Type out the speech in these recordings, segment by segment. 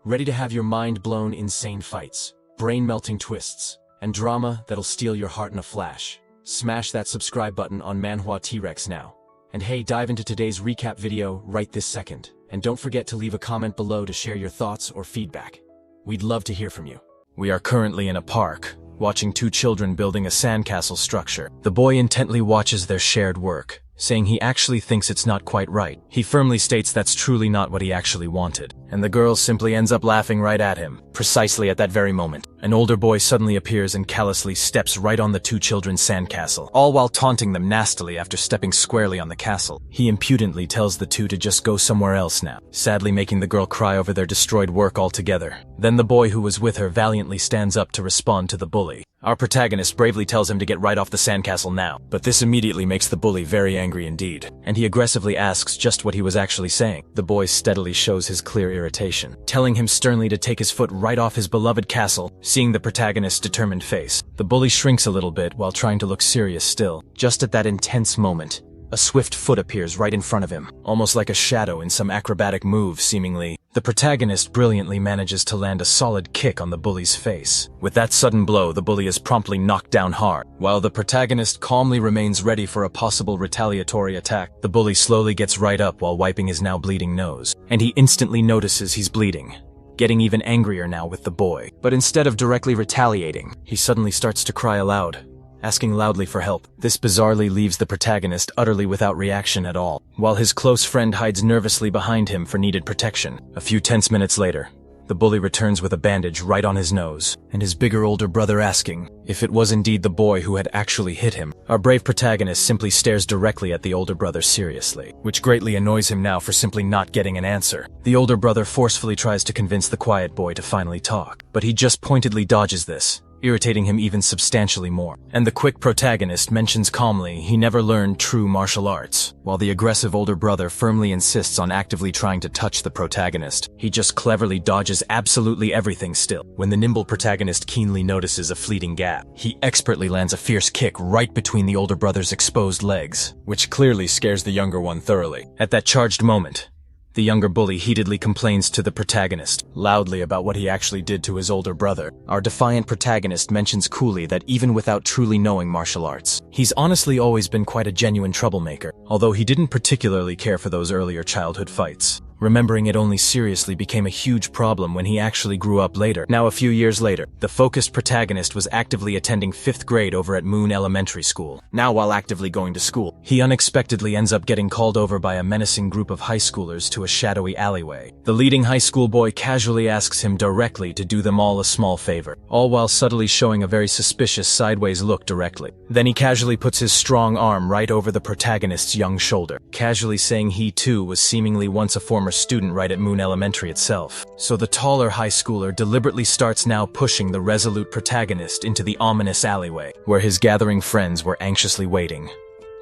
Ready to have your mind blown insane fights, brain-melting twists, and drama that'll steal your heart in a flash? Smash that subscribe button on Manhwa T-Rex now. And hey, dive into today's recap video right this second. And don't forget to leave a comment below to share your thoughts or feedback. We'd love to hear from you. We are currently in a park, watching two children building a sandcastle structure. The boy intently watches their shared work, saying he actually thinks it's not quite right. He firmly states that's truly not what he actually wanted, and the girl simply ends up laughing right at him. Precisely at that very moment, an older boy suddenly appears and callously steps right on the two children's sandcastle, all while taunting them nastily after stepping squarely on the castle. He impudently tells the two to just go somewhere else now, sadly making the girl cry over their destroyed work altogether. Then the boy who was with her valiantly stands up to respond to the bully. Our protagonist bravely tells him to get right off the sandcastle now, but this immediately makes the bully very angry indeed, and he aggressively asks just what he was actually saying. The boy steadily shows his clear irritation, telling him sternly to take his foot right off his beloved castle. Seeing the protagonist's determined face, the bully shrinks a little bit while trying to look serious still. Just at that intense moment, a swift foot appears right in front of him, almost like a shadow in some acrobatic move seemingly. The protagonist brilliantly manages to land a solid kick on the bully's face. With that sudden blow, the bully is promptly knocked down hard. While the protagonist calmly remains ready for a possible retaliatory attack, the bully slowly gets right up while wiping his now bleeding nose, and he instantly notices he's bleeding, getting even angrier now with the boy. But instead of directly retaliating, he suddenly starts to cry aloud, asking loudly for help. This bizarrely leaves the protagonist utterly without reaction at all, while his close friend hides nervously behind him for needed protection. A few tense minutes later, the bully returns with a bandage right on his nose, and his bigger older brother asking if it was indeed the boy who had actually hit him. Our brave protagonist simply stares directly at the older brother seriously, which greatly annoys him now for simply not getting an answer. The older brother forcefully tries to convince the quiet boy to finally talk, but he just pointedly dodges this, irritating him even substantially more. And the quick protagonist mentions calmly he never learned true martial arts, while the aggressive older brother firmly insists on actively trying to touch the protagonist. He just cleverly dodges absolutely everything still. When the nimble protagonist keenly notices a fleeting gap, he expertly lands a fierce kick right between the older brother's exposed legs, which clearly scares the younger one thoroughly. At that charged moment, the younger bully heatedly complains to the protagonist, loudly about what he actually did to his older brother. Our defiant protagonist mentions coolly that even without truly knowing martial arts, he's honestly always been quite a genuine troublemaker, although he didn't particularly care for those earlier childhood fights, remembering it only seriously became a huge problem when he actually grew up later. Now a few years later, the focused protagonist was actively attending 5th grade over at Moon Elementary School. Now while actively going to school, he unexpectedly ends up getting called over by a menacing group of high schoolers to a shadowy alleyway. The leading high school boy casually asks him directly to do them all a small favor, all while subtly showing a very suspicious sideways look directly. Then he casually puts his strong arm right over the protagonist's young shoulder, casually saying he too was seemingly once a former student right at Moon Elementary itself. So the taller high schooler deliberately starts now pushing the resolute protagonist into the ominous alleyway, where his gathering friends were anxiously waiting.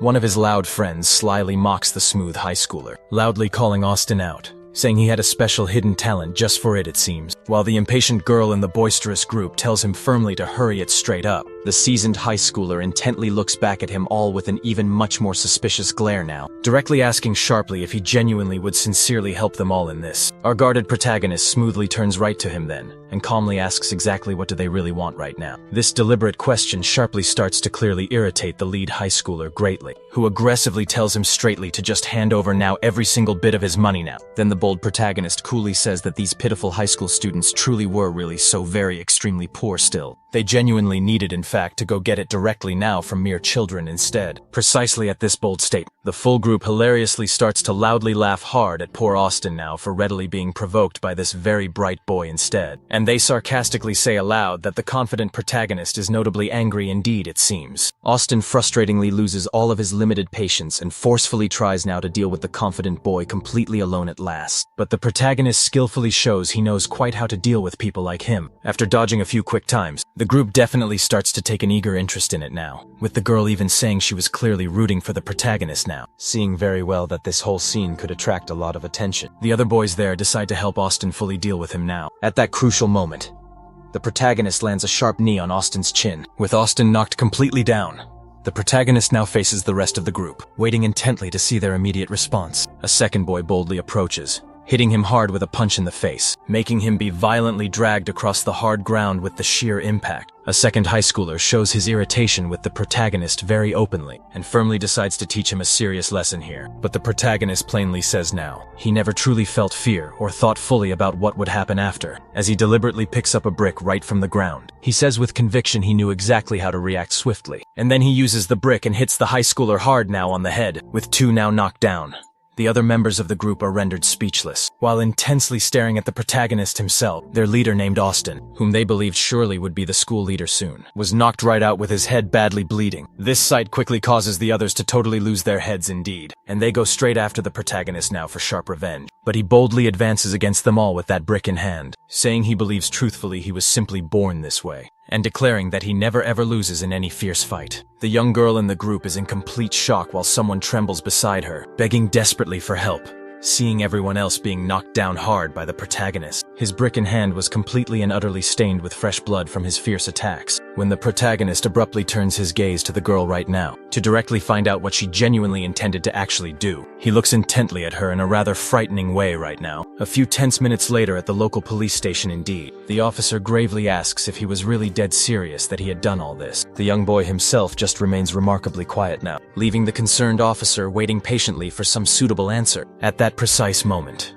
One of his loud friends slyly mocks the smooth high schooler, loudly calling Austin out, saying he had a special hidden talent just for it seems, while the impatient girl in the boisterous group tells him firmly to hurry it straight up. The seasoned high schooler intently looks back at him all with an even much more suspicious glare now, directly asking sharply if he genuinely would sincerely help them all in this. Our guarded protagonist smoothly turns right to him then, and calmly asks exactly what do they really want right now. This deliberate question sharply starts to clearly irritate the lead high schooler greatly, who aggressively tells him straightly to just hand over now every single bit of his money now. Then the bold protagonist coolly says that these pitiful high school students truly were really so very extremely poor still. They genuinely needed in fact to go get it directly now from mere children instead. Precisely at this bold statement, the full group hilariously starts to loudly laugh hard at poor Austin now for readily being provoked by this very bright boy instead. And they sarcastically say aloud that the confident protagonist is notably angry indeed it seems. Austin frustratingly loses all of his limited patience and forcefully tries now to deal with the confident boy completely alone at last. But the protagonist skillfully shows he knows quite how to deal with people like him. After dodging a few quick times, the group definitely starts to take an eager interest in it now, with the girl even saying she was clearly rooting for the protagonist now, seeing very well that this whole scene could attract a lot of attention. The other boys there decide to help Austin fully deal with him now. At that crucial moment, the protagonist lands a sharp knee on Austin's chin, with Austin knocked completely down. The protagonist now faces the rest of the group, waiting intently to see their immediate response. A second boy boldly approaches, hitting him hard with a punch in the face, making him be violently dragged across the hard ground with the sheer impact. A second high schooler shows his irritation with the protagonist very openly, and firmly decides to teach him a serious lesson here. But the protagonist plainly says now, he never truly felt fear or thought fully about what would happen after, as he deliberately picks up a brick right from the ground. He says with conviction he knew exactly how to react swiftly, and then he uses the brick and hits the high schooler hard now on the head, with two now knocked down. The other members of the group are rendered speechless, while intensely staring at the protagonist himself. Their leader, named Austin, whom they believed surely would be the school leader soon, was knocked right out with his head badly bleeding. This sight quickly causes the others to totally lose their heads indeed, and they go straight after the protagonist now for sharp revenge. But he boldly advances against them all with that brick in hand, saying he believes truthfully he was simply born this way, and declaring that he never ever loses in any fierce fight. The young girl in the group is in complete shock while someone trembles beside her, begging desperately for help, seeing everyone else being knocked down hard by the protagonist. His brick in hand was completely and utterly stained with fresh blood from his fierce attacks, when the protagonist abruptly turns his gaze to the girl right now, to directly find out what she genuinely intended to actually do. He looks intently at her in a rather frightening way right now. A few tense minutes later at the local police station indeed, the officer gravely asks if he was really dead serious that he had done all this. The young boy himself just remains remarkably quiet now, leaving the concerned officer waiting patiently for some suitable answer. At that precise moment,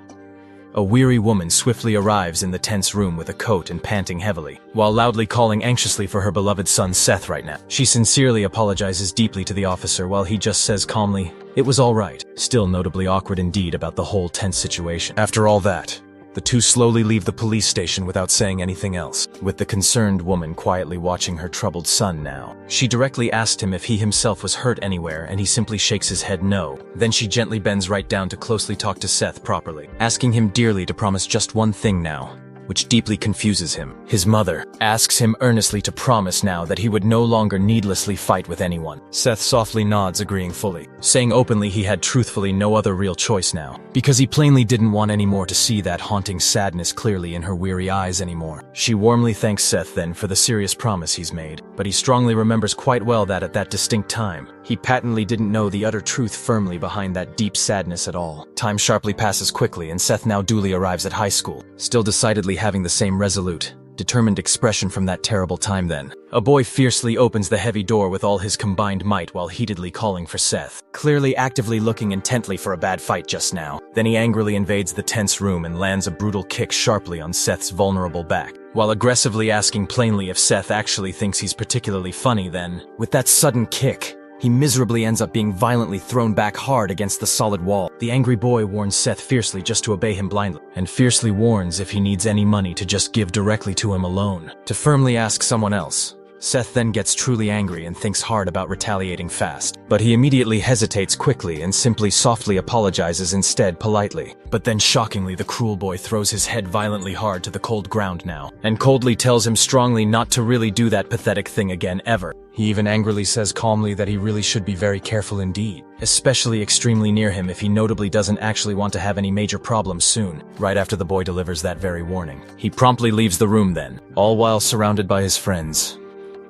a weary woman swiftly arrives in the tense room with a coat and panting heavily, while loudly calling anxiously for her beloved son Seth right now. She sincerely apologizes deeply to the officer while he just says calmly, "It was all right," still notably awkward indeed about the whole tense situation. After all that, the two slowly leave the police station without saying anything else, with the concerned woman quietly watching her troubled son now. She directly asked him if he himself was hurt anywhere, and he simply shakes his head no. Then she gently bends right down to closely talk to Seth properly, asking him dearly to promise just one thing now, which deeply confuses him. His mother asks him earnestly to promise now that he would no longer needlessly fight with anyone. Seth softly nods, agreeing fully, saying openly he had truthfully no other real choice now, because he plainly didn't want any more to see that haunting sadness clearly in her weary eyes anymore. She warmly thanks Seth then for the serious promise he's made, but he strongly remembers quite well that at that distinct time, he patently didn't know the utter truth firmly behind that deep sadness at all. Time sharply passes quickly, and Seth now duly arrives at high school, still decidedly having the same resolute, determined expression from that terrible time then. A boy fiercely opens the heavy door with all his combined might while heatedly calling for Seth, clearly actively looking intently for a bad fight just now. Then he angrily invades the tense room and lands a brutal kick sharply on Seth's vulnerable back, while aggressively asking plainly if Seth actually thinks he's particularly funny. Then, with that sudden kick, he miserably ends up being violently thrown back hard against the solid wall. The angry boy warns Seth fiercely just to obey him blindly, and fiercely warns if he needs any money to just give directly to him alone, to firmly ask someone else. Seth then gets truly angry and thinks hard about retaliating fast, but he immediately hesitates quickly and simply softly apologizes instead politely. But then shockingly the cruel boy throws his head violently hard to the cold ground now, and coldly tells him strongly not to really do that pathetic thing again ever. He even angrily says calmly that he really should be very careful indeed, especially extremely near him if he notably doesn't actually want to have any major problems soon. Right after the boy delivers that very warning, he promptly leaves the room then, all while surrounded by his friends,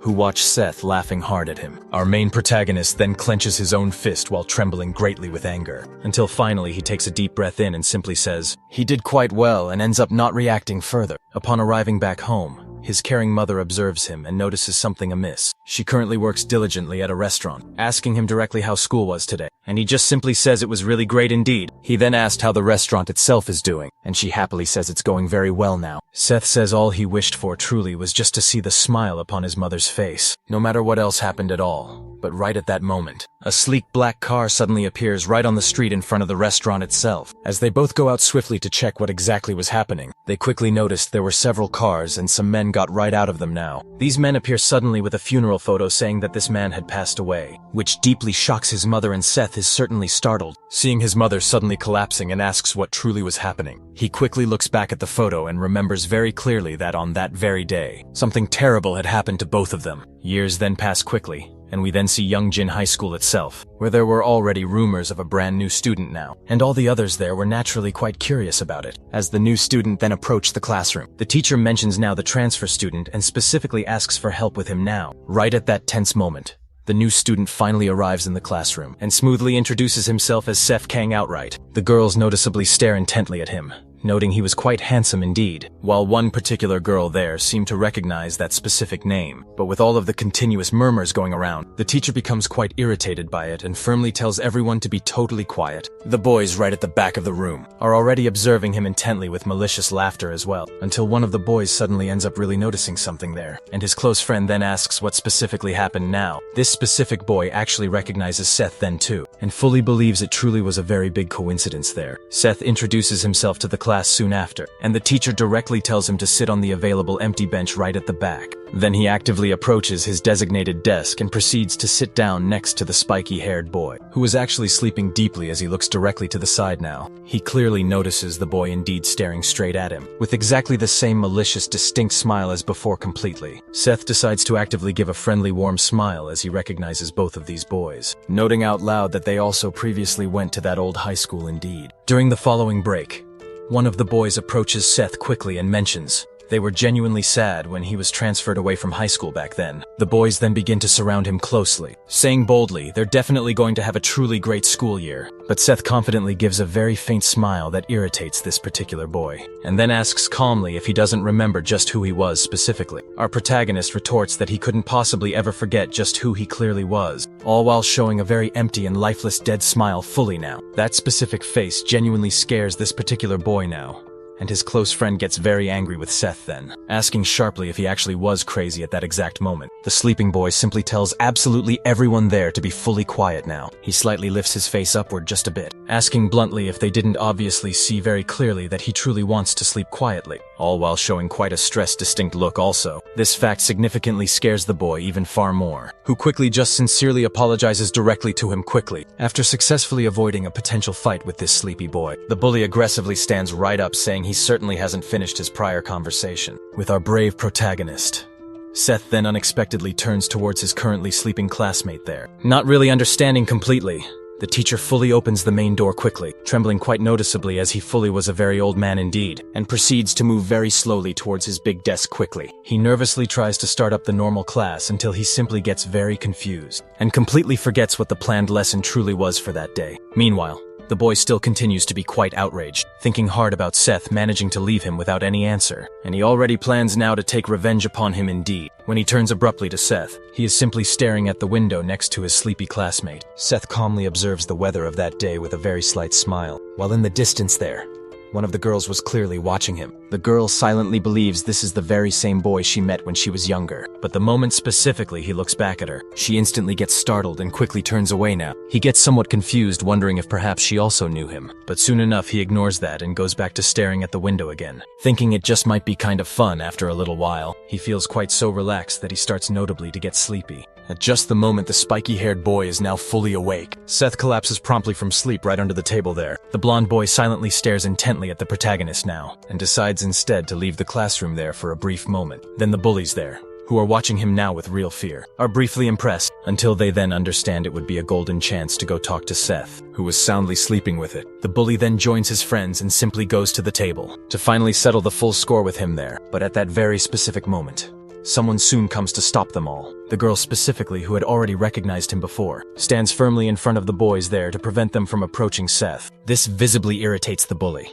who watch Seth laughing hard at him. Our main protagonist then clenches his own fist while trembling greatly with anger, until finally he takes a deep breath in and simply says, he did quite well, and ends up not reacting further. Upon arriving back home, his caring mother observes him and notices something amiss. She currently works diligently at a restaurant, asking him directly how school was today, and he just simply says it was really great indeed. He then asked how the restaurant itself is doing, and she happily says it's going very well now. Seth says all he wished for truly was just to see the smile upon his mother's face, no matter what else happened at all. But right at that moment, a sleek black car suddenly appears right on the street in front of the restaurant itself. As they both go out swiftly to check what exactly was happening, they quickly noticed there were several cars and some men got right out of them now. These men appear suddenly with a funeral photo saying that this man had passed away, which deeply shocks his mother, and Seth is certainly startled, seeing his mother suddenly collapsing, and asks what truly was happening. He quickly looks back at the photo and remembers very clearly that on that very day, something terrible had happened to both of them. Years then pass quickly, and we then see Youngjin High School itself, where there were already rumors of a brand new student now, and all the others there were naturally quite curious about it. As the new student then approached the classroom, the teacher mentions now the transfer student and specifically asks for help with him now. Right at that tense moment, the new student finally arrives in the classroom and smoothly introduces himself as Seth Kang outright. The girls noticeably stare intently at him, noting he was quite handsome indeed, while one particular girl there seemed to recognize that specific name. But with all of the continuous murmurs going around, the teacher becomes quite irritated by it and firmly tells everyone to be totally quiet. The boys right at the back of the room are already observing him intently with malicious laughter as well, until one of the boys suddenly ends up really noticing something there, and his close friend then asks what specifically happened now. This specific boy actually recognizes Seth then too, and fully believes it truly was a very big coincidence there. Seth introduces himself to the class soon after, and the teacher directly tells him to sit on the available empty bench right at the back. Then he actively approaches his designated desk and proceeds to sit down next to the spiky-haired boy, who is actually sleeping deeply as he looks directly to the side now. He clearly notices the boy indeed staring straight at him, with exactly the same malicious, distinct smile as before completely. Seth decides to actively give a friendly, warm smile as he recognizes both of these boys, noting out loud that they also previously went to that old high school indeed. During the following break, one of the boys approaches Seth quickly and mentions they were genuinely sad when he was transferred away from high school back then. The boys then begin to surround him closely, saying boldly they're definitely going to have a truly great school year. But Seth confidently gives a very faint smile that irritates this particular boy, and then asks calmly if he doesn't remember just who he was specifically. Our protagonist retorts that he couldn't possibly ever forget just who he clearly was, all while showing a very empty and lifeless dead smile fully now. That specific face genuinely scares this particular boy now, and his close friend gets very angry with Seth then, asking sharply if he actually was crazy at that exact moment. The sleeping boy simply tells absolutely everyone there to be fully quiet now. He slightly lifts his face upward just a bit, asking bluntly if they didn't obviously see very clearly that he truly wants to sleep quietly, all while showing quite a stressed, distinct look also. This fact significantly scares the boy even far more, who quickly just sincerely apologizes directly to him quickly. After successfully avoiding a potential fight with this sleepy boy, the bully aggressively stands right up, saying he certainly hasn't finished his prior conversation with our brave protagonist. Seth then unexpectedly turns towards his currently sleeping classmate there. Not really understanding completely, the teacher fully opens the main door quickly, trembling quite noticeably as he fully was a very old man indeed, and proceeds to move very slowly towards his big desk quickly. He nervously tries to start up the normal class until he simply gets very confused and completely forgets what the planned lesson truly was for that day. Meanwhile, the boy still continues to be quite outraged, thinking hard about Seth managing to leave him without any answer, and he already plans now to take revenge upon him indeed. When he turns abruptly to Seth, he is simply staring at the window next to his sleepy classmate. Seth calmly observes the weather of that day with a very slight smile, while in the distance there, one of the girls was clearly watching him. The girl silently believes this is the very same boy she met when she was younger, but the moment specifically he looks back at her, she instantly gets startled and quickly turns away now. He gets somewhat confused, wondering if perhaps she also knew him, but soon enough he ignores that and goes back to staring at the window again, thinking it just might be kind of fun after a little while. He feels quite so relaxed that he starts notably to get sleepy. At just the moment the spiky-haired boy is now fully awake, Seth collapses promptly from sleep right under the table there. The blonde boy silently stares intently at the protagonist now, and decides instead to leave the classroom there for a brief moment. Then the bullies there, who are watching him now with real fear, are briefly impressed, until they then understand it would be a golden chance to go talk to Seth, who was soundly sleeping with it. The bully then joins his friends and simply goes to the table, to finally settle the full score with him there. But at that very specific moment, someone soon comes to stop them all. The girl specifically, who had already recognized him before, stands firmly in front of the boys there to prevent them from approaching Seth. This visibly irritates the bully,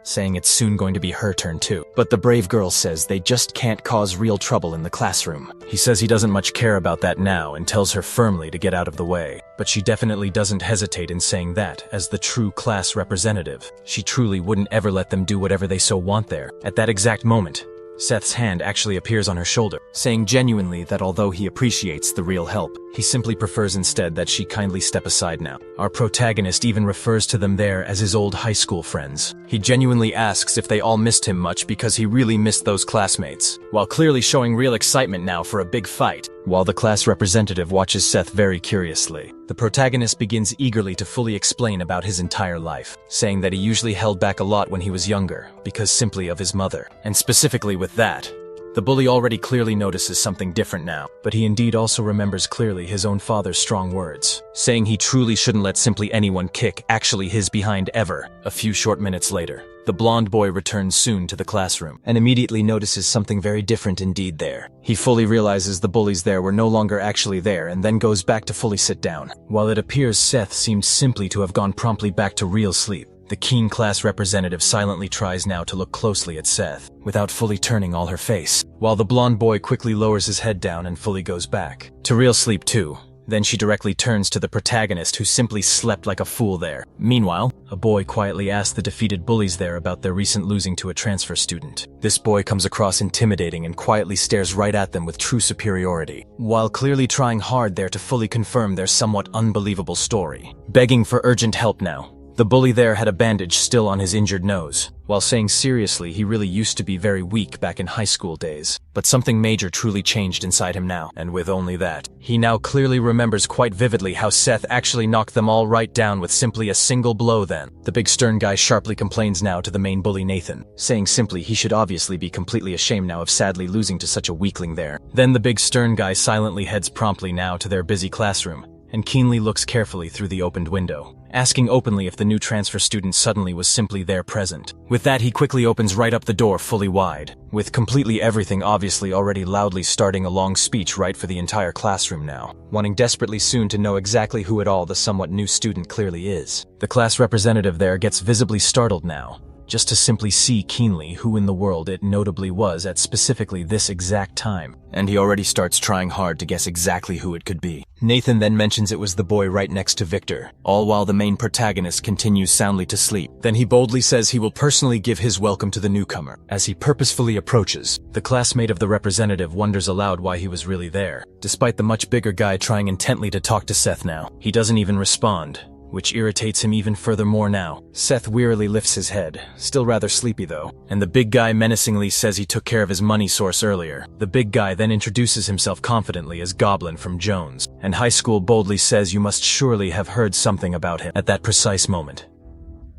saying it's soon going to be her turn too. But the brave girl says they just can't cause real trouble in the classroom. He says he doesn't much care about that now and tells her firmly to get out of the way. But she definitely doesn't hesitate in saying that, as the true class representative, she truly wouldn't ever let them do whatever they so want there. At that exact moment, Seth's hand actually appears on her shoulder, saying genuinely that although he appreciates the real help, he simply prefers instead that she kindly step aside now. Our protagonist even refers to them there as his old high school friends. He genuinely asks if they all missed him much because he really missed those classmates, while clearly showing real excitement now for a big fight. While the class representative watches Seth very curiously, the protagonist begins eagerly to fully explain about his entire life, saying that he usually held back a lot when he was younger because simply of his mother. And specifically with that, The bully already clearly notices something different now, but he indeed also remembers clearly his own father's strong words, saying he truly shouldn't let simply anyone kick actually his behind ever. A few short minutes later, the blonde boy returns soon to the classroom and immediately notices something very different indeed there. He fully realizes the bullies there were no longer actually there and then goes back to fully sit down. While it appears Seth seems simply to have gone promptly back to real sleep, the keen class representative silently tries now to look closely at Seth, without fully turning all her face, while the blonde boy quickly lowers his head down and fully goes back to real sleep too. Then she directly turns to the protagonist who simply slept like a fool there. Meanwhile, a boy quietly asks the defeated bullies there about their recent losing to a transfer student. This boy comes across intimidating and quietly stares right at them with true superiority, while clearly trying hard there to fully confirm their somewhat unbelievable story. Begging for urgent help now. The bully there had a bandage still on his injured nose, while saying seriously he really used to be very weak back in high school days. But something major truly changed inside him now, and with only that, he now clearly remembers quite vividly how Seth actually knocked them all right down with simply a single blow then. The big stern guy sharply complains now to the main bully Nathan, saying simply he should obviously be completely ashamed now of sadly losing to such a weakling there. Then the big stern guy silently heads promptly now to their busy classroom, and keenly looks carefully through the opened window, asking openly if the new transfer student suddenly was simply there present. With that, he quickly opens right up the door fully wide, with completely everything obviously already loudly starting a long speech right for the entire classroom now, wanting desperately soon to know exactly who at all the somewhat new student clearly is. The class representative there gets visibly startled now, just to simply see keenly who in the world it notably was at specifically this exact time, and he already starts trying hard to guess exactly who it could be. Nathan then mentions it was the boy right next to Victor, all while the main protagonist continues soundly to sleep. Then he boldly says he will personally give his welcome to the newcomer. As he purposefully approaches, the classmate of the representative wonders aloud why he was really there, despite the much bigger guy trying intently to talk to Seth now. He doesn't even respond, which irritates him even furthermore now. Seth wearily lifts his head, still rather sleepy though, and the big guy menacingly says he took care of his money source earlier. The big guy then introduces himself confidently as Goblin from Jones, and high school boldly says you must surely have heard something about him. At that precise moment,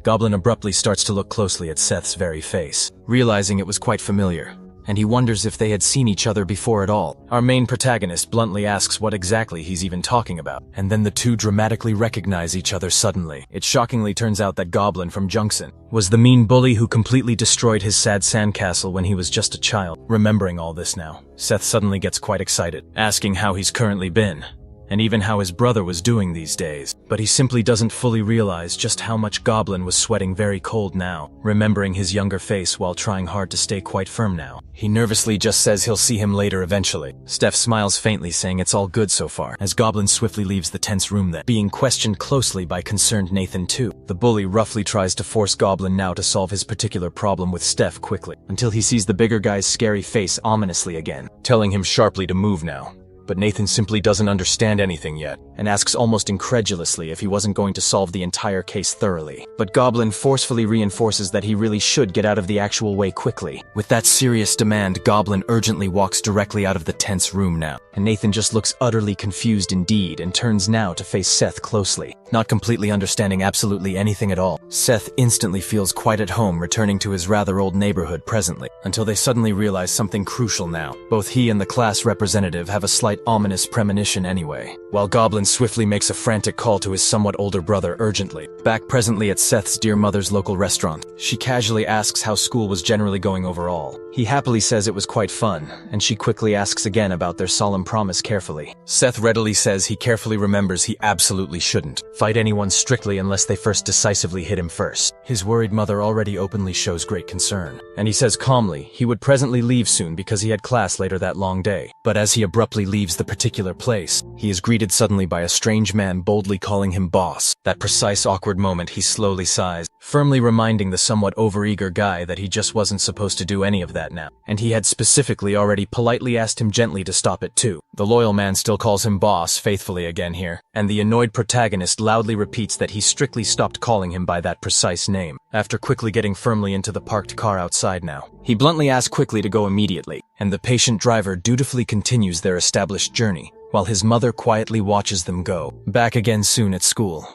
Goblin abruptly starts to look closely at Seth's very face, realizing it was quite familiar, and he wonders if they had seen each other before at all. Our main protagonist bluntly asks what exactly he's even talking about, and then the two dramatically recognize each other suddenly. It shockingly turns out that Goblin from Junction was the mean bully who completely destroyed his sad sandcastle when he was just a child. Remembering all this now, Seth suddenly gets quite excited, asking how he's currently been, and even how his brother was doing these days. But he simply doesn't fully realize just how much Goblin was sweating very cold now, remembering his younger face while trying hard to stay quite firm now. He nervously just says he'll see him later eventually. Steph smiles faintly, saying it's all good so far, as Goblin swiftly leaves the tense room then, being questioned closely by concerned Nathan too. The bully roughly tries to force Goblin now to solve his particular problem with Steph quickly, until he sees the bigger guy's scary face ominously again, telling him sharply to move now. But Nathan simply doesn't understand anything yet, and asks almost incredulously if he wasn't going to solve the entire case thoroughly. But Goblin forcefully reinforces that he really should get out of the actual way quickly. With that serious demand, Goblin urgently walks directly out of the tense room now, and Nathan just looks utterly confused indeed and turns now to face Seth closely, not completely understanding absolutely anything at all. Seth instantly feels quite at home returning to his rather old neighborhood presently, until they suddenly realize something crucial now. Both he and the class representative have a slight ominous premonition anyway, while Goblin swiftly makes a frantic call to his somewhat older brother urgently. Back presently at Seth's dear mother's local restaurant, she casually asks how school was generally going overall. He happily says it was quite fun, and she quickly asks again about their solemn promise carefully. Seth readily says he carefully remembers he absolutely shouldn't fight anyone strictly unless they first decisively hit him first. His worried mother already openly shows great concern, and he says calmly he would presently leave soon because he had class later that long day. But as he abruptly leaves the particular place, he is greeted suddenly by a strange man boldly calling him boss. That precise awkward moment, he slowly sighs, firmly reminding the somewhat overeager guy that he just wasn't supposed to do any of that now, and he had specifically already politely asked him gently to stop it too. The loyal man still calls him boss faithfully again here, and the annoyed protagonist loudly repeats that he strictly stopped calling him by that precise name, after quickly getting firmly into the parked car outside now. He bluntly asks quickly to go immediately, and the patient driver dutifully continues their established journey, while his mother quietly watches them go. Back again soon at school,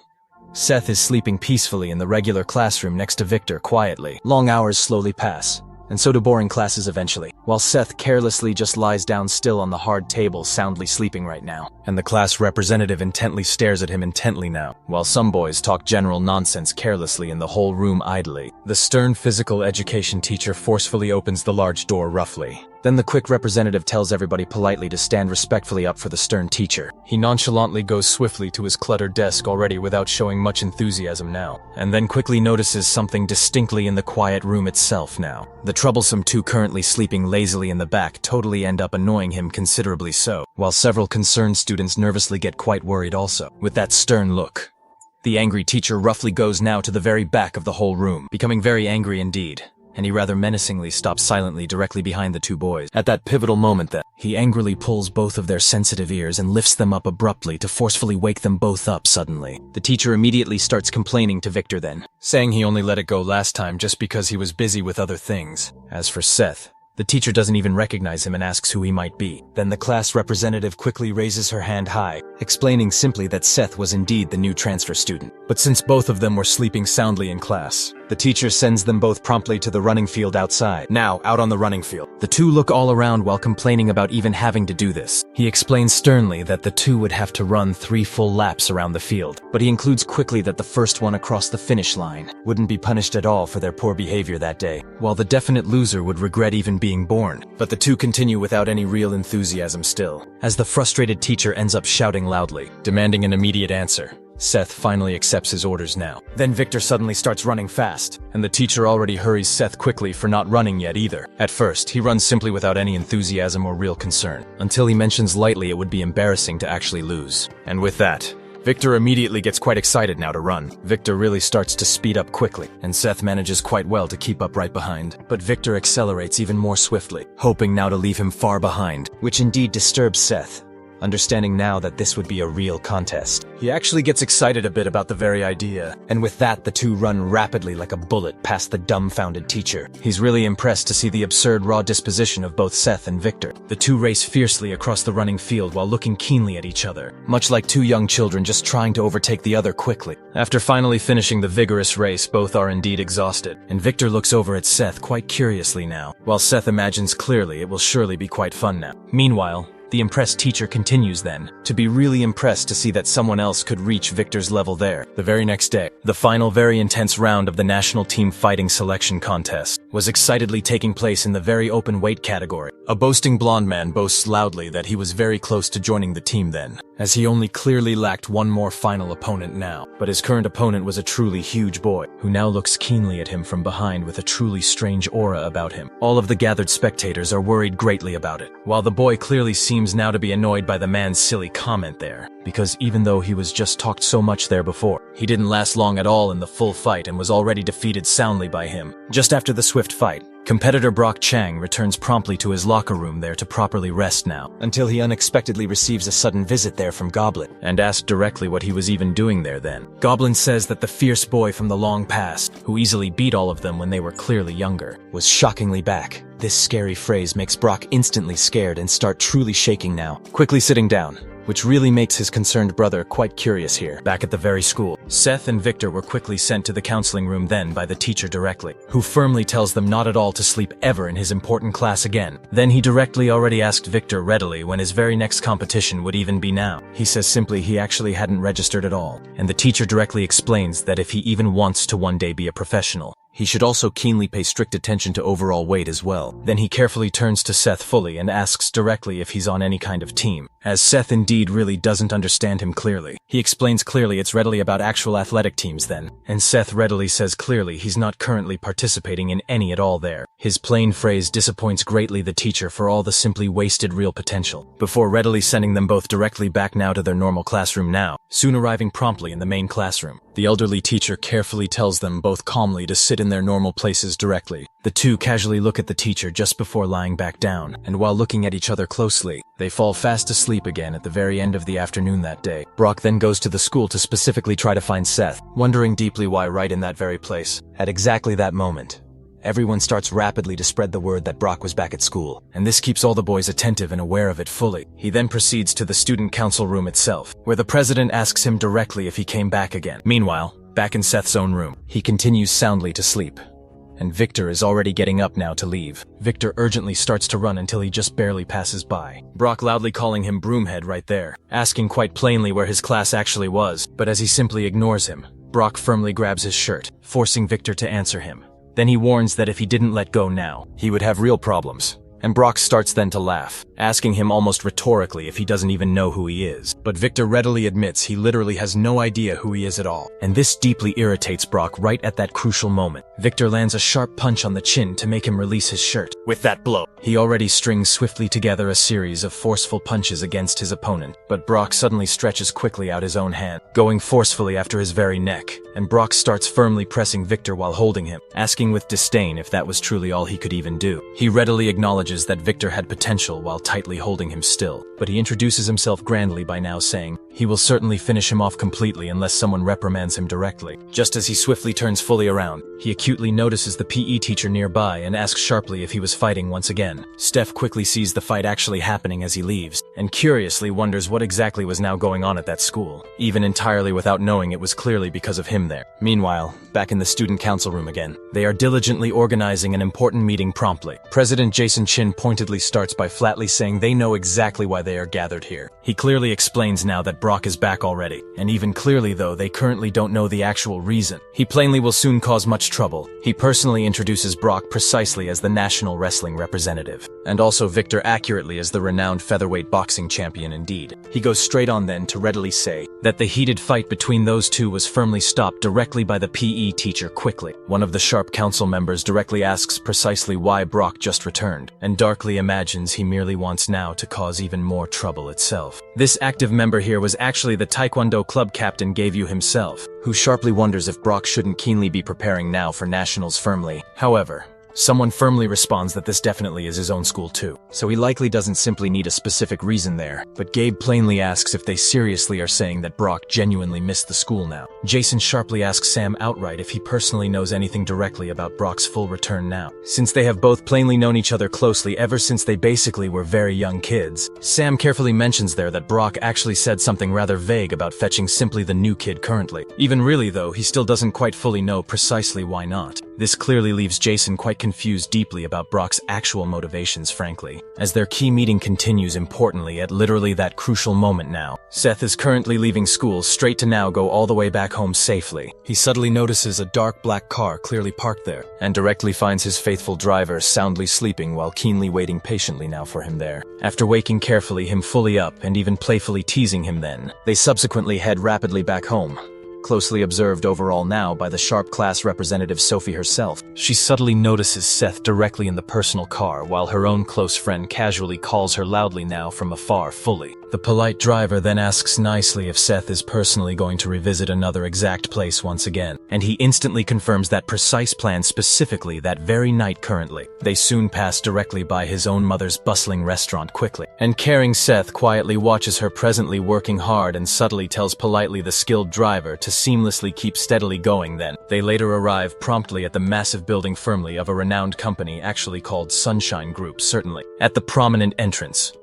Seth is sleeping peacefully in the regular classroom next to Victor quietly. Long hours slowly pass, and so do boring classes eventually, while Seth carelessly just lies down still on the hard table, soundly sleeping right now. And the class representative intently stares at him intently now, while some boys talk general nonsense carelessly in the whole room idly. The stern physical education teacher forcefully opens the large door roughly. Then the quick representative tells everybody politely to stand respectfully up for the stern teacher. He nonchalantly goes swiftly to his cluttered desk already without showing much enthusiasm now, and then quickly notices something distinctly in the quiet room itself now. The troublesome two currently sleeping lazily in the back totally end up annoying him considerably so, while several concerned students nervously get quite worried also, with that stern look. The angry teacher roughly goes now to the very back of the whole room, becoming very angry indeed. And he rather menacingly stops silently directly behind the two boys. At that pivotal moment then, he angrily pulls both of their sensitive ears and lifts them up abruptly to forcefully wake them both up suddenly. The teacher immediately starts complaining to Victor then, saying he only let it go last time just because he was busy with other things. As for Seth, the teacher doesn't even recognize him and asks who he might be. Then the class representative quickly raises her hand high, explaining simply that Seth was indeed the new transfer student. But since both of them were sleeping soundly in class, the teacher sends them both promptly to the running field outside. Now, out on the running field, the two look all around while complaining about even having to do this. He explains sternly that the two would have to run 3 full laps around the field, but he includes quickly that the first one across the finish line wouldn't be punished at all for their poor behavior that day, while the definite loser would regret even being born. But the two continue without any real enthusiasm still, as the frustrated teacher ends up shouting loudly, demanding an immediate answer. Seth finally accepts his orders now. Then Victor suddenly starts running fast, and the teacher already hurries Seth quickly for not running yet either. At first, he runs simply without any enthusiasm or real concern, until he mentions lightly it would be embarrassing to actually lose. And with that, Victor immediately gets quite excited now to run. Victor really starts to speed up quickly, and Seth manages quite well to keep up right behind. But Victor accelerates even more swiftly, hoping now to leave him far behind, which indeed disturbs Seth, understanding now that this would be a real contest. He actually gets excited a bit about the very idea, and with that the two run rapidly like a bullet past the dumbfounded teacher. He's really impressed to see the absurd raw disposition of both Seth and Victor. The two race fiercely across the running field while looking keenly at each other, much like two young children just trying to overtake the other quickly. After finally finishing the vigorous race, both are indeed exhausted, and Victor looks over at Seth quite curiously now, while Seth imagines clearly it will surely be quite fun now. Meanwhile, the impressed teacher continues then, to be really impressed to see that someone else could reach Victor's level there. The very next day, the final very intense round of the national team fighting selection contest was excitedly taking place in the very open weight category. A boasting blonde man boasts loudly that he was very close to joining the team then, as he only clearly lacked one more final opponent now. But his current opponent was a truly huge boy, who now looks keenly at him from behind with a truly strange aura about him. All of the gathered spectators are worried greatly about it, while the boy clearly seems now to be annoyed by the man's silly comment there, because even though he was just talked so much there before, he didn't last long at all in the full fight and was already defeated soundly by him. Just after the swift fight, competitor Brock Chang returns promptly to his locker room there to properly rest now, until he unexpectedly receives a sudden visit there from Goblin, and asked directly what he was even doing there then. Goblin says that the fierce boy from the long past, who easily beat all of them when they were clearly younger, was shockingly back. This scary phrase makes Brock instantly scared and start truly shaking now, quickly sitting down, which really makes his concerned brother quite curious here. Back at the very school, Seth and Victor were quickly sent to the counseling room then by the teacher directly, who firmly tells them not at all to sleep ever in his important class again. Then he directly already asked Victor readily when his very next competition would even be now. He says simply he actually hadn't registered at all, and the teacher directly explains that if he even wants to one day be a professional, he should also keenly pay strict attention to overall weight as well. Then he carefully turns to Seth fully and asks directly if he's on any kind of team, as Seth indeed really doesn't understand him clearly. He explains clearly it's readily about actual athletic teams then, and Seth readily says clearly he's not currently participating in any at all there. His plain phrase disappoints greatly the teacher for all the simply wasted real potential, before readily sending them both directly back now to their normal classroom now, soon arriving promptly in the main classroom. The elderly teacher carefully tells them both calmly to sit in their normal places directly. The two casually look at the teacher just before lying back down, and while looking at each other closely, they fall fast asleep again at the very end of the afternoon that day. Brock then goes to the school to specifically try to find Seth, wondering deeply why right in that very place. At exactly that moment, everyone starts rapidly to spread the word that Brock was back at school, and this keeps all the boys attentive and aware of it fully. He then proceeds to the student council room itself, where the president asks him directly if he came back again. Meanwhile, back in Seth's own room, he continues soundly to sleep. and Victor is already getting up now to leave. Victor urgently starts to run until he just barely passes by. Brock loudly calling him Broomhead right there, asking quite plainly where his class actually was, but as he simply ignores him, Brock firmly grabs his shirt, forcing Victor to answer him. Then he warns that if he didn't let go now, he would have real problems. And Brock starts then to laugh, asking him almost rhetorically if he doesn't even know who he is. But Victor readily admits he literally has no idea who he is at all. And this deeply irritates Brock right at that crucial moment. Victor lands a sharp punch on the chin to make him release his shirt. With that blow, he already strings swiftly together a series of forceful punches against his opponent. But Brock suddenly stretches quickly out his own hand, going forcefully after his very neck. And Brock starts firmly pressing Victor while holding him, asking with disdain if that was truly all he could even do. He readily acknowledges that Victor had potential while tightly holding him still, but he introduces himself grandly by now saying he will certainly finish him off completely unless someone reprimands him directly. Just as he swiftly turns fully around, he acutely notices the PE teacher nearby and asks sharply if he was fighting once again. Steph quickly sees the fight actually happening as he leaves, and curiously wonders what exactly was now going on at that school, even entirely without knowing it was clearly because of him there. Meanwhile, back in the student council room again, they are diligently organizing an important meeting promptly. President Jason Chin pointedly starts by flatly saying they know exactly why they are gathered here. He clearly explains now that Brock is back already, and even clearly though they currently don't know the actual reason. He plainly will soon cause much trouble. He personally introduces Brock precisely as the national wrestling representative, and also Victor accurately as the renowned featherweight boxing champion indeed. He goes straight on then to readily say that the heated fight between those two was firmly stopped directly by the PE teacher quickly. One of the sharp council members directly asks precisely why Brock just returned, and darkly imagines he merely wants now to cause even more trouble itself. This active member here was actually the Taekwondo club captain Gaevyu himself, who sharply wonders if Brock shouldn't keenly be preparing now for nationals firmly. However, someone firmly responds that this definitely is his own school too, so he likely doesn't simply need a specific reason there, but Gabe plainly asks if they seriously are saying that Brock genuinely missed the school now. Jason sharply asks Sam outright if he personally knows anything directly about Brock's full return now, since they have both plainly known each other closely ever since they basically were very young kids. Sam carefully mentions there that Brock actually said something rather vague about fetching simply the new kid currently. Even really though, he still doesn't quite fully know precisely why not. This clearly leaves Jason quite confused deeply about Brock's actual motivations, frankly, as their key meeting continues importantly at literally that crucial moment now. Seth is currently leaving school straight to now go all the way back home safely. He suddenly notices a dark black car clearly parked there, and directly finds his faithful driver soundly sleeping while keenly waiting patiently now for him there. After waking carefully him fully up and even playfully teasing him then, they subsequently head rapidly back home. Closely observed overall now by the sharp class representative Sophie herself. She subtly notices Seth directly in the personal car while her own close friend casually calls her loudly now from afar fully. The polite driver then asks nicely if Seth is personally going to revisit another exact place once again, and he instantly confirms that precise plan specifically that very night currently. They soon pass directly by his own mother's bustling restaurant quickly, and caring Seth quietly watches her presently working hard and subtly tells politely the skilled driver to seamlessly keep steadily going then. They later arrive promptly at the massive building firmly of a renowned company actually called Sunshine Group certainly. At the prominent entrance,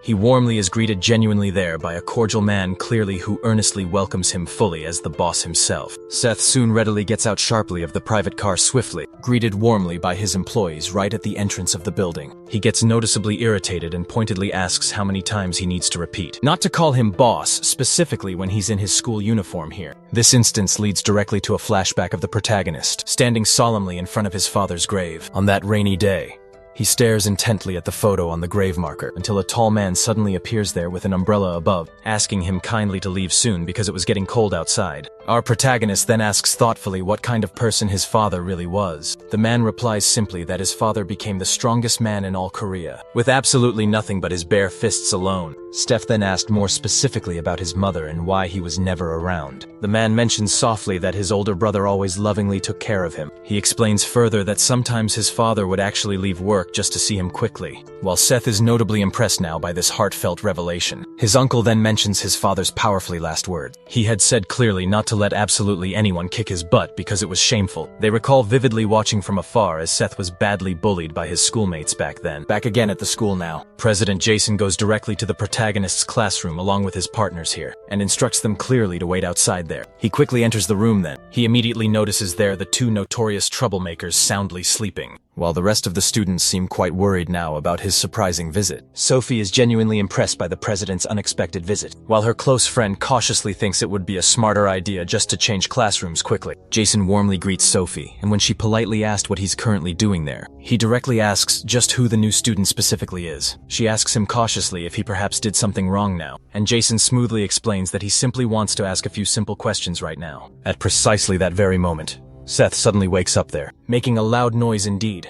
he warmly is greeted genuinely there by a cordial man clearly who earnestly welcomes him fully as the boss himself. Seth soon readily gets out sharply of the private car swiftly, greeted warmly by his employees right at the entrance of the building. He gets noticeably irritated and pointedly asks how many times he needs to repeat, not to call him boss specifically when he's in his school uniform here. This instance leads directly to a flashback of the protagonist, standing solemnly in front of his father's grave on that rainy day. He stares intently at the photo on the grave marker until a tall man suddenly appears there with an umbrella above, asking him kindly to leave soon because it was getting cold outside. Our protagonist then asks thoughtfully what kind of person his father really was. The man replies simply that his father became the strongest man in all Korea, with absolutely nothing but his bare fists alone. Steph then asked more specifically about his mother and why he was never around. The man mentions softly that his older brother always lovingly took care of him. He explains further that sometimes his father would actually leave work just to see him quickly. While Seth is notably impressed now by this heartfelt revelation, His uncle then mentions his father's powerfully last word. He had said clearly not to let absolutely anyone kick his butt because it was shameful. They recall vividly watching from afar as Seth was badly bullied by his schoolmates back then. Back again at the school now. President Jason goes directly to the protagonist's classroom along with his partners here, and instructs them clearly to wait outside there. He quickly enters the room then. He immediately notices there the two notorious troublemakers soundly sleeping, while the rest of the students seem quite worried now about his surprising visit. Sophie is genuinely impressed by the president's unexpected visit, while her close friend cautiously thinks it would be a smarter idea just to change classrooms quickly. Jason warmly greets Sophie, and when she politely asked what he's currently doing there, he directly asks just who the new student specifically is. She asks him cautiously if he perhaps did something wrong now, and Jason smoothly explains that he simply wants to ask a few simple questions right now. At precisely that very moment, Seth suddenly wakes up there, making a loud noise indeed,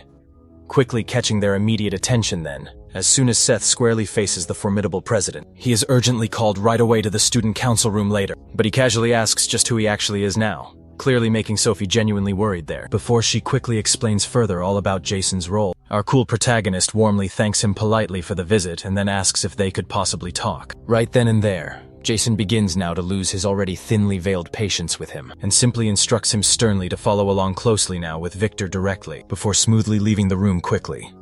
quickly catching their immediate attention then. As soon as Seth squarely faces the formidable president, he is urgently called right away to the student council room later, but he casually asks just who he actually is now, clearly making Sophie genuinely worried there. Before she quickly explains further all about Jason's role, our cool protagonist warmly thanks him politely for the visit and then asks if they could possibly talk. Right then and there, Jason begins now to lose his already thinly veiled patience with him, and simply instructs him sternly to follow along closely now with Victor directly, before smoothly leaving the room quickly.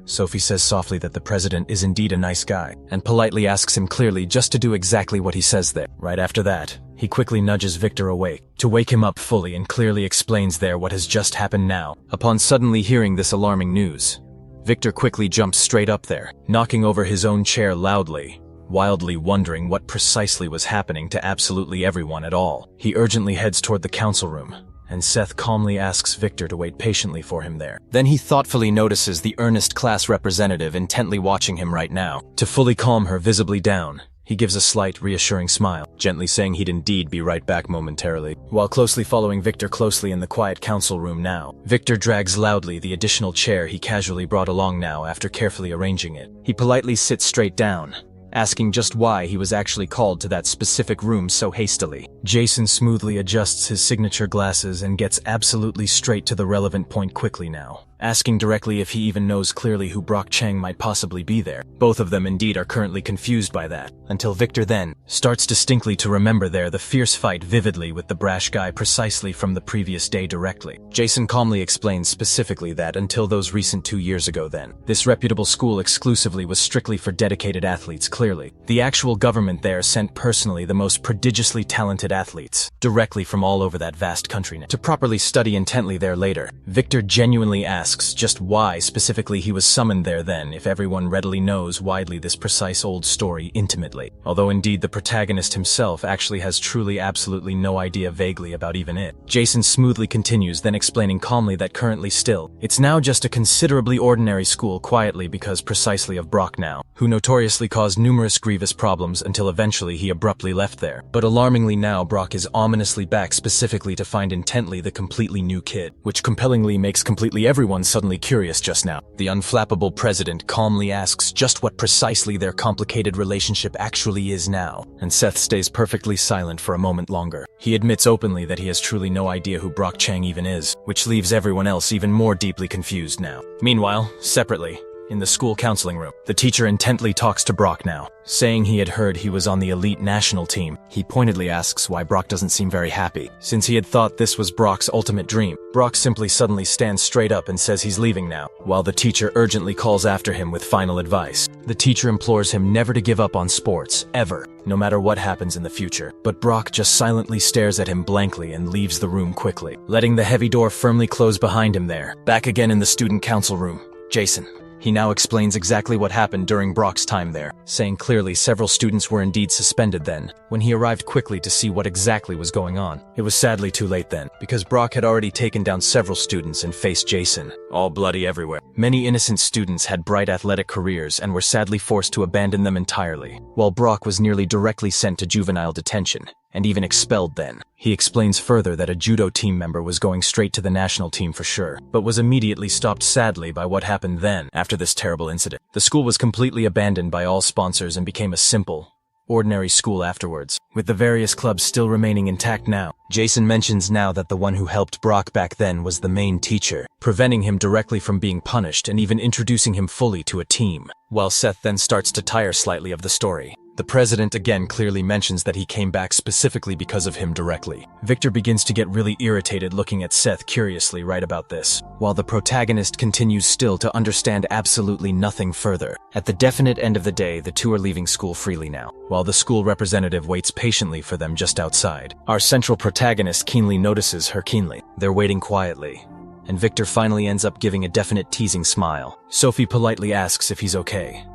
Sophie says softly that the president is indeed a nice guy, and politely asks him clearly just to do exactly what he says there. Right after that, he quickly nudges Victor awake, to wake him up fully and clearly explains there what has just happened now. Upon suddenly hearing this alarming news, Victor quickly jumps straight up there, knocking over his own chair loudly, wildly wondering what precisely was happening to absolutely everyone at all. He urgently heads toward the council room, and Seth calmly asks Victor to wait patiently for him there. Then he thoughtfully notices the earnest class representative intently watching him right now. To fully calm her visibly down, he gives a slight, reassuring smile, gently saying he'd indeed be right back momentarily. While closely following Victor closely in the quiet council room now, Victor drags loudly the additional chair he casually brought along now after carefully arranging it. He politely sits straight down, asking just why he was actually called to that specific room so hastily. Jason smoothly adjusts his signature glasses and gets absolutely straight to the relevant point quickly now, asking directly if he even knows clearly who Brock Chang might possibly be there. Both of them indeed are currently confused by that, until Victor then starts distinctly to remember there the fierce fight vividly with the brash guy precisely from the previous day directly. Jason calmly explains specifically that until those recent 2 years ago then, this reputable school exclusively was strictly for dedicated athletes clearly. The actual government there sent personally the most prodigiously talented athletes, directly from all over that vast country to properly study intently there later. Victor genuinely asks just why specifically he was summoned there then, if everyone readily knows widely this precise old story intimately, although indeed the protagonist himself actually has truly absolutely no idea vaguely about even it. Jason smoothly continues, then explaining calmly that currently still, it's now just a considerably ordinary school quietly because precisely of Brock now, who notoriously caused numerous grievous problems until eventually he abruptly left there. But alarmingly now Brock is ominously back specifically to find intently the completely new kid, which compellingly makes completely everyone suddenly curious just now. The unflappable president calmly asks just what precisely their complicated relationship actually is now, and Seth stays perfectly silent for a moment longer. He admits openly that he has truly no idea who Brock Chang even is, which leaves everyone else even more deeply confused now. Meanwhile, separately, in the school counseling room, the teacher intently talks to Brock now, saying he had heard he was on the elite national team. He pointedly asks why Brock doesn't seem very happy, since he had thought this was Brock's ultimate dream. Brock simply suddenly stands straight up and says he's leaving now, while the teacher urgently calls after him with final advice. The teacher implores him never to give up on sports, ever, no matter what happens in the future. But Brock just silently stares at him blankly and leaves the room quickly, letting the heavy door firmly close behind him there. Back again in the student council room, Jason. He now explains exactly what happened during Brock's time there, saying clearly several students were indeed suspended then, when he arrived quickly to see what exactly was going on. It was sadly too late then, because Brock had already taken down several students and faced Jason, all bloody everywhere. Many innocent students had bright athletic careers and were sadly forced to abandon them entirely, while Brock was nearly directly sent to juvenile detention, and even expelled then. He explains further that a judo team member was going straight to the national team for sure, but was immediately stopped sadly by what happened then after this terrible incident. The school was completely abandoned by all sponsors and became a simple, ordinary school afterwards, with the various clubs still remaining intact now. Jason mentions now that the one who helped Brock back then was the main teacher, preventing him directly from being punished and even introducing him fully to a team, while Seth then starts to tire slightly of the story, The president again clearly mentions that he came back specifically because of him directly. Victor begins to get really irritated looking at Seth curiously right about this, while the protagonist continues still to understand absolutely nothing further. At the definite end of the day, the two are leaving school freely now, while the school representative waits patiently for them just outside. Our central protagonist keenly notices her keenly. They're waiting quietly, and Victor finally ends up giving a definite teasing smile. Sophie politely asks if he's okay,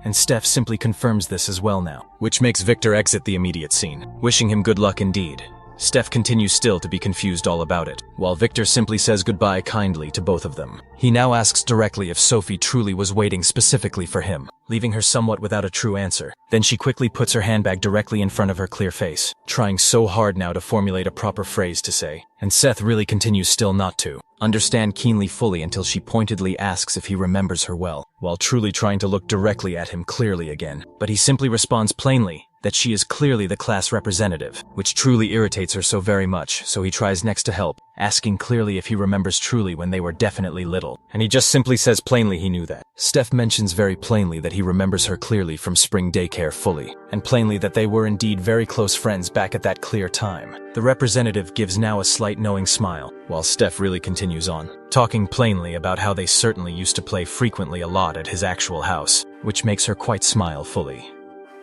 and Steph simply confirms this as well now, which makes Victor exit the immediate scene, wishing him good luck indeed. Steph continues still to be confused all about it, while Victor simply says goodbye kindly to both of them. He now asks directly if Sophie truly was waiting specifically for him, leaving her somewhat without a true answer. Then she quickly puts her handbag directly in front of her clear face, trying so hard now to formulate a proper phrase to say, and Seth really continues still not to understand keenly fully until she pointedly asks if he remembers her well, while truly trying to look directly at him clearly again. But he simply responds plainly that she is clearly the class representative, which truly irritates her so very much, so he tries next to help, asking clearly if he remembers truly when they were definitely little, and he just simply says plainly he knew that. Steph mentions very plainly that he remembers her clearly from spring daycare fully, and plainly that they were indeed very close friends back at that clear time. The representative gives now a slight knowing smile, while Steph really continues on, talking plainly about how they certainly used to play frequently a lot at his actual house, which makes her quite smile fully.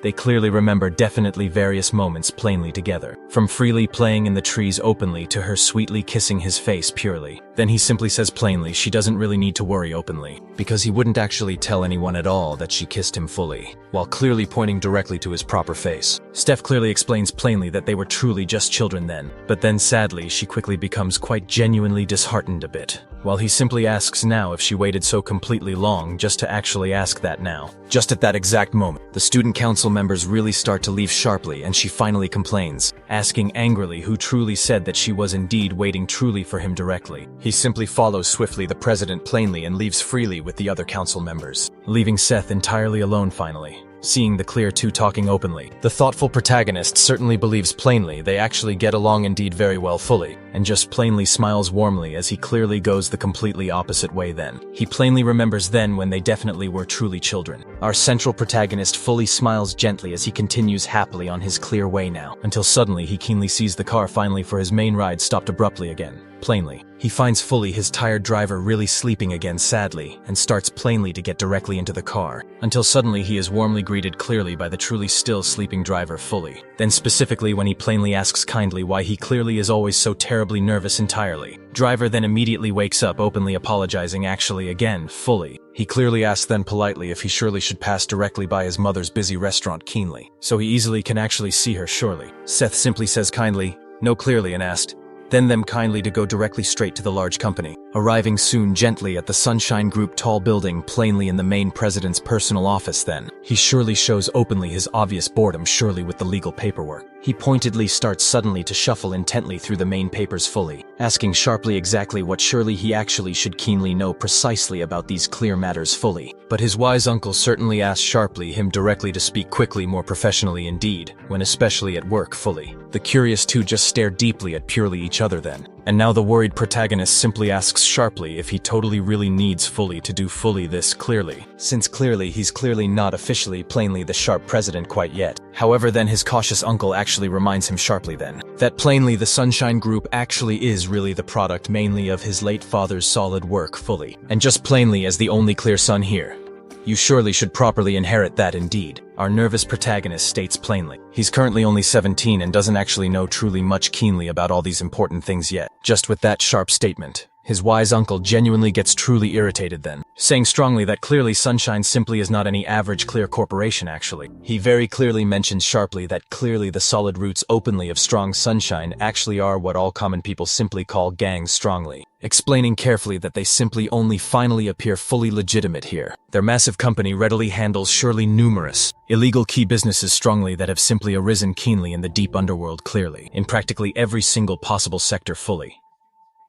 They clearly remember definitely various moments plainly together, from freely playing in the trees openly to her sweetly kissing his face purely. Then he simply says plainly she doesn't really need to worry openly, because he wouldn't actually tell anyone at all that she kissed him fully, while clearly pointing directly to his proper face. Steph clearly explains plainly that they were truly just children then, but then sadly she quickly becomes quite genuinely disheartened a bit, while he simply asks now if she waited so completely long just to actually ask that now. Just at that exact moment, the student council members really start to leave sharply, and she finally complains, asking angrily who truly said that she was indeed waiting truly for him directly. He simply follows swiftly the president plainly and leaves freely with the other council members, leaving Seth entirely alone finally. Seeing the clear two talking openly, the thoughtful protagonist certainly believes plainly they actually get along indeed very well fully, and just plainly smiles warmly as he clearly goes the completely opposite way then. He plainly remembers then when they definitely were truly children. Our central protagonist fully smiles gently as he continues happily on his clear way now, until suddenly he keenly sees the car finally for his main ride stopped abruptly again. Plainly, he finds fully his tired driver really sleeping again sadly, and starts plainly to get directly into the car, until suddenly he is warmly greeted clearly by the truly still sleeping driver fully. Then specifically when he plainly asks kindly why he clearly is always so terribly nervous entirely. Driver then immediately wakes up openly apologizing actually again, fully. He clearly asks then politely if he surely should pass directly by his mother's busy restaurant keenly, so he easily can actually see her surely. Seth simply says kindly, no clearly, and asked, then them kindly to go directly straight to the large company, arriving soon gently at the Sunshine Group tall building plainly in the main president's personal office. Then he surely shows openly his obvious boredom surely with the legal paperwork. He pointedly starts suddenly to shuffle intently through the main papers fully, asking sharply exactly what surely he actually should keenly know precisely about these clear matters fully. But his wise uncle certainly asks sharply him directly to speak quickly more professionally indeed, when especially at work fully. The curious two just stare deeply at purely each other then, and now the worried protagonist simply asks sharply if he totally really needs fully to do fully this clearly, since clearly he's clearly not officially plainly the sharp president quite yet. However then his cautious uncle actually reminds him sharply then, that plainly the Sunshine Group actually is really the product mainly of his late father's solid work fully, and just plainly as the only clear son here, you surely should properly inherit that indeed. Our nervous protagonist states plainly. He's currently only 17 and doesn't actually know truly much keenly about all these important things yet. Just with that sharp statement, his wise uncle genuinely gets truly irritated then, saying strongly that clearly Sunshine simply is not any average clear corporation actually. He very clearly mentions sharply that clearly the solid roots openly of strong Sunshine actually are what all common people simply call gangs strongly, explaining carefully that they simply only finally appear fully legitimate here. Their massive company readily handles surely numerous illegal key businesses strongly that have simply arisen keenly in the deep underworld clearly, in practically every single possible sector fully.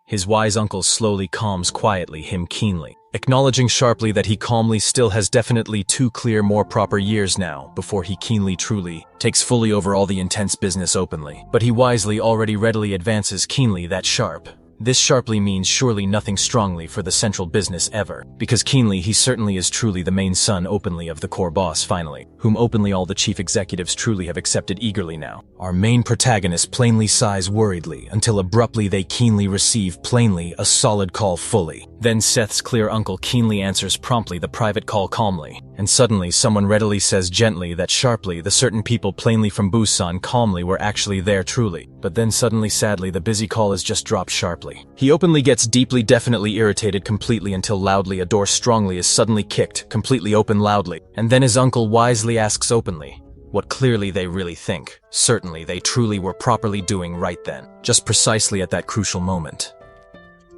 His wise uncle slowly calms quietly him keenly, acknowledging sharply that he calmly still has definitely 2 clear more proper years now before he keenly truly takes fully over all the intense business openly. But he wisely already readily advances keenly that sharp. This sharply means surely nothing strongly for the central business ever, because keenly he certainly is truly the main son openly of the core boss finally, whom openly all the chief executives truly have accepted eagerly now. Our main protagonist plainly sighs worriedly until abruptly they keenly receive plainly a solid call fully. Then Seth's clear uncle keenly answers promptly the private call calmly, and suddenly someone readily says gently that sharply the certain people plainly from Busan calmly were actually there truly. But then suddenly sadly the busy call is just dropped sharply. He openly gets deeply definitely irritated completely until loudly a door strongly is suddenly kicked, completely open loudly, and then his uncle wisely asks openly what clearly they really think. Certainly they truly were properly doing right then, just precisely at that crucial moment.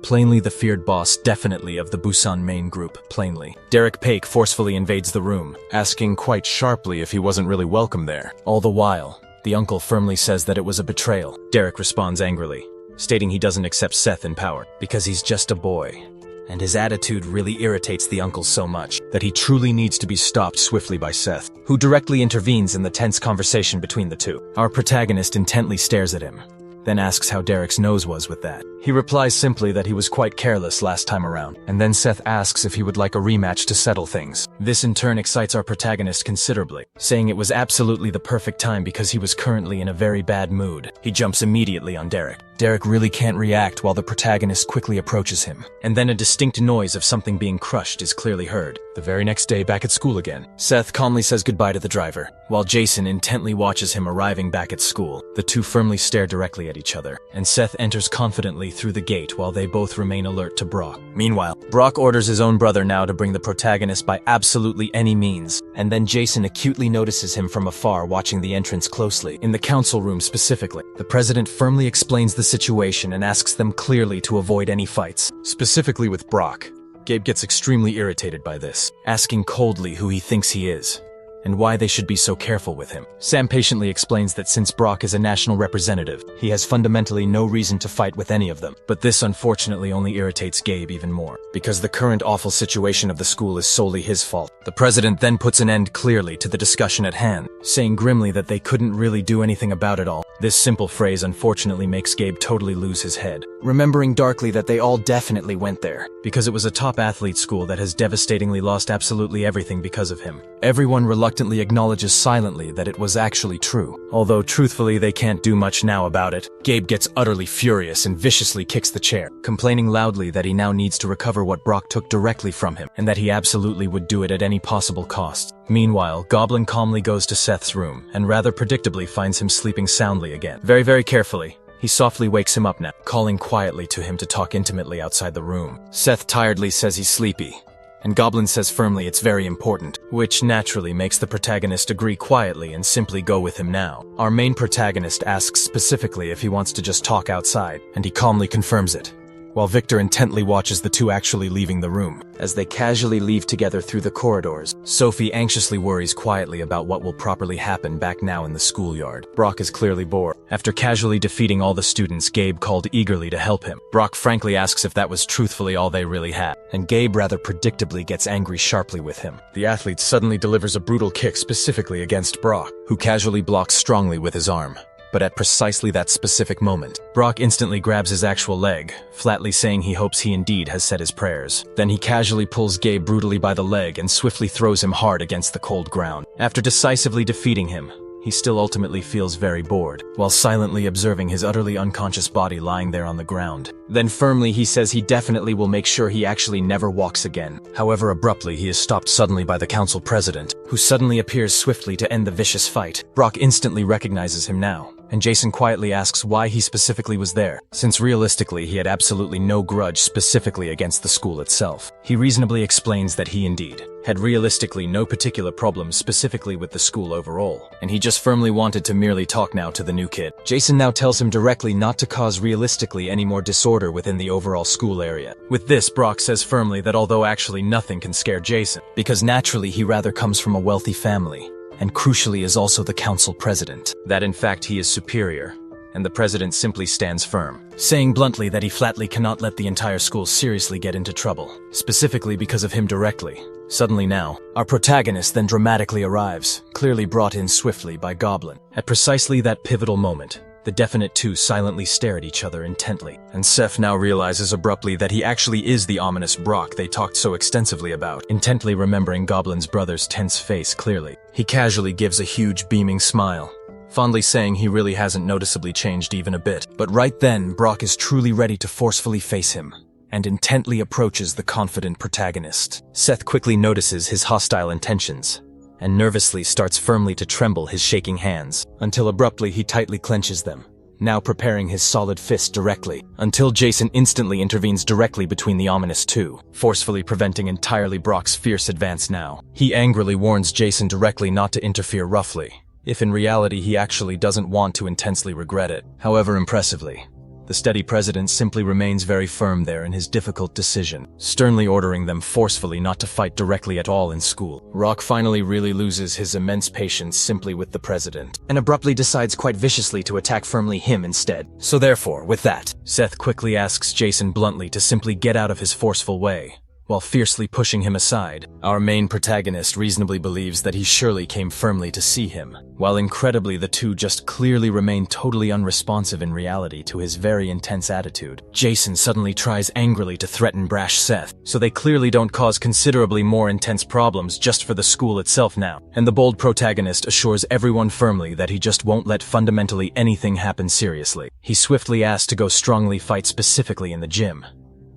Plainly the feared boss definitely of the Busan main group, plainly. Derek Paik forcefully invades the room, asking quite sharply if he wasn't really welcome there. All the while, the uncle firmly says that it was a betrayal. Derek responds angrily, stating he doesn't accept Seth in power, because he's just a boy. And his attitude really irritates the uncle so much that he truly needs to be stopped swiftly by Seth, who directly intervenes in the tense conversation between the two. Our protagonist intently stares at him, then asks how Derek's nose was with that. He replies simply that he was quite careless last time around, and then Seth asks if he would like a rematch to settle things. This in turn excites our protagonist considerably, saying it was absolutely the perfect time because he was currently in a very bad mood. He jumps immediately on Derek. Derek really can't react while the protagonist quickly approaches him, and then a distinct noise of something being crushed is clearly heard. The very next day back at school again, Seth calmly says goodbye to the driver, while Jason intently watches him arriving back at school. The two firmly stare directly at each other, and Seth enters confidently through the gate while they both remain alert to Brock. Meanwhile, Brock orders his own brother now to bring the protagonist by absolutely any means, and then Jason acutely notices him from afar watching the entrance closely. In the council room specifically, the president firmly explains the situation and asks them clearly to avoid any fights, specifically with Brock. Gabe gets extremely irritated by this, asking coldly who he thinks he is, and why they should be so careful with him. Sam patiently explains that since Brock is a national representative, he has fundamentally no reason to fight with any of them. But this unfortunately only irritates Gabe even more, because the current awful situation of the school is solely his fault. The president then puts an end clearly to the discussion at hand, saying grimly that they couldn't really do anything about it all. This simple phrase unfortunately makes Gabe totally lose his head, remembering darkly that they all definitely went there, because it was a top athlete school that has devastatingly lost absolutely everything because of him. Everyone reluctantly acknowledges silently that it was actually true, although truthfully they can't do much now about it. Gabe gets utterly furious and viciously kicks the chair, complaining loudly that he now needs to recover what Brock took directly from him, and that he absolutely would do it at any possible cost. Meanwhile, Goblin calmly goes to Seth's room, and rather predictably finds him sleeping soundly again. Very carefully, he softly wakes him up now, calling quietly to him to talk intimately outside the room. Seth tiredly says he's sleepy, and Goblin says firmly it's very important, which naturally makes the protagonist agree quietly and simply go with him now. Our main protagonist asks specifically if he wants to just talk outside, and he calmly confirms it, while Victor intently watches the two actually leaving the room. As they casually leave together through the corridors, Sophie anxiously worries quietly about what will properly happen back now in the schoolyard. Brock is clearly bored. After casually defeating all the students, Gabe called eagerly to help him. Brock frankly asks if that was truthfully all they really had, and Gabe rather predictably gets angry sharply with him. The athlete suddenly delivers a brutal kick specifically against Brock, who casually blocks strongly with his arm. But at precisely that specific moment, Brock instantly grabs his actual leg, flatly saying he hopes he indeed has said his prayers. Then he casually pulls Gabe brutally by the leg and swiftly throws him hard against the cold ground. After decisively defeating him, he still ultimately feels very bored, while silently observing his utterly unconscious body lying there on the ground. Then firmly he says he definitely will make sure he actually never walks again. However, abruptly he is stopped suddenly by the council president, who suddenly appears swiftly to end the vicious fight. Brock instantly recognizes him now, and Jason quietly asks why he specifically was there, since realistically he had absolutely no grudge specifically against the school itself. He reasonably explains that he indeed had realistically no particular problems specifically with the school overall, and he just firmly wanted to merely talk now to the new kid. Jason now tells him directly not to cause realistically any more disorder within the overall school area. With this, Brock says firmly that although actually nothing can scare Jason, because naturally he rather comes from a wealthy family, and crucially is also the council president, that in fact he is superior, and the president simply stands firm, saying bluntly that he flatly cannot let the entire school seriously get into trouble, specifically because of him directly. Suddenly now, our protagonist then dramatically arrives, clearly brought in swiftly by Goblin. At precisely that pivotal moment, The definite two silently stare at each other intently, and Seth now realizes abruptly that he actually is the ominous Brock they talked so extensively about, intently remembering Goblin's brother's tense face clearly. He casually gives a huge beaming smile, fondly saying he really hasn't noticeably changed even a bit. But right then, Brock is truly ready to forcefully face him, and intently approaches the confident protagonist. Seth quickly notices his hostile intentions, and nervously starts firmly to tremble his shaking hands, until abruptly he tightly clenches them, now preparing his solid fist directly, until Jason instantly intervenes directly between the ominous two, forcefully preventing entirely Brock's fierce advance now. He angrily warns Jason directly not to interfere roughly, if in reality he actually doesn't want to intensely regret it. However, impressively, the steady president simply remains very firm there in his difficult decision, sternly ordering them forcefully not to fight directly at all in school. Rock finally really loses his immense patience simply with the president, and abruptly decides quite viciously to attack firmly him instead. So therefore, with that, Seth quickly asks Jason bluntly to simply get out of his forceful way, while fiercely pushing him aside. Our main protagonist reasonably believes that he surely came firmly to see him, while incredibly the two just clearly remain totally unresponsive in reality to his very intense attitude. Jason suddenly tries angrily to threaten brash Seth, so they clearly don't cause considerably more intense problems just for the school itself now, and the bold protagonist assures everyone firmly that he just won't let fundamentally anything happen seriously. He swiftly asks to go strongly fight specifically in the gym,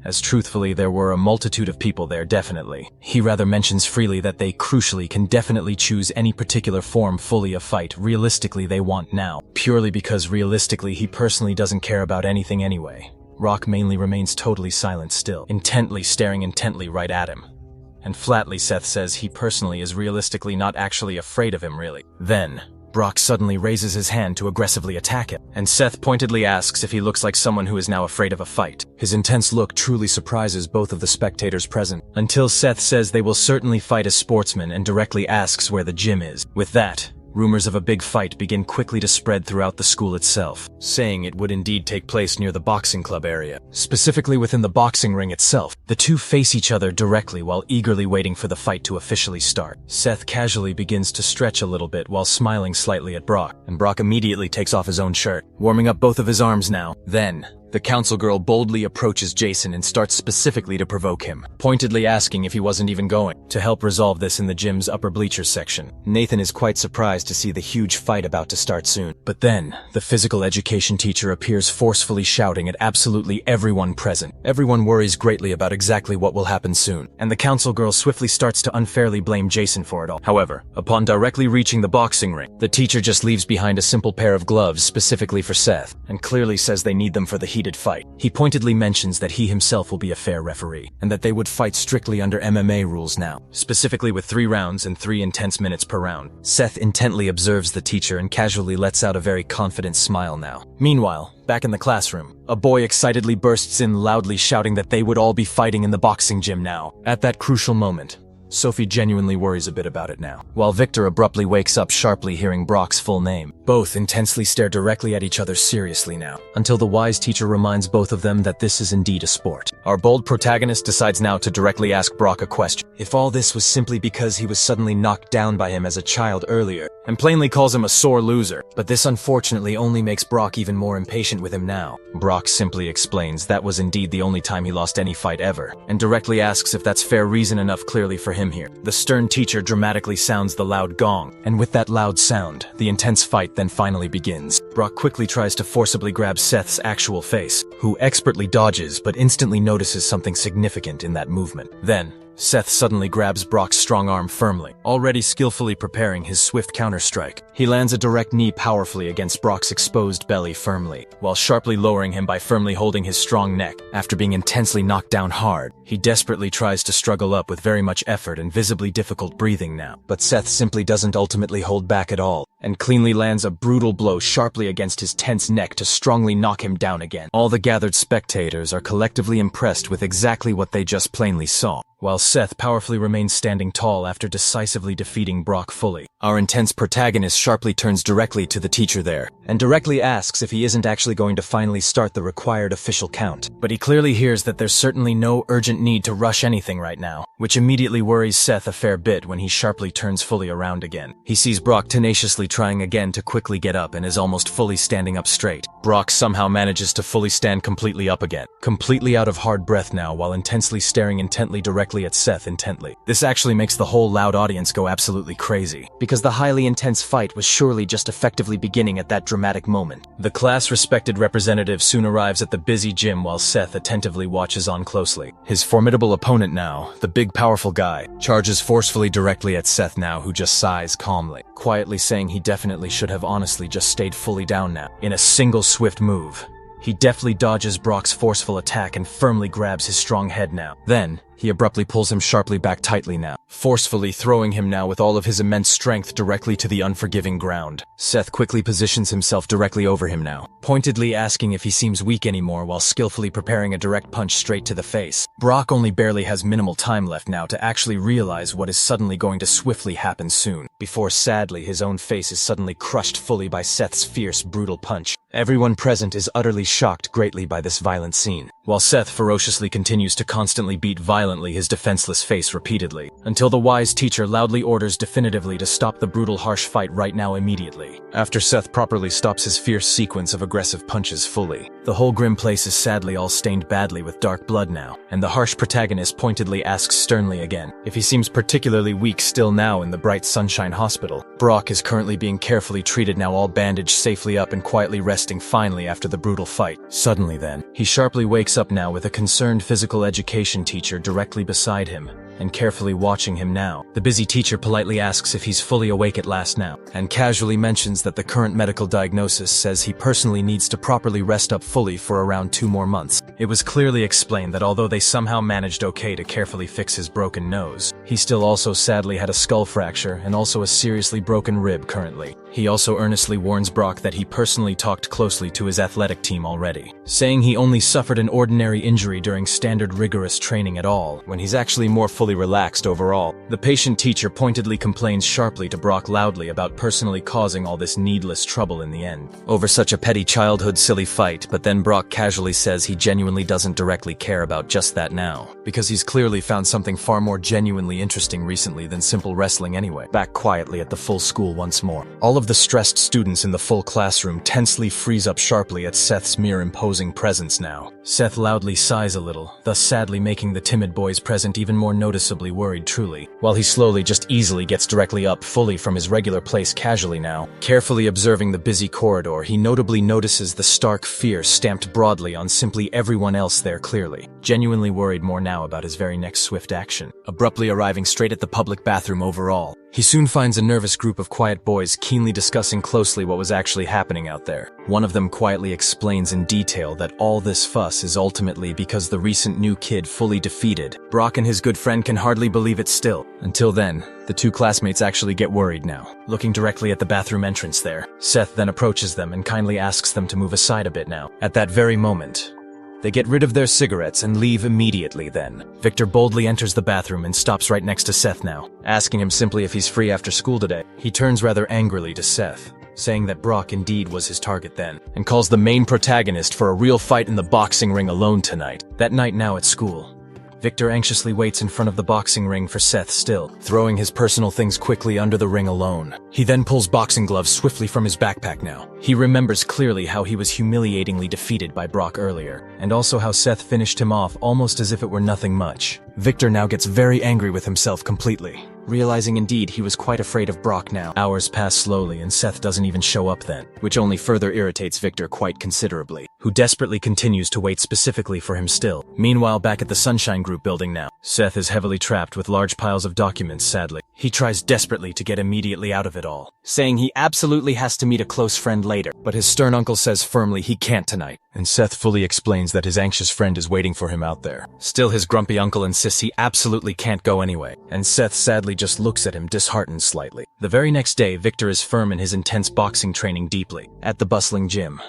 as truthfully there were a multitude of people there definitely. He rather mentions freely that they crucially can definitely choose any particular form fully of fight realistically they want now, purely because realistically he personally doesn't care about anything anyway. Rock mainly remains totally silent still, intently staring intently right at him. And flatly Seth says he personally is realistically not actually afraid of him really. Then, Brock suddenly raises his hand to aggressively attack him, and Seth pointedly asks if he looks like someone who is now afraid of a fight. His intense look truly surprises both of the spectators present, until Seth says they will certainly fight as sportsmen and directly asks where the gym is. With that, rumors of a big fight begin quickly to spread throughout the school itself, saying it would indeed take place near the boxing club area. Specifically within the boxing ring itself, the two face each other directly while eagerly waiting for the fight to officially start. Seth casually begins to stretch a little bit while smiling slightly at Brock, and Brock immediately takes off his own shirt, warming up both of his arms now. Then, the council girl boldly approaches Jason and starts specifically to provoke him, pointedly asking if he wasn't even going. To help resolve this in the gym's upper bleachers section, Nathan is quite surprised to see the huge fight about to start soon. But then, the physical education teacher appears forcefully shouting at absolutely everyone present. Everyone worries greatly about exactly what will happen soon, and the council girl swiftly starts to unfairly blame Jason for it all. However, upon directly reaching the boxing ring, the teacher just leaves behind a simple pair of gloves specifically for Seth, and clearly says they need them for the heated fight. He pointedly mentions that he himself will be a fair referee, and that they would fight strictly under MMA rules now, specifically with 3 rounds and 3 intense minutes per round. Seth intently observes the teacher and casually lets out a very confident smile now. Meanwhile, back in the classroom, a boy excitedly bursts in loudly shouting that they would all be fighting in the boxing gym now. At that crucial moment, Sophie genuinely worries a bit about it now, while Victor abruptly wakes up sharply hearing Brock's full name. Both intensely stare directly at each other seriously now, until the wise teacher reminds both of them that this is indeed a sport. Our bold protagonist decides now to directly ask Brock a question. If all this was simply because he was suddenly knocked down by him as a child earlier, and plainly calls him a sore loser, but this unfortunately only makes Brock even more impatient with him now. Brock simply explains that was indeed the only time he lost any fight ever, and directly asks if that's fair reason enough clearly for him here. The stern teacher dramatically sounds the loud gong, and with that loud sound, the intense fight then finally begins. Brock quickly tries to forcibly grab Seth's actual face, who expertly dodges but instantly notices something significant in that movement. Then, Seth suddenly grabs Brock's strong arm firmly, already skillfully preparing his swift counterstrike. He lands a direct knee powerfully against Brock's exposed belly firmly, while sharply lowering him by firmly holding his strong neck. After being intensely knocked down hard, he desperately tries to struggle up with very much effort and visibly difficult breathing now. But Seth simply doesn't ultimately hold back at all, and cleanly lands a brutal blow sharply against his tense neck to strongly knock him down again. All the gathered spectators are collectively impressed with exactly what they just plainly saw. while Seth powerfully remains standing tall after decisively defeating Brock fully. Our intense protagonist sharply turns directly to the teacher there, and directly asks if he isn't actually going to finally start the required official count. But he clearly hears that there's certainly no urgent need to rush anything right now, which immediately worries Seth a fair bit when he sharply turns fully around again. He sees Brock tenaciously trying again to quickly get up and is almost fully standing up straight. Brock somehow manages to fully stand completely up again, completely out of hard breath now while intensely staring intently directly at Seth intently. This actually makes the whole loud audience go absolutely crazy, because the highly intense fight was surely just effectively beginning at that dramatic moment. The class-respected representative soon arrives at the busy gym while Seth attentively watches on closely. His formidable opponent now, the big powerful guy, charges forcefully directly at Seth now, who just sighs calmly, quietly saying he definitely should have honestly just stayed fully down now. In a single swift move, he deftly dodges Brock's forceful attack and firmly grabs his strong head now. Then, he abruptly pulls him sharply back tightly now, forcefully throwing him now with all of his immense strength directly to the unforgiving ground. Seth quickly positions himself directly over him now, pointedly asking if he seems weak anymore while skillfully preparing a direct punch straight to the face. Brock only barely has minimal time left now to actually realize what is suddenly going to swiftly happen soon, before sadly his own face is suddenly crushed fully by Seth's fierce, brutal punch. Everyone present is utterly shocked greatly by this violent scene, while Seth ferociously continues to constantly beat violently his defenseless face repeatedly, until the wise teacher loudly orders definitively to stop the brutal harsh fight right now immediately. After Seth properly stops his fierce sequence of aggressive punches fully, the whole grim place is sadly all stained badly with dark blood now, and the harsh protagonist pointedly asks sternly again if he seems particularly weak still now in the bright sunshine hospital. Brock is currently being carefully treated now, all bandaged safely up and quietly resting finally after the brutal fight. Suddenly then, he sharply wakes up now with a concerned physical education teacher directly beside him, and carefully watching him now. The busy teacher politely asks if he's fully awake at last now, and casually mentions that the current medical diagnosis says he personally needs to properly rest up fully for around 2 more months. It was clearly explained that although they somehow managed okay to carefully fix his broken nose, he still also sadly had a skull fracture and also a seriously broken rib currently. He also earnestly warns Brock that he personally talked closely to his athletic team already, saying he only suffered an ordinary injury during standard rigorous training at all, when he's actually more fully relaxed overall. The patient teacher pointedly complains sharply to Brock loudly about personally causing all this needless trouble in the end, over such a petty childhood silly fight, but then Brock casually says he genuinely doesn't directly care about just that now, because he's clearly found something far more genuinely interesting recently than simple wrestling anyway. Back quietly at the full school once more, all of the stressed students in the full classroom tensely freeze up sharply at Seth's mere imposing presence now. Seth loudly sighs a little, thus sadly making the timid boys present even more noticeably worried truly, while he slowly just easily gets directly up fully from his regular place casually now. Carefully observing the busy corridor, he notably notices the stark fear stamped broadly on simply everyone else there clearly, genuinely worried more now about his very next swift action. Abruptly arriving straight at the public bathroom overall, he soon finds a nervous group of quiet boys keenly discussing closely what was actually happening out there. One of them quietly explains in detail that all this fuss is ultimately because the recent new kid fully defeated. Brock and his good friend can hardly believe it still. Until then, the 2 classmates actually get worried now, looking directly at the bathroom entrance there. Seth then approaches them and kindly asks them to move aside a bit now. At that very moment, they get rid of their cigarettes and leave immediately then. Victor boldly enters the bathroom and stops right next to Seth now, asking him simply if he's free after school today. He turns rather angrily to Seth, saying that Brock indeed was his target then, and calls the main protagonist for a real fight in the boxing ring alone tonight. That night now at school, Victor anxiously waits in front of the boxing ring for Seth still, throwing his personal things quickly under the ring alone. He then pulls boxing gloves swiftly from his backpack now. He remembers clearly how he was humiliatingly defeated by Brock earlier, and also how Seth finished him off almost as if it were nothing much. Victor now gets very angry with himself completely, realizing indeed he was quite afraid of Brock now. Hours pass slowly and Seth doesn't even show up then, which only further irritates Victor quite considerably, who desperately continues to wait specifically for him still. Meanwhile, back at the Sunshine Group building now, Seth is heavily trapped with large piles of documents sadly. He tries desperately to get immediately out of it all, saying he absolutely has to meet a close friend later, but his stern uncle says firmly he can't tonight, and Seth fully explains that his anxious friend is waiting for him out there. Still, his grumpy uncle insists he absolutely can't go anyway, and Seth sadly just looks at him disheartened slightly. The very next day, Victor is firm in his intense boxing training deeply, at the bustling gym.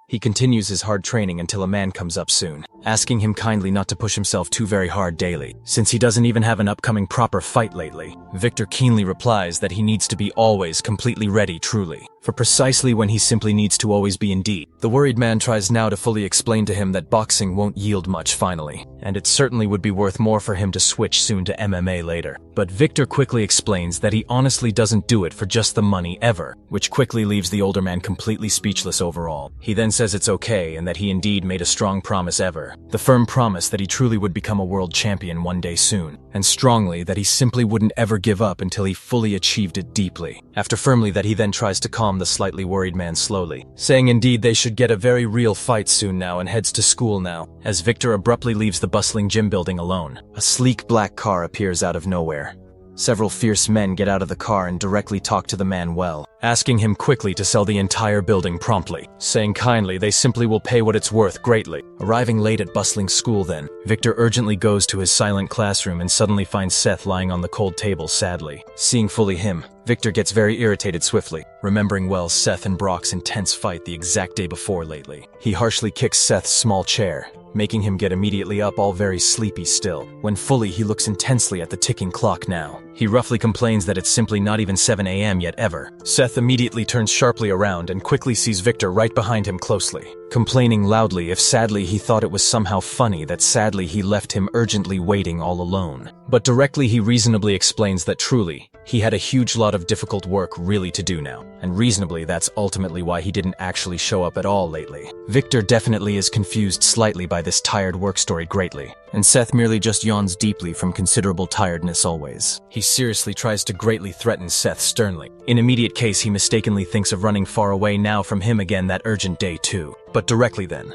He continues his hard training until a man comes up soon, asking him kindly not to push himself too very hard daily, since he doesn't even have an upcoming proper fight lately. Victor keenly replies that he needs to be always completely ready truly, for precisely when he simply needs to always be indeed. The worried man tries now to fully explain to him that boxing won't yield much finally, and it certainly would be worth more for him to switch soon to MMA later. But Victor quickly explains that he honestly doesn't do it for just the money ever, which quickly leaves the older man completely speechless overall. He then says it's okay and that he indeed made a strong promise ever, the firm promise that he truly would become a world champion one day soon, and strongly that he simply wouldn't ever give up until he fully achieved it deeply. After firmly that he then tries to calm the slightly worried man slowly, saying indeed they should get a very real fight soon now and heads to school now, as Victor abruptly leaves the bustling gym building alone. A sleek black car appears out of nowhere. Several fierce men get out of the car and directly talk to the man well, asking him quickly to sell the entire building promptly, saying kindly they simply will pay what it's worth greatly. Arriving late at bustling school then, Victor urgently goes to his silent classroom and suddenly finds Seth lying on the cold table sadly. Seeing fully him, Victor gets very irritated swiftly, remembering well Seth and Brock's intense fight the exact day before lately. He harshly kicks Seth's small chair, making him get immediately up all very sleepy still. When fully he looks intensely at the ticking clock now. He roughly complains that it's simply not even 7 a.m. yet ever. Seth immediately turns sharply around and quickly sees Victor right behind him closely, complaining loudly if sadly he thought it was somehow funny that sadly he left him urgently waiting all alone. But directly he reasonably explains that truly, he had a huge lot of difficult work really to do now, and reasonably that's ultimately why he didn't actually show up at all lately. Victor definitely is confused slightly by this tired work story greatly, and Seth merely just yawns deeply from considerable tiredness always. He seriously tries to greatly threaten Seth sternly. In immediate case he mistakenly thinks of running far away now from him again that urgent day too. But directly then,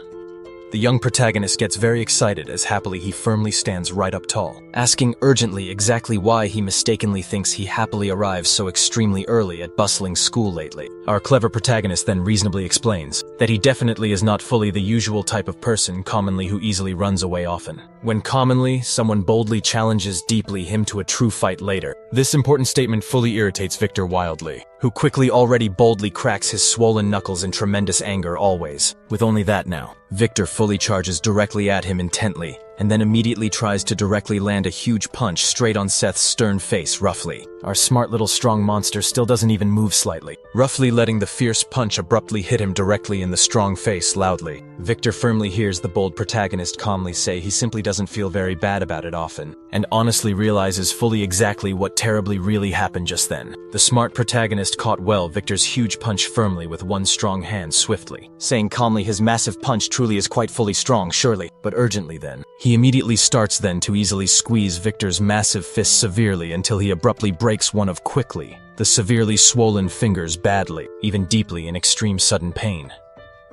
the young protagonist gets very excited as happily he firmly stands right up tall, asking urgently exactly why he mistakenly thinks he happily arrives so extremely early at bustling school lately. Our clever protagonist then reasonably explains that he definitely is not fully the usual type of person commonly who easily runs away often, when commonly someone boldly challenges deeply him to a true fight later. This important statement fully irritates Victor wildly, who quickly already boldly cracks his swollen knuckles in tremendous anger always. With only that now, Victor fully charges directly at him intently, and then immediately tries to directly land a huge punch straight on Seth's stern face roughly. Our smart little strong monster still doesn't even move slightly, roughly letting the fierce punch abruptly hit him directly in the strong face loudly. Victor firmly hears the bold protagonist calmly say he simply doesn't feel very bad about it often, and honestly realizes fully exactly what terribly really happened just then. The smart protagonist caught well Victor's huge punch firmly with one strong hand swiftly, saying calmly his massive punch truly is quite fully strong surely, but urgently then. He immediately starts then to easily squeeze Victor's massive fist severely until he abruptly breaks one of quickly, the severely swollen fingers badly, even deeply in extreme sudden pain.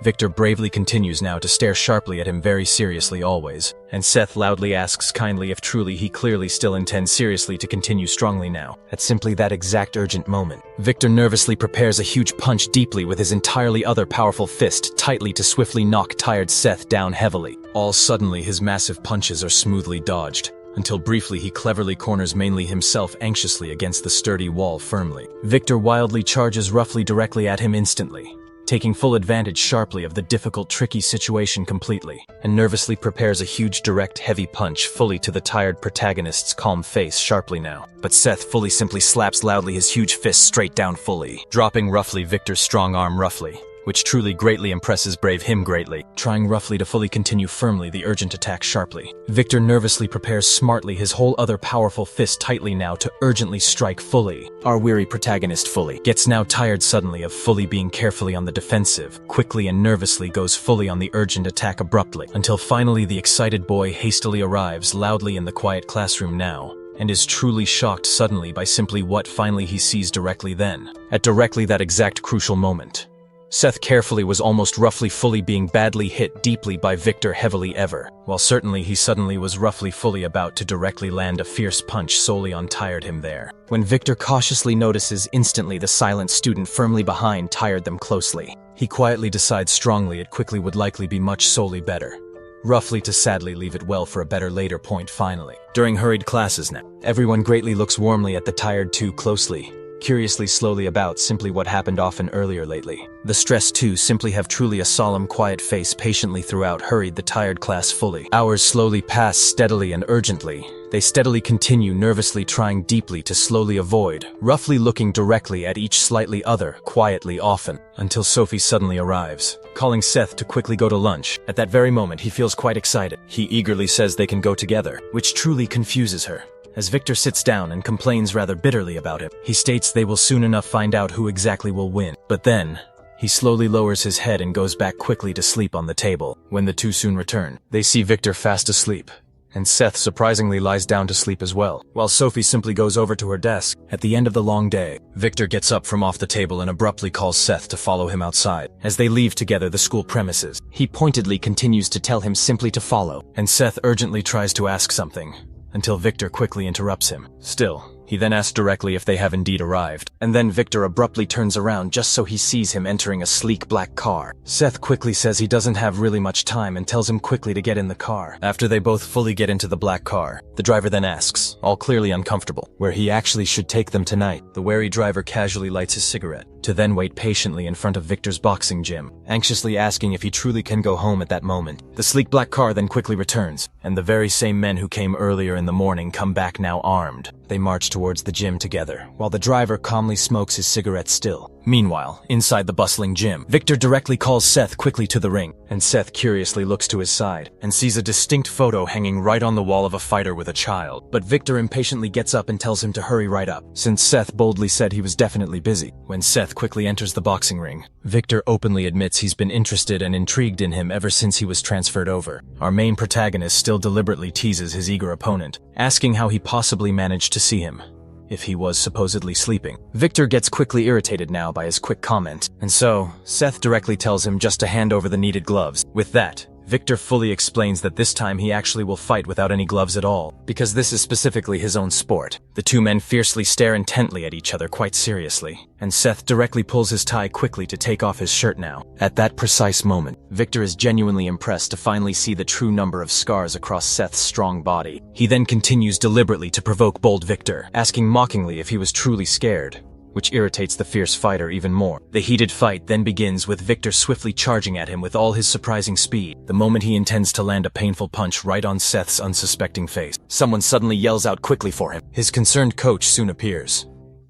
Victor bravely continues now to stare sharply at him very seriously always, and Seth loudly asks kindly if truly he clearly still intends seriously to continue strongly now. At simply that exact urgent moment, Victor nervously prepares a huge punch deeply with his entirely other powerful fist tightly to swiftly knock tired Seth down heavily. All suddenly his massive punches are smoothly dodged, until briefly he cleverly corners mainly himself anxiously against the sturdy wall firmly. Victor wildly charges roughly directly at him instantly, taking full advantage sharply of the difficult tricky situation completely, and nervously prepares a huge direct heavy punch fully to the tired protagonist's calm face sharply now. But Seth fully simply slaps loudly his huge fist straight down fully, dropping roughly Victor's strong arm roughly, which truly greatly impresses brave him greatly, trying roughly to fully continue firmly the urgent attack sharply. Victor nervously prepares smartly his whole other powerful fist tightly now to urgently strike fully. Our weary protagonist fully gets now tired suddenly of fully being carefully on the defensive, quickly and nervously goes fully on the urgent attack abruptly, until finally the excited boy hastily arrives loudly in the quiet classroom now, and is truly shocked suddenly by simply what finally he sees directly then. At directly that exact crucial moment, Seth carefully was almost roughly fully being badly hit deeply by Victor heavily ever, while certainly he suddenly was roughly fully about to directly land a fierce punch solely on tired him there. When Victor cautiously notices instantly the silent student firmly behind tired them closely, he quietly decides strongly it quickly would likely be much solely better, roughly to sadly leave it well for a better later point finally. During hurried classes now, everyone greatly looks warmly at the tired two closely, curiously slowly about simply what happened often earlier lately. The stressed two simply have truly a solemn, quiet face patiently throughout hurried the tired class fully. Hours slowly pass steadily and urgently. They steadily continue, nervously trying deeply to slowly avoid, roughly looking directly at each slightly other, quietly often, until Sophie suddenly arrives, calling Seth to quickly go to lunch. At that very moment, he feels quite excited. He eagerly says they can go together, which truly confuses her. As Victor sits down and complains rather bitterly about it, he states they will soon enough find out who exactly will win. But then, he slowly lowers his head and goes back quickly to sleep on the table. When the two soon return, they see Victor fast asleep, and Seth surprisingly lies down to sleep as well, while Sophie simply goes over to her desk. At the end of the long day, Victor gets up from off the table and abruptly calls Seth to follow him outside. As they leave together the school premises, he pointedly continues to tell him simply to follow, and Seth urgently tries to ask something, until Victor quickly interrupts him. Still, he then asks directly if they have indeed arrived, and then Victor abruptly turns around just so he sees him entering a sleek black car. Seth quickly says he doesn't have really much time and tells him quickly to get in the car. After they both fully get into the black car, the driver then asks, all clearly uncomfortable, where he actually should take them tonight. The wary driver casually lights his cigarette, to then wait patiently in front of Victor's boxing gym, anxiously asking if he truly can go home at that moment. The sleek black car then quickly returns, and the very same men who came earlier in the morning come back now armed. They march towards the gym together, while the driver calmly smokes his cigarette still. Meanwhile, inside the bustling gym, Victor directly calls Seth quickly to the ring, and Seth curiously looks to his side and sees a distinct photo hanging right on the wall of a fighter with a child. But Victor impatiently gets up and tells him to hurry right up, since Seth boldly said he was definitely busy. When Seth quickly enters the boxing ring, Victor openly admits he's been interested and intrigued in him ever since he was transferred over. Our main protagonist still deliberately teases his eager opponent, asking how he possibly managed to see him if he was supposedly sleeping. Victor gets quickly irritated now by his quick comment, and so Seth directly tells him just to hand over the needed gloves. With that, Victor fully explains that this time he actually will fight without any gloves at all, because this is specifically his own sport. The two men fiercely stare intently at each other quite seriously, and Seth directly pulls his tie quickly to take off his shirt now. At that precise moment, Victor is genuinely impressed to finally see the true number of scars across Seth's strong body. He then continues deliberately to provoke bold Victor, asking mockingly if he was truly scared, which irritates the fierce fighter even more. The heated fight then begins with Victor swiftly charging at him with all his surprising speed, the moment he intends to land a painful punch right on Seth's unsuspecting face. Someone suddenly yells out quickly for him. His concerned coach soon appears,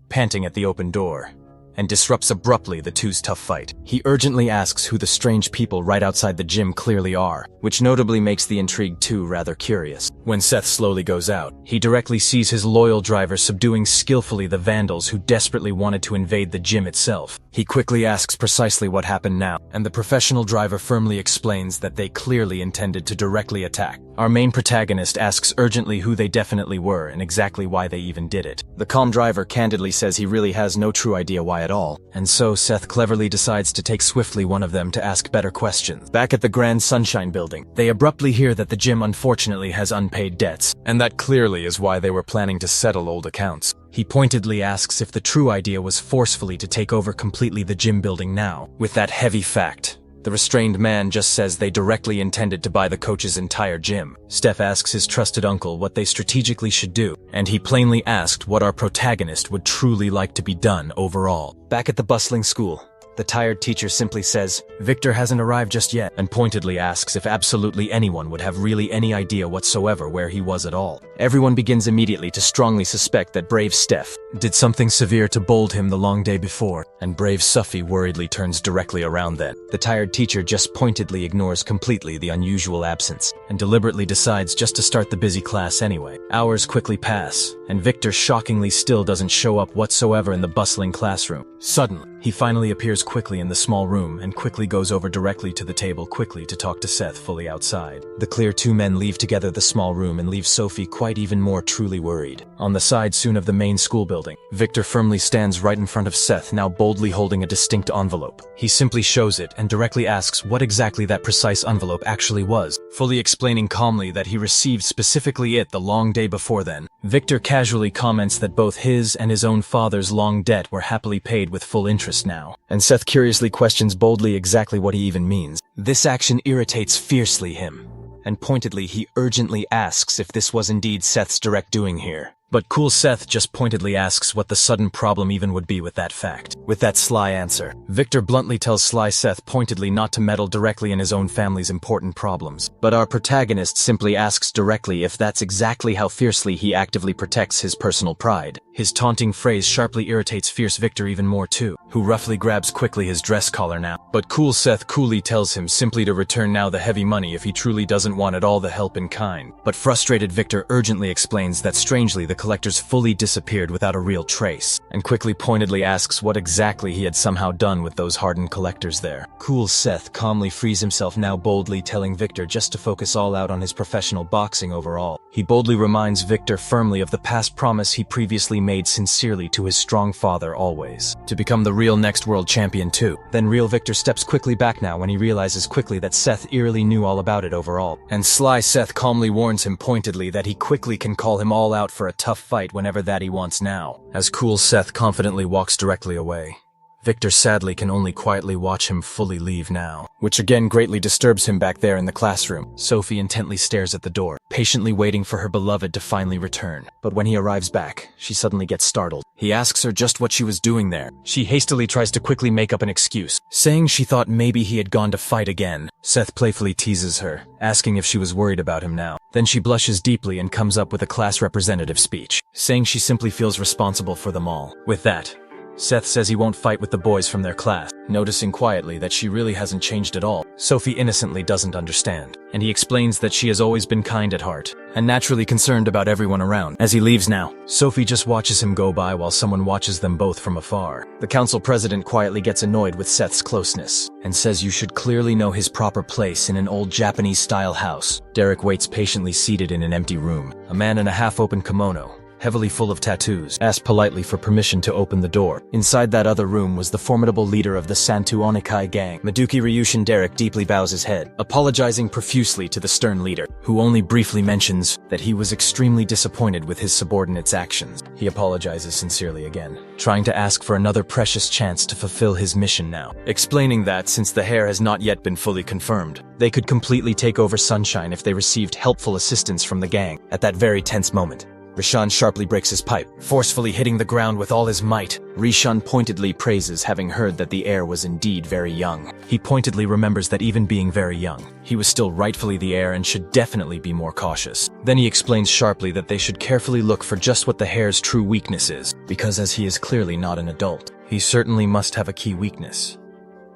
panting at the open door, and disrupts abruptly the two's tough fight. He urgently asks who the strange people right outside the gym clearly are, which notably makes the intrigued two rather curious. When Seth slowly goes out, he directly sees his loyal driver subduing skillfully the vandals who desperately wanted to invade the gym itself. He quickly asks precisely what happened now, and the professional driver firmly explains that they clearly intended to directly attack. Our main protagonist asks urgently who they definitely were and exactly why they even did it. The calm driver candidly says he really has no true idea why at all, and so Seth cleverly decides to take swiftly one of them to ask better questions. Back at the Grand Sunshine building, they abruptly hear that the gym unfortunately has unpaid debts, and that clearly is why they were planning to settle old accounts. He pointedly asks if the true idea was forcefully to take over completely the gym building now. With that heavy fact, the restrained man just says they directly intended to buy the coach's entire gym. Steph asks his trusted uncle what they strategically should do, and he plainly asked what our protagonist would truly like to be done overall. Back at the bustling school, the tired teacher simply says, Victor hasn't arrived just yet, and pointedly asks if absolutely anyone would have really any idea whatsoever where he was at all. Everyone begins immediately to strongly suspect that brave Steph did something severe to bold him the long day before, and brave Suffy worriedly turns directly around then. The tired teacher just pointedly ignores completely the unusual absence, and deliberately decides just to start the busy class anyway. Hours quickly pass, and Victor shockingly still doesn't show up whatsoever in the bustling classroom. Suddenly, he finally appears quickly in the small room and quickly goes over directly to the table quickly to talk to Seth fully outside. The clear two men leave together the small room and leave Sophie quite even more truly worried. On the side soon of the main school building, Victor firmly stands right in front of Seth, now boldly holding a distinct envelope. He simply shows it and directly asks what exactly that precise envelope actually was, fully explaining calmly that he received specifically it the long day before then. Victor casually comments that both his and his own father's long debt were happily paid with full interest now, and Seth curiously questions boldly exactly what he even means. This action irritates fiercely him, and pointedly he urgently asks if this was indeed Seth's direct doing here. But cool Seth just pointedly asks what the sudden problem even would be with that fact. With that sly answer, Victor bluntly tells sly Seth pointedly not to meddle directly in his own family's important problems. But our protagonist simply asks directly if that's exactly how fiercely he actively protects his personal pride. His taunting phrase sharply irritates fierce Victor even more too, who roughly grabs quickly his dress collar now. But cool Seth coolly tells him simply to return now the heavy money if he truly doesn't want it all the help in kind. But frustrated Victor urgently explains that strangely the collectors fully disappeared without a real trace, and quickly pointedly asks what exactly he had somehow done with those hardened collectors there. Cool Seth calmly frees himself now, boldly telling Victor just to focus all out on his professional boxing overall. He boldly reminds Victor firmly of the past promise he previously made sincerely to his strong father always, to become the real next world champion too. Then real Victor steps quickly back now when he realizes quickly that Seth eerily knew all about it overall. And sly Seth calmly warns him pointedly that he quickly can call him all out for a tough fight whenever that he wants now. As cool Seth confidently walks directly away, Victor sadly can only quietly watch him fully leave now, which again greatly disturbs him back there in the classroom. Sophie intently stares at the door, patiently waiting for her beloved to finally return. But when he arrives back, she suddenly gets startled. He asks her just what she was doing there. She hastily tries to quickly make up an excuse, saying she thought maybe he had gone to fight again. Seth playfully teases her, asking if she was worried about him now. Then she blushes deeply and comes up with a class representative speech, saying she simply feels responsible for them all. With that, Seth says he won't fight with the boys from their class, noticing quietly that she really hasn't changed at all. Sophie innocently doesn't understand, and he explains that she has always been kind at heart, and naturally concerned about everyone around. As he leaves now, Sophie just watches him go by while someone watches them both from afar. The council president quietly gets annoyed with Seth's closeness, and says you should clearly know his proper place in an old Japanese-style house. Derek waits patiently seated in an empty room. A man in a half-open kimono, heavily full of tattoos, asked politely for permission to open the door. Inside that other room was the formidable leader of the Santu Onikai gang. Maduki Ryushin Derek deeply bows his head, apologizing profusely to the stern leader, who only briefly mentions that he was extremely disappointed with his subordinates' actions. He apologizes sincerely again, trying to ask for another precious chance to fulfill his mission now, explaining that since the heir has not yet been fully confirmed, they could completely take over Sunshine if they received helpful assistance from the gang. At that very tense moment, Rishan sharply breaks his pipe, forcefully hitting the ground with all his might. Rishan pointedly praises having heard that the heir was indeed very young. He pointedly remembers that even being very young, he was still rightfully the heir and should definitely be more cautious. Then he explains sharply that they should carefully look for just what the heir's true weakness is, because as he is clearly not an adult, he certainly must have a key weakness.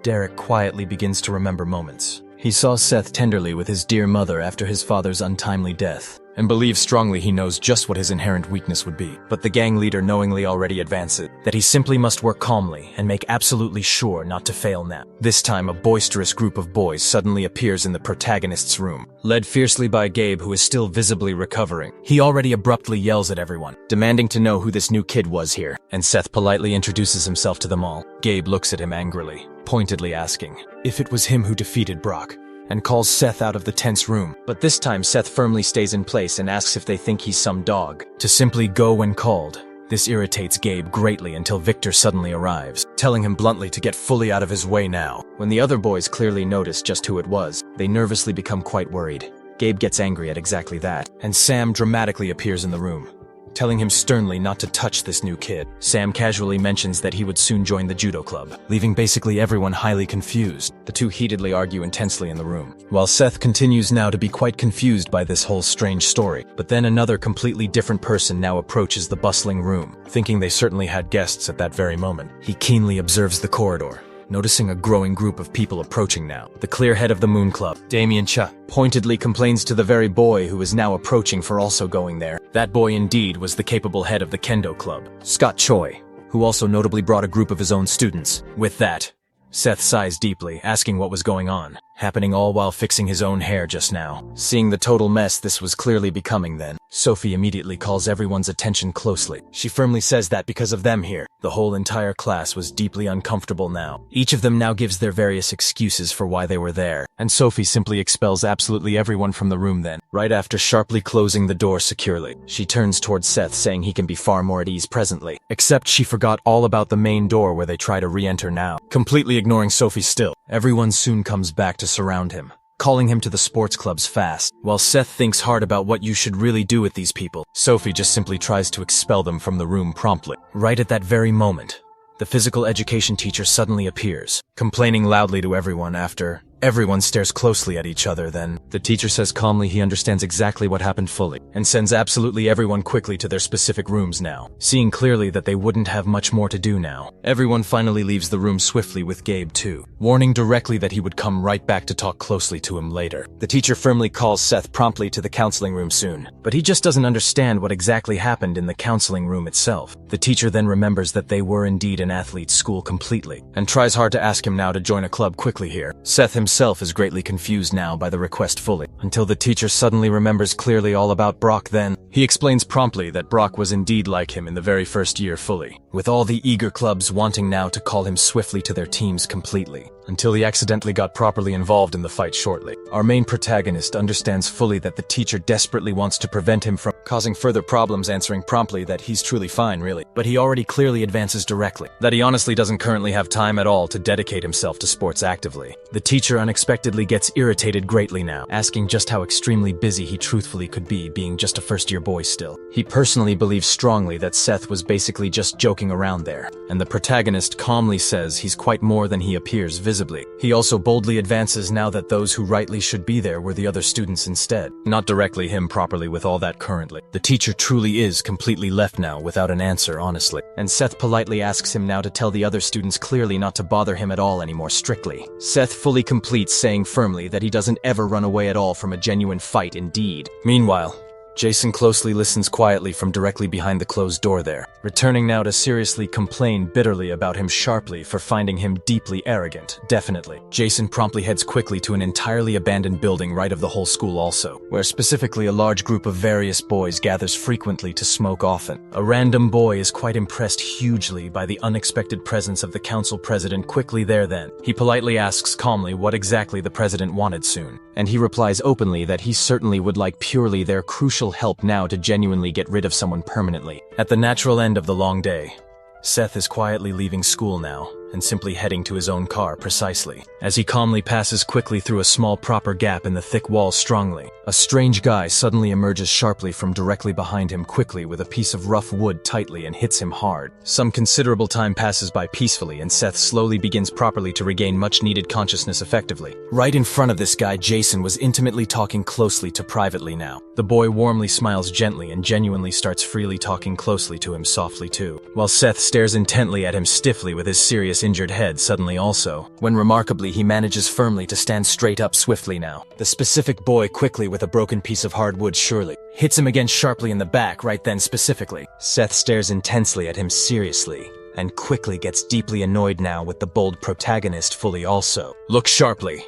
Derek quietly begins to remember moments. He saw Seth tenderly with his dear mother after his father's untimely death, and believes strongly he knows just what his inherent weakness would be. But the gang leader knowingly already advances that he simply must work calmly and make absolutely sure not to fail now. This time a boisterous group of boys suddenly appears in the protagonist's room, led fiercely by Gabe, who is still visibly recovering. He already abruptly yells at everyone, demanding to know who this new kid was here, and Seth politely introduces himself to them all. Gabe looks at him angrily, pointedly asking if it was him who defeated Brock, and calls Seth out of the tense room. But this time Seth firmly stays in place and asks if they think he's some dog, to simply go when called. This irritates Gabe greatly until Victor suddenly arrives, telling him bluntly to get fully out of his way now. When the other boys clearly notice just who it was, they nervously become quite worried. Gabe gets angry at exactly that, and Sam dramatically appears in the room, telling him sternly not to touch this new kid. Sam casually mentions that he would soon join the judo club, leaving basically everyone highly confused. The two heatedly argue intensely in the room, while Seth continues now to be quite confused by this whole strange story. But then another completely different person now approaches the bustling room, thinking they certainly had guests at that very moment. He keenly observes the corridor, noticing a growing group of people approaching now. The clear head of the Moon Club, Damien Cha, pointedly complains to the very boy who is now approaching for also going there. That boy indeed was the capable head of the Kendo Club, Scott Choi, who also notably brought a group of his own students. With that, Seth sighs deeply, asking what was going on, happening all while fixing his own hair just now. Seeing the total mess this was clearly becoming then, Sophie immediately calls everyone's attention closely. She firmly says that because of them here, the whole entire class was deeply uncomfortable now. Each of them now gives their various excuses for why they were there, and Sophie simply expels absolutely everyone from the room then, right after sharply closing the door securely. She turns towards Seth, saying he can be far more at ease presently, except she forgot all about the main door where they try to re-enter now. Completely ignoring Sophie still, everyone soon comes back to surround him, calling him to the sports clubs fast. While Seth thinks hard about what you should really do with these people, Sophie just simply tries to expel them from the room promptly. Right at that very moment, the physical education teacher suddenly appears, complaining loudly to everyone after everyone stares closely at each other. Then the teacher says calmly he understands exactly what happened fully, and sends absolutely everyone quickly to their specific rooms now, seeing clearly that they wouldn't have much more to do now. Everyone finally leaves the room swiftly with Gabe too, warning directly that he would come right back to talk closely to him later. The teacher firmly calls Seth promptly to the counseling room soon, but he just doesn't understand what exactly happened in the counseling room itself. The teacher then remembers that they were indeed an athlete's school completely, and tries hard to ask him now to join a club quickly here. Seth himself is greatly confused now by the request fully, until the teacher suddenly remembers clearly all about Brock. Then he explains promptly that Brock was indeed like him in the very first year fully, with all the eager clubs wanting now to call him swiftly to their teams completely, until he accidentally got properly involved in the fight shortly. Our main protagonist understands fully that the teacher desperately wants to prevent him from causing further problems, answering promptly that he's truly fine really, but he already clearly advances directly that he honestly doesn't currently have time at all to dedicate himself to sports actively. The teacher unexpectedly gets irritated greatly now, asking just how extremely busy he truthfully could be, being just a first-year boy still. He personally believes strongly that Seth was basically just joking around there, and the protagonist calmly says he's quite more than he appears visibly. He also boldly advances now that those who rightly should be there were the other students instead, not directly him properly with all that currently. The teacher truly is completely left now without an answer, honestly, and Seth politely asks him now to tell the other students clearly not to bother him at all anymore strictly. Seth fully completes, saying firmly that he doesn't ever run away at all from a genuine fight indeed. Meanwhile, Jason closely listens quietly from directly behind the closed door there, returning now to seriously complain bitterly about him sharply for finding him deeply arrogant. Definitely. Jason promptly heads quickly to an entirely abandoned building right of the whole school also, where specifically a large group of various boys gathers frequently to smoke often. A random boy is quite impressed hugely by the unexpected presence of the council president quickly there then. He politely asks calmly what exactly the president wanted soon, and he replies openly that he certainly would like purely their crucial help now to genuinely get rid of someone permanently. At the natural end of the long day, Seth is quietly leaving school now, and simply heading to his own car precisely. As he calmly passes quickly through a small proper gap in the thick wall strongly, a strange guy suddenly emerges sharply from directly behind him quickly with a piece of rough wood tightly and hits him hard. Some considerable time passes by peacefully and Seth slowly begins properly to regain much needed consciousness effectively. Right in front of this guy, Jason was intimately talking closely to privately now. The boy warmly smiles gently and genuinely starts freely talking closely to him softly too, while Seth stares intently at him stiffly with his serious injured head suddenly also, when remarkably he manages firmly to stand straight up swiftly now. The specific boy quickly with a broken piece of hardwood surely hits him again sharply in the back right then specifically. Seth stares intensely at him seriously, and quickly gets deeply annoyed now with the bold protagonist fully also. Look sharply.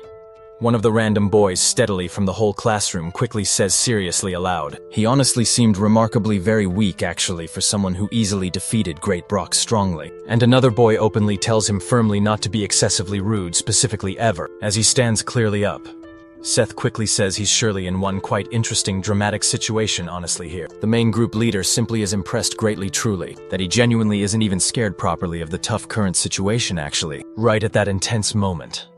One of the random boys steadily from the whole classroom quickly says seriously aloud. He honestly seemed remarkably very weak actually for someone who easily defeated Great Brock strongly. And another boy openly tells him firmly not to be excessively rude specifically ever, as he stands clearly up. Seth quickly says he's surely in one quite interesting dramatic situation honestly here. The main group leader simply is impressed greatly truly, that he genuinely isn't even scared properly of the tough current situation actually. Right at that intense moment,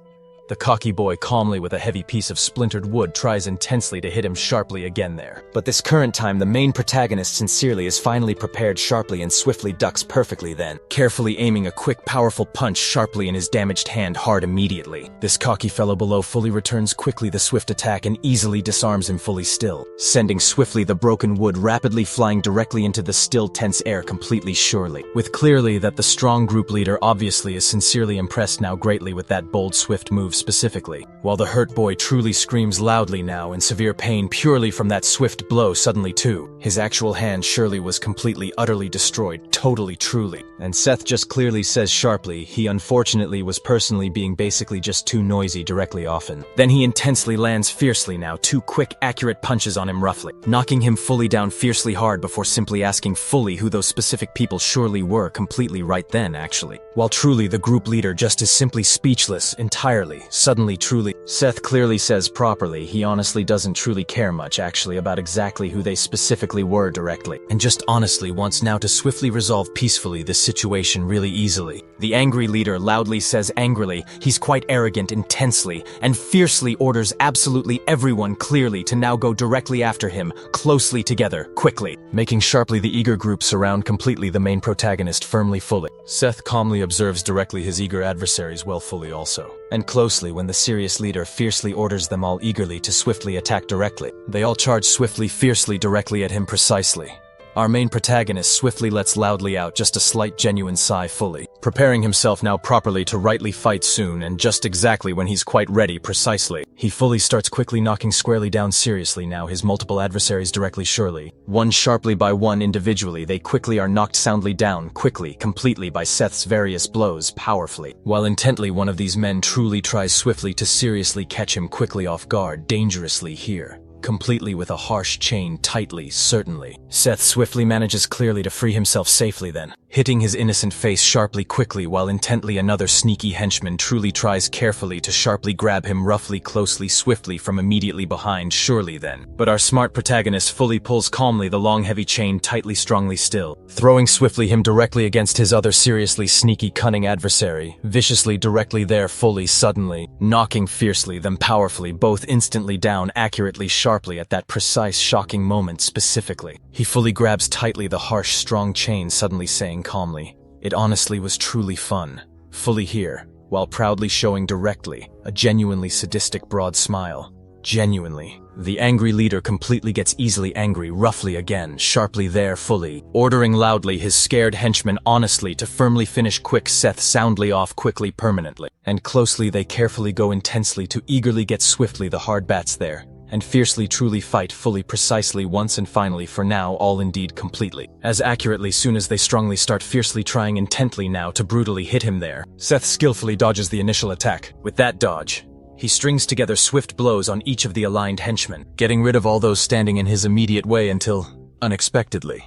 the cocky boy calmly with a heavy piece of splintered wood tries intensely to hit him sharply again there. But this current time the main protagonist sincerely is finally prepared sharply and swiftly ducks perfectly then, carefully aiming a quick powerful punch sharply in his damaged hand hard immediately. This cocky fellow below fully returns quickly the swift attack and easily disarms him fully still, sending swiftly the broken wood rapidly flying directly into the still tense air completely surely, with clearly that the strong group leader obviously is sincerely impressed now greatly with that bold swift move specifically, while the hurt boy truly screams loudly now in severe pain purely from that swift blow suddenly too. His actual hand surely was completely utterly destroyed, totally truly, and Seth just clearly says sharply he unfortunately was personally being basically just too noisy directly often. Then he intensely lands fiercely now 2 quick accurate punches on him roughly, knocking him fully down fiercely hard before simply asking fully who those specific people surely were completely right then actually, while truly the group leader just is simply speechless entirely, suddenly truly. Seth clearly says properly he honestly doesn't truly care much actually about exactly who they specifically were directly, and just honestly wants now to swiftly resolve peacefully this situation really easily. The angry leader loudly says angrily he's quite arrogant intensely, and fiercely orders absolutely everyone clearly to now go directly after him, closely together, quickly, making sharply the eager group surround completely the main protagonist firmly fully. Seth calmly observes directly his eager adversaries well fully also, and closely when the serious leader fiercely orders them all eagerly to swiftly attack directly. They all charge swiftly, fiercely, directly at him precisely. Our main protagonist swiftly lets loudly out just a slight genuine sigh fully, preparing himself now properly to rightly fight soon, and just exactly when he's quite ready precisely, he fully starts quickly knocking squarely down seriously now his multiple adversaries directly surely. One sharply by one individually they quickly are knocked soundly down, quickly, completely by Seth's various blows, powerfully, while intently one of these men truly tries swiftly to seriously catch him quickly off guard, dangerously here. Completely with a harsh chain tightly, certainly. Seth swiftly manages clearly to free himself safely then, hitting his innocent face sharply quickly while intently another sneaky henchman truly tries carefully to sharply grab him roughly closely swiftly from immediately behind surely then. But our smart protagonist fully pulls calmly the long heavy chain tightly strongly still, throwing swiftly him directly against his other seriously sneaky cunning adversary, viciously directly there fully suddenly, knocking fiercely them powerfully both instantly down accurately sharply at that precise shocking moment specifically. He fully grabs tightly the harsh strong chain suddenly saying calmly, "It honestly was truly fun." Fully here, while proudly showing directly a genuinely sadistic broad smile. Genuinely. The angry leader completely gets easily angry roughly again, sharply there fully, ordering loudly his scared henchmen honestly to firmly finish quick Seth soundly off quickly permanently. And closely they carefully go intensely to eagerly get swiftly the hard bats there, and fiercely truly fight fully precisely once and finally for now all indeed completely. As accurately soon as they strongly start fiercely trying intently now to brutally hit him there, Seth skillfully dodges the initial attack. With that dodge, he strings together swift blows on each of the aligned henchmen, getting rid of all those standing in his immediate way until, unexpectedly,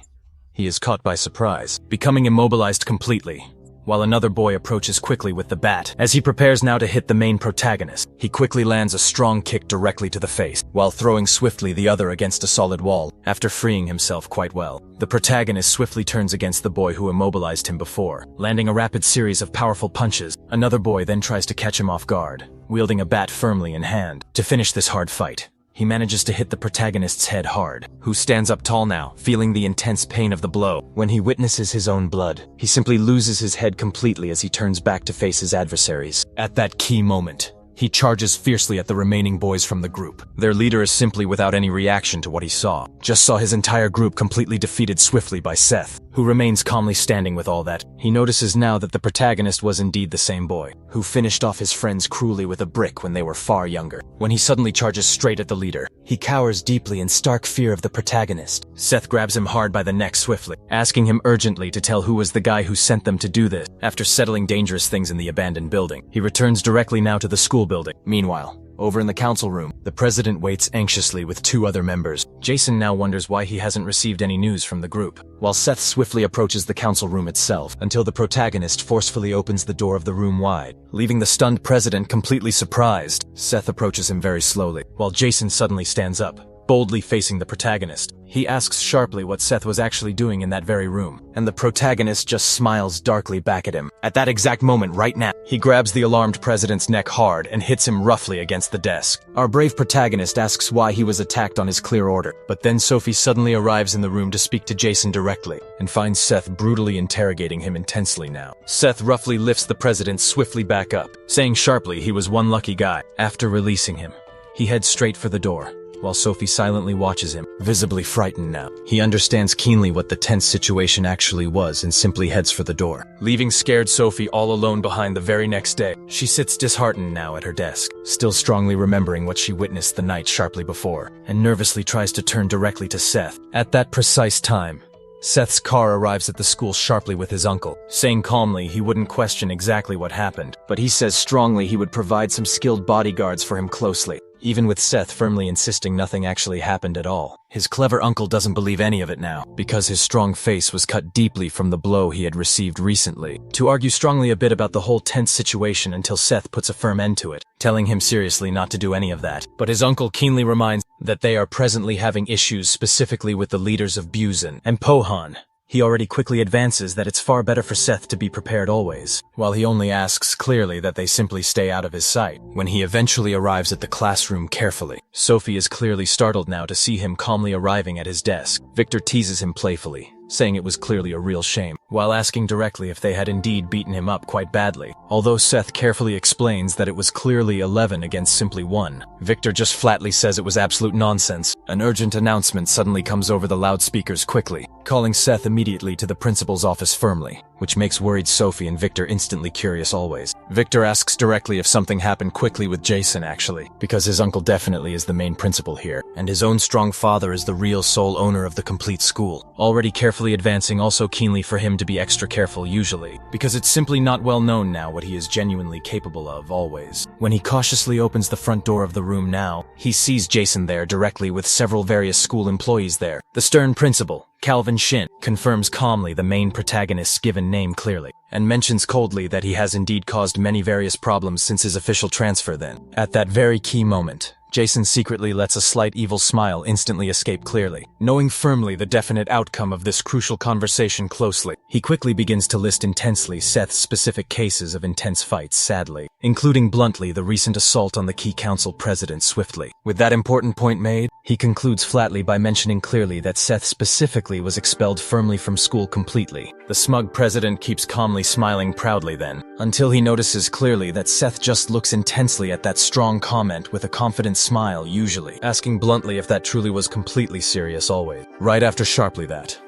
he is caught by surprise, becoming immobilized completely, while another boy approaches quickly with the bat. As he prepares now to hit the main protagonist, he quickly lands a strong kick directly to the face, while throwing swiftly the other against a solid wall, after freeing himself quite well. The protagonist swiftly turns against the boy who immobilized him before, landing a rapid series of powerful punches. Another boy then tries to catch him off guard, wielding a bat firmly in hand. To finish this hard fight, he manages to hit the protagonist's head hard, who stands up tall now, feeling the intense pain of the blow. When he witnesses his own blood, he simply loses his head completely as he turns back to face his adversaries. At that key moment, he charges fiercely at the remaining boys from the group. Their leader is simply without any reaction to what he saw. Just saw his entire group completely defeated swiftly by Seth, who remains calmly standing with all that. He notices now that the protagonist was indeed the same boy, who finished off his friends cruelly with a brick when they were far younger. When he suddenly charges straight at the leader, he cowers deeply in stark fear of the protagonist. Seth grabs him hard by the neck swiftly, asking him urgently to tell who was the guy who sent them to do this. After settling dangerous things in the abandoned building, he returns directly now to the school building. Meanwhile, over in the council room, the president waits anxiously with two other members. Jason now wonders why he hasn't received any news from the group, while Seth swiftly approaches the council room itself until the protagonist forcefully opens the door of the room wide, leaving the stunned president completely surprised. Seth approaches him very slowly, while Jason suddenly stands up, boldly facing the protagonist. He asks sharply what Seth was actually doing in that very room, and the protagonist just smiles darkly back at him. At that exact moment right now, he grabs the alarmed president's neck hard and hits him roughly against the desk. Our brave protagonist asks why he was attacked on his clear order, but then Sophie suddenly arrives in the room to speak to Jason directly, and finds Seth brutally interrogating him intensely now. Seth roughly lifts the president swiftly back up, saying sharply he was one lucky guy. After releasing him, he heads straight for the door, while Sophie silently watches him, visibly frightened now. He understands keenly what the tense situation actually was and simply heads for the door, leaving scared Sophie all alone behind the very next day. She sits disheartened now at her desk, still strongly remembering what she witnessed the night sharply before, and nervously tries to turn directly to Seth. At that precise time, Seth's car arrives at the school sharply with his uncle, saying calmly he wouldn't question exactly what happened, but he says strongly he would provide some skilled bodyguards for him closely. even with Seth firmly insisting nothing actually happened at all. His clever uncle doesn't believe any of it now, because his strong face was cut deeply from the blow he had received recently, to argue strongly a bit about the whole tense situation until Seth puts a firm end to it, telling him seriously not to do any of that. But his uncle keenly reminds that they are presently having issues specifically with the leaders of Busan and Pohan. He already quickly advances that it's far better for Seth to be prepared always, while he only asks clearly that they simply stay out of his sight. When he eventually arrives at the classroom carefully, Sophie is clearly startled now to see him calmly arriving at his desk. Victor teases him playfully, saying it was clearly a real shame, while asking directly if they had indeed beaten him up quite badly. Although Seth carefully explains that it was clearly 11 against simply 1, Victor just flatly says it was absolute nonsense. An urgent announcement suddenly comes over the loudspeakers quickly, calling Seth immediately to the principal's office firmly, which makes worried Sophie and Victor instantly curious always. Victor asks directly if something happened quickly with Jason actually, because his uncle definitely is the main principal here, and his own strong father is the real sole owner of the complete school, already carefully advancing also keenly for him to be extra careful usually, because it's simply not well known now what he is genuinely capable of always. When he cautiously opens the front door of the room now, he sees Jason there directly with several various school employees there. The stern principal, Calvin Shin, confirms calmly the main protagonist's given name clearly, and mentions coldly that he has indeed caused many various problems since his official transfer then. At that very key moment, Jason secretly lets a slight evil smile instantly escape clearly. Knowing firmly the definite outcome of this crucial conversation closely, he quickly begins to list intensely Seth's specific cases of intense fights, sadly, including bluntly the recent assault on the key council president swiftly. With that important point made, he concludes flatly by mentioning clearly that Seth specifically was expelled firmly from school completely. The smug president keeps calmly smiling proudly then, until he notices clearly that Seth just looks intensely at that strong comment with a confident smile usually, asking bluntly if that truly was completely serious always. Right after sharply that,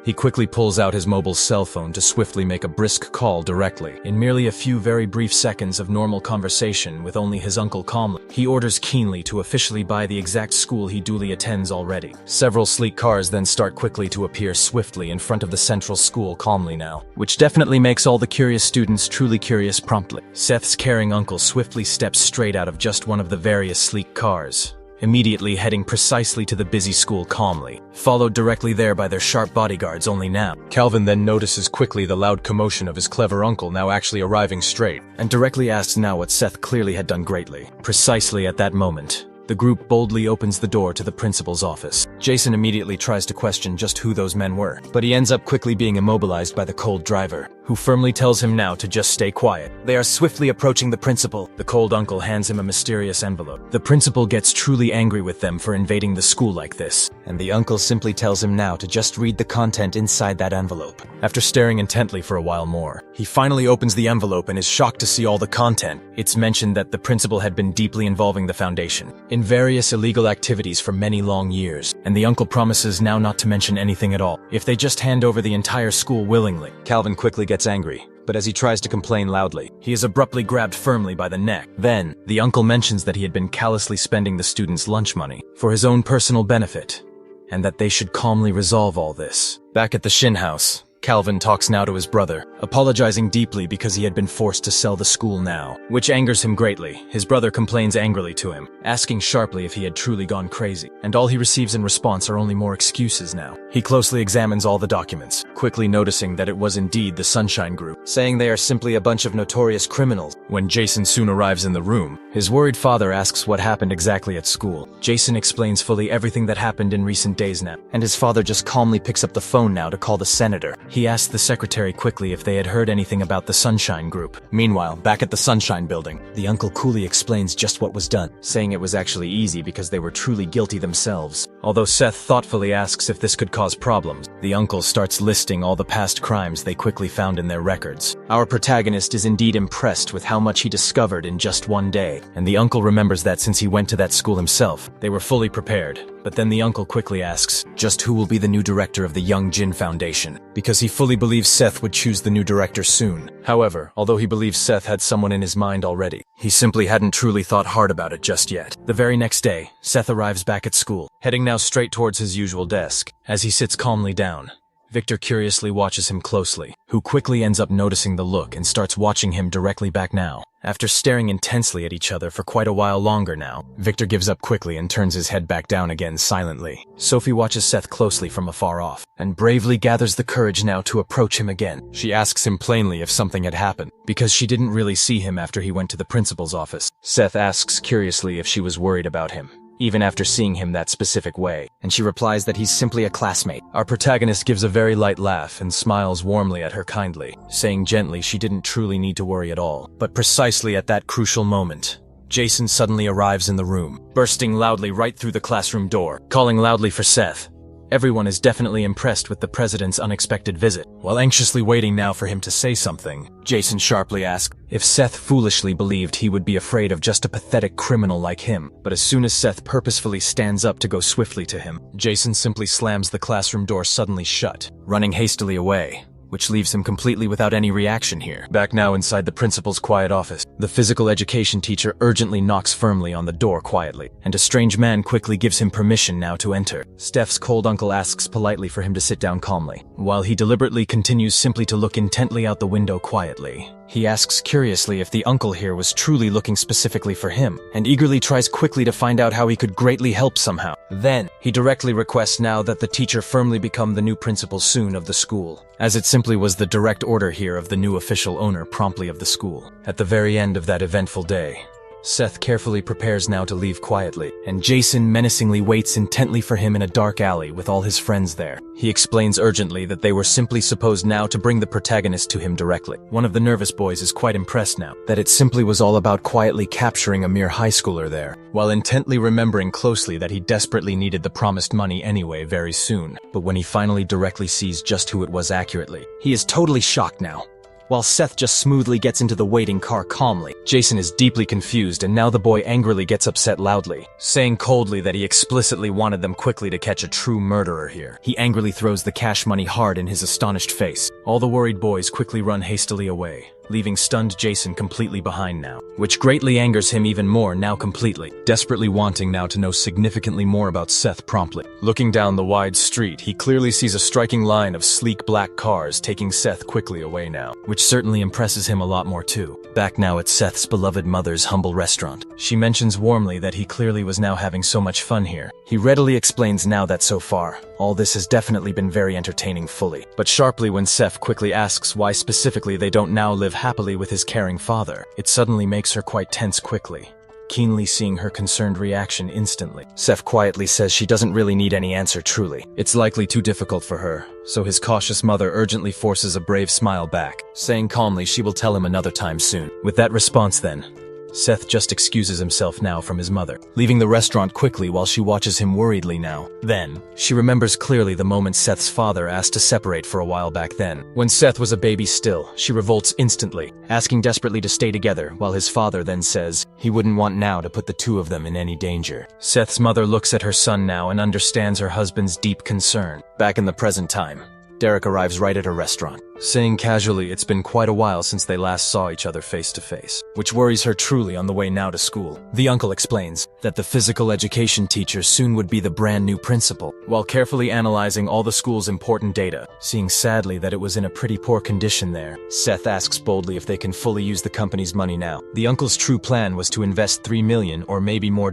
he quickly pulls out his mobile cell phone to swiftly make a brisk call directly. In merely a few very brief seconds of normal conversation with only his uncle calmly, he orders keenly to officially buy the exact school he duly attends already. Several sleek cars then start quickly to appear swiftly in front of the central school calmly now, which definitely makes all the curious students truly curious promptly. Seth's caring uncle swiftly steps straight out of just one of the various sleek cars, immediately heading precisely to the busy school calmly, followed directly there by their sharp bodyguards only now. Calvin then notices quickly the loud commotion of his clever uncle now actually arriving straight, and directly asks now what Seth clearly had done greatly. Precisely at that moment, the group boldly opens the door to the principal's office. Jason immediately tries to question just who those men were, but he ends up quickly being immobilized by the cold driver, who firmly tells him now to just stay quiet. They are swiftly approaching the principal. The cold uncle hands him a mysterious envelope. The principal gets truly angry with them for invading the school like this, and the uncle simply tells him now to just read the content inside that envelope. After staring intently for a while more, he finally opens the envelope and is shocked to see all the content. It's mentioned that the principal had been deeply involving the foundation in various illegal activities for many long years, and the uncle promises now not to mention anything at all if they just hand over the entire school willingly. Calvin quickly gets angry, but as he tries to complain loudly, he is abruptly grabbed firmly by the neck. Then, the uncle mentions that he had been callously spending the students' lunch money for his own personal benefit, and that they should calmly resolve all this. Back at the Shin house, Calvin talks now to his brother, apologizing deeply because he had been forced to sell the school now, which angers him greatly. His brother complains angrily to him, asking sharply if he had truly gone crazy, and all he receives in response are only more excuses now. He closely examines all the documents, quickly noticing that it was indeed the Sunshine Group, saying they are simply a bunch of notorious criminals. When Jason soon arrives in the room, his worried father asks what happened exactly at school. Jason explains fully everything that happened in recent days now, and his father just calmly picks up the phone now to call the senator. He asks the secretary quickly if they had heard anything about the Sunshine Group. Meanwhile, back at the Sunshine Building, the uncle coolly explains just what was done, saying it was actually easy because they were truly guilty themselves. Although Seth thoughtfully asks if this could cause problems, the uncle starts listing all the past crimes they quickly found in their records. Our protagonist is indeed impressed with how much he discovered in just one day, and the uncle remembers that since he went to that school himself, they were fully prepared. But then the uncle quickly asks just who will be the new director of the Young Jin Foundation, because he fully believes Seth would choose the new director soon. However, although he believes Seth had someone in his mind already, he simply hadn't truly thought hard about it just yet. The very next day, Seth arrives back at school, heading now straight towards his usual desk. As he sits calmly down, Victor curiously watches him closely, who quickly ends up noticing the look and starts watching him directly back now. After staring intensely at each other for quite a while longer now, Victor gives up quickly and turns his head back down again silently. Sophie watches Seth closely from afar off, and bravely gathers the courage now to approach him again. She asks him plainly if something had happened, because she didn't really see him after he went to the principal's office. Seth asks curiously if she was worried about him, even after seeing him that specific way, and she replies that he's simply a classmate. Our protagonist gives a very light laugh and smiles warmly at her kindly, saying gently she didn't truly need to worry at all. But precisely at that crucial moment, Jason suddenly arrives in the room, bursting loudly right through the classroom door, calling loudly for Seth. Everyone is definitely impressed with the president's unexpected visit. While anxiously waiting now for him to say something, Jason sharply asks if Seth foolishly believed he would be afraid of just a pathetic criminal like him. But as soon as Seth purposefully stands up to go swiftly to him, Jason simply slams the classroom door suddenly shut, running hastily away, which leaves him completely without any reaction here. Back now inside the principal's quiet office, the physical education teacher urgently knocks firmly on the door quietly, and a strange man quickly gives him permission now to enter. Steph's cold uncle asks politely for him to sit down calmly, while he deliberately continues simply to look intently out the window quietly. He asks curiously if the uncle here was truly looking specifically for him, and eagerly tries quickly to find out how he could greatly help somehow. Then, he directly requests now that the teacher firmly become the new principal soon of the school, as it simply was the direct order here of the new official owner promptly of the school. At the very end of that eventful day, Seth carefully prepares now to leave quietly, and Jason menacingly waits intently for him in a dark alley with all his friends there. He explains urgently that they were simply supposed now to bring the protagonist to him directly. One of the nervous boys is quite impressed now, that it simply was all about quietly capturing a mere high schooler there, while intently remembering closely that he desperately needed the promised money anyway very soon. But when he finally directly sees just who it was accurately, he is totally shocked now. While Seth just smoothly gets into the waiting car calmly, Jason is deeply confused, and now the boy angrily gets upset loudly, saying coldly that he explicitly wanted them quickly to catch a true murderer here. He angrily throws the cash money hard in his astonished face. All the worried boys quickly run hastily away, leaving stunned Jason completely behind now, which greatly angers him even more now completely, desperately wanting now to know significantly more about Seth promptly. Looking down the wide street, he clearly sees a striking line of sleek black cars taking Seth quickly away now, which certainly impresses him a lot more too. Back now at Seth's beloved mother's humble restaurant, she mentions warmly that he clearly was now having so much fun here. He readily explains now that so far, all this has definitely been very entertaining fully, but sharply when Seth quickly asks why specifically they don't now live happily with his caring father, it suddenly makes her quite tense quickly, keenly seeing her concerned reaction instantly. Seth quietly says she doesn't really need any answer truly. It's likely too difficult for her, so his cautious mother urgently forces a brave smile back, saying calmly she will tell him another time soon. With that response then, Seth just excuses himself now from his mother, leaving the restaurant quickly while she watches him worriedly now. Then, she remembers clearly the moment Seth's father asked to separate for a while back then. When Seth was a baby still, she revolts instantly, asking desperately to stay together, while his father then says he wouldn't want now to put the two of them in any danger. Seth's mother looks at her son now and understands her husband's deep concern. Back in the present time, Derek arrives right at her restaurant, saying casually it's been quite a while since they last saw each other face to face, which worries her truly on the way now to school. The uncle explains that the physical education teacher soon would be the brand new principal, while carefully analyzing all the school's important data, seeing sadly that it was in a pretty poor condition there. Seth asks boldly if they can fully use the company's money now. The uncle's true plan was to invest $3 million or maybe more,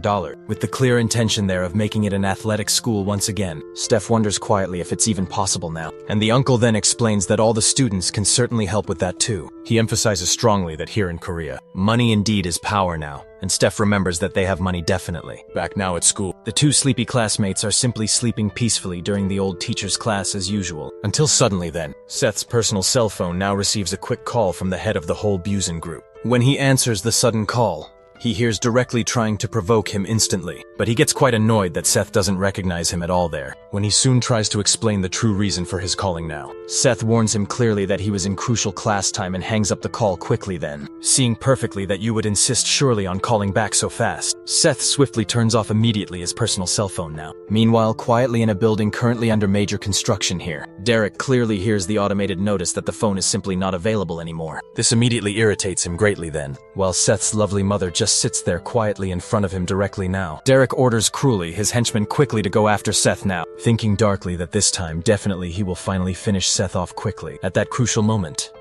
with the clear intention there of making it an athletic school once again. Steph wonders quietly if it's even possible now, and the uncle then explains that all the students can certainly help with that too. He emphasizes strongly that here in Korea, money indeed is power now, and Steph remembers that they have money definitely. Back now at school, the two sleepy classmates are simply sleeping peacefully during the old teacher's class as usual, until suddenly then, Seth's personal cell phone now receives a quick call from the head of the whole Busen group. When he answers the sudden call, he hears directly trying to provoke him instantly, but he gets quite annoyed that Seth doesn't recognize him at all there, when he soon tries to explain the true reason for his calling now. Seth warns him clearly that he was in crucial class time and hangs up the call quickly then, seeing perfectly that you would insist surely on calling back so fast. Seth swiftly turns off immediately his personal cell phone now. Meanwhile, quietly in a building currently under major construction here, Derek clearly hears the automated notice that the phone is simply not available anymore. This immediately irritates him greatly then, while Seth's lovely mother just just sits there quietly in front of him directly now. Derek orders cruelly his henchmen quickly to go after Seth now, thinking darkly that this time definitely he will finally finish Seth off quickly. At that crucial moment,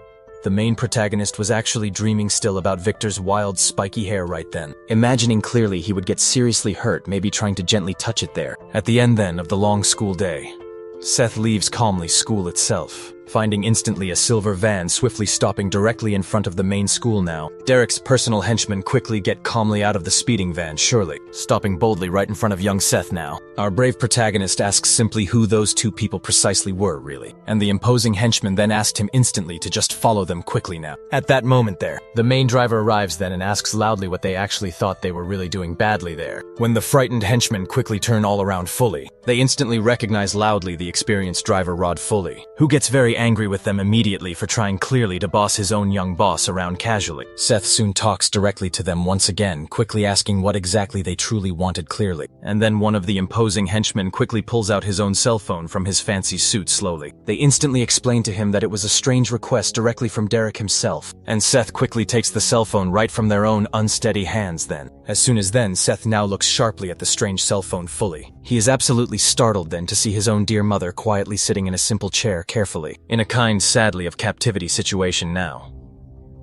the main protagonist was actually dreaming still about Victor's wild, spiky hair right then, imagining clearly he would get seriously hurt, maybe trying to gently touch it there. At the end then of the long school day, Seth leaves calmly school itself, finding instantly a silver van swiftly stopping directly in front of the main school now. Derek's personal henchmen quickly get calmly out of the speeding van, surely, stopping boldly right in front of young Seth now. Our brave protagonist asks simply who those two people precisely were, really, and the imposing henchman then asked him instantly to just follow them quickly now. At that moment there, the main driver arrives then and asks loudly what they actually thought they were really doing badly there. When the frightened henchmen quickly turn all around fully, they instantly recognize loudly the experienced driver Rod Fully, who gets very angry with them immediately for trying clearly to boss his own young boss around casually. Seth soon talks directly to them once again, quickly asking what exactly they truly wanted clearly. And then one of the imposing henchmen quickly pulls out his own cell phone from his fancy suit slowly. They instantly explain to him that it was a strange request directly from Derek himself, and Seth quickly takes the cell phone right from their own unsteady hands then. As soon as then, Seth now looks sharply at the strange cell phone Fully. He is absolutely startled then to see his own dear mother quietly sitting in a simple chair carefully, in a kind, sadly, of captivity situation now.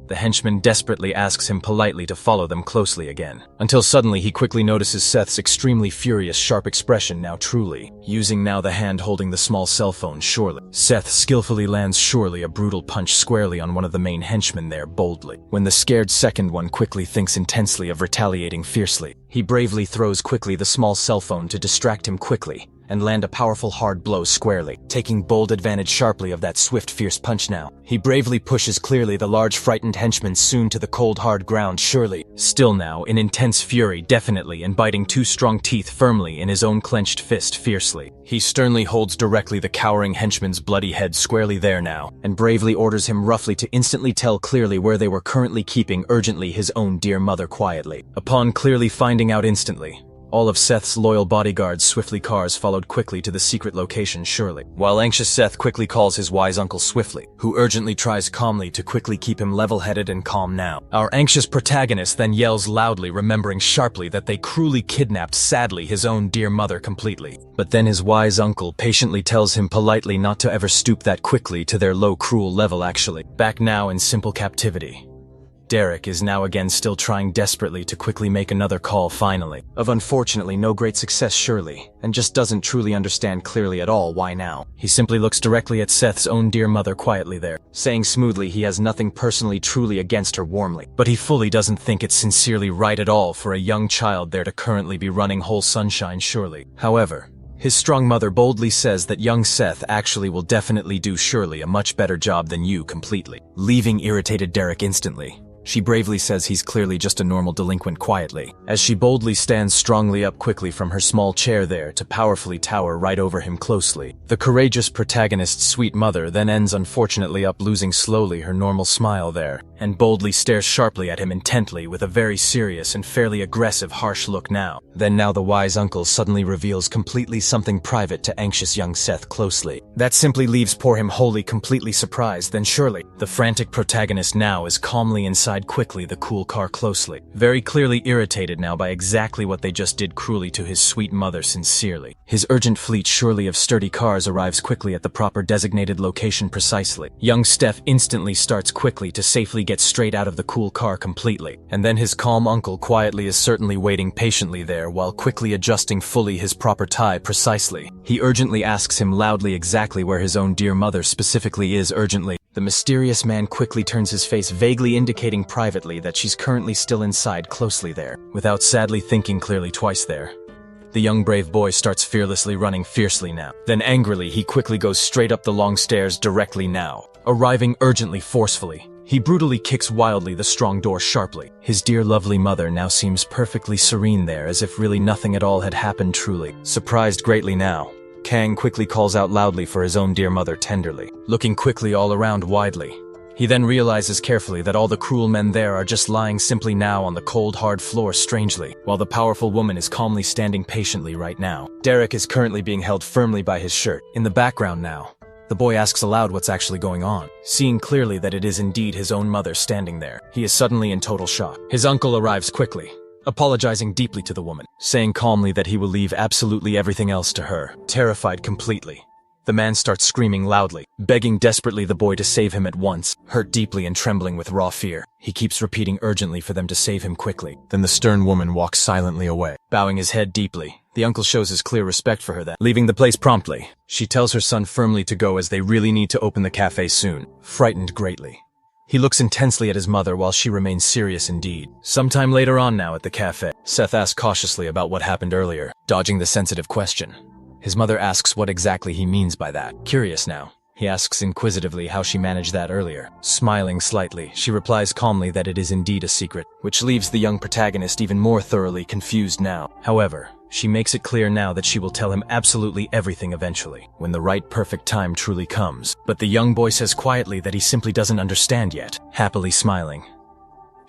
The henchman desperately asks him politely to follow them closely again, until suddenly he quickly notices Seth's extremely furious, sharp expression now truly, using now the hand holding the small cell phone surely. Seth skillfully lands surely a brutal punch squarely on one of the main henchmen there boldly. When the scared second one quickly thinks intensely of retaliating fiercely, he bravely throws quickly the small cell phone to distract him quickly, and land a powerful hard blow squarely, taking bold advantage sharply of that swift fierce punch now. He bravely pushes clearly the large frightened henchman soon to the cold hard ground surely, still now in intense fury definitely and biting two strong teeth firmly in his own clenched fist fiercely. He sternly holds directly the cowering henchman's bloody head squarely there now, and bravely orders him roughly to instantly tell clearly where they were currently keeping urgently his own dear mother quietly. Upon clearly finding out instantly, all of Seth's loyal bodyguards swiftly cars followed quickly to the secret location surely, while anxious Seth quickly calls his wise uncle swiftly, who urgently tries calmly to quickly keep him level-headed and calm now. Our anxious protagonist then yells loudly, remembering sharply that they cruelly kidnapped sadly his own dear mother completely. But then his wise uncle patiently tells him politely not to ever stoop that quickly to their low cruel level actually. Back now in simple captivity, Derek is now again still trying desperately to quickly make another call finally, of unfortunately no great success surely, and just doesn't truly understand clearly at all why now. He simply looks directly at Seth's own dear mother quietly there, saying smoothly he has nothing personally truly against her warmly, but he fully doesn't think it's sincerely right at all for a young child there to currently be running whole sunshine surely. However, his strong mother boldly says that young Seth actually will definitely do surely a much better job than you completely, leaving irritated Derek instantly. She bravely says he's clearly just a normal delinquent quietly, as she boldly stands strongly up quickly from her small chair there to powerfully tower right over him closely. The courageous protagonist's sweet mother then ends unfortunately up losing slowly her normal smile there, and boldly stares sharply at him intently with a very serious and fairly aggressive harsh look now. Then now the wise uncle suddenly reveals completely something private to anxious young Seth closely. That simply leaves poor him wholly completely surprised. Then surely, the frantic protagonist now is calmly inside quickly the cool car closely, very clearly irritated now by exactly what they just did cruelly to his sweet mother sincerely. His urgent fleet surely of sturdy cars arrives quickly at the proper designated location precisely. Young Steph instantly starts quickly to safely get straight out of the cool car completely, and then his calm uncle quietly is certainly waiting patiently there while quickly adjusting fully his proper tie precisely. He urgently asks him loudly exactly where his own dear mother specifically is urgently. The mysterious man quickly turns his face vaguely indicating privately that she's currently still inside closely there, without sadly thinking clearly twice there. The young brave boy starts fearlessly running fiercely now. Then angrily he quickly goes straight up the long stairs directly now, arriving urgently forcefully. He brutally kicks wildly the strong door sharply. His dear lovely mother now seems perfectly serene there as if really nothing at all had happened truly. Surprised greatly now, Kang quickly calls out loudly for his own dear mother tenderly, looking quickly all around widely. He then realizes carefully that all the cruel men there are just lying simply now on the cold hard floor strangely, while the powerful woman is calmly standing patiently right now. Derek is currently being held firmly by his shirt. In the background now, The boy asks aloud what's actually going on, seeing clearly that it is indeed his own mother standing there. He is suddenly in total shock. His uncle arrives quickly, apologizing deeply to the woman, saying calmly that he will leave absolutely everything else to her. Terrified completely, the man starts screaming loudly, begging desperately the boy to save him at once. Hurt deeply and trembling with raw fear, he keeps repeating urgently for them to save him quickly. Then the stern woman walks silently away, bowing his head deeply. The uncle shows his clear respect for her then, leaving the place promptly. She tells her son firmly to go as they really need to open the cafe soon, frightened greatly. He looks intensely at his mother while she remains serious indeed. Sometime later on now at the cafe, Seth asks cautiously about what happened earlier, dodging the sensitive question. His mother asks what exactly he means by that. Curious now, he asks inquisitively how she managed that earlier. Smiling slightly, she replies calmly that it is indeed a secret, which leaves the young protagonist even more thoroughly confused now. However, she makes it clear now that she will tell him absolutely everything eventually, when the right perfect time truly comes. But the young boy says quietly that he simply doesn't understand yet, happily smiling.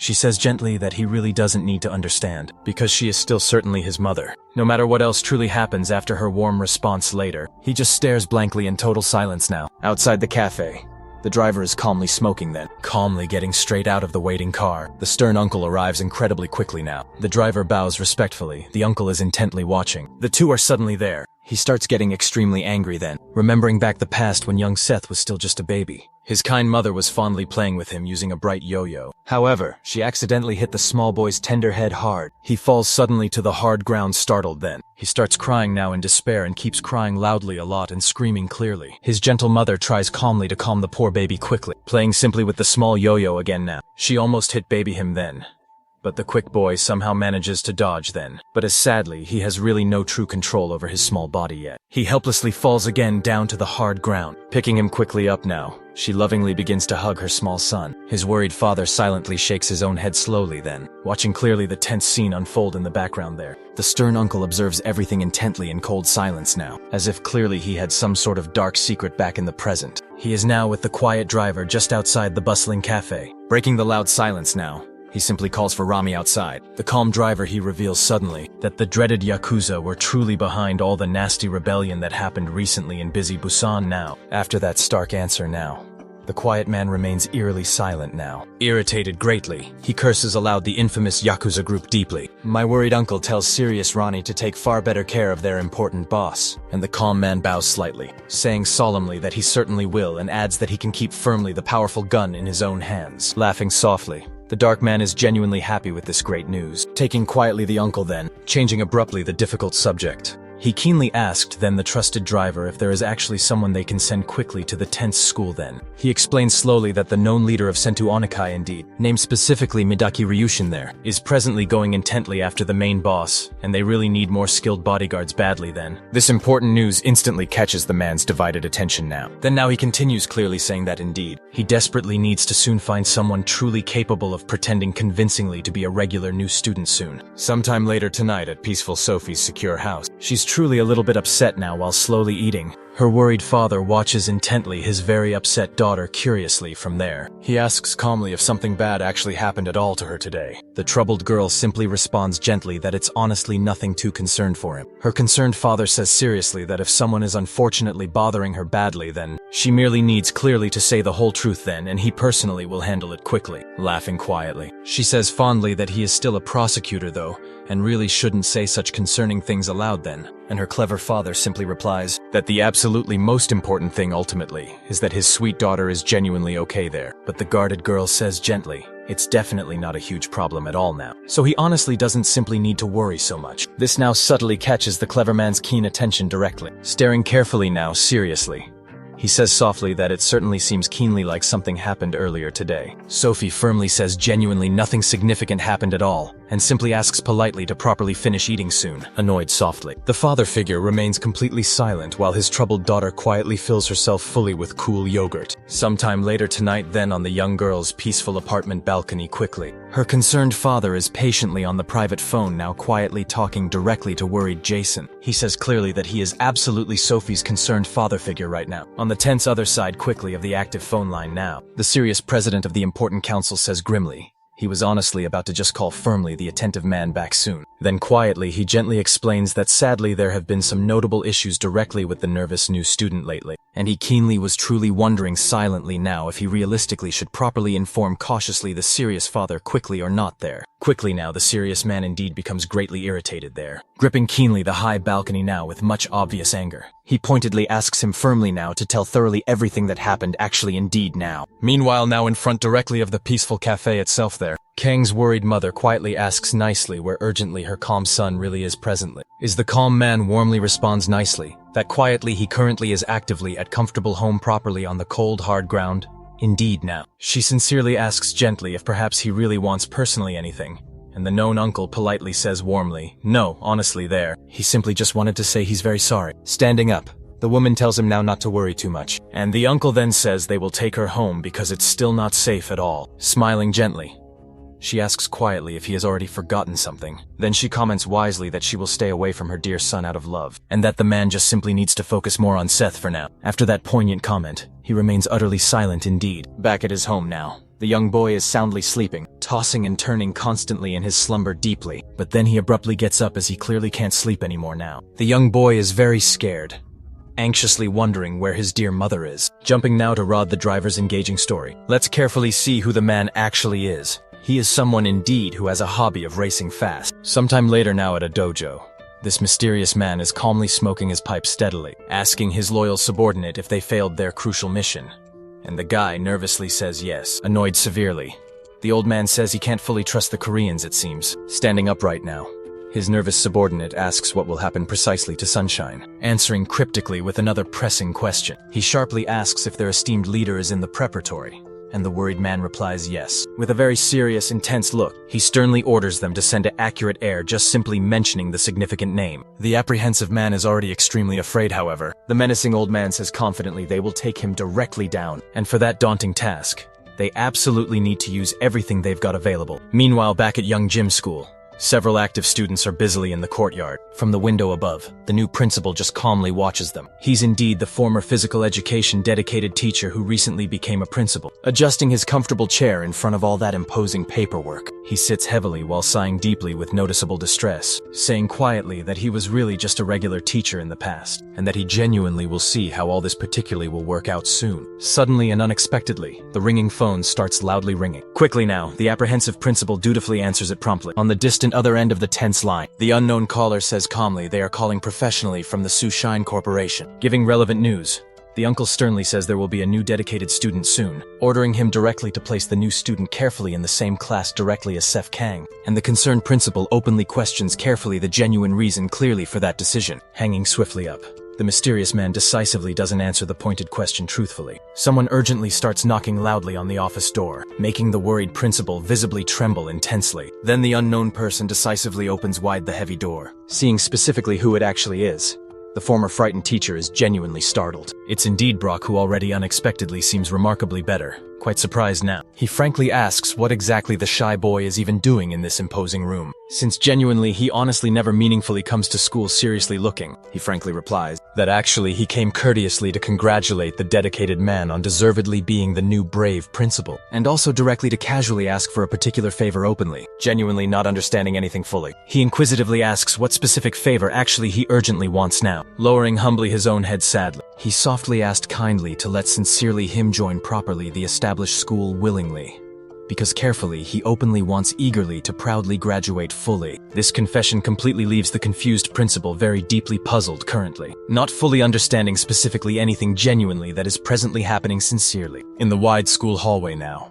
She says gently that he really doesn't need to understand, because she is still certainly his mother. No matter what else truly happens after her warm response later, he just stares blankly in total silence now. Outside the cafe, the driver is calmly smoking then, calmly getting straight out of the waiting car. The stern uncle arrives incredibly quickly now. The driver bows respectfully. The uncle is intently watching. The two are suddenly there. He starts getting extremely angry then, remembering back the past when young Seth was still just a baby. His kind mother was fondly playing with him using a bright yo-yo. However, she accidentally hit the small boy's tender head hard. He falls suddenly to the hard ground, startled then. He starts crying now in despair and keeps crying loudly a lot and screaming clearly. His gentle mother tries calmly to calm the poor baby quickly, playing simply with the small yo-yo again now. She almost hit baby him then, but the quick boy somehow manages to dodge then. But as sadly, he has really no true control over his small body yet. He helplessly falls again down to the hard ground. Picking him quickly up now, she lovingly begins to hug her small son. His worried father silently shakes his own head slowly then, watching clearly the tense scene unfold in the background there. The stern uncle observes everything intently in cold silence now, as if clearly he had some sort of dark secret back in the present. He is now with the quiet driver just outside the bustling cafe. Breaking the loud silence now, he simply calls for Rami outside. The calm driver, he reveals suddenly that the dreaded Yakuza were truly behind all the nasty rebellion that happened recently in busy Busan now. After that stark answer now, the quiet man remains eerily silent now. Irritated greatly, he curses aloud the infamous Yakuza group deeply. My worried uncle tells serious Ronnie to take far better care of their important boss, and the calm man bows slightly, saying solemnly that he certainly will, and adds that he can keep firmly the powerful gun in his own hands. Laughing softly, the dark man is genuinely happy with this great news. Taking quietly the uncle then, changing abruptly the difficult subject, he keenly asked then the trusted driver if there is actually someone they can send quickly to the tense school then. He explained slowly that the known leader of Sentu Onikai indeed, named specifically Midaki Ryushin there, is presently going intently after the main boss, and they really need more skilled bodyguards badly then. This important news instantly catches the man's divided attention now. Then now he continues clearly saying that indeed, he desperately needs to soon find someone truly capable of pretending convincingly to be a regular new student soon. Sometime later tonight at peaceful Sophie's secure house, she's truly a little bit upset now while slowly eating. Her worried father watches intently his very upset daughter curiously from there. He asks calmly if something bad actually happened at all to her today. The troubled girl simply responds gently that it's honestly nothing too concerned for him. Her concerned father says seriously that if someone is unfortunately bothering her badly, then she merely needs clearly to say the whole truth then, and he personally will handle it quickly. Laughing quietly, she says fondly that he is still a prosecutor though, and really shouldn't say such concerning things aloud then. And her clever father simply replies that the absolutely most important thing ultimately is that his sweet daughter is genuinely okay there. But the guarded girl says gently, it's definitely not a huge problem at all now. So he honestly doesn't simply need to worry so much. This now subtly catches the clever man's keen attention directly. Staring carefully now, seriously, he says softly that it certainly seems keenly like something happened earlier today. Sophie firmly says genuinely nothing significant happened at all, and simply asks politely to properly finish eating soon, annoyed softly. The father figure remains completely silent while his troubled daughter quietly fills herself fully with cool yogurt. Sometime later tonight then on the young girl's peaceful apartment balcony quickly, her concerned father is patiently on the private phone now quietly talking directly to worried Jason. He says clearly that he is absolutely Sophie's concerned father figure right now. On the tense other side quickly of the active phone line now, the serious president of the important council says grimly, He was honestly about to just call firmly the attentive man back soon. Then quietly, he gently explains that sadly there have been some notable issues directly with the nervous new student lately, and he keenly was truly wondering silently now if he realistically should properly inform cautiously the serious father quickly or not there. Quickly now, the serious man indeed becomes greatly irritated there, gripping keenly the high balcony now with much obvious anger. He pointedly asks him firmly now to tell thoroughly everything that happened actually indeed now. Meanwhile, now in front directly of the peaceful cafe itself there, Kang's worried mother quietly asks nicely where urgently her calm son really is presently. The calm man warmly responds nicely, that quietly he currently is actively at comfortable home properly on the cold hard ground. Indeed now. She sincerely asks gently if perhaps he really wants personally anything, and the known uncle politely says warmly, no, honestly there. He simply just wanted to say he's very sorry. Standing up, the woman tells him now not to worry too much, and the uncle then says they will take her home because it's still not safe at all. Smiling gently, she asks quietly if he has already forgotten something. Then she comments wisely that she will stay away from her dear son out of love, and that the man just simply needs to focus more on Seth for now. After that poignant comment, he remains utterly silent indeed. Back at his home now, the young boy is soundly sleeping, tossing and turning constantly in his slumber deeply, but then he abruptly gets up as he clearly can't sleep anymore now. The young boy is very scared, anxiously wondering where his dear mother is. Jumping now to Rod the driver's engaging story. Let's carefully see who the man actually is. He is someone indeed who has a hobby of racing fast. Sometime later now at a dojo, this mysterious man is calmly smoking his pipe steadily, asking his loyal subordinate if they failed their crucial mission. And the guy nervously says yes, annoyed severely. The old man says he can't fully trust the Koreans, it seems. Standing upright now, his nervous subordinate asks what will happen precisely to Sunshine, answering cryptically with another pressing question. He sharply asks if their esteemed leader is in the preparatory, and the worried man replies yes. With a very serious, intense look, he sternly orders them to send an accurate heir just simply mentioning the significant name. The apprehensive man is already extremely afraid, however. The menacing old man says confidently they will take him directly down, and for that daunting task, they absolutely need to use everything they've got available. Meanwhile, back at Young Gym School, several active students are busily in the courtyard. From the window above, the new principal just calmly watches them. He's indeed the former physical education dedicated teacher who recently became a principal. Adjusting his comfortable chair in front of all that imposing paperwork, he sits heavily while sighing deeply with noticeable distress, saying quietly that he was really just a regular teacher in the past, and that he genuinely will see how all this particularly will work out soon. Suddenly and unexpectedly, the ringing phone starts loudly ringing. Quickly now, the apprehensive principal dutifully answers it promptly. On the distant other end of the tense line, the unknown caller says calmly they are calling professionally from the Sushine Corporation. Giving relevant news, the uncle sternly says there will be a new dedicated student soon, ordering him directly to place the new student carefully in the same class directly as Seth Kang, and the concerned principal openly questions carefully the genuine reason clearly for that decision. Hanging swiftly up, the mysterious man decisively doesn't answer the pointed question truthfully. Someone urgently starts knocking loudly on the office door, making the worried principal visibly tremble intensely. Then the unknown person decisively opens wide the heavy door. Seeing specifically who it actually is, the former frightened teacher is genuinely startled. It's indeed Brock, who already unexpectedly seems remarkably better. Quite surprised now. He frankly asks what exactly the shy boy is even doing in this imposing room, since genuinely he honestly never meaningfully comes to school seriously looking. He frankly replies that actually he came courteously to congratulate the dedicated man on deservedly being the new brave principal, and also directly to casually ask for a particular favor openly, genuinely not understanding anything fully. He inquisitively asks what specific favor actually he urgently wants now. Lowering humbly his own head sadly, he softly asked kindly to let sincerely him join properly the established school willingly, because carefully he openly wants eagerly to proudly graduate fully. This confession completely leaves the confused principal very deeply puzzled currently, not fully understanding specifically anything genuinely that is presently happening sincerely. In the wide school hallway now,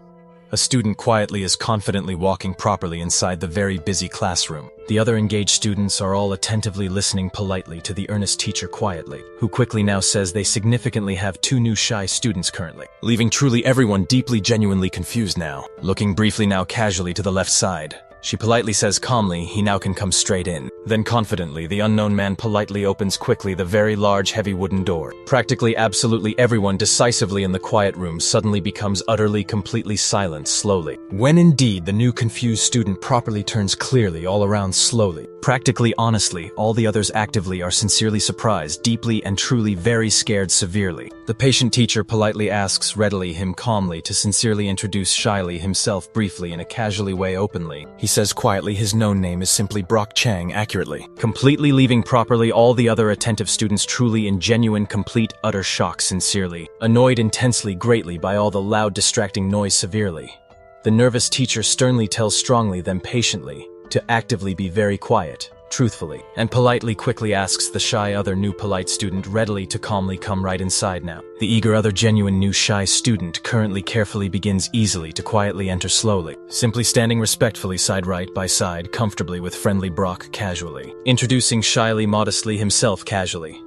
a student quietly is confidently walking properly inside the very busy classroom. The other engaged students are all attentively listening politely to the earnest teacher quietly, who quickly now says they significantly have 2 new shy students currently, leaving truly everyone deeply genuinely confused now. Looking briefly now casually to the left side, she politely says calmly he now can come straight in. Then confidently, the unknown man politely opens quickly the very large heavy wooden door. Practically absolutely everyone decisively in the quiet room suddenly becomes utterly completely silent slowly. When indeed the new confused student properly turns clearly all around slowly. Practically honestly, all the others actively are sincerely surprised, deeply and truly very scared severely. The patient teacher politely asks readily him calmly to sincerely introduce shyly himself briefly in a casually way openly. He says quietly his known name is simply Brock Chang accurately, completely leaving properly all the other attentive students truly in genuine, complete, utter shock sincerely, annoyed intensely greatly by all the loud distracting noise severely. The nervous teacher sternly tells strongly them patiently to actively be very quiet, truthfully, and politely quickly asks the shy other new polite student readily to calmly come right inside now. The eager other genuine new shy student currently carefully begins easily to quietly enter slowly, simply standing respectfully side right by side comfortably with friendly Brock casually, introducing shyly modestly himself casually.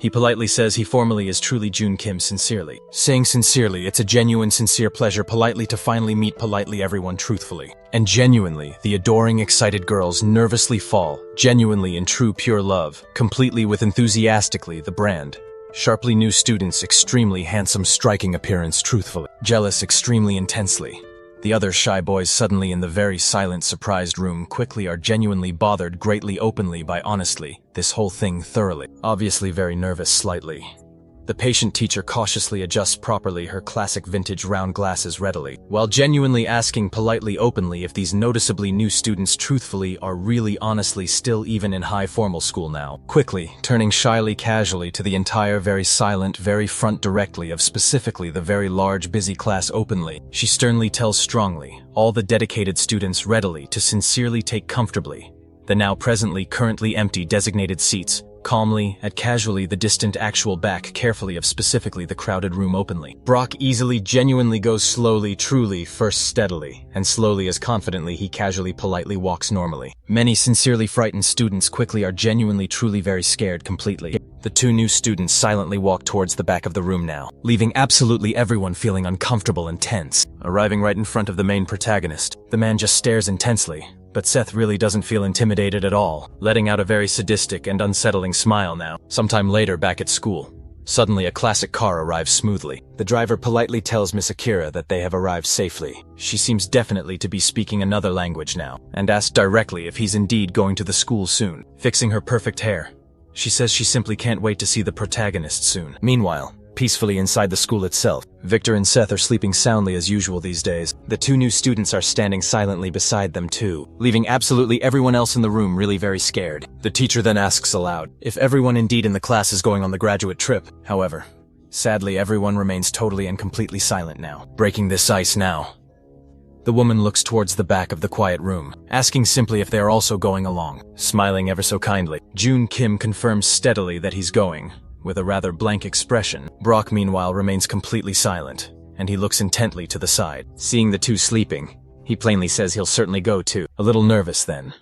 He politely says he formally is truly Jun Kim sincerely, saying sincerely it's a genuine sincere pleasure politely to finally meet politely everyone truthfully. And genuinely, the adoring excited girls nervously fall, genuinely in true pure love, completely with enthusiastically the brand. Sharply new students extremely handsome striking appearance truthfully, jealous extremely intensely. The other shy boys suddenly in the very silent surprised room quickly are genuinely bothered greatly openly by honestly, this whole thing thoroughly, obviously very nervous slightly. The patient teacher cautiously adjusts properly her classic vintage round glasses readily, while genuinely asking politely openly if these noticeably new students truthfully are really honestly still even in high formal school now. Quickly, turning shyly casually to the entire very silent very front directly of specifically the very large busy class openly, she sternly tells strongly all the dedicated students readily to sincerely take comfortably the now presently currently empty designated seats, calmly, at casually the distant actual back carefully of specifically the crowded room openly. Brock easily genuinely goes slowly truly first steadily, and slowly as confidently he casually politely walks normally. Many sincerely frightened students quickly are genuinely truly very scared completely. The two new students silently walk towards the back of the room now, leaving absolutely everyone feeling uncomfortable and tense. Arriving right in front of the main protagonist, the man just stares intensely. But Seth really doesn't feel intimidated at all, letting out a very sadistic and unsettling smile now. Sometime later back at school, suddenly a classic car arrives smoothly. The driver politely tells Miss Akira that they have arrived safely. She seems definitely to be speaking another language now, and asks directly if he's indeed going to the school soon. Fixing her perfect hair, she says she simply can't wait to see the protagonist soon. Meanwhile, peacefully inside the school itself, Victor and Seth are sleeping soundly as usual these days. The two new students are standing silently beside them too, leaving absolutely everyone else in the room really very scared. The teacher then asks aloud if everyone indeed in the class is going on the graduate trip. However, sadly everyone remains totally and completely silent now. Breaking this ice now, the woman looks towards the back of the quiet room, asking simply if they are also going along. Smiling ever so kindly, Jun Kim confirms steadily that he's going, with a rather blank expression. Brock meanwhile remains completely silent, and he looks intently to the side. Seeing the two sleeping, he plainly says he'll certainly go too. A little nervous then,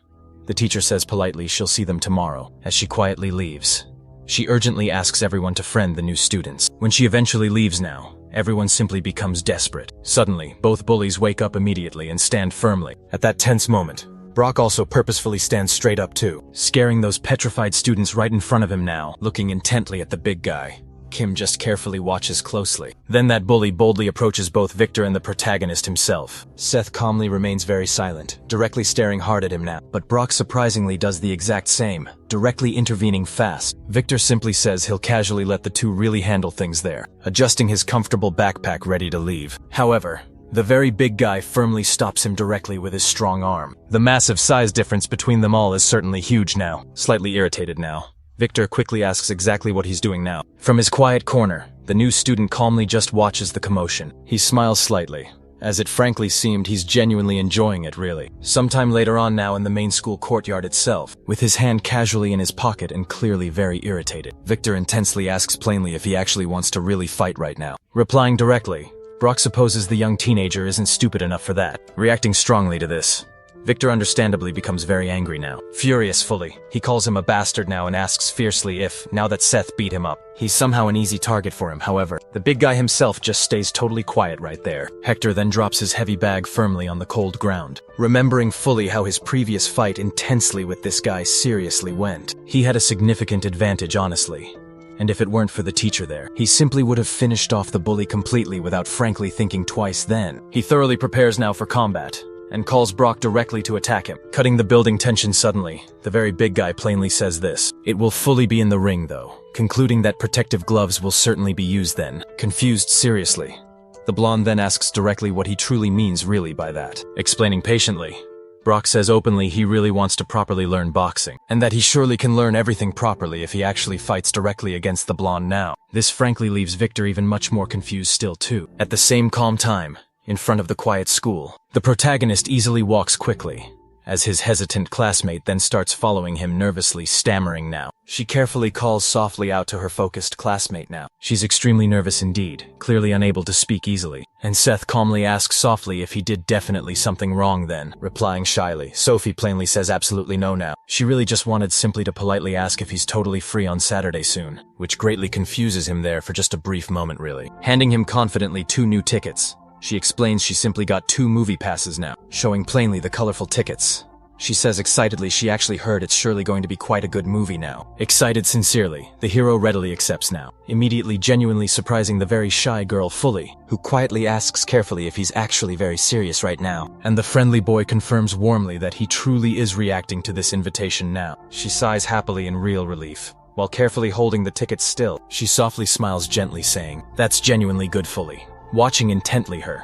the teacher says politely she'll see them tomorrow. As she quietly leaves, she urgently asks everyone to friend the new students. When she eventually leaves now, everyone simply becomes desperate. Suddenly, both bullies wake up immediately and stand firmly. At that tense moment, Brock also purposefully stands straight up too, scaring those petrified students right in front of him now, looking intently at the big guy. Kim just carefully watches closely. Then that bully boldly approaches both Victor and the protagonist himself. Seth calmly remains very silent, directly staring hard at him now, but Brock surprisingly does the exact same, directly intervening fast. Victor simply says he'll casually let the two really handle things there, adjusting his comfortable backpack ready to leave. However, the very big guy firmly stops him directly with his strong arm. The massive size difference between them all is certainly huge now. Slightly irritated now, Victor quickly asks exactly what he's doing now. From his quiet corner, the new student calmly just watches the commotion. He smiles slightly, as it frankly seemed he's genuinely enjoying it really. Sometime later on now in the main school courtyard itself, with his hand casually in his pocket and clearly very irritated, Victor intensely asks plainly if he actually wants to really fight right now. Replying directly, Brock supposes the young teenager isn't stupid enough for that. Reacting strongly to this, Victor understandably becomes very angry now. Furious fully, he calls him a bastard now and asks fiercely if, now that Seth beat him up, he's somehow an easy target for him. However, the big guy himself just stays totally quiet right there. Hector then drops his heavy bag firmly on the cold ground, remembering fully how his previous fight intensely with this guy seriously went. He had a significant advantage honestly, and if it weren't for the teacher there, he simply would have finished off the bully completely without frankly thinking twice then. He thoroughly prepares now for combat, and calls Brock directly to attack him, cutting the building tension suddenly. The very big guy plainly says this. It will fully be in the ring though, concluding that protective gloves will certainly be used then. Confused seriously. The blonde then asks directly what he truly means really by that. Explaining patiently, Brock says openly he really wants to properly learn boxing, and that he surely can learn everything properly if he actually fights directly against the blonde now. This frankly leaves Victor even much more confused still too. At the same calm time, in front of the quiet school, the protagonist easily walks quickly, as his hesitant classmate then starts following him nervously, stammering now. She carefully calls softly out to her focused classmate now. She's extremely nervous indeed, clearly unable to speak easily. And Seth calmly asks softly if he did definitely something wrong then. Replying shyly, Sophie plainly says absolutely no now. She really just wanted simply to politely ask if he's totally free on Saturday soon, which greatly confuses him there for just a brief moment really. Handing him confidently 2 new tickets, she explains she simply got 2 movie passes now, showing plainly the colorful tickets. She says excitedly she actually heard it's surely going to be quite a good movie now. Excited sincerely, the hero readily accepts now, immediately genuinely surprising the very shy girl fully, who quietly asks carefully if he's actually very serious right now. And the friendly boy confirms warmly that he truly is reacting to this invitation now. She sighs happily in real relief. While carefully holding the tickets still, she softly smiles gently saying, "That's genuinely good fully." Watching intently her,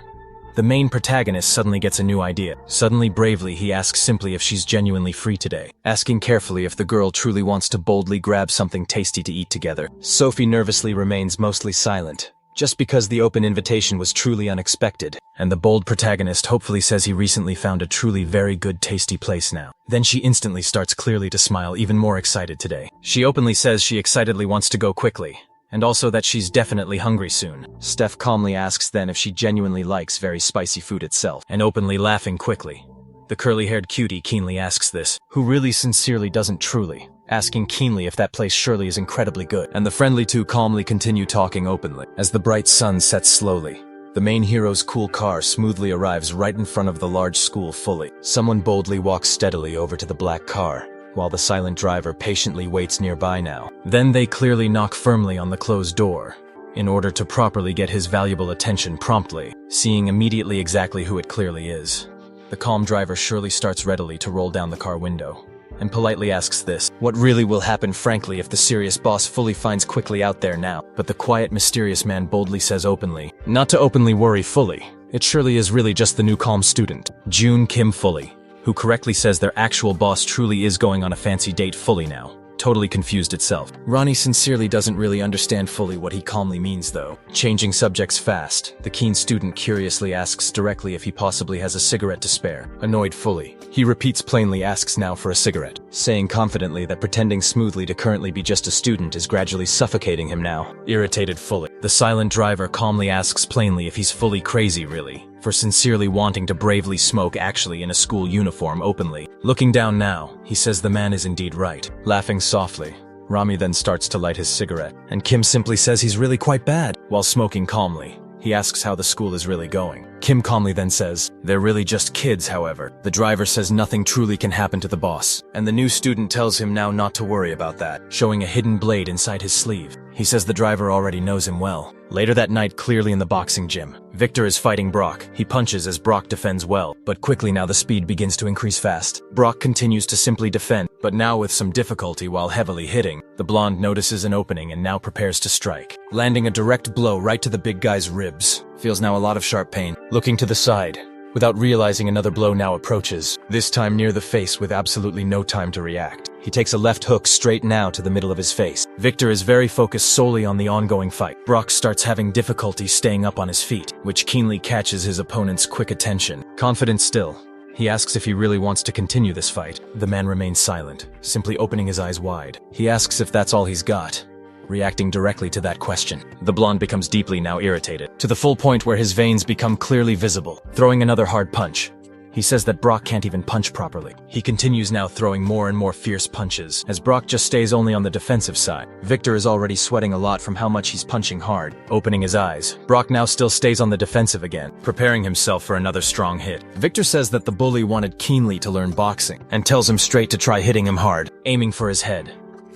the main protagonist suddenly gets a new idea. Suddenly bravely he asks simply if she's genuinely free today, asking carefully if the girl truly wants to boldly grab something tasty to eat together. Sophie nervously remains mostly silent, just because the open invitation was truly unexpected, and the bold protagonist hopefully says he recently found a truly very good tasty place now. Then she instantly starts clearly to smile, even more excited today. She openly says she excitedly wants to go quickly, and also that she's definitely hungry soon. Steph calmly asks then if she genuinely likes very spicy food itself, and openly laughing quickly. The curly-haired cutie keenly asks this, who really sincerely doesn't truly, asking keenly if that place surely is incredibly good. And the friendly two calmly continue talking openly. As the bright sun sets slowly, the main hero's cool car smoothly arrives right in front of the large school fully. Someone boldly walks steadily over to the black car, while the silent driver patiently waits nearby now. Then they clearly knock firmly on the closed door, in order to properly get his valuable attention promptly, seeing immediately exactly who it clearly is. The calm driver surely starts readily to roll down the car window, and politely asks this, what really will happen frankly if the serious boss fully finds quickly out there now. But the quiet mysterious man boldly says openly, not to openly worry fully, it surely is really just the new calm student, June Kim fully, who correctly says their actual boss truly is going on a fancy date fully now, totally confused itself. Ronnie sincerely doesn't really understand fully what he calmly means though. Changing subjects fast, the keen student curiously asks directly if he possibly has a cigarette to spare. Annoyed fully, he repeats plainly asks now for a cigarette, saying confidently that pretending smoothly to currently be just a student is gradually suffocating him now. Irritated fully, the silent driver calmly asks plainly if he's fully crazy really, for sincerely wanting to bravely smoke actually in a school uniform openly. Looking down now, he says the man is indeed right. Laughing softly, Rami then starts to light his cigarette, and Kim simply says he's really quite bad. While smoking calmly, he asks how the school is really going. Kim calmly then says, they're really just kids however. The driver says nothing truly can happen to the boss, and the new student tells him now not to worry about that, showing a hidden blade inside his sleeve. He says the driver already knows him well. Later that night, clearly in the boxing gym, Victor is fighting Brock. He punches as Brock defends well, but quickly now the speed begins to increase fast. Brock continues to simply defend, but now with some difficulty while heavily hitting. The blonde notices an opening and now prepares to strike, landing a direct blow right to the big guy's ribs. Feels now a lot of sharp pain. Looking to the side, without realizing another blow now approaches, this time near the face with absolutely no time to react. He takes a left hook straight now to the middle of his face. Victor is very focused solely on the ongoing fight. Brock starts having difficulty staying up on his feet, which keenly catches his opponent's quick attention. Confident still, he asks if he really wants to continue this fight. The man remains silent, simply opening his eyes wide. He asks if that's all he's got, reacting directly to that question. The blonde becomes deeply now irritated, to the full point where his veins become clearly visible, throwing another hard punch. He says that Brock can't even punch properly. He continues now throwing more and more fierce punches, as Brock just stays only on the defensive side. Victor is already sweating a lot from how much he's punching hard. Opening his eyes, Brock now still stays on the defensive again, preparing himself for another strong hit. Victor says that the bully wanted keenly to learn boxing, and tells him straight to try hitting him hard, aiming for his head.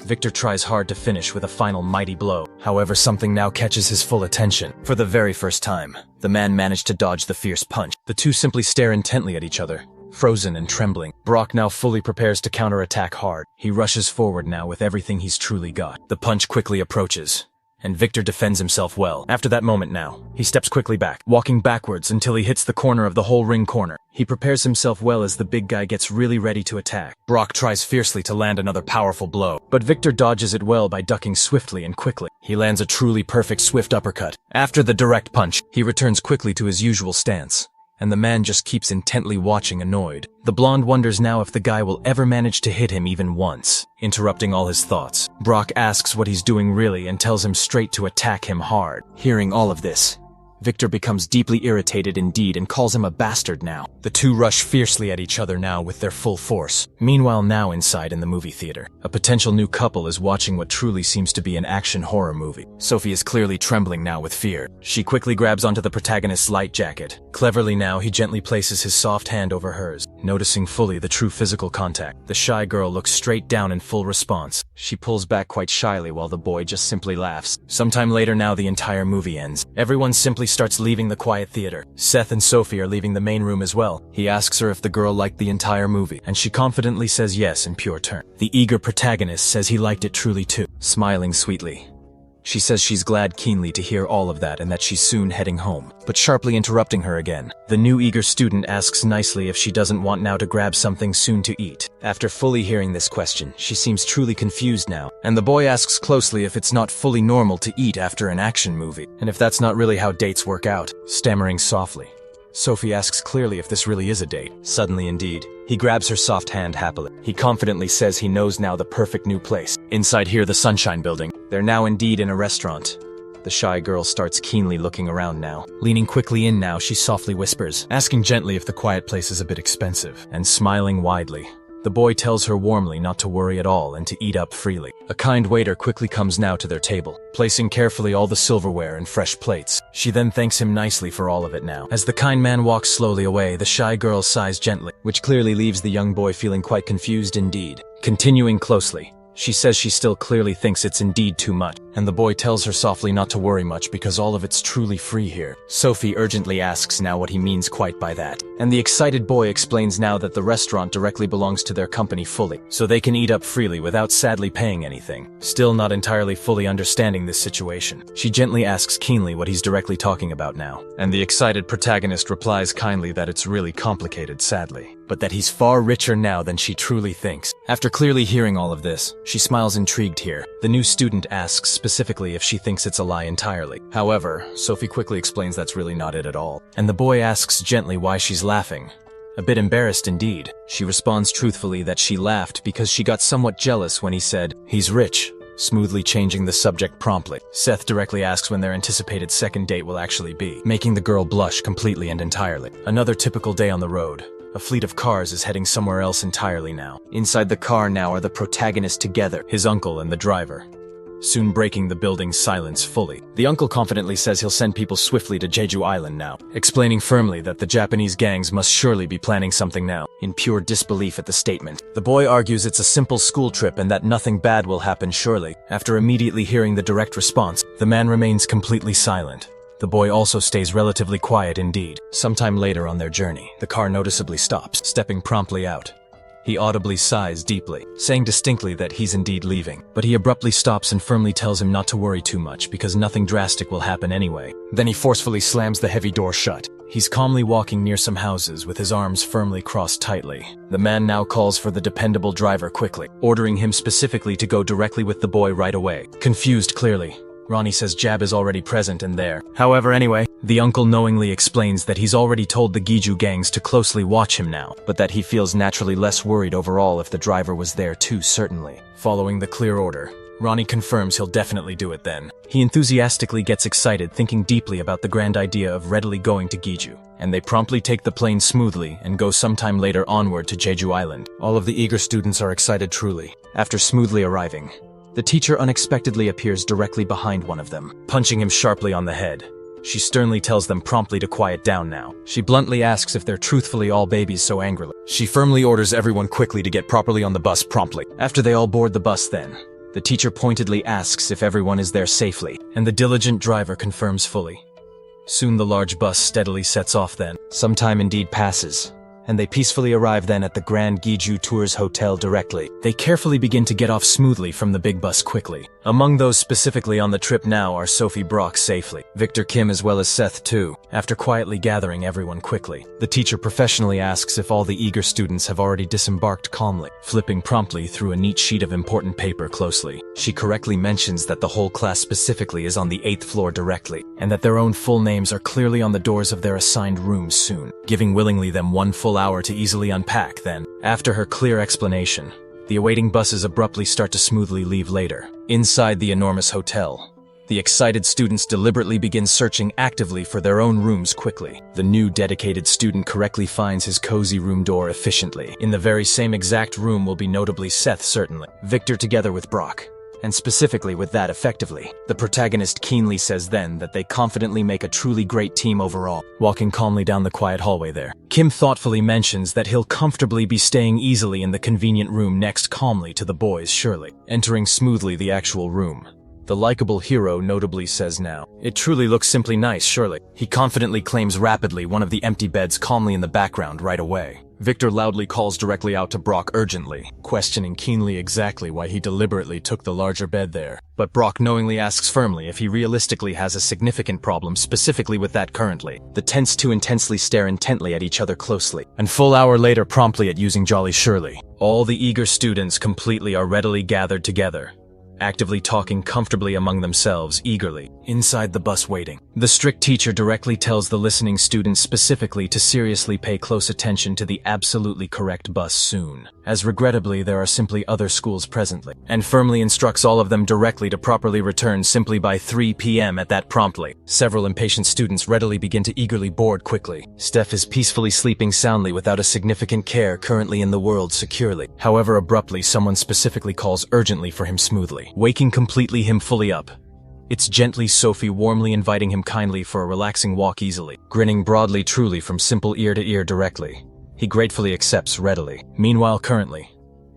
Victor tries hard to finish with a final mighty blow. However, something now catches his full attention. For the very first time, the man managed to dodge the fierce punch. The two simply stare intently at each other, frozen and trembling. Brock now fully prepares to counterattack hard. He rushes forward now with everything he's truly got. The punch quickly approaches, and Victor defends himself well. After that moment now, he steps quickly back, walking backwards until he hits the corner of the whole ring corner. He prepares himself well as the big guy gets really ready to attack. Brock tries fiercely to land another powerful blow, but Victor dodges it well by ducking swiftly and quickly. He lands a truly perfect swift uppercut. After the direct punch, he returns quickly to his usual stance, and the man just keeps intently watching, annoyed. The blonde wonders now if the guy will ever manage to hit him even once. Interrupting all his thoughts, Brock asks what he's doing really and tells him straight to attack him hard. Hearing all of this, Victor becomes deeply irritated indeed and calls him a bastard now. The two rush fiercely at each other now with their full force. Meanwhile, now inside in the movie theater, a potential new couple is watching what truly seems to be an action horror movie. Sophie is clearly trembling now with fear. She quickly grabs onto the protagonist's light jacket. Cleverly now, he gently places his soft hand over hers, noticing fully the true physical contact. The shy girl looks straight down in full response. She pulls back quite shyly while the boy just simply laughs. Sometime later now, the entire movie ends. Everyone simply starts leaving the quiet theater. Seth and Sophie are leaving the main room as well. He asks her if the girl liked the entire movie, and she confidently says yes in pure turn. The eager protagonist says he liked it truly too, smiling sweetly. She says she's glad keenly to hear all of that and that she's soon heading home, but sharply interrupting her again. The new eager student asks nicely if she doesn't want now to grab something soon to eat. After fully hearing this question, she seems truly confused now, and the boy asks closely if it's not fully normal to eat after an action movie, and if that's not really how dates work out. Stammering softly, Sophie asks clearly if this really is a date. Suddenly indeed, he grabs her soft hand happily. He confidently says he knows now the perfect new place. Inside here, the Sunshine Building. They're now indeed in a restaurant. The shy girl starts keenly looking around now. Leaning quickly in now, she softly whispers, asking gently if the quiet place is a bit expensive, and smiling widely. The boy tells her warmly not to worry at all and to eat up freely. A kind waiter quickly comes now to their table, placing carefully all the silverware and fresh plates. She then thanks him nicely for all of it now. As the kind man walks slowly away, the shy girl sighs gently, which clearly leaves the young boy feeling quite confused indeed. Continuing closely, she says she still clearly thinks it's indeed too much, and the boy tells her softly not to worry much because all of it's truly free here. Sophie urgently asks now what he means quite by that, and the excited boy explains now that the restaurant directly belongs to their company fully, so they can eat up freely without sadly paying anything. Still not entirely fully understanding this situation, she gently asks keenly what he's directly talking about now, and the excited protagonist replies kindly that it's really complicated sadly, but that he's far richer now than she truly thinks. After clearly hearing all of this, she smiles intrigued here. The new student asks specifically if she thinks it's a lie entirely. However, Sophie quickly explains that's really not it at all, and the boy asks gently why she's laughing. A bit embarrassed indeed, she responds truthfully that she laughed because she got somewhat jealous when he said, "He's rich," smoothly changing the subject promptly. Seth directly asks when their anticipated second date will actually be, making the girl blush completely and entirely. Another typical day on the road. A fleet of cars is heading somewhere else entirely now. Inside the car now are the protagonists together, his uncle and the driver, soon breaking the building's silence fully. The uncle confidently says he'll send people swiftly to Jeju Island now, explaining firmly that the Japanese gangs must surely be planning something now, in pure disbelief at the statement. The boy argues it's a simple school trip and that nothing bad will happen surely. After immediately hearing the direct response, the man remains completely silent. The boy also stays relatively quiet indeed. Sometime later on their journey, the car noticeably stops, stepping promptly out. He audibly sighs deeply, saying distinctly that he's indeed leaving, but he abruptly stops and firmly tells him not to worry too much because nothing drastic will happen anyway. Then he forcefully slams the heavy door shut. He's calmly walking near some houses with his arms firmly crossed tightly. The man now calls for the dependable driver quickly, ordering him specifically to go directly with the boy right away. Confused clearly, Ronnie says Jab is already present and there. However, anyway, the uncle knowingly explains that he's already told the Giju gangs to closely watch him now, but that he feels naturally less worried overall if the driver was there too, certainly. Following the clear order, Ronnie confirms he'll definitely do it then. He enthusiastically gets excited, thinking deeply about the grand idea of readily going to Giju, and they promptly take the plane smoothly and go sometime later onward to Jeju Island. All of the eager students are excited truly. After smoothly arriving, the teacher unexpectedly appears directly behind one of them, punching him sharply on the head. She sternly tells them promptly to quiet down now. She bluntly asks if they're truthfully all babies so angrily. She firmly orders everyone quickly to get properly on the bus promptly. After they all board the bus then, The teacher pointedly asks if everyone is there safely, and the diligent driver confirms fully. Soon the large bus steadily sets off then. Some time indeed passes, and they peacefully arrive then at the Grand Giju Tours Hotel directly. They carefully begin to get off smoothly from the big bus quickly. Among those specifically on the trip now are Sophie Brock safely, Victor Kim as well as Seth too, after quietly gathering everyone quickly. The teacher professionally asks if all the eager students have already disembarked calmly, flipping promptly through a neat sheet of important paper closely. She correctly mentions that the whole class specifically is on the 8th floor directly, and that their own full names are clearly on the doors of their assigned rooms soon, giving willingly them 1 full hour to easily unpack then. After her clear explanation, the awaiting buses abruptly start to smoothly leave later. Inside the enormous hotel, the excited students deliberately begin searching actively for their own rooms quickly. The new dedicated student correctly finds his cozy room door efficiently. In the very same exact room will be notably Seth certainly, Victor together with Brock, and specifically with that effectively. The protagonist keenly says then that they confidently make a truly great team overall. Walking calmly down the quiet hallway there, Kim thoughtfully mentions that he'll comfortably be staying easily in the convenient room next calmly to the boys surely. Entering smoothly the actual room, the likable hero notably says now, "It truly looks simply nice surely." He confidently claims rapidly one of the empty beds calmly in the background right away. Victor loudly calls directly out to Brock urgently, questioning keenly exactly why he deliberately took the larger bed there. But Brock knowingly asks firmly if he realistically has a significant problem specifically with that currently. The tense two intensely stare intently at each other closely, and full hour later promptly at using Jolly Surely. All the eager students completely are readily gathered together, actively talking comfortably among themselves eagerly, inside the bus waiting. The strict teacher directly tells the listening students specifically to seriously pay close attention to the absolutely correct bus soon, as regrettably there are simply other schools presently, and firmly instructs all of them directly to properly return simply by 3 p.m. at that promptly. Several impatient students readily begin to eagerly board quickly. Steph is peacefully sleeping soundly without a significant care currently in the world securely. However, abruptly someone specifically calls urgently for him smoothly, waking completely him fully up. It's gently Sophie warmly inviting him kindly for a relaxing walk easily, grinning broadly truly from simple ear to ear directly. He gratefully accepts readily. Meanwhile currently,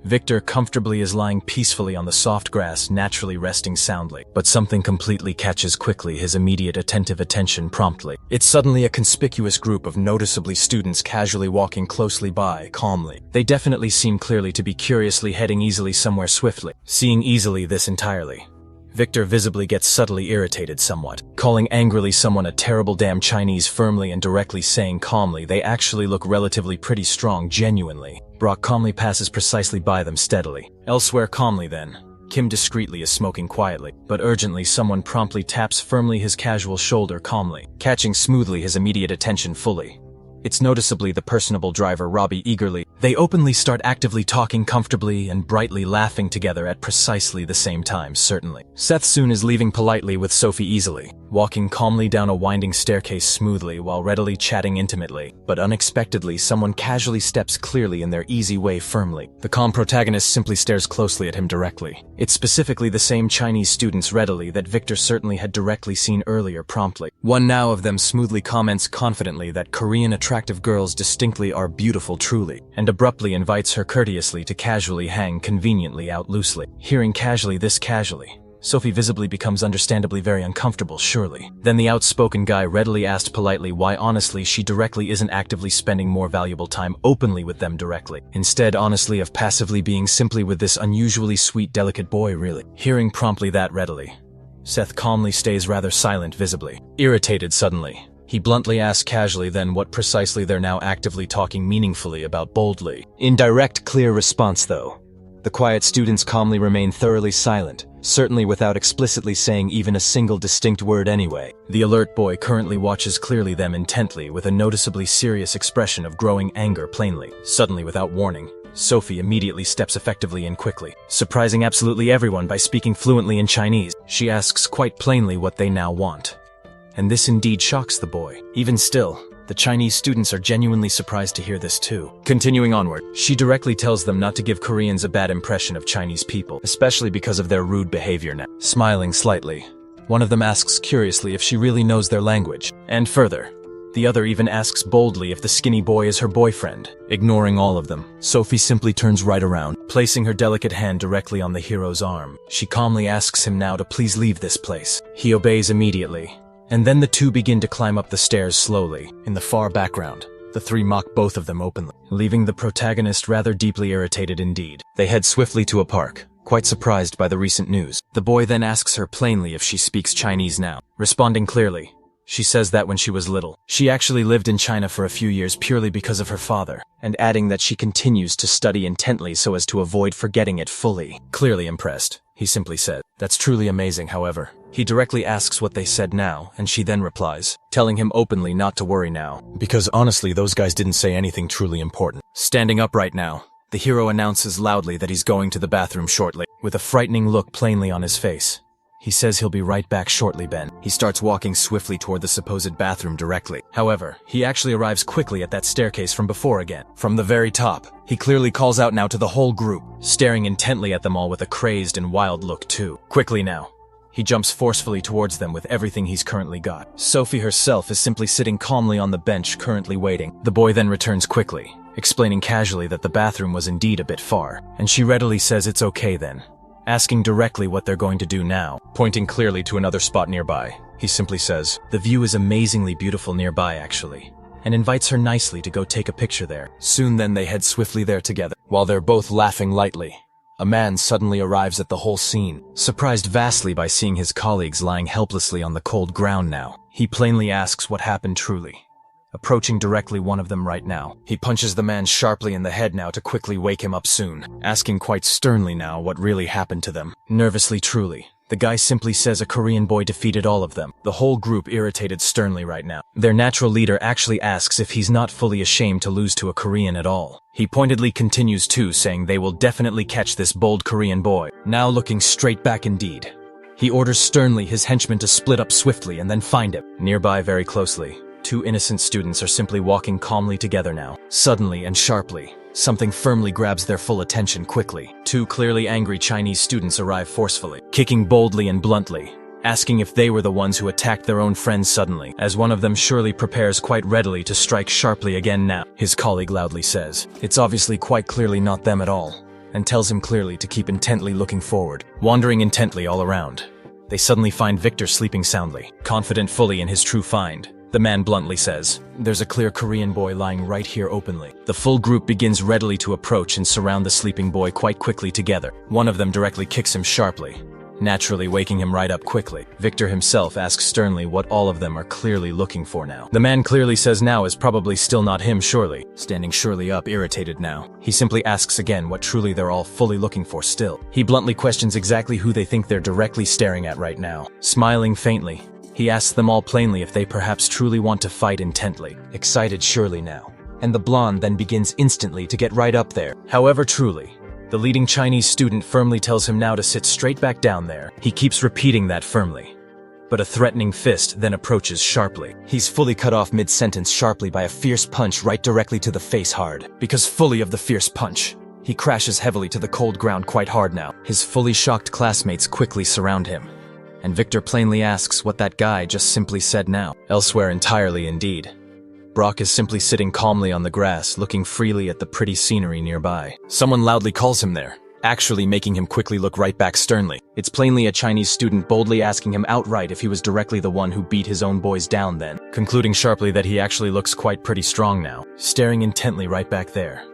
Victor comfortably is lying peacefully on the soft grass, naturally resting soundly. But something completely catches quickly his immediate attentive attention promptly. It's suddenly a conspicuous group of noticeably students casually walking closely by, calmly. They definitely seem clearly to be curiously heading easily somewhere swiftly. Seeing easily this entirely, Victor visibly gets subtly irritated somewhat, calling angrily someone a terrible damn Chinese firmly and directly saying calmly they actually look relatively pretty strong genuinely. Brock calmly passes precisely by them steadily. Elsewhere calmly then, Kim discreetly is smoking quietly, but urgently someone promptly taps firmly his casual shoulder calmly, catching smoothly his immediate attention fully. It's noticeably the personable driver Robbie eagerly. They openly start actively talking comfortably and brightly laughing together at precisely the same time certainly. Seth soon is leaving politely with Sophie easily, walking calmly down a winding staircase smoothly while readily chatting intimately, but unexpectedly someone casually steps clearly in their easy way firmly. The calm protagonist simply stares closely at him directly. It's specifically the same Chinese students readily that Victor certainly had directly seen earlier promptly. One now of them smoothly comments confidently that Korean attractive girls distinctly are beautiful truly, and abruptly invites her courteously to casually hang conveniently out loosely. Hearing casually this casually, Sophie visibly becomes understandably very uncomfortable surely. Then the outspoken guy readily asked politely why honestly she directly isn't actively spending more valuable time openly with them directly, instead honestly of passively being simply with this unusually sweet delicate boy really. Hearing promptly that readily, Seth calmly stays rather silent visibly. Irritated suddenly, he bluntly asks casually then what precisely they're now actively talking meaningfully about boldly. In direct clear response though, the quiet students calmly remain thoroughly silent, certainly without explicitly saying even a single distinct word anyway. The alert boy currently watches clearly them intently with a noticeably serious expression of growing anger plainly. Suddenly without warning, Sophie immediately steps effectively in quickly, surprising absolutely everyone by speaking fluently in Chinese. She asks quite plainly what they now want, and this indeed shocks the boy. Even still, the Chinese students are genuinely surprised to hear this too. Continuing onward, she directly tells them not to give Koreans a bad impression of Chinese people, especially because of their rude behavior now. Smiling slightly, one of them asks curiously if she really knows their language, and further, The other even asks boldly if the skinny boy is her boyfriend. Ignoring all of them, Sophie simply turns right around, placing her delicate hand directly on the hero's arm. She calmly asks him now to please leave this place. He obeys immediately. And then the two begin to climb up the stairs slowly. In the far background, the three mock both of them openly, leaving the protagonist rather deeply irritated indeed. They head swiftly to a park, quite surprised by the recent news. The boy then asks her plainly if she speaks Chinese now. Responding clearly, she says that when she was little, she actually lived in China for a few years purely because of her father, and adding that she continues to study intently so as to avoid forgetting it fully. Clearly impressed, he simply said, "That's truly amazing," however. He directly asks what they said now, and she then replies, telling him openly not to worry now, because honestly those guys didn't say anything truly important. Standing up right now, the hero announces loudly that he's going to the bathroom shortly, with a frightening look plainly on his face. He says he'll be right back shortly, Ben. He starts walking swiftly toward the supposed bathroom directly. However, he actually arrives quickly at that staircase from before again. From the very top, he clearly calls out now to the whole group, staring intently at them all with a crazed and wild look too. Quickly now, he jumps forcefully towards them with everything he's currently got. Sophie herself is simply sitting calmly on the bench currently waiting. The boy then returns quickly, explaining casually that the bathroom was indeed a bit far, and she readily says it's okay then, asking directly what they're going to do now. Pointing clearly to another spot nearby, he simply says, "The view is amazingly beautiful nearby actually," and invites her nicely to go take a picture there. Soon then they head swiftly there together. While they're both laughing lightly, a man suddenly arrives at the whole scene, surprised vastly by seeing his colleagues lying helplessly on the cold ground now. He plainly asks what happened truly. Approaching directly one of them right now, he punches the man sharply in the head now to quickly wake him up soon, asking quite sternly now what really happened to them. Nervously truly, the guy simply says a Korean boy defeated all of them. The whole group irritated sternly right now. Their natural leader actually asks if he's not fully ashamed to lose to a Korean at all. He pointedly continues too, saying they will definitely catch this bold Korean boy. Now looking straight back indeed, he orders sternly his henchmen to split up swiftly and then find him. Nearby very closely, two innocent students are simply walking calmly together now. Suddenly and sharply, something firmly grabs their full attention quickly. Two clearly angry Chinese students arrive forcefully, kicking boldly and bluntly, asking if they were the ones who attacked their own friends suddenly, as one of them surely prepares quite readily to strike sharply again now. His colleague loudly says, it's obviously quite clearly not them at all, and tells him clearly to keep intently looking forward. Wandering intently all around, they suddenly find Victor sleeping soundly. Confident fully in his true find, the man bluntly says, there's a clear Korean boy lying right here openly. The full group begins readily to approach and surround the sleeping boy quite quickly together. One of them directly kicks him sharply, naturally waking him right up quickly. Victor himself asks sternly what all of them are clearly looking for now. The man clearly says now is probably still not him surely. Standing surely up, irritated now, he simply asks again what truly they're all fully looking for still. He bluntly questions exactly who they think they're directly staring at right now. Smiling faintly, he asks them all plainly if they perhaps truly want to fight intently. Excited surely now, and the blonde then begins instantly to get right up there. However truly, the leading Chinese student firmly tells him now to sit straight back down there. He keeps repeating that firmly, but a threatening fist then approaches sharply. He's fully cut off mid-sentence sharply by a fierce punch right directly to the face hard. Because fully of the fierce punch, he crashes heavily to the cold ground quite hard now. His fully shocked classmates quickly surround him, and Victor plainly asks what that guy just simply said now. Elsewhere entirely indeed, Brock is simply sitting calmly on the grass, looking freely at the pretty scenery nearby. Someone loudly calls him there, actually making him quickly look right back sternly. It's plainly a Chinese student boldly asking him outright if he was directly the one who beat his own boys down then, concluding sharply that he actually looks quite pretty strong now. Staring intently right back there,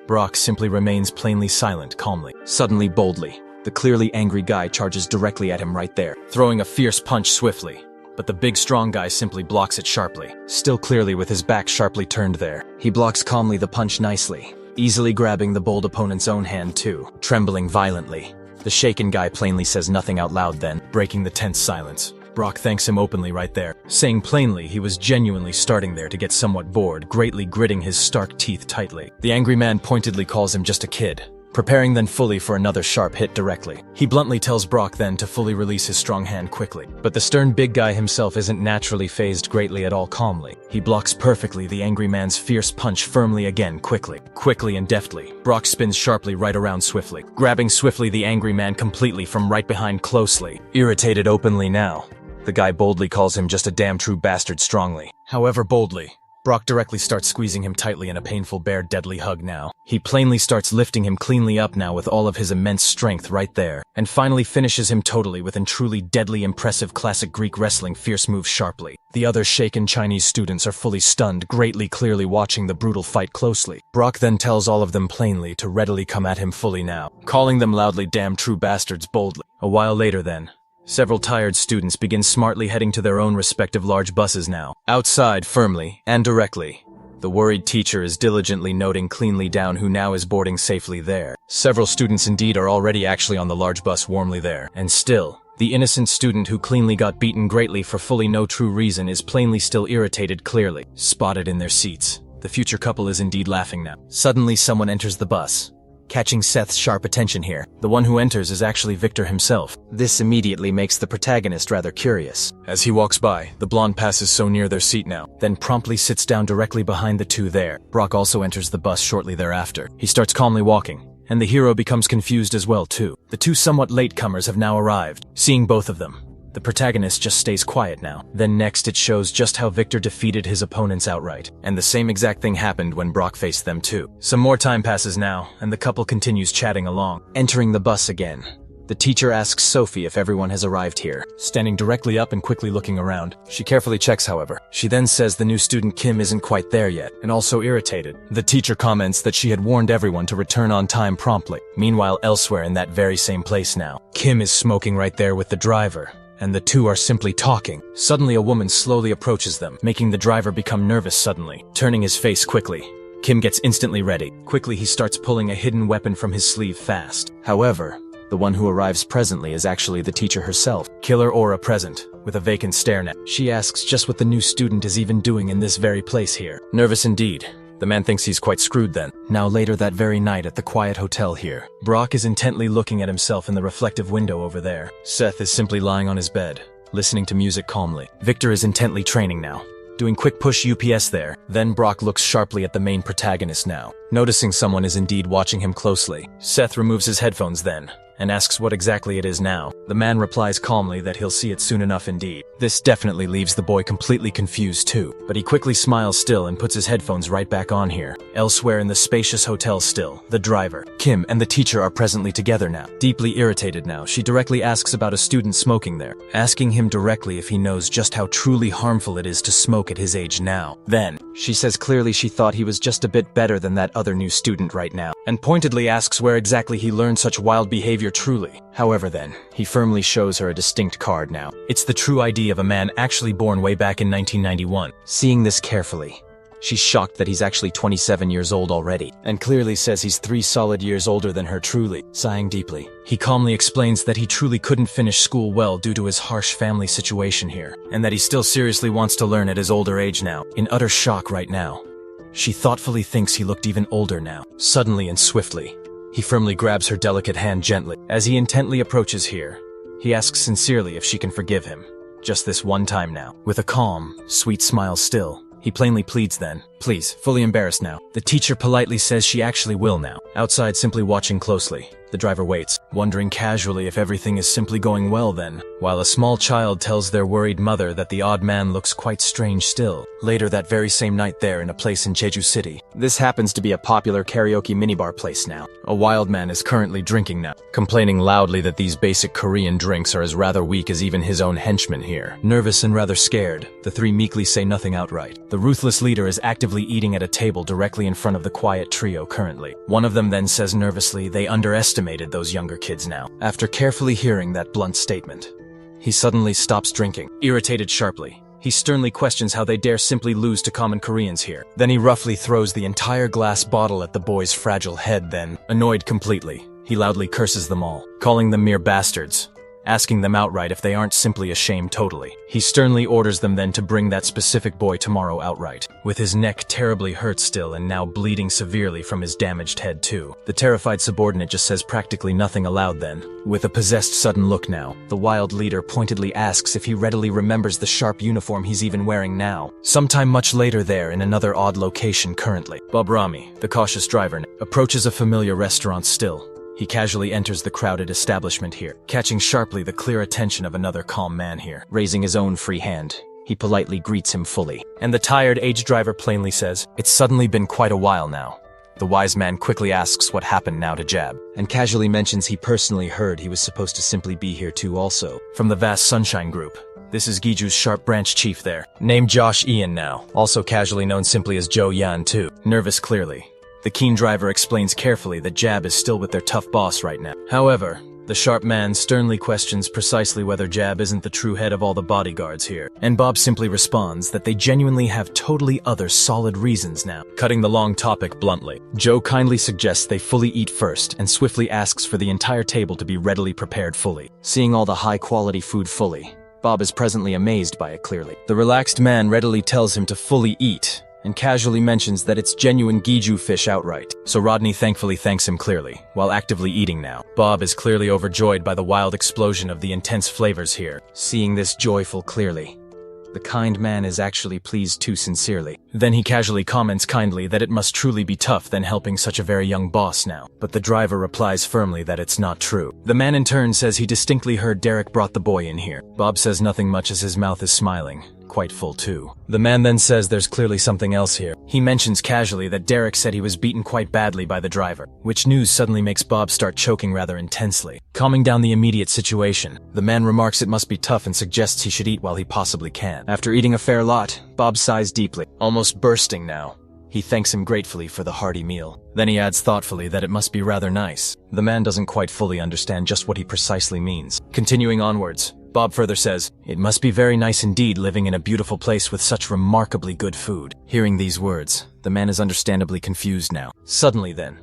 Brock simply remains plainly silent calmly. Suddenly boldly, the clearly angry guy charges directly at him right there, throwing a fierce punch swiftly, but the big strong guy simply blocks it sharply, still clearly with his back sharply turned there. He blocks calmly the punch nicely, easily grabbing the bold opponent's own hand too, trembling violently. The shaken guy plainly says nothing out loud then, breaking the tense silence. Brock thanks him openly right there, saying plainly he was genuinely starting there to get somewhat bored, greatly gritting his stark teeth tightly. The angry man pointedly calls him just a kid, preparing then fully for another sharp hit directly. He bluntly tells Brock then to fully release his strong hand quickly. But the stern big guy himself isn't naturally phased greatly at all calmly. He blocks perfectly the angry man's fierce punch firmly again quickly. Quickly and deftly, Brock spins sharply right around swiftly, grabbing swiftly the angry man completely from right behind closely. Irritated openly now, The guy boldly calls him just a damn true bastard strongly. However boldly, Brock directly starts squeezing him tightly in a painful bare deadly hug now. He plainly starts lifting him cleanly up now with all of his immense strength right there, and finally finishes him totally with an truly deadly impressive classic Greek wrestling fierce move sharply. The other shaken Chinese students are fully stunned, greatly clearly watching the brutal fight closely. Brock then tells all of them plainly to readily come at him fully now, calling them loudly damn true bastards boldly. A while later then, several tired students begin smartly heading to their own respective large buses now. Outside, firmly and directly, the worried teacher is diligently noting cleanly down who now is boarding safely there. Several students indeed are already actually on the large bus warmly there. And still, the innocent student who cleanly got beaten greatly for fully no true reason is plainly still irritated clearly, spotted in their seats. The future couple is indeed laughing now. Suddenly someone enters the bus, catching Seth's sharp attention here. The one who enters is actually Victor himself. This immediately makes the protagonist rather curious. As he walks by, the blonde passes so near their seat now, then promptly sits down directly behind the two there. Brock also enters the bus shortly thereafter. He starts calmly walking, and the hero becomes confused as well too. The two somewhat latecomers have now arrived. Seeing both of them, the protagonist just stays quiet now. Then next it shows just how Victor defeated his opponents outright. And the same exact thing happened when Brock faced them too. Some more time passes now, and the couple continues chatting along. Entering the bus again, the teacher asks Sophie if everyone has arrived here. Standing directly up and quickly looking around, she carefully checks however. She then says the new student Kim isn't quite there yet, and also irritated. The teacher comments that she had warned everyone to return on time promptly. Meanwhile, elsewhere in that very same place now, Kim is smoking right there with the driver, and the two are simply talking. Suddenly a woman slowly approaches them, making the driver become nervous suddenly. Turning his face quickly, Kim gets instantly ready. Quickly he starts pulling a hidden weapon from his sleeve fast. However, the one who arrives presently is actually the teacher herself. Killer aura present, with a vacant stare now. She asks just what the new student is even doing in this very place here. Nervous indeed. The man thinks he's quite screwed then. Now later that very night at the quiet hotel here, Brock is intently looking at himself in the reflective window over there. Seth is simply lying on his bed, listening to music calmly. Victor is intently training now, doing quick push UPS there. Then Brock looks sharply at the main protagonist now, noticing someone is indeed watching him closely. Seth removes his headphones then, and asks what exactly it is now. The man replies calmly that he'll see it soon enough indeed. This definitely leaves the boy completely confused too, but he quickly smiles still and puts his headphones right back on here. Elsewhere in the spacious hotel still, the driver, Kim, and the teacher are presently together now. Deeply irritated now, she directly asks about a student smoking there, asking him directly if he knows just how truly harmful it is to smoke at his age now. Then, she says clearly she thought he was just a bit better than that other new student right now, and pointedly asks where exactly he learned such wild behavior truly. However then, he firmly shows her a distinct card now. It's the true ID of a man actually born way back in 1991. Seeing this carefully, she's shocked that he's actually 27 years old already, and clearly says he's 3 solid years older than her truly. Sighing deeply, he calmly explains that he truly couldn't finish school well due to his harsh family situation here, and that he still seriously wants to learn at his older age now. In utter shock right now, she thoughtfully thinks he looked even older now. Suddenly and swiftly, he firmly grabs her delicate hand gently. As he intently approaches here, he asks sincerely if she can forgive him. Just this one time now. With a calm, sweet smile still, he plainly pleads then, please, fully embarrassed now. The teacher politely says she actually will now. Outside simply watching closely, the driver waits, wondering casually if everything is simply going well then, while a small child tells their worried mother that the odd man looks quite strange still. Later that very same night there in a place in Jeju City. This happens to be a popular karaoke minibar place now. A wild man is currently drinking now, complaining loudly that these basic Korean drinks are as rather weak as even his own henchmen here. Nervous and rather scared, the three meekly say nothing outright. The ruthless leader is actively eating at a table directly in front of the quiet trio currently. One of them then says nervously they underestimated those younger kids now. After carefully hearing that blunt statement, he suddenly stops drinking. Irritated sharply, he sternly questions how they dare simply lose to common Koreans here. Then he roughly throws the entire glass bottle at the boy's fragile head then, annoyed completely, he loudly curses them all, calling them mere bastards, asking them outright if they aren't simply ashamed totally. He sternly orders them then to bring that specific boy tomorrow outright, with his neck terribly hurt still and now bleeding severely from his damaged head too. The terrified subordinate just says practically nothing aloud then. With a possessed sudden look now, the wild leader pointedly asks if he readily remembers the sharp uniform he's even wearing now. Sometime much later there in another odd location currently, Bob Rami, the cautious driver, approaches a familiar restaurant still. He casually enters the crowded establishment here, catching sharply the clear attention of another calm man here. Raising his own free hand, he politely greets him fully. And the tired aged driver plainly says, "It's suddenly been quite a while now." The wise man quickly asks what happened now to Jab, and casually mentions he personally heard he was supposed to simply be here too also, from the vast Sunshine Group. This is Giju's sharp branch chief there, named Josh Ian now, also casually known simply as Joe Yan too. Nervous clearly. The keen driver explains carefully that Jab is still with their tough boss right now. However, the sharp man sternly questions precisely whether Jab isn't the true head of all the bodyguards here, and Bob simply responds that they genuinely have totally other solid reasons now. Cutting the long topic bluntly, Joe kindly suggests they fully eat first and swiftly asks for the entire table to be readily prepared fully. Seeing all the high-quality food fully, Bob is presently amazed by it clearly. The relaxed man readily tells him to fully eat, and casually mentions that it's genuine Giju fish outright. So Rodney thankfully thanks him clearly, while actively eating now. Bob is clearly overjoyed by the wild explosion of the intense flavors here. Seeing this joyful clearly, the kind man is actually pleased too sincerely. Then he casually comments kindly that it must truly be tough than helping such a very young boss now. But the driver replies firmly that it's not true. The man in turn says he distinctly heard Derek brought the boy in here. Bob says nothing much as his mouth is smiling. Quite full too. The man then says there's clearly something else here. He mentions casually that Derek said he was beaten quite badly by the driver, which news suddenly makes Bob start choking rather intensely. Calming down the immediate situation, the man remarks it must be tough and suggests he should eat while he possibly can. After eating a fair lot, Bob sighs deeply, almost bursting now. He thanks him gratefully for the hearty meal. Then he adds thoughtfully that it must be rather nice. The man doesn't quite fully understand just what he precisely means. Continuing onwards, Bob further says, "It must be very nice indeed living in a beautiful place with such remarkably good food." Hearing these words, the man is understandably confused now. Suddenly then,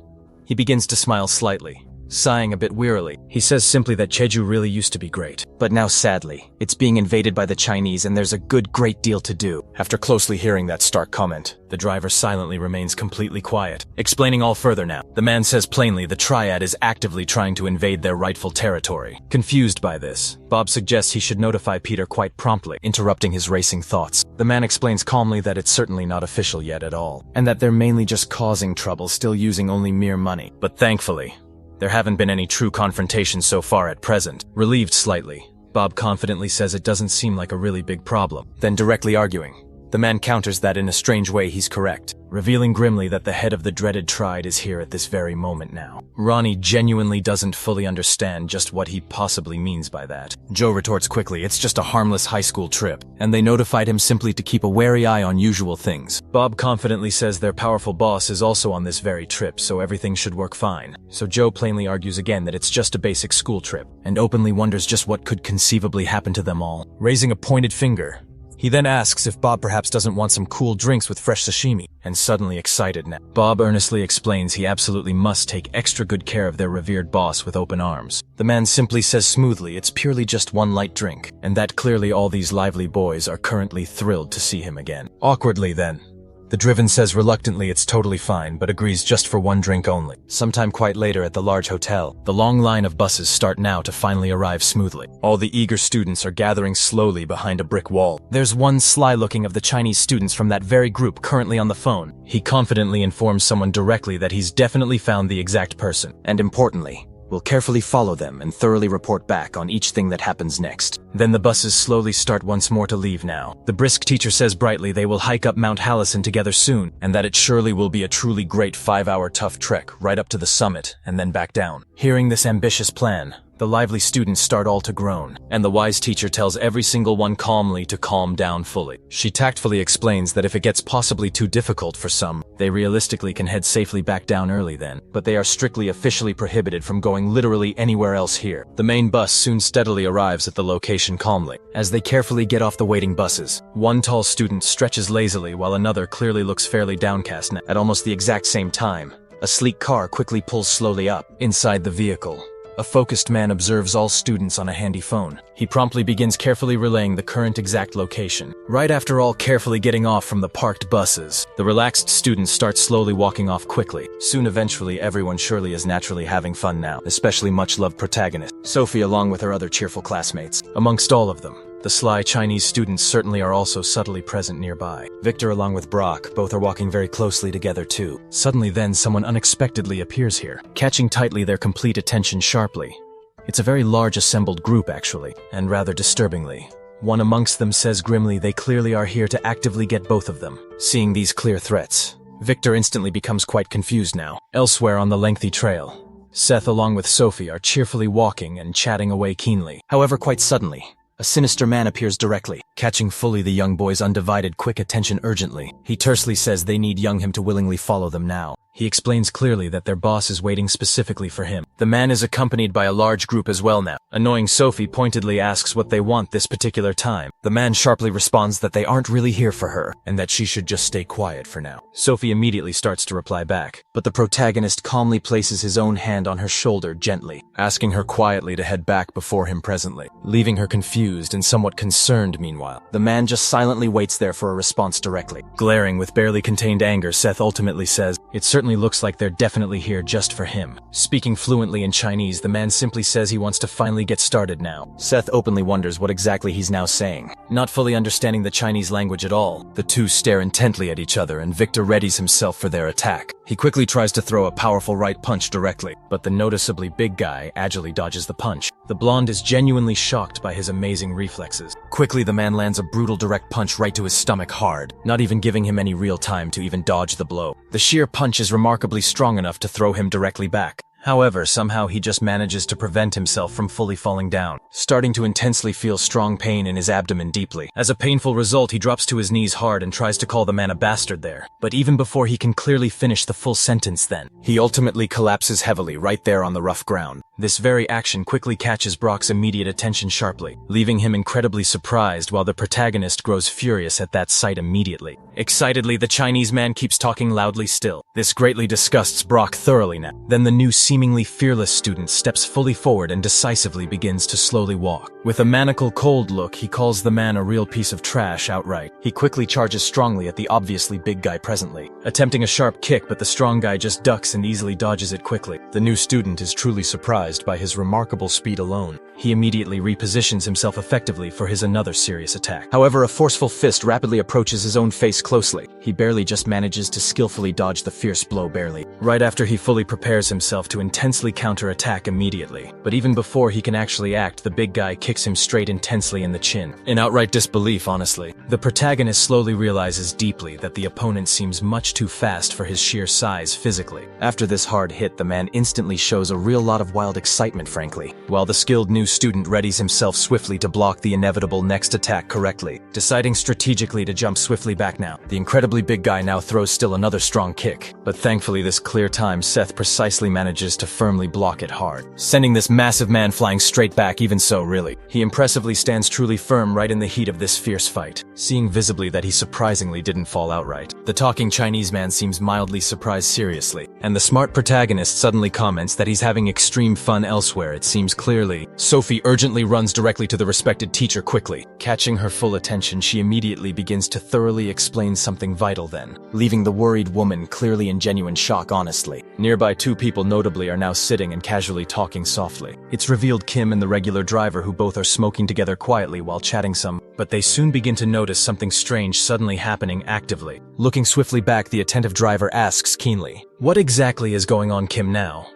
he begins to smile slightly, sighing a bit wearily. He says simply that Jeju really used to be great, but now sadly, it's being invaded by the Chinese and there's a great deal to do. After closely hearing that stark comment, the driver silently remains completely quiet. Explaining all further now, the man says plainly the triad is actively trying to invade their rightful territory. Confused by this, Bob suggests he should notify Peter quite promptly, interrupting his racing thoughts. The man explains calmly that it's certainly not official yet at all, and that they're mainly just causing trouble, still using only mere money. But thankfully, there haven't been any true confrontations so far at present. Relieved slightly, Bob confidently says it doesn't seem like a really big problem. Then directly arguing, the man counters that in a strange way he's correct, revealing grimly that the head of the dreaded triad is here at this very moment now. Ronnie genuinely doesn't fully understand just what he possibly means by that. Joe retorts quickly it's just a harmless high school trip, and they notified him simply to keep a wary eye on usual things. Bob confidently says their powerful boss is also on this very trip, so everything should work fine. So Joe plainly argues again that it's just a basic school trip, and openly wonders just what could conceivably happen to them all. Raising a pointed finger, he then asks if Bob perhaps doesn't want some cool drinks with fresh sashimi, and suddenly excited now. Bob earnestly explains he absolutely must take extra good care of their revered boss with open arms. The man simply says smoothly it's purely just one light drink, and that clearly all these lively boys are currently thrilled to see him again. Awkwardly then, the driven says reluctantly it's totally fine, but agrees just for one drink only. Sometime quite later at the large hotel, the long line of buses start now to finally arrive smoothly. All the eager students are gathering slowly behind a brick wall. There's one sly looking of the Chinese students from that very group currently on the phone. He confidently informs someone directly that he's definitely found the exact person, and importantly, will carefully follow them and thoroughly report back on each thing that happens next. Then the buses slowly start once more to leave now. The brisk teacher says brightly they will hike up Mount Hallison together soon, and that it surely will be a truly great 5-hour tough trek right up to the summit and then back down. Hearing this ambitious plan, the lively students start all to groan, and the wise teacher tells every single one calmly to calm down fully. She tactfully explains that if it gets possibly too difficult for some, they realistically can head safely back down early then, but they are strictly officially prohibited from going literally anywhere else here. The main bus soon steadily arrives at the location calmly. As they carefully get off the waiting buses, one tall student stretches lazily while another clearly looks fairly downcast. At almost the exact same time, a sleek car quickly pulls slowly up. Inside the vehicle, a focused man observes all students on a handy phone. He promptly begins carefully relaying the current exact location. Right after all carefully getting off from the parked buses, the relaxed students start slowly walking off quickly. Soon eventually everyone surely is naturally having fun now, especially much-loved protagonist, Sophie along with her other cheerful classmates. Amongst all of them, The sly Chinese students certainly are also subtly present nearby. Victor along with Brock, both are walking very closely together too. Suddenly then someone unexpectedly appears here, catching tightly their complete attention sharply. It's a very large assembled group actually, and rather disturbingly. One amongst them says grimly they clearly are here to actively get both of them. Seeing these clear threats, Victor instantly becomes quite confused now. Elsewhere on the lengthy trail, Seth along with Sophie are cheerfully walking and chatting away keenly. However, quite suddenly, a sinister man appears directly, catching fully the young boy's undivided quick attention urgently. He tersely says they need young him to willingly follow them now. He explains clearly that their boss is waiting specifically for him. The man is accompanied by a large group as well now. Annoying Sophie pointedly asks what they want this particular time. The man sharply responds that they aren't really here for her, and that she should just stay quiet for now. Sophie immediately starts to reply back, but the protagonist calmly places his own hand on her shoulder gently, asking her quietly to head back before him presently, leaving her confused and somewhat concerned meanwhile. The man just silently waits there for a response directly. Glaring with barely contained anger, Seth ultimately says, "It certainly looks like they're definitely here just for him." Speaking fluently in Chinese, the man simply says he wants to finally get started now. Seth openly wonders what exactly he's now saying. Not fully understanding the Chinese language at all, the two stare intently at each other and Victor readies himself for their attack. He quickly tries to throw a powerful right punch directly, but the noticeably big guy agilely dodges the punch. The blonde is genuinely shocked by his amazing reflexes. Quickly, the man lands a brutal direct punch right to his stomach hard, not even giving him any real time to even dodge the blow. The sheer punch is remarkably strong enough to throw him directly back. However, somehow he just manages to prevent himself from fully falling down, starting to intensely feel strong pain in his abdomen deeply. As a painful result, he drops to his knees hard and tries to call the man a bastard there. But even before he can clearly finish the full sentence then, he ultimately collapses heavily right there on the rough ground. This very action quickly catches Brock's immediate attention sharply, leaving him incredibly surprised while the protagonist grows furious at that sight immediately. Excitedly, the Chinese man keeps talking loudly still. This greatly disgusts Brock thoroughly now. Then the new seemingly fearless student steps fully forward and decisively begins to slowly walk. With a maniacal cold look, he calls the man a real piece of trash outright. He quickly charges strongly at the obviously big guy presently, attempting a sharp kick, but the strong guy just ducks and easily dodges it quickly. The new student is truly surprised by his remarkable speed alone. He immediately repositions himself effectively for his another serious attack. However, a forceful fist rapidly approaches his own face closely. He barely just manages to skillfully dodge the fierce blow barely. Right after he fully prepares himself to intensely counterattack immediately. But even before he can actually act, the big guy kicks him straight intensely in the chin. In outright disbelief, honestly. The protagonist slowly realizes deeply that the opponent seems much too fast for his sheer size physically. After this hard hit, the man instantly shows a real lot of wild excitement, frankly, while the skilled new student readies himself swiftly to block the inevitable next attack correctly, deciding strategically to jump swiftly back now. The incredibly big guy now throws still another strong kick, but thankfully this clear time Seth precisely manages to firmly block it hard, sending this massive man flying straight back. Even so, really, he impressively stands truly firm right in the heat of this fierce fight, seeing visibly that he surprisingly didn't fall outright. The talking Chinese man seems mildly surprised seriously, and the smart protagonist suddenly comments that he's having extreme fun elsewhere, it seems clearly. Sophie urgently runs directly to the respected teacher quickly. Catching her full attention, she immediately begins to thoroughly explain something vital then, leaving the worried woman clearly in genuine shock honestly. Nearby, two people notably are now sitting and casually talking softly. It's revealed Kim and the regular driver, who both are smoking together quietly while chatting some, but they soon begin to notice something strange suddenly happening actively. Looking swiftly back, the attentive driver asks keenly, "What exactly is going on, Kim, now?"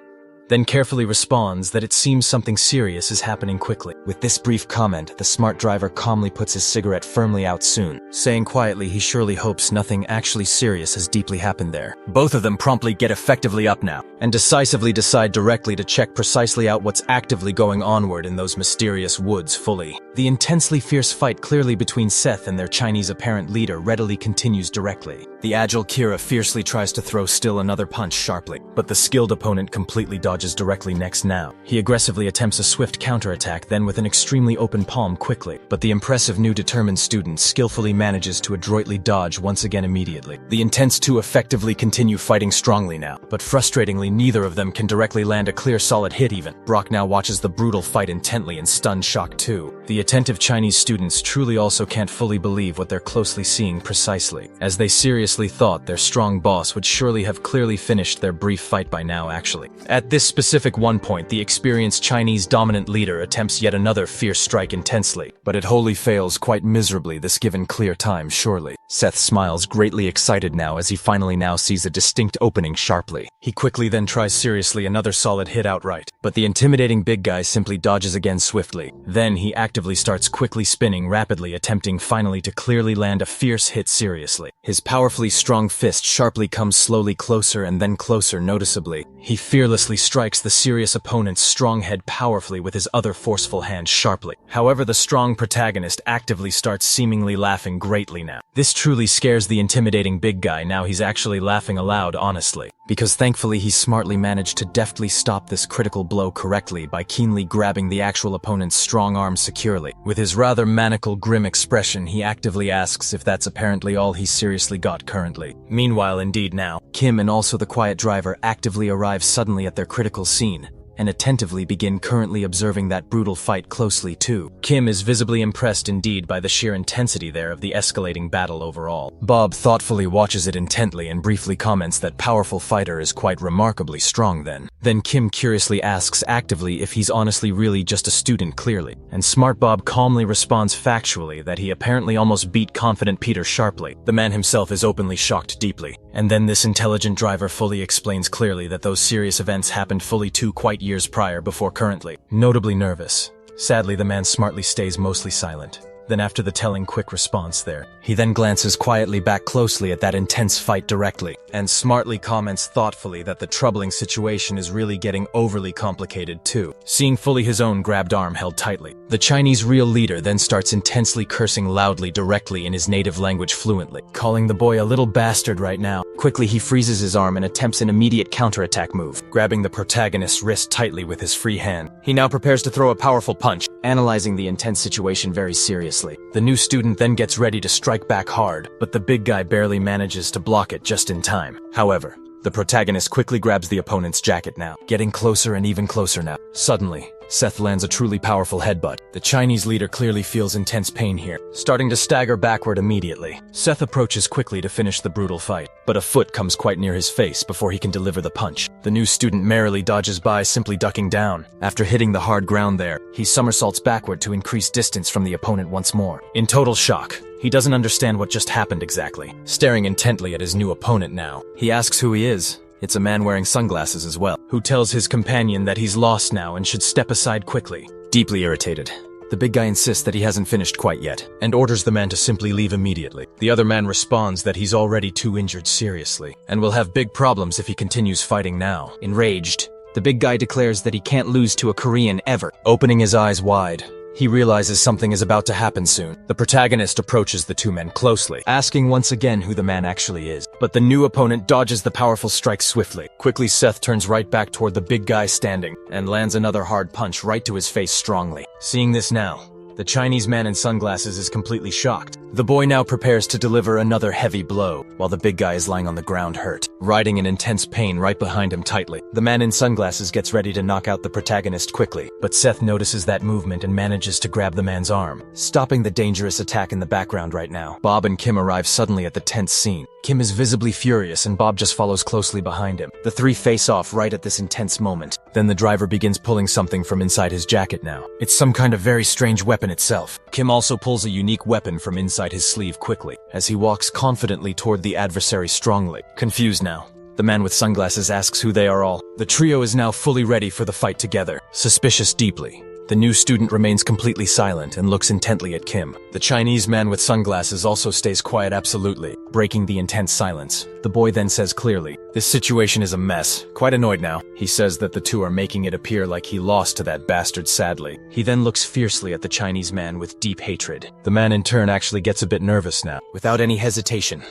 Then carefully responds that it seems something serious is happening quickly. With this brief comment, the smart driver calmly puts his cigarette firmly out soon, saying quietly he surely hopes nothing actually serious has deeply happened there. Both of them promptly get effectively up now, and decisively decide directly to check precisely out what's actively going onward in those mysterious woods fully. The intensely fierce fight clearly between Seth and their Chinese apparent leader readily continues directly. The agile Kira fiercely tries to throw still another punch sharply, but the skilled opponent completely dodges directly next now. He aggressively attempts a swift counterattack, then with an extremely open palm quickly, but the impressive new determined student skillfully manages to adroitly dodge once again immediately. The intense two effectively continue fighting strongly now, but frustratingly neither of them can directly land a clear solid hit even. Brock now watches the brutal fight intently in stunned shock too. The attentive Chinese students truly also can't fully believe what they're closely seeing precisely, as they seriously thought their strong boss would surely have clearly finished their brief fight by now actually. At this specific one point, the experienced Chinese dominant leader attempts yet another fierce strike intensely, but it wholly fails quite miserably this given clear time surely. Seth smiles, greatly excited now as he finally now sees a distinct opening sharply. He quickly then tries seriously another solid hit outright, but the intimidating big guy simply dodges again swiftly. Then he actively starts quickly spinning rapidly, attempting finally to clearly land a fierce hit seriously. His powerfully strong fist sharply comes slowly closer and then closer noticeably. He fearlessly strikes the serious opponent's strong head powerfully with his other forceful hand sharply. However, the strong protagonist actively starts seemingly laughing greatly now. This truly scares the intimidating big guy. Now he's actually laughing aloud honestly, because thankfully he smartly managed to deftly stop this critical blow correctly by keenly grabbing the actual opponent's strong arm securely. With his rather maniacal grim expression, he actively asks if that's apparently all he's seriously got currently. Meanwhile, indeed now, Kim and also the quiet driver actively arrive suddenly at their critical scene, and attentively begin currently observing that brutal fight closely too. Kim is visibly impressed indeed by the sheer intensity there of the escalating battle overall. Bob thoughtfully watches it intently and briefly comments that powerful fighter is quite remarkably strong then. Then Kim curiously asks actively if he's honestly really just a student clearly, and smart Bob calmly responds factually that he apparently almost beat confident Peter sharply. The man himself is openly shocked deeply, and then this intelligent driver fully explains clearly that those serious events happened fully 2 quite years prior before currently. Notably nervous. Sadly, the man smartly stays mostly silent. Then after the telling quick response there, he then glances quietly back closely at that intense fight directly, and smartly comments thoughtfully that the troubling situation is really getting overly complicated too, seeing fully his own grabbed arm held tightly. The Chinese real leader then starts intensely cursing loudly directly in his native language fluently, calling the boy a little bastard right now. Quickly he freezes his arm and attempts an immediate counterattack move, grabbing the protagonist's wrist tightly with his free hand. He now prepares to throw a powerful punch, analyzing the intense situation very seriously. The new student then gets ready to strike back hard, but the big guy barely manages to block it just in time. However, the protagonist quickly grabs the opponent's jacket now, getting closer and even closer now. Suddenly, Seth lands a truly powerful headbutt. The Chinese leader clearly feels intense pain here, starting to stagger backward immediately. Seth approaches quickly to finish the brutal fight, but a foot comes quite near his face before he can deliver the punch. The new student merrily dodges by, simply ducking down. After hitting the hard ground there, he somersaults backward to increase distance from the opponent once more. In total shock, he doesn't understand what just happened exactly. Staring intently at his new opponent now, he asks who he is. It's a man wearing sunglasses as well, who tells his companion that he's lost now and should step aside quickly. Deeply irritated, the big guy insists that he hasn't finished quite yet, and orders the man to simply leave immediately. The other man responds that he's already too injured seriously, and will have big problems if he continues fighting now. Enraged, the big guy declares that he can't lose to a Korean ever. Opening his eyes wide, he realizes something is about to happen soon. The protagonist approaches the two men closely, asking once again who the man actually is. But the new opponent dodges the powerful strike swiftly. Quickly, Seth turns right back toward the big guy standing, and lands another hard punch right to his face strongly. Seeing this now, the Chinese man in sunglasses is completely shocked. The boy now prepares to deliver another heavy blow, while the big guy is lying on the ground hurt, riding in intense pain right behind him tightly. The man in sunglasses gets ready to knock out the protagonist quickly, but Seth notices that movement and manages to grab the man's arm, stopping the dangerous attack in the background right now. Bob and Kim arrive suddenly at the tense scene. Kim is visibly furious and Bob just follows closely behind him. The three face off right at this intense moment. Then the driver begins pulling something from inside his jacket now. It's some kind of very strange weapon itself. Kim also pulls a unique weapon from inside his sleeve quickly, as he walks confidently toward the adversary strongly. Confused now, the man with sunglasses asks who they are all. The trio is now fully ready for the fight together. Suspicious deeply, the new student remains completely silent and looks intently at Kim. The Chinese man with sunglasses also stays quiet absolutely, breaking the intense silence. The boy then says clearly, "This situation is a mess." Quite annoyed now, he says that the two are making it appear like he lost to that bastard sadly. He then looks fiercely at the Chinese man with deep hatred. The man in turn actually gets a bit nervous now. Without any hesitation,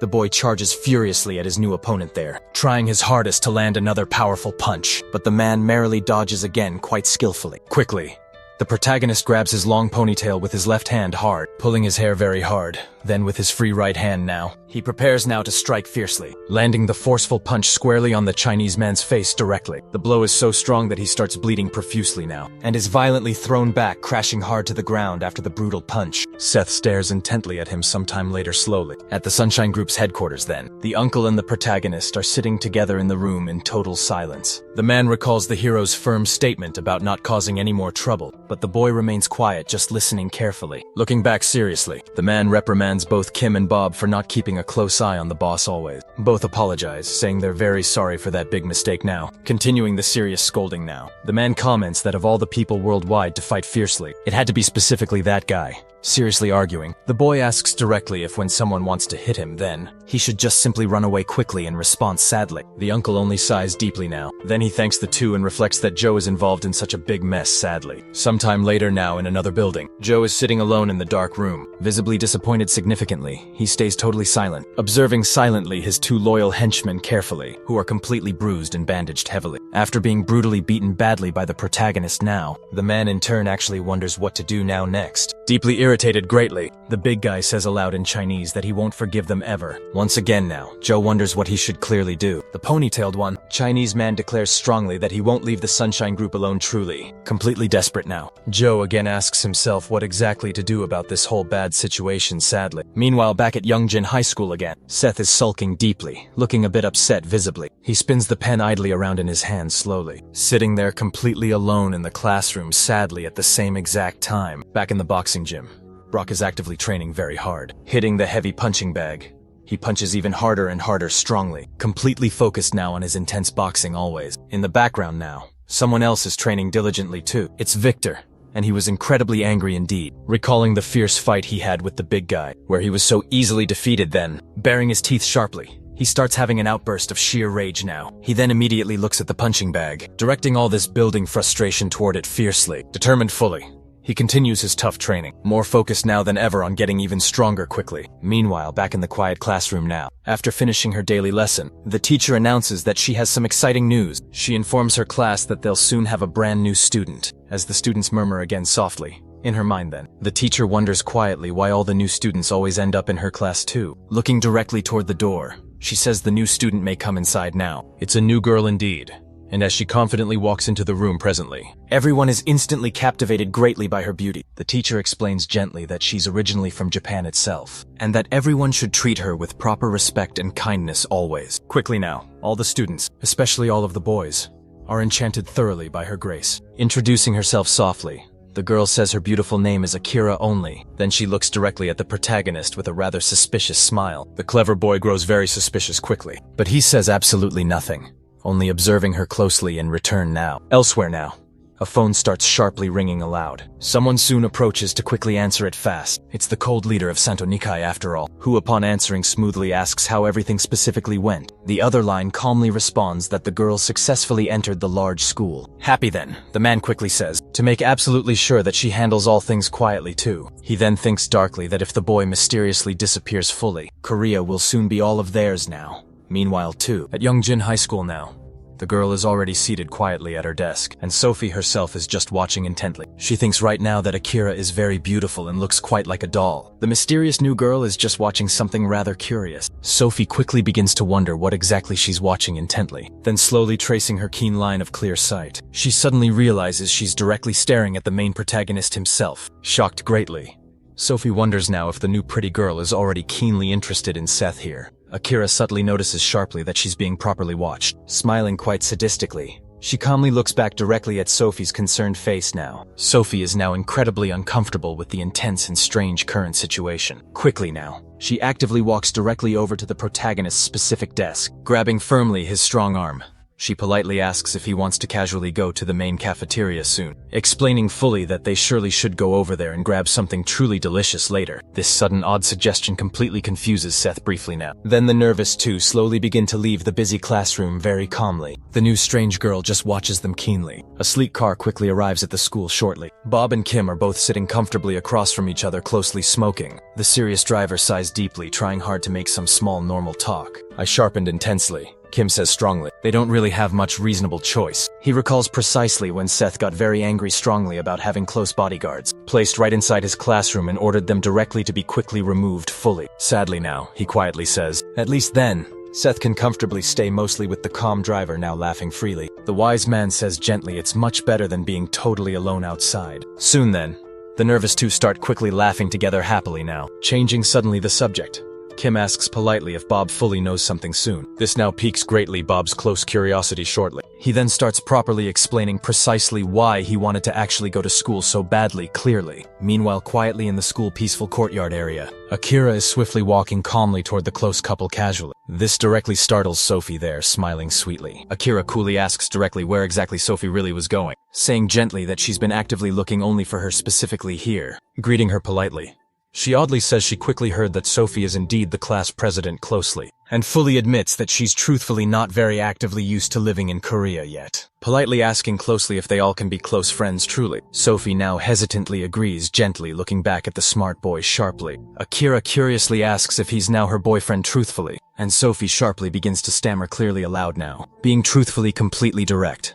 the boy charges furiously at his new opponent there, trying his hardest to land another powerful punch, but the man merrily dodges again quite skillfully. Quickly, The protagonist grabs his long ponytail with his left hand hard, pulling his hair very hard. Then with his free right hand now, he prepares now to strike fiercely, landing the forceful punch squarely on the Chinese man's face directly. The blow is so strong that he starts bleeding profusely now, and is violently thrown back, crashing hard to the ground after the brutal punch. Seth stares intently at him sometime later slowly. At the Sunshine Group's headquarters then, the uncle and the protagonist are sitting together in the room in total silence. The man recalls the hero's firm statement about not causing any more trouble, but the boy remains quiet, just listening carefully. Looking back seriously, the man reprimands both Kim and Bob for not keeping a close eye on the boss always. Both apologize, saying they're very sorry for that big mistake now. Continuing the serious scolding now, the man comments that of all the people worldwide to fight fiercely, it had to be specifically that guy. Seriously arguing, the boy asks directly if when someone wants to hit him, then he should just simply run away quickly in response sadly. The uncle only sighs deeply now. Then he thanks the two and reflects that Joe is involved in such a big mess sadly. Sometime later now in another building, Joe is sitting alone in the dark room. Visibly disappointed significantly, he stays totally silent, observing silently his two loyal henchmen carefully, who are completely bruised and bandaged heavily. After being brutally beaten badly by the protagonist now, the man in turn actually wonders what to do now next. Deeply irritated greatly, the big guy says aloud in Chinese that he won't forgive them ever. Once again now, Joe wonders what he should clearly do. The ponytailed one, Chinese man declares strongly that he won't leave the Sunshine Group alone truly. Completely desperate now, Joe again asks himself what exactly to do about this whole bad situation sadly. Meanwhile back at Youngjin High School again, Seth is sulking deeply, looking a bit upset visibly. He spins the pen idly around in his hand slowly, sitting there completely alone in the classroom sadly at the same exact time. Back in the boxing gym, Brock is actively training very hard, hitting the heavy punching bag. He punches even harder and harder strongly, completely focused now on his intense boxing always. In the background now, someone else is training diligently too. It's Victor, and he was incredibly angry indeed, recalling the fierce fight he had with the big guy, where he was so easily defeated then. Baring his teeth sharply, he starts having an outburst of sheer rage now. He then immediately looks at the punching bag, directing all this building frustration toward it fiercely, determined fully. He continues his tough training, more focused now than ever on getting even stronger quickly. Meanwhile, back in the quiet classroom now, after finishing her daily lesson, the teacher announces that she has some exciting news. She informs her class that they'll soon have a brand new student, as the students murmur again softly. In her mind then, the teacher wonders quietly why all the new students always end up in her class too. Looking directly toward the door, she says the new student may come inside now. It's a new girl indeed. And as she confidently walks into the room presently, everyone is instantly captivated greatly by her beauty. The teacher explains gently that she's originally from Japan itself, and that everyone should treat her with proper respect and kindness always. Quickly now, all the students, especially all of the boys, are enchanted thoroughly by her grace. Introducing herself softly, the girl says her beautiful name is Akira only. Then she looks directly at the protagonist with a rather suspicious smile. The clever boy grows very suspicious quickly, but he says absolutely nothing, only observing her closely in return now. Elsewhere now, a phone starts sharply ringing aloud. Someone soon approaches to quickly answer it fast. It's the cold leader of Santo Nikai after all, who upon answering smoothly asks how everything specifically went. The other line calmly responds that the girl successfully entered the large school. Happy then, the man quickly says, to make absolutely sure that she handles all things quietly too. He then thinks darkly that if the boy mysteriously disappears fully, Korea will soon be all of theirs now. Meanwhile too, at Youngjin High School now, the girl is already seated quietly at her desk, and Sophie herself is just watching intently. She thinks right now that Akira is very beautiful and looks quite like a doll. The mysterious new girl is just watching something rather curious. Sophie quickly begins to wonder what exactly she's watching intently. Then slowly tracing her keen line of clear sight, she suddenly realizes she's directly staring at the main protagonist himself. Shocked greatly, Sophie wonders now if the new pretty girl is already keenly interested in Seth here. Akira subtly notices sharply that she's being properly watched. Smiling quite sadistically, she calmly looks back directly at Sophie's concerned face now. Sophie is now incredibly uncomfortable with the intense and strange current situation. Quickly now, she actively walks directly over to the protagonist's specific desk, grabbing firmly his strong arm. She politely asks if he wants to casually go to the main cafeteria soon, explaining fully that they surely should go over there and grab something truly delicious later. This sudden odd suggestion completely confuses Seth briefly now. Then the nervous two slowly begin to leave the busy classroom very calmly. The new strange girl just watches them keenly. A sleek car quickly arrives at the school shortly. Bob and Kim are both sitting comfortably across from each other, closely smoking. The serious driver sighs deeply, trying hard to make some small normal talk. I sharpened intensely, Kim says strongly. They don't really have much reasonable choice. He recalls precisely when Seth got very angry strongly about having close bodyguards, placed right inside his classroom and ordered them directly to be quickly removed fully. Sadly now, he quietly says, at least then, Seth can comfortably stay mostly with the calm driver now laughing freely. The wise man says gently it's much better than being totally alone outside. Soon then, the nervous two start quickly laughing together happily now. Changing suddenly the subject, Kim asks politely if Bob fully knows something soon. This now piques greatly Bob's close curiosity shortly. He then starts properly explaining precisely why he wanted to actually go to school so badly clearly. Meanwhile, quietly in the school peaceful courtyard area, Akira is swiftly walking calmly toward the close couple casually. This directly startles Sophie there, smiling sweetly. Akira coolly asks directly where exactly Sophie really was going, saying gently that she's been actively looking only for her specifically here, greeting her politely. She oddly says she quickly heard that Sophie is indeed the class president closely, and fully admits that she's truthfully not very actively used to living in Korea yet. Politely asking closely if they all can be close friends truly. Sophie now hesitantly agrees, gently looking back at the smart boy sharply. Akira curiously asks if he's now her boyfriend truthfully, and Sophie sharply begins to stammer clearly aloud now, being truthfully completely direct.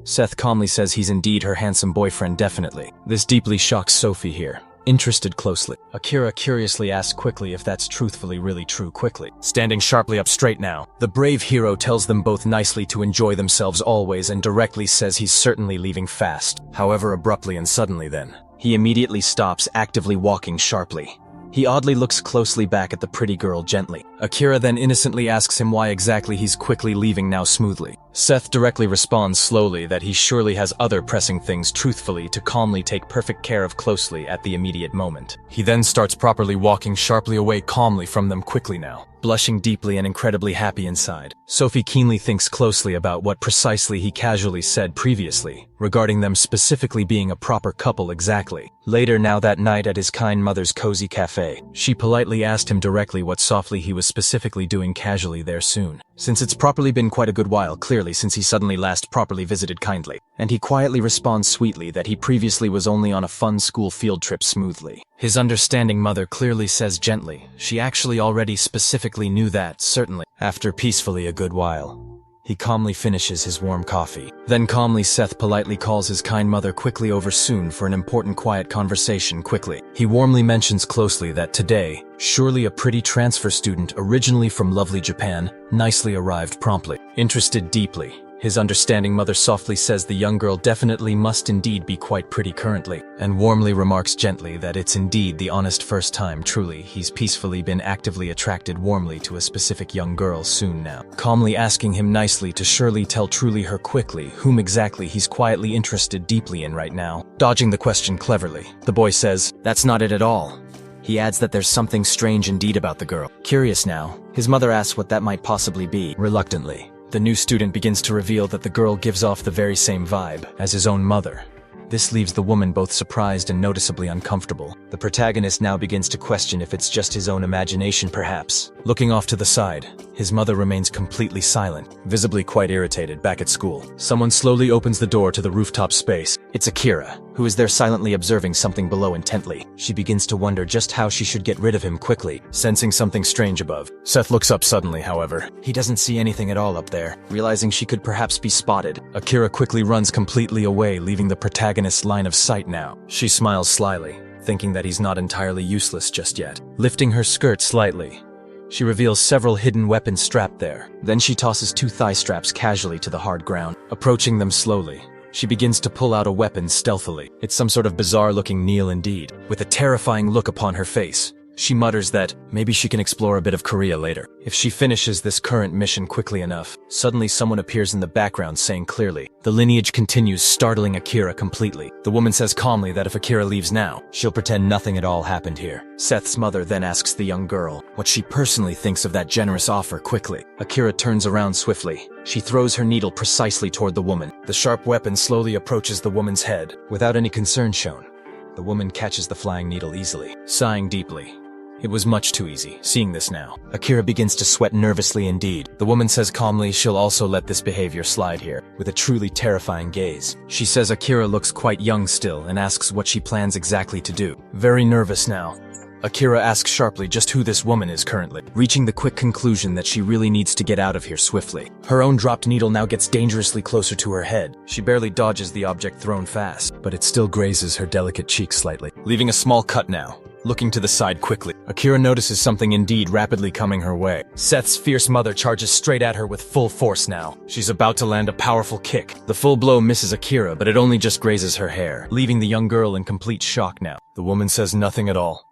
Seth calmly says he's indeed her handsome boyfriend definitely. This deeply shocks Sophie here. Interested closely, Akira curiously asks quickly if that's truthfully really true quickly. Standing sharply up straight now, the brave hero tells them both nicely to enjoy themselves always and directly says he's certainly leaving fast. However, abruptly and suddenly then, he immediately stops, actively walking sharply. He oddly looks closely back at the pretty girl gently. Akira then innocently asks him why exactly he's quickly leaving now smoothly. Seth directly responds slowly that he surely has other pressing things truthfully to calmly take perfect care of closely at the immediate moment. He then starts properly walking sharply away calmly from them quickly now, blushing deeply and incredibly happy inside. Sophie keenly thinks closely about what precisely he casually said previously, regarding them specifically being a proper couple exactly. Later now that night at his kind mother's cozy cafe, she politely asked him directly what softly he was specifically doing casually there soon, since it's properly been quite a good while clearly since he suddenly last properly visited kindly, and he quietly responds sweetly that he previously was only on a fun school field trip smoothly. His understanding mother clearly says gently, she actually already specifically knew that, certainly. After peacefully a good while, he calmly finishes his warm coffee. Then calmly Seth politely calls his kind mother quickly over soon for an important quiet conversation quickly. He warmly mentions closely that today, surely a pretty transfer student originally from lovely Japan, nicely arrived promptly. Interested deeply, his understanding mother softly says the young girl definitely must indeed be quite pretty currently, and warmly remarks gently that it's indeed the honest first time truly he's peacefully been actively attracted warmly to a specific young girl soon now, calmly asking him nicely to surely tell truly her quickly whom exactly he's quietly interested deeply in right now. Dodging the question cleverly, the boy says, that's not it at all. He adds that there's something strange indeed about the girl. Curious now, his mother asks what that might possibly be. Reluctantly, the new student begins to reveal that the girl gives off the very same vibe as his own mother. This leaves the woman both surprised and noticeably uncomfortable. The protagonist now begins to question if it's just his own imagination perhaps. Looking off to the side, his mother remains completely silent, visibly quite irritated back at school. Someone slowly opens the door to the rooftop space. It's Akira, who is there silently observing something below intently. She begins to wonder just how she should get rid of him quickly, sensing something strange above. Seth looks up suddenly, however. He doesn't see anything at all up there. Realizing she could perhaps be spotted, Akira quickly runs completely away, leaving the protagonist's line of sight now. She smiles slyly, thinking that he's not entirely useless just yet. Lifting her skirt slightly, she reveals several hidden weapons strapped there. Then she tosses 2 thigh straps casually to the hard ground. Approaching them slowly, she begins to pull out a weapon stealthily. It's some sort of bizarre-looking Neil indeed. With a terrifying look upon her face, she mutters that maybe she can explore a bit of Korea later. If she finishes this current mission quickly enough, suddenly someone appears in the background saying clearly. The lineage continues, startling Akira completely. The woman says calmly that if Akira leaves now, she'll pretend nothing at all happened here. Seth's mother then asks the young girl what she personally thinks of that generous offer quickly. Akira turns around swiftly. She throws her needle precisely toward the woman. The sharp weapon slowly approaches the woman's head. Without any concern shown, the woman catches the flying needle easily. Sighing deeply, it was much too easy. Seeing this now, Akira begins to sweat nervously indeed. The woman says calmly she'll also let this behavior slide here, with a truly terrifying gaze. She says Akira looks quite young still and asks what she plans exactly to do. Very nervous now, Akira asks sharply just who this woman is currently, reaching the quick conclusion that she really needs to get out of here swiftly. Her own dropped needle now gets dangerously closer to her head. She barely dodges the object thrown fast, but it still grazes her delicate cheek slightly, leaving a small cut now. Looking to the side quickly, Akira notices something indeed rapidly coming her way. Seth's fierce mother charges straight at her with full force now. She's about to land a powerful kick. The full blow misses Akira, but it only just grazes her hair, leaving the young girl in complete shock now. The woman says nothing at all,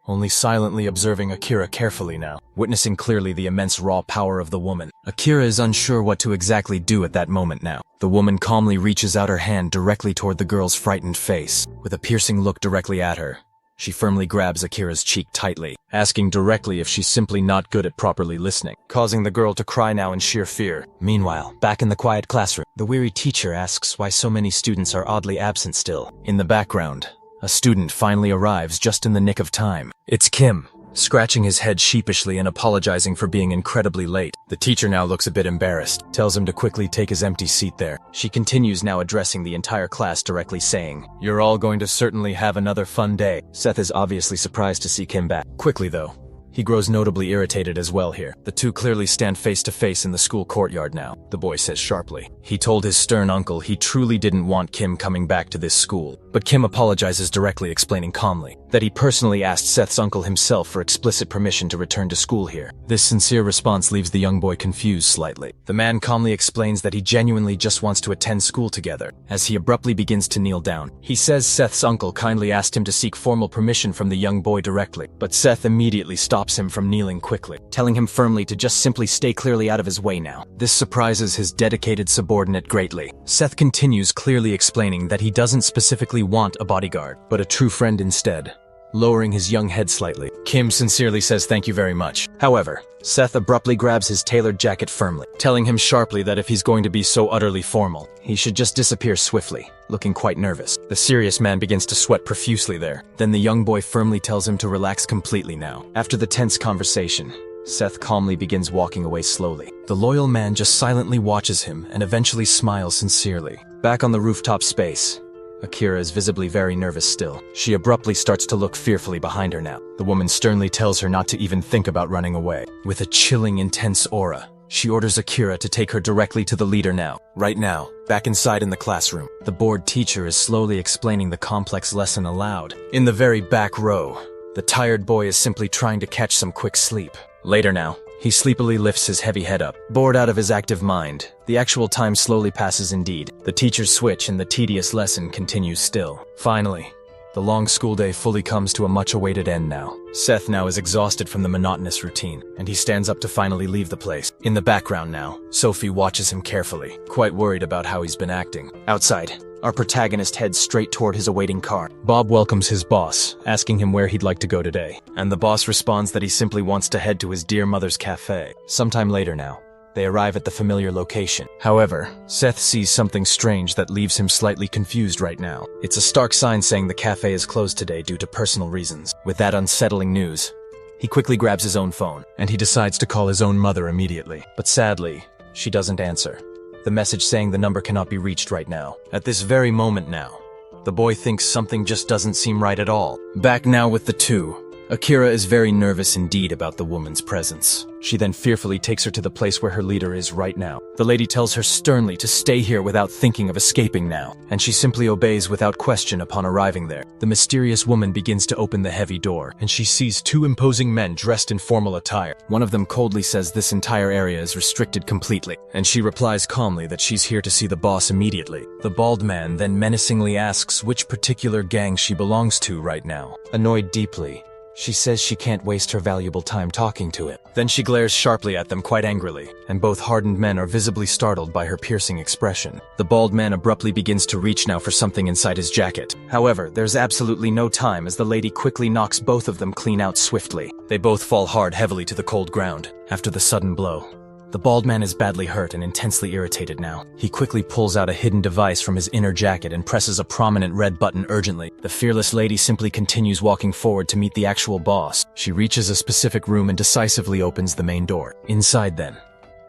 only silently observing Akira carefully now, witnessing clearly the immense raw power of the woman. Akira is unsure what to exactly do at that moment now. The woman calmly reaches out her hand directly toward the girl's frightened face, with a piercing look directly at her. She firmly grabs Akira's cheek tightly, asking directly if she's simply not good at properly listening, causing the girl to cry now in sheer fear. Meanwhile, back in the quiet classroom, the weary teacher asks why so many students are oddly absent still. In the background, a student finally arrives just in the nick of time. It's Kim, scratching his head sheepishly and apologizing for being incredibly late. The teacher now looks a bit embarrassed, tells him to quickly take his empty seat there. She continues now addressing the entire class directly saying, "You're all going to certainly have another fun day." Seth is obviously surprised to see Kim back. Quickly though, he grows notably irritated as well here. The two clearly stand face to face in the school courtyard now, the boy says sharply. He told his stern uncle he truly didn't want Kim coming back to this school, but Kim apologizes directly, explaining calmly that he personally asked Seth's uncle himself for explicit permission to return to school here. This sincere response leaves the young boy confused slightly. The man calmly explains that he genuinely just wants to attend school together, as he abruptly begins to kneel down. He says Seth's uncle kindly asked him to seek formal permission from the young boy directly, but Seth immediately stops him from kneeling quickly, telling him firmly to just simply stay clearly out of his way now. This surprises his dedicated subordinate greatly. Seth continues, clearly explaining that he doesn't specifically want a bodyguard, but a true friend instead, lowering his young head slightly. Kim sincerely says thank you very much. However, Seth abruptly grabs his tailored jacket firmly, telling him sharply that if he's going to be so utterly formal, he should just disappear swiftly, looking quite nervous. The serious man begins to sweat profusely there. Then the young boy firmly tells him to relax completely now. After the tense conversation, Seth calmly begins walking away slowly. The loyal man just silently watches him and eventually smiles sincerely. Back on the rooftop space, Akira is visibly very nervous still. She abruptly starts to look fearfully behind her now. The woman sternly tells her not to even think about running away. With a chilling, intense aura, she orders Akira to take her directly to the leader now. Right now, back inside in the classroom, the bored teacher is slowly explaining the complex lesson aloud. In the very back row, the tired boy is simply trying to catch some quick sleep. Later now, he sleepily lifts his heavy head up, bored out of his active mind. The actual time slowly passes indeed. The teachers switch and the tedious lesson continues still. Finally, the long school day fully comes to a much-awaited end now. Seth now is exhausted from the monotonous routine, and he stands up to finally leave the place. In the background now, Sophie watches him carefully, quite worried about how he's been acting. Outside, our protagonist heads straight toward his awaiting car. Bob welcomes his boss, asking him where he'd like to go today, and the boss responds that he simply wants to head to his dear mother's cafe. Sometime later now, they arrive at the familiar location. However, Seth sees something strange that leaves him slightly confused right now. It's a stark sign saying the cafe is closed today due to personal reasons. With that unsettling news, he quickly grabs his own phone, and he decides to call his own mother immediately. But sadly, she doesn't answer. The message saying the number cannot be reached right now. At this very moment now, the boy thinks something just doesn't seem right at all. Back now with the two, Akira is very nervous indeed about the woman's presence. She then fearfully takes her to the place where her leader is right now. The lady tells her sternly to stay here without thinking of escaping now, and she simply obeys without question upon arriving there. The mysterious woman begins to open the heavy door, and she sees two imposing men dressed in formal attire. One of them coldly says this entire area is restricted completely, and she replies calmly that she's here to see the boss immediately. The bald man then menacingly asks which particular gang she belongs to right now. Annoyed deeply, she says she can't waste her valuable time talking to him. Then she glares sharply at them quite angrily, and both hardened men are visibly startled by her piercing expression. The bald man abruptly begins to reach now for something inside his jacket. However, there's absolutely no time as the lady quickly knocks both of them clean out swiftly. They both fall hard heavily to the cold ground. After the sudden blow, the bald man is badly hurt and intensely irritated now. He quickly pulls out a hidden device from his inner jacket and presses a prominent red button urgently. The fearless lady simply continues walking forward to meet the actual boss. She reaches a specific room and decisively opens the main door. Inside then,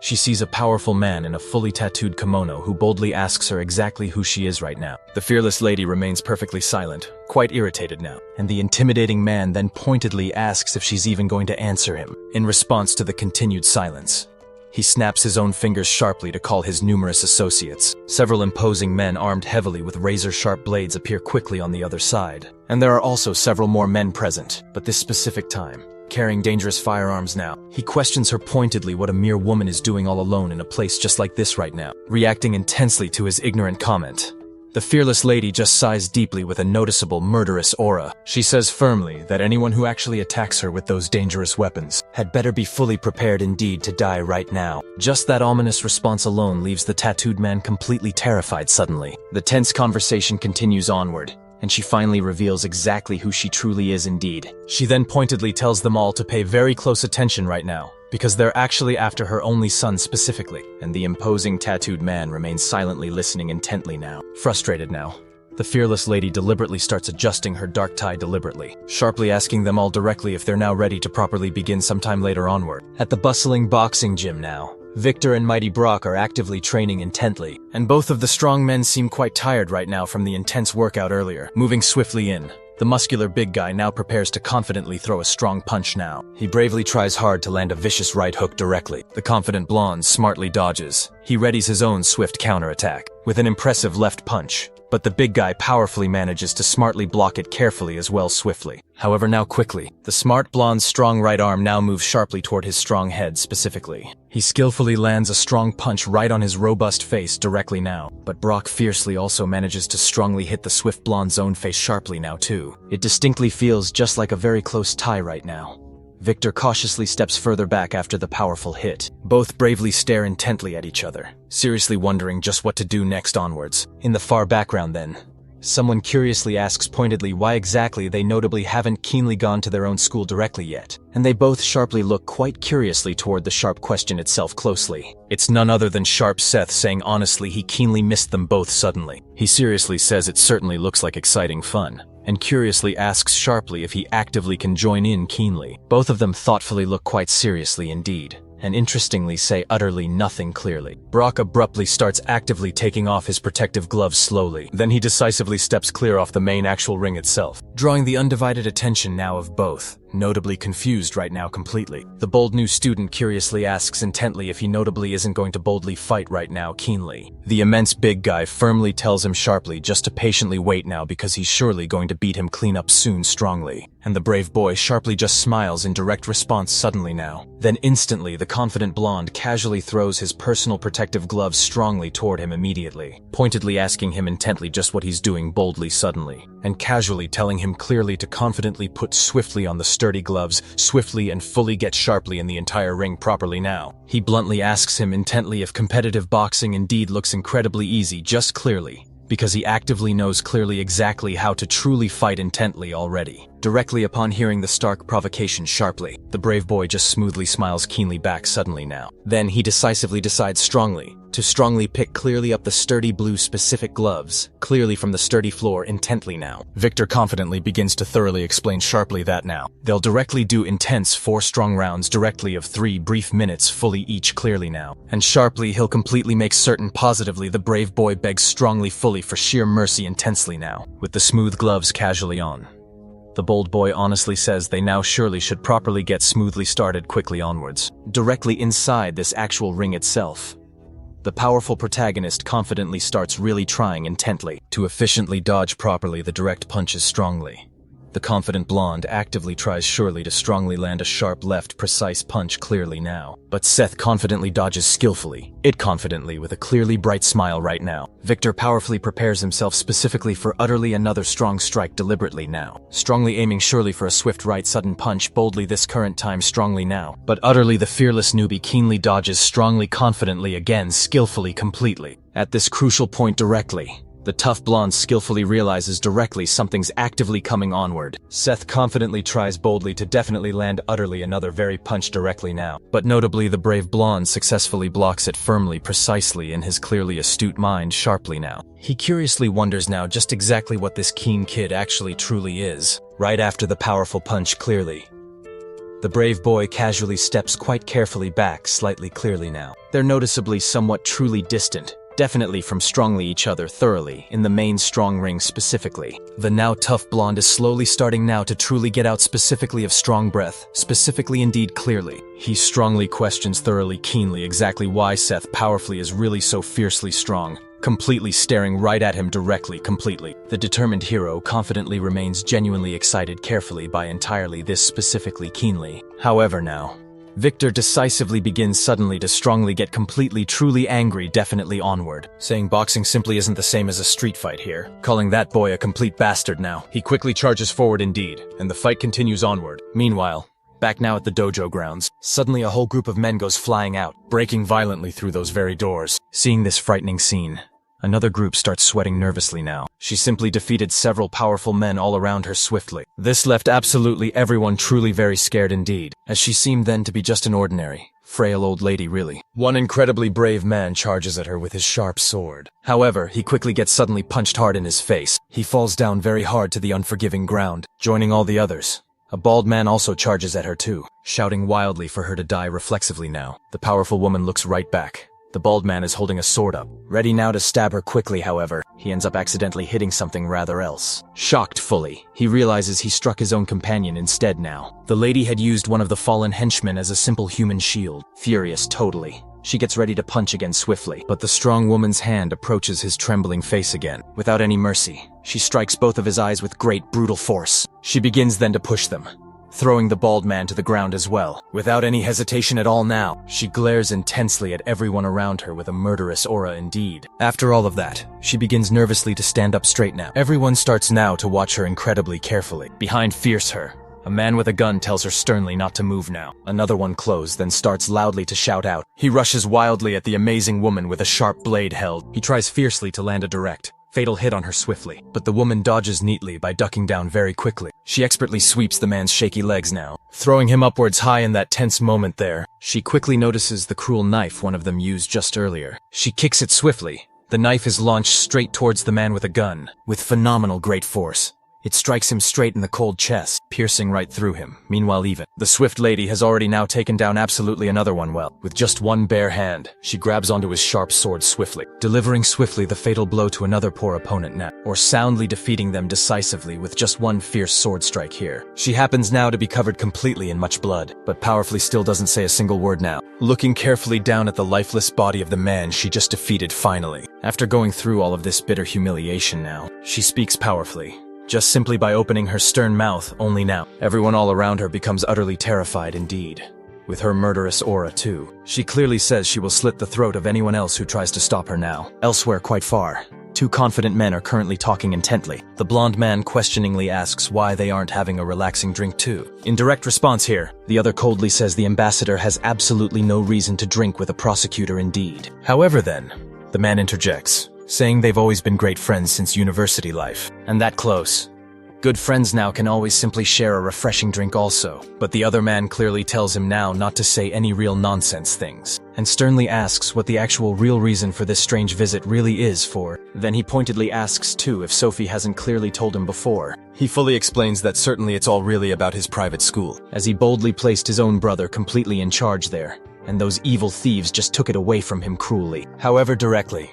she sees a powerful man in a fully tattooed kimono who boldly asks her exactly who she is right now. The fearless lady remains perfectly silent, quite irritated now, and the intimidating man then pointedly asks if she's even going to answer him. In response to the continued silence, he snaps his own fingers sharply to call his numerous associates. Several imposing men armed heavily with razor-sharp blades appear quickly on the other side. And there are also several more men present, but this specific time, carrying dangerous firearms now. He questions her pointedly what a mere woman is doing all alone in a place just like this right now, reacting intensely to his ignorant comment. The fearless lady just sighs deeply with a noticeable murderous aura. She says firmly that anyone who actually attacks her with those dangerous weapons had better be fully prepared indeed to die right now. Just that ominous response alone leaves the tattooed man completely terrified suddenly. The tense conversation continues onward, and she finally reveals exactly who she truly is indeed. She then pointedly tells them all to pay very close attention right now, because they're actually after her only son specifically, and the imposing tattooed man remains silently listening intently now. Frustrated now, the fearless lady deliberately starts adjusting her dark tie deliberately, sharply asking them all directly if they're now ready to properly begin sometime later onward. At the bustling boxing gym now, Victor and Mighty Brock are actively training intently, and both of the strong men seem quite tired right now from the intense workout earlier. Moving swiftly in, the muscular big guy now prepares to confidently throw a strong punch now. He bravely tries hard to land a vicious right hook directly. The confident blonde smartly dodges. He readies his own swift counterattack with an impressive left punch, but the big guy powerfully manages to smartly block it carefully as well swiftly. However, now quickly, the smart blonde's strong right arm now moves sharply toward his strong head specifically. He skillfully lands a strong punch right on his robust face directly now, but Brock fiercely also manages to strongly hit the swift blonde's own face sharply now too. It distinctly feels just like a very close tie right now. Victor cautiously steps further back after the powerful hit. Both bravely stare intently at each other, seriously wondering just what to do next onwards. In the far background then, someone curiously asks pointedly why exactly they notably haven't keenly gone to their own school directly yet, and they both sharply look quite curiously toward the sharp question itself closely. It's none other than Sharp Seth saying honestly he keenly missed them both suddenly. He seriously says it certainly looks like exciting fun, and curiously asks sharply if he actively can join in keenly. Both of them thoughtfully look quite seriously indeed, and interestingly say utterly nothing clearly. Brock abruptly starts actively taking off his protective gloves slowly. Then he decisively steps clear off the main actual ring itself, drawing the undivided attention now of both, notably confused right now completely. The bold new student curiously asks intently if he notably isn't going to boldly fight right now keenly. The immense big guy firmly tells him sharply just to patiently wait now because he's surely going to beat him clean up soon strongly. And the brave boy sharply just smiles in direct response suddenly now. Then instantly the confident blonde casually throws his personal protective gloves strongly toward him immediately, pointedly asking him intently just what he's doing boldly suddenly, and casually telling him clearly to confidently put swiftly on the sturdy gloves, swiftly and fully get sharply in the entire ring properly now. He bluntly asks him intently if competitive boxing indeed looks incredibly easy just clearly, because he actively knows clearly exactly how to truly fight intently already. Directly upon hearing the stark provocation sharply, the brave boy just smoothly smiles keenly back suddenly now. Then he decisively decides to strongly pick clearly up the sturdy blue specific gloves, clearly from the sturdy floor intently now. Victor confidently begins to thoroughly explain sharply that now they'll directly do intense 4 strong rounds directly of 3 brief minutes fully each clearly now. And sharply he'll completely make certain positively the brave boy begs strongly fully for sheer mercy intensely now, with the smooth gloves casually on. The bold boy honestly says they now surely should properly get smoothly started quickly onwards. Directly inside this actual ring itself, the powerful protagonist confidently starts really trying intently to efficiently dodge properly the direct punches strongly. The confident blonde actively tries surely to strongly land a sharp left precise punch clearly now, but Seth confidently dodges skillfully, it confidently with a clearly bright smile right now. Victor powerfully prepares himself specifically for utterly another strong strike deliberately now, strongly aiming surely for a swift right sudden punch boldly this current time strongly now, but utterly the fearless newbie keenly dodges strongly confidently again skillfully completely. At this crucial point directly, the tough blonde skillfully realizes directly something's actively coming onward. Seth confidently tries boldly to definitely land utterly another very punch directly now, but notably the brave blonde successfully blocks it firmly precisely in his clearly astute mind sharply now. He curiously wonders now just exactly what this keen kid actually truly is. Right after the powerful punch clearly, the brave boy casually steps quite carefully back slightly clearly now. They're noticeably somewhat truly distant, definitely from strongly each other thoroughly, in the main strong ring specifically. The now tough blonde is slowly starting now to truly get out specifically of strong breath, specifically indeed clearly. He strongly questions thoroughly keenly exactly why Seth powerfully is really so fiercely strong, completely staring right at him directly, completely. The determined hero confidently remains genuinely excited carefully by entirely this specifically keenly. However now, Victor decisively begins suddenly to strongly get completely truly angry definitely onward, saying boxing simply isn't the same as a street fight here, calling that boy a complete bastard now. He quickly charges forward indeed, and the fight continues onward. Meanwhile, back now at the dojo grounds, suddenly a whole group of men goes flying out, breaking violently through those very doors. Seeing this frightening scene, another group starts sweating nervously now. She simply defeated several powerful men all around her swiftly. This left absolutely everyone truly very scared indeed, as she seemed then to be just an ordinary, frail old lady really. One incredibly brave man charges at her with his sharp sword. However, he quickly gets suddenly punched hard in his face. He falls down very hard to the unforgiving ground, joining all the others. A bald man also charges at her too, shouting wildly for her to die reflexively now. The powerful woman looks right back. The bald man is holding a sword up, ready now to stab her quickly. However, he ends up accidentally hitting something rather else. Shocked fully, he realizes he struck his own companion instead now. The lady had used one of the fallen henchmen as a simple human shield. Furious totally, she gets ready to punch again swiftly, but the strong woman's hand approaches his trembling face again. Without any mercy, she strikes both of his eyes with great brutal force. She begins then to push them, throwing the bald man to the ground as well. Without any hesitation at all now, she glares intensely at everyone around her with a murderous aura indeed. After all of that, she begins nervously to stand up straight now. Everyone starts now to watch her incredibly carefully. Behind fierce her, a man with a gun tells her sternly not to move now. Another one close, then starts loudly to shout out. He rushes wildly at the amazing woman with a sharp blade held. He tries fiercely to land a direct, fatal hit on her swiftly, but the woman dodges neatly by ducking down very quickly. She expertly sweeps the man's shaky legs now, throwing him upwards high. In that tense moment there, she quickly notices the cruel knife one of them used just earlier. She kicks it swiftly. The knife is launched straight towards the man with a gun, with phenomenal great force. It strikes him straight in the cold chest, piercing right through him. Meanwhile even, the swift lady has already now taken down absolutely another one. Well, with just one bare hand, she grabs onto his sharp sword swiftly, delivering swiftly the fatal blow to another poor opponent now, or soundly defeating them decisively with just one fierce sword strike here. She happens now to be covered completely in much blood, but powerfully still doesn't say a single word now. Looking carefully down at the lifeless body of the man she just defeated finally. After going through all of this bitter humiliation now, she speaks powerfully, just simply by opening her stern mouth. Only now, everyone all around her becomes utterly terrified indeed. With her murderous aura too, she clearly says she will slit the throat of anyone else who tries to stop her now. Elsewhere quite far, two confident men are currently talking intently. The blonde man questioningly asks why they aren't having a relaxing drink too. In direct response here, the other coldly says the ambassador has absolutely no reason to drink with a prosecutor indeed. However then, the man interjects, saying they've always been great friends since university life, and that close. Good friends now can always simply share a refreshing drink also. But the other man clearly tells him now not to say any real nonsense things, and sternly asks what the actual real reason for this strange visit really is for. Then he pointedly asks too if Sophie hasn't clearly told him before. He fully explains that certainly it's all really about his private school, as he boldly placed his own brother completely in charge there, and those evil thieves just took it away from him cruelly. However directly,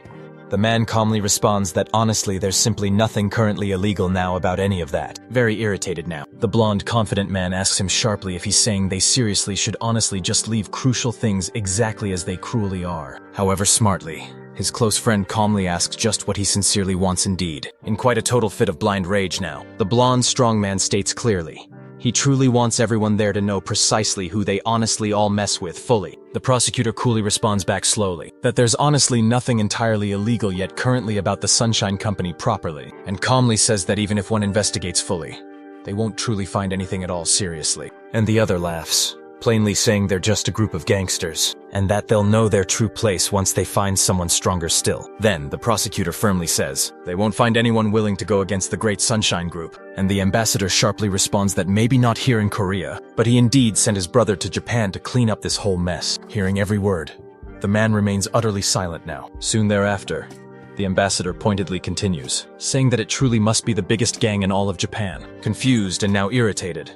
the man calmly responds that honestly there's simply nothing currently illegal now about any of that. Very irritated now, the blonde confident man asks him sharply if he's saying they seriously should honestly just leave crucial things exactly as they cruelly are. However smartly, his close friend calmly asks just what he sincerely wants indeed. In quite a total fit of blind rage now, the blonde strong man states clearly, he truly wants everyone there to know precisely who they honestly all mess with fully. The prosecutor coolly responds back slowly, that there's honestly nothing entirely illegal yet currently about the Sunshine Company properly, and calmly says that even if one investigates fully, they won't truly find anything at all seriously. And the other laughs, plainly saying they're just a group of gangsters, and that they'll know their true place once they find someone stronger still. Then, the prosecutor firmly says, they won't find anyone willing to go against the Great Sunshine Group, and the ambassador sharply responds that maybe not here in Korea, but he indeed sent his brother to Japan to clean up this whole mess. Hearing every word, the man remains utterly silent now. Soon thereafter, the ambassador pointedly continues, saying that it truly must be the biggest gang in all of Japan. Confused and now irritated,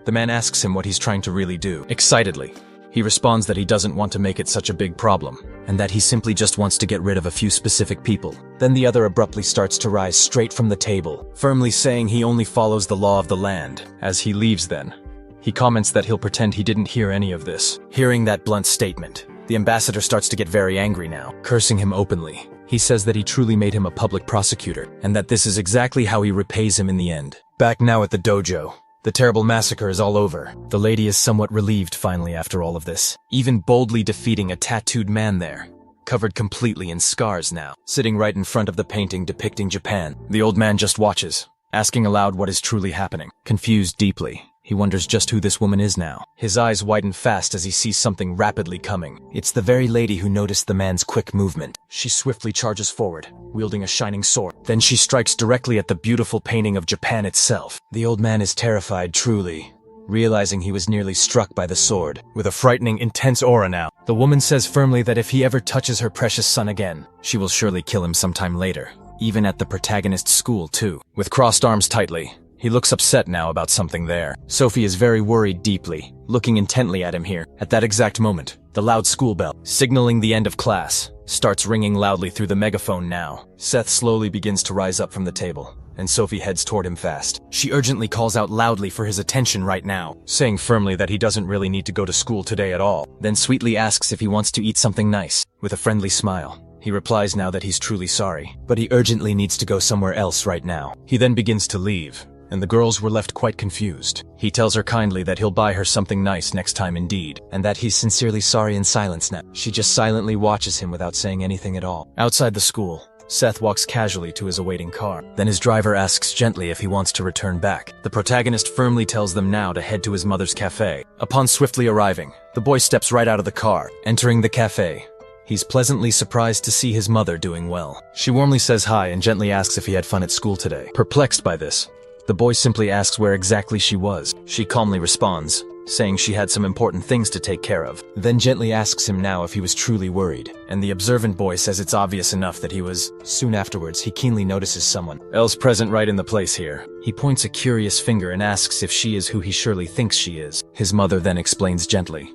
the man asks him what he's trying to really do. Excitedly, He responds that he doesn't want to make it such a big problem, and that he simply just wants to get rid of a few specific people. Then the other abruptly starts to rise straight from the table, firmly saying he only follows the law of the land. As he leaves then, he comments that he'll pretend he didn't hear any of this. Hearing that blunt statement, the ambassador starts to get very angry now, cursing him openly. He says that he truly made him a public prosecutor, and that this is exactly how he repays him in the end. Back now at the dojo, the terrible massacre is all over. The lady is somewhat relieved finally after all of this, even boldly defeating a tattooed man there, covered completely in scars now, sitting right in front of the painting depicting Japan. The old man just watches, asking aloud what is truly happening. Confused deeply, he wonders just who this woman is now. His eyes widen fast as he sees something rapidly coming. It's the very lady who noticed the man's quick movement. She swiftly charges forward, wielding a shining sword. Then she strikes directly at the beautiful painting of Japan itself. The old man is terrified truly, realizing he was nearly struck by the sword. With a frightening, intense aura now, the woman says firmly that if he ever touches her precious son again, she will surely kill him sometime later. Even at the protagonist's school too. With crossed arms tightly, he looks upset now about something there. Sophie is very worried deeply, looking intently at him here. At that exact moment, the loud school bell, signaling the end of class, starts ringing loudly through the megaphone now. Seth slowly begins to rise up from the table, and Sophie heads toward him fast. She urgently calls out loudly for his attention right now, saying firmly that he doesn't really need to go to school today at all, then sweetly asks if he wants to eat something nice. With a friendly smile, he replies now that he's truly sorry, but he urgently needs to go somewhere else right now. He then begins to leave, and the girls were left quite confused. He tells her kindly that he'll buy her something nice next time indeed, and that he's sincerely sorry in silence now. She just silently watches him without saying anything at all. Outside the school, Seth walks casually to his awaiting car. Then his driver asks gently if he wants to return back. The protagonist firmly tells them now to head to his mother's cafe. Upon swiftly arriving, the boy steps right out of the car. Entering the cafe, he's pleasantly surprised to see his mother doing well. She warmly says hi and gently asks if he had fun at school today. Perplexed by this, the boy simply asks where exactly she was. She calmly responds, saying she had some important things to take care of, then gently asks him now if he was truly worried, and the observant boy says it's obvious enough that he was. Soon afterwards, he keenly notices someone else present right in the place here. He points a curious finger and asks if she is who he surely thinks she is. His mother then explains gently,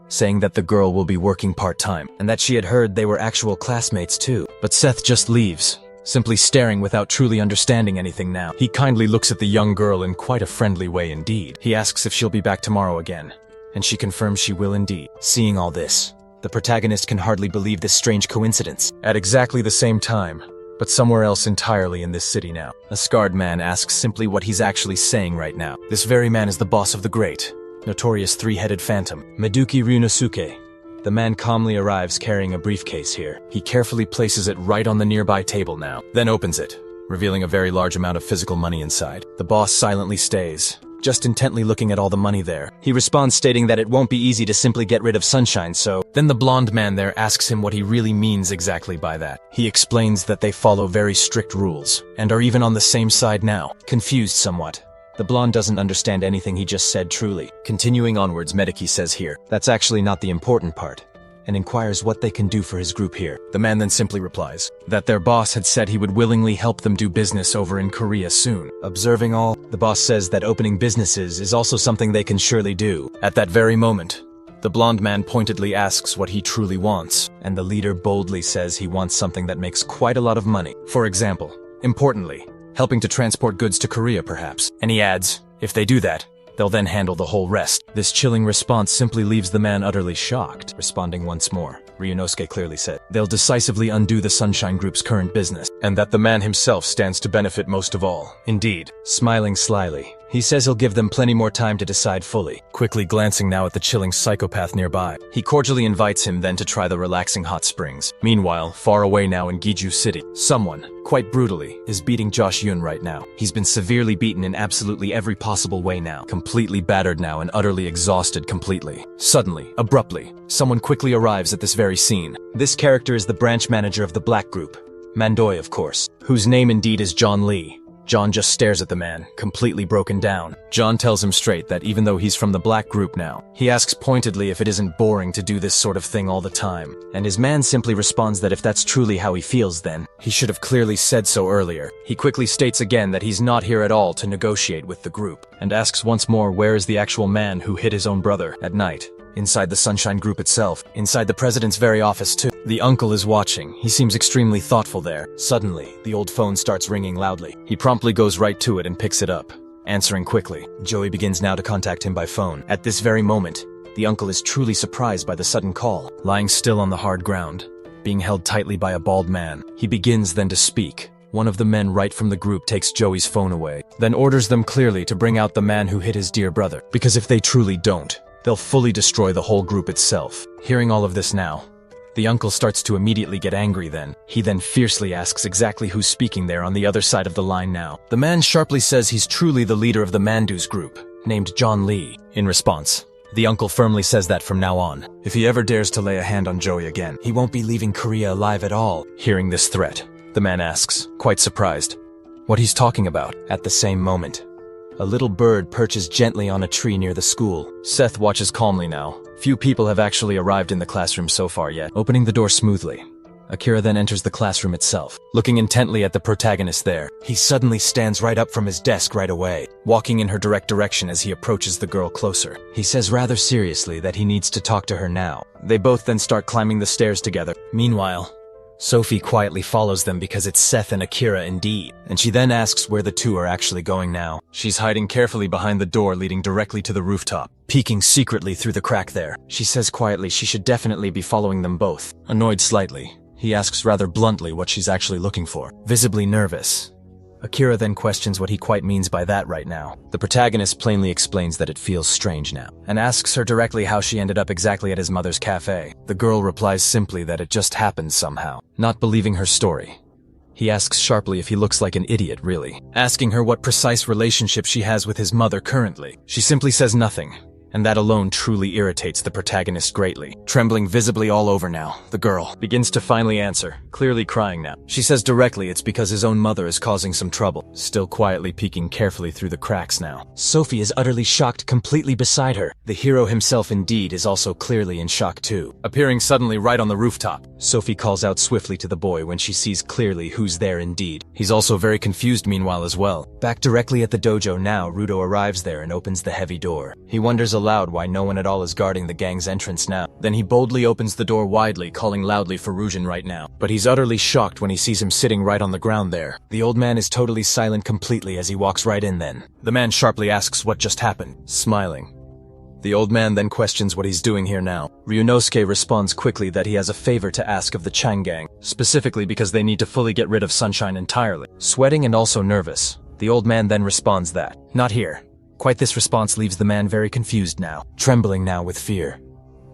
saying that the girl will be working part-time, and that she had heard they were actual classmates too. But Seth just leaves, simply staring without truly understanding anything now. He kindly looks at the young girl in quite a friendly way indeed. He asks if she'll be back tomorrow again, and she confirms she will indeed. Seeing all this, the protagonist can hardly believe this strange coincidence. At exactly the same time, but somewhere else entirely in this city now, a scarred man asks simply what he's actually saying right now. This very man is the boss of the great, notorious three-headed phantom, Meduki Ryunosuke. The man calmly arrives carrying a briefcase here. He carefully places it right on the nearby table now, then opens it, revealing a very large amount of physical money inside. The boss silently stays, just intently looking at all the money there. He responds stating that it won't be easy to simply get rid of Sunshine, so then the blonde man there asks him what he really means exactly by that. He explains that they follow very strict rules, and are even on the same side now. Confused somewhat, the blonde doesn't understand anything he just said truly. Continuing onwards, Mediki says here, that's actually not the important part, and inquires what they can do for his group here. The man then simply replies that their boss had said he would willingly help them do business over in Korea soon. Observing all, the boss says that opening businesses is also something they can surely do. At that very moment, the blonde man pointedly asks what he truly wants, and the leader boldly says he wants something that makes quite a lot of money. For example, importantly, helping to transport goods to Korea perhaps. And he adds, if they do that, they'll then handle the whole rest. This chilling response simply leaves the man utterly shocked. Responding once more, Ryunosuke clearly said, they'll decisively undo the Sunshine Group's current business, and that the man himself stands to benefit most of all. Indeed. Smiling slyly, he says he'll give them plenty more time to decide fully. Quickly glancing now at the chilling psychopath nearby, he cordially invites him then to try the relaxing hot springs. Meanwhile, far away now in Giju City, someone, quite brutally, is beating Josh Yun right now. He's been severely beaten in absolutely every possible way now, completely battered now and utterly exhausted completely. Suddenly, abruptly, someone quickly arrives at this very scene. This character is the branch manager of the Black Group, Mandoy of course, whose name indeed is John Lee. John just stares at the man, completely broken down. John tells him straight that even though he's from the Black Group now, he asks pointedly if it isn't boring to do this sort of thing all the time. And his man simply responds that if that's truly how he feels, then he should have clearly said so earlier. He quickly states again that he's not here at all to negotiate with the group, and asks once more where is the actual man who hit his own brother at night. Inside the Sunshine Group itself, inside the president's very office too. The uncle is watching. He seems extremely thoughtful there. Suddenly, the old phone starts ringing loudly. He promptly goes right to it and picks it up. Answering quickly, Joey begins now to contact him by phone. At this very moment, the uncle is truly surprised by the sudden call. Lying still on the hard ground, being held tightly by a bald man, he begins then to speak. One of the men right from the group takes Joey's phone away, then orders them clearly to bring out the man who hit his dear brother, because if they truly don't, they'll fully destroy the whole group itself. Hearing all of this now, the uncle starts to immediately get angry then. He then fiercely asks exactly who's speaking there on the other side of the line now. The man sharply says he's truly the leader of the Mandu's group, named John Lee. In response, the uncle firmly says that from now on, if he ever dares to lay a hand on Joey again, he won't be leaving Korea alive at all. Hearing this threat, the man asks, quite surprised, what he's talking about. At the same moment, a little bird perches gently on a tree near the school. Seth watches calmly now. Few people have actually arrived in the classroom so far yet. Opening the door smoothly, Akira then enters the classroom itself. Looking intently at the protagonist there, he suddenly stands right up from his desk right away, walking in her direct direction as he approaches the girl closer. He says rather seriously that he needs to talk to her now. They both then start climbing the stairs together. Meanwhile, Sophie quietly follows them because it's Seth and Akira indeed, and she then asks where the two are actually going now. She's hiding carefully behind the door leading directly to the rooftop, peeking secretly through the crack there. She says quietly she should definitely be following them both. Annoyed slightly, he asks rather bluntly what she's actually looking for. Visibly nervous, Akira then questions what he quite means by that right now. The protagonist plainly explains that it feels strange now, and asks her directly how she ended up exactly at his mother's cafe. The girl replies simply that it just happened somehow. Not believing her story, he asks sharply if he looks like an idiot really, asking her what precise relationship she has with his mother currently. She simply says nothing, and that alone truly irritates the protagonist greatly. Trembling visibly all over now, the girl begins to finally answer, clearly crying now. She says directly it's because his own mother is causing some trouble, still quietly peeking carefully through the cracks now. Sophie is utterly shocked, completely beside her. The hero himself indeed is also clearly in shock too. Appearing suddenly right on the rooftop, Sophie calls out swiftly to the boy when she sees clearly who's there indeed. He's also very confused meanwhile as well. Back directly at the dojo now, Rudo arrives there and opens the heavy door. He wonders aloud why no one at all is guarding the gang's entrance now. Then he boldly opens the door widely, calling loudly for Rujin right now. But he's utterly shocked when he sees him sitting right on the ground there. The old man is totally silent completely as he walks right in then. The man sharply asks what just happened, smiling. The old man then questions what he's doing here now. Ryunosuke responds quickly that he has a favor to ask of the Chang gang, specifically because they need to fully get rid of Sunshine entirely. Sweating and also nervous, the old man then responds that, not here. Quite this response leaves the man very confused now, trembling now with fear.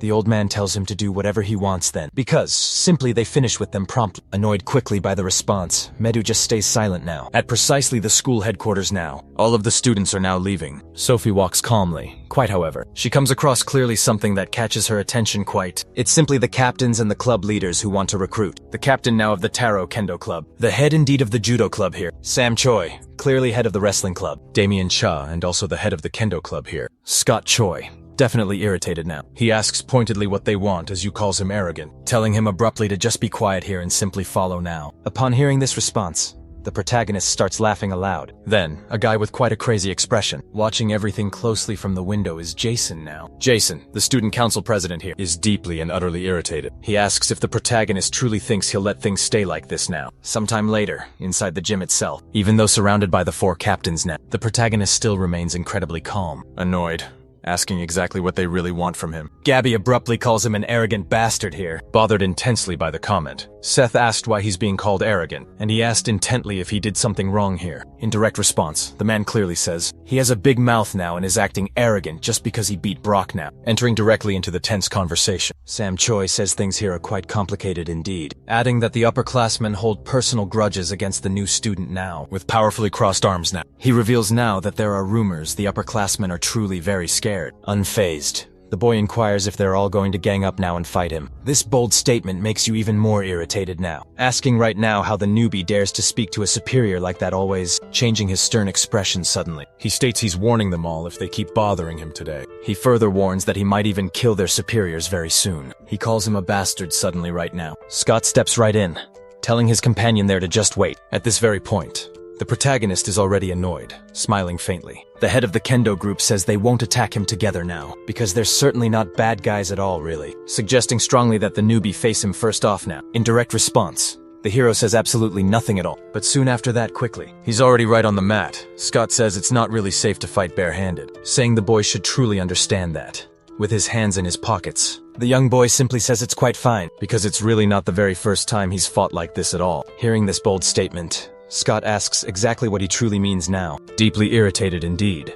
The old man tells him to do whatever he wants then, because simply they finish with them promptly. Annoyed quickly by the response, Medu just stays silent now. At precisely the school headquarters now, all of the students are now leaving. Sophie walks calmly, quite however. She comes across clearly something that catches her attention quite. It's simply the captains and the club leaders who want to recruit. The captain now of the Taro Kendo Club. The head indeed of the Judo Club here, Sam Choi, clearly head of the wrestling club. Damien Cha, and also the head of the Kendo Club here, Scott Choi. Definitely irritated now. He asks pointedly what they want as you calls him arrogant, telling him abruptly to just be quiet here and simply follow now. Upon hearing this response, the protagonist starts laughing aloud. Then, a guy with quite a crazy expression, watching everything closely from the window is Jason now. Jason, the student council president here, is deeply and utterly irritated. He asks if the protagonist truly thinks he'll let things stay like this now. Sometime later, inside the gym itself, even though surrounded by the four captains now, the protagonist still remains incredibly calm. Annoyed, asking exactly what they really want from him. Gabby abruptly calls him an arrogant bastard here, bothered intensely by the comment. Seth asked why he's being called arrogant, and he asked intently if he did something wrong here. In direct response, the man clearly says he has a big mouth now and is acting arrogant just because he beat Brock now, entering directly into the tense conversation. Sam Choi says things here are quite complicated indeed, adding that the upperclassmen hold personal grudges against the new student now, with powerfully crossed arms now. He reveals now that there are rumors the upperclassmen are truly very scared. Unfazed, the boy inquires if they're all going to gang up now and fight him. This bold statement makes you even more irritated now, asking right now how the newbie dares to speak to a superior like that, always changing his stern expression suddenly. He states he's warning them all if they keep bothering him today. He further warns that he might even kill their superiors very soon. He calls him a bastard suddenly right now. Scott steps right in, telling his companion there to just wait. At this very point, The protagonist is already annoyed, smiling faintly. The head of the kendo group says they won't attack him together now, because they're certainly not bad guys at all, really, suggesting strongly that the newbie face him first off now. In direct response, the hero says absolutely nothing at all, but soon after that, quickly. He's already right on the mat. Scott says it's not really safe to fight barehanded, saying the boy should truly understand that. With his hands in his pockets, the young boy simply says it's quite fine, because it's really not the very first time he's fought like this at all. Hearing this bold statement, Scott asks exactly what he truly means now, deeply irritated indeed.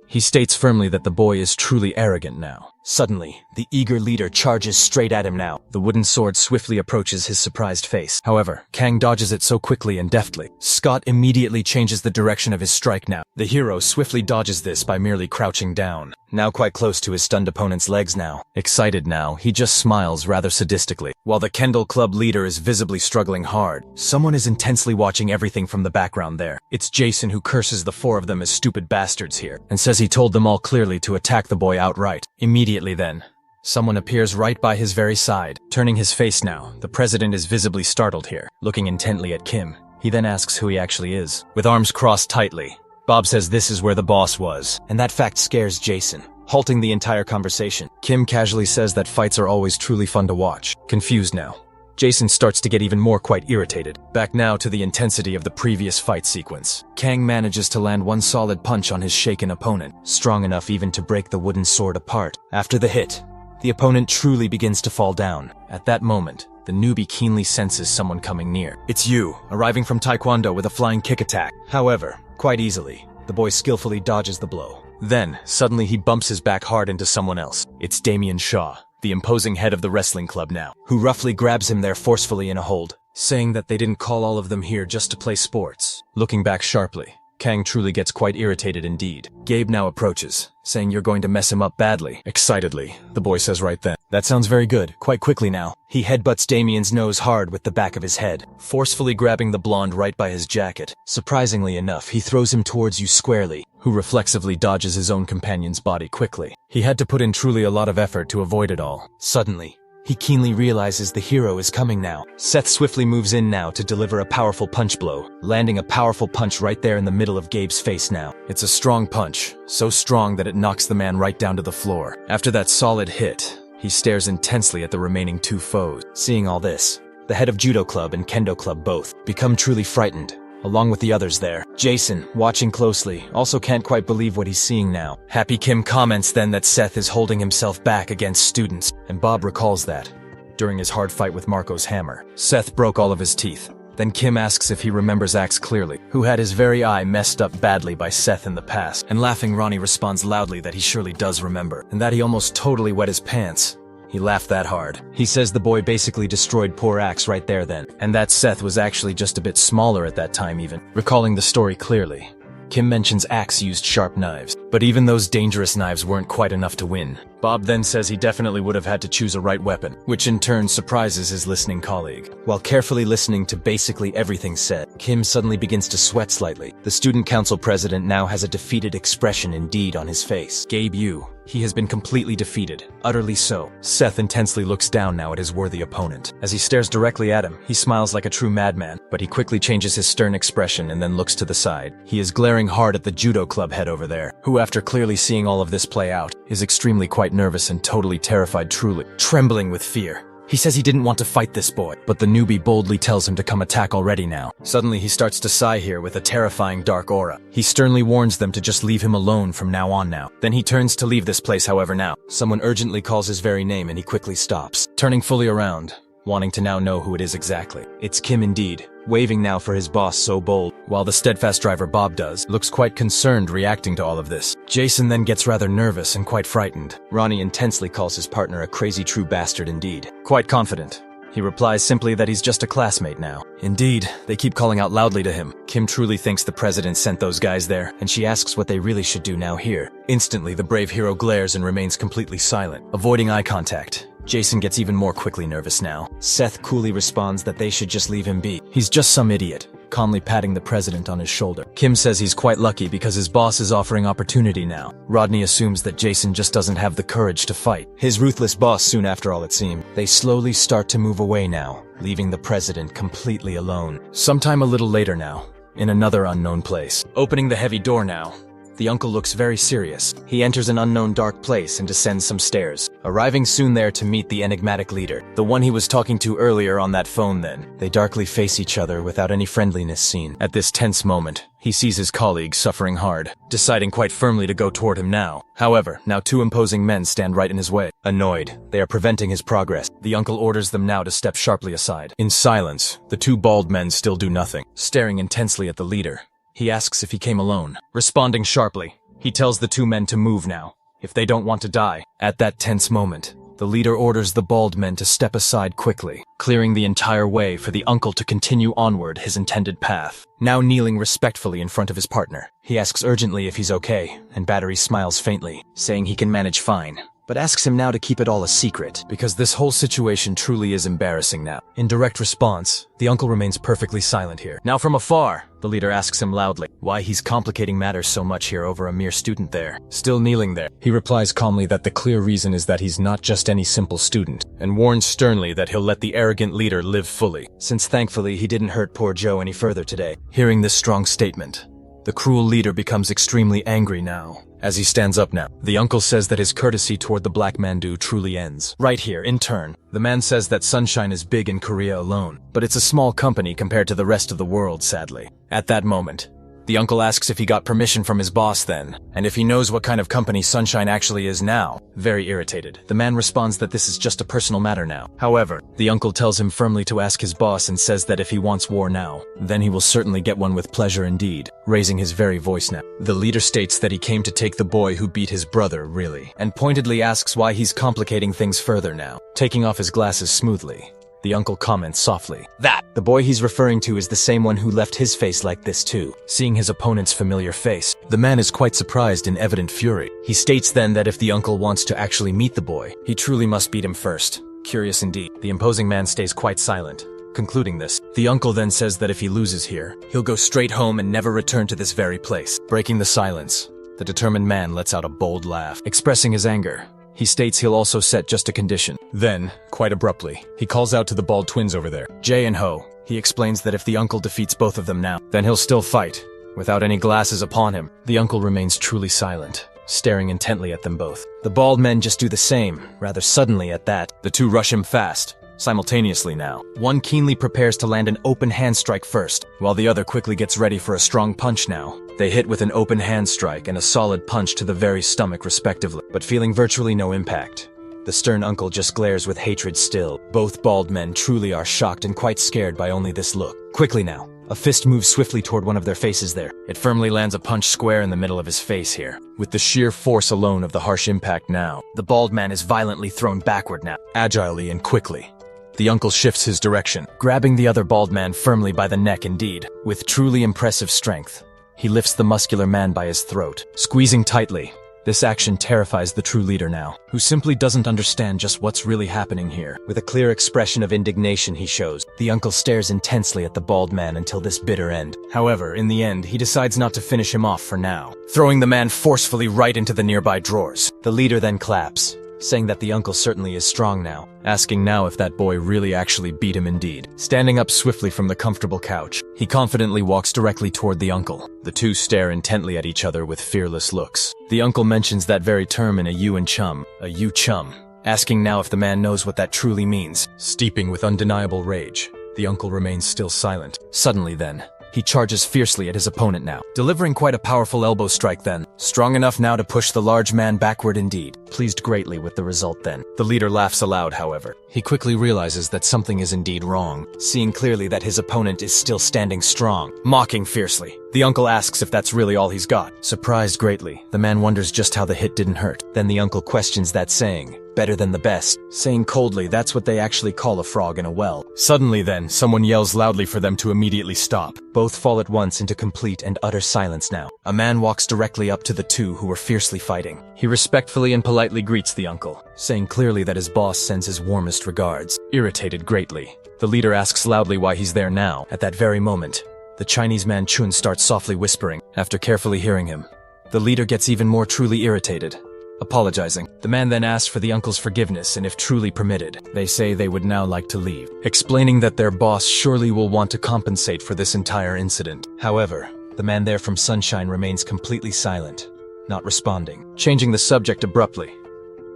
He states firmly that the boy is truly arrogant now. Suddenly, the eager leader charges straight at him now. The wooden sword swiftly approaches his surprised face. However, Kang dodges it so quickly and deftly. Scott immediately changes the direction of his strike now. The hero swiftly dodges this by merely crouching down, now quite close to his stunned opponent's legs now. Excited now, he just smiles rather sadistically. While the Kendo Club leader is visibly struggling hard, someone is intensely watching everything from the background there. It's Jason, who curses the four of them as stupid bastards here, and says he told them all clearly to attack the boy outright. Immediately then, someone appears right by his very side. Turning his face now, the president is visibly startled here, looking intently at Kim. He then asks who he actually is. With arms crossed tightly, Bob says this is where the boss was, and that fact scares Jason, halting the entire conversation. Kim casually says that fights are always truly fun to watch. Confused now, Jason starts to get even more quite irritated. Back now to the intensity of the previous fight sequence. Kang manages to land one solid punch on his shaken opponent, strong enough even to break the wooden sword apart. After the hit, the opponent truly begins to fall down. At that moment, the newbie keenly senses someone coming near. It's Yu, arriving from Taekwondo with a flying kick attack. However, quite easily, the boy skillfully dodges the blow. Then, suddenly he bumps his back hard into someone else. It's Damien Shaw, the imposing head of the wrestling club now, who roughly grabs him there forcefully in a hold, saying that they didn't call all of them here just to play sports. Looking back sharply, Kang truly gets quite irritated indeed. Gabe now approaches, saying you're going to mess him up badly. Excitedly, the boy says right then, that sounds very good. Quite quickly now, he headbutts Damien's nose hard with the back of his head, forcefully grabbing the blonde right by his jacket. Surprisingly enough, he throws him towards Yu squarely, who reflexively dodges his own companion's body quickly. He had to put in truly a lot of effort to avoid it all. Suddenly, he keenly realizes the hero is coming now. Seth swiftly moves in now to deliver a powerful punch blow, landing a powerful punch right there in the middle of Gabe's face now. It's a strong punch, so strong that it knocks the man right down to the floor. After that solid hit, he stares intensely at the remaining two foes. Seeing all this, the head of Judo Club and Kendo Club both become truly frightened, along with the others there. Jason, watching closely, also can't quite believe what he's seeing now. Happy Kim comments then that Seth is holding himself back against students, and Bob recalls that, during his hard fight with Marco's hammer, Seth broke all of his teeth. Then Kim asks if he remembers Axe clearly, who had his very eye messed up badly by Seth in the past, and laughing Ronnie responds loudly that he surely does remember, and that he almost totally wet his pants. He laughed that hard. He says the boy basically destroyed poor Axe right there then, and that Seth was actually just a bit smaller at that time even. Recalling the story clearly, Kim mentions Axe used sharp knives, but even those dangerous knives weren't quite enough to win. Bob then says he definitely would have had to choose a right weapon, which in turn surprises his listening colleague. While carefully listening to basically everything said, Kim suddenly begins to sweat slightly. The student council president now has a defeated expression indeed on his face. Gabe Yu. He has been completely defeated, utterly so. Seth intensely looks down now at his worthy opponent. As he stares directly at him, he smiles like a true madman, but he quickly changes his stern expression and then looks to the side. He is glaring hard at the judo club head over there, who after clearly seeing all of this play out, is extremely quite nervous and totally terrified truly, trembling with fear. He says he didn't want to fight this boy, but the newbie boldly tells him to come attack already now. Suddenly he starts to sigh here with a terrifying dark aura. He sternly warns them to just leave him alone from now on now. Then he turns to leave this place however now. Someone urgently calls his very name and he quickly stops, turning fully around, wanting to now know who it is exactly. It's Kim indeed, waving now for his boss so bold, while the steadfast driver Bob looks quite concerned reacting to all of this. Jason then gets rather nervous and quite frightened. Ronnie intensely calls his partner a crazy true bastard indeed. Quite confident, he replies simply that he's just a classmate now. Indeed, they keep calling out loudly to him. Kim truly thinks the president sent those guys there, and she asks what they really should do now here. Instantly, the brave hero glares and remains completely silent, avoiding eye contact. Jason gets even more quickly nervous now. Seth coolly responds that they should just leave him be. He's just some idiot, calmly patting the president on his shoulder. Kim says he's quite lucky because his boss is offering opportunity now. Rodney assumes that Jason just doesn't have the courage to fight. His ruthless boss soon after all it seemed. They slowly start to move away now, leaving the president completely alone. Sometime a little later now, in another unknown place. Opening the heavy door now, the uncle looks very serious. He enters an unknown dark place and descends some stairs, arriving soon there to meet the enigmatic leader, the one he was talking to earlier on that phone then. They darkly face each other without any friendliness seen. At this tense moment, he sees his colleague suffering hard, deciding quite firmly to go toward him now. However, now two imposing men stand right in his way. Annoyed, they are preventing his progress. The uncle orders them now to step sharply aside. In silence, the two bald men still do nothing, staring intensely at the leader. He asks if he came alone. Responding sharply, he tells the two men to move now, if they don't want to die. At that tense moment, the leader orders the bald men to step aside quickly, clearing the entire way for the uncle to continue onward his intended path. Now kneeling respectfully in front of his partner, he asks urgently if he's okay, and Battery smiles faintly, saying he can manage fine, but asks him now to keep it all a secret, because this whole situation truly is embarrassing now. In direct response, the uncle remains perfectly silent here. Now from afar, the leader asks him loudly why he's complicating matters so much here over a mere student there. Still kneeling there, he replies calmly that the clear reason is that he's not just any simple student, and warns sternly that he'll let the arrogant leader live fully, since thankfully he didn't hurt poor Joe any further today. Hearing this strong statement, the cruel leader becomes extremely angry now. As he stands up now, the uncle says that his courtesy toward the black Mandu truly ends. Right here, in turn, the man says that Sunshine is big in Korea alone, but it's a small company compared to the rest of the world, sadly. At that moment, the uncle asks if he got permission from his boss then, and if he knows what kind of company Sunshine actually is now. Very irritated, the man responds that this is just a personal matter now. However, the uncle tells him firmly to ask his boss and says that if he wants war now, then he will certainly get one with pleasure indeed, raising his very voice now. The leader states that he came to take the boy who beat his brother, really, and pointedly asks why he's complicating things further now. Taking off his glasses smoothly, the uncle comments softly that the boy he's referring to is the same one who left his face like this too. Seeing his opponent's familiar face, the man is quite surprised in evident fury. He states then that if the uncle wants to actually meet the boy, he truly must beat him first. Curious indeed. The imposing man stays quite silent. Concluding this, the uncle then says that if he loses here, he'll go straight home and never return to this very place. Breaking the silence, the determined man lets out a bold laugh, expressing his anger. He states he'll also set just a condition. Then, quite abruptly, he calls out to the bald twins over there, Jay and Ho. He explains that if the uncle defeats both of them now, then he'll still fight, without any glasses upon him. The uncle remains truly silent, staring intently at them both. The bald men just do the same, rather suddenly at that. The two rush him fast, simultaneously now. One keenly prepares to land an open hand strike first, while the other quickly gets ready for a strong punch now. They hit with an open hand strike and a solid punch to the very stomach respectively, but feeling virtually no impact. The stern uncle just glares with hatred still. Both bald men truly are shocked and quite scared by only this look. Quickly now, a fist moves swiftly toward one of their faces there. It firmly lands a punch square in the middle of his face here. With the sheer force alone of the harsh impact now, the bald man is violently thrown backward now, agilely and quickly. The uncle shifts his direction, grabbing the other bald man firmly by the neck indeed. With truly impressive strength, he lifts the muscular man by his throat, squeezing tightly. This action terrifies the true leader now, who simply doesn't understand just what's really happening here. With a clear expression of indignation he shows, the uncle stares intensely at the bald man until this bitter end. However, in the end, he decides not to finish him off for now, throwing the man forcefully right into the nearby drawers. The leader then claps, saying that the uncle certainly is strong now, asking now if that boy really actually beat him indeed. Standing up swiftly from the comfortable couch, he confidently walks directly toward the uncle. The two stare intently at each other with fearless looks. The uncle mentions that very term in a you and chum, asking now if the man knows what that truly means. Steeping with undeniable rage, the uncle remains still silent. Suddenly then, he charges fiercely at his opponent now, delivering quite a powerful elbow strike then, strong enough now to push the large man backward indeed. Pleased greatly with the result then, the leader laughs aloud however. He quickly realizes that something is indeed wrong, seeing clearly that his opponent is still standing strong. Mocking fiercely, the uncle asks if that's really all he's got. Surprised greatly, the man wonders just how the hit didn't hurt. Then the uncle questions that saying, better than the best, saying coldly that's what they actually call a frog in a well. Suddenly then, someone yells loudly for them to immediately stop. Both fall at once into complete and utter silence now. A man walks directly up to the two who were fiercely fighting. He respectfully and politely greets the uncle, saying clearly that his boss sends his warmest regards. Irritated greatly, the leader asks loudly why he's there now. At that very moment, the Chinese man Chun starts softly whispering. After carefully hearing him, the leader gets even more truly irritated. apologizing. The man then asks for the uncle's forgiveness and if truly permitted, they say they would now like to leave, explaining that their boss surely will want to compensate for this entire incident. However, the man there from Sunshine remains completely silent, not responding. Changing the subject abruptly,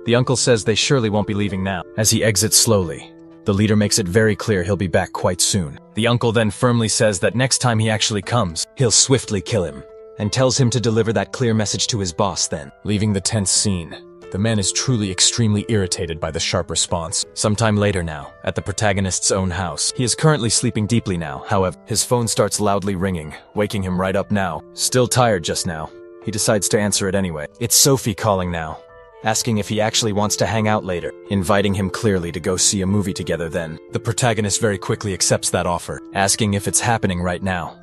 the uncle says they surely won't be leaving now. As he exits slowly, the leader makes it very clear he'll be back quite soon. The uncle then firmly says that next time he actually comes, he'll swiftly kill him, and tells him to deliver that clear message to his boss then. Leaving the tense scene, the man is truly extremely irritated by the sharp response. Sometime later now, at the protagonist's own house. He is currently sleeping deeply now, however. His phone starts loudly ringing, waking him right up now. Still tired just now, he decides to answer it anyway. It's Sophie calling now, asking if he actually wants to hang out later, inviting him clearly to go see a movie together then. The protagonist very quickly accepts that offer, asking if it's happening right now.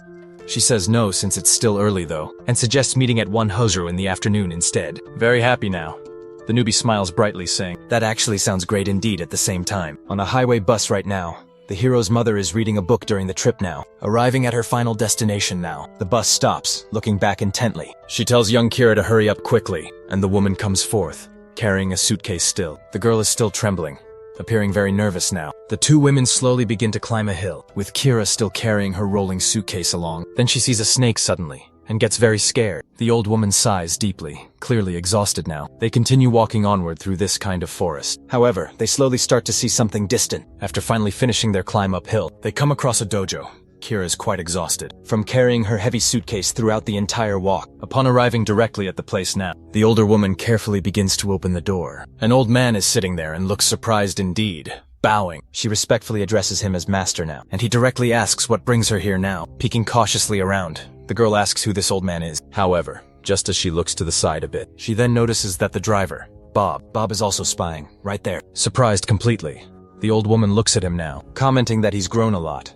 She says no since it's still early though, and suggests meeting at 1 Hosru in the afternoon instead. Very happy now. The newbie smiles brightly, saying, "That actually sounds great indeed at the same time." On a highway bus right now, the hero's mother is reading a book during the trip now. Arriving at her final destination now, the bus stops, looking back intently. She tells young Kira to hurry up quickly, and the woman comes forth, carrying a suitcase still. The girl is still trembling, appearing very nervous now. The two women slowly begin to climb a hill, with Kira still carrying her rolling suitcase along. Then she sees a snake suddenly, and gets very scared. The old woman sighs deeply, clearly exhausted now. They continue walking onward through this kind of forest. However, they slowly start to see something distant. After finally finishing their climb uphill, they come across a dojo. Kira is quite exhausted from carrying her heavy suitcase throughout the entire walk. Upon arriving directly at the place now, the older woman carefully begins to open the door. An old man is sitting there and looks surprised indeed. Bowing, she respectfully addresses him as master now, and he directly asks what brings her here now. Peeking cautiously around, the girl asks who this old man is. However, just as she looks to the side a bit, she then notices that the driver, Bob is also spying, right there. Surprised completely, the old woman looks at him now, commenting that he's grown a lot,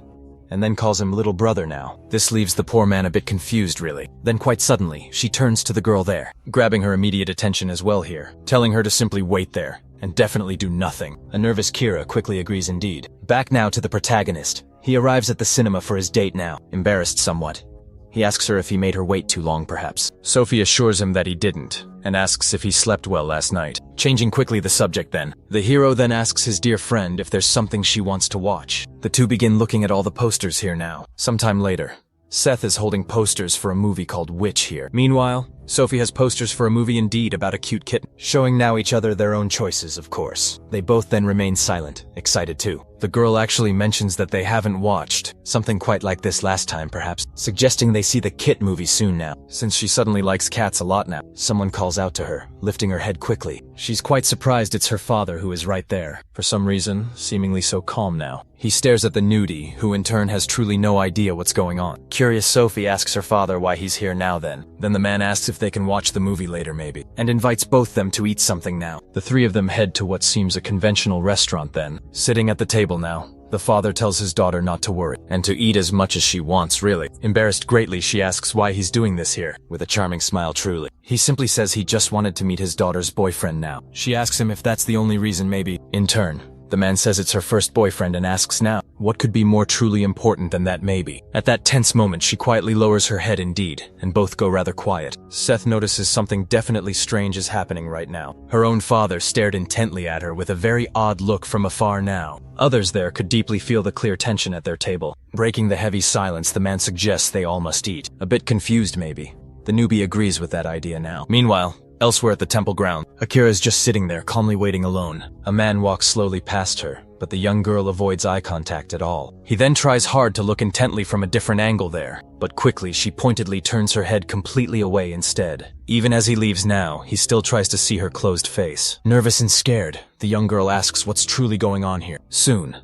and then calls him little brother now. This leaves the poor man a bit confused really. Then quite suddenly, she turns to the girl there, grabbing her immediate attention as well here, telling her to simply wait there, and definitely do nothing. A nervous Kira quickly agrees indeed. Back now to the protagonist. He arrives at the cinema for his date now, embarrassed somewhat. He asks her if he made her wait too long perhaps. Sophie assures him that he didn't, and asks if he slept well last night. Changing quickly the subject then, the hero then asks his dear friend if there's something she wants to watch. The two begin looking at all the posters here now. Sometime later, Seth is holding posters for a movie called Witch here. Meanwhile, Sophie has posters for a movie indeed about a cute kitten, showing now each other their own choices, of course. They both then remain silent, excited too. The girl actually mentions that they haven't watched something quite like this last time perhaps, suggesting they see the Kit movie soon now, since she suddenly likes cats a lot now. Someone calls out to her, lifting her head quickly. She's quite surprised it's her father who is right there, for some reason, seemingly so calm now. He stares at the nudie, who in turn has truly no idea what's going on. Curious Sophie asks her father why he's here now then. Then the man asks if they can watch the movie later maybe, and invites both them to eat something now. The three of them head to what seems a conventional restaurant then. Sitting at the table now, the father tells his daughter not to worry, and to eat as much as she wants really. Embarrassed greatly, she asks why he's doing this here, with a charming smile truly. He simply says he just wanted to meet his daughter's boyfriend now. She asks him if that's the only reason maybe. In turn, the man says it's her first boyfriend and asks now, what could be more truly important than that maybe? At that tense moment, she quietly lowers her head indeed, and both go rather quiet. Seth notices something definitely strange is happening right now. Her own father stared intently at her with a very odd look from afar now. Others there could deeply feel the clear tension at their table. Breaking the heavy silence, the man suggests they all must eat. A bit confused maybe. The newbie agrees with that idea now. Meanwhile, elsewhere at the temple ground, Akira is just sitting there calmly waiting alone. A man walks slowly past her, but the young girl avoids eye contact at all. He then tries hard to look intently from a different angle there, but quickly she pointedly turns her head completely away instead. Even as he leaves now, he still tries to see her closed face. Nervous and scared, the young girl asks what's truly going on here. Soon,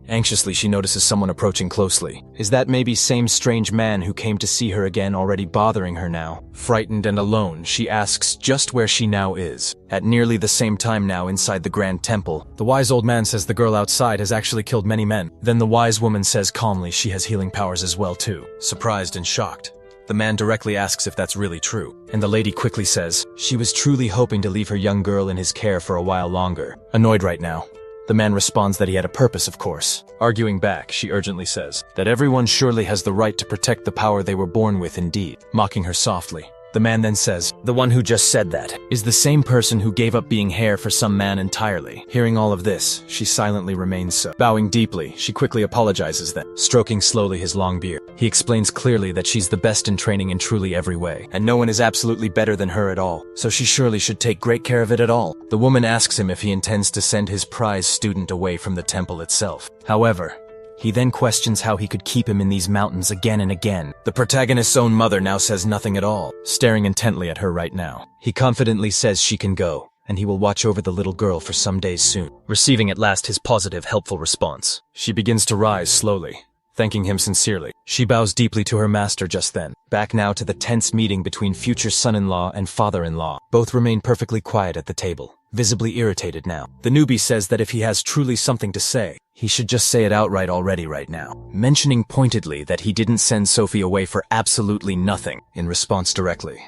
anxiously, she notices someone approaching closely. Is that maybe same strange man who came to see her again already bothering her now? Frightened and alone, she asks just where she now is. At nearly the same time now inside the grand temple, the wise old man says the girl outside has actually killed many men. Then the wise woman says calmly she has healing powers as well too. Surprised and shocked, the man directly asks if that's really true, and the lady quickly says she was truly hoping to leave her young girl in his care for a while longer. Annoyed right now, the man responds that he had a purpose, of course. Arguing back, she urgently says that everyone surely has the right to protect the power they were born with indeed. Mocking her softly, The man then says, "The one who just said that is the same person who gave up being hair for some man entirely." Hearing all of this, she silently remains so. Bowing deeply, she quickly apologizes then, stroking slowly his long beard. He explains clearly that she's the best in training in truly every way, and no one is absolutely better than her at all, so she surely should take great care of it at all. The woman asks him if he intends to send his prize student away from the temple itself. However, he then questions how he could keep him in these mountains again and again. The protagonist's own mother now says nothing at all, staring intently at her right now. He confidently says she can go, and he will watch over the little girl for some days soon. Receiving at last his positive, helpful response, she begins to rise slowly, thanking him sincerely. She bows deeply to her master just then. Back now to the tense meeting between future son-in-law and father-in-law. Both remain perfectly quiet at the table, visibly irritated now. The newbie says that if he has truly something to say, he should just say it outright already right now, mentioning pointedly that he didn't send Sophie away for absolutely nothing. In response directly,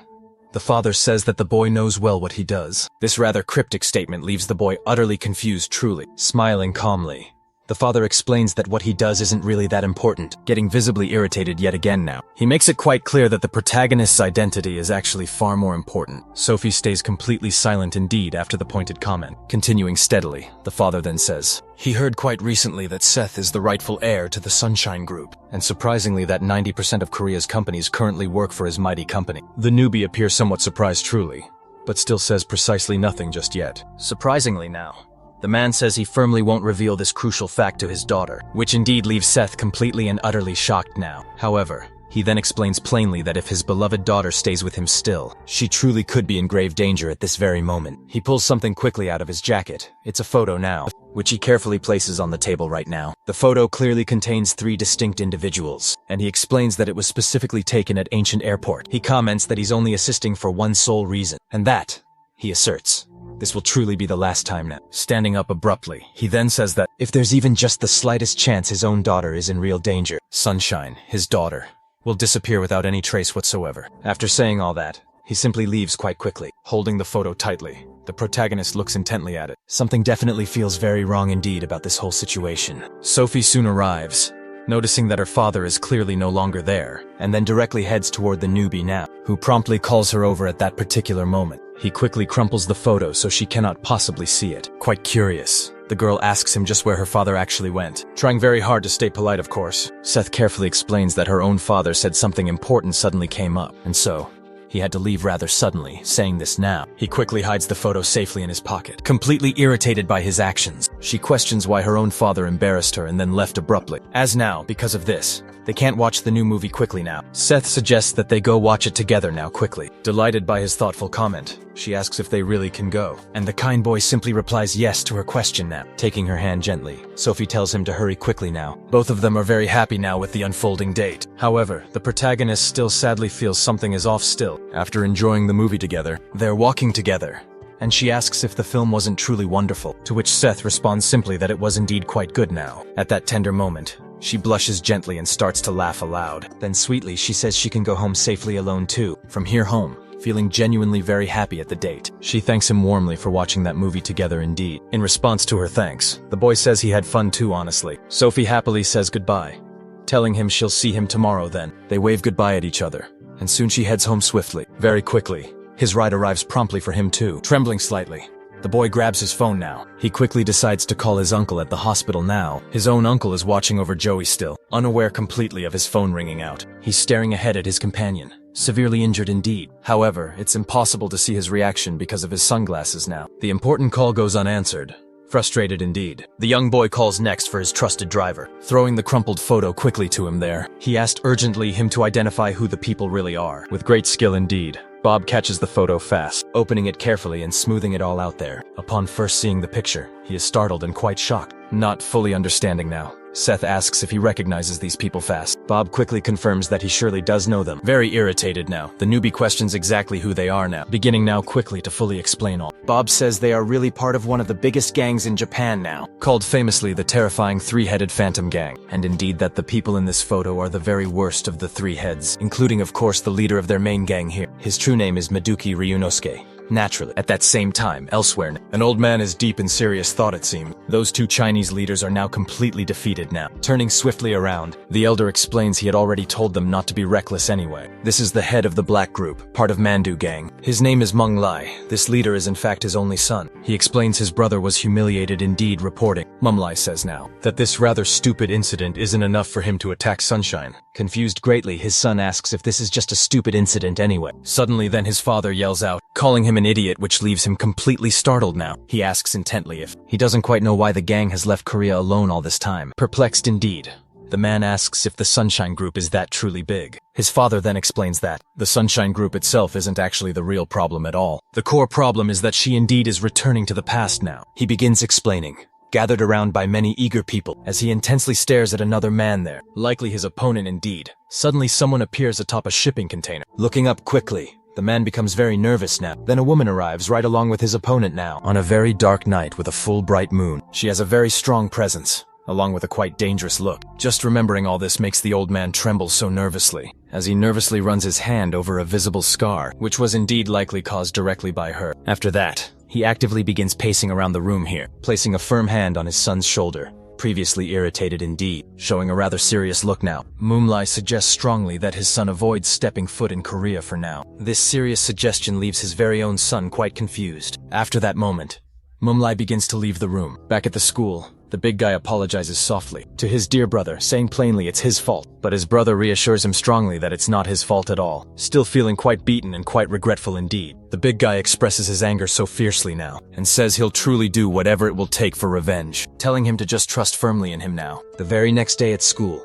the father says that the boy knows well what he does. This rather cryptic statement leaves the boy utterly confused truly. Smiling calmly, the father explains that what he does isn't really that important, getting visibly irritated yet again now. He makes it quite clear that the protagonist's identity is actually far more important. Sophie stays completely silent indeed after the pointed comment. Continuing steadily, the father then says, "He heard quite recently that Seth is the rightful heir to the Sunshine Group, and surprisingly that 90% of Korea's companies currently work for his mighty company." The newbie appears somewhat surprised truly, but still says precisely nothing just yet. Surprisingly now, the man says he firmly won't reveal this crucial fact to his daughter, which indeed leaves Seth completely and utterly shocked now. However, he then explains plainly that if his beloved daughter stays with him still, she truly could be in grave danger at this very moment. He pulls something quickly out of his jacket. It's a photo now, which he carefully places on the table right now. The photo clearly contains 3 distinct individuals, and he explains that it was specifically taken at Ancient Airport. He comments that he's only assisting for one sole reason, and that, he asserts, this will truly be the last time now. Standing up abruptly, he then says that if there's even just the slightest chance his own daughter is in real danger, Sunshine, his daughter, will disappear without any trace whatsoever. After saying all that, he simply leaves quite quickly, holding the photo tightly. The protagonist looks intently at it. Something definitely feels very wrong indeed about this whole situation. Sophie soon arrives, noticing that her father is clearly no longer there, and then directly heads toward the newbie now, who promptly calls her over at that particular moment. He quickly crumples the photo so she cannot possibly see it. Quite curious, the girl asks him just where her father actually went. Trying very hard to stay polite, of course, Seth carefully explains that her own father said something important suddenly came up, and so he had to leave rather suddenly, saying this now. He quickly hides the photo safely in his pocket. Completely irritated by his actions, she questions why her own father embarrassed her and then left abruptly. As now, because of this, they can't watch the new movie quickly now. Seth suggests that they go watch it together now quickly. Delighted by his thoughtful comment, she asks if they really can go, and the kind boy simply replies yes to her question now. Taking her hand gently, Sophie tells him to hurry quickly now. Both of them are very happy now with the unfolding date. However, the protagonist still sadly feels something is off still. After enjoying the movie together, they're walking together, and she asks if the film wasn't truly wonderful, to which Seth responds simply that it was indeed quite good now. At that tender moment, she blushes gently and starts to laugh aloud. Then sweetly she says she can go home safely alone too, from here home, feeling genuinely very happy at the date. She thanks him warmly for watching that movie together indeed. In response to her thanks, the boy says he had fun too honestly. Sophie happily says goodbye, telling him she'll see him tomorrow then. They wave goodbye at each other, and soon she heads home swiftly. Very quickly, his ride arrives promptly for him too. Trembling slightly, the boy grabs his phone now. He quickly decides to call his uncle at the hospital now. His own uncle is watching over Joey still, unaware completely of his phone ringing out. He's staring ahead at his companion, severely injured indeed. However, it's impossible to see his reaction because of his sunglasses now. The important call goes unanswered. Frustrated indeed, the young boy calls next for his trusted driver, throwing the crumpled photo quickly to him there. He asked urgently him to identify who the people really are. With great skill indeed, Bob catches the photo fast, opening it carefully and smoothing it all out there. Upon first seeing the picture, he is startled and quite shocked. Not fully understanding now, Seth asks if he recognizes these people fast. Bob quickly confirms that he surely does know them. Very irritated now, the newbie questions exactly who they are now, beginning now quickly to fully explain all. Bob says they are really part of one of the biggest gangs in Japan now, called famously the terrifying three-headed Phantom Gang, and indeed that the people in this photo are the very worst of the 3 heads, including of course the leader of their main gang here. His true name is Maduki Ryunosuke. Naturally, at that same time, elsewhere, an old man is deep in serious thought it seems. Those two Chinese leaders are now completely defeated now. Turning swiftly around, the elder explains he had already told them not to be reckless anyway. This is the head of the Black Group, part of Mandu Gang. His name is Meng Lai. This leader is in fact his only son. He explains his brother was humiliated indeed, reporting. Meng Lai says now that this rather stupid incident isn't enough for him to attack Sunshine. Confused greatly, his son asks if this is just a stupid incident anyway. Suddenly then his father yells out, calling him an idiot, which leaves him completely startled now. He asks intently if he doesn't quite know why the gang has left Korea alone all this time. Perplexed indeed, the man asks if the Sunshine Group is that truly big. His father then explains that the Sunshine Group itself isn't actually the real problem at all. The core problem is that she indeed is returning to the past now. He begins explaining, gathered around by many eager people, as he intensely stares at another man there, likely his opponent indeed. Suddenly someone appears atop a shipping container. Looking up quickly, the man becomes very nervous now. Then a woman arrives right along with his opponent now, on a very dark night with a full bright moon. She has a very strong presence, along with a quite dangerous look. Just remembering all this makes the old man tremble so nervously, as he nervously runs his hand over a visible scar, which was indeed likely caused directly by her. After that, he actively begins pacing around the room here, placing a firm hand on his son's shoulder. Previously irritated indeed, showing a rather serious look now. Moonlight suggests strongly that his son avoids stepping foot in Korea for now. This serious suggestion leaves his very own son quite confused. After that moment, Moonlight begins to leave the room. Back at the school, the big guy apologizes softly to his dear brother, saying plainly it's his fault. But his brother reassures him strongly that it's not his fault at all. Still feeling quite beaten and quite regretful indeed, the big guy expresses his anger so fiercely now, and says he'll truly do whatever it will take for revenge, telling him to just trust firmly in him now. The very next day at school,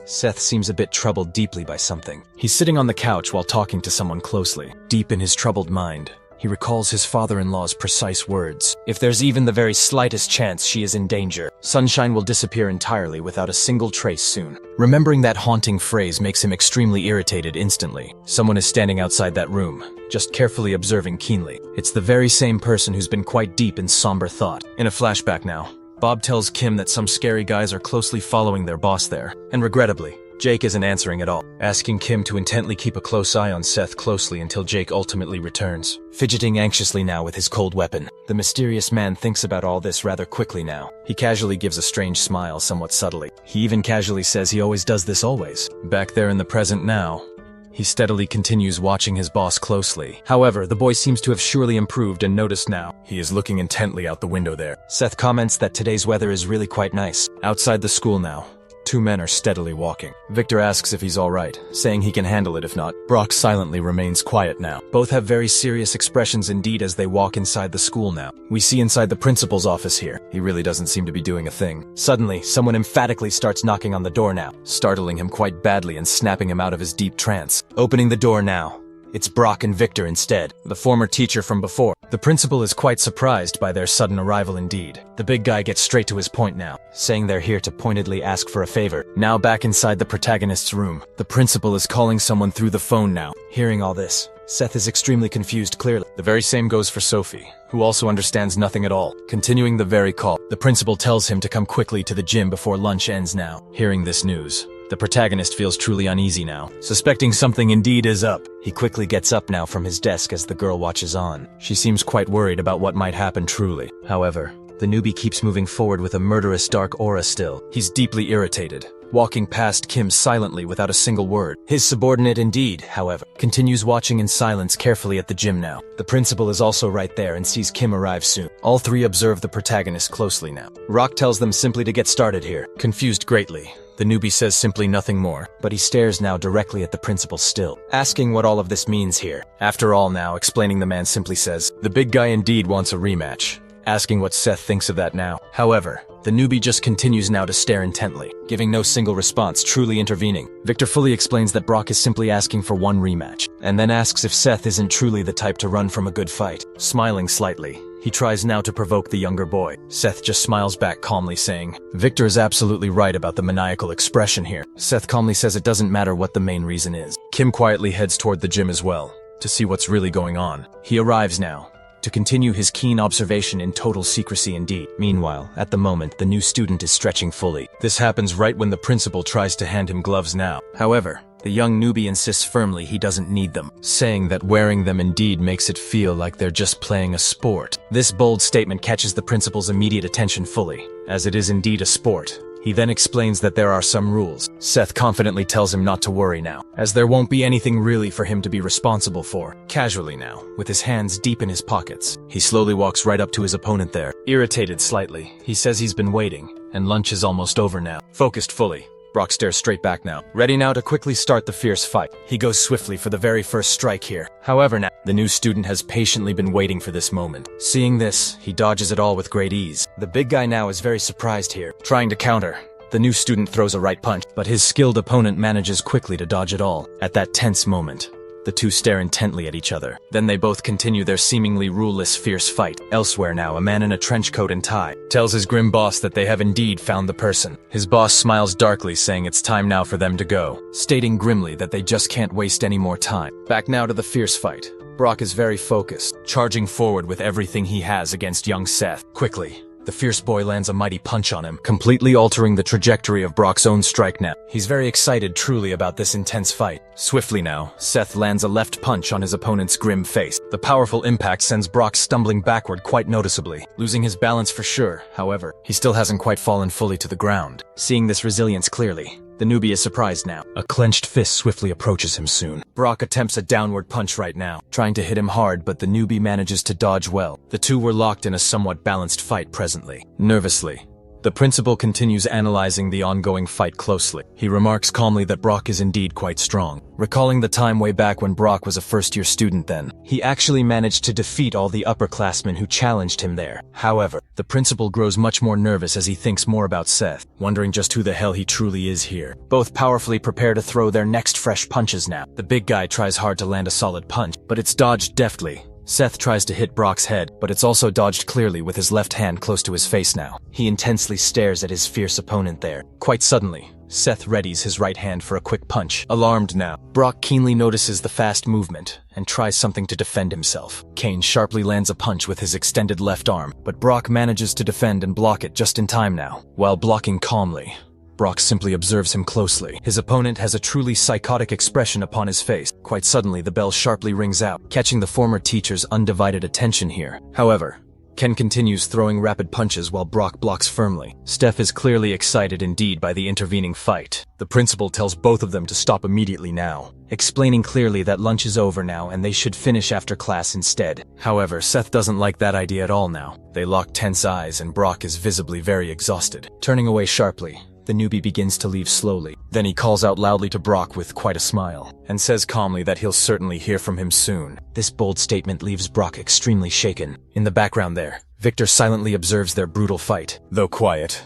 Seth seems a bit troubled deeply by something. He's sitting on the couch while talking to someone closely. Deep in his troubled mind, he recalls his father-in-law's precise words. If there's even the very slightest chance she is in danger, Sunshine will disappear entirely without a single trace soon. Remembering that haunting phrase makes him extremely irritated instantly. Someone is standing outside that room, just carefully observing keenly. It's the very same person who's been quite deep in somber thought. In a flashback now, Bob tells Kim that some scary guys are closely following their boss there, and regrettably, Jake isn't answering at all, asking Kim to intently keep a close eye on Seth closely until Jake ultimately returns. Fidgeting anxiously now with his cold weapon, the mysterious man thinks about all this rather quickly now. He casually gives a strange smile somewhat subtly. He even casually says he always does this always. Back there in the present now, he steadily continues watching his boss closely. However, the boy seems to have surely improved and noticed now. He is looking intently out the window there. Seth comments that today's weather is really quite nice. Outside the school now, two men are steadily walking. Victor asks if he's alright, saying he can handle it if not. Brock silently remains quiet now. Both have very serious expressions indeed as they walk inside the school now. We see inside the principal's office here. He really doesn't seem to be doing a thing. Suddenly, someone emphatically starts knocking on the door now, startling him quite badly and snapping him out of his deep trance. Opening the door now, it's Brock and Victor instead, the former teacher from before. The principal is quite surprised by their sudden arrival indeed. The big guy gets straight to his point now, saying they're here to pointedly ask for a favor. Now back inside the protagonist's room, the principal is calling someone through the phone now. Hearing all this, Seth is extremely confused clearly. The very same goes for Sophie, who also understands nothing at all. Continuing the very call, the principal tells him to come quickly to the gym before lunch ends now. Hearing this news, the protagonist feels truly uneasy now, suspecting something indeed is up. He quickly gets up now from his desk as the girl watches on. She seems quite worried about what might happen truly. However, the newbie keeps moving forward with a murderous dark aura still. He's deeply irritated, walking past Kim silently without a single word. His subordinate indeed, however, continues watching in silence carefully at the gym now. The principal is also right there and sees Kim arrive soon. All three observe the protagonist closely now. Rock tells them simply to get started here. Confused greatly, the newbie says simply nothing more, but he stares now directly at the principal still, asking what all of this means here. After all now, explaining, the man simply says, the big guy indeed wants a rematch, asking what Seth thinks of that now. However, the newbie just continues now to stare intently, giving no single response, truly intervening. Victor fully explains that Brock is simply asking for one rematch, and then asks if Seth isn't truly the type to run from a good fight. Smiling slightly, he tries now to provoke the younger boy. Seth just smiles back calmly, saying, Victor is absolutely right about the maniacal expression here. Seth calmly says it doesn't matter what the main reason is. Kim quietly heads toward the gym as well, to see what's really going on. He arrives now, to continue his keen observation in total secrecy indeed. Meanwhile, at the moment, the new student is stretching fully. This happens right when the principal tries to hand him gloves now. However, The young newbie insists firmly he doesn't need them, saying that wearing them indeed makes it feel like they're just playing a sport. This bold statement catches the principal's immediate attention fully, as it is indeed a sport. He then explains that there are some rules. Seth confidently tells him not to worry now, as there won't be anything really for him to be responsible for. Casually now, with his hands deep in his pockets, he slowly walks right up to his opponent there. Irritated slightly, he says he's been waiting, and lunch is almost over now. Focused fully, Brock stares straight back now, ready now to quickly start the fierce fight. He goes swiftly for the very first strike here. However now, the new student has patiently been waiting for this moment. Seeing this, he dodges it all with great ease. The big guy now is very surprised here, trying to counter. The new student throws a right punch, but his skilled opponent manages quickly to dodge it all. At that tense moment, the two stare intently at each other. Then they both continue their seemingly ruleless, fierce fight. Elsewhere now, a man in a trench coat and tie tells his grim boss that they have indeed found the person. His boss smiles darkly, saying it's time now for them to go, stating grimly that they just can't waste any more time. Back now to the fierce fight. Brock is very focused, charging forward with everything he has against young Seth. Quickly, the fierce boy lands a mighty punch on him, completely altering the trajectory of Brock's own strike now. He's very excited truly about this intense fight. Swiftly now, Seth lands a left punch on his opponent's grim face. The powerful impact sends Brock stumbling backward quite noticeably, losing his balance for sure. However, he still hasn't quite fallen fully to the ground. Seeing this resilience clearly, the newbie is surprised now. A clenched fist swiftly approaches him soon. Brock attempts a downward punch right now, trying to hit him hard, but the newbie manages to dodge well. The two were locked in a somewhat balanced fight presently. Nervously, the principal continues analyzing the ongoing fight closely. He remarks calmly that Brock is indeed quite strong, recalling the time way back when Brock was a first-year student then. He actually managed to defeat all the upperclassmen who challenged him there. However, the principal grows much more nervous as he thinks more about Seth, wondering just who the hell he truly is here. Both powerfully prepare to throw their next fresh punches now. The big guy tries hard to land a solid punch, but it's dodged deftly. Seth tries to hit Brock's head, but it's also dodged clearly with his left hand close to his face now. He intensely stares at his fierce opponent there. Quite suddenly, Seth readies his right hand for a quick punch. Alarmed now, Brock keenly notices the fast movement and tries something to defend himself. Kane sharply lands a punch with his extended left arm, but Brock manages to defend and block it just in time now. While blocking calmly, Brock simply observes him closely. His opponent has a truly psychotic expression upon his face. Quite suddenly, the bell sharply rings out, catching the former teacher's undivided attention here. However, Ken continues throwing rapid punches while Brock blocks firmly. Steph is clearly excited indeed by the intervening fight. The principal tells both of them to stop immediately now, explaining clearly that lunch is over now and they should finish after class instead. However, Seth doesn't like that idea at all now. They lock tense eyes and Brock is visibly very exhausted. Turning away sharply, the newbie begins to leave slowly. Then he calls out loudly to Brock with quite a smile, and says calmly that he'll certainly hear from him soon. This bold statement leaves Brock extremely shaken. In the background there, Victor silently observes their brutal fight. Though quiet,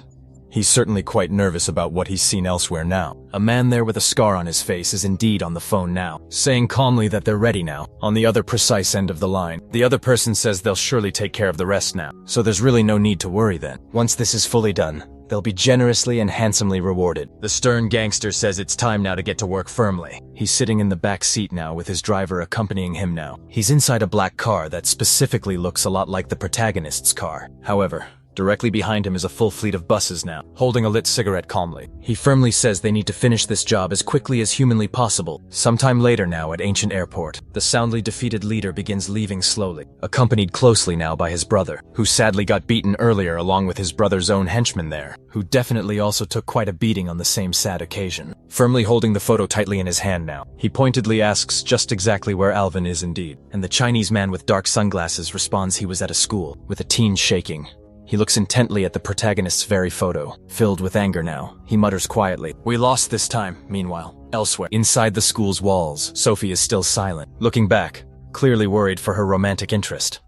he's certainly quite nervous about what he's seen elsewhere now. A man there with a scar on his face is indeed on the phone now, saying calmly that they're ready now. On the other precise end of the line, the other person says they'll surely take care of the rest now, so there's really no need to worry then. Once this is fully done, they'll be generously and handsomely rewarded. The stern gangster says it's time now to get to work firmly. He's sitting in the back seat now with his driver accompanying him now. He's inside a black car that specifically looks a lot like the protagonist's car. However, directly behind him is a full fleet of buses now, holding a lit cigarette calmly. He firmly says they need to finish this job as quickly as humanly possible. Sometime later now at Ancient Airport, the soundly defeated leader begins leaving slowly, accompanied closely now by his brother, who sadly got beaten earlier along with his brother's own henchman there, who definitely also took quite a beating on the same sad occasion. Firmly holding the photo tightly in his hand now, he pointedly asks just exactly where Alvin is indeed, and the Chinese man with dark sunglasses responds he was at a school, with a teen shaking. He looks intently at the protagonist's very photo. Filled with anger now, he mutters quietly, "We lost this time." Meanwhile, elsewhere, inside the school's walls, Sophie is still silent, looking back, clearly worried for her romantic interest.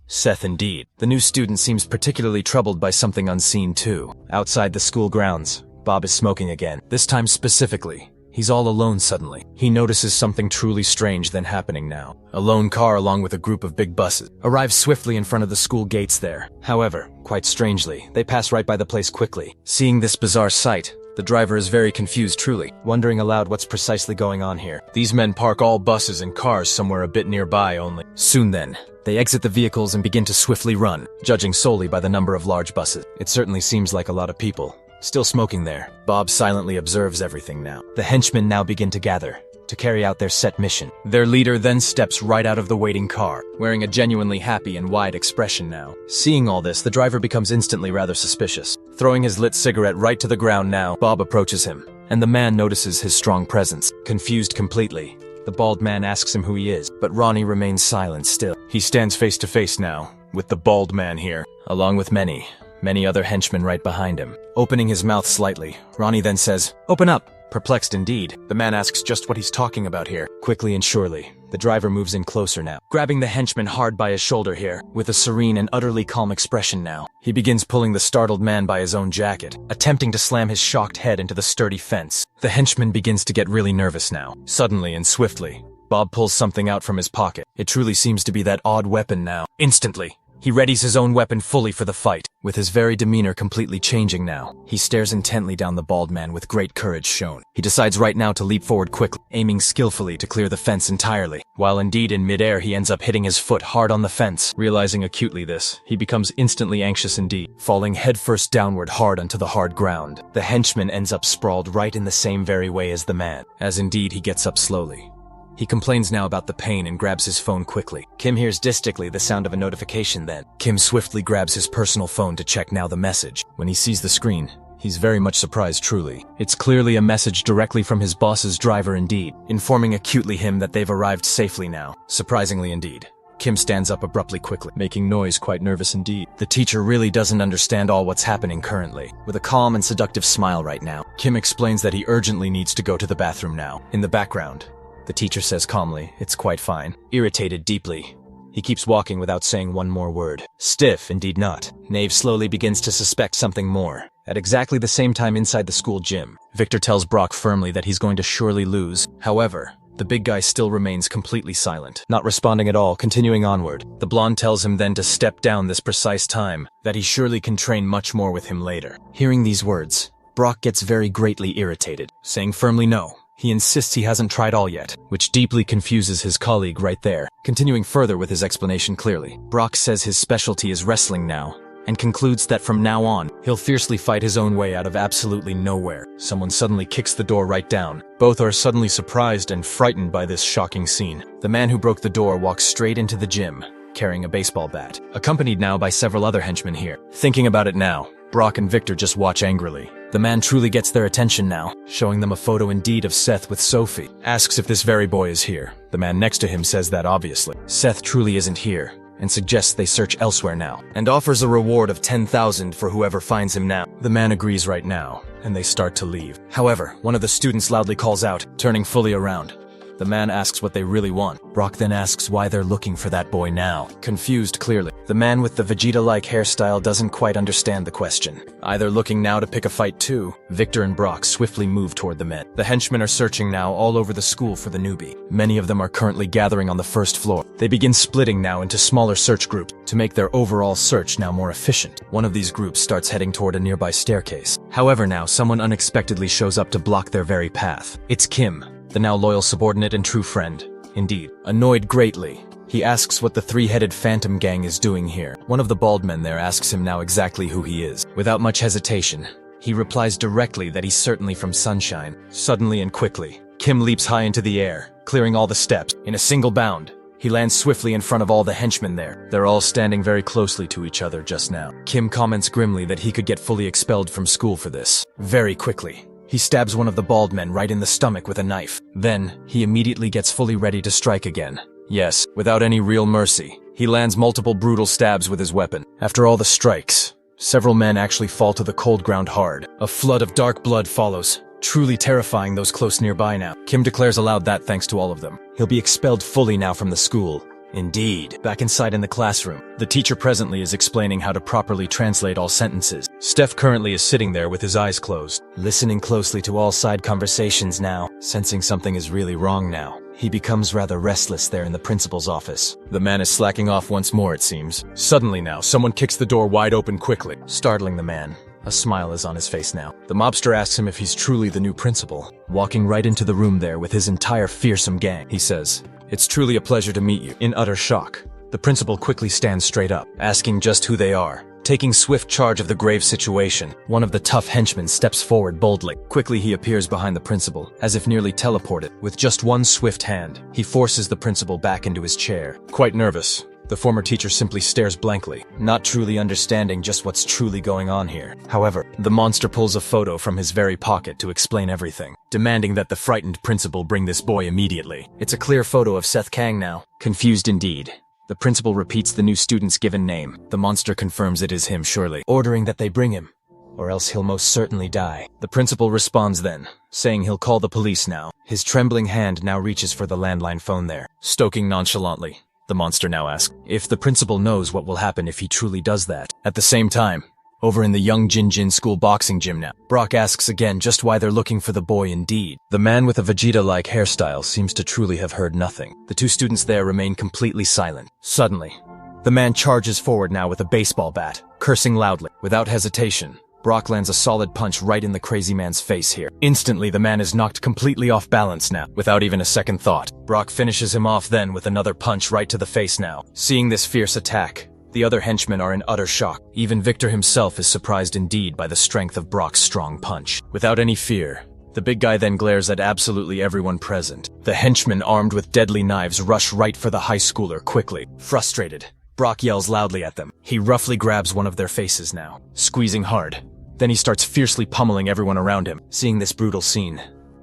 Seth indeed. The new student seems particularly troubled by something unseen too. Outside the school grounds, Bob is smoking again. This time specifically, he's all alone suddenly. He notices something truly strange then happening now. A lone car along with a group of big buses arrives swiftly in front of the school gates there. However, quite strangely, they pass right by the place quickly. Seeing this bizarre sight, the driver is very confused truly, wondering aloud what's precisely going on here. These men park all buses and cars somewhere a bit nearby only. Soon then, they exit the vehicles and begin to swiftly run, judging solely by the number of large buses. It certainly seems like a lot of people. still smoking there. Bob silently observes everything now. The henchmen now begin to gather to carry out their set mission. Their leader then steps right out of the waiting car, wearing a genuinely happy and wide expression now. Seeing all this, the driver becomes instantly rather suspicious. Throwing his lit cigarette right to the ground now, Bob approaches him, and the man notices his strong presence. Confused completely, the bald man asks him who he is, but Ronnie remains silent still. He stands face to face now with the bald man here, along with many other henchmen right behind him. Opening his mouth slightly, Ronnie then says, "Open up." Perplexed indeed, the man asks just what he's talking about here. Quickly and surely, the driver moves in closer now, grabbing the henchman hard by his shoulder here, with a serene and utterly calm expression now. He begins pulling the startled man by his own jacket, attempting to slam his shocked head into the sturdy fence. The henchman begins to get really nervous now. Suddenly and swiftly, Bob pulls something out from his pocket. It truly seems to be that odd weapon now. Instantly, he readies his own weapon fully for the fight, with his very demeanor completely changing now. He stares intently down the bald man with great courage shown. He decides right now to leap forward quickly, aiming skillfully to clear the fence entirely. While indeed in midair, he ends up hitting his foot hard on the fence. Realizing acutely this, he becomes instantly anxious indeed, falling headfirst downward hard onto the hard ground. The henchman ends up sprawled right in the same very way as the man, as indeed he gets up slowly. He complains now about the pain and grabs his phone quickly. Kim hears distinctly the sound of a notification then. Kim swiftly grabs his personal phone to check now the message. When he sees the screen, he's very much surprised truly. It's clearly a message directly from his boss's driver indeed, informing acutely him that they've arrived safely now. Surprisingly indeed. Kim stands up abruptly quickly, making noise quite nervous indeed. The teacher really doesn't understand all what's happening currently. With a calm and seductive smile right now, Kim explains that he urgently needs to go to the bathroom now. In the background, the teacher says calmly, "It's quite fine." Irritated deeply, he keeps walking without saying one more word. Stiff, indeed not, Nave slowly begins to suspect something more. At exactly the same time inside the school gym, Victor tells Brock firmly that he's going to surely lose. However, the big guy still remains completely silent, not responding at all, continuing onward. The blonde tells him then to step down this precise time, that he surely can train much more with him later. Hearing these words, Brock gets very greatly irritated, saying firmly no. He insists he hasn't tried all yet, which deeply confuses his colleague right there. Continuing further with his explanation clearly, Brock says his specialty is wrestling now, and concludes that from now on, he'll fiercely fight his own way out of absolutely nowhere. Someone suddenly kicks the door right down. Both are suddenly surprised and frightened by this shocking scene. The man who broke the door walks straight into the gym, carrying a baseball bat, accompanied now by several other henchmen here. Thinking about it now, Brock and Victor just watch angrily. The man truly gets their attention now, showing them a photo indeed of Seth with Sophie. Asks if this very boy is here. The man next to him says that obviously. Seth truly isn't here, and suggests they search elsewhere now, and offers a reward of 10,000 for whoever finds him now. The man agrees right now, and they start to leave. However, one of the students loudly calls out, turning fully around. The man asks what they really want. Brock then asks why they're looking for that boy now. Confused clearly, the man with the Vegeta-like hairstyle doesn't quite understand the question. Either looking now to pick a fight too, Victor and Brock swiftly move toward the men. The henchmen are searching now all over the school for the newbie. Many of them are currently gathering on the first floor. They begin splitting now into smaller search groups to make their overall search now more efficient. One of these groups starts heading toward a nearby staircase. However now, someone unexpectedly shows up to block their very path. It's Kim, the now loyal subordinate and true friend. Indeed, annoyed greatly, he asks what the three-headed phantom gang is doing here. One of the bald men there asks him now exactly who he is. Without much hesitation, he replies directly that he's certainly from Sunshine. Suddenly and quickly, Kim leaps high into the air, clearing all the steps. In a single bound, he lands swiftly in front of all the henchmen there. They're all standing very closely to each other just now. Kim comments grimly that he could get fully expelled from school for this. Very quickly, he stabs one of the bald men right in the stomach with a knife. Then, he immediately gets fully ready to strike again. Yes, without any real mercy, he lands multiple brutal stabs with his weapon. After all the strikes, several men actually fall to the cold ground hard. A flood of dark blood follows, truly terrifying those close nearby now. Kim declares aloud that thanks to all of them, he'll be expelled fully now from the school. Indeed. Back inside in the classroom, the teacher presently is explaining how to properly translate all sentences. Steph currently is sitting there with his eyes closed, listening closely to all side conversations now, sensing something is really wrong now. He becomes rather restless there in the principal's office. The man is slacking off once more, it seems. Suddenly now, someone kicks the door wide open quickly, startling the man. A smile is on his face now. The mobster asks him if he's truly the new principal. Walking right into the room there with his entire fearsome gang, he says, "It's truly a pleasure to meet you." In utter shock, the principal quickly stands straight up, asking just who they are. Taking swift charge of the grave situation, one of the tough henchmen steps forward boldly. Quickly he appears behind the principal, as if nearly teleported. With just one swift hand, he forces the principal back into his chair. Quite nervous, the former teacher simply stares blankly, not truly understanding just what's truly going on here. However, the monster pulls a photo from his very pocket to explain everything, demanding that the frightened principal bring this boy immediately. It's a clear photo of Seth Kang now. Confused indeed, the principal repeats the new student's given name. The monster confirms it is him surely, ordering that they bring him, or else he'll most certainly die. The principal responds then, saying he'll call the police now. His trembling hand now reaches for the landline phone there. Stoking nonchalantly, the monster now asks if the principal knows what will happen if he truly does that. At the same time, over in the Young Jin school boxing gym now, Brock asks again just why they're looking for the boy indeed. The man with a Vegeta-like hairstyle seems to truly have heard nothing. The two students there remain completely silent. Suddenly, the man charges forward now with a baseball bat, cursing loudly. Without hesitation, Brock lands a solid punch right in the crazy man's face here. Instantly, the man is knocked completely off balance now, without even a second thought. Brock finishes him off then with another punch right to the face now. Seeing this fierce attack, the other henchmen are in utter shock. Even Victor himself is surprised indeed by the strength of Brock's strong punch. Without any fear, the big guy then glares at absolutely everyone present. The henchmen armed with deadly knives rush right for the high schooler quickly. Frustrated, Brock yells loudly at them. He roughly grabs one of their faces now, squeezing hard. Then he starts fiercely pummeling everyone around him. Seeing this brutal scene,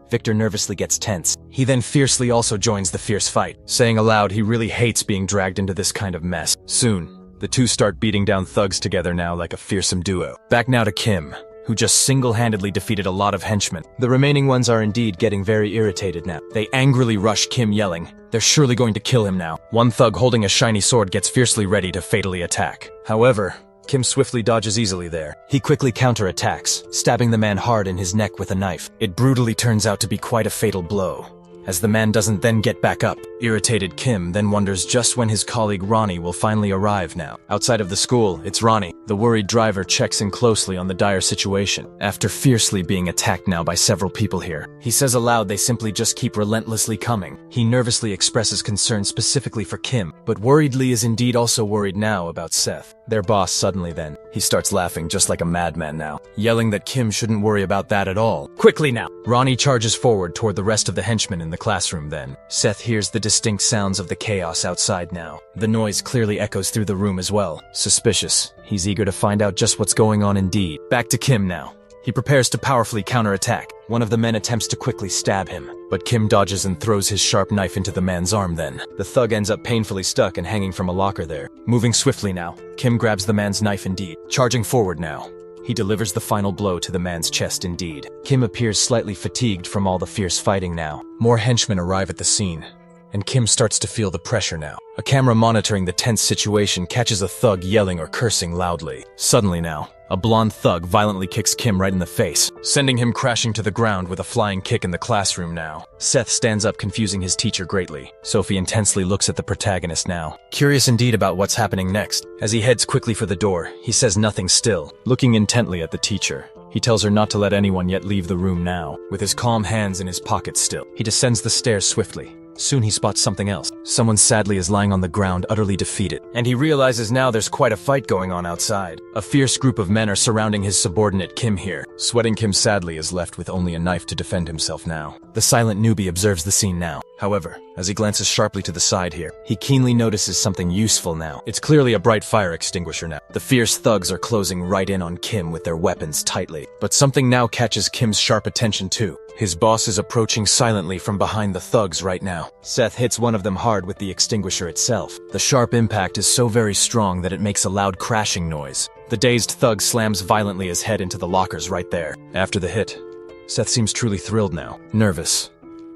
Victor nervously gets tense. He then fiercely also joins the fierce fight, saying aloud he really hates being dragged into this kind of mess. Soon, the two start beating down thugs together now like a fearsome duo. Back now to Kim, who just single-handedly defeated a lot of henchmen. The remaining ones are indeed getting very irritated now. They angrily rush Kim, yelling, they're surely going to kill him now. One thug holding a shiny sword gets fiercely ready to fatally attack. However, Kim swiftly dodges easily there. He quickly counterattacks, stabbing the man hard in his neck with a knife. It brutally turns out to be quite a fatal blow, as the man doesn't then get back up. Irritated Kim then wonders just when his colleague Ronnie will finally arrive now. Outside of the school, it's Ronnie. The worried driver checks in closely on the dire situation. After fiercely being attacked now by several people here, he says aloud they simply just keep relentlessly coming. He nervously expresses concern specifically for Kim, but worriedly is indeed also worried now about Seth, their boss. Suddenly then, he starts laughing just like a madman now, yelling that Kim shouldn't worry about that at all. Quickly now, Ronnie charges forward toward the rest of the henchmen in the classroom then. Seth hears the distinct sounds of the chaos outside now. The noise clearly echoes through the room as well. Suspicious, he's eager to find out just what's going on indeed. Back to Kim now. He prepares to powerfully counterattack. One of the men attempts to quickly stab him, but Kim dodges and throws his sharp knife into the man's arm then. The thug ends up painfully stuck and hanging from a locker there. Moving swiftly now, Kim grabs the man's knife indeed. Charging forward now, he delivers the final blow to the man's chest indeed. Kim appears slightly fatigued from all the fierce fighting now. More henchmen arrive at the scene, and Kim starts to feel the pressure now. A camera monitoring the tense situation catches a thug yelling or cursing loudly. Suddenly now, a blonde thug violently kicks Kim right in the face, sending him crashing to the ground with a flying kick in the classroom now. Seth stands up, confusing his teacher greatly. Sophie intensely looks at the protagonist now, curious indeed about what's happening next. As he heads quickly for the door, he says nothing still, looking intently at the teacher. He tells her not to let anyone yet leave the room now. With his calm hands in his pockets still, he descends the stairs swiftly. Soon he spots something else. Someone sadly is lying on the ground, utterly defeated. And he realizes now there's quite a fight going on outside. A fierce group of men are surrounding his subordinate Kim here. Sweating Kim sadly is left with only a knife to defend himself now. The silent newbie observes the scene now. However, as he glances sharply to the side here, he keenly notices something useful now. It's clearly a bright fire extinguisher now. The fierce thugs are closing right in on Kim with their weapons tightly. But something now catches Kim's sharp attention too. His boss is approaching silently from behind the thugs right now. Seth hits one of them hard with the extinguisher itself. The sharp impact is so very strong that it makes a loud crashing noise. The dazed thug slams violently his head into the lockers right there. After the hit, Seth seems truly thrilled now. Nervous,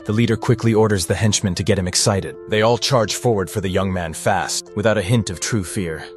the leader quickly orders the henchmen to get him excited. They all charge forward for the young man fast, without a hint of true fear.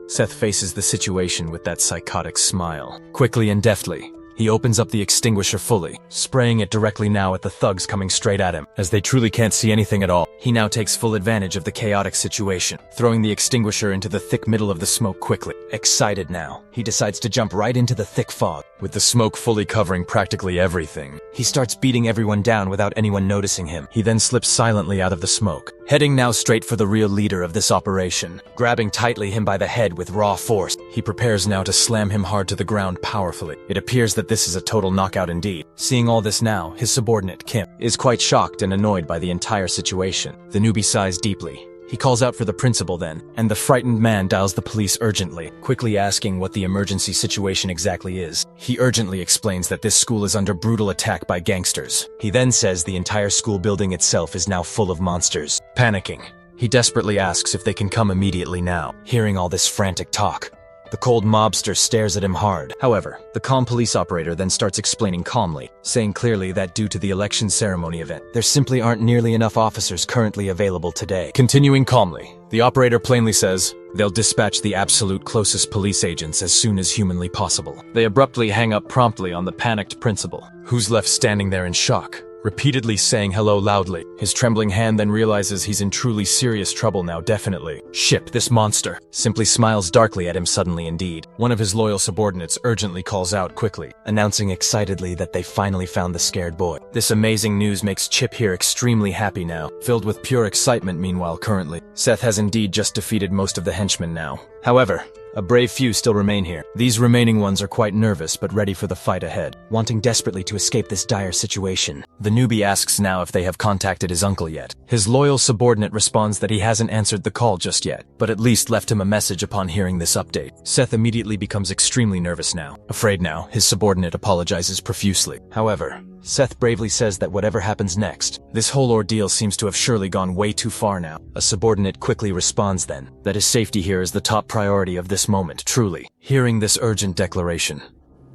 Seth faces the situation with that psychotic smile. Quickly and deftly, he opens up the extinguisher fully, spraying it directly now at the thugs coming straight at him. As they truly can't see anything at all, he now takes full advantage of the chaotic situation, throwing the extinguisher into the thick middle of the smoke quickly. Excited now, he decides to jump right into the thick fog. With the smoke fully covering practically everything, He starts beating everyone down without anyone noticing him. he then slips silently out of the smoke. Heading now straight for the real leader of this operation, grabbing tightly him by the head with raw force. He prepares now to slam him hard to the ground powerfully. It appears that this is a total knockout indeed. Seeing all this now, his subordinate, Kim, is quite shocked and annoyed by the entire situation. The newbie sighs deeply. He calls out for the principal then, and the frightened man dials the police urgently, quickly asking what the emergency situation exactly is. He urgently explains that this school is under brutal attack by gangsters. He then says the entire school building itself is now full of monsters. Panicking, he desperately asks if they can come immediately now. Hearing all this frantic talk, the cold mobster stares at him hard. However, the calm police operator then starts explaining calmly, saying clearly that due to the election ceremony event, there simply aren't nearly enough officers currently available today. Continuing calmly, the operator plainly says they'll dispatch the absolute closest police agents as soon as humanly possible. They abruptly hang up promptly on the panicked principal, who's left standing there in shock, repeatedly saying hello loudly. His trembling hand then realizes he's in truly serious trouble now, definitely. Ship, this monster, simply smiles darkly at him suddenly indeed. One of his loyal subordinates urgently calls out quickly, announcing excitedly that they finally found the scared boy. This amazing news makes Chip here extremely happy now, filled with pure excitement. Meanwhile, currently, Seth has indeed just defeated most of the henchmen now. However, a brave few still remain here. These remaining ones are quite nervous but ready for the fight ahead. wanting desperately to escape this dire situation. The newbie asks now if they have contacted his uncle yet. His loyal subordinate responds that he hasn't answered the call just yet, but at least left him a message upon hearing this update. Seth immediately becomes extremely nervous now. Afraid now, his subordinate apologizes profusely. However, Seth bravely says that whatever happens next, this whole ordeal seems to have surely gone way too far now. A subordinate quickly responds then, that his safety here is the top priority of this moment, truly. Hearing this urgent declaration,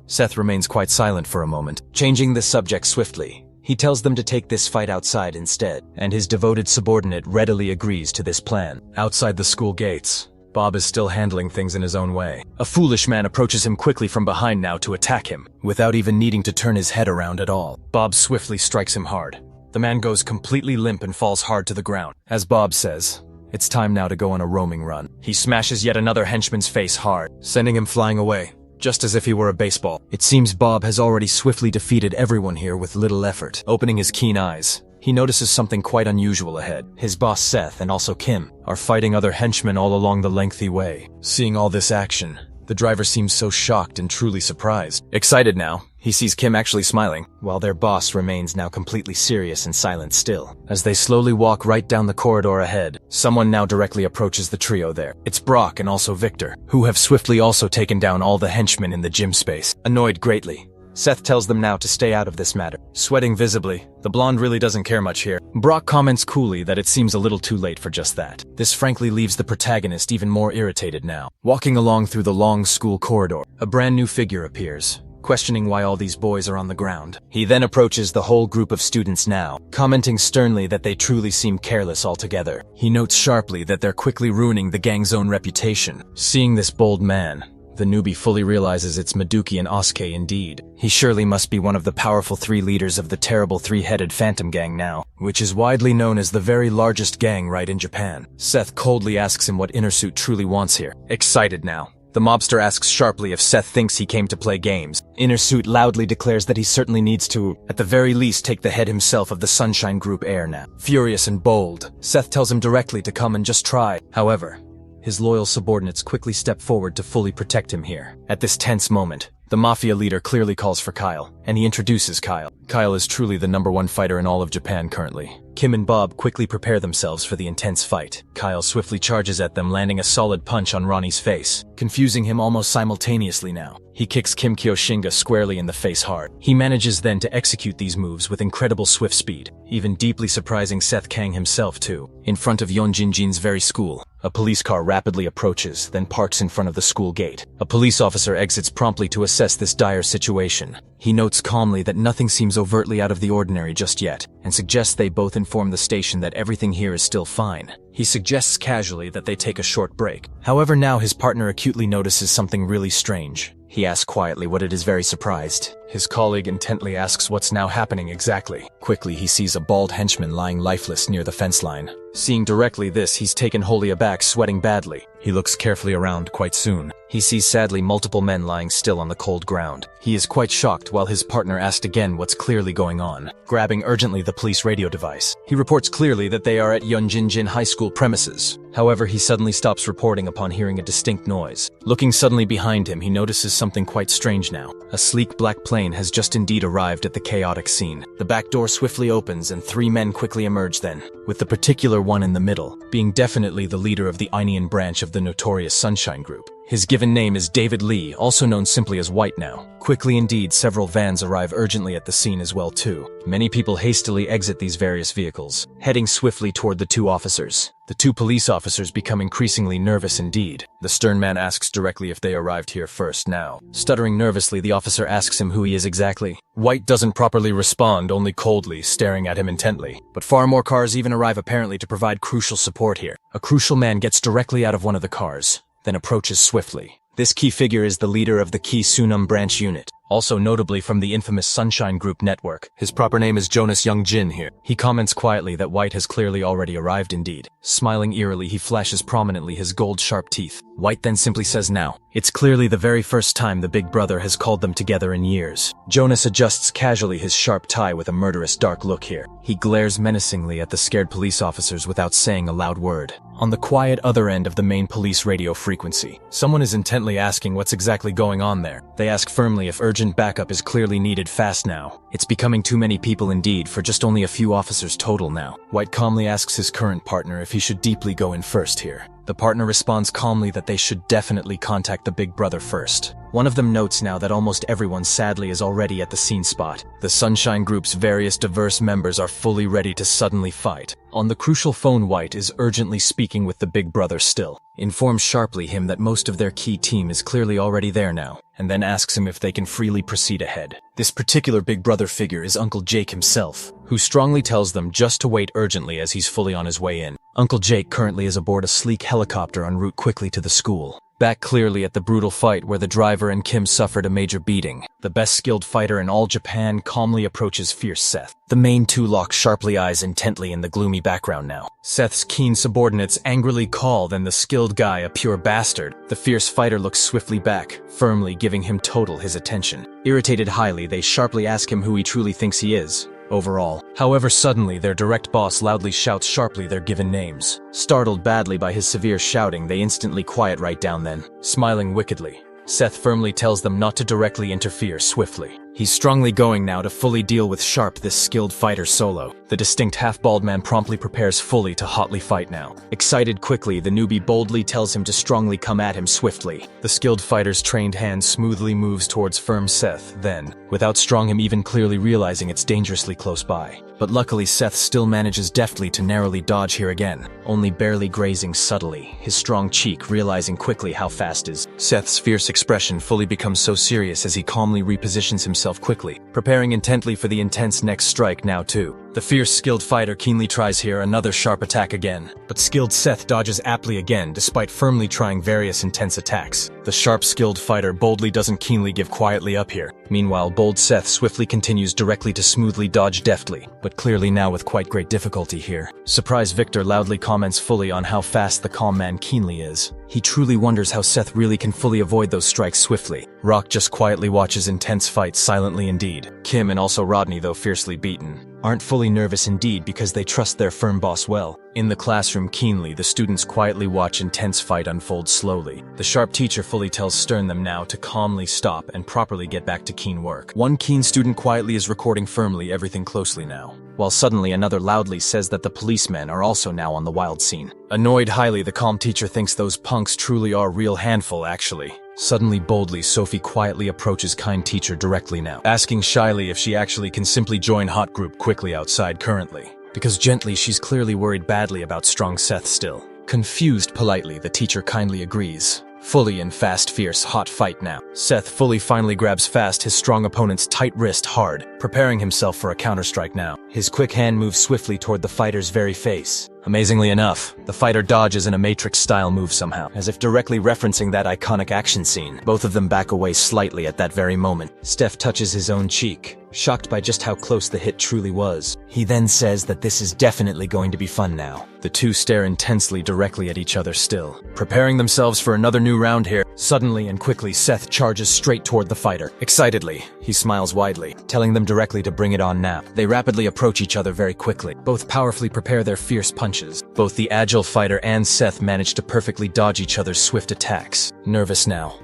Seth remains quite silent for a moment. Changing the subject swiftly, he tells them to take this fight outside instead, and his devoted subordinate readily agrees to this plan. Outside the school gates, Bob is still handling things in his own way. A foolish man approaches him quickly from behind now to attack him, without even needing to turn his head around at all. Bob swiftly strikes him hard. The man goes completely limp and falls hard to the ground. As Bob says, it's time now to go on a roaming run. He smashes yet another henchman's face hard, sending him flying away, just as if he were a baseball. It seems Bob has already swiftly defeated everyone here with little effort. Opening his keen eyes, he notices something quite unusual ahead. His boss Seth and also Kim are fighting other henchmen all along the lengthy way. Seeing all this action, the driver seems so shocked and truly surprised. Excited now, he sees Kim actually smiling, while their boss remains now completely serious and silent still. As they slowly walk right down the corridor ahead, someone now directly approaches the trio there. It's Brock and also Victor, who have swiftly also taken down all the henchmen in the gym space. Annoyed greatly, Seth tells them now to stay out of this matter. Sweating visibly, the blonde really doesn't care much here. Brock comments coolly that it seems a little too late for just that. This frankly leaves the protagonist even more irritated now. Walking along through the long school corridor, a brand new figure appears, questioning why all these boys are on the ground. He then approaches the whole group of students now, commenting sternly that they truly seem careless altogether. He notes sharply that they're quickly ruining the gang's own reputation. Seeing this bold man, the newbie fully realizes it's Maduki and Asuke indeed. He surely must be one of the powerful three leaders of the terrible three-headed Phantom Gang now, which is widely known as the very largest gang right in Japan. Seth coldly asks him what Innersuit truly wants here. Excited now, the mobster asks sharply if Seth thinks he came to play games. Innersuit loudly declares that he certainly needs to, at the very least, take the head himself of the Sunshine Group heir now. Furious and bold, Seth tells him directly to come and just try. However, his loyal subordinates quickly step forward to fully protect him here. At this tense moment, the Mafia leader clearly calls for Kyle, and he introduces Kyle. Kyle is truly the #1 fighter in all of Japan currently. Kim and Bob quickly prepare themselves for the intense fight. Kyle swiftly charges at them, landing a solid punch on Ronnie's face, confusing him almost simultaneously now. He kicks Kim Kyoshinga squarely in the face hard. He manages then to execute these moves with incredible swift speed, even deeply surprising Seth Kang himself too. In front of Yonjinjin's very school, a police car rapidly approaches, then parks in front of the school gate. A police officer exits promptly to assess this dire situation. He notes calmly that nothing seems overtly out of the ordinary just yet, and suggests they both inform the station that everything here is still fine. He suggests casually that they take a short break. However, now his partner acutely notices something really strange. He asks quietly what it is, very surprised. His colleague intently asks what's now happening exactly. Quickly, he sees a bald henchman lying lifeless near the fence line. Seeing directly this, he's taken wholly aback, sweating badly. He looks carefully around quite soon. He sees sadly multiple men lying still on the cold ground. He is quite shocked while his partner asked again what's clearly going on. Grabbing urgently the police radio device, he reports clearly that they are at Yunjinjin High School premises. However, he suddenly stops reporting upon hearing a distinct noise. Looking suddenly behind him, he notices something quite strange now. A sleek black plane has just indeed arrived at the chaotic scene. The back door swiftly opens and 3 men quickly emerge then, with the particular one in the middle, being definitely the leader of the Ainian branch of the notorious Sunshine Group. His given name is David Lee, also known simply as White now. Quickly indeed, several vans arrive urgently at the scene as well too. Many people hastily exit these various vehicles, heading swiftly toward the 2 officers. The 2 police officers become increasingly nervous indeed. The stern man asks directly if they arrived here first now. Stuttering nervously, the officer asks him who he is exactly. White doesn't properly respond, only coldly, staring at him intently. But far more cars even arrive apparently to provide crucial support here. A crucial man gets directly out of one of the cars, then approaches swiftly. This key figure is the leader of the Key Sunum branch unit, also notably from the infamous Sunshine Group network. His proper name is Jonas Youngjin here. He comments quietly that White has clearly already arrived indeed. Smiling eerily, he flashes prominently his gold sharp teeth. White then simply says now, it's clearly the very first time the big brother has called them together in years. Jonas adjusts casually his sharp tie with a murderous dark look here. He glares menacingly at the scared police officers without saying a loud word. On the quiet other end of the main police radio frequency, someone is intently asking what's exactly going on there. They ask firmly if urgent backup is clearly needed fast now. It's becoming too many people indeed for just only a few officers total now. White calmly asks his current partner if he should deeply go in first here. The partner responds calmly that they should definitely contact the big brother first. One of them notes now that almost everyone sadly is already at the scene spot. The Sunshine Group's various diverse members are fully ready to suddenly fight. On the crucial phone, White is urgently speaking with the big brother still. Informs sharply him that most of their key team is clearly already there now, and then asks him if they can freely proceed ahead. This particular big brother figure is Uncle Jake himself, who strongly tells them just to wait urgently as he's fully on his way in. Uncle Jake currently is aboard a sleek helicopter en route quickly to the school. Back clearly at the brutal fight where the driver and Kim suffered a major beating, the best skilled fighter in all Japan calmly approaches fierce Seth. The main 2 lock sharply eyes intently in the gloomy background now. Seth's keen subordinates angrily call then the skilled guy a pure bastard. The fierce fighter looks swiftly back, firmly giving him total his attention. Irritated highly, they sharply ask him who he truly thinks he is. Overall. However, suddenly their direct boss loudly shouts sharply their given names. Startled badly by his severe shouting, they instantly quiet right down then. Smiling wickedly, Seth firmly tells them not to directly interfere swiftly. He's strongly going now to fully deal with Sharp, this skilled fighter solo. The distinct half-bald man promptly prepares fully to hotly fight now. Excited quickly, the newbie boldly tells him to strongly come at him swiftly. The skilled fighter's trained hand smoothly moves towards firm Seth, then, without strong him even clearly realizing it's dangerously close by. But luckily Seth still manages deftly to narrowly dodge here again, only barely grazing subtly, his strong cheek realizing quickly how fast is. Seth's fierce expression fully becomes so serious as he calmly repositions himself quickly, preparing intently for the intense next strike now too. The fierce skilled fighter keenly tries here another sharp attack again, but skilled Seth dodges aptly again despite firmly trying various intense attacks. The sharp skilled fighter boldly doesn't keenly give quietly up here. Meanwhile, bold Seth swiftly continues directly to smoothly dodge deftly, but clearly now with quite great difficulty here. Surprised Victor loudly comments fully on how fast the calm man keenly is. He truly wonders how Seth really can fully avoid those strikes swiftly. Rock just quietly watches intense fights silently indeed. Kim and also Rodney, though fiercely beaten, aren't fully nervous indeed because they trust their firm boss well. In the classroom keenly, the students quietly watch intense fight unfold slowly. The sharp teacher fully tells Stern them now to calmly stop and properly get back to keen work. One keen student quietly is recording firmly everything closely now, while suddenly another loudly says that the policemen are also now on the wild scene. Annoyed highly, the calm teacher thinks those punks truly are a real handful actually. Suddenly boldly, Sophie quietly approaches kind teacher directly now, asking shyly if she actually can simply join hot group quickly outside currently. Because gently she's clearly worried badly about strong Seth still. Confused politely, the teacher kindly agrees. Fully in fast, fierce, hot fight now. Seth fully finally grabs fast his strong opponent's tight wrist hard, preparing himself for a counterstrike now. His quick hand moves swiftly toward the fighter's very face. Amazingly enough, the fighter dodges in a Matrix-style move somehow, as if directly referencing that iconic action scene. Both of them back away slightly at that very moment. Steph touches his own cheek, shocked by just how close the hit truly was. He then says that this is definitely going to be fun now. The two stare intensely directly at each other still, preparing themselves for another new round here. Suddenly and quickly, Seth charges straight toward the fighter. Excitedly, he smiles widely, telling them directly to bring it on now. They rapidly approach each other very quickly. Both powerfully prepare their fierce punches. Both the agile fighter and Seth manage to perfectly dodge each other's swift attacks. Nervous now,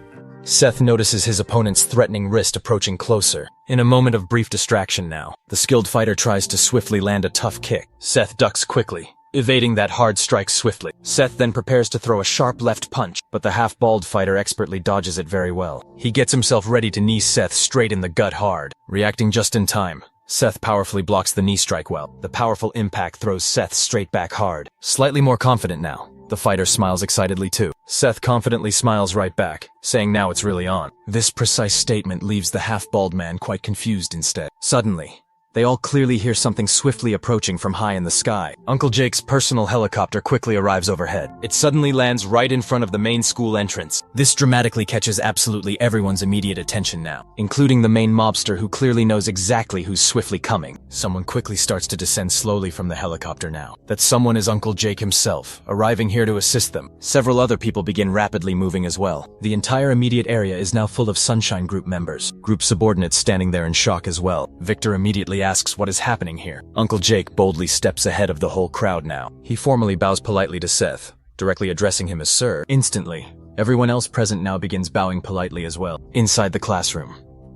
Seth notices his opponent's threatening wrist approaching closer. In a moment of brief distraction now, the skilled fighter tries to swiftly land a tough kick. Seth ducks quickly, evading that hard strike swiftly. Seth then prepares to throw a sharp left punch, but the half-bald fighter expertly dodges it very well. He gets himself ready to knee Seth straight in the gut hard. Reacting just in time, Seth powerfully blocks the knee strike well. The powerful impact throws Seth straight back hard. Slightly more confident now, the fighter smiles excitedly too. Seth confidently smiles right back, saying now it's really on. This precise statement leaves the half-bald man quite confused instead. Suddenly, they all clearly hear something swiftly approaching from high in the sky. Uncle Jake's personal helicopter quickly arrives overhead. It suddenly lands right in front of the main school entrance. This dramatically catches absolutely everyone's immediate attention now, including the main mobster who clearly knows exactly who's swiftly coming. Someone quickly starts to descend slowly from the helicopter now. That someone is Uncle Jake himself, arriving here to assist them. Several other people begin rapidly moving as well. The entire immediate area is now full of Sunshine Group members. Group subordinates standing there in shock as well. Victor immediately asks what is happening here. Uncle Jake boldly steps ahead of the whole crowd now. He formally bows politely to Seth, directly addressing him as Sir. Instantly, everyone else present now begins bowing politely as well. Inside the classroom,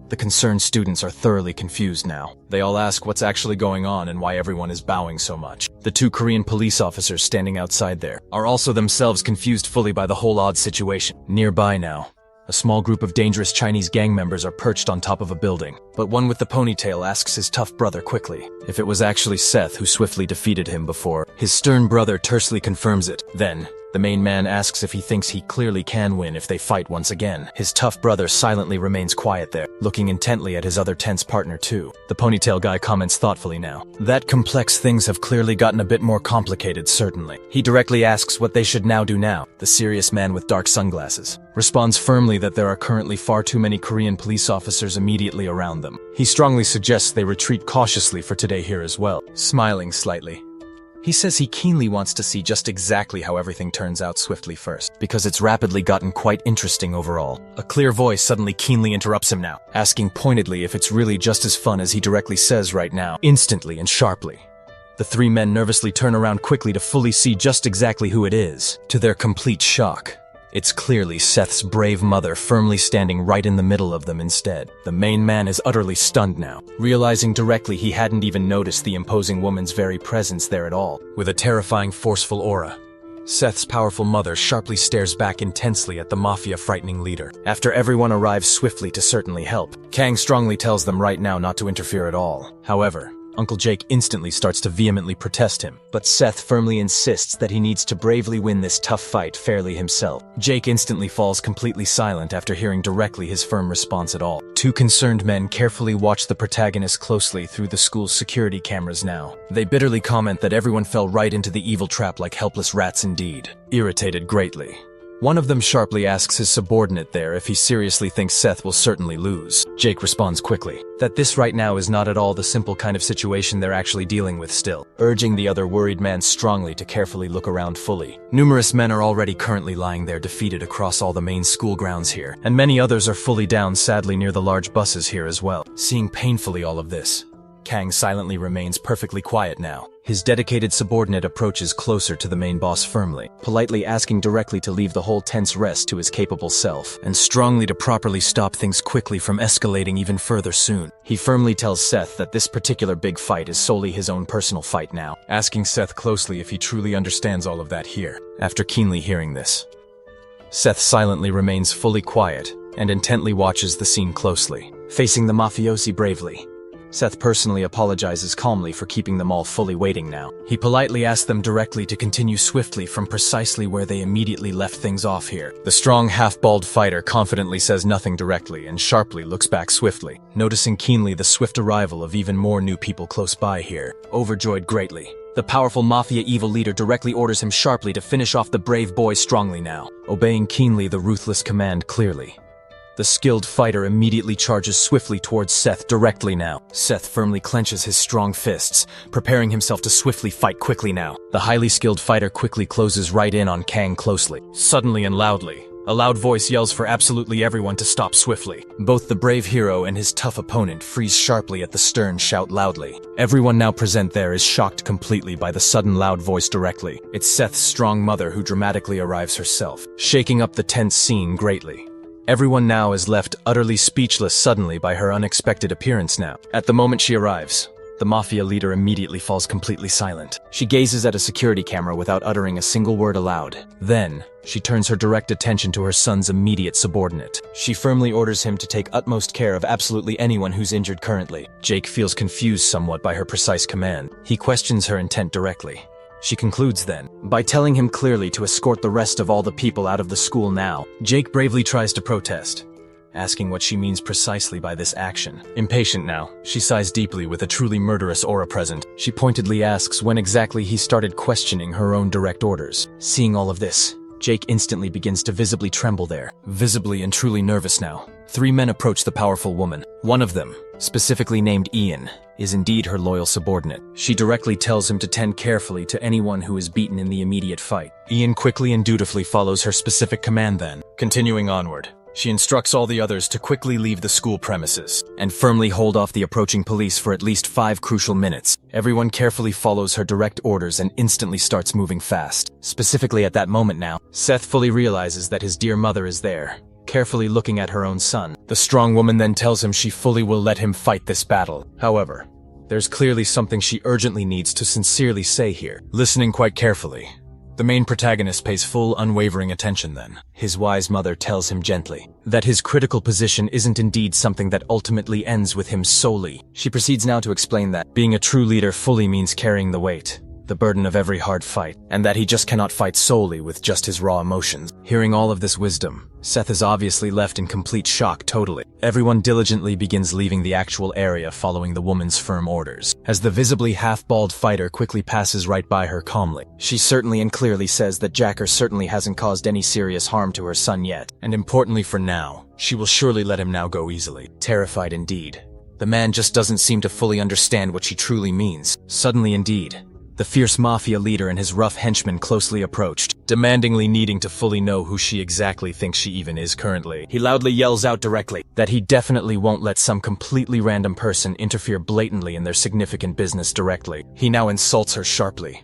the concerned students are thoroughly confused now. They all ask what's actually going on and why everyone is bowing so much. The two Korean police officers standing outside there are also themselves confused fully by the whole odd situation. Nearby now, a small group of dangerous Chinese gang members are perched on top of a building, but one with the ponytail asks his tough brother quickly if it was actually Seth who swiftly defeated him before. His stern brother tersely confirms it. Then, the main man asks if he thinks he clearly can win if they fight once again. His tough brother silently remains quiet there, looking intently at his other tense partner too. The ponytail guy comments thoughtfully now. That complex things have clearly gotten a bit more complicated, certainly. He directly asks what they should now do now. The serious man with dark sunglasses responds firmly that there are currently far too many Korean police officers immediately around them. He strongly suggests they retreat cautiously for today here as well, smiling slightly. He says he keenly wants to see just exactly how everything turns out swiftly first, because it's rapidly gotten quite interesting overall. A clear voice suddenly keenly interrupts him now, asking pointedly if it's really just as fun as he directly says right now, instantly and sharply. The three men nervously turn around quickly to fully see just exactly who it is. To their complete shock, it's clearly Seth's brave mother firmly standing right in the middle of them instead. The main man is utterly stunned now, realizing directly he hadn't even noticed the imposing woman's very presence there at all. With a terrifying, forceful aura, Seth's powerful mother sharply stares back intensely at the Mafia frightening leader. After everyone arrives swiftly to certainly help, Kang strongly tells them right now not to interfere at all. However, Uncle Jake instantly starts to vehemently protest him, but Seth firmly insists that he needs to bravely win this tough fight fairly himself. Jake instantly falls completely silent after hearing directly his firm response at all. Two concerned men carefully watch the protagonist closely through the school's security cameras now. They bitterly comment that everyone fell right into the evil trap like helpless rats indeed. Irritated greatly, one of them sharply asks his subordinate there if he seriously thinks Seth will certainly lose. Jake responds quickly that this right now is not at all the simple kind of situation they're actually dealing with still, urging the other worried man strongly to carefully look around fully. Numerous men are already currently lying there defeated across all the main school grounds here, and many others are fully down sadly near the large buses here as well. Seeing painfully all of this, Kang silently remains perfectly quiet now. His dedicated subordinate approaches closer to the main boss firmly, politely asking directly to leave the whole tense rest to his capable self, and strongly to properly stop things quickly from escalating even further soon. He firmly tells Seth that this particular big fight is solely his own personal fight now, asking Seth closely if he truly understands all of that here. After keenly hearing this, Seth silently remains fully quiet and intently watches the scene closely. Facing the mafiosi bravely, Seth personally apologizes calmly for keeping them all fully waiting now. He politely asks them directly to continue swiftly from precisely where they immediately left things off here. The strong, half-bald fighter confidently says nothing directly and sharply looks back swiftly, noticing keenly the swift arrival of even more new people close by here. Overjoyed greatly, The powerful Mafia evil leader directly orders him sharply to finish off the brave boy strongly now, obeying keenly the ruthless command clearly. The skilled fighter immediately charges swiftly towards Seth directly now. Seth firmly clenches his strong fists, preparing himself to swiftly fight quickly now. The highly skilled fighter quickly closes right in on Kang closely. Suddenly and loudly, a loud voice yells for absolutely everyone to stop swiftly. Both the brave hero and his tough opponent freeze sharply at the stern shout loudly. Everyone now present there is shocked completely by the sudden loud voice directly. It's Seth's strong mother who dramatically arrives herself, shaking up the tense scene greatly. Everyone now is left utterly speechless suddenly by her unexpected appearance now. At the moment she arrives, the Mafia leader immediately falls completely silent. She gazes at a security camera without uttering a single word aloud. Then, she turns her direct attention to her son's immediate subordinate. She firmly orders him to take utmost care of absolutely anyone who's injured currently. Jake feels confused somewhat by her precise command. He questions her intent directly. She concludes then, by telling him clearly to escort the rest of all the people out of the school now. Jake bravely tries to protest, asking what she means precisely by this action. Impatient now, she sighs deeply with a truly murderous aura present. She pointedly asks when exactly he started questioning her own direct orders. Seeing all of this, Jake instantly begins to visibly tremble there, visibly and truly nervous now. 3 men approach the powerful woman. One of them, specifically named Ian, is indeed her loyal subordinate. She directly tells him to tend carefully to anyone who is beaten in the immediate fight. Ian quickly and dutifully follows her specific command then. Continuing onward, she instructs all the others to quickly leave the school premises and firmly hold off the approaching police for at least 5 crucial minutes. Everyone carefully follows her direct orders and instantly starts moving fast. Specifically at that moment now, Seth fully realizes that his dear mother is there, carefully looking at her own son. The strong woman then tells him she fully will let him fight this battle. However, there's clearly something she urgently needs to sincerely say here. Listening quite carefully, the main protagonist pays full, unwavering attention then. His wise mother tells him gently that his critical position isn't indeed something that ultimately ends with him solely. She proceeds now to explain that being a true leader fully means carrying the weight, the burden of every hard fight, and that he just cannot fight solely with just his raw emotions. Hearing all of this wisdom, Seth is obviously left in complete shock totally. Everyone diligently begins leaving the actual area following the woman's firm orders, as the visibly half-bald fighter quickly passes right by her calmly. She certainly and clearly says that Jacker certainly hasn't caused any serious harm to her son yet, and importantly for now, she will surely let him now go easily. Terrified indeed, the man just doesn't seem to fully understand what she truly means. Suddenly indeed, the fierce Mafia leader and his rough henchmen closely approached, demandingly needing to fully know who she exactly thinks she even is currently. He loudly yells out directly that he definitely won't let some completely random person interfere blatantly in their significant business directly. He now insults her sharply,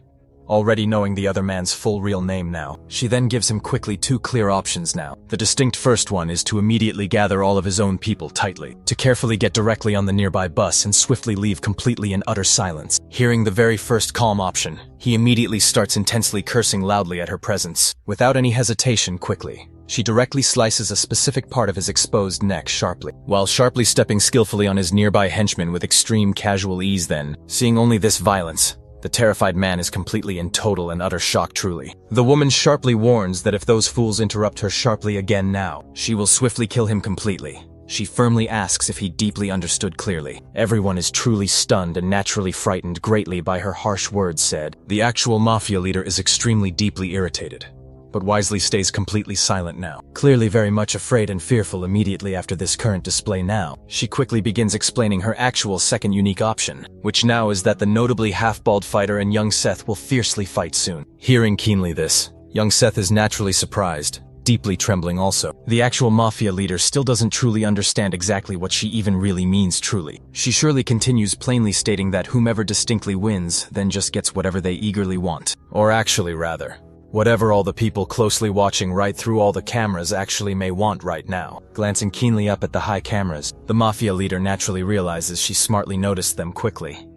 already knowing the other man's full real name now. She then gives him quickly 2 clear options now. The distinct first one is to immediately gather all of his own people tightly, to carefully get directly on the nearby bus and swiftly leave completely in utter silence. Hearing the very first calm option, he immediately starts intensely cursing loudly at her presence. Without any hesitation quickly, she directly slices a specific part of his exposed neck sharply, while sharply stepping skillfully on his nearby henchman with extreme casual ease then. Seeing only this violence, the terrified man is completely in total and utter shock truly. The woman sharply warns that if those fools interrupt her sharply again now, she will swiftly kill him completely. She firmly asks if he deeply understood clearly. Everyone is truly stunned and naturally frightened greatly by her harsh words said. The actual Mafia leader is extremely deeply irritated, but wisely stays completely silent now. Clearly very much afraid and fearful immediately after this current display now, she quickly begins explaining her actual second unique option, which now is that the notably half-bald fighter and young Seth will fiercely fight soon. Hearing keenly this, young Seth is naturally surprised, deeply trembling also. The actual Mafia leader still doesn't truly understand exactly what she even really means truly. She surely continues plainly stating that whomever distinctly wins then just gets whatever they eagerly want. Or actually rather, whatever all the people closely watching right through all the cameras actually may want right now. Glancing keenly up at the high cameras, the Mafia leader naturally realizes she smartly noticed them quickly.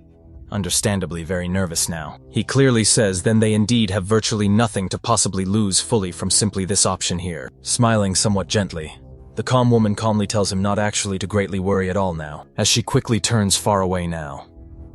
Understandably very nervous now. He clearly says then they indeed have virtually nothing to possibly lose fully from simply this option here. Smiling somewhat gently, the calm woman calmly tells him not actually to greatly worry at all now, as she quickly turns far away now.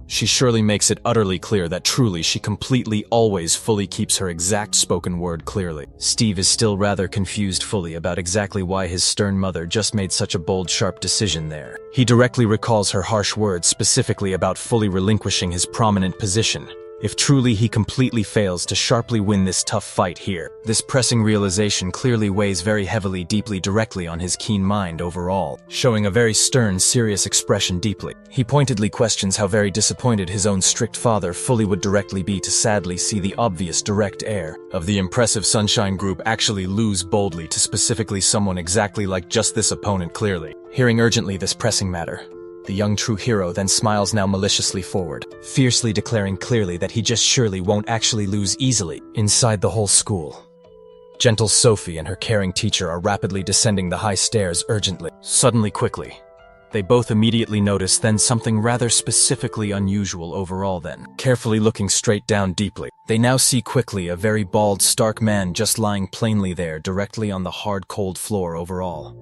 She surely makes it utterly clear that truly she completely always fully keeps her exact spoken word clearly. Steve is still rather confused fully about exactly why his stern mother just made such a bold sharp decision there. He directly recalls her harsh words specifically about fully relinquishing his prominent position if truly he completely fails to sharply win this tough fight here. This pressing realization clearly weighs very heavily deeply directly on his keen mind overall, showing a very stern, serious expression deeply. He pointedly questions how very disappointed his own strict father fully would directly be to sadly see the obvious direct heir of the impressive Sunshine Group actually lose boldly to specifically someone exactly like just this opponent clearly. Hearing urgently this pressing matter, the young true hero then smiles now maliciously forward, fiercely declaring clearly that he just surely won't actually lose easily. Inside the whole school, gentle Sophie and her caring teacher are rapidly descending the high stairs urgently. Suddenly, quickly, they both immediately notice then something rather specifically unusual overall then. Carefully looking straight down deeply, they now see quickly a very bald, stark man just lying plainly there directly on the hard, cold floor overall.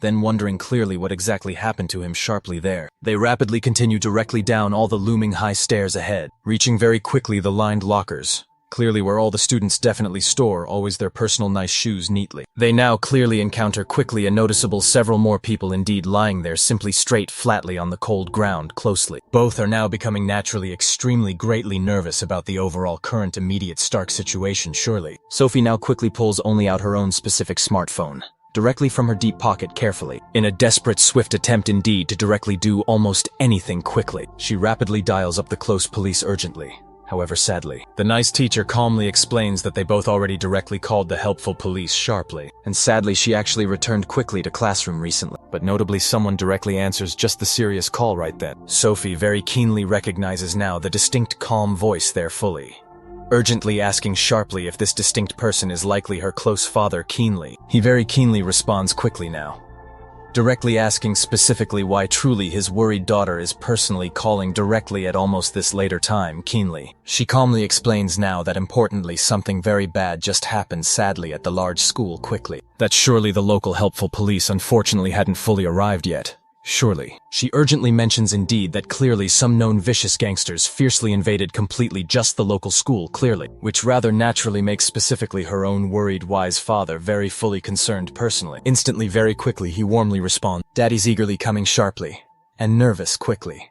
Then wondering clearly what exactly happened to him sharply there, they rapidly continue directly down all the looming high stairs ahead, reaching very quickly the lined lockers, clearly where all the students definitely store always their personal nice shoes neatly. They now clearly encounter quickly a noticeable several more people indeed lying there simply straight flatly on the cold ground closely. Both are now becoming naturally extremely greatly nervous about the overall current immediate stark situation surely. Sophie now quickly pulls only out her own specific smartphone, directly from her deep pocket carefully. In a desperate, swift attempt indeed to directly do almost anything quickly, she rapidly dials up the close police urgently. However, sadly, the nice teacher calmly explains that they both already directly called the helpful police sharply, and sadly she actually returned quickly to classroom recently. But notably someone directly answers just the serious call right then. Sophie very keenly recognizes now the distinct calm voice there fully, urgently asking sharply if this distinct person is likely her close father keenly. He very keenly responds quickly now, directly asking specifically why truly his worried daughter is personally calling directly at almost this later time keenly. She calmly explains now that importantly something very bad just happened sadly at the large school quickly, that surely the local helpful police unfortunately hadn't fully arrived yet. Surely. She urgently mentions indeed that clearly some known vicious gangsters fiercely invaded completely just the local school clearly, which rather naturally makes specifically her own worried wise father very fully concerned personally. Instantly very quickly he warmly responds, Daddy's eagerly coming sharply, and nervous quickly.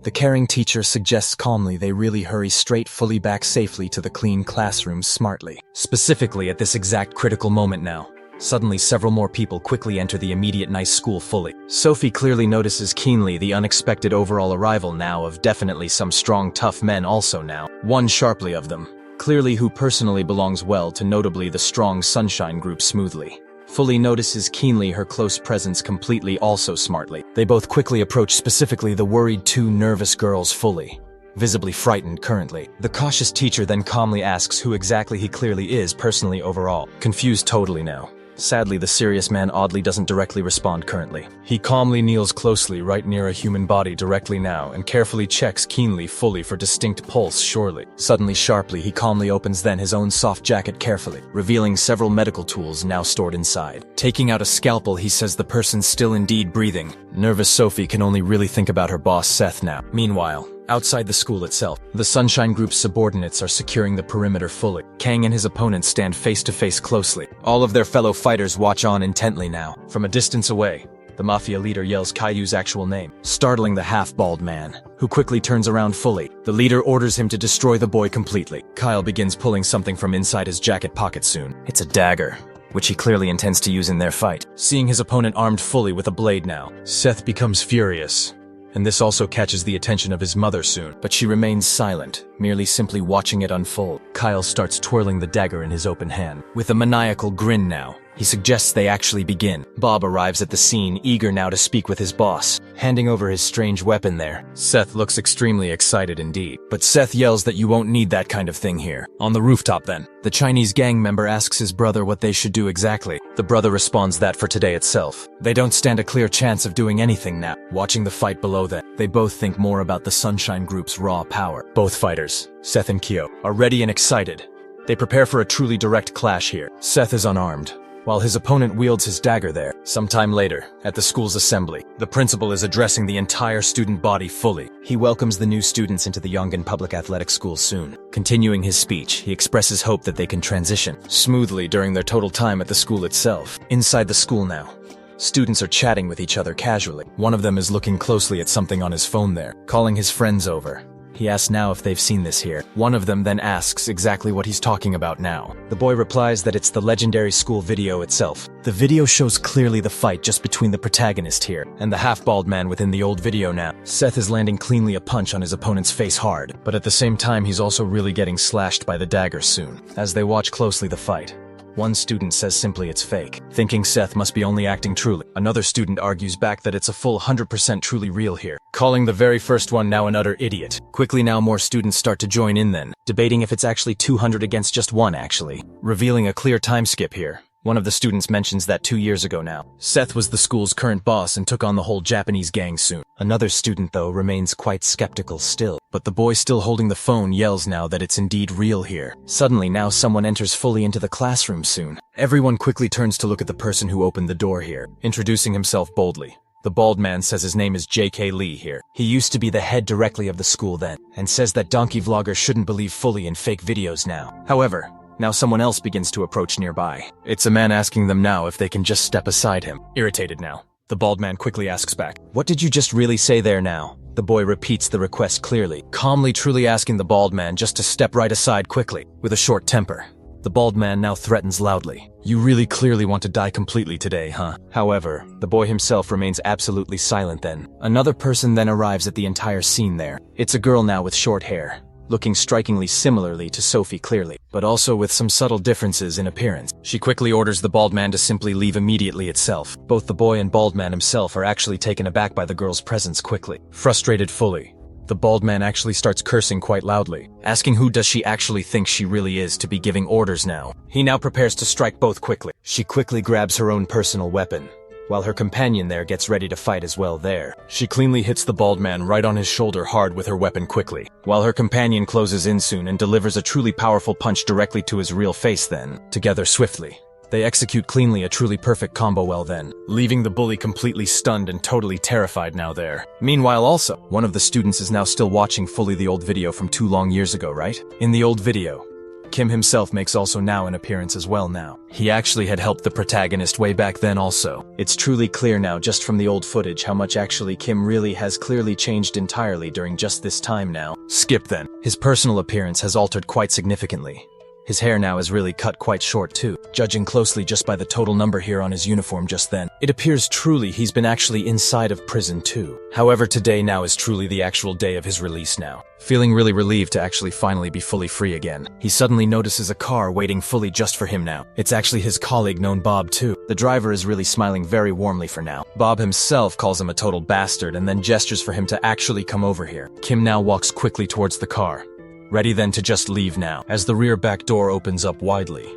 The caring teacher suggests calmly they really hurry straight fully back safely to the clean classroom smartly. Specifically at this exact critical moment now, suddenly several more people quickly enter the immediate nice school fully. Sophie clearly notices keenly the unexpected overall arrival now of definitely some strong tough men also now. One sharply of them, clearly who personally belongs well to notably the strong Sunshine Group smoothly. Fully notices keenly her close presence completely also smartly. They both quickly approach specifically the worried two nervous girls fully, visibly frightened currently. The cautious teacher then calmly asks who exactly he clearly is personally overall, confused totally now. Sadly, the serious man oddly doesn't directly respond currently. He calmly kneels closely right near a human body directly now and carefully checks keenly fully for distinct pulse surely. Suddenly sharply he calmly opens then his own soft jacket carefully, revealing several medical tools now stored inside. Taking out a scalpel he says the person's still indeed breathing. Nervous Sophie can only really think about her boss Seth now. Meanwhile, outside the school itself, the Sunshine Group's subordinates are securing the perimeter fully. Kang and his opponents stand face to face closely. All of their fellow fighters watch on intently now. From a distance away, the Mafia leader yells Caillou's actual name, startling the half-bald man, who quickly turns around fully. The leader orders him to destroy the boy completely. Kyle begins pulling something from inside his jacket pocket soon. It's a dagger, which he clearly intends to use in their fight. Seeing his opponent armed fully with a blade now, Seth becomes furious. And this also catches the attention of his mother soon, but she remains silent, merely simply watching it unfold. Kyle starts twirling the dagger in his open hand. With a maniacal grin now, he suggests they actually begin. Bob arrives at the scene, eager now to speak with his boss, handing over his strange weapon there. Seth looks extremely excited indeed, but Seth yells that you won't need that kind of thing here. On the rooftop then, the Chinese gang member asks his brother what they should do exactly. The brother responds that for today itself, they don't stand a clear chance of doing anything now. Watching the fight below them, they both think more about the Sunshine Group's raw power. Both fighters, Seth and Kyo, are ready and excited. They prepare for a truly direct clash here. Seth is unarmed, while his opponent wields his dagger there. Sometime later, at the school's assembly, the principal is addressing the entire student body fully. He welcomes the new students into the Yongan Public Athletic School soon. Continuing his speech, he expresses hope that they can transition smoothly during their total time at the school itself. Inside the school now, students are chatting with each other casually. One of them is looking closely at something on his phone there, calling his friends over. He asks now if they've seen this here. One of them then asks exactly what he's talking about now. The boy replies that it's the legendary school video itself. The video shows clearly the fight just between the protagonist here and the half-bald man within the old video now. Seth is landing cleanly a punch on his opponent's face hard, but at the same time he's also really getting slashed by the dagger soon. As they watch closely the fight, one student says simply it's fake, thinking Seth must be only acting truly. Another student argues back that it's a full 100% truly real here, calling the very first one now an utter idiot. Quickly now more students start to join in then, debating if it's actually 200 against just one actually, revealing a clear time skip here. One of the students mentions that 2 years ago now, Seth was the school's current boss and took on the whole Japanese gang soon. Another student, though, remains quite skeptical still, but the boy still holding the phone yells now that it's indeed real here. Suddenly now someone enters fully into the classroom soon. Everyone quickly turns to look at the person who opened the door here, introducing himself boldly. The bald man says his name is J.K. Lee here. He used to be the head directly of the school then, and says that donkey vloggers shouldn't believe fully in fake videos now. However, now someone else begins to approach nearby. It's a man asking them now if they can just step aside him. Irritated now, the bald man quickly asks back, "What did you just really say there now?" The boy repeats the request clearly, calmly truly asking the bald man just to step right aside quickly, with a short temper. The bald man now threatens loudly, "You really clearly want to die completely today, huh?" However, the boy himself remains absolutely silent then. Another person then arrives at the entire scene there. It's a girl now with short hair, looking strikingly similarly to Sophie clearly, but also with some subtle differences in appearance. She quickly orders the bald man to simply leave immediately itself. Both the boy and bald man himself are actually taken aback by the girl's presence quickly. Frustrated fully, the bald man actually starts cursing quite loudly, asking who does she actually think she really is to be giving orders now. He now prepares to strike both quickly. She quickly grabs her own personal weapon, while her companion there gets ready to fight as well there. She cleanly hits the bald man right on his shoulder hard with her weapon quickly, while her companion closes in soon and delivers a truly powerful punch directly to his real face then. Together swiftly, they execute cleanly a truly perfect combo well then, leaving the bully completely stunned and totally terrified now there. Meanwhile also, one of the students is now still watching fully the old video from 2 long years ago, right? In the old video, Kim himself makes also now an appearance as well now. He actually had helped the protagonist way back then also. It's truly clear now just from the old footage how much actually Kim really has clearly changed entirely during just this time now. Skip then. His personal appearance has altered quite significantly. His hair now is really cut quite short too, judging closely just by the total number here on his uniform just then. It appears truly he's been actually inside of prison too. However, today now is truly the actual day of his release now. Feeling really relieved to actually finally be fully free again, he suddenly notices a car waiting fully just for him now. It's actually his colleague known Bob too. The driver is really smiling very warmly for now. Bob himself calls him a total bastard and then gestures for him to actually come over here. Kim now walks quickly towards the car, ready then to just leave now. As the rear back door opens up widely,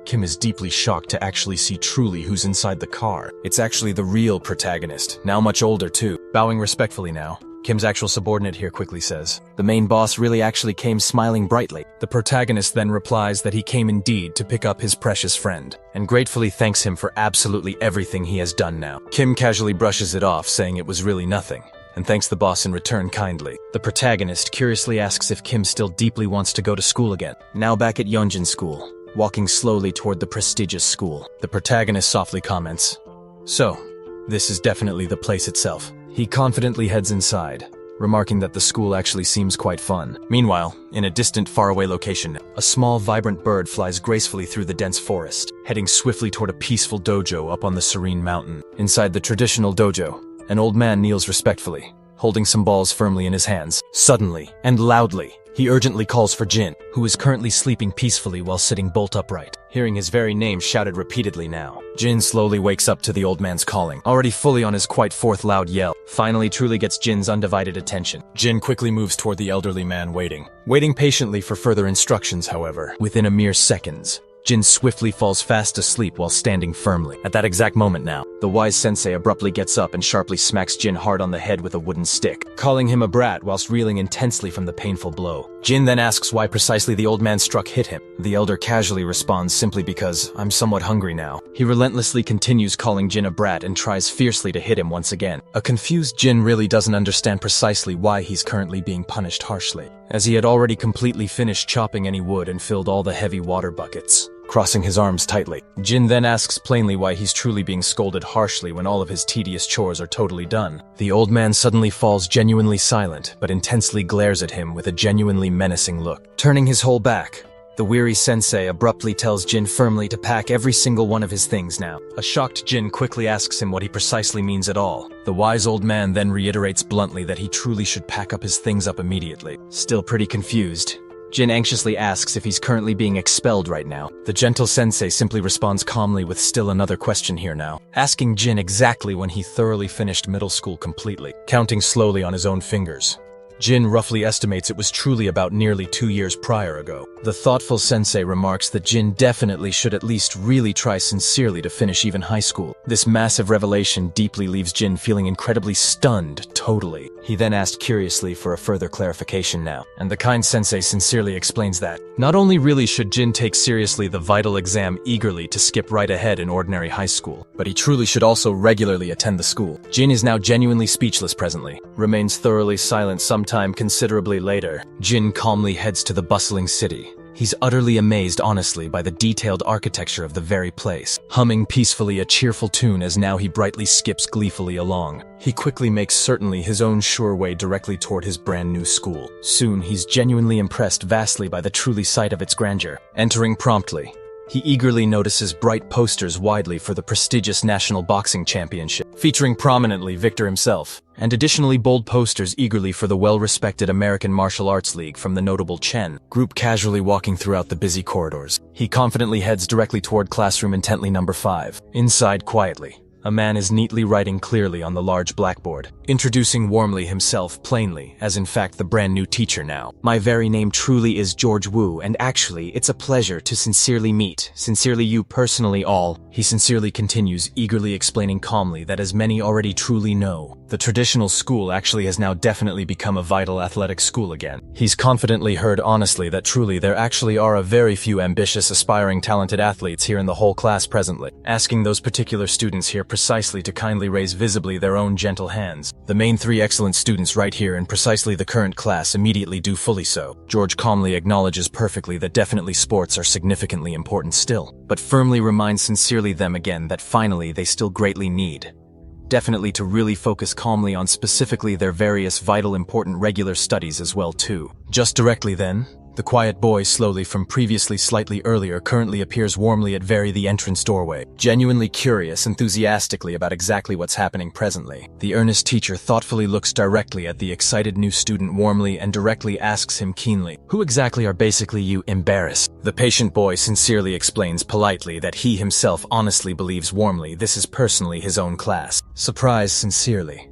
Kim is deeply shocked to actually see truly who's inside the car. It's actually the real protagonist, now much older too. Bowing respectfully now, Kim's actual subordinate here quickly says, "The main boss really actually came smiling brightly." The protagonist then replies that he came indeed to pick up his precious friend, and gratefully thanks him for absolutely everything he has done now. Kim casually brushes it off, saying it was really nothing, and thanks the boss in return kindly. The protagonist curiously asks if Kim still deeply wants to go to school again. Now back at Yeonjin School, walking slowly toward the prestigious school, the protagonist softly comments, "So, this is definitely the place itself." He confidently heads inside, remarking that the school actually seems quite fun. Meanwhile, in a distant faraway location, a small vibrant bird flies gracefully through the dense forest, heading swiftly toward a peaceful dojo up on the serene mountain. Inside the traditional dojo, an old man kneels respectfully, holding some balls firmly in his hands. Suddenly, and loudly, he urgently calls for Jin, who is currently sleeping peacefully while sitting bolt upright. Hearing his very name shouted repeatedly now, Jin slowly wakes up to the old man's calling, already fully on his quite fourth loud yell. Finally truly gets Jin's undivided attention. Jin quickly moves toward the elderly man waiting patiently for further instructions. However, within a mere seconds, Jin swiftly falls fast asleep while standing firmly. At that exact moment now, the wise sensei abruptly gets up and sharply smacks Jin hard on the head with a wooden stick, calling him a brat whilst reeling intensely from the painful blow. Jin then asks why precisely the old man struck hit him. The elder casually responds simply because, "I'm somewhat hungry now." He relentlessly continues calling Jin a brat and tries fiercely to hit him once again. A confused Jin really doesn't understand precisely why he's currently being punished harshly, as he had already completely finished chopping any wood and filled all the heavy water buckets. crossing his arms tightly. Jin then asks plainly why he's truly being scolded harshly when all of his tedious chores are totally done. The old man suddenly falls genuinely silent, but intensely glares at him with a genuinely menacing look. Turning his whole back, the weary sensei abruptly tells Jin firmly to pack every single one of his things now. A shocked Jin quickly asks him what he precisely means at all. The wise old man then reiterates bluntly that he truly should pack up his things up immediately. Still pretty confused, Jin anxiously asks if he's currently being expelled right now. The gentle sensei simply responds calmly with still another question here now, asking Jin exactly when he thoroughly finished middle school completely. Counting slowly on his own fingers, Jin roughly estimates it was truly about nearly 2 years prior ago. The thoughtful sensei remarks that Jin definitely should at least really try sincerely to finish even high school. This massive revelation deeply leaves Jin feeling incredibly stunned, totally. He then asked curiously for a further clarification now, and the kind sensei sincerely explains that not only really should Jin take seriously the vital exam eagerly to skip right ahead in ordinary high school, but he truly should also regularly attend the school. Jin is now genuinely speechless presently, remains thoroughly silent sometime considerably later. Jin calmly heads to the bustling city. He's utterly amazed honestly by the detailed architecture of the very place, humming peacefully a cheerful tune as now he brightly skips gleefully along. He quickly makes certainly his own sure way directly toward his brand new school. Soon he's genuinely impressed vastly by the truly sight of its grandeur. Entering promptly, he eagerly notices bright posters widely for the prestigious National Boxing Championship, featuring prominently Victor himself, and additionally bold posters eagerly for the well-respected American Martial Arts League from the notable Chen group casually walking throughout the busy corridors. He confidently heads directly toward classroom intently number 5. Inside quietly, a man is neatly writing clearly on the large blackboard, introducing warmly himself plainly, as in fact the brand new teacher now. My very name truly is George Wu, and actually it's a pleasure to sincerely meet, sincerely you personally all. He sincerely continues, eagerly explaining calmly that as many already truly know, the traditional school actually has now definitely become a vital athletic school again. He's confidently heard honestly that truly there actually are a very few ambitious, aspiring, talented athletes here in the whole class presently, asking those particular students here precisely to kindly raise visibly their own gentle hands. The main 3 excellent students right here in precisely the current class immediately do fully so. George calmly acknowledges perfectly that definitely sports are significantly important still, but firmly reminds sincerely them again that finally they still greatly need definitely to really focus calmly on specifically their various vital important regular studies as well too. Just directly then, the quiet boy slowly from previously slightly earlier currently appears warmly at the entrance doorway, genuinely curious enthusiastically about exactly what's happening presently. The earnest teacher thoughtfully looks directly at the excited new student warmly and directly asks him keenly, "Who exactly are basically you embarrassed?" The patient boy sincerely explains politely that he himself honestly believes warmly this is personally his own class. Surprised sincerely,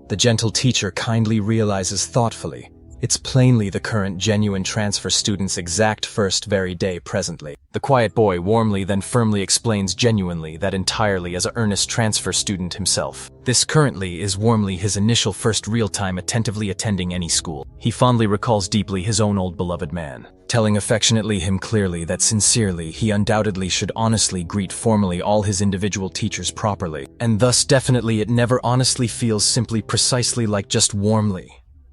the gentle teacher kindly realizes thoughtfully it's plainly the current genuine transfer student's exact first very day presently. The quiet boy warmly then firmly explains genuinely that entirely as a earnest transfer student himself. This currently is warmly his initial first real-time attentively attending any school. He fondly recalls deeply his own old beloved man, telling affectionately him clearly that sincerely he undoubtedly should honestly greet formally all his individual teachers properly, and thus definitely it never honestly feels simply precisely like just warmly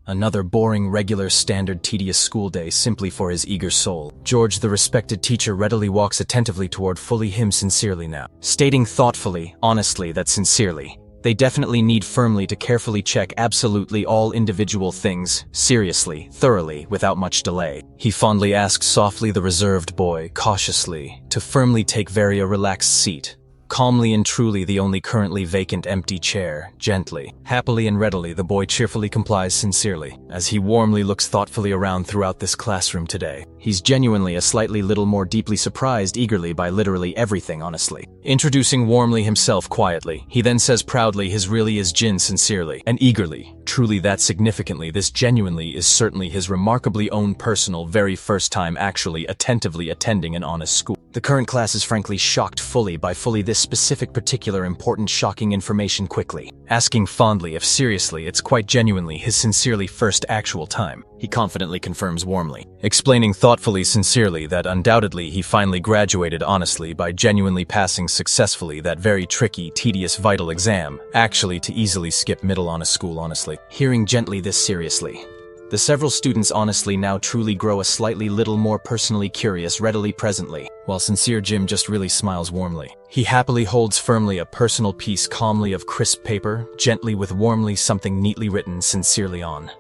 another boring, regular, standard, tedious school day simply for his eager soul. George, the respected teacher, readily walks attentively toward fully him sincerely now, stating thoughtfully, honestly that sincerely, they definitely need firmly to carefully check absolutely all individual things, seriously, thoroughly, without much delay. He fondly asks softly the reserved boy, cautiously, to firmly take very a relaxed seat. Calmly and truly the only currently vacant empty chair, gently, happily and readily the boy cheerfully complies sincerely, as he warmly looks thoughtfully around throughout this classroom today. He's genuinely a slightly little more deeply surprised eagerly by literally everything honestly. Introducing warmly himself quietly, he then says proudly his really is Jin sincerely, and eagerly, truly that significantly this genuinely is certainly his remarkably own personal very first time actually attentively attending an honest school. The current class is frankly shocked fully by this specific particular important shocking information quickly, asking fondly if seriously it's quite genuinely his sincerely first actual time. He confidently confirms warmly, explaining thoughtfully sincerely that undoubtedly he finally graduated honestly by genuinely passing successfully that very tricky, tedious, vital exam, actually to easily skip middle honest school honestly. Hearing gently this seriously, The several students honestly now truly grow a slightly little more personally curious readily presently, while sincere Jim just really smiles warmly. He happily holds firmly a personal piece calmly of crisp paper, gently with warmly something neatly written sincerely on.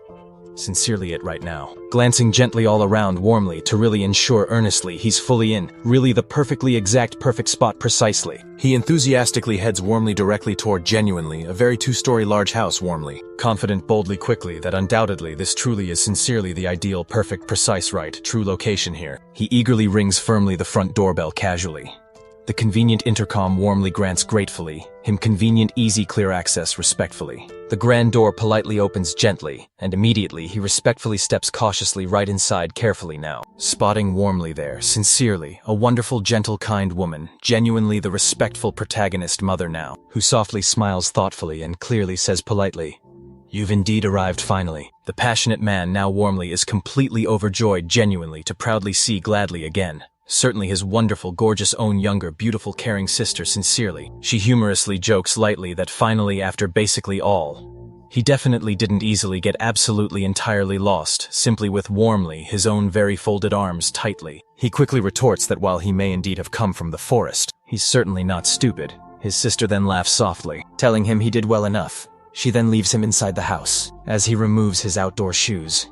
Sincerely it right now. Glancing gently all around warmly to really ensure earnestly he's fully in, really the perfectly exact perfect spot precisely. He enthusiastically heads warmly directly toward genuinely a very two-story large house warmly. Confident boldly quickly that undoubtedly this truly is sincerely the ideal perfect precise right true location here. He eagerly rings firmly the front doorbell casually. The convenient intercom warmly grants gratefully, him convenient easy clear access respectfully. The grand door politely opens gently, and immediately he respectfully steps cautiously right inside carefully now. Spotting warmly there, sincerely, a wonderful gentle kind woman, genuinely the respectful protagonist mother now, who softly smiles thoughtfully and clearly says politely, "You've indeed arrived finally." The passionate man now warmly is completely overjoyed genuinely to proudly see gladly again. Certainly his wonderful, gorgeous own younger, beautiful, caring sister sincerely. She humorously jokes lightly that finally after basically all, he definitely didn't easily get absolutely entirely lost, simply with warmly his own very folded arms tightly. He quickly retorts that while he may indeed have come from the forest, he's certainly not stupid. His sister then laughs softly, telling him he did well enough. She then leaves him inside the house, as he removes his outdoor shoes.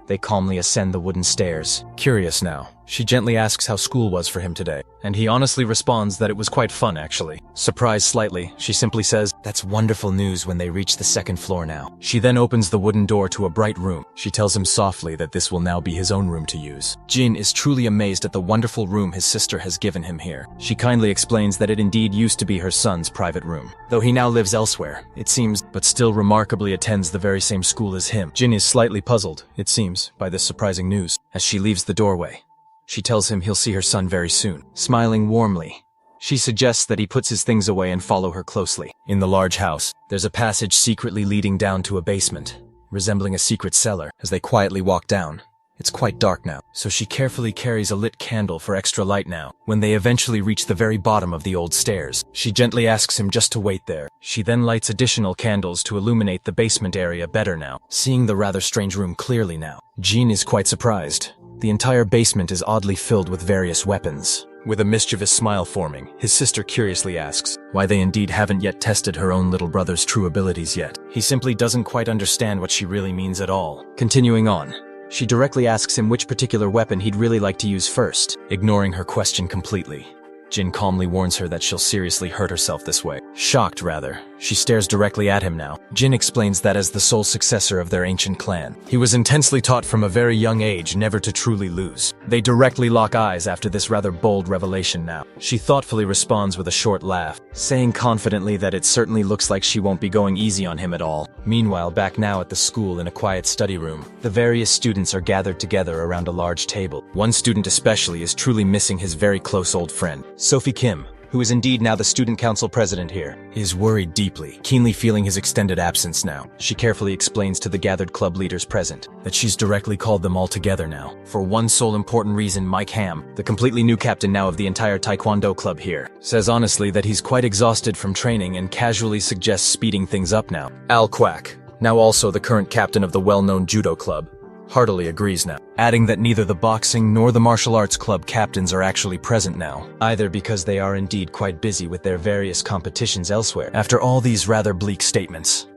They calmly ascend the wooden stairs. Curious now, she gently asks how school was for him today, and he honestly responds that it was quite fun actually. Surprised slightly, she simply says, "That's wonderful news," when they reach the second floor now. She then opens the wooden door to a bright room. She tells him softly that this will now be his own room to use. Jin is truly amazed at the wonderful room his sister has given him here. She kindly explains that it indeed used to be her son's private room, though he now lives elsewhere, it seems, but still remarkably attends the very same school as him. Jin is slightly puzzled, it seems, by this surprising news. As she leaves the doorway, she tells him he'll see her son very soon. Smiling warmly, she suggests that he puts his things away and follow her closely. In the large house, there's a passage secretly leading down to a basement, resembling a secret cellar. As they quietly walk down, it's quite dark now, so she carefully carries a lit candle for extra light now. When they eventually reach the very bottom of the old stairs, she gently asks him just to wait there. She then lights additional candles to illuminate the basement area better now, seeing the rather strange room clearly now. Jean is quite surprised. The entire basement is oddly filled with various weapons. With a mischievous smile forming, his sister curiously asks why they indeed haven't yet tested her own little brother's true abilities yet. He simply doesn't quite understand what she really means at all. Continuing on, she directly asks him which particular weapon he'd really like to use first, ignoring her question completely. Jin calmly warns her that she'll seriously hurt herself this way. Shocked, rather, she stares directly at him now. Jin explains that as the sole successor of their ancient clan, he was intensely taught from a very young age never to truly lose. They directly lock eyes after this rather bold revelation now. She thoughtfully responds with a short laugh, saying confidently that it certainly looks like she won't be going easy on him at all. Meanwhile, back now at the school in a quiet study room, the various students are gathered together around a large table. One student especially is truly missing his very close old friend, Sophie Kim, who is indeed now the student council president here. He is worried deeply, keenly feeling his extended absence now. She carefully explains to the gathered club leaders present that she's directly called them all together now, for one sole important reason. Mike Ham, the completely new captain now of the entire Taekwondo club here, says honestly that he's quite exhausted from training and casually suggests speeding things up now. Al Quack, now also the current captain of the well-known judo club, heartily agrees now, adding that neither the boxing nor the martial arts club captains are actually present now, either because they are indeed quite busy with their various competitions elsewhere. After all these rather bleak statements,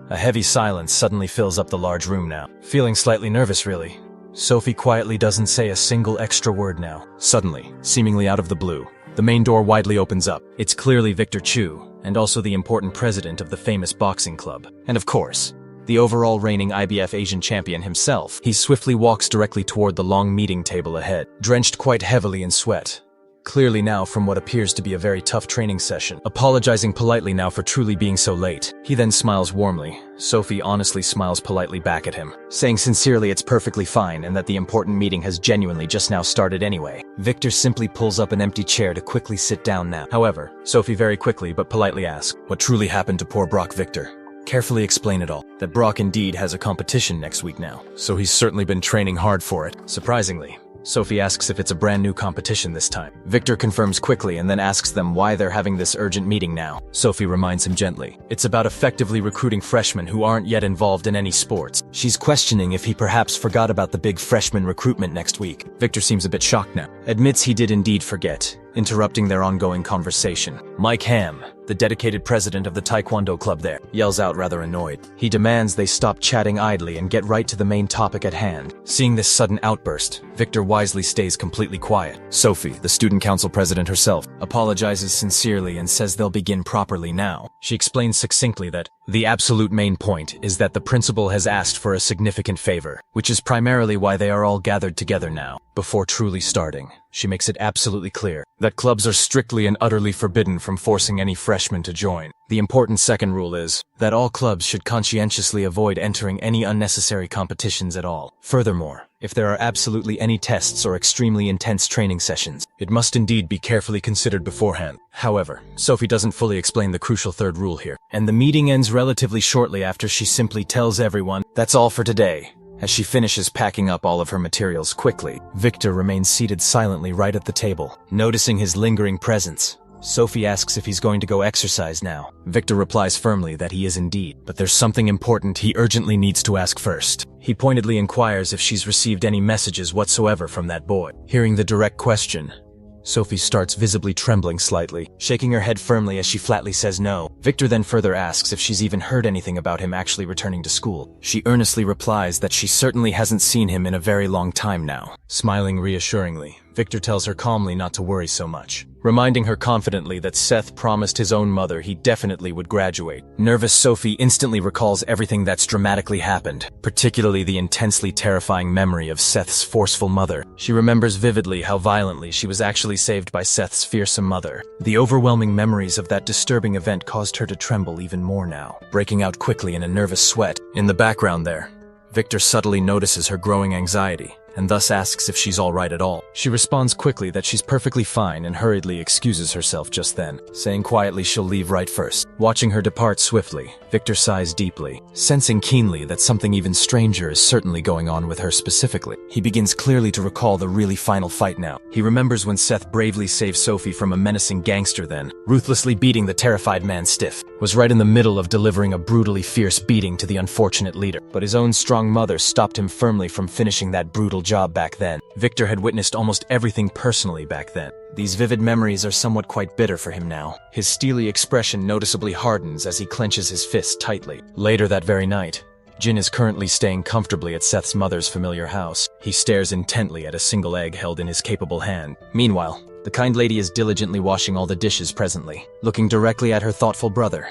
a heavy silence suddenly fills up the large room now. Feeling slightly nervous really, Sophie quietly doesn't say a single extra word now. Suddenly, seemingly out of the blue, the main door widely opens up. It's clearly Victor Chu, and also the important president of the famous boxing club. And of course, the overall reigning IBF Asian champion himself. He swiftly walks directly toward the long meeting table ahead, drenched quite heavily in sweat, clearly now from what appears to be a very tough training session, apologizing politely now for truly being so late. He then smiles warmly. Sophie honestly smiles politely back at him, saying sincerely it's perfectly fine and that the important meeting has genuinely just now started anyway. Victor simply pulls up an empty chair to quickly sit down now. However, Sophie very quickly but politely asks what truly happened to poor Brock Victor. Carefully explain it all, that Brock indeed has a competition next week now, so he's certainly been training hard for it. Surprisingly, Sophie asks if it's a brand new competition this time. Victor confirms quickly and then asks them why they're having this urgent meeting now. Sophie reminds him gently. It's about effectively recruiting freshmen who aren't yet involved in any sports. She's questioning if he perhaps forgot about the big freshman recruitment next week. Victor seems a bit shocked now. Admits he did indeed forget, interrupting their ongoing conversation. Mike Ham, the dedicated president of the Taekwondo club there, yells out rather annoyed. He demands they stop chatting idly and get right to the main topic at hand. Seeing this sudden outburst, Victor wisely stays completely quiet. Sophie, the student council president herself, apologizes sincerely and says they'll begin properly now. She explains succinctly that the absolute main point is that the principal has asked for a significant favor, which is primarily why they are all gathered together now. Before truly starting, she makes it absolutely clear that clubs are strictly and utterly forbidden from forcing any freshmen to join. The important second rule is that all clubs should conscientiously avoid entering any unnecessary competitions at all. Furthermore, if there are absolutely any tests or extremely intense training sessions, it must indeed be carefully considered beforehand. However, Sophie doesn't fully explain the crucial third rule here, and the meeting ends relatively shortly after she simply tells everyone, "That's all for today." As she finishes packing up all of her materials quickly, Victor remains seated silently right at the table. Noticing his lingering presence, Sophie asks if he's going to go exercise now. Victor replies firmly that he is indeed, but there's something important he urgently needs to ask first. He pointedly inquires if she's received any messages whatsoever from that boy. Hearing the direct question, Sophie starts visibly trembling slightly, shaking her head firmly as she flatly says no. Victor then further asks if she's even heard anything about him actually returning to school. She earnestly replies that she certainly hasn't seen him in a very long time now. Smiling reassuringly, Victor tells her calmly not to worry so much, reminding her confidently that Seth promised his own mother he definitely would graduate. Nervous Sophie instantly recalls everything that's dramatically happened, particularly the intensely terrifying memory of Seth's forceful mother. She remembers vividly how violently she was actually saved by Seth's fearsome mother. The overwhelming memories of that disturbing event caused her to tremble even more now, breaking out quickly in a nervous sweat. In the background there, Victor subtly notices her growing anxiety, and thus asks if she's all right at all. She responds quickly that she's perfectly fine and hurriedly excuses herself just then, saying quietly she'll leave right first. Watching her depart swiftly, Victor sighs deeply, sensing keenly that something even stranger is certainly going on with her specifically. He begins clearly to recall the really final fight now. He remembers when Seth bravely saved Sophie from a menacing gangster then, ruthlessly beating the terrified man stiff, was right in the middle of delivering a brutally fierce beating to the unfortunate leader. But his own strong mother stopped him firmly from finishing that brutal job back then. Victor had witnessed almost everything personally back then. These vivid memories are somewhat quite bitter for him now. His steely expression noticeably hardens as he clenches his fists tightly. Later that very night, Jin is currently staying comfortably at Seth's mother's familiar house. He stares intently at a single egg held in his capable hand. Meanwhile, the kind lady is diligently washing all the dishes presently, looking directly at her thoughtful brother.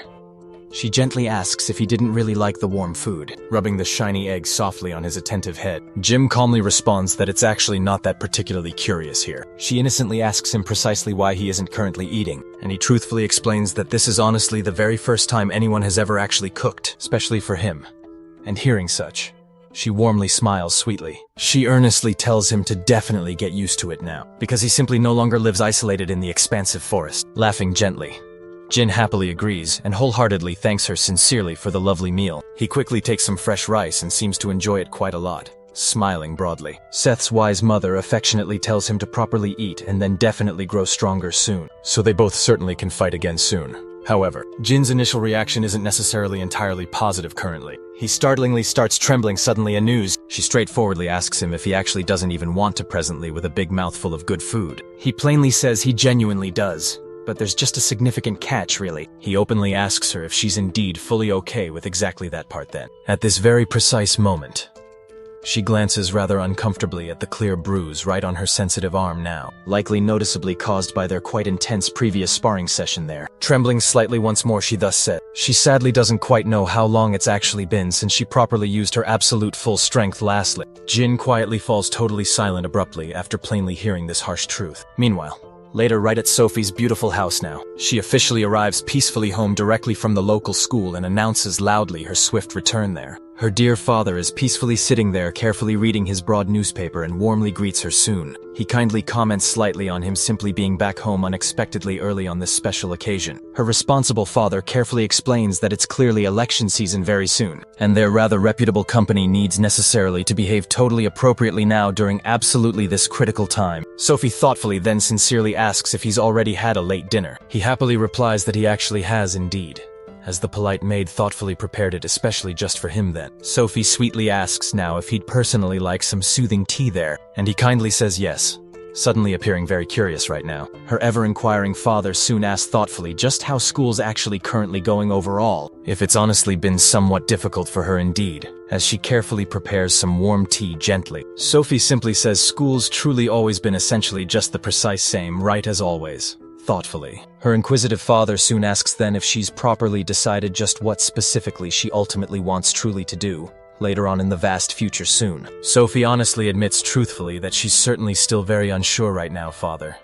She gently asks if he didn't really like the warm food, rubbing the shiny egg softly on his attentive head. Jim calmly responds that it's actually not that particularly curious here. She innocently asks him precisely why he isn't currently eating, and he truthfully explains that this is honestly the very first time anyone has ever actually cooked, especially for him. And hearing such, she warmly smiles sweetly. She earnestly tells him to definitely get used to it now, because he simply no longer lives isolated in the expansive forest. Laughing gently, Jin happily agrees and wholeheartedly thanks her sincerely for the lovely meal. He quickly takes some fresh rice and seems to enjoy it quite a lot, smiling broadly. Seth's wise mother affectionately tells him to properly eat and then definitely grow stronger soon, so they both certainly can fight again soon. However, Jin's initial reaction isn't necessarily entirely positive currently. He startlingly starts trembling suddenly anew. She straightforwardly asks him if he actually doesn't even want to presently with a big mouthful of good food. He plainly says he genuinely does. But there's just a significant catch, really. He openly asks her if she's indeed fully okay with exactly that part then. At this very precise moment, she glances rather uncomfortably at the clear bruise right on her sensitive arm now, likely noticeably caused by their quite intense previous sparring session there. Trembling slightly once more, she thus said, she sadly doesn't quite know how long it's actually been since she properly used her absolute full strength lastly. Jin quietly falls totally silent abruptly after plainly hearing this harsh truth. Meanwhile, later, right at Sophie's beautiful house now, she officially arrives peacefully home directly from the local school and announces loudly her swift return there. Her dear father is peacefully sitting there carefully reading his broad newspaper and warmly greets her soon. He kindly comments slightly on him simply being back home unexpectedly early on this special occasion. Her responsible father carefully explains that it's clearly election season very soon, and their rather reputable company needs necessarily to behave totally appropriately now during absolutely this critical time. Sophie thoughtfully then sincerely asks if he's already had a late dinner. He happily replies that he actually has indeed, as the polite maid thoughtfully prepared it especially just for him then. Sophie sweetly asks now if he'd personally like some soothing tea there, and he kindly says yes, suddenly appearing very curious right now. Her ever-inquiring father soon asks thoughtfully just how school's actually currently going overall, if it's honestly been somewhat difficult for her indeed, as she carefully prepares some warm tea gently. Sophie simply says school's truly always been essentially just the precise same, right as always, thoughtfully. Her inquisitive father soon asks then if she's properly decided just what specifically she ultimately wants truly to do, later on in the vast future soon. Sophie honestly admits truthfully that she's certainly still very unsure right now, father.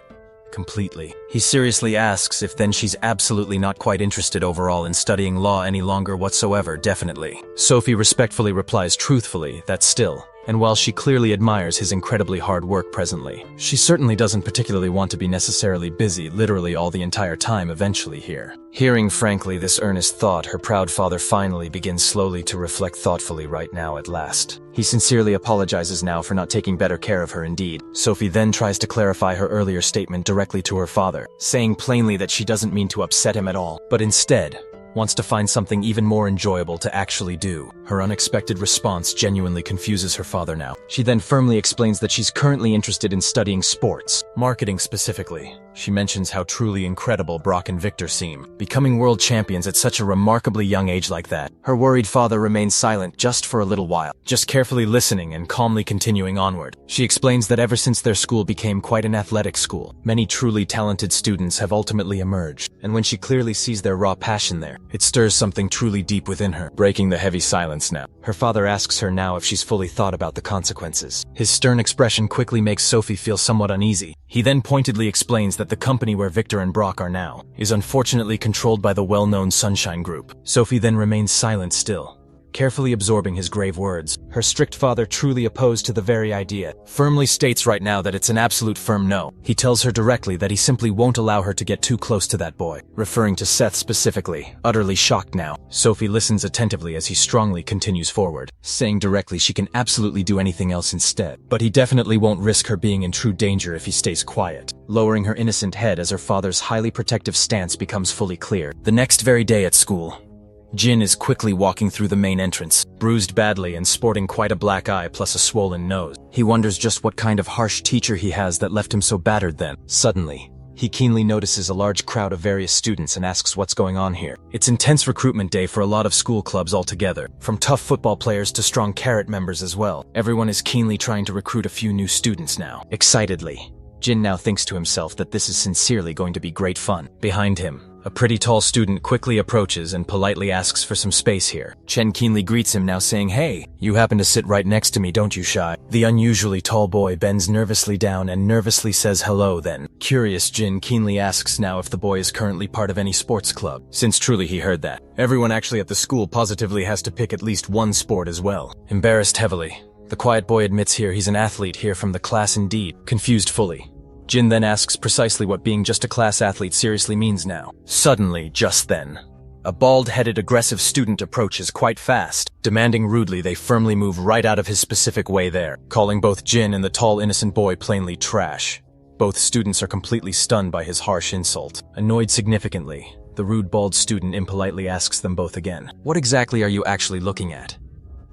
Completely. He seriously asks if then she's absolutely not quite interested overall in studying law any longer whatsoever, definitely. Sophie respectfully replies truthfully that still, and while she clearly admires his incredibly hard work presently, she certainly doesn't particularly want to be necessarily busy literally all the entire time eventually here. Hearing frankly this earnest thought, her proud father finally begins slowly to reflect thoughtfully right now at last. He sincerely apologizes now for not taking better care of her indeed. Sophie then tries to clarify her earlier statement directly to her father, saying plainly that she doesn't mean to upset him at all, but instead wants to find something even more enjoyable to actually do. Her unexpected response genuinely confuses her father now. She then firmly explains that she's currently interested in studying sports, marketing specifically. She mentions how truly incredible Brock and Victor seem, becoming world champions at such a remarkably young age like that. Her worried father remains silent just for a little while, just carefully listening and calmly continuing onward. She explains that ever since their school became quite an athletic school, many truly talented students have ultimately emerged, and when she clearly sees their raw passion there, it stirs something truly deep within her, breaking the heavy silence now. Her father asks her now if she's fully thought about the consequences. His stern expression quickly makes Sophie feel somewhat uneasy. He then pointedly explains that the company where Victor and Brock are now is unfortunately controlled by the well-known Sunshine Group. Sophie then remains silent still, carefully absorbing his grave words. Her strict father, truly opposed to the very idea, firmly states right now that it's an absolute firm no. He tells her directly that he simply won't allow her to get too close to that boy, referring to Seth specifically. Utterly shocked now, Sophie listens attentively as he strongly continues forward, saying directly she can absolutely do anything else instead, but he definitely won't risk her being in true danger if he stays quiet, lowering her innocent head as her father's highly protective stance becomes fully clear. The next very day at school, Jin is quickly walking through the main entrance, bruised badly and sporting quite a black eye plus a swollen nose. He wonders just what kind of harsh teacher he has that left him so battered then. Suddenly, he keenly notices a large crowd of various students and asks what's going on here. It's intense recruitment day for a lot of school clubs altogether, from tough football players to strong carrot members as well. Everyone is keenly trying to recruit a few new students now. Excitedly, Jin now thinks to himself that this is sincerely going to be great fun. Behind him, a pretty tall student quickly approaches and politely asks for some space here. Chen keenly greets him now saying, "Hey, you happen to sit right next to me, don't you, Shy?" The unusually tall boy bends nervously down and nervously says hello then. Curious, Jin keenly asks now if the boy is currently part of any sports club, since truly he heard that everyone actually at the school positively has to pick at least one sport as well. Embarrassed heavily, the quiet boy admits here he's an athlete here from the class indeed. Confused fully, Jin then asks precisely what being just a class athlete seriously means now. Suddenly, just then, a bald-headed aggressive student approaches quite fast, demanding rudely they firmly move right out of his specific way there, calling both Jin and the tall innocent boy plainly trash. Both students are completely stunned by his harsh insult. Annoyed significantly, the rude bald student impolitely asks them both again, "What exactly are you actually looking at?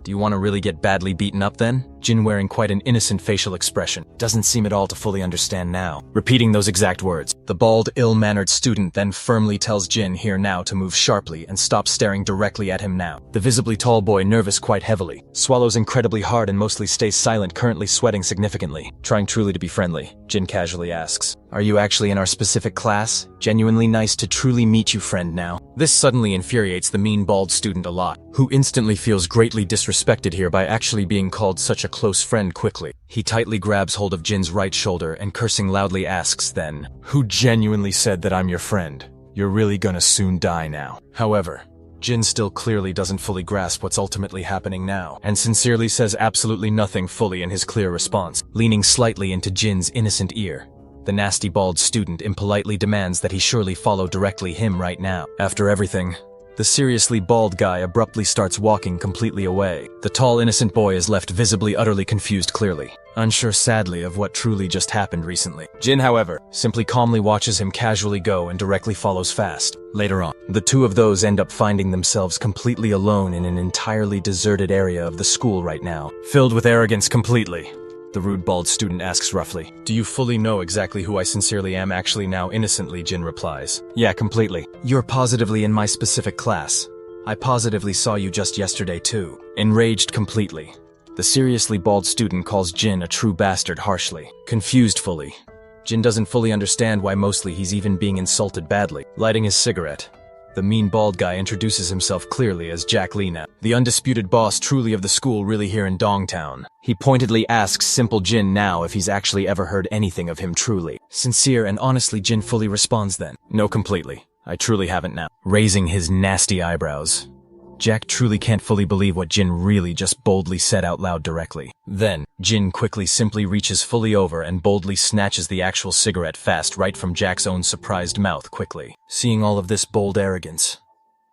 Do you want to really get badly beaten up then?" Jin, wearing quite an innocent facial expression, doesn't seem at all to fully understand now. Repeating those exact words, the bald, ill-mannered student then firmly tells Jin here now to move sharply and stop staring directly at him now. The visibly tall boy, nervous quite heavily, swallows incredibly hard and mostly stays silent, currently sweating significantly. Trying truly to be friendly, Jin casually asks, "Are you actually in our specific class? Genuinely nice to truly meet you, friend now." This suddenly infuriates the mean bald student a lot, who instantly feels greatly disrespected here by actually being called such a close friend quickly. He tightly grabs hold of Jin's right shoulder and cursing loudly asks then, "Who genuinely said that I'm your friend? You're really gonna soon die now." However, Jin still clearly doesn't fully grasp what's ultimately happening now, and sincerely says absolutely nothing fully in his clear response, leaning slightly into Jin's innocent ear. The nasty bald student impolitely demands that he surely follow directly him right now. After everything, the seriously bald guy abruptly starts walking completely away. The tall innocent boy is left visibly utterly confused clearly, unsure sadly of what truly just happened recently. Jin, however, simply calmly watches him casually go and directly follows fast. Later on, the two of those end up finding themselves completely alone in an entirely deserted area of the school right now, filled with arrogance completely. The rude bald student asks roughly, "Do you fully know exactly who I sincerely am actually now?" Innocently, Jin replies, "Yeah, completely. You're positively in my specific class. I positively saw you just yesterday too." Enraged completely, the seriously bald student calls Jin a true bastard harshly. Confused fully, Jin doesn't fully understand why mostly he's even being insulted badly. Lighting his cigarette, the mean bald guy introduces himself clearly as Jack Lee now, the undisputed boss truly of the school really here in Dongtown. He pointedly asks simple Jin now if he's actually ever heard anything of him truly. Sincere and honestly, Jin fully responds then, "No, completely. I truly haven't now." Raising his nasty eyebrows, Jack truly can't fully believe what Jin really just boldly said out loud directly. Then, Jin quickly simply reaches fully over and boldly snatches the actual cigarette fast right from Jack's own surprised mouth quickly. Seeing all of this bold arrogance,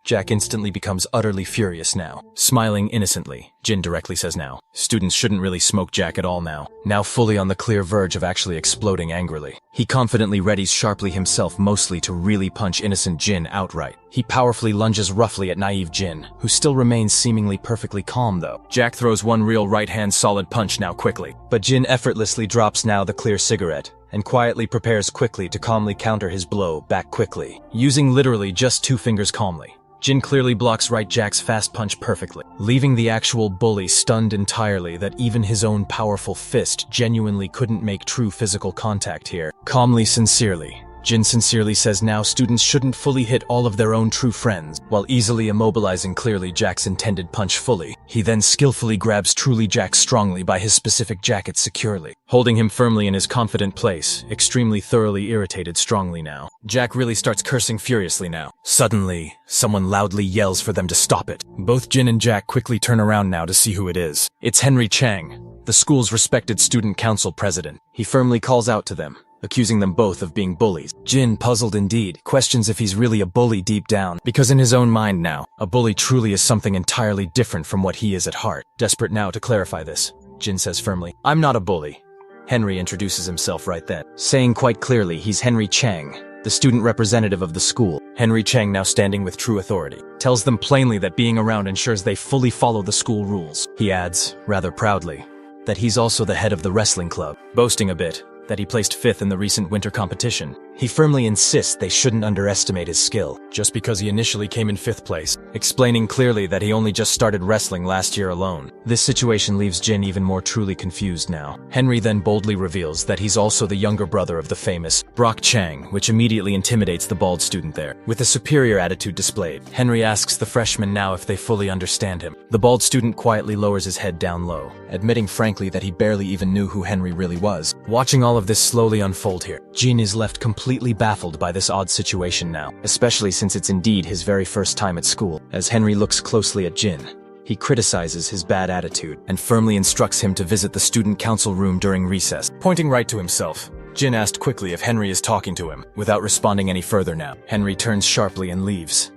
Jack instantly becomes utterly furious now. Smiling innocently, Jin directly says now, "Students shouldn't really smoke Jack at all now." Now fully on the clear verge of actually exploding angrily, he confidently readies sharply himself mostly to really punch innocent Jin outright. He powerfully lunges roughly at naive Jin, who still remains seemingly perfectly calm though. Jack throws one real right-hand solid punch now quickly, but Jin effortlessly drops now the clear cigarette, and quietly prepares quickly to calmly counter his blow back quickly, using literally just 2 fingers calmly. Jin clearly blocks right Jack's fast punch perfectly, leaving the actual bully stunned entirely that even his own powerful fist genuinely couldn't make true physical contact here. Calmly, sincerely, Jin sincerely says now students shouldn't fully hit all of their own true friends, while easily immobilizing clearly Jack's intended punch fully. He then skillfully grabs truly Jack strongly by his specific jacket securely, holding him firmly in his confident place, extremely thoroughly irritated strongly now. Jack really starts cursing furiously now. Suddenly, someone loudly yells for them to stop it. Both Jin and Jack quickly turn around now to see who it is. It's Henry Chang, the school's respected student council president. He firmly calls out to them, accusing them both of being bullies. Jin, puzzled indeed, questions if he's really a bully deep down, because in his own mind now, a bully truly is something entirely different from what he is at heart. Desperate now to clarify this, Jin says firmly, "I'm not a bully." Henry introduces himself right then, saying quite clearly he's Henry Chang, the student representative of the school. Henry Chang, now standing with true authority, tells them plainly that being around ensures they fully follow the school rules. He adds, rather proudly, that he's also the head of the wrestling club, boasting a bit that he placed 5th in the recent winter competition. He firmly insists they shouldn't underestimate his skill, just because he initially came in 5th place, explaining clearly that he only just started wrestling last year alone. This situation leaves Jin even more truly confused now. Henry then boldly reveals that he's also the younger brother of the famous Brock Chang, which immediately intimidates the bald student there. With a superior attitude displayed, Henry asks the freshman now if they fully understand him. The bald student quietly lowers his head down low, admitting frankly that he barely even knew who Henry really was. Watching all of this slowly unfold here, Jin is left completely baffled by this odd situation now, especially since it's indeed his very first time at school. As Henry looks closely at Jin, he criticizes his bad attitude and firmly instructs him to visit the student council room during recess. Pointing right to himself, Jin asked quickly if Henry is talking to him, without responding any further now. Henry turns sharply and leaves,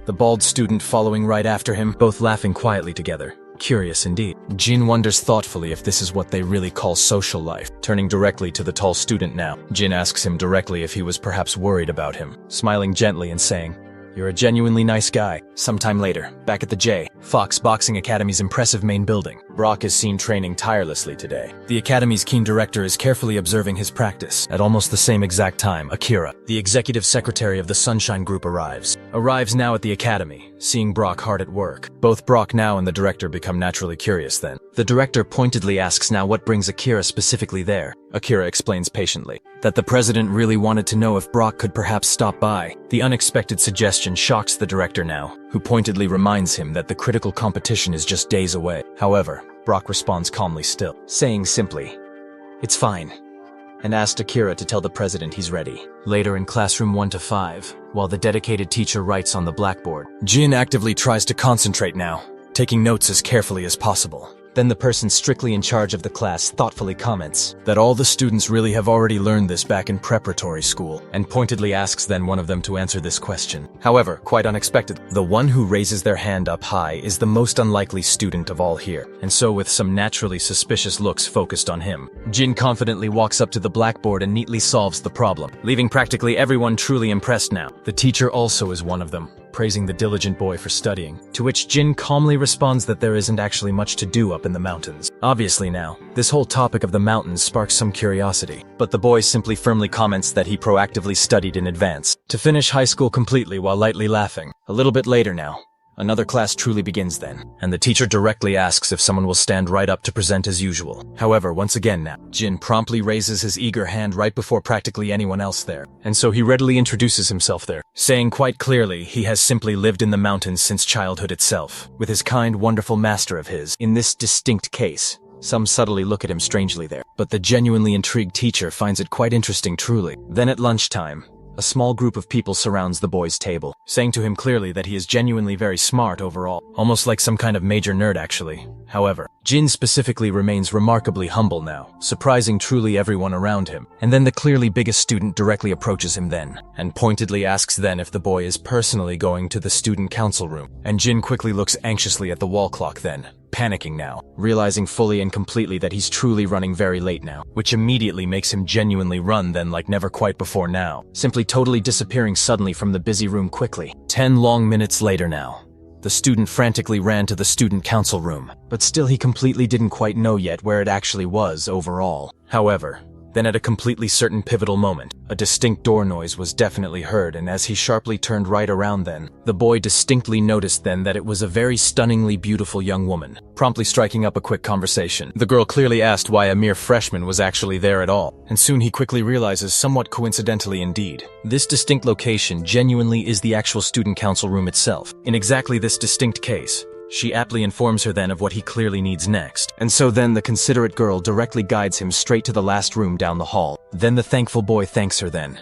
the bald student following right after him, both laughing quietly together. Curious indeed. Jin wonders thoughtfully if this is what they really call social life. Turning directly to the tall student now, Jin asks him directly if he was perhaps worried about him, smiling gently and saying, "You're a genuinely nice guy." Sometime later, back at the Fox Boxing Academy's impressive main building, Brock is seen training tirelessly today. The academy's keen director is carefully observing his practice. At almost the same exact time, Akira, the executive secretary of the Sunshine Group, arrives now at the academy, seeing Brock hard at work. Both Brock now and the director become naturally curious then. The director pointedly asks now what brings Akira specifically there. Akira explains patiently that the president really wanted to know if Brock could perhaps stop by. The unexpected suggestion shocks the director now, who pointedly reminds him that the critical competition is just days away. However, Brock responds calmly still, saying simply, "It's fine. and asked Akira to tell the president he's ready. Later in classroom 1 to 5, while the dedicated teacher writes on the blackboard, Jin actively tries to concentrate now, taking notes as carefully as possible. Then the person strictly in charge of the class thoughtfully comments that all the students really have already learned this back in preparatory school, and pointedly asks then one of them to answer this question. However, quite unexpected, the one who raises their hand up high is the most unlikely student of all here, and so with some naturally suspicious looks focused on him, Jin confidently walks up to the blackboard and neatly solves the problem, leaving practically everyone truly impressed now. The teacher also is one of them, praising the diligent boy for studying, to which Jin calmly responds that there isn't actually much to do up in the mountains. Obviously now, this whole topic of the mountains sparks some curiosity, but the boy simply firmly comments that he proactively studied in advance to finish high school completely while lightly laughing. A little bit later now, another class truly begins then, and the teacher directly asks if someone will stand right up to present as usual. However, once again now, Jin promptly raises his eager hand right before practically anyone else there, and so he readily introduces himself there, saying quite clearly he has simply lived in the mountains since childhood itself, with his kind, wonderful master of his. In this distinct case, some subtly look at him strangely there, but the genuinely intrigued teacher finds it quite interesting truly. Then at lunchtime, a small group of people surrounds the boy's table, saying to him clearly that he is genuinely very smart overall, almost like some kind of major nerd actually. However, Jin specifically remains remarkably humble now, surprising truly everyone around him. And then the clearly biggest student directly approaches him then, and pointedly asks then if the boy is personally going to the student council room. And Jin quickly looks anxiously at the wall clock then, panicking now, realizing fully and completely that he's truly running very late now, which immediately makes him genuinely run then like never quite before now, simply totally disappearing suddenly from the busy room quickly. 10 long minutes later now, the student frantically ran to the student council room, but still he completely didn't quite know yet where it actually was overall. However, then at a completely certain pivotal moment, a distinct door noise was definitely heard, and as he sharply turned right around then, the boy distinctly noticed then that it was a very stunningly beautiful young woman, promptly striking up a quick conversation. The girl clearly asked why a mere freshman was actually there at all, and soon he quickly realizes, somewhat coincidentally indeed, this distinct location genuinely is the actual student council room itself. In exactly this distinct case, she aptly informs her then of what he clearly needs next. And so then the considerate girl directly guides him straight to the last room down the hall. Then the thankful boy thanks her then.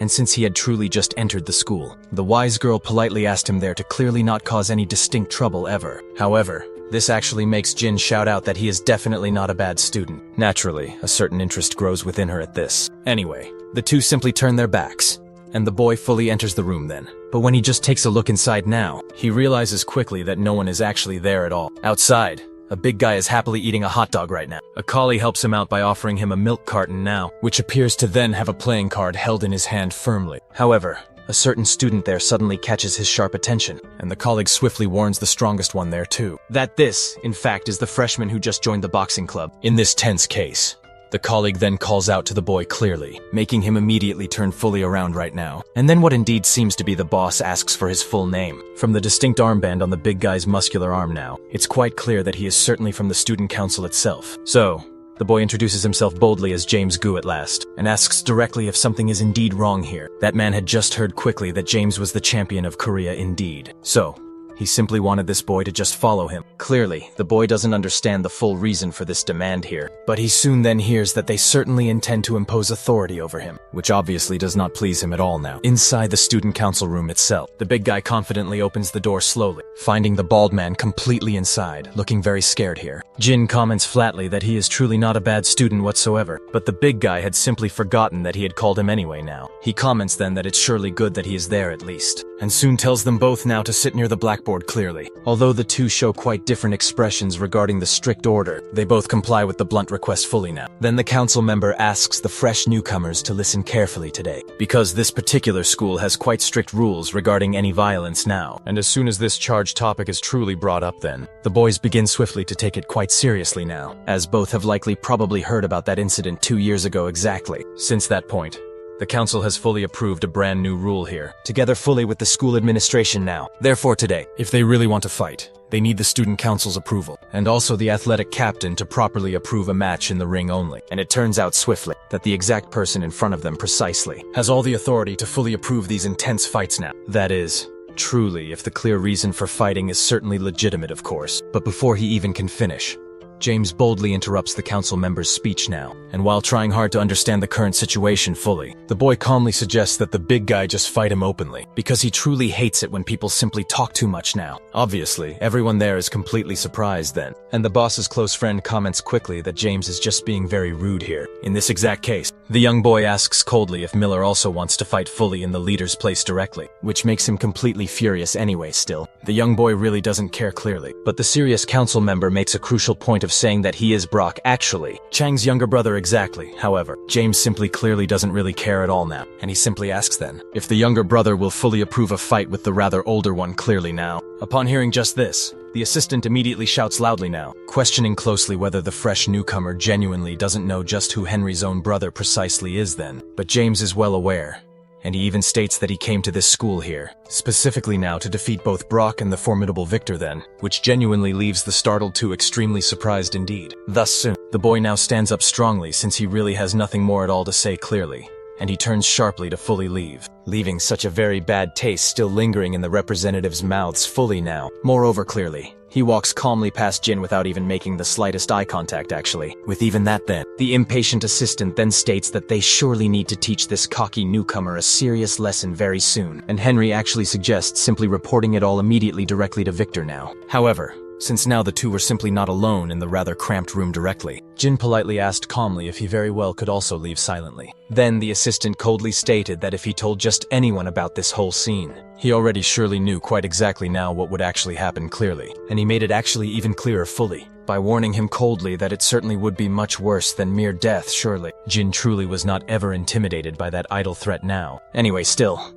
And since he had truly just entered the school, the wise girl politely asked him there to clearly not cause any distinct trouble ever. However, this actually makes Jin shout out that he is definitely not a bad student. Naturally, a certain interest grows within her at this. Anyway, the two simply turn their backs, and the boy fully enters the room then. But when he just takes a look inside now, he realizes quickly that no one is actually there at all. Outside, a big guy is happily eating a hot dog right now. A collie helps him out by offering him a milk carton now, which appears to then have a playing card held in his hand firmly. However, a certain student there suddenly catches his sharp attention, and the colleague swiftly warns the strongest one there too, that this, in fact, is the freshman who just joined the boxing club. In this tense case, the colleague then calls out to the boy clearly, making him immediately turn fully around right now. And then what indeed seems to be the boss asks for his full name. From the distinct armband on the big guy's muscular arm now, it's quite clear that he is certainly from the student council itself. So, the boy introduces himself boldly as James Gu at last, and asks directly if something is indeed wrong here. That man had just heard quickly that James was the champion of Korea indeed. So, he simply wanted this boy to just follow him. Clearly, the boy doesn't understand the full reason for this demand here, but he soon then hears that they certainly intend to impose authority over him, which obviously does not please him at all now. Inside the student council room itself, the big guy confidently opens the door slowly, finding the bald man completely inside, looking very scared here. Jin comments flatly that he is truly not a bad student whatsoever, but the big guy had simply forgotten that he had called him anyway now. He comments then that it's surely good that he is there at least, and soon tells them both now to sit near the blackboard clearly. Although the two show quite different expressions regarding the strict order, they both comply with the blunt request fully now. Then the council member asks the fresh newcomers to listen carefully today, because this particular school has quite strict rules regarding any violence now, and as soon as this charged topic is truly brought up then, the boys begin swiftly to take it quite seriously now, as both have likely probably heard about that incident 2 years ago exactly. Since that point, the council has fully approved a brand new rule here, together fully with the school administration now. Therefore today, if they really want to fight, they need the student council's approval, and also the athletic captain to properly approve a match in the ring only. And it turns out swiftly that the exact person in front of them precisely has all the authority to fully approve these intense fights now. That is, truly, if the clear reason for fighting is certainly legitimate, of course. But before he even can finish, James boldly interrupts the council member's speech now, and while trying hard to understand the current situation fully, the boy calmly suggests that the big guy just fight him openly, because he truly hates it when people simply talk too much now. Obviously, everyone there is completely surprised then, and the boss's close friend comments quickly that James is just being very rude here. In this exact case, the young boy asks coldly if Miller also wants to fight fully in the leader's place directly, which makes him completely furious anyway still. The young boy really doesn't care clearly, but the serious council member makes a crucial point of saying that he is Brock actually, Chang's younger brother exactly. However, James simply clearly doesn't really care at all now, and he simply asks then if the younger brother will fully approve a fight with the rather older one clearly now. Upon hearing just this, the assistant immediately shouts loudly now, questioning closely whether the fresh newcomer genuinely doesn't know just who Henry's own brother precisely is then. But James is well aware, and he even states that he came to this school here, specifically now to defeat both Brock and the formidable Victor then, which genuinely leaves the startled two extremely surprised indeed. Thus soon, the boy now stands up strongly since he really has nothing more at all to say clearly, and he turns sharply to fully leave, leaving such a very bad taste still lingering in the representatives' mouths fully now. Moreover clearly, he walks calmly past Jin without even making the slightest eye contact actually. With even that then, the impatient assistant then states that they surely need to teach this cocky newcomer a serious lesson very soon, and Henry actually suggests simply reporting it all immediately directly to Victor now. However, since now the two were simply not alone in the rather cramped room directly, Jin politely asked calmly if he very well could also leave silently. Then the assistant coldly stated that if he told just anyone about this whole scene, he already surely knew quite exactly now what would actually happen clearly, and he made it actually even clearer fully, by warning him coldly that it certainly would be much worse than mere death surely. Jin truly was not ever intimidated by that idle threat now. Anyway still,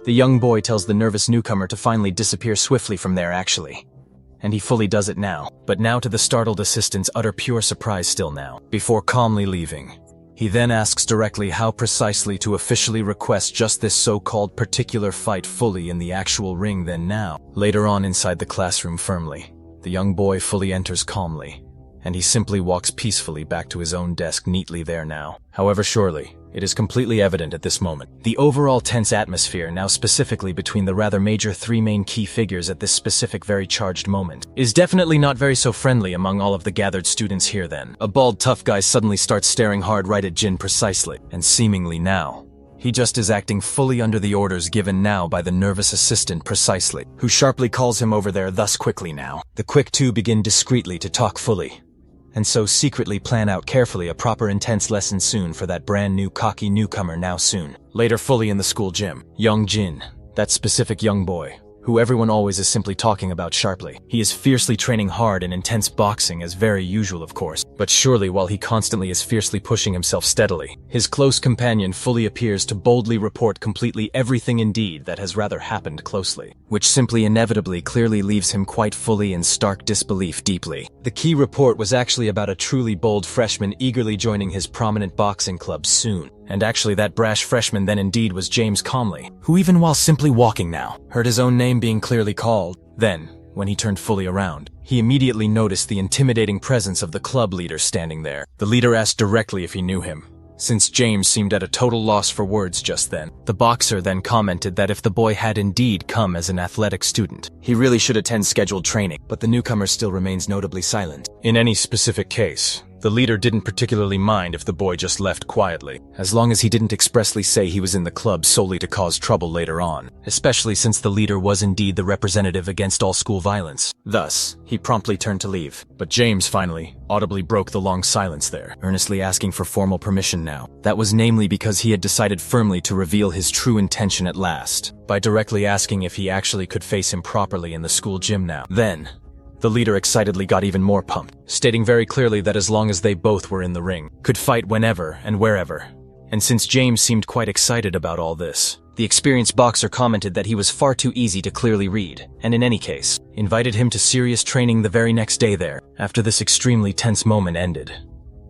the young boy tells the nervous newcomer to finally disappear swiftly from there actually. And he fully does it now, but now to the startled assistant's utter pure surprise still now, before calmly leaving. He then asks directly how precisely to officially request just this so-called particular fight fully in the actual ring then now. Later on inside the classroom firmly, the young boy fully enters calmly, and he simply walks peacefully back to his own desk neatly there now. However surely, it is completely evident at this moment, the overall tense atmosphere now specifically between the rather major three main key figures at this specific very charged moment, is definitely not very so friendly among all of the gathered students here then. A bald tough guy suddenly starts staring hard right at Jin precisely, and seemingly now, he just is acting fully under the orders given now by the nervous assistant precisely, who sharply calls him over there thus quickly now. The quick two begin discreetly to talk fully, and so secretly plan out carefully a proper intense lesson soon for that brand new cocky newcomer now soon. Later fully in the school gym, young Jin, that specific young boy, who everyone always is simply talking about sharply. He is fiercely training hard in intense boxing as very usual of course, but surely while he constantly is fiercely pushing himself steadily, his close companion fully appears to boldly report completely everything indeed that has rather happened closely, which simply inevitably clearly leaves him quite fully in stark disbelief deeply. The key report was actually about a truly bold freshman eagerly joining his prominent boxing club soon. And actually that brash freshman then indeed was James calmly, who even while simply walking now, heard his own name being clearly called. Then, when he turned fully around, he immediately noticed the intimidating presence of the club leader standing there. The leader asked directly if he knew him, since James seemed at a total loss for words just then. The boxer then commented that if the boy had indeed come as an athletic student, he really should attend scheduled training, but the newcomer still remains notably silent. In any specific case, the leader didn't particularly mind if the boy just left quietly, as long as he didn't expressly say he was in the club solely to cause trouble later on, especially since the leader was indeed the representative against all school violence. Thus, he promptly turned to leave. But James finally, audibly broke the long silence there, earnestly asking for formal permission now. That was namely because he had decided firmly to reveal his true intention at last, by directly asking if he actually could face him properly in the school gym now. Then, the leader excitedly got even more pumped, stating very clearly that as long as they both were in the ring, could fight whenever and wherever. And since James seemed quite excited about all this, the experienced boxer commented that he was far too easy to clearly read, and in any case, invited him to serious training the very next day there. After this extremely tense moment ended,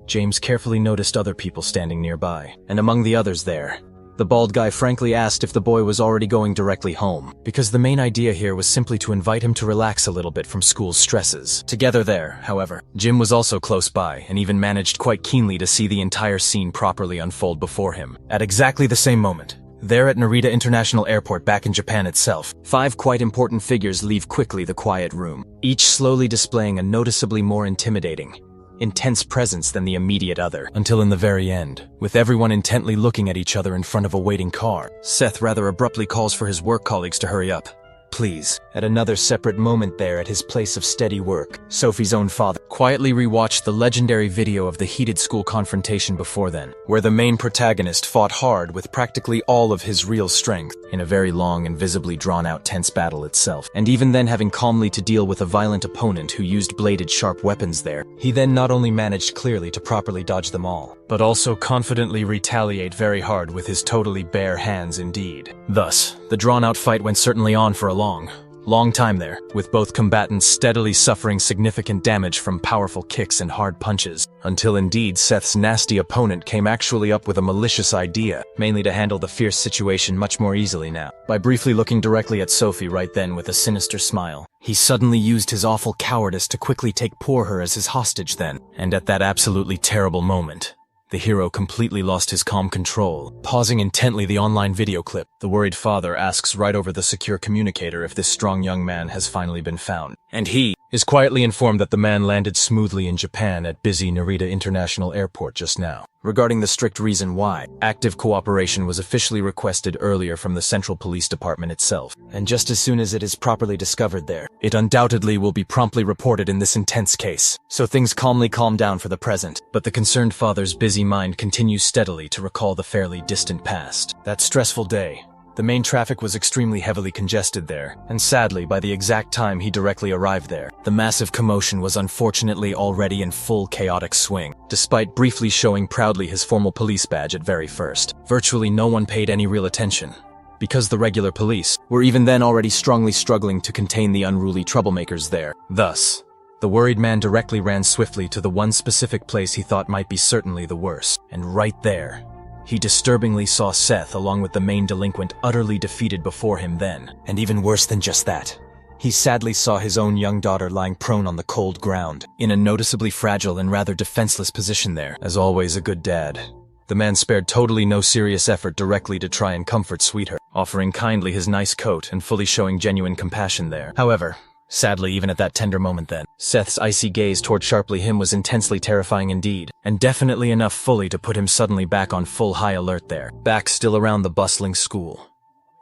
James carefully noticed other people standing nearby, and among the others there, the bald guy frankly asked if the boy was already going directly home, because the main idea here was simply to invite him to relax a little bit from school's stresses. Together there, however, Jim was also close by and even managed quite keenly to see the entire scene properly unfold before him. At exactly the same moment, there at Narita International Airport back in Japan itself, 5 quite important figures leave quickly the quiet room, each slowly displaying a noticeably more intimidating, intense presence than the immediate other, until in the very end, with everyone intently looking at each other in front of a waiting car, Seth rather abruptly calls for his work colleagues to hurry up. Please. At another separate moment there at his place of steady work, Sophie's own father quietly rewatched the legendary video of the heated school confrontation before then, where the main protagonist fought hard with practically all of his real strength in a very long and visibly drawn-out tense battle itself. And even then having calmly to deal with a violent opponent who used bladed sharp weapons there, he then not only managed clearly to properly dodge them all, but also confidently retaliate very hard with his totally bare hands indeed. Thus, the drawn-out fight went certainly on for a long time there, with both combatants steadily suffering significant damage from powerful kicks and hard punches, until indeed Seth's nasty opponent came actually up with a malicious idea, mainly to handle the fierce situation much more easily now. By briefly looking directly at Sophie right then with a sinister smile, he suddenly used his awful cowardice to quickly take poor her as his hostage then, and at that absolutely terrible moment, the hero completely lost his calm control. Pausing intently the online video clip, the worried father asks right over the secure communicator if this strong young man has finally been found. And he is quietly informed that the man landed smoothly in Japan at busy Narita International Airport just now. Regarding the strict reason why, active cooperation was officially requested earlier from the Central Police Department itself. And just as soon as it is properly discovered there, it undoubtedly will be promptly reported in this intense case. So things calmly calm down for the present, but the concerned father's busy mind continues steadily to recall the fairly distant past. That stressful day. The main traffic was extremely heavily congested there, and sadly, by the exact time he directly arrived there, the massive commotion was unfortunately already in full chaotic swing. Despite briefly showing proudly his formal police badge at very first, virtually no one paid any real attention, because the regular police were even then already strongly struggling to contain the unruly troublemakers there. Thus, the worried man directly ran swiftly to the one specific place he thought might be certainly the worst, and right there, he disturbingly saw Seth along with the main delinquent utterly defeated before him then. And even worse than just that, he sadly saw his own young daughter lying prone on the cold ground, in a noticeably fragile and rather defenseless position there. As always a good dad, the man spared totally no serious effort directly to try and comfort sweetheart, offering kindly his nice coat and fully showing genuine compassion there. However, sadly, even at that tender moment then, Seth's icy gaze toward sharply him was intensely terrifying indeed, and definitely enough fully to put him suddenly back on full high alert there. Back still around the bustling school,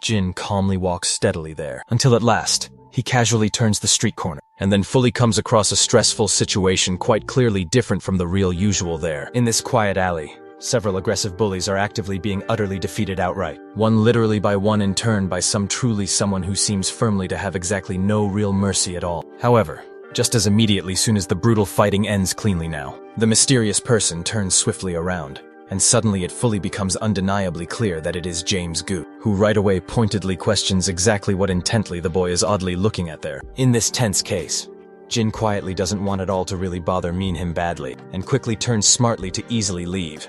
Jin calmly walks steadily there, until at last, he casually turns the street corner, and then fully comes across a stressful situation quite clearly different from the real usual there. In this quiet alley, several aggressive bullies are actively being utterly defeated outright, one literally by one in turn by someone who seems firmly to have exactly no real mercy at all. However, just as immediately soon as the brutal fighting ends cleanly now, the mysterious person turns swiftly around, and suddenly it fully becomes undeniably clear that it is James Gu, who right away pointedly questions exactly what intently the boy is oddly looking at there. In this tense case, Jin quietly doesn't want at all to really bother mean him badly, and quickly turns smartly to easily leave.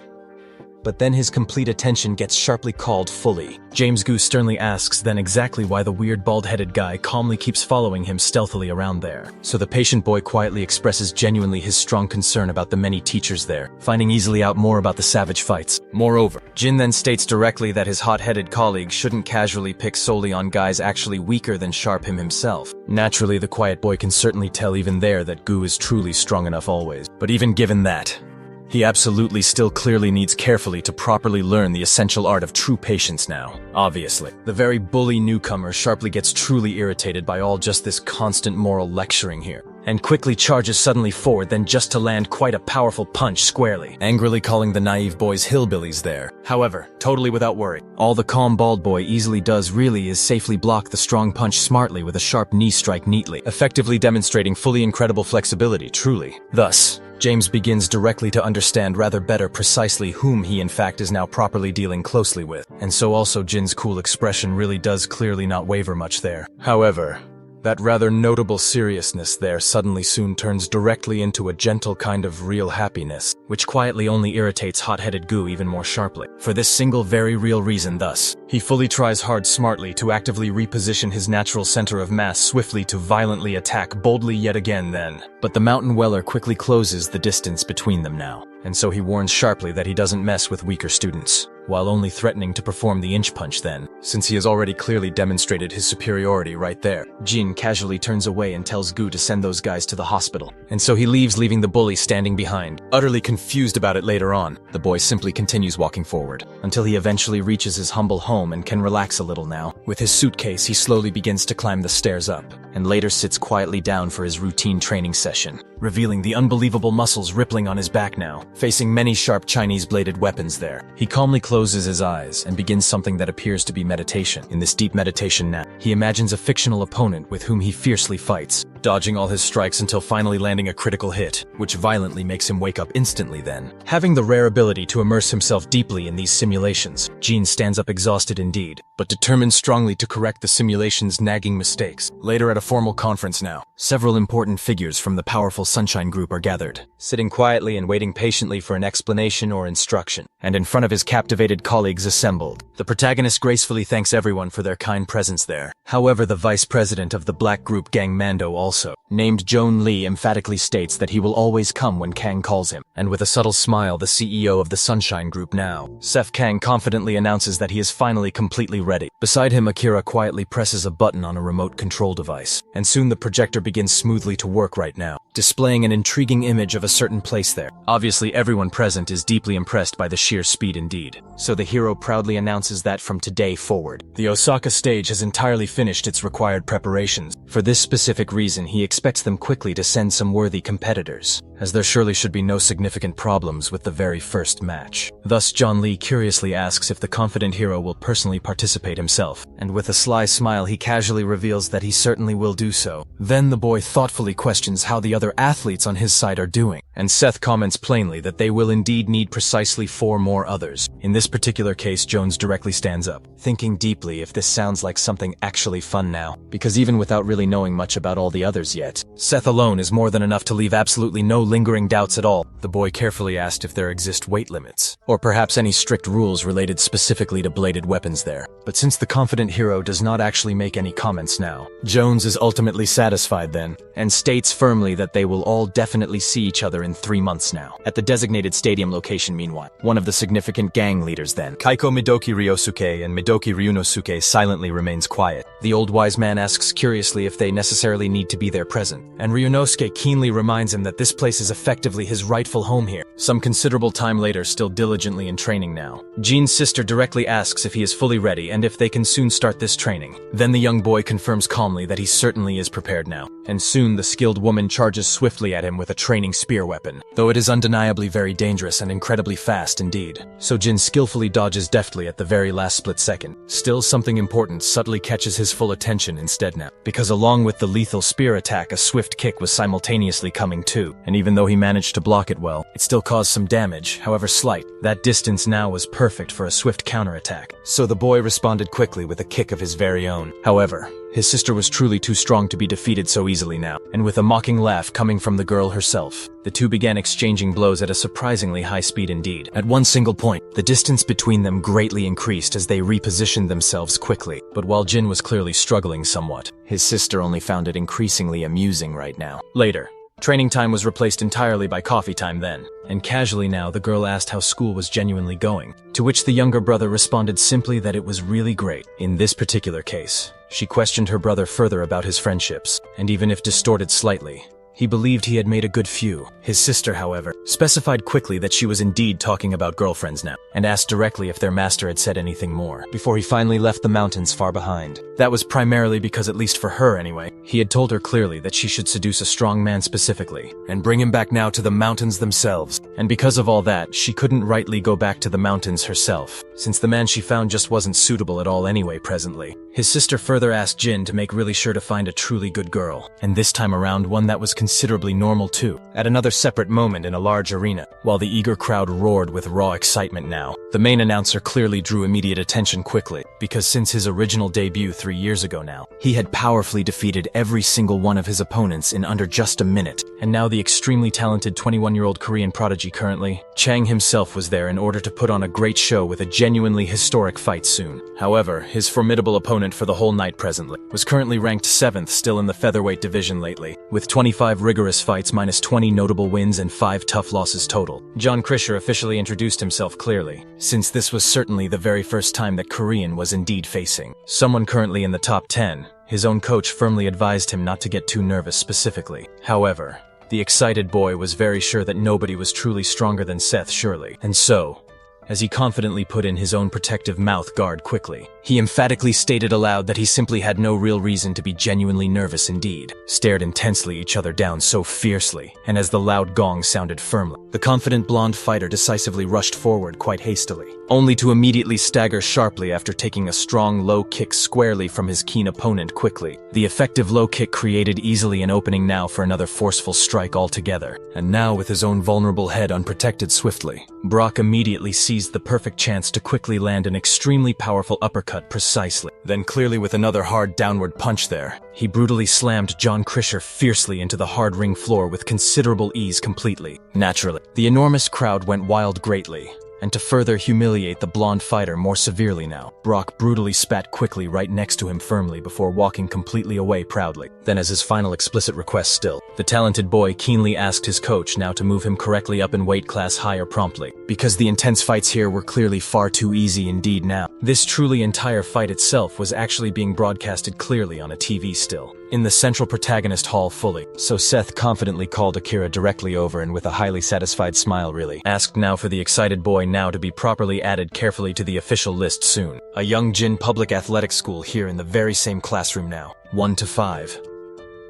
But then his complete attention gets sharply called fully. James Gu sternly asks then exactly why the weird bald-headed guy calmly keeps following him stealthily around there. So the patient boy quietly expresses genuinely his strong concern about the many teachers there, finding easily out more about the savage fights. Moreover, Jin then states directly that his hot-headed colleague shouldn't casually pick solely on guys actually weaker than Sharp himself. Naturally, the quiet boy can certainly tell even there that Gu is truly strong enough always. But even given that, he absolutely still clearly needs carefully to properly learn the essential art of true patience now. Obviously, the very bully newcomer sharply gets truly irritated by all just this constant moral lecturing here, and quickly charges suddenly forward then just to land quite a powerful punch squarely, angrily calling the naive boys hillbillies there. However, totally without worry, all the calm bald boy easily does really is safely block the strong punch smartly with a sharp knee strike neatly, effectively demonstrating fully incredible flexibility truly. Thus, James begins directly to understand rather better precisely whom he in fact is now properly dealing closely with, and so also Jin's cool expression really does clearly not waver much there. However, that rather notable seriousness there suddenly soon turns directly into a gentle kind of real happiness, which quietly only irritates hot-headed Gu even more sharply. For this single very real reason thus, he fully tries hard smartly to actively reposition his natural center of mass swiftly to violently attack boldly yet again then. But the mountain weller quickly closes the distance between them now, and so he warns sharply that he doesn't mess with weaker students, while only threatening to perform the inch punch then, since he has already clearly demonstrated his superiority right there. Jin casually turns away and tells Gu to send those guys to the hospital, and so he leaves, leaving the bully standing behind. Utterly confused about it later on, the boy simply continues walking forward, until he eventually reaches his humble home and can relax a little now. With his suitcase, he slowly begins to climb the stairs up, and later sits quietly down for his routine training session, revealing the unbelievable muscles rippling on his back now, facing many sharp Chinese-bladed weapons there. He calmly closes his eyes and begins something that appears to be meditation. In this deep meditation now, he imagines a fictional opponent with whom he fiercely fights, dodging all his strikes until finally landing a critical hit, which violently makes him wake up instantly then. Having the rare ability to immerse himself deeply in these simulations, Jin stands up exhausted indeed, but determined strongly to correct the simulation's nagging mistakes. Later at a formal conference now, several important figures from the powerful Sunshine Group are gathered, sitting quietly and waiting patiently for an explanation or instruction, and in front of his captivated colleagues assembled. The protagonist gracefully thanks everyone for their kind presence there. However, the vice president of the black group gang Mando also, named Joan Lee, emphatically states that he will always come when Kang calls him, and with a subtle smile, the CEO of the Sunshine Group now, Seth Kang, confidently announces that he is finally completely ready. Beside him, Akira quietly presses a button on a remote control device, and soon the projector begins smoothly to work right now, displaying an intriguing image of a certain place there. Obviously, everyone present is deeply impressed by the sheer speed indeed, so the hero proudly announces that from today forward, the Osaka stage has entirely finished its required preparations. For this specific reason, he expects them quickly to send some worthy competitors, as there surely should be no significant problems with the very first match. Thus, John Lee curiously asks if the confident hero will personally participate himself, and with a sly smile he casually reveals that he certainly will do so. Then the boy thoughtfully questions how the other athletes on his side are doing, and Seth comments plainly that they will indeed need precisely 4 more others. In this particular case, Jones directly stands up, thinking deeply if this sounds like something actually fun now, because even without really knowing much about all the others yet, Seth alone is more than enough to leave absolutely no lingering doubts at all. The boy carefully asked if there exist weight limits, or perhaps any strict rules related specifically to bladed weapons there. But since the confident hero does not actually make any comments now, Jones is ultimately satisfied then, and states firmly that they will all definitely see each other in 3 months now, at the designated stadium location. Meanwhile, one of the significant gang leaders then, Kaiko Midoki Ryosuke and Midoki Ryunosuke, silently remains quiet. The old wise man asks curiously if they necessarily need to be there present, and Ryunosuke keenly reminds him that this place is effectively his rightful home here. Some considerable time later, still diligently in training now, Jin's sister directly asks if he is fully ready and if they can soon start this training. Then the young boy confirms calmly that he certainly is prepared now, and soon the skilled woman charges swiftly at him with a training spear weapon, though it is undeniably very dangerous and incredibly fast indeed. So Jin skillfully dodges deftly at the very last split second. Still, something important subtly catches his full attention instead now, because along with the lethal spear attack, a swift kick was simultaneously coming too, and even though he managed to block it well, it still caused some damage, however slight. That distance now was perfect for a swift counterattack, so the boy responded quickly with a kick of his very own. However, his sister was truly too strong to be defeated so easily now, and with a mocking laugh coming from the girl herself, the two began exchanging blows at a surprisingly high speed indeed. At one single point, the distance between them greatly increased as they repositioned themselves quickly, but while Jin was clearly struggling somewhat, his sister only found it increasingly amusing right now. Later, training time was replaced entirely by coffee time then, and casually now the girl asked how school was genuinely going, to which the younger brother responded simply that it was really great. In this particular case, she questioned her brother further about his friendships, and even if distorted slightly, he believed he had made a good few. His sister, however, specified quickly that she was indeed talking about girlfriends now, and asked directly if their master had said anything more, before he finally left the mountains far behind. That was primarily because, at least for her anyway, he had told her clearly that she should seduce a strong man specifically, and bring him back now to the mountains themselves. And because of all that, she couldn't rightly go back to the mountains herself, since the man she found just wasn't suitable at all anyway presently. His sister further asked Jin to make really sure to find a truly good girl, and this time around one that was considerably normal too. At another separate moment in a large arena, while the eager crowd roared with raw excitement now, the main announcer clearly drew immediate attention quickly, because since his original debut 3 years ago now, he had powerfully defeated every single one of his opponents in under just a minute, and now the extremely talented 21-year-old Korean prodigy currently. Chang himself was there in order to put on a great show with a genuinely historic fight soon. However, his formidable opponent for the whole night presently was currently ranked 7th still in the featherweight division lately, with 25 rigorous fights minus 20 notable wins and 5 tough losses total. John Krisher officially introduced himself clearly, since this was certainly the very first time that Korean was indeed facing someone currently in the top 10. His own coach firmly advised him not to get too nervous specifically. However, the excited boy was very sure that nobody was truly stronger than Seth surely, and so, as he confidently put in his own protective mouth guard quickly, he emphatically stated aloud that he simply had no real reason to be genuinely nervous indeed, stared intensely each other down so fiercely, and as the loud gong sounded firmly, the confident blonde fighter decisively rushed forward quite hastily, only to immediately stagger sharply after taking a strong low kick squarely from his keen opponent quickly. The effective low kick created easily an opening now for another forceful strike altogether, and now with his own vulnerable head unprotected swiftly, Brock immediately seized the perfect chance to quickly land an extremely powerful uppercut precisely. Then clearly with another hard downward punch there, he brutally slammed John Krisher fiercely into the hard ring floor with considerable ease completely. Naturally, the enormous crowd went wild greatly, and to further humiliate the blonde fighter more severely now, Brock brutally spat quickly right next to him firmly before walking completely away proudly. Then as his final explicit request still, the talented boy keenly asked his coach now to move him correctly up in weight class higher promptly, because the intense fights here were clearly far too easy indeed now. This truly entire fight itself was actually being broadcasted clearly on a TV still, in the central protagonist hall fully. So Seth confidently called Akira directly over and with a highly satisfied smile really asked now for the excited boy now to be properly added carefully to the official list soon. A Young Jin public athletic school here in the very same classroom now, 1 to 5.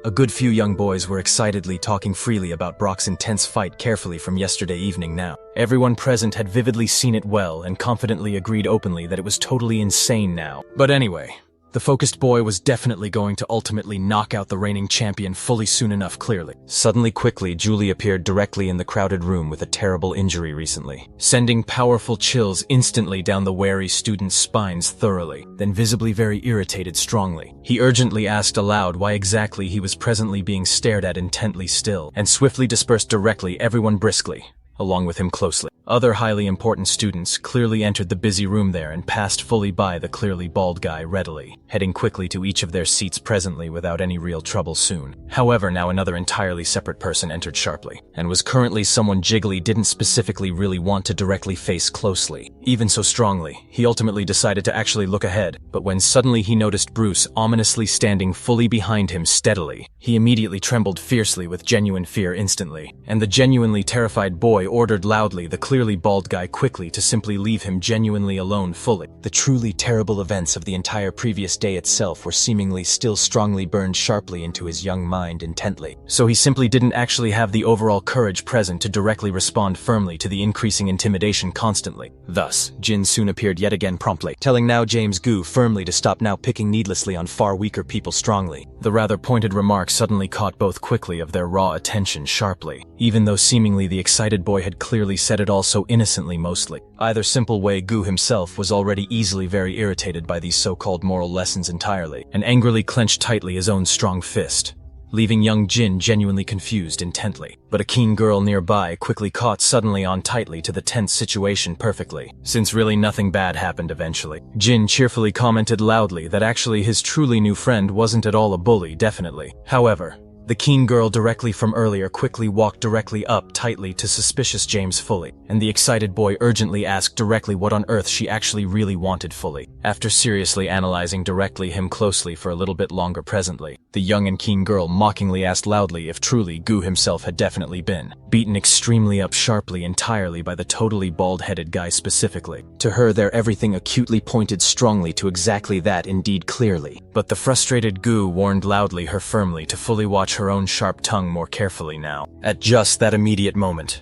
A good few young boys were excitedly talking freely about Brock's intense fight carefully from yesterday evening now. Everyone present had vividly seen it well and confidently agreed openly that it was totally insane now. But anyway, the focused boy was definitely going to ultimately knock out the reigning champion fully soon enough clearly. Suddenly quickly, Julie appeared directly in the crowded room with a terrible injury recently, sending powerful chills instantly down the wary student's spines thoroughly, then visibly very irritated strongly. He urgently asked aloud why exactly he was presently being stared at intently still, and swiftly dispersed directly everyone briskly, along with him closely. Other highly important students clearly entered the busy room there and passed fully by the clearly bald guy readily, heading quickly to each of their seats presently without any real trouble soon. However, now another entirely separate person entered sharply, and was currently someone Jiggly didn't specifically really want to directly face closely. Even so strongly, he ultimately decided to actually look ahead, but when suddenly he noticed Bruce ominously standing fully behind him steadily, he immediately trembled fiercely with genuine fear instantly, and the genuinely terrified boy ordered loudly the clearly bald guy quickly to simply leave him genuinely alone fully. The truly terrible events of the entire previous day itself were seemingly still strongly burned sharply into his young mind intently, so he simply didn't actually have the overall courage present to directly respond firmly to the increasing intimidation constantly. Thus, Jin soon appeared yet again promptly, telling now James Gu firmly to stop now picking needlessly on far weaker people strongly. The rather pointed remark suddenly caught both quickly of their raw attention sharply, even though seemingly the excited boy had clearly said it all so innocently mostly. Either simple way, Gu himself was already easily very irritated by these so-called moral lessons entirely, and angrily clenched tightly his own strong fist, leaving young Jin genuinely confused intently. But a keen girl nearby quickly caught suddenly on tightly to the tense situation perfectly, since really nothing bad happened eventually. Jin cheerfully commented loudly that actually his truly new friend wasn't at all a bully, definitely. However, the keen girl directly from earlier quickly walked directly up tightly to suspicious James fully, and the excited boy urgently asked directly what on earth she actually really wanted fully. After seriously analyzing directly him closely for a little bit longer presently, the young and keen girl mockingly asked loudly if truly Gu himself had definitely been beaten extremely up sharply entirely by the totally bald-headed guy specifically. To her there everything acutely pointed strongly to exactly that indeed clearly, but the frustrated Gu warned loudly her firmly to fully watch her own sharp tongue more carefully now. At just that immediate moment,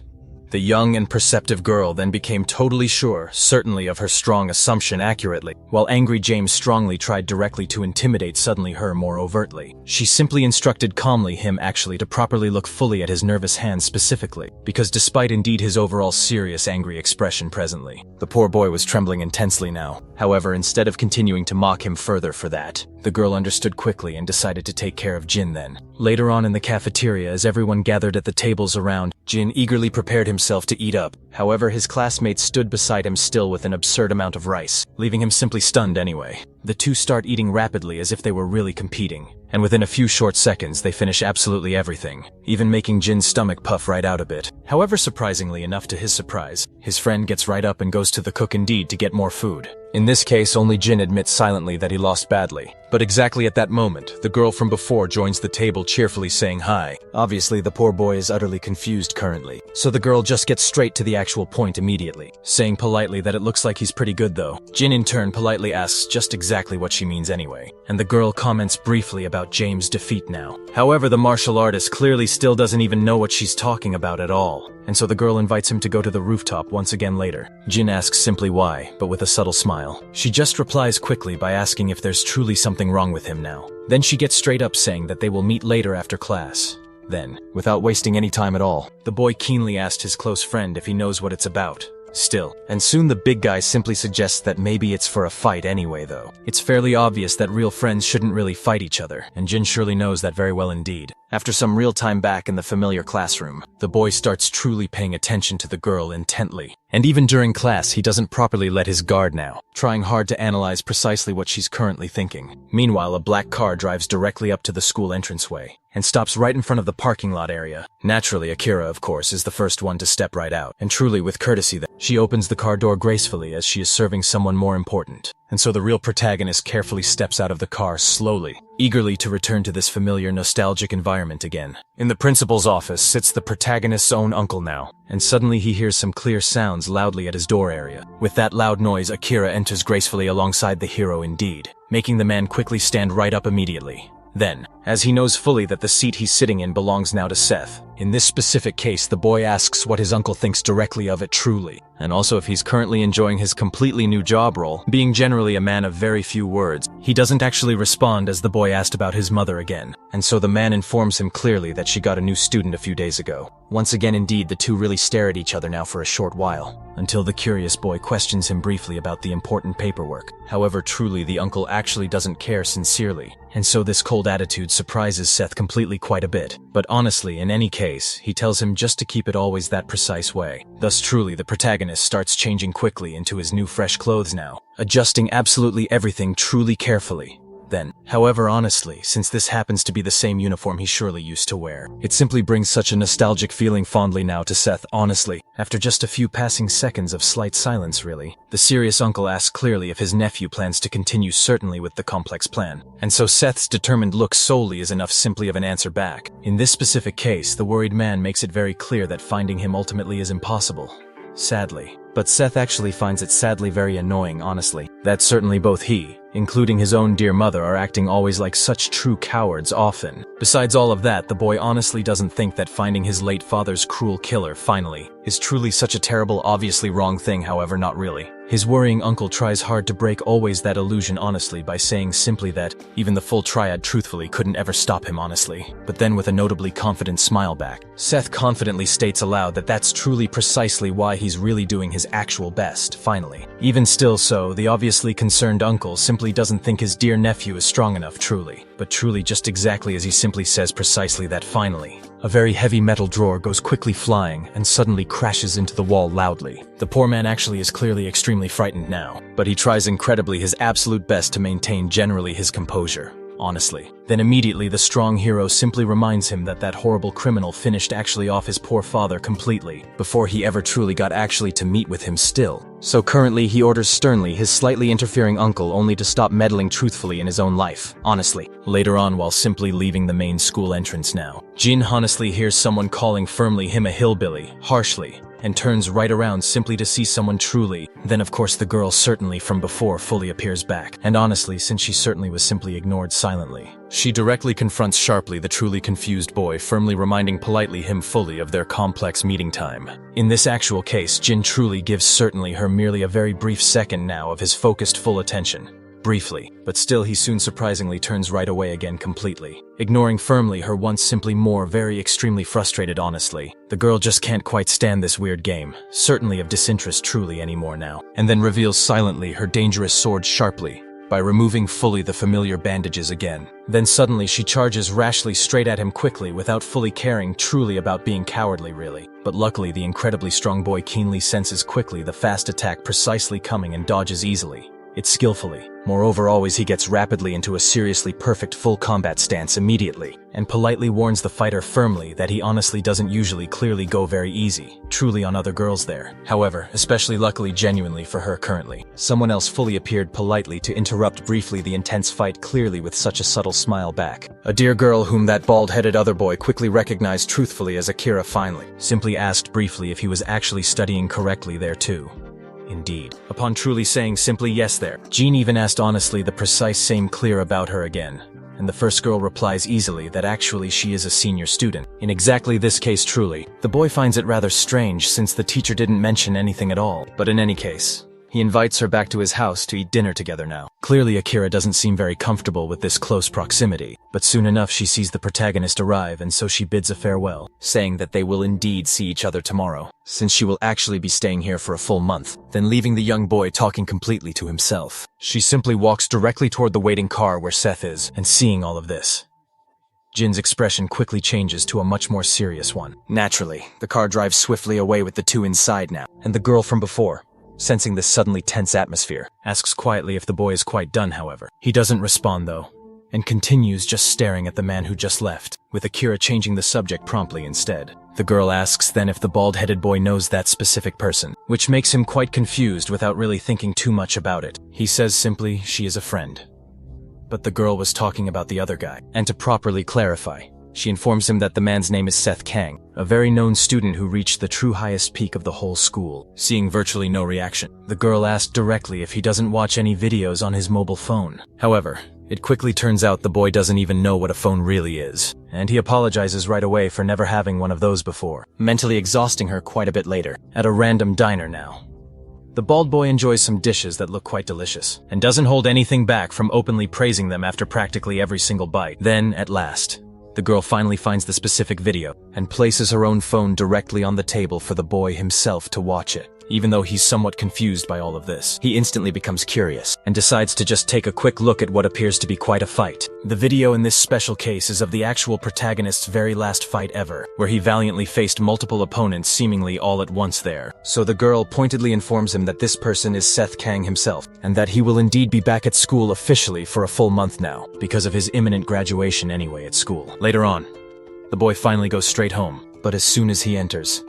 the young and perceptive girl then became totally sure, certainly of her strong assumption accurately, while angry James strongly tried directly to intimidate suddenly her more overtly. She simply instructed calmly him actually to properly look fully at his nervous hands specifically, because despite indeed his overall serious angry expression presently, the poor boy was trembling intensely now. However, instead of continuing to mock him further for that, The girl understood quickly and decided to take care of Jin then. Later on in the cafeteria, as everyone gathered at the tables around, Jin eagerly prepared himself to eat up. However, his classmates stood beside him still with an absurd amount of rice, leaving him simply stunned anyway. The two start eating rapidly as if they were really competing, and within a few short seconds they finish absolutely everything, even making Jin's stomach puff right out a bit. However, surprisingly enough to his surprise, his friend gets right up and goes to the cook indeed to get more food. In this case, only Jin admits silently that he lost badly. But exactly at that moment, the girl from before joins the table cheerfully saying hi. Obviously, the poor boy is utterly confused currently, so the girl just gets straight to the actual point immediately, saying politely that it looks like he's pretty good though. Jin in turn politely asks just exactly what she means anyway, and the girl comments briefly about James' defeat now. However, the martial artist clearly still doesn't even know what she's talking about at all, and so the girl invites him to go to the rooftop once again later. Jin asks simply why, but with a subtle smile. She just replies quickly by asking if there's truly something wrong with him now. Then she gets straight up saying that they will meet later after class. Then, without wasting any time at all, the boy keenly asked his close friend if he knows what it's about. Still, and soon the big guy simply suggests that maybe it's for a fight anyway though. It's fairly obvious that real friends shouldn't really fight each other, and Jin surely knows that very well indeed. After some real time back in the familiar classroom, the boy starts truly paying attention to the girl intently. And even during class, he doesn't properly let his guard now, trying hard to analyze precisely what she's currently thinking. Meanwhile, a black car drives directly up to the school entranceway and stops right in front of the parking lot area. Naturally, Akira, of course, is the first one to step right out, and truly with courtesy that she opens the car door gracefully as she is serving someone more important. And so the real protagonist carefully steps out of the car slowly, eagerly to return to this familiar nostalgic environment again. In the principal's office sits the protagonist's own uncle now, and suddenly he hears some clear sounds loudly at his door area. With that loud noise, Akira enters gracefully alongside the hero indeed, making the man quickly stand right up immediately. Then, as he knows fully that the seat he's sitting in belongs now to Seth, in this specific case the boy asks what his uncle thinks directly of it truly, and also if he's currently enjoying his completely new job role. Being generally a man of very few words, he doesn't actually respond as the boy asked about his mother again, and so the man informs him clearly that she got a new student a few days ago. Once again indeed, the two really stare at each other now for a short while, until the curious boy questions him briefly about the important paperwork. However, truly the uncle actually doesn't care sincerely, and so this cold attitude surprises Seth completely quite a bit. But honestly, in any case, he tells him just to keep it always that precise way. Thus truly the protagonist starts changing quickly into his new fresh clothes now, adjusting absolutely everything truly carefully. Then, however, honestly, since this happens to be the same uniform he surely used to wear, it simply brings such a nostalgic feeling fondly now to Seth. Honestly, after just a few passing seconds of slight silence really, the serious uncle asks clearly if his nephew plans to continue certainly with the complex plan, and so Seth's determined look solely is enough simply of an answer back. In this specific case, the worried man makes it very clear that finding him ultimately is impossible. Sadly. But Seth actually finds it sadly very annoying, honestly, that certainly both he, including his own dear mother, are acting always like such true cowards often. Besides all of that, the boy honestly doesn't think that finding his late father's cruel killer, finally, is truly such a terrible, obviously wrong thing. However, not really. His worrying uncle tries hard to break always that illusion honestly by saying simply that even the full triad truthfully couldn't ever stop him honestly. But then with a notably confident smile back, Seth confidently states aloud that that's truly precisely why he's really doing his actual best, finally. Even still so, the obviously concerned uncle simply doesn't think his dear nephew is strong enough truly, but truly just exactly as he simply says precisely that finally. A very heavy metal drawer goes quickly flying and suddenly crashes into the wall loudly. The poor man actually is clearly extremely frightened now, but he tries incredibly his absolute best to maintain generally his composure. Honestly. Then immediately the strong hero simply reminds him that that horrible criminal finished actually off his poor father completely, before he ever truly got actually to meet with him still. So currently he orders sternly his slightly interfering uncle only to stop meddling truthfully in his own life, honestly. Later on, while simply leaving the main school entrance now, Jin honestly hears someone calling firmly him a hillbilly, harshly, and turns right around simply to see someone truly. Then of course the girl certainly from before fully appears back, and honestly, since she certainly was simply ignored silently, she directly confronts sharply the truly confused boy, firmly reminding politely him fully of their complex meeting time. In this actual case, Jin truly gives certainly her merely a very brief second now of his focused full attention. Briefly, but still he soon surprisingly turns right away again completely, ignoring firmly her once simply more very extremely frustrated honestly. The girl just can't quite stand this weird game, certainly of disinterest truly anymore now, and then reveals silently her dangerous sword sharply, by removing fully the familiar bandages again. Then suddenly she charges rashly straight at him quickly without fully caring truly about being cowardly really. But luckily the incredibly strong boy keenly senses quickly the fast attack precisely coming and dodges easily. It's skillfully. Moreover, always he gets rapidly into a seriously perfect full combat stance immediately, and politely warns the fighter firmly that he honestly doesn't usually clearly go very easy, truly on other girls there. However, especially luckily genuinely for her currently, someone else fully appeared politely to interrupt briefly the intense fight clearly with such a subtle smile back. A dear girl whom that bald-headed other boy quickly recognized truthfully as Akira finally, simply asked briefly if he was actually studying correctly there too. Indeed. Upon truly saying simply yes there, Jean even asked honestly the precise same clear about her again. And the first girl replies easily that actually she is a senior student. In exactly this case truly, the boy finds it rather strange since the teacher didn't mention anything at all. But in any case, he invites her back to his house to eat dinner together now. Clearly Akira doesn't seem very comfortable with this close proximity, but soon enough she sees the protagonist arrive and so she bids a farewell, saying that they will indeed see each other tomorrow, since she will actually be staying here for a full month. Then leaving the young boy talking completely to himself, she simply walks directly toward the waiting car where Seth is, and seeing all of this, Jin's expression quickly changes to a much more serious one. Naturally, the car drives swiftly away with the two inside now, and the girl from before, sensing this suddenly tense atmosphere, asks quietly if the boy is quite done however. He doesn't respond though, and continues just staring at the man who just left, with Akira changing the subject promptly instead. The girl asks then if the bald-headed boy knows that specific person, which makes him quite confused without really thinking too much about it. He says simply she is a friend. But the girl was talking about the other guy, and to properly clarify, she informs him that the man's name is Seth Kang, a very known student who reached the true highest peak of the whole school. Seeing virtually no reaction, the girl asked directly if he doesn't watch any videos on his mobile phone. However, it quickly turns out the boy doesn't even know what a phone really is, and he apologizes right away for never having one of those before, mentally exhausting her quite a bit later, at a random diner now. The bald boy enjoys some dishes that look quite delicious, and doesn't hold anything back from openly praising them after practically every single bite. Then, at last, the girl finally finds the specific video, and places her own phone directly on the table for the boy himself to watch it. Even though he's somewhat confused by all of this, he instantly becomes curious, and decides to just take a quick look at what appears to be quite a fight. The video in this special case is of the actual protagonist's very last fight ever, where he valiantly faced multiple opponents seemingly all at once there. So the girl pointedly informs him that this person is Seth Kang himself, and that he will indeed be back at school officially for a full month now, because of his imminent graduation anyway at school. Later on, the boy finally goes straight home, but as soon as he enters,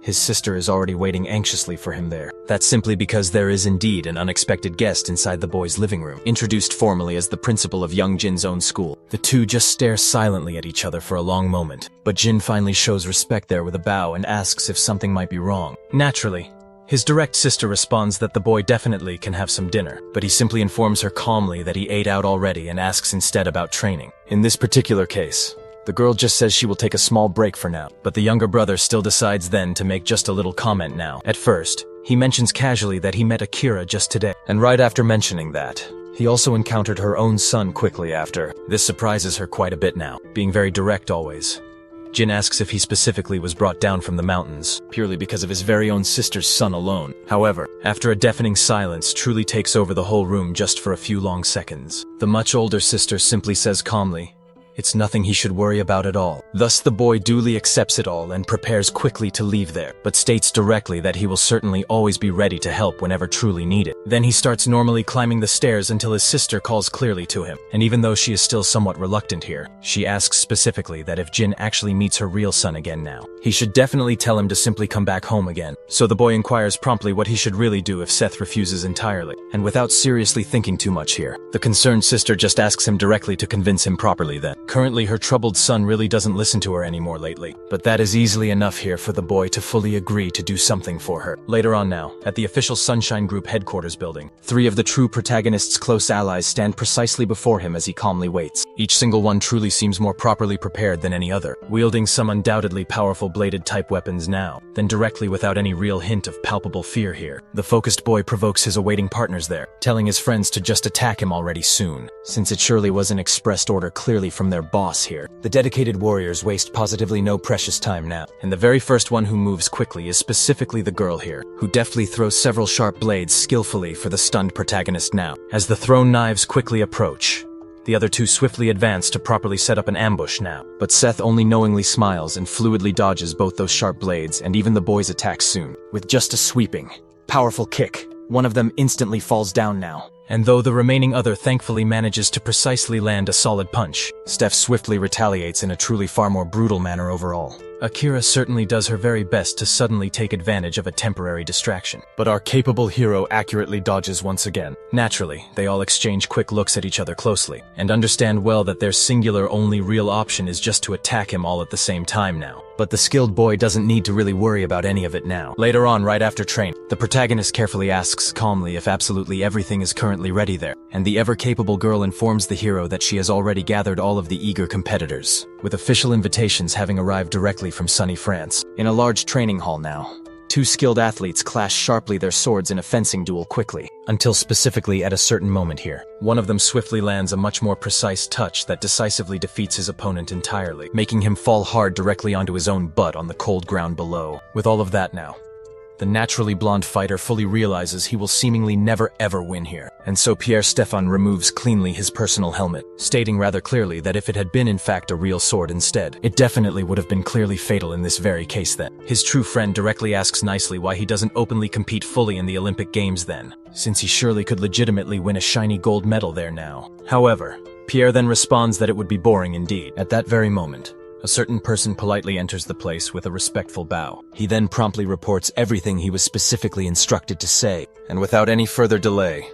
his sister is already waiting anxiously for him there. That's simply because there is indeed an unexpected guest inside the boy's living room, introduced formally as the principal of young Jin's own school. The two just stare silently at each other for a long moment, but Jin finally shows respect there with a bow and asks if something might be wrong. Naturally, his direct sister responds that the boy definitely can have some dinner, but he simply informs her calmly that he ate out already and asks instead about training. In this particular case, the girl just says she will take a small break for now, but the younger brother still decides then to make just a little comment now. At first, he mentions casually that he met Akira just today, and right after mentioning that, he also encountered her own son quickly after. This surprises her quite a bit now, being very direct always. Jin asks if he specifically was brought down from the mountains, purely because of his very own sister's son alone. However, after a deafening silence truly takes over the whole room just for a few long seconds, the much older sister simply says calmly, it's nothing he should worry about at all. Thus the boy duly accepts it all and prepares quickly to leave there, but states directly that he will certainly always be ready to help whenever truly needed. Then he starts normally climbing the stairs until his sister calls clearly to him, and even though she is still somewhat reluctant here, she asks specifically that if Jin actually meets her real son again now, he should definitely tell him to simply come back home again. So the boy inquires promptly what he should really do if Seth refuses entirely, and without seriously thinking too much here, the concerned sister just asks him directly to convince him properly then. Currently, her troubled son really doesn't listen to her anymore lately, but that is easily enough here for the boy to fully agree to do something for her. Later on now, at the official Sunshine Group headquarters building, three of the true protagonist's close allies stand precisely before him as he calmly waits. Each single one truly seems more properly prepared than any other, wielding some undoubtedly powerful bladed-type weapons now, then directly without any real hint of palpable fear here. The focused boy provokes his awaiting partners there, telling his friends to just attack him already soon, since it surely was an expressed order clearly from their boss here. The dedicated warriors waste positively no precious time now, and the very first one who moves quickly is specifically the girl here, who deftly throws several sharp blades skillfully for the stunned protagonist now. As the thrown knives quickly approach, the other two swiftly advance to properly set up an ambush now, but Seth only knowingly smiles and fluidly dodges both those sharp blades and even the boy's attacks soon. With just a sweeping, powerful kick, one of them instantly falls down now. And though the remaining other thankfully manages to precisely land a solid punch, Steph swiftly retaliates in a truly far more brutal manner overall. Akira certainly does her very best to suddenly take advantage of a temporary distraction, but our capable hero accurately dodges once again. Naturally, they all exchange quick looks at each other closely, and understand well that their singular only real option is just to attack him all at the same time now. But the skilled boy doesn't need to really worry about any of it now. Later on, right after training, the protagonist carefully asks calmly if absolutely everything is currently ready there, and the ever-capable girl informs the hero that she has already gathered all of the eager competitors, with official invitations having arrived directly from sunny France. In a large training hall now, two skilled athletes clash sharply their swords in a fencing duel quickly, until specifically at a certain moment here. One of them swiftly lands a much more precise touch that decisively defeats his opponent entirely, making him fall hard directly onto his own butt on the cold ground below. With all of that now, the naturally blonde fighter fully realizes he will seemingly never ever win here, and so Pierre Stefan removes cleanly his personal helmet, stating rather clearly that if it had been in fact a real sword instead, it definitely would have been clearly fatal in this very case then. His true friend directly asks nicely why he doesn't openly compete fully in the Olympic Games then, since he surely could legitimately win a shiny gold medal there now. However, Pierre then responds that it would be boring indeed. At that very moment, a certain person politely enters the place with a respectful bow. He then promptly reports everything he was specifically instructed to say, and without any further delay,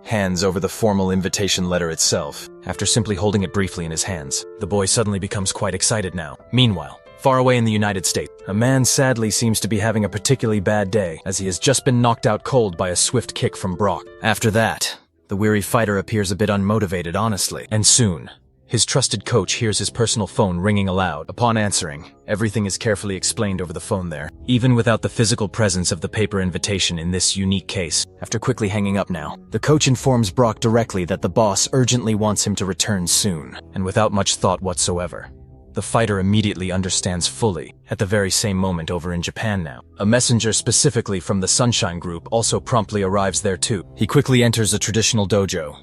hands over the formal invitation letter itself. After simply holding it briefly in his hands, the boy suddenly becomes quite excited now. Meanwhile, far away in the United States, a man sadly seems to be having a particularly bad day, as he has just been knocked out cold by a swift kick from Brock. After that, the weary fighter appears a bit unmotivated, honestly, and soon, his trusted coach hears his personal phone ringing aloud. Upon answering, everything is carefully explained over the phone there, even without the physical presence of the paper invitation in this unique case. After quickly hanging up now, the coach informs Brock directly that the boss urgently wants him to return soon, and without much thought whatsoever, the fighter immediately understands fully, at the very same moment over in Japan now. A messenger specifically from the Sunshine Group also promptly arrives there too. He quickly enters a traditional dojo,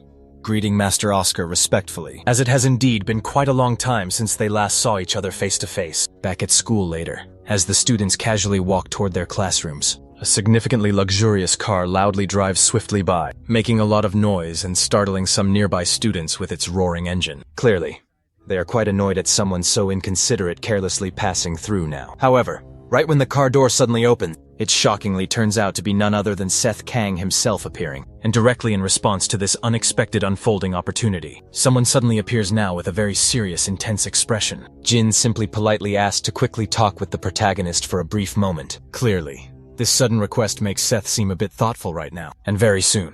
greeting Master Oscar respectfully, as it has indeed been quite a long time since they last saw each other face to face. Back at school later, as the students casually walk toward their classrooms, a significantly luxurious car loudly drives swiftly by, making a lot of noise and startling some nearby students with its roaring engine. Clearly, they are quite annoyed at someone so inconsiderate carelessly passing through now. However, right when the car door suddenly opens, it shockingly turns out to be none other than Seth Kang himself appearing, and directly in response to this unexpected unfolding opportunity, someone suddenly appears now with a very serious, intense expression. Jin simply politely asks to quickly talk with the protagonist for a brief moment. Clearly, this sudden request makes Seth seem a bit thoughtful right now, and very soon,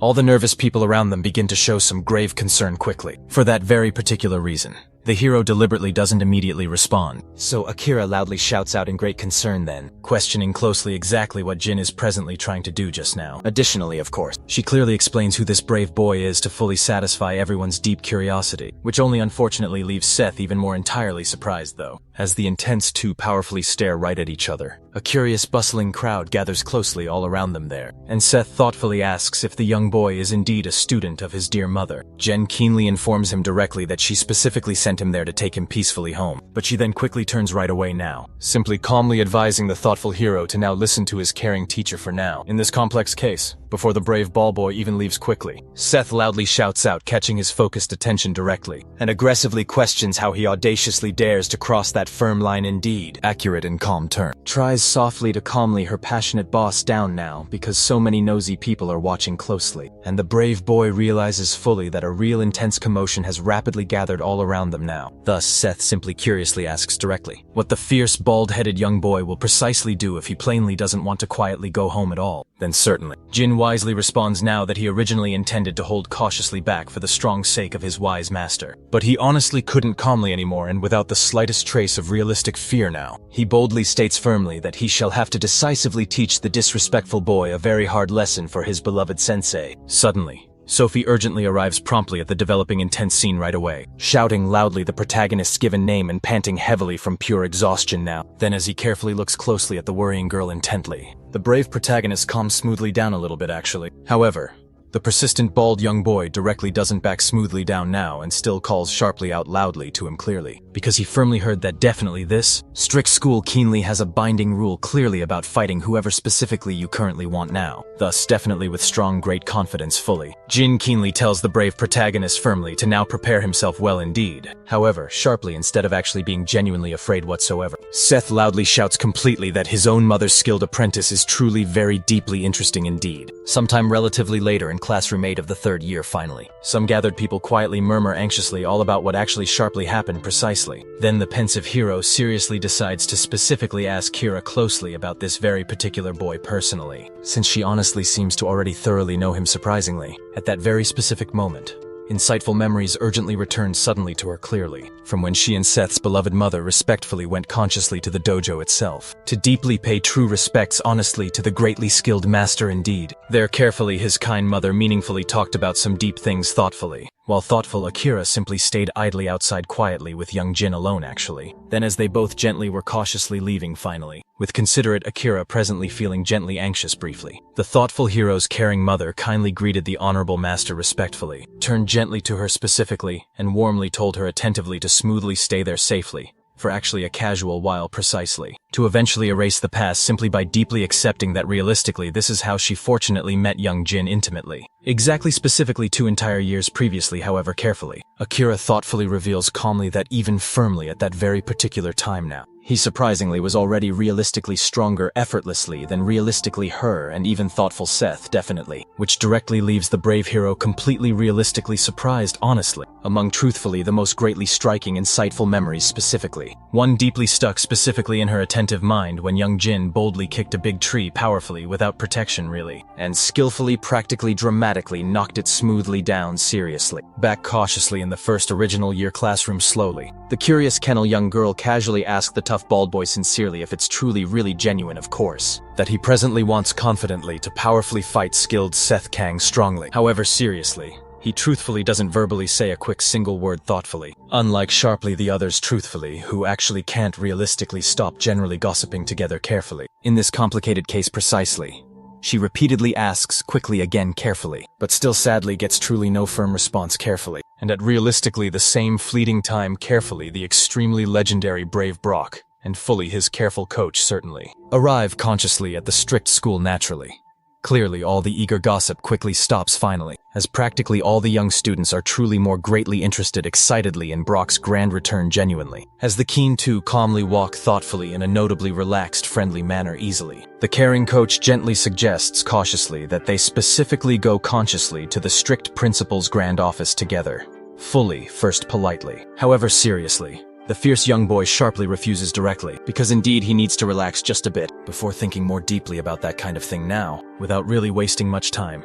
all the nervous people around them begin to show some grave concern quickly. For that very particular reason, the hero deliberately doesn't immediately respond. So Akira loudly shouts out in great concern then, questioning closely exactly what Jin is presently trying to do just now. Additionally, of course, she clearly explains who this brave boy is to fully satisfy everyone's deep curiosity, which only unfortunately leaves Seth even more entirely surprised though, as the intense two powerfully stare right at each other. A curious bustling crowd gathers closely all around them there, and Seth thoughtfully asks if the young boy is indeed a student of his dear mother. Jen keenly informs him directly that she specifically sent him there to take him peacefully home, but she then quickly turns right away now, simply calmly advising the thoughtful hero to now listen to his caring teacher for now. In this complex case, before the brave ball boy even leaves quickly, Seth loudly shouts out, catching his focused attention directly, and aggressively questions how he audaciously dares to cross that firm line indeed. Accurate and calm turn. Tries softly to calmly her passionate boss down now because so many nosy people are watching closely, and the brave boy realizes fully that a real intense commotion has rapidly gathered all around them now. Thus, Seth simply curiously asks directly what the fierce, bald-headed young boy will precisely do if he plainly doesn't want to quietly go home at all. then certainly. Jin wisely responds now that he originally intended to hold cautiously back for the strong sake of his wise master. But he honestly couldn't calmly anymore, and without the slightest trace of realistic fear now. He boldly states firmly that he shall have to decisively teach the disrespectful boy a very hard lesson for his beloved sensei. Suddenly, Sophie urgently arrives promptly at the developing intense scene right away, shouting loudly the protagonist's given name and panting heavily from pure exhaustion now. Then as he carefully looks closely at the worrying girl intently, the brave protagonist calms smoothly down a little bit actually. However, the persistent bald young boy directly doesn't back smoothly down now and still calls sharply out loudly to him clearly, because he firmly heard that definitely this strict school keenly has a binding rule clearly about fighting whoever specifically you currently want now, thus definitely with strong great confidence fully. Jin keenly tells the brave protagonist firmly to now prepare himself well indeed, however sharply instead of actually being genuinely afraid whatsoever. Seth loudly shouts completely that his own mother's skilled apprentice is truly very deeply interesting indeed. Sometime relatively later in classroom 8 of the 3rd year finally, some gathered people quietly murmur anxiously all about what actually sharply happened precisely. Then the pensive hero seriously decides to specifically ask Kira closely about this very particular boy personally, since she honestly seems to already thoroughly know him surprisingly. At that very specific moment, insightful memories urgently returned suddenly to her clearly, from when she and Seth's beloved mother respectfully went consciously to the dojo itself, to deeply pay true respects honestly to the greatly skilled master indeed. There carefully his kind mother meaningfully talked about some deep things thoughtfully, while thoughtful Akira simply stayed idly outside quietly with young Jin alone actually. Then as they both gently were cautiously leaving finally, with considerate Akira presently feeling gently anxious briefly, the thoughtful hero's caring mother kindly greeted the honorable master respectfully, turned gently to her specifically, and warmly told her attentively to smoothly stay there safely, for actually a casual while precisely, to eventually erase the past simply by deeply accepting that realistically this is how she fortunately met young Jin intimately. Exactly specifically 2 entire years previously, however carefully, Akira thoughtfully reveals calmly that even firmly at that very particular time now, he surprisingly was already realistically stronger effortlessly than realistically her and even thoughtful Seth definitely, which directly leaves the brave hero completely realistically surprised honestly. Among truthfully the most greatly striking insightful memories specifically, one deeply stuck specifically in her attentive mind when young Jin boldly kicked a big tree powerfully without protection really, and skillfully practically dramatically knocked it smoothly down seriously. Back cautiously in the first original year classroom slowly, the curious kennel young girl casually asked the tough bald boy sincerely if it's truly really genuine of course, that he presently wants confidently to powerfully fight skilled Seth Kang strongly. However seriously, he truthfully doesn't verbally say a quick single word thoughtfully, unlike sharply the others truthfully who actually can't realistically stop generally gossiping together carefully. In this complicated case precisely, she repeatedly asks quickly again carefully, but still sadly gets truly no firm response carefully, and at realistically the same fleeting time carefully the extremely legendary brave Brock, and fully his careful coach certainly, arrive consciously at the strict school naturally. Clearly all the eager gossip quickly stops finally, as practically all the young students are truly more greatly interested excitedly in Brock's grand return genuinely, as the keen two calmly walk thoughtfully in a notably relaxed friendly manner easily. The caring coach gently suggests cautiously that they specifically go consciously to the strict principal's grand office together, fully first politely. However seriously, the fierce young boy sharply refuses directly, because indeed he needs to relax just a bit before thinking more deeply about that kind of thing now, without really wasting much time.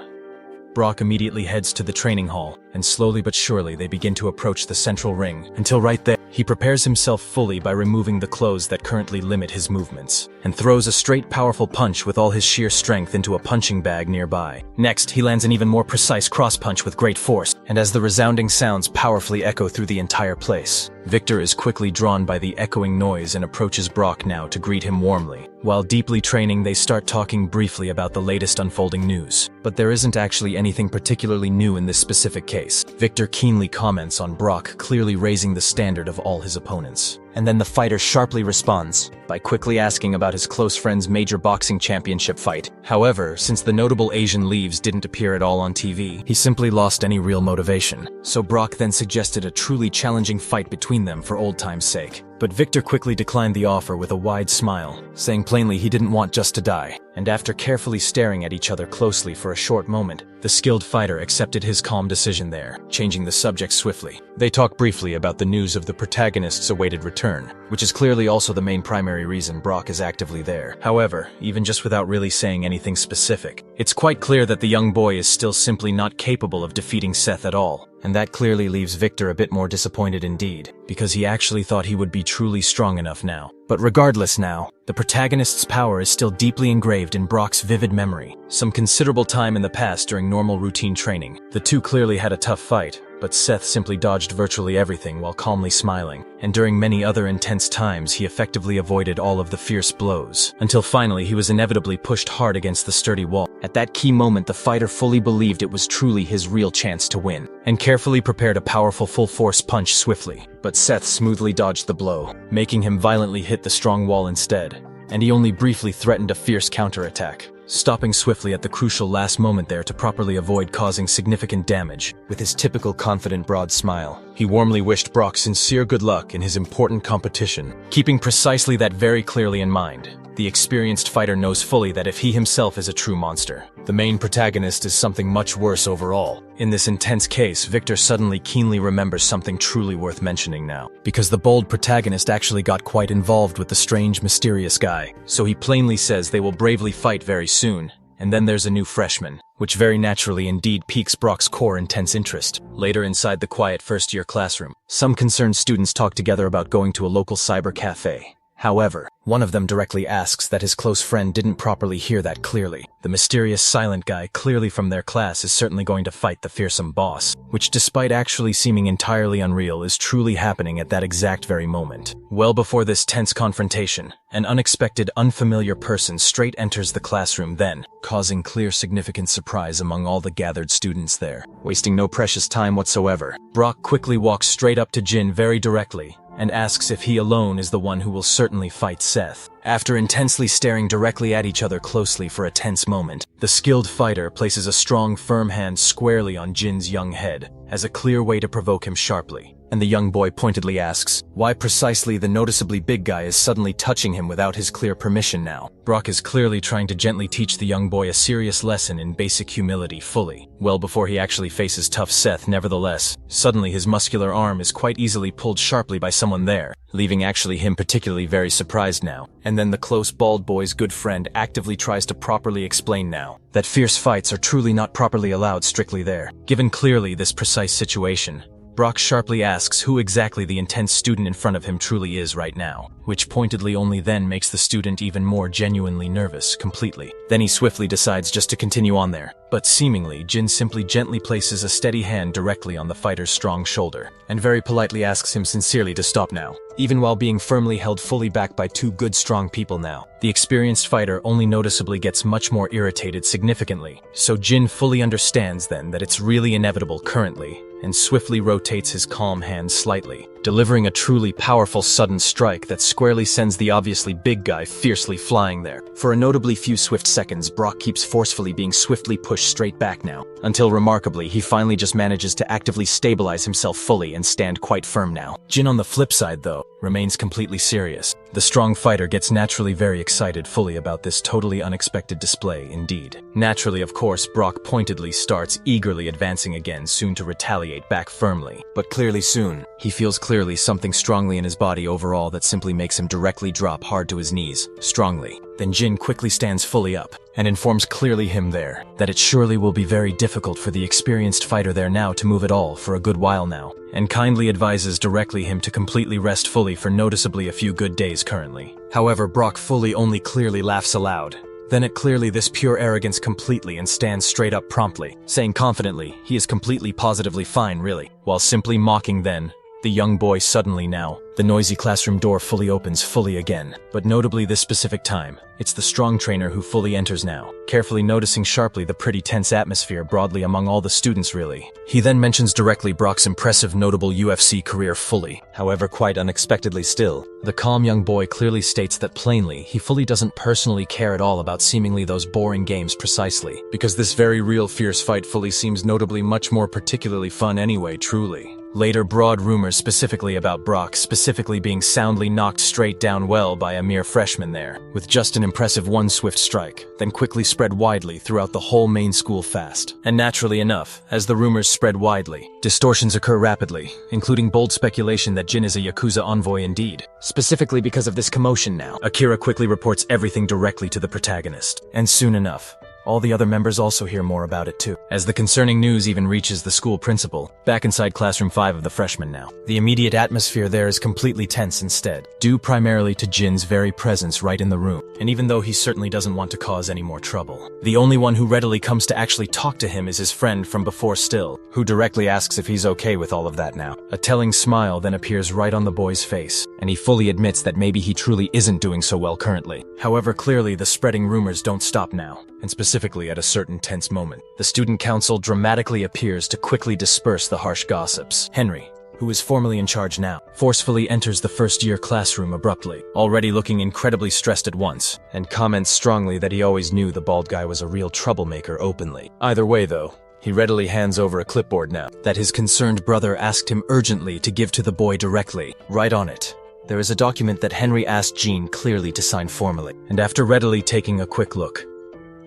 Brock immediately heads to the training hall, and slowly but surely they begin to approach the central ring, until right there, he prepares himself fully by removing the clothes that currently limit his movements, and throws a straight powerful punch with all his sheer strength into a punching bag nearby. Next, he lands an even more precise cross-punch with great force, and as the resounding sounds powerfully echo through the entire place, Victor is quickly drawn by the echoing noise and approaches Brock now to greet him warmly. While deeply training, they start talking briefly about the latest unfolding news, but there isn't actually anything particularly new in this specific case. Victor keenly comments on Brock clearly raising the standard of all his opponents. And then the fighter sharply responds by quickly asking about his close friend's major boxing championship fight. However, since the notable Asian leaves didn't appear at all on TV, he simply lost any real motivation. So Brock then suggested a truly challenging fight between them for old time's sake. But Victor quickly declined the offer with a wide smile, saying plainly he didn't want just to die. And after carefully staring at each other closely for a short moment, the skilled fighter accepted his calm decision there, changing the subject swiftly. They talk briefly about the news of the protagonist's awaited return, which is clearly also the main primary reason Brock is actively there. However, even just without really saying anything specific, it's quite clear that the young boy is still simply not capable of defeating Seth at all. And that clearly leaves Victor a bit more disappointed indeed, because he actually thought he would be truly strong enough now. But regardless now, the protagonist's power is still deeply engraved in Brock's vivid memory. Some considerable time in the past during normal routine training, the two clearly had a tough fight, but Seth simply dodged virtually everything while calmly smiling, and during many other intense times he effectively avoided all of the fierce blows, until finally he was inevitably pushed hard against the sturdy wall. At that key moment, the fighter fully believed it was truly his real chance to win, and carefully prepared a powerful full-force punch swiftly. But Seth smoothly dodged the blow, making him violently hit the strong wall instead, and he only briefly threatened a fierce counterattack, stopping swiftly at the crucial last moment there to properly avoid causing significant damage. With his typical confident broad smile, he warmly wished Brock sincere good luck in his important competition, keeping precisely that very clearly in mind. The experienced fighter knows fully that if he himself is a true monster, the main protagonist is something much worse overall. In this intense case, Victor suddenly keenly remembers something truly worth mentioning now, because the bold protagonist actually got quite involved with the strange, mysterious guy. So he plainly says they will bravely fight very soon. And then there's a new freshman, which very naturally indeed piques Brock's core intense interest. Later inside the quiet first-year classroom, some concerned students talk together about going to a local cyber cafe. However, one of them directly asks that his close friend didn't properly hear that clearly. The mysterious silent guy clearly from their class is certainly going to fight the fearsome boss, which despite actually seeming entirely unreal is truly happening at that exact very moment. Well before this tense confrontation, an unexpected, unfamiliar person straight enters the classroom then, causing clear significant surprise among all the gathered students there. Wasting no precious time whatsoever, Brock quickly walks straight up to Jin very directly, and asks if he alone is the one who will certainly fight Seth. After intensely staring directly at each other closely for a tense moment, the skilled fighter places a strong, firm hand squarely on Jin's young head, as a clear way to provoke him sharply. And the young boy pointedly asks why precisely the noticeably big guy is suddenly touching him without his clear permission now. Brock is clearly trying to gently teach the young boy a serious lesson in basic humility fully. Well before he actually faces tough Seth, nevertheless, suddenly his muscular arm is quite easily pulled sharply by someone there, leaving actually him particularly very surprised now. And then the close bald boy's good friend actively tries to properly explain now that fierce fights are truly not properly allowed strictly there. Given clearly this precise situation, Brock sharply asks who exactly the intense student in front of him truly is right now, which pointedly only then makes the student even more genuinely nervous completely. Then he swiftly decides just to continue on there, but seemingly Jin simply gently places a steady hand directly on the fighter's strong shoulder, and very politely asks him sincerely to stop now, even while being firmly held fully back by two good strong people now. The experienced fighter only noticeably gets much more irritated significantly, so Jin fully understands then that it's really inevitable currently, and swiftly rotates his calm hand slightly, delivering a truly powerful sudden strike that squarely sends the obviously big guy fiercely flying there. For a notably few swift seconds, Brock keeps forcefully being swiftly pushed straight back now, until remarkably he finally just manages to actively stabilize himself fully and stand quite firm now. Jin on the flip side though, remains completely serious. The strong fighter gets naturally very excited fully about this totally unexpected display indeed. Naturally, of course, Brock pointedly starts eagerly advancing again, soon to retaliate back firmly. But clearly soon, he feels clearly something strongly in his body overall that simply makes him directly drop hard to his knees, strongly. Then Jin quickly stands fully up, and informs clearly him there that it surely will be very difficult for the experienced fighter there now to move at all for a good while now, and kindly advises directly him to completely rest fully for noticeably a few good days currently. However, Brock fully only clearly laughs aloud. Then it clearly this pure arrogance completely and stands straight up promptly, saying confidently he is completely positively fine really, while simply mocking then, the young boy suddenly now, the noisy classroom door fully opens fully again, but notably this specific time, it's the strong trainer who fully enters now, carefully noticing sharply the pretty tense atmosphere broadly among all the students really. He then mentions directly Brock's impressive notable UFC career fully. However, quite unexpectedly still, the calm young boy clearly states that plainly he fully doesn't personally care at all about seemingly those boring games precisely, because this very real fierce fight fully seems notably much more particularly fun anyway truly. Later, broad rumors specifically about Brock specifically being soundly knocked straight down well by a mere freshman there, with just an impressive one swift strike, then quickly spread widely throughout the whole main school fast. And naturally enough, as the rumors spread widely, distortions occur rapidly, including bold speculation that Jin is a Yakuza envoy indeed. Specifically because of this commotion now, Akira quickly reports everything directly to the protagonist. And soon enough, all the other members also hear more about it too, as the concerning news even reaches the school principal, back inside classroom 5 of the freshmen now. The immediate atmosphere there is completely tense instead, due primarily to Jin's very presence right in the room, and even though he certainly doesn't want to cause any more trouble. The only one who readily comes to actually talk to him is his friend from before still, who directly asks if he's okay with all of that now. A telling smile then appears right on the boy's face, and he fully admits that maybe he truly isn't doing so well currently. However, clearly the spreading rumors don't stop now, and specifically at a certain tense moment. The student council dramatically appears to quickly disperse the harsh gossips. Henry, who is formally in charge now, forcefully enters the first-year classroom abruptly, already looking incredibly stressed at once, and comments strongly that he always knew the bald guy was a real troublemaker openly. Either way though, he readily hands over a clipboard now that his concerned brother asked him urgently to give to the boy directly. Right on it, there is a document that Henry asked Jean clearly to sign formally, and after readily taking a quick look,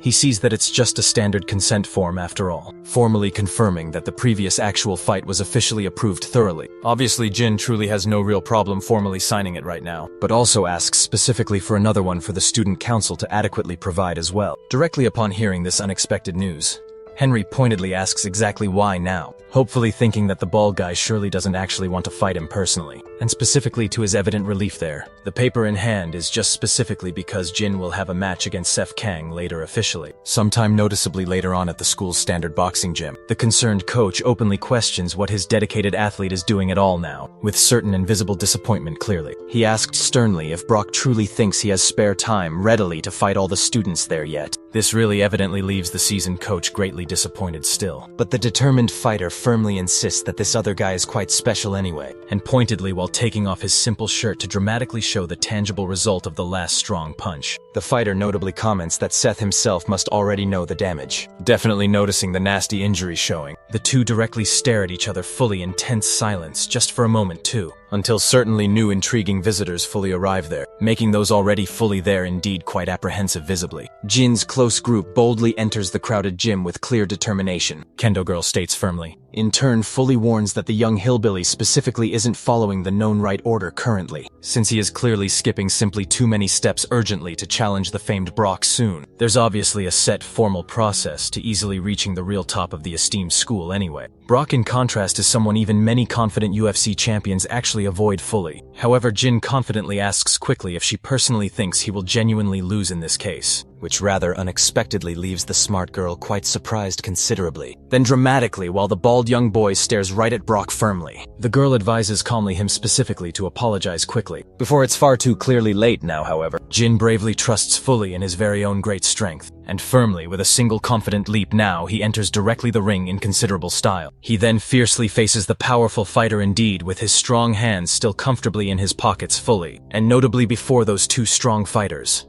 he sees that it's just a standard consent form after all, formally confirming that the previous actual fight was officially approved thoroughly. Obviously, Jin truly has no real problem formally signing it right now, but also asks specifically for another one for the student council to adequately provide as well. Directly upon hearing this unexpected news, Henry pointedly asks exactly why now, hopefully thinking that the bald guy surely doesn't actually want to fight him personally. And specifically to his evident relief there, the paper in hand is just specifically because Jin will have a match against Sef Kang later officially, sometime noticeably later on at the school's standard boxing gym. The concerned coach openly questions what his dedicated athlete is doing at all now, with certain and visible disappointment clearly. He asked sternly if Brock truly thinks he has spare time readily to fight all the students there yet. This really evidently leaves the seasoned coach greatly disappointed still. But the determined fighter firmly insists that this other guy is quite special anyway, and pointedly while taking off his simple shirt to dramatically show the tangible result of the last strong punch. The fighter notably comments that Seth himself must already know the damage, definitely noticing the nasty injuries showing. The two directly stare at each other fully in tense silence just for a moment too, until certainly new intriguing visitors fully arrive there, making those already fully there indeed quite apprehensive visibly. Jin's close group boldly enters the crowded gym with clear determination, Kendo Girl states firmly. In turn fully warns that the young hillbilly specifically isn't following the known right order currently, since he is clearly skipping simply too many steps urgently to challenge the famed Brock soon. There's obviously a set formal process to easily reaching the real top of the esteemed school anyway. Brock in contrast is someone even many confident UFC champions actually avoid fully. However, Jin confidently asks quickly if she personally thinks he will genuinely lose in this case, which rather unexpectedly leaves the smart girl quite surprised considerably. Then dramatically, while the bald young boy stares right at Brock firmly, the girl advises calmly him specifically to apologize quickly. Before it's far too clearly late now, however, Jin bravely trusts fully in his very own great strength, and firmly with a single confident leap now he enters directly the ring in considerable style. He then fiercely faces the powerful fighter indeed, with his strong hands still comfortably in his pockets fully, and notably before those two strong fighters.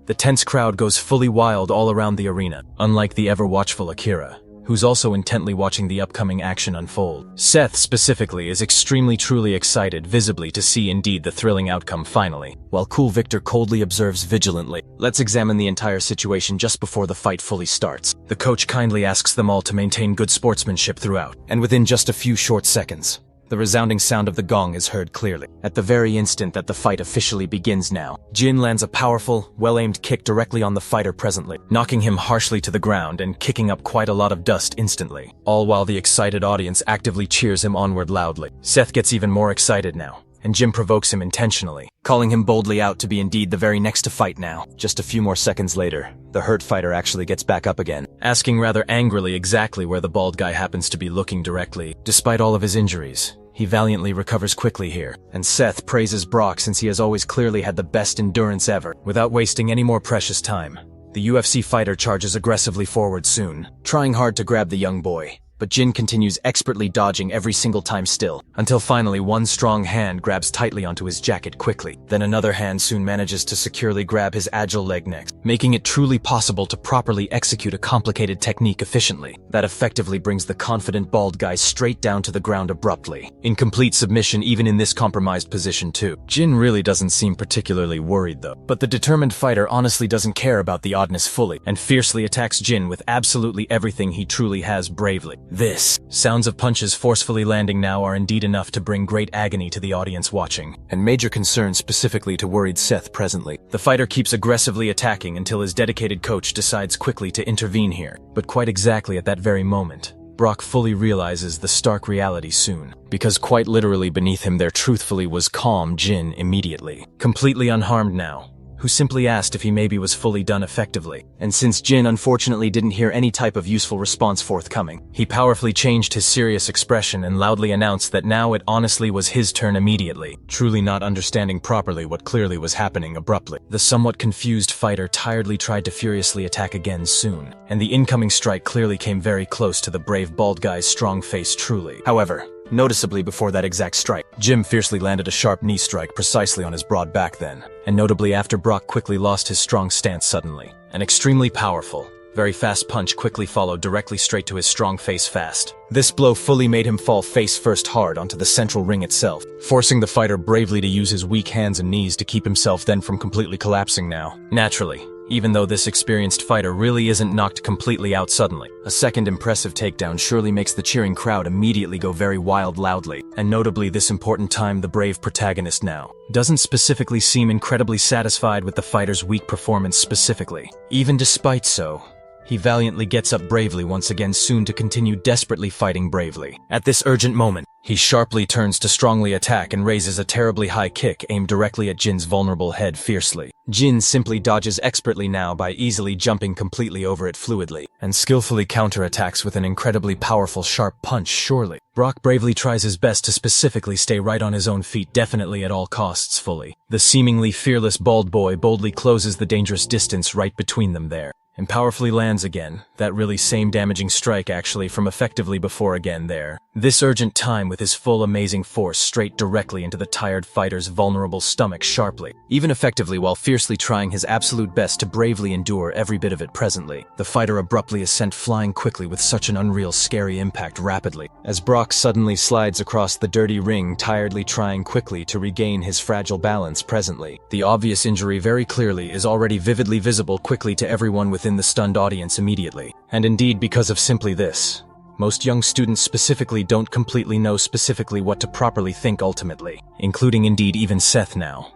The tense crowd goes fully wild all around the arena, unlike the ever-watchful Akira, who's also intently watching the upcoming action unfold. Seth, specifically, is extremely truly excited visibly to see indeed the thrilling outcome finally, while cool Victor coldly observes vigilantly. Let's examine the entire situation just before the fight fully starts. The coach kindly asks them all to maintain good sportsmanship throughout, and within just a few short seconds, the resounding sound of the gong is heard clearly. At the very instant that the fight officially begins now, Jin lands a powerful, well-aimed kick directly on the fighter presently, knocking him harshly to the ground and kicking up quite a lot of dust instantly, all while the excited audience actively cheers him onward loudly. Seth gets even more excited now, and Jim provokes him intentionally, calling him boldly out to be indeed the very next to fight now. Just a few more seconds later, the hurt fighter actually gets back up again, asking rather angrily exactly where the bald guy happens to be looking directly. Despite all of his injuries, he valiantly recovers quickly here, and Seth praises Brock since he has always clearly had the best endurance ever. Without wasting any more precious time, the UFC fighter charges aggressively forward soon, trying hard to grab the young boy. but Jin continues expertly dodging every single time still, until finally one strong hand grabs tightly onto his jacket quickly. Then another hand soon manages to securely grab his agile leg next, making it truly possible to properly execute a complicated technique efficiently. That effectively brings the confident bald guy straight down to the ground abruptly, in complete submission even in this compromised position too. Jin really doesn't seem particularly worried though, but the determined fighter honestly doesn't care about the oddness fully, and fiercely attacks Jin with absolutely everything he truly has bravely. This sounds of punches forcefully landing now are indeed enough to bring great agony to the audience watching, and major concern specifically to worried Seth presently. The fighter keeps aggressively attacking until his dedicated coach decides quickly to intervene here, but quite exactly at that very moment, Brock fully realizes the stark reality soon, because quite literally beneath him there truthfully was calm Jin immediately, completely unharmed now, who simply asked if he maybe was fully done effectively. And since Jin unfortunately didn't hear any type of useful response forthcoming, he powerfully changed his serious expression and loudly announced that now it honestly was his turn immediately, truly not understanding properly what clearly was happening abruptly. The somewhat confused fighter tiredly tried to furiously attack again soon, and the incoming strike clearly came very close to the brave bald guy's strong face truly. However, noticeably before that exact strike, Jim fiercely landed a sharp knee strike precisely on his broad back then, and notably after Brock quickly lost his strong stance suddenly. An extremely powerful, very fast punch quickly followed directly straight to his strong face fast. This blow fully made him fall face first hard onto the central ring itself, forcing the fighter bravely to use his weak hands and knees to keep himself then from completely collapsing now. Naturally, even though this experienced fighter really isn't knocked completely out suddenly, a second impressive takedown surely makes the cheering crowd immediately go very wild loudly, and notably this important time the brave protagonist now doesn't specifically seem incredibly satisfied with the fighter's weak performance specifically. Even despite so, he valiantly gets up bravely once again soon to continue desperately fighting bravely. At this urgent moment, he sharply turns to strongly attack and raises a terribly high kick aimed directly at Jin's vulnerable head fiercely. Jin simply dodges expertly now by easily jumping completely over it fluidly, and skillfully counterattacks with an incredibly powerful sharp punch surely. Brock bravely tries his best to specifically stay right on his own feet definitely at all costs fully. The seemingly fearless bald boy boldly closes the dangerous distance right between them there, and powerfully lands again, that really same damaging strike actually from effectively before again there. This urgent time with his full amazing force straight directly into the tired fighter's vulnerable stomach sharply, even effectively while fiercely trying his absolute best to bravely endure every bit of it presently. The fighter abruptly is sent flying quickly with such an unreal scary impact rapidly, as Brock suddenly slides across the dirty ring tiredly trying quickly to regain his fragile balance presently. The obvious injury very clearly is already vividly visible quickly to everyone within the stunned audience immediately. And indeed because of simply this, most young students specifically don't completely know specifically what to properly think ultimately, including indeed even Seth now.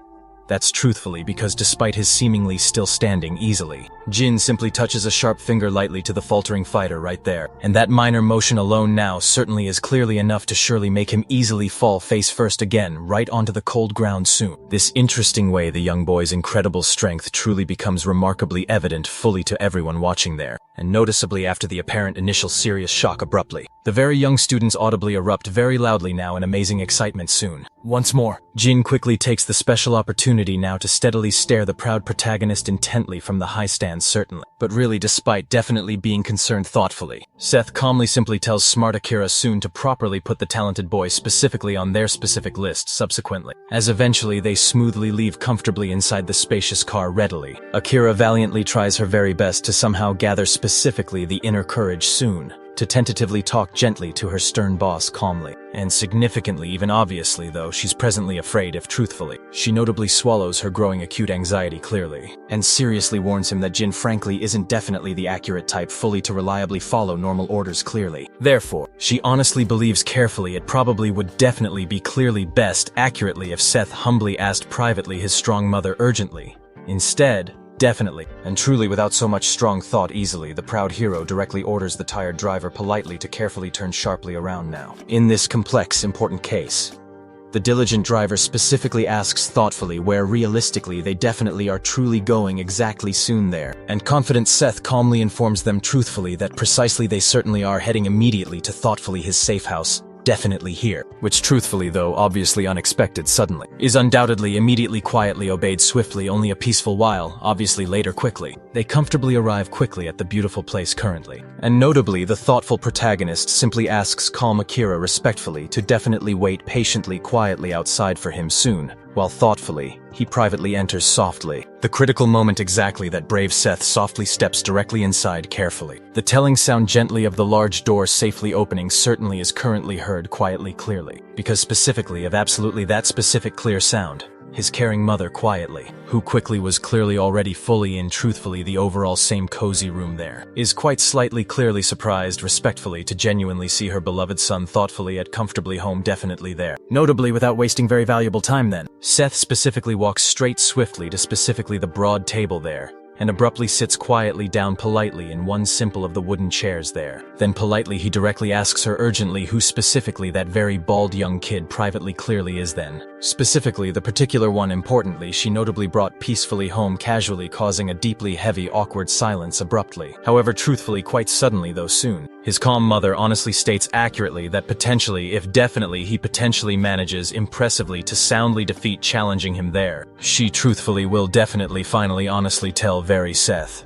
That's truthfully because despite his seemingly still standing easily, Jin simply touches a sharp finger lightly to the faltering fighter right there, and that minor motion alone now certainly is clearly enough to surely make him easily fall face first again right onto the cold ground soon. This interesting way the young boy's incredible strength truly becomes remarkably evident fully to everyone watching there, and noticeably after the apparent initial serious shock abruptly. The very young students audibly erupt very loudly now in amazing excitement soon. Once more, Jin quickly takes the special opportunity now to steadily stare the proud protagonist intently from the high stand certainly, but really despite definitely being concerned thoughtfully. Seth calmly simply tells smart Akira soon to properly put the talented boy specifically on their specific list subsequently, as eventually they smoothly leave comfortably inside the spacious car readily. Akira valiantly tries her very best to somehow gather specifically the inner courage soon, to tentatively talk gently to her stern boss calmly, and significantly even obviously though she's presently afraid if truthfully. She notably swallows her growing acute anxiety clearly, and seriously warns him that Jin frankly isn't definitely the accurate type fully to reliably follow normal orders clearly. Therefore, she honestly believes carefully it probably would definitely be clearly best accurately if Seth humbly asked privately his strong mother urgently. Instead, definitely, and truly without so much strong thought easily, the proud hero directly orders the tired driver politely to carefully turn sharply around now. In this complex, important case, the diligent driver specifically asks thoughtfully where realistically they definitely are truly going exactly soon there, and confident Seth calmly informs them truthfully that precisely they certainly are heading immediately to thoughtfully his safe house, definitely here, which truthfully though obviously unexpected suddenly, is undoubtedly immediately quietly obeyed swiftly only a peaceful while, obviously later quickly. They comfortably arrive quickly at the beautiful place currently. And notably, the thoughtful protagonist simply asks calm Akira respectfully to definitely wait patiently quietly outside for him soon, while thoughtfully, he privately enters softly. The critical moment exactly that brave Seth softly steps directly inside carefully. The telling sound gently of the large door safely opening certainly is currently heard quietly clearly, because specifically of absolutely that specific clear sound. His caring mother quietly, who quickly was clearly already fully in truthfully the overall same cozy room there, is quite slightly clearly surprised respectfully to genuinely see her beloved son thoughtfully at comfortably home definitely there. Notably without wasting very valuable time then, Seth specifically walks straight swiftly to specifically the broad table there, and abruptly sits quietly down politely in one simple of the wooden chairs there. Then politely he directly asks her urgently who specifically that very bald young kid privately clearly is then. Specifically, the particular one importantly she notably brought peacefully home casually causing a deeply heavy awkward silence abruptly. However truthfully quite suddenly though soon. His calm mother honestly states accurately that potentially if definitely he potentially manages impressively to soundly defeat challenging him there, she truthfully will definitely finally honestly tell very Seth.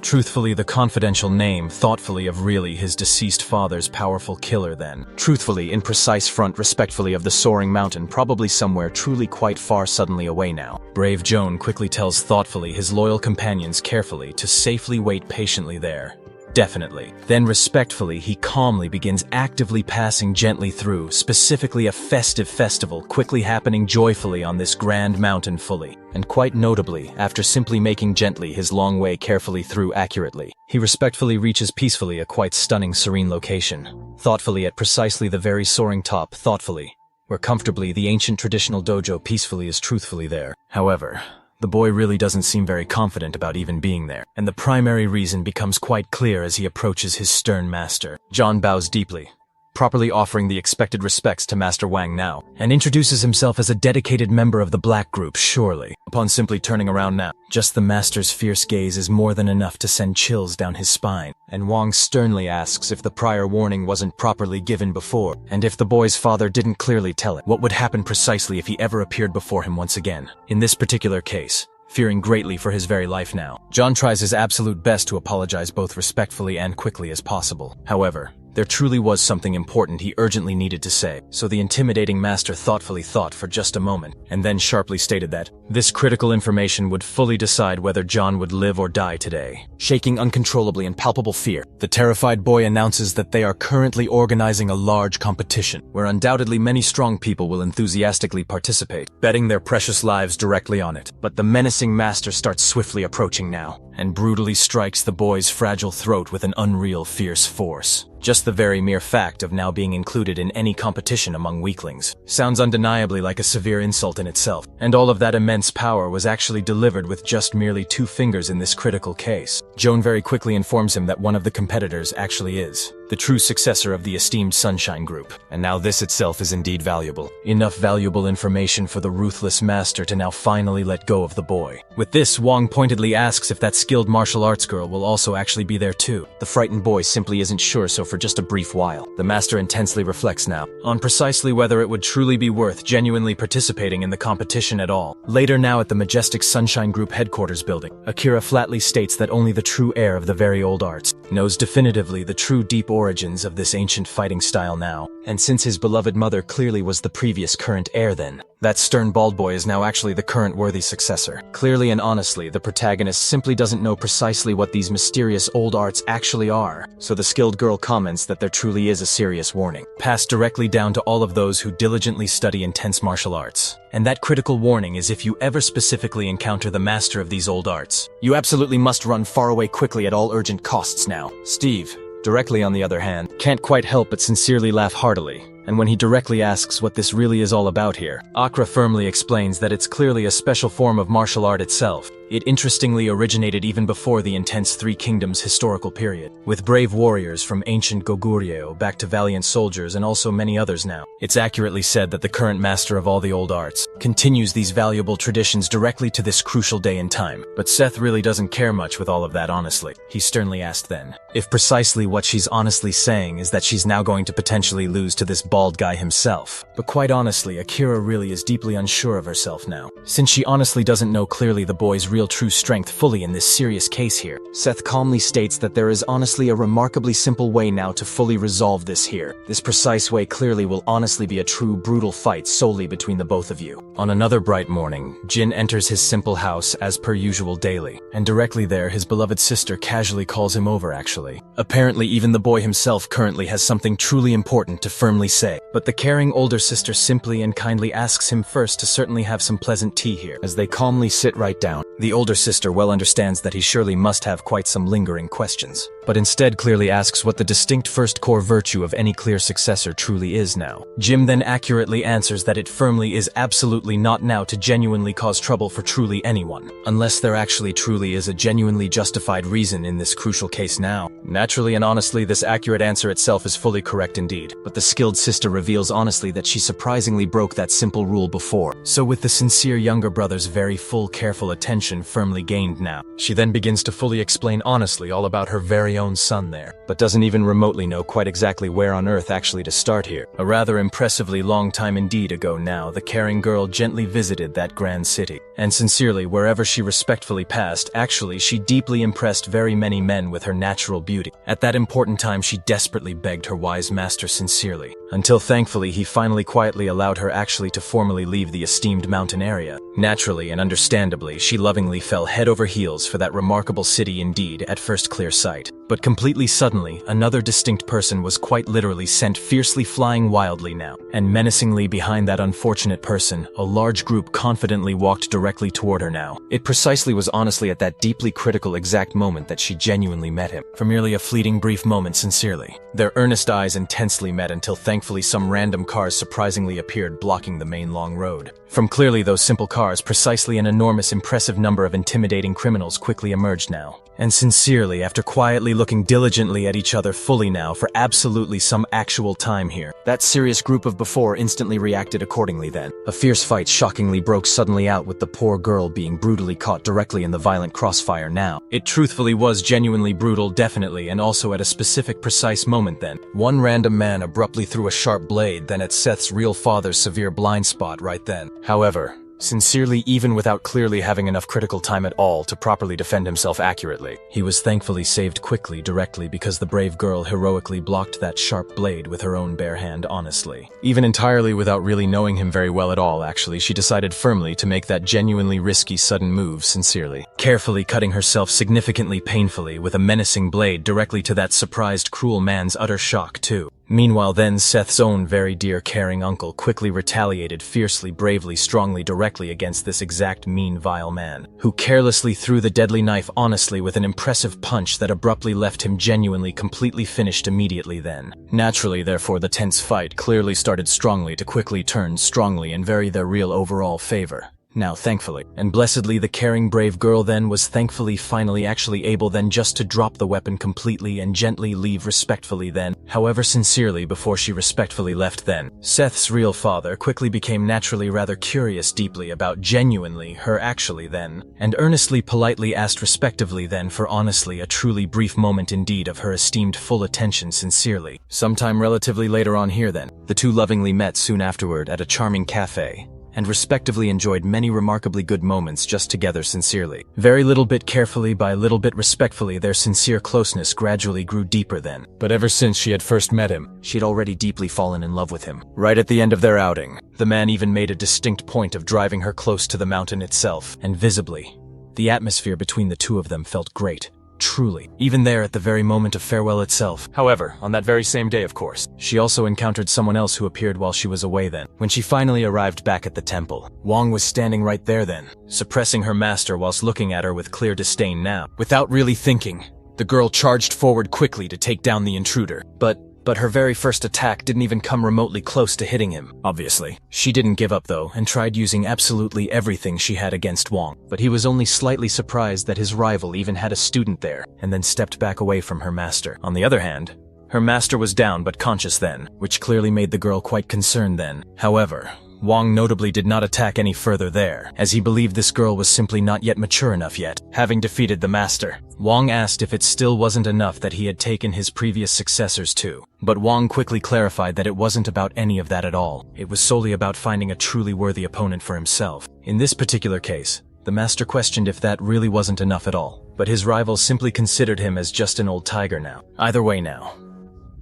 Truthfully the confidential name thoughtfully of really his deceased father's powerful killer then. Truthfully in precise front respectfully of the soaring mountain probably somewhere truly quite far suddenly away now. Brave Joan quickly tells thoughtfully his loyal companions carefully to safely wait patiently there. Definitely. Then respectfully he calmly begins actively passing gently through, specifically a festive festival quickly happening joyfully on this grand mountain fully. And quite notably, after simply making gently his long way carefully through accurately, he respectfully reaches peacefully a quite stunning serene location. Thoughtfully at precisely the very soaring top thoughtfully, where comfortably the ancient traditional dojo peacefully is truthfully there. However, the boy really doesn't seem very confident about even being there, and the primary reason becomes quite clear as he approaches his stern master. John bows deeply, properly offering the expected respects to Master Wang now, and introduces himself as a dedicated member of the black group surely. Upon simply turning around now, just the master's fierce gaze is more than enough to send chills down his spine, and Wang sternly asks if the prior warning wasn't properly given before, and if the boy's father didn't clearly tell it, what would happen precisely if he ever appeared before him once again. In this particular case, fearing greatly for his very life now, John tries his absolute best to apologize both respectfully and quickly as possible. However, there truly was something important he urgently needed to say, so the intimidating master thoughtfully thought for just a moment, and then sharply stated that this critical information would fully decide whether John would live or die today. Shaking uncontrollably in palpable fear, the terrified boy announces that they are currently organizing a large competition, where undoubtedly many strong people will enthusiastically participate, betting their precious lives directly on it. But the menacing master starts swiftly approaching now, and brutally strikes the boy's fragile throat with an unreal fierce force. Just the very mere fact of now being included in any competition among weaklings sounds undeniably like a severe insult in itself, and all of that immense power was actually delivered with just merely 2 fingers in this critical case. Joan very quickly informs him that one of the competitors actually is the true successor of the esteemed Sunshine Group, and now this itself is indeed valuable. Enough valuable information for the ruthless master to now finally let go of the boy. With this, Wang pointedly asks if that skilled martial arts girl will also actually be there too. The frightened boy simply isn't sure, so for just a brief while, the master intensely reflects now on precisely whether it would truly be worth genuinely participating in the competition at all. Later now at the majestic Sunshine Group headquarters building, Akira flatly states that only the true heir of the very old arts knows definitively the true deep origins of this ancient fighting style now, and since his beloved mother clearly was the previous current heir then, that stern bald boy is now actually the current worthy successor. Clearly and honestly, the protagonist simply doesn't know precisely what these mysterious old arts actually are, so the skilled girl comments that there truly is a serious warning, passed directly down to all of those who diligently study intense martial arts. And that critical warning is if you ever specifically encounter the master of these old arts, you absolutely must run far away quickly at all urgent costs now. Steve, directly on the other hand, can't quite help but sincerely laugh heartily. And when he directly asks what this really is all about here, Akira firmly explains that it's clearly a special form of martial art itself, It interestingly originated even before the intense Three Kingdoms historical period, with brave warriors from ancient Goguryeo back to valiant soldiers and also many others now. It's accurately said that the current master of all the old arts continues these valuable traditions directly to this crucial day in time. But Seth really doesn't care much with all of that, honestly. He sternly asked then, if precisely what she's honestly saying is that she's now going to potentially lose to this bald guy himself. But quite honestly, Akira really is deeply unsure of herself now, since she honestly doesn't know clearly the boy's real true strength fully in this serious case here. Seth calmly states that there is honestly a remarkably simple way now to fully resolve this here. This precise way clearly will honestly be a true brutal fight solely between the both of you. On another bright morning, Jin enters his simple house as per usual daily, and directly there his beloved sister casually calls him over actually. Apparently even the boy himself currently has something truly important to firmly say, but the caring older sister simply and kindly asks him first to certainly have some pleasant tea here. As they calmly sit right down, the older sister well understands that he surely must have quite some lingering questions, but instead clearly asks what the distinct first core virtue of any clear successor truly is now. Jim then accurately answers that it firmly is absolutely not now to genuinely cause trouble for truly anyone, unless there actually truly is a genuinely justified reason in this crucial case now. Naturally and honestly, this accurate answer itself is fully correct indeed, but the skilled sister reveals honestly that she surprisingly broke that simple rule before. So with the sincere younger brother's very full careful attention firmly gained now, she then begins to fully explain honestly all about her very own son there, but doesn't even remotely know quite exactly where on earth actually to start here. A rather impressively long time indeed ago now, the caring girl gently visited that grand city, and sincerely wherever she respectfully passed, actually she deeply impressed very many men with her natural beauty. At that important time she desperately begged her wise master sincerely, until thankfully he finally quietly allowed her actually to formally leave the esteemed mountain area. Naturally and understandably, she lovingly fell head over heels for that remarkable city indeed at first clear sight. But completely suddenly, another distinct person was quite literally sent fiercely flying wildly now, and menacingly behind that unfortunate person, a large group confidently walked directly toward her now. It precisely was honestly at that deeply critical exact moment that she genuinely met him. For merely a fleeting brief moment sincerely, their earnest eyes intensely met until thankfully some random cars surprisingly appeared blocking the main long road. From clearly those simple cars, precisely an enormous impressive number of intimidating criminals quickly emerged now. And sincerely, after quietly looking diligently at each other fully now for absolutely some actual time here, that serious group of before instantly reacted accordingly then. A fierce fight shockingly broke suddenly out with the poor girl being brutally caught directly in the violent crossfire now. It truthfully was genuinely brutal definitely, and also at a specific precise moment then. One random man abruptly threw a sharp blade then at Seth's real father's severe blind spot right then. However, sincerely, even without clearly having enough critical time at all to properly defend himself accurately, he was thankfully saved quickly directly because the brave girl heroically blocked that sharp blade with her own bare hand honestly. Even entirely without really knowing him very well at all actually, she decided firmly to make that genuinely risky sudden move sincerely, carefully cutting herself significantly painfully with a menacing blade directly to that surprised cruel man's utter shock too. Meanwhile then, Seth's own very dear caring uncle quickly retaliated fiercely, bravely, strongly directly against this exact mean vile man, who carelessly threw the deadly knife honestly with an impressive punch that abruptly left him genuinely completely finished immediately then. Naturally therefore the tense fight clearly started strongly to quickly turn strongly in very their real overall favor. Now thankfully, and blessedly the caring brave girl then was thankfully finally actually able then just to drop the weapon completely and gently leave respectfully then, however sincerely before she respectfully left then. Seth's real father quickly became naturally rather curious deeply about genuinely her actually then, and earnestly politely asked respectively then for honestly a truly brief moment indeed of her esteemed full attention sincerely. Sometime relatively later on here then, the two lovingly met soon afterward at a charming cafe, and respectively enjoyed many remarkably good moments just together sincerely. Very little bit carefully by little bit respectfully their sincere closeness gradually grew deeper then. But ever since she had first met him, she'd already deeply fallen in love with him. Right at the end of their outing, the man even made a distinct point of driving her close to the mountain itself, and visibly, the atmosphere between the two of them felt great. Truly, even there at the very moment of farewell itself. However, on that very same day of course, she also encountered someone else who appeared while she was away then. When she finally arrived back at the temple, Wong was standing right there then, suppressing her master whilst looking at her with clear disdain now. Without really thinking, the girl charged forward quickly to take down the intruder. But but her very first attack didn't even come remotely close to hitting him. Obviously, she didn't give up though and tried using absolutely everything she had against Wong, but he was only slightly surprised that his rival even had a student there, and then stepped back away from her master. On the other hand, her master was down but conscious then, which clearly made the girl quite concerned then. However, Wong notably did not attack any further there, as he believed this girl was simply not yet mature enough yet. Having defeated the master, Wong asked if it still wasn't enough that he had taken his previous successors too. But Wong quickly clarified that it wasn't about any of that at all. It was solely about finding a truly worthy opponent for himself. In this particular case, the master questioned if that really wasn't enough at all, but his rivals simply considered him as just an old tiger now. Either way now,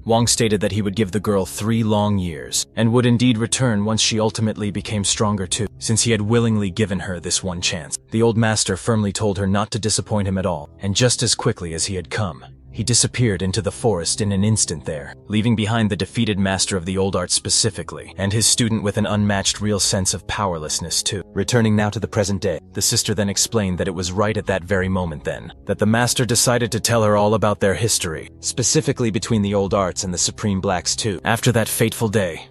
Wong stated that he would give the girl 3 long years, and would indeed return once she ultimately became stronger too, since he had willingly given her this one chance. The old master firmly told her not to disappoint him at all, and just as quickly as he had come, he disappeared into the forest in an instant there, leaving behind the defeated master of the old art specifically, and his student with an unmatched real sense of powerlessness too. Returning now to the present day, the sister then explained that it was right at that very moment then, that the master decided to tell her all about their history, specifically between the old arts and the Supreme Blacks too. After that fateful day,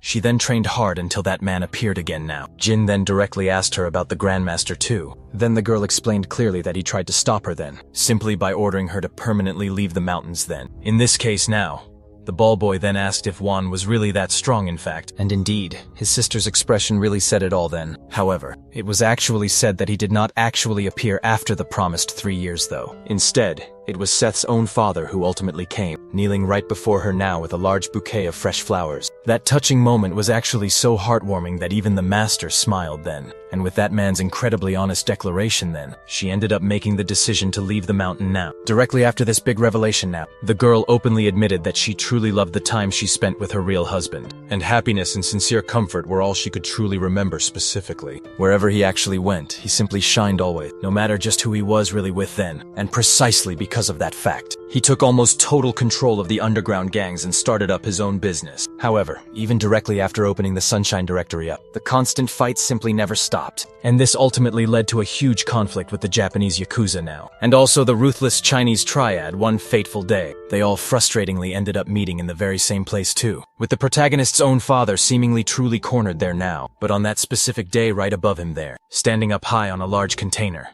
she then trained hard until that man appeared again now. Jin then directly asked her about the Grandmaster too. Then the girl explained clearly that he tried to stop her then, simply by ordering her to permanently leave the mountains then. In this case now, the ball boy then asked if Wan was really that strong in fact, and indeed, his sister's expression really said it all then. However, it was actually said that he did not actually appear after the promised 3 years though. Instead, it was Seth's own father who ultimately came, kneeling right before her now with a large bouquet of fresh flowers. That touching moment was actually so heartwarming that even the master smiled then. And with that man's incredibly honest declaration then, she ended up making the decision to leave the mountain now. Directly after this big revelation now, the girl openly admitted that she truly loved the time she spent with her real husband. And happiness and sincere comfort were all she could truly remember specifically. Wherever he actually went, he simply shined always, no matter just who he was really with then. And precisely because of that fact, he took almost total control of the underground gangs and started up his own business. However, even directly after opening the Sunshine Directory up, the constant fights simply never stopped. And this ultimately led to a huge conflict with the Japanese Yakuza now, and also the ruthless Chinese triad one fateful day. They all frustratingly ended up meeting in the very same place too, with the protagonist's own father seemingly truly cornered there now. But on that specific day right above him there, standing up high on a large container,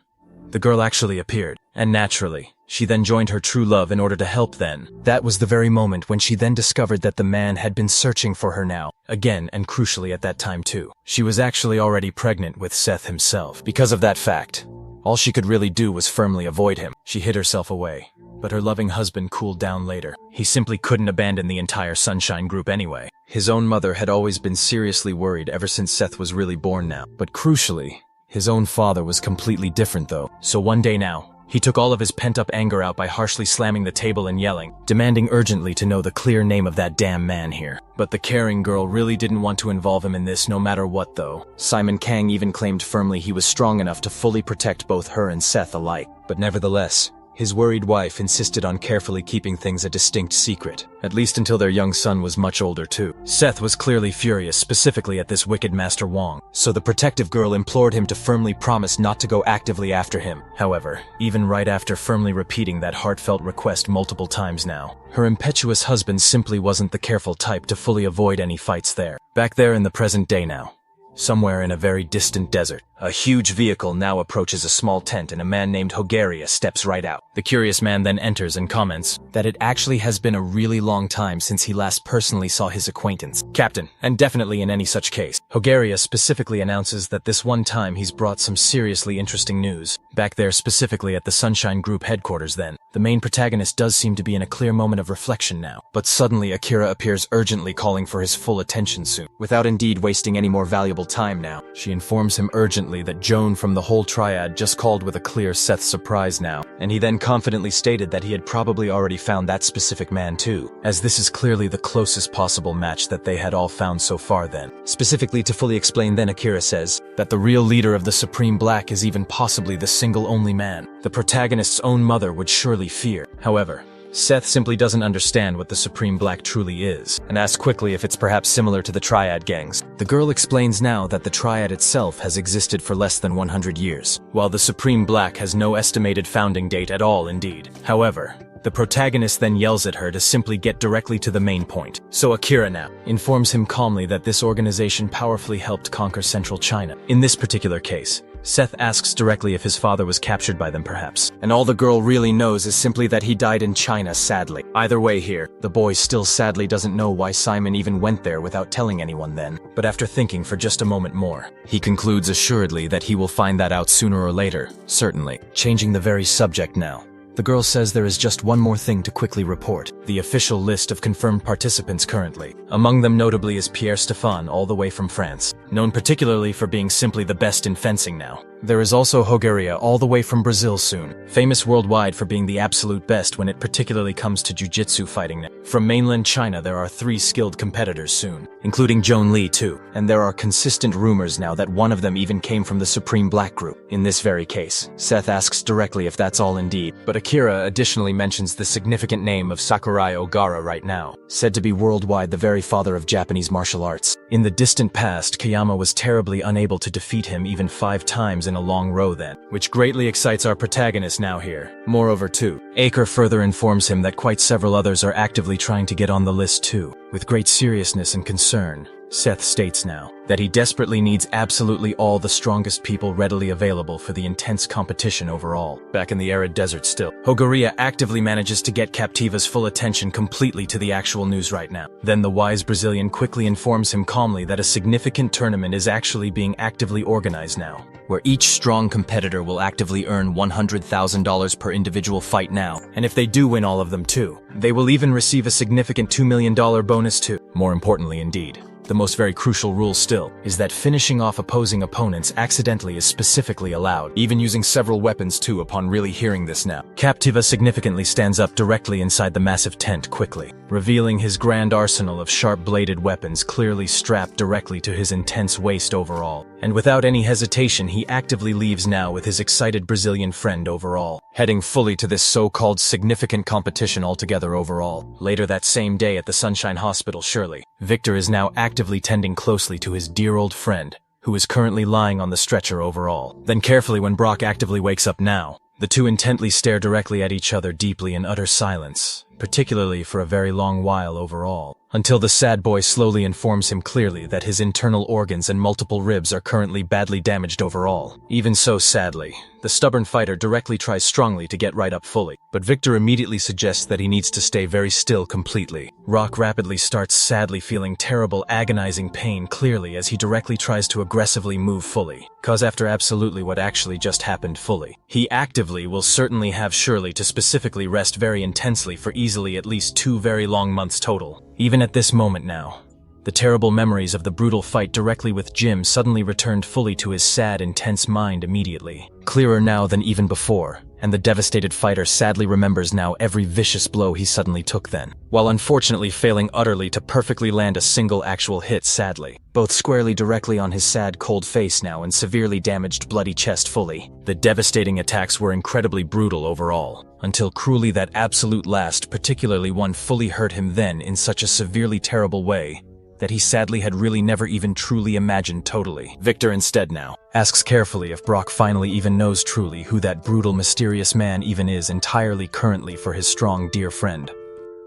the girl actually appeared, and naturally, she then joined her true love in order to help then. That was the very moment when she then discovered that the man had been searching for her now, again and crucially at that time too. She was actually already pregnant with Seth himself. Because of that fact, all she could really do was firmly avoid him. She hid herself away, but her loving husband cooled down later. He simply couldn't abandon the entire Sunshine group anyway. His own mother had always been seriously worried ever since Seth was really born now, but crucially, his own father was completely different though. So one day now, he took all of his pent-up anger out by harshly slamming the table and yelling, demanding urgently to know the clear name of that damn man here. But the caring girl really didn't want to involve him in this no matter what though. Simon Kang even claimed firmly he was strong enough to fully protect both her and Seth alike. But nevertheless, his worried wife insisted on carefully keeping things a distinct secret, at least until their young son was much older too. Seth was clearly furious specifically at this wicked Master Wong, so the protective girl implored him to firmly promise not to go actively after him. However, even right after firmly repeating that heartfelt request multiple times now, her impetuous husband simply wasn't the careful type to fully avoid any fights there. Back there in the present day now, somewhere in a very distant desert, a huge vehicle now approaches a small tent and a man named Hogaria steps right out. The curious man then enters and comments that it actually has been a really long time since he last personally saw his acquaintance, Captain, and definitely in any such case. Hogaria specifically announces that this one time he's brought some seriously interesting news. Back there specifically at the Sunshine Group headquarters then, the main protagonist does seem to be in a clear moment of reflection now, but suddenly Akira appears urgently calling for his full attention soon. Without indeed wasting any more valuable time now, she informs him urgently that Joan from the whole triad just called with a clear Seth's surprise now, and he then confidently stated that he had probably already found that specific man too, as this is clearly the closest possible match that they had all found so far then. Specifically to fully explain then, Akira says that the real leader of the Supreme Black is even possibly the single only man the protagonist's own mother would surely fear. However, Seth simply doesn't understand what the Supreme Black truly is, and asks quickly if it's perhaps similar to the Triad gangs. The girl explains now that the Triad itself has existed for less than 100 years, while the Supreme Black has no estimated founding date at all indeed. However, The protagonist then yells at her to simply get directly to the main point. So Akira now informs him calmly that this organization powerfully helped conquer central China. In this particular case, Seth asks directly if his father was captured by them perhaps, and all the girl really knows is simply that he died in China, sadly. Either way here, the boy still sadly doesn't know why Simon even went there without telling anyone then, but after thinking for just a moment more, he concludes assuredly that he will find that out sooner or later, certainly. Changing the very subject now. The girl says there is just one more thing to quickly report, the official list of confirmed participants currently. Among them notably is Pierre Stéphane, all the way from France, known particularly for being simply the best in fencing now. There is also Rogeria, all the way from Brazil soon, famous worldwide for being the absolute best when it particularly comes to jiu-jitsu fighting now. From mainland China there are 3 skilled competitors soon, including Joan Lee too, and there are consistent rumors now that one of them even came from the Supreme Black Group. In this very case, Seth asks directly if that's all indeed, but Akira additionally mentions the significant name of Sakurai Ogara right now, said to be worldwide the very father of Japanese martial arts. In the distant past, Kayama was terribly unable to defeat him even 5 times in a long row then, which greatly excites our protagonist now here. Moreover too, Aker further informs him that quite several others are actively trying to get on the list too. With great seriousness and concern, Seth states now that he desperately needs absolutely all the strongest people readily available for the intense competition overall. Back in the arid desert still, Rogeria actively manages to get Captiva's full attention completely to the actual news right now. Then the wise Brazilian quickly informs him calmly that a significant tournament is actually being actively organized now, where each strong competitor will actively earn $100,000 per individual fight now, and if they do win all of them too, they will even receive a significant $2 million bonus too. More importantly indeed, the most very crucial rule still is that finishing off opposing opponents accidentally is specifically allowed, even using several weapons too upon really hearing this now. Captiva significantly stands up directly inside the massive tent quickly, revealing his grand arsenal of sharp-bladed weapons clearly strapped directly to his intense waist overall. And without any hesitation he actively leaves now with his excited Brazilian friend overall, heading fully to this so-called significant competition altogether overall. Later that same day at the Sunshine Hospital surely, Victor is now actively tending closely to his dear old friend, who is currently lying on the stretcher overall. Then carefully when Brock actively wakes up now, the two intently stare directly at each other deeply in utter silence, particularly for a very long while overall, until the sad boy slowly informs him clearly that his internal organs and multiple ribs are currently badly damaged overall. Even so, sadly, the stubborn fighter directly tries strongly to get right up fully, but Victor immediately suggests that he needs to stay very still completely. Rock rapidly starts sadly feeling terrible agonizing pain clearly as he directly tries to aggressively move fully, cause after absolutely what actually just happened fully, he actively will certainly have surely to specifically rest very intensely for easily at least 2 very long months total. Even at this moment now, the terrible memories of the brutal fight directly with Jim suddenly returned fully to his sad, intense mind immediately. Clearer now than even before, and the devastated fighter sadly remembers now every vicious blow he suddenly took then, while unfortunately failing utterly to perfectly land a single actual hit sadly, both squarely directly on his sad cold face now and severely damaged bloody chest fully. The devastating attacks were incredibly brutal overall, until cruelly that absolute last, particularly one fully hurt him then in such a severely terrible way that he sadly had really never even truly imagined totally. Victor instead now asks carefully if Brock finally even knows truly who that brutal, mysterious man even is entirely currently for his strong, dear friend.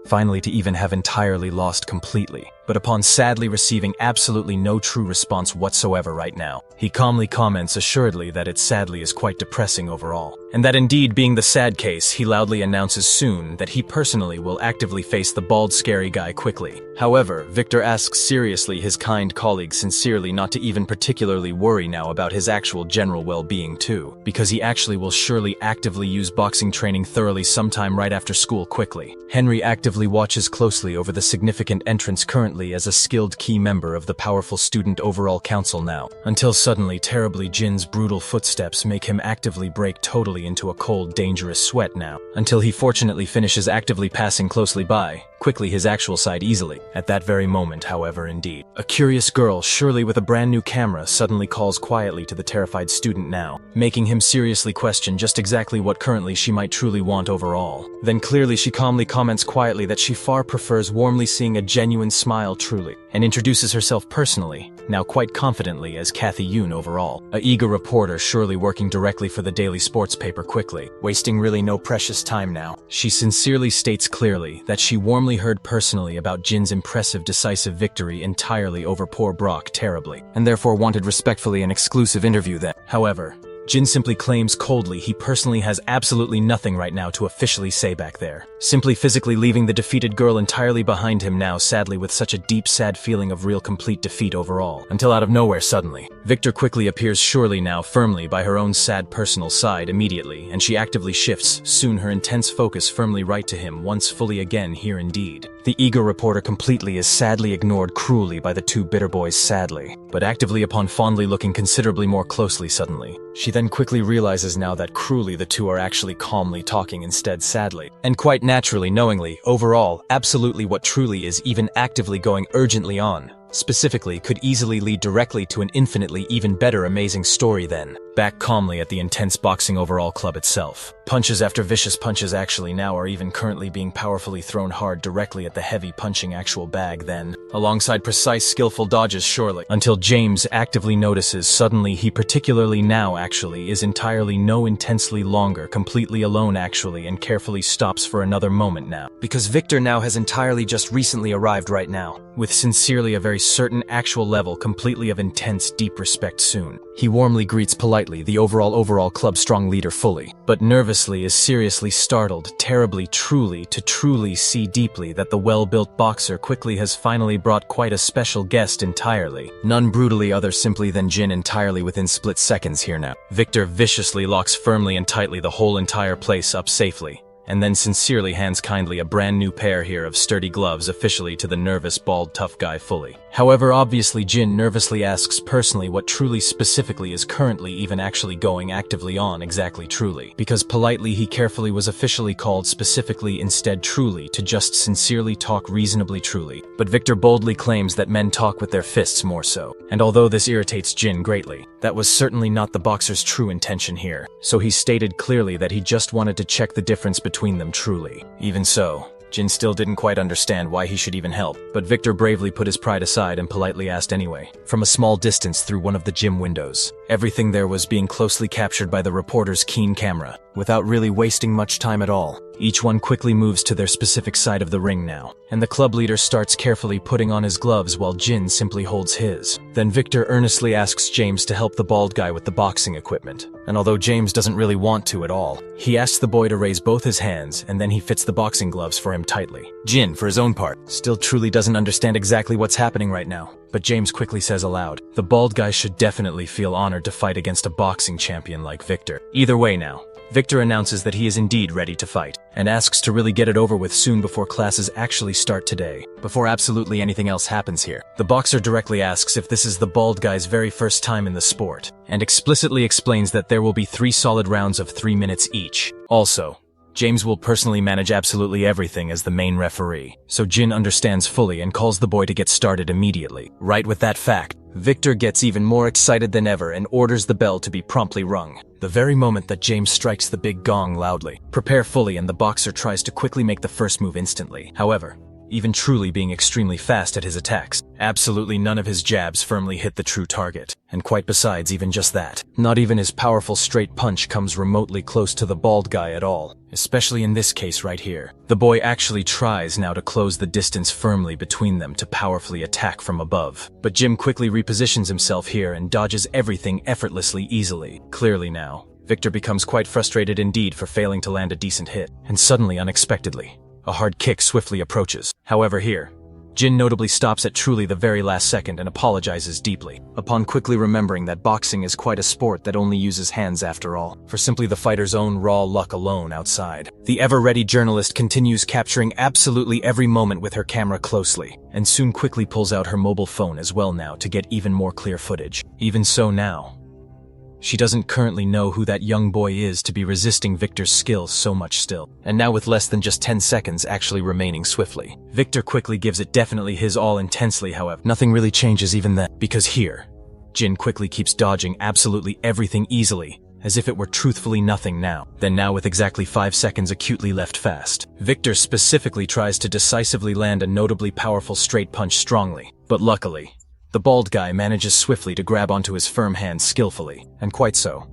Finally to even have entirely lost completely. But upon sadly receiving absolutely no true response whatsoever right now, he calmly comments assuredly that it sadly is quite depressing overall. And that indeed being the sad case, he loudly announces soon that he personally will actively face the bald scary guy quickly. However, Victor asks seriously his kind colleague sincerely not to even particularly worry now about his actual general well-being too, because he actually will surely actively use boxing training thoroughly sometime right after school quickly. Henry actively watches closely over the significant entrance currently as a skilled key member of the powerful student overall council now, until suddenly terribly Jin's brutal footsteps make him actively break totally into a cold, dangerous sweat now, until he fortunately finishes actively passing closely by, quickly his actual side easily. At that very moment, however, indeed, a curious girl, surely with a brand new camera, suddenly calls quietly to the terrified student now, making him seriously question just exactly what currently she might truly want overall. Then clearly she calmly comments quietly that she far prefers warmly seeing a genuine smile smile truly, and introduces herself personally, now quite confidently as Kathy Yoon overall. A eager reporter surely working directly for the daily sports paper quickly, wasting really no precious time now. She sincerely states clearly that she warmly heard personally about Jin's impressive decisive victory entirely over poor Brock terribly, and therefore wanted respectfully an exclusive interview then. However, Jin simply claims coldly he personally has absolutely nothing right now to officially say back there, simply physically leaving the defeated girl entirely behind him now, sadly with such a deep sad feeling of real complete defeat overall, until out of nowhere suddenly, Victor quickly appears surely now firmly by her own sad personal side immediately, and she actively shifts, soon her intense focus firmly right to him once fully again here indeed. The eager reporter completely is sadly ignored cruelly by the two bitter boys sadly, but actively upon fondly looking considerably more closely suddenly, she then quickly realizes now that cruelly the two are actually calmly talking instead sadly, and quite naturally knowingly, overall, absolutely what truly is even actively going urgently on, specifically could easily lead directly to an infinitely even better amazing story then. Back calmly at the intense boxing overall club itself. Punches after vicious punches actually now are even currently being powerfully thrown hard directly at the heavy punching actual bag then, alongside precise skillful dodges surely, until James actively notices suddenly he particularly now actually is entirely no intensely longer completely alone actually and carefully stops for another moment now. Because Victor now has entirely just recently arrived right now, with sincerely a very certain actual level completely of intense deep respect soon. He warmly greets politely the overall club strong leader fully, but nervously is seriously startled terribly truly see deeply that the well-built boxer quickly has finally brought quite a special guest entirely, none brutally other simply than Jin entirely within split seconds here now. Victor viciously locks firmly and tightly the whole entire place up safely, and then sincerely hands kindly a brand new pair here of sturdy gloves officially to the nervous bald tough guy fully. However, obviously Jin nervously asks personally what truly specifically is currently even actually going actively on exactly truly, because politely he carefully was officially called specifically instead truly to just sincerely talk reasonably truly, but Victor boldly claims that men talk with their fists more so, and although this irritates Jin greatly, that was certainly not the boxer's true intention here, so he stated clearly that he just wanted to check the difference between them truly. Even so, Jin still didn't quite understand why he should even help, but Victor bravely put his pride aside and politely asked anyway. From a small distance through one of the gym windows, everything there was being closely captured by the reporter's keen camera, without really wasting much time at all. Each one quickly moves to their specific side of the ring now, and the club leader starts carefully putting on his gloves while Jin simply holds his. Then Victor earnestly asks James to help the bald guy with the boxing equipment, and although James doesn't really want to at all, he asks the boy to raise both his hands and then he fits the boxing gloves for him tightly. Jin, for his own part, still truly doesn't understand exactly what's happening right now, but James quickly says aloud, the bald guy should definitely feel honored to fight against a boxing champion like Victor. Either way now, Victor announces that he is indeed ready to fight, and asks to really get it over with soon before classes actually start today, before absolutely anything else happens here. The boxer directly asks if this is the bald guy's very first time in the sport, and explicitly explains that there will be 3 solid rounds of 3 minutes each. Also, James will personally manage absolutely everything as the main referee, so Jin understands fully and calls the boy to get started immediately. Right with that fact, Victor gets even more excited than ever and orders the bell to be promptly rung. The very moment that James strikes the big gong loudly, prepare fully and the boxer tries to quickly make the first move instantly. However, even truly being extremely fast at his attacks, absolutely none of his jabs firmly hit the true target. And quite besides even just that, not even his powerful straight punch comes remotely close to the bald guy at all, especially in this case right here. The boy actually tries now to close the distance firmly between them to powerfully attack from above. But Jim quickly repositions himself here and dodges everything effortlessly easily. Clearly now, Victor becomes quite frustrated indeed for failing to land a decent hit, and suddenly unexpectedly, a hard kick swiftly approaches. However here, Jin notably stops at truly the very last second and apologizes deeply, upon quickly remembering that boxing is quite a sport that only uses hands after all, for simply the fighter's own raw luck alone outside. The ever-ready journalist continues capturing absolutely every moment with her camera closely, and soon quickly pulls out her mobile phone as well now to get even more clear footage. Even so now, she doesn't currently know who that young boy is to be resisting Victor's skills so much still. And now with less than just 10 seconds actually remaining swiftly, Victor quickly gives it definitely his all intensely. However, nothing really changes even then, because here, Jin quickly keeps dodging absolutely everything easily, as if it were truthfully nothing now. Then now with exactly 5 seconds acutely left fast. Victor specifically tries to decisively land a notably powerful straight punch strongly, but luckily, the bald guy manages swiftly to grab onto his firm hand skillfully, and quite so,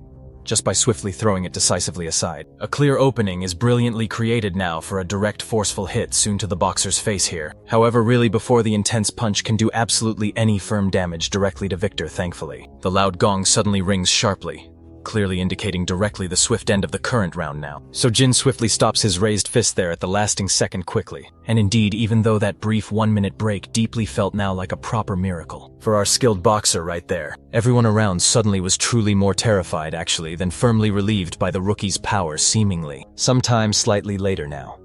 just by swiftly throwing it decisively aside. A clear opening is brilliantly created now for a direct forceful hit soon to the boxer's face here. However, really before the intense punch can do absolutely any firm damage directly to Victor, thankfully. The loud gong suddenly rings sharply, clearly indicating directly the swift end of the current round now. So Jin swiftly stops his raised fist there at the lasting second quickly. And indeed, even though that brief 1-minute break deeply felt now like a proper miracle for our skilled boxer right there, everyone around suddenly was truly more terrified actually than firmly relieved by the rookie's power seemingly. Sometime slightly later now,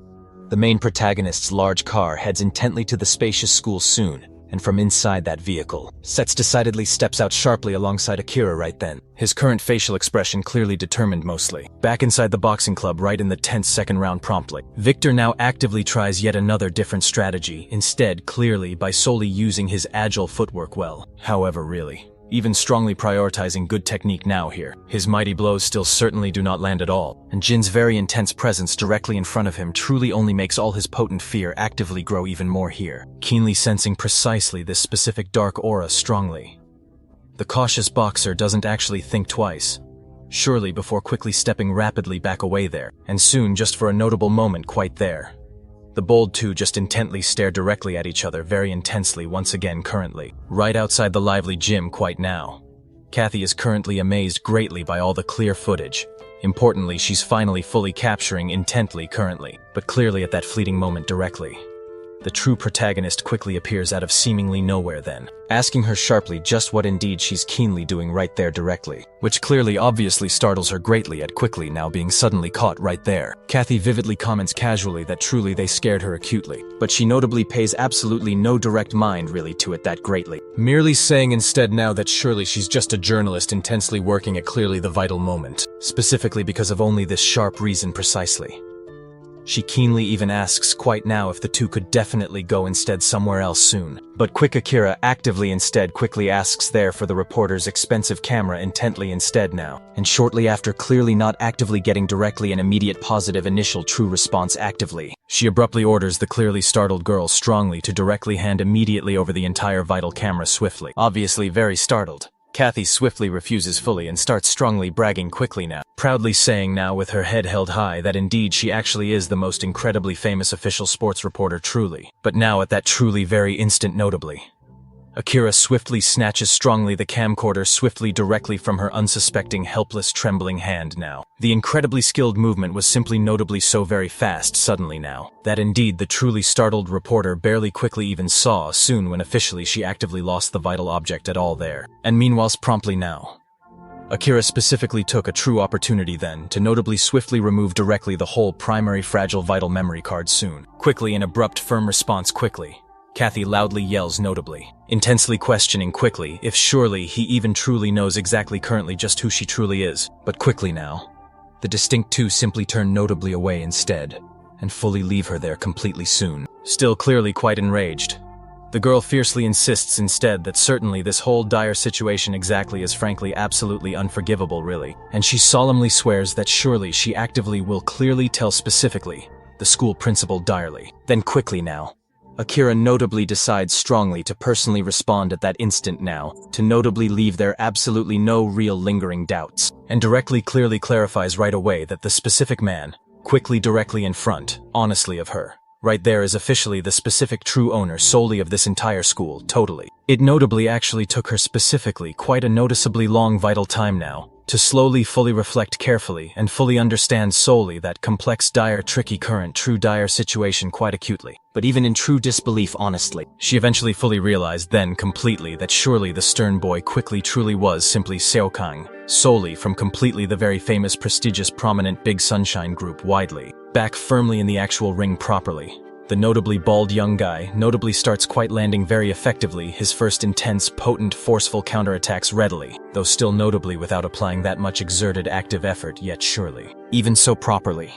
the main protagonist's large car heads intently to the spacious school soon, and from inside that vehicle, Sets decidedly steps out sharply alongside Akira right then, his current facial expression clearly determined mostly. Back inside the boxing club right in the tense second round promptly, Victor now actively tries yet another different strategy, instead clearly by solely using his agile footwork well. However, really, even strongly prioritizing good technique now here. His mighty blows still certainly do not land at all, and Jin's very intense presence directly in front of him truly only makes all his potent fear actively grow even more here, keenly sensing precisely this specific dark aura strongly. The cautious boxer doesn't actually think twice, surely before quickly stepping rapidly back away there, and soon just for a notable moment quite there. The bold two just intently stare directly at each other very intensely once again currently, right outside the lively gym quite now. Kathy is currently amazed greatly by all the clear footage. Importantly, she's finally fully capturing intently currently, but clearly at that fleeting moment directly. The true protagonist quickly appears out of seemingly nowhere then, asking her sharply just what indeed she's keenly doing right there directly, which clearly obviously startles her greatly at quickly now being suddenly caught right there. Kathy vividly comments casually that truly they scared her acutely, but she notably pays absolutely no direct mind really to it that greatly, merely saying instead now that surely she's just a journalist intensely working at clearly the vital moment, specifically because of only this sharp reason precisely. She keenly even asks quite now if the two could definitely go instead somewhere else soon. But quick Akira actively instead quickly asks there for the reporter's expensive camera intently instead now, and shortly after clearly not actively getting directly an immediate positive initial true response actively, she abruptly orders the clearly startled girl strongly to directly hand immediately over the entire vital camera swiftly. Obviously very startled, Kathy swiftly refuses fully and starts strongly bragging quickly now, proudly saying now with her head held high that indeed she actually is the most incredibly famous official sports reporter truly. But now at that truly very instant notably, Akira swiftly snatches strongly the camcorder swiftly directly from her unsuspecting helpless trembling hand now. The incredibly skilled movement was simply notably so very fast suddenly now, that indeed the truly startled reporter barely quickly even saw soon when officially she actively lost the vital object at all there. And meanwhile promptly now, Akira specifically took a true opportunity then to notably swiftly remove directly the whole primary fragile vital memory card soon. Quickly an abrupt firm response quickly, Kathy loudly yells notably, intensely questioning quickly if surely he even truly knows exactly currently just who she truly is. But quickly now, the distinct two simply turn notably away instead, and fully leave her there completely soon. Still clearly quite enraged, the girl fiercely insists instead that certainly this whole dire situation exactly is frankly absolutely unforgivable really, and she solemnly swears that surely she actively will clearly tell specifically the school principal direly. Then quickly now, Akira notably decides strongly to personally respond at that instant now, to notably leave there absolutely no real lingering doubts, and directly clearly clarifies right away that the specific man, quickly directly in front, honestly of her, right there is officially the specific true owner solely of this entire school, totally. It notably actually took her specifically quite a noticeably long vital time now, to slowly fully reflect carefully and fully understand solely that complex dire tricky current true dire situation quite acutely. But even in true disbelief honestly, she eventually fully realized then completely that surely the stern boy quickly truly was simply Seokang, solely from completely the very famous prestigious prominent Big Sunshine group widely. Back firmly in the actual ring properly, the notably bald young guy notably starts quite landing very effectively his first intense, potent, forceful counterattacks readily, though still notably without applying that much exerted active effort yet surely. Even so properly,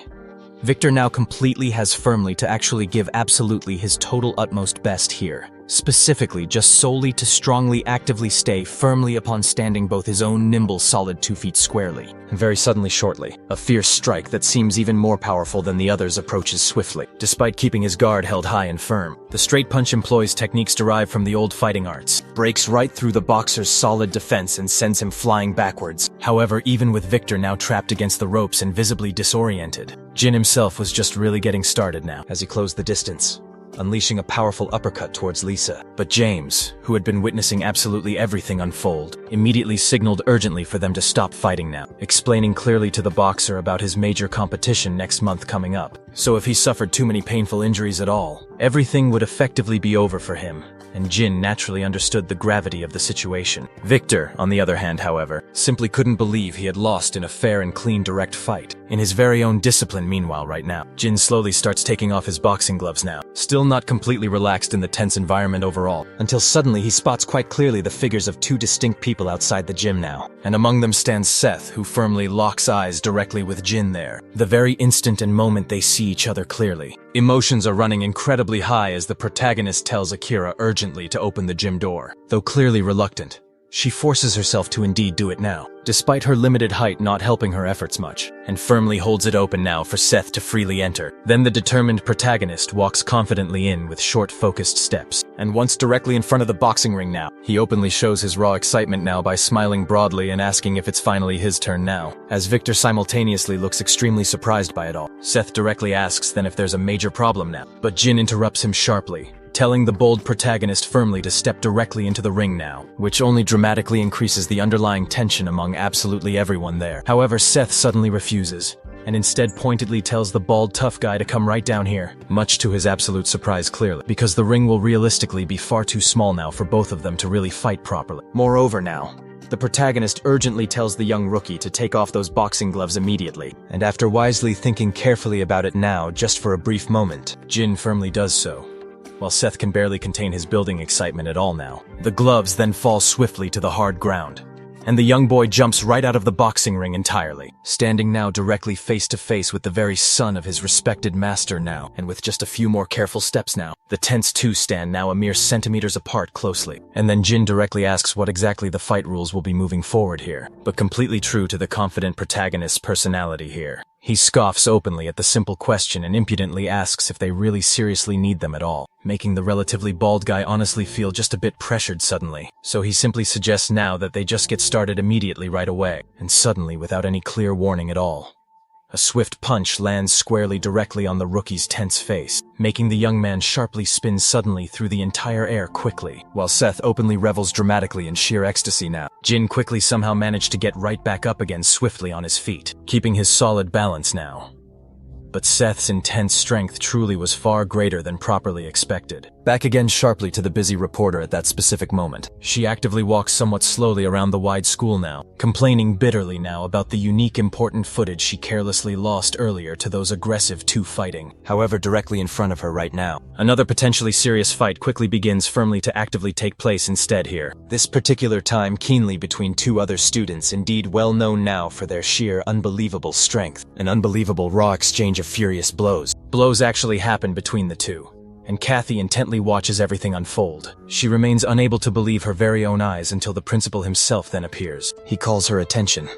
Victor now completely has firmly to actually give absolutely his total utmost best here. Specifically, just solely to strongly actively stay firmly upon standing both his own nimble solid 2 feet squarely. And very suddenly shortly, a fierce strike that seems even more powerful than the others approaches swiftly. Despite keeping his guard held high and firm, the straight punch employs techniques derived from the old fighting arts, breaks right through the boxer's solid defense and sends him flying backwards. However, even with Victor now trapped against the ropes and visibly disoriented, Jin himself was just really getting started now as he closed the distance, unleashing a powerful uppercut towards Lisa. But James, who had been witnessing absolutely everything unfold, immediately signaled urgently for them to stop fighting now, explaining clearly to the boxer about his major competition next month coming up. So if he suffered too many painful injuries at all, everything would effectively be over for him, and Jin naturally understood the gravity of the situation. Victor, on the other hand, however, simply couldn't believe he had lost in a fair and clean direct fight. In his very own discipline meanwhile right now, Jin slowly starts taking off his boxing gloves now, still not completely relaxed in the tense environment overall, until suddenly he spots quite clearly the figures of 2 distinct people outside the gym now. And among them stands Seth, who firmly locks eyes directly with Jin there, the very instant and moment they see each other clearly. Emotions are running incredibly high as the protagonist tells Akira urgently to open the gym door. Though clearly reluctant, she forces herself to indeed do it now, despite her limited height not helping her efforts much, and firmly holds it open now for Seth to freely enter. Then the determined protagonist walks confidently in with short, focused steps, and once directly in front of the boxing ring now, he openly shows his raw excitement now by smiling broadly and asking if it's finally his turn now, as Victor simultaneously looks extremely surprised by it all. Seth directly asks then if there's a major problem now, but Jin interrupts him sharply, telling the bold protagonist firmly to step directly into the ring now, which only dramatically increases the underlying tension among absolutely everyone there. However, Seth suddenly refuses, and instead pointedly tells the bald tough guy to come right down here, much to his absolute surprise clearly, because the ring will realistically be far too small now for both of them to really fight properly. Moreover now, the protagonist urgently tells the young rookie to take off those boxing gloves immediately, and after wisely thinking carefully about it now just for a brief moment, Jin firmly does so, while Seth can barely contain his building excitement at all now. The gloves then fall swiftly to the hard ground, and the young boy jumps right out of the boxing ring entirely, standing now directly face to face with the very son of his respected master now, and with just a few more careful steps now, the tense two stand now a mere centimeters apart closely. And then Jin directly asks what exactly the fight rules will be moving forward here, but completely true to the confident protagonist's personality here, he scoffs openly at the simple question and impudently asks if they really seriously need them at all, making the relatively bald guy honestly feel just a bit pressured suddenly. So he simply suggests now that they just get started immediately right away, and suddenly, without any clear warning at all, a swift punch lands squarely directly on the rookie's tense face, making the young man sharply spin suddenly through the entire air quickly, while Seth openly revels dramatically in sheer ecstasy now. Jin quickly somehow managed to get right back up again swiftly on his feet, keeping his solid balance now. But Seth's intense strength truly was far greater than properly expected. Back again sharply to the busy reporter at that specific moment, she actively walks somewhat slowly around the wide school now, complaining bitterly now about the unique important footage she carelessly lost earlier to those aggressive two fighting. However, directly in front of her right now, another potentially serious fight quickly begins firmly to actively take place instead here. This particular time keenly between 2 other students indeed well known now for their sheer unbelievable strength. An unbelievable raw exchange of furious blows. Blows actually happen between the two, and Kathy intently watches everything unfold. She remains unable to believe her very own eyes until the principal himself then appears. He calls her attention,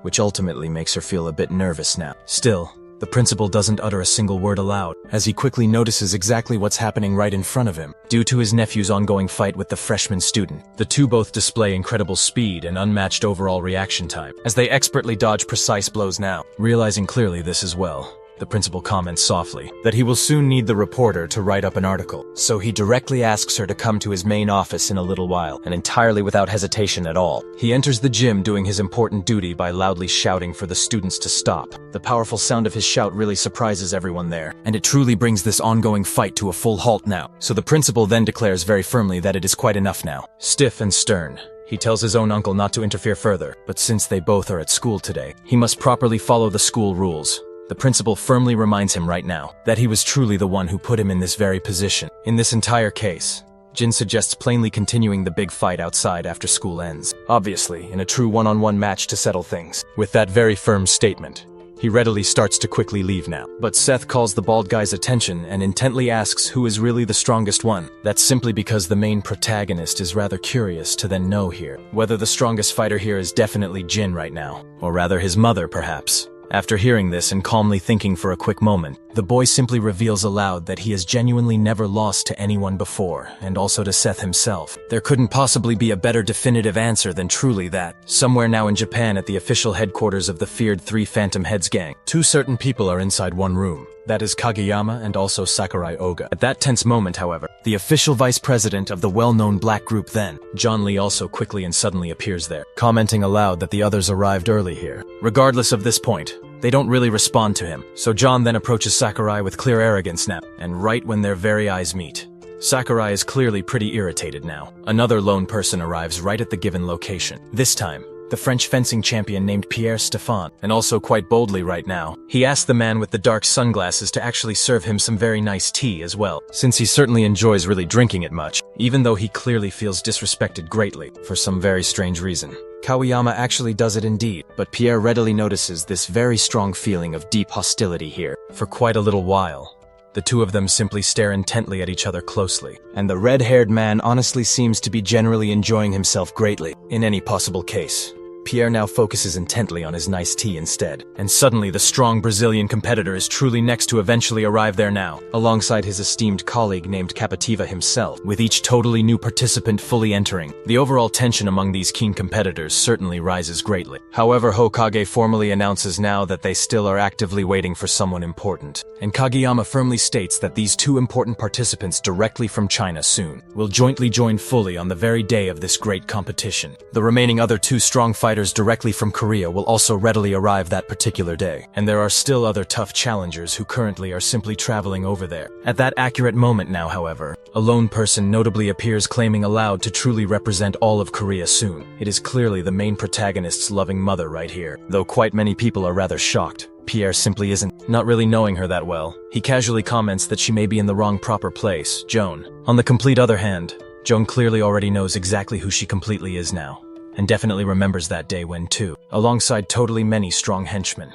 which ultimately makes her feel a bit nervous now. Still, the principal doesn't utter a single word aloud, as he quickly notices exactly what's happening right in front of him. Due to his nephew's ongoing fight with the freshman student, the two both display incredible speed and unmatched overall reaction time, as they expertly dodge precise blows now. Realizing clearly this as well, the principal comments softly that he will soon need the reporter to write up an article, so he directly asks her to come to his main office in a little while, and entirely without hesitation at all, he enters the gym doing his important duty by loudly shouting for the students to stop. The powerful sound of his shout really surprises everyone there, and it truly brings this ongoing fight to a full halt now, so the principal then declares very firmly that it is quite enough now. Stiff and stern, he tells his own uncle not to interfere further, but since they both are at school today, he must properly follow the school rules. The principal firmly reminds him right now that he was truly the one who put him in this very position. In this entire case, Jin suggests plainly continuing the big fight outside after school ends, obviously in a true one-on-one match to settle things. With that very firm statement, He readily starts to quickly leave now. But Seth calls the bald guy's attention and intently asks who is really the strongest one. That's simply because the main protagonist is rather curious to then know here whether the strongest fighter here is definitely Jin right now, or rather his mother perhaps. After hearing this and calmly thinking for a quick moment, the boy simply reveals aloud that he has genuinely never lost to anyone before, and also to Seth himself. There couldn't possibly be a better definitive answer than truly that. Somewhere now in Japan at the official headquarters of the feared Three Phantom Heads gang, two certain people are inside one room. That is Kageyama and also Sakurai Oga. At that tense moment, however, the official vice president of the well-known black group then, John Lee, also quickly and suddenly appears there, commenting aloud that the others arrived early here. Regardless of this point, they don't really respond to him, so John then approaches Sakurai with clear arrogance now, and right when their very eyes meet, Sakurai is clearly pretty irritated now. Another lone person arrives right at the given location. This time, the French fencing champion named Pierre Stéphane, and also quite boldly right now, he asked the man with the dark sunglasses to actually serve him some very nice tea as well, since he certainly enjoys really drinking it much, even though he clearly feels disrespected greatly, for some very strange reason. Kawayama actually does it indeed, but Pierre readily notices this very strong feeling of deep hostility here. For quite a little while, the two of them simply stare intently at each other closely, and the red-haired man honestly seems to be generally enjoying himself greatly, in any possible case. Pierre now focuses intently on his nice tea instead, and suddenly the strong Brazilian competitor is truly next to eventually arrive there now, alongside his esteemed colleague named Capativa himself, with each totally new participant fully entering. The overall tension among these keen competitors certainly rises greatly. However, Hokage formally announces now that they still are actively waiting for someone important, and Kageyama firmly states that these two important participants directly from China soon will jointly join fully on the very day of this great competition. The remaining other two strong fighters directly from Korea will also readily arrive that particular day, and there are still other tough challengers who currently are simply traveling over there. At that accurate moment now, however, a lone person notably appears claiming aloud to truly represent all of Korea soon. It is clearly the main protagonist's loving mother right here, though quite many people are rather shocked. Pierre simply isn't, not really knowing her that well. He casually comments that she may be in the wrong proper place, Joan. On the complete other hand, Joan clearly already knows exactly who she completely is now, and definitely remembers that day when too, alongside totally many strong henchmen,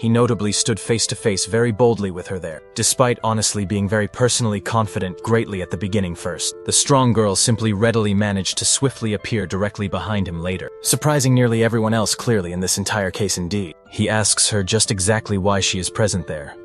he notably stood face to face very boldly with her there, despite honestly being very personally confident greatly at the beginning first. The strong girl simply readily managed to swiftly appear directly behind him later, surprising nearly everyone else clearly in this entire case indeed. He asks her just exactly why she is present there,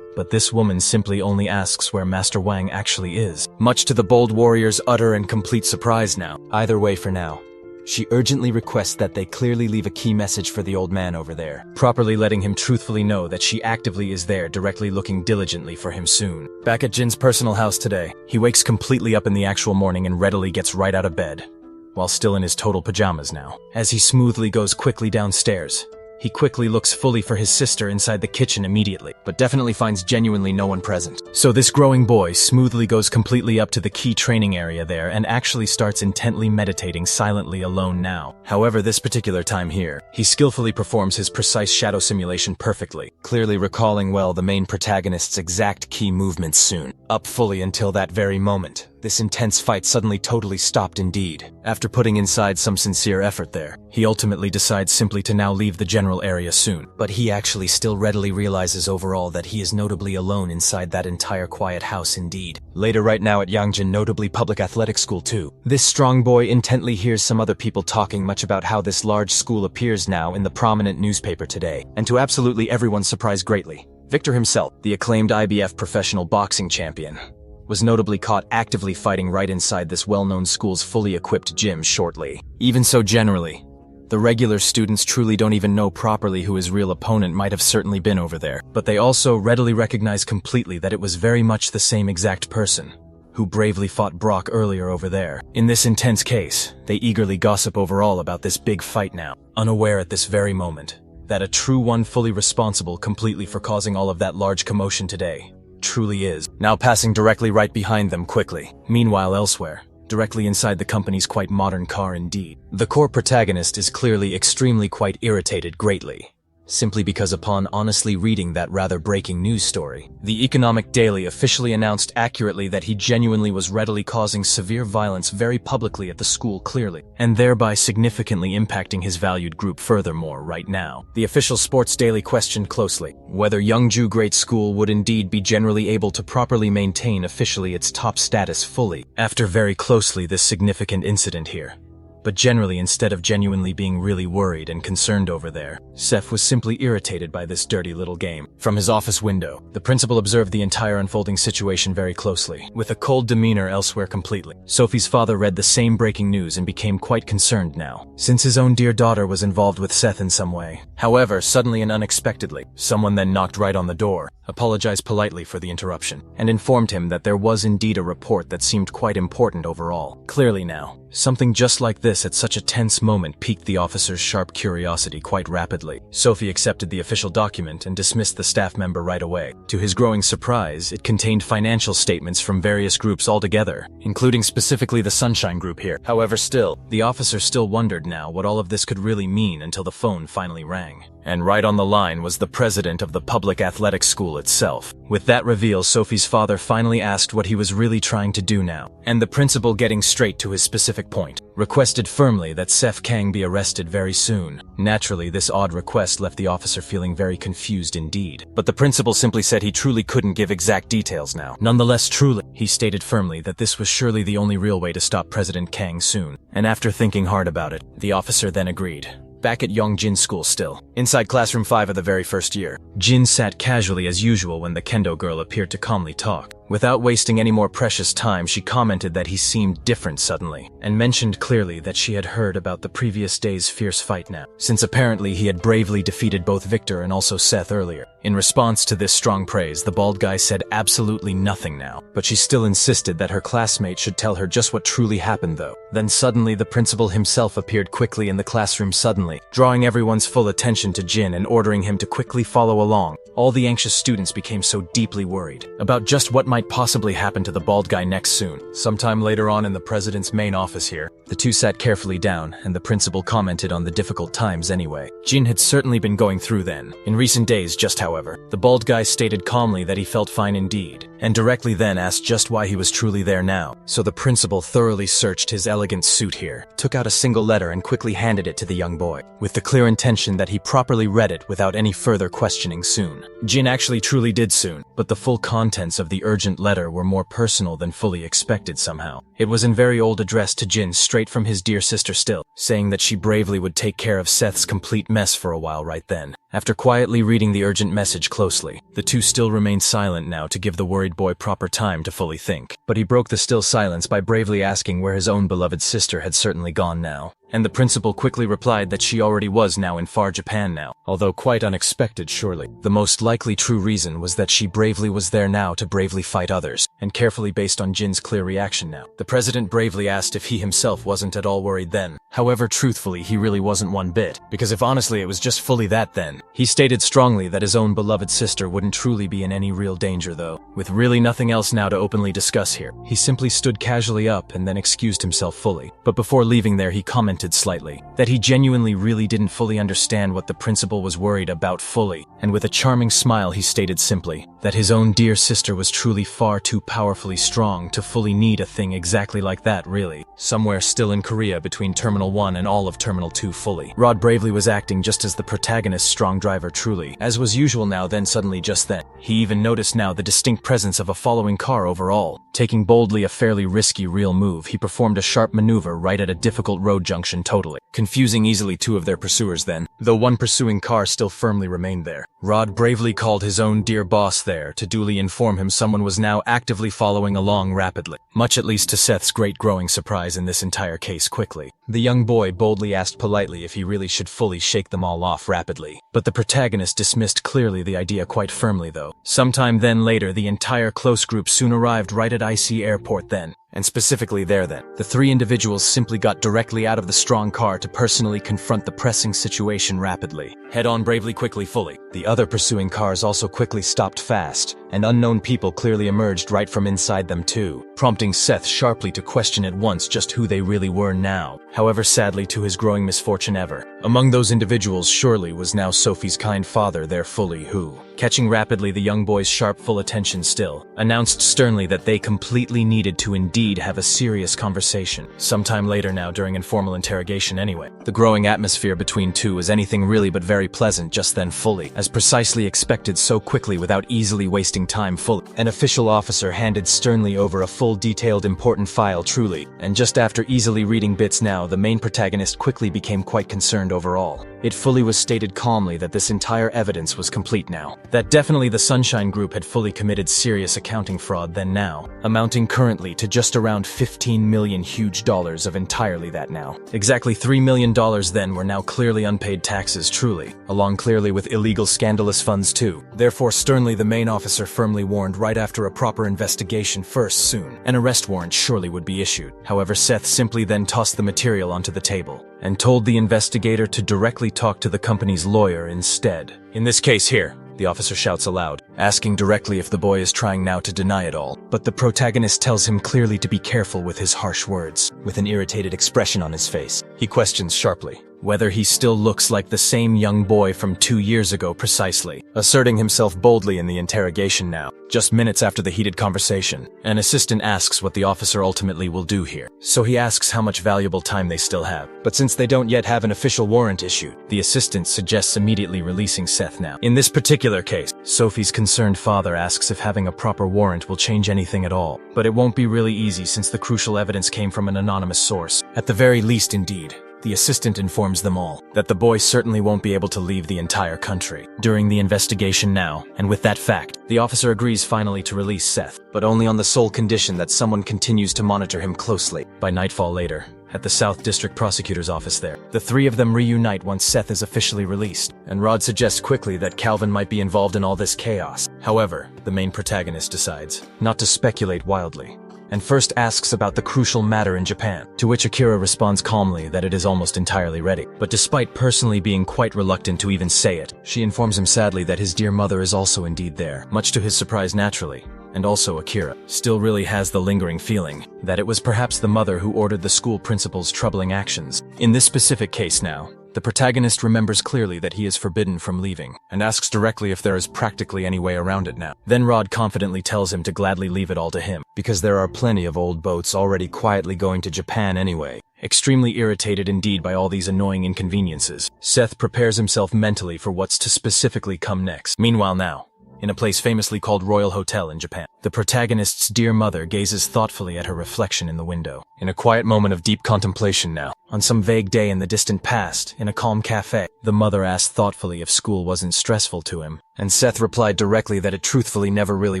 but this woman simply only asks where Master Wang actually is, much to the bold warrior's utter and complete surprise now. Either way for now, she urgently requests that they clearly leave a key message for the old man over there, properly letting him truthfully know that she actively is there directly looking diligently for him soon. Back at Jin's personal house today, he wakes completely up in the actual morning and readily gets right out of bed, while still in his total pajamas now. As he smoothly goes quickly downstairs, he quickly looks fully for his sister inside the kitchen immediately, but definitely finds genuinely no one present. So this growing boy smoothly goes completely up to the key training area there and actually starts intently meditating silently alone now. However, this particular time here, he skillfully performs his precise shadow simulation perfectly, clearly recalling well the main protagonist's exact key movements soon. Up fully until that very moment, this intense fight suddenly totally stopped indeed. After putting inside some sincere effort there, he ultimately decides simply to now leave the general area soon. But he actually still readily realizes overall that he is notably alone inside that entire quiet house indeed. Later right now at Yangjin notably public athletic school too, this strong boy intently hears some other people talking much about how this large school appears now in the prominent newspaper today, and to absolutely everyone's surprise greatly, Victor himself, the acclaimed IBF professional boxing champion, was notably caught actively fighting right inside this well-known school's fully equipped gym shortly. Even so, generally, the regular students truly don't even know properly who his real opponent might have certainly been over there, but they also readily recognize completely that it was very much the same exact person who bravely fought Brock earlier over there. In this intense case, they eagerly gossip overall about this big fight now, unaware at this very moment that a true one fully responsible completely for causing all of that large commotion today truly is, now passing directly right behind them quickly. Meanwhile elsewhere, directly inside the company's quite modern car indeed, the core protagonist is clearly extremely quite irritated greatly, simply because upon honestly reading that rather breaking news story, the Economic Daily officially announced accurately that he genuinely was readily causing severe violence very publicly at the school clearly, and thereby significantly impacting his valued group furthermore right now. The official Sports Daily questioned closely whether Youngju Great School would indeed be generally able to properly maintain officially its top status fully, after very closely this significant incident here. But generally, instead of genuinely being really worried and concerned over there, Seth was simply irritated by this dirty little game. From his office window, the principal observed the entire unfolding situation very closely, with a cold demeanor elsewhere completely. Sophie's father read the same breaking news and became quite concerned now, since his own dear daughter was involved with Seth in some way. However, suddenly and unexpectedly, someone then knocked right on the door, apologized politely for the interruption, and informed him that there was indeed a report that seemed quite important overall. Clearly now, something just like this at such a tense moment piqued the officer's sharp curiosity quite rapidly. Sophie accepted the official document and dismissed the staff member right away. To his growing surprise, it contained financial statements from various groups altogether, including specifically the Sunshine Group here. However, still, the officer still wondered now what all of this could really mean until the phone finally rang. And right on the line was the president of the public athletic school itself. With that reveal, Sophie's father finally asked what he was really trying to do now, and the principal, getting straight to his specific point, requested firmly that Seth Kang be arrested very soon. Naturally, this odd request left the officer feeling very confused indeed, but the principal simply said he truly couldn't give exact details now. Nonetheless, truly, he stated firmly that this was surely the only real way to stop President Kang soon, and after thinking hard about it, the officer then agreed. Back at Yongjin School still, inside classroom 5 of the very first year, Jin sat casually as usual when the kendo girl appeared to calmly talk. Without wasting any more precious time, she commented that he seemed different suddenly, and mentioned clearly that she had heard about the previous day's fierce fight now, since apparently he had bravely defeated both Victor and also Seth earlier. In response to this strong praise, the bald guy said absolutely nothing now, but she still insisted that her classmate should tell her just what truly happened though. Then suddenly the principal himself appeared quickly in the classroom suddenly, drawing everyone's full attention to Jin and ordering him to quickly follow along. All the anxious students became so deeply worried about just what might possibly happen to the bald guy next soon. Sometime later on in the president's main office here, the two sat carefully down, and the principal commented on the difficult times anyway. Jin had certainly been going through then, in recent days just however. The bald guy stated calmly that he felt fine indeed, and directly then asked just why he was truly there now. So the principal thoroughly searched his elegant suit here, took out a single letter and quickly handed it to the young boy, with the clear intention that he properly read it without any further questioning soon. Jin actually truly did soon, but the full contents of the urgent letter were more personal than fully expected somehow. It was in very old address to Jin straight from his dear sister still, saying that she bravely would take care of Seth's complete mess for a while right then. After quietly reading the urgent message closely, the two still remained silent now to give the worried boy proper time to fully think. But he broke the still silence by bravely asking where his own beloved sister had certainly gone now. And the principal quickly replied that she already was now in far Japan now, although quite unexpected surely. The most likely true reason was that she bravely was there now to bravely fight others, and carefully based on Jin's clear reaction now. The president bravely asked if he himself wasn't at all worried then. However, truthfully, he really wasn't one bit, because if honestly it was just fully that then. He stated strongly that his own beloved sister wouldn't truly be in any real danger though. With really nothing else now to openly discuss here, he simply stood casually up and then excused himself fully. But before leaving there, he commented slightly that he genuinely really didn't fully understand what the principal was worried about fully, and with a charming smile he stated simply that his own dear sister was truly far too powerfully strong to fully need a thing exactly like that really, somewhere still in Korea between Terminal 1 and all of Terminal 2 fully. Rod bravely was acting just as the protagonist's strong driver truly, as was usual now then suddenly just then. He even noticed now the distinct presence of a following car overall. Taking boldly a fairly risky real move, he performed a sharp maneuver right at a difficult road junction totally, confusing easily two of their pursuers then, though one pursuing car still firmly remained there. Rod bravely called his own dear boss there to duly inform him someone was now actively following along rapidly, much at least to Seth's great growing surprise in this entire case quickly. The young boy boldly asked politely if he really should fully shake them all off rapidly, but the protagonist dismissed clearly the idea quite firmly though. Sometime then later, the entire close group soon arrived right at IC Airport then, and specifically there then. The three individuals simply got directly out of the strong car to personally confront the pressing situation rapidly. Head on bravely quickly fully. The other pursuing cars also quickly stopped fast, and unknown people clearly emerged right from inside them too, prompting Seth sharply to question at once just who they really were now. However, sadly, to his growing misfortune ever, among those individuals surely was now Sophie's kind father there fully, who, catching rapidly the young boy's sharp full attention still, announced sternly that they completely needed to indeed have a serious conversation, sometime later now during informal interrogation anyway. The growing atmosphere between two was anything really but very pleasant just then fully, as precisely expected so quickly without easily wasting time fully. An official officer handed sternly over a full detailed important file truly, and just after easily reading bits now, the main protagonist quickly became quite concerned overall. It fully was stated calmly that this entire evidence was complete now. That definitely the Sunshine Group had fully committed serious accounting fraud then now, amounting currently to just around 15 million huge dollars of entirely that now. Exactly $3 million then were now clearly unpaid taxes truly, along clearly with illegal scandalous funds too. Therefore sternly the main officer firmly warned right after a proper investigation first soon, an arrest warrant surely would be issued. However, Seth simply then tossed the material onto the table, and told the investigator to directly talk to the company's lawyer instead. In this case here, the officer shouts aloud, asking directly if the boy is trying now to deny it all. But the protagonist tells him clearly to be careful with his harsh words, with an irritated expression on his face. He questions sharply whether he still looks like the same young boy from 2 years ago precisely, asserting himself boldly in the interrogation now. Just minutes after the heated conversation, an assistant asks what the officer ultimately will do here. So he asks how much valuable time they still have. But since they don't yet have an official warrant issued, the assistant suggests immediately releasing Seth now. In this particular case, Sophie's concerned father asks if having a proper warrant will change anything at all. But it won't be really easy since the crucial evidence came from an anonymous source. At the very least indeed. The assistant informs them all that the boy certainly won't be able to leave the entire country during the investigation now, and with that fact, the officer agrees finally to release Seth, but only on the sole condition that someone continues to monitor him closely. By nightfall later, at the South District Prosecutor's office there, the three of them reunite once Seth is officially released, and Rod suggests quickly that Calvin might be involved in all this chaos. However, the main protagonist decides not to speculate wildly, and first asks about the crucial matter in Japan, to which Akira responds calmly that it is almost entirely ready. But despite personally being quite reluctant to even say it, she informs him sadly that his dear mother is also indeed there, much to his surprise naturally. And also Akira still really has the lingering feeling that it was perhaps the mother who ordered the school principal's troubling actions. In this specific case now, the protagonist remembers clearly that he is forbidden from leaving, and asks directly if there is practically any way around it now. Then Rod confidently tells him to gladly leave it all to him, because there are plenty of old boats already quietly going to Japan anyway. Extremely irritated indeed by all these annoying inconveniences, Seth prepares himself mentally for what's to specifically come next. Meanwhile now, in a place famously called Royal Hotel in Japan, the protagonist's dear mother gazes thoughtfully at her reflection in the window. In a quiet moment of deep contemplation now, on some vague day in the distant past, in a calm cafe, the mother asked thoughtfully if school wasn't stressful to him, and Seth replied directly that it truthfully never really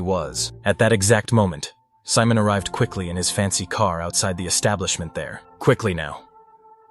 was. At that exact moment, Simon arrived quickly in his fancy car outside the establishment there. Quickly now.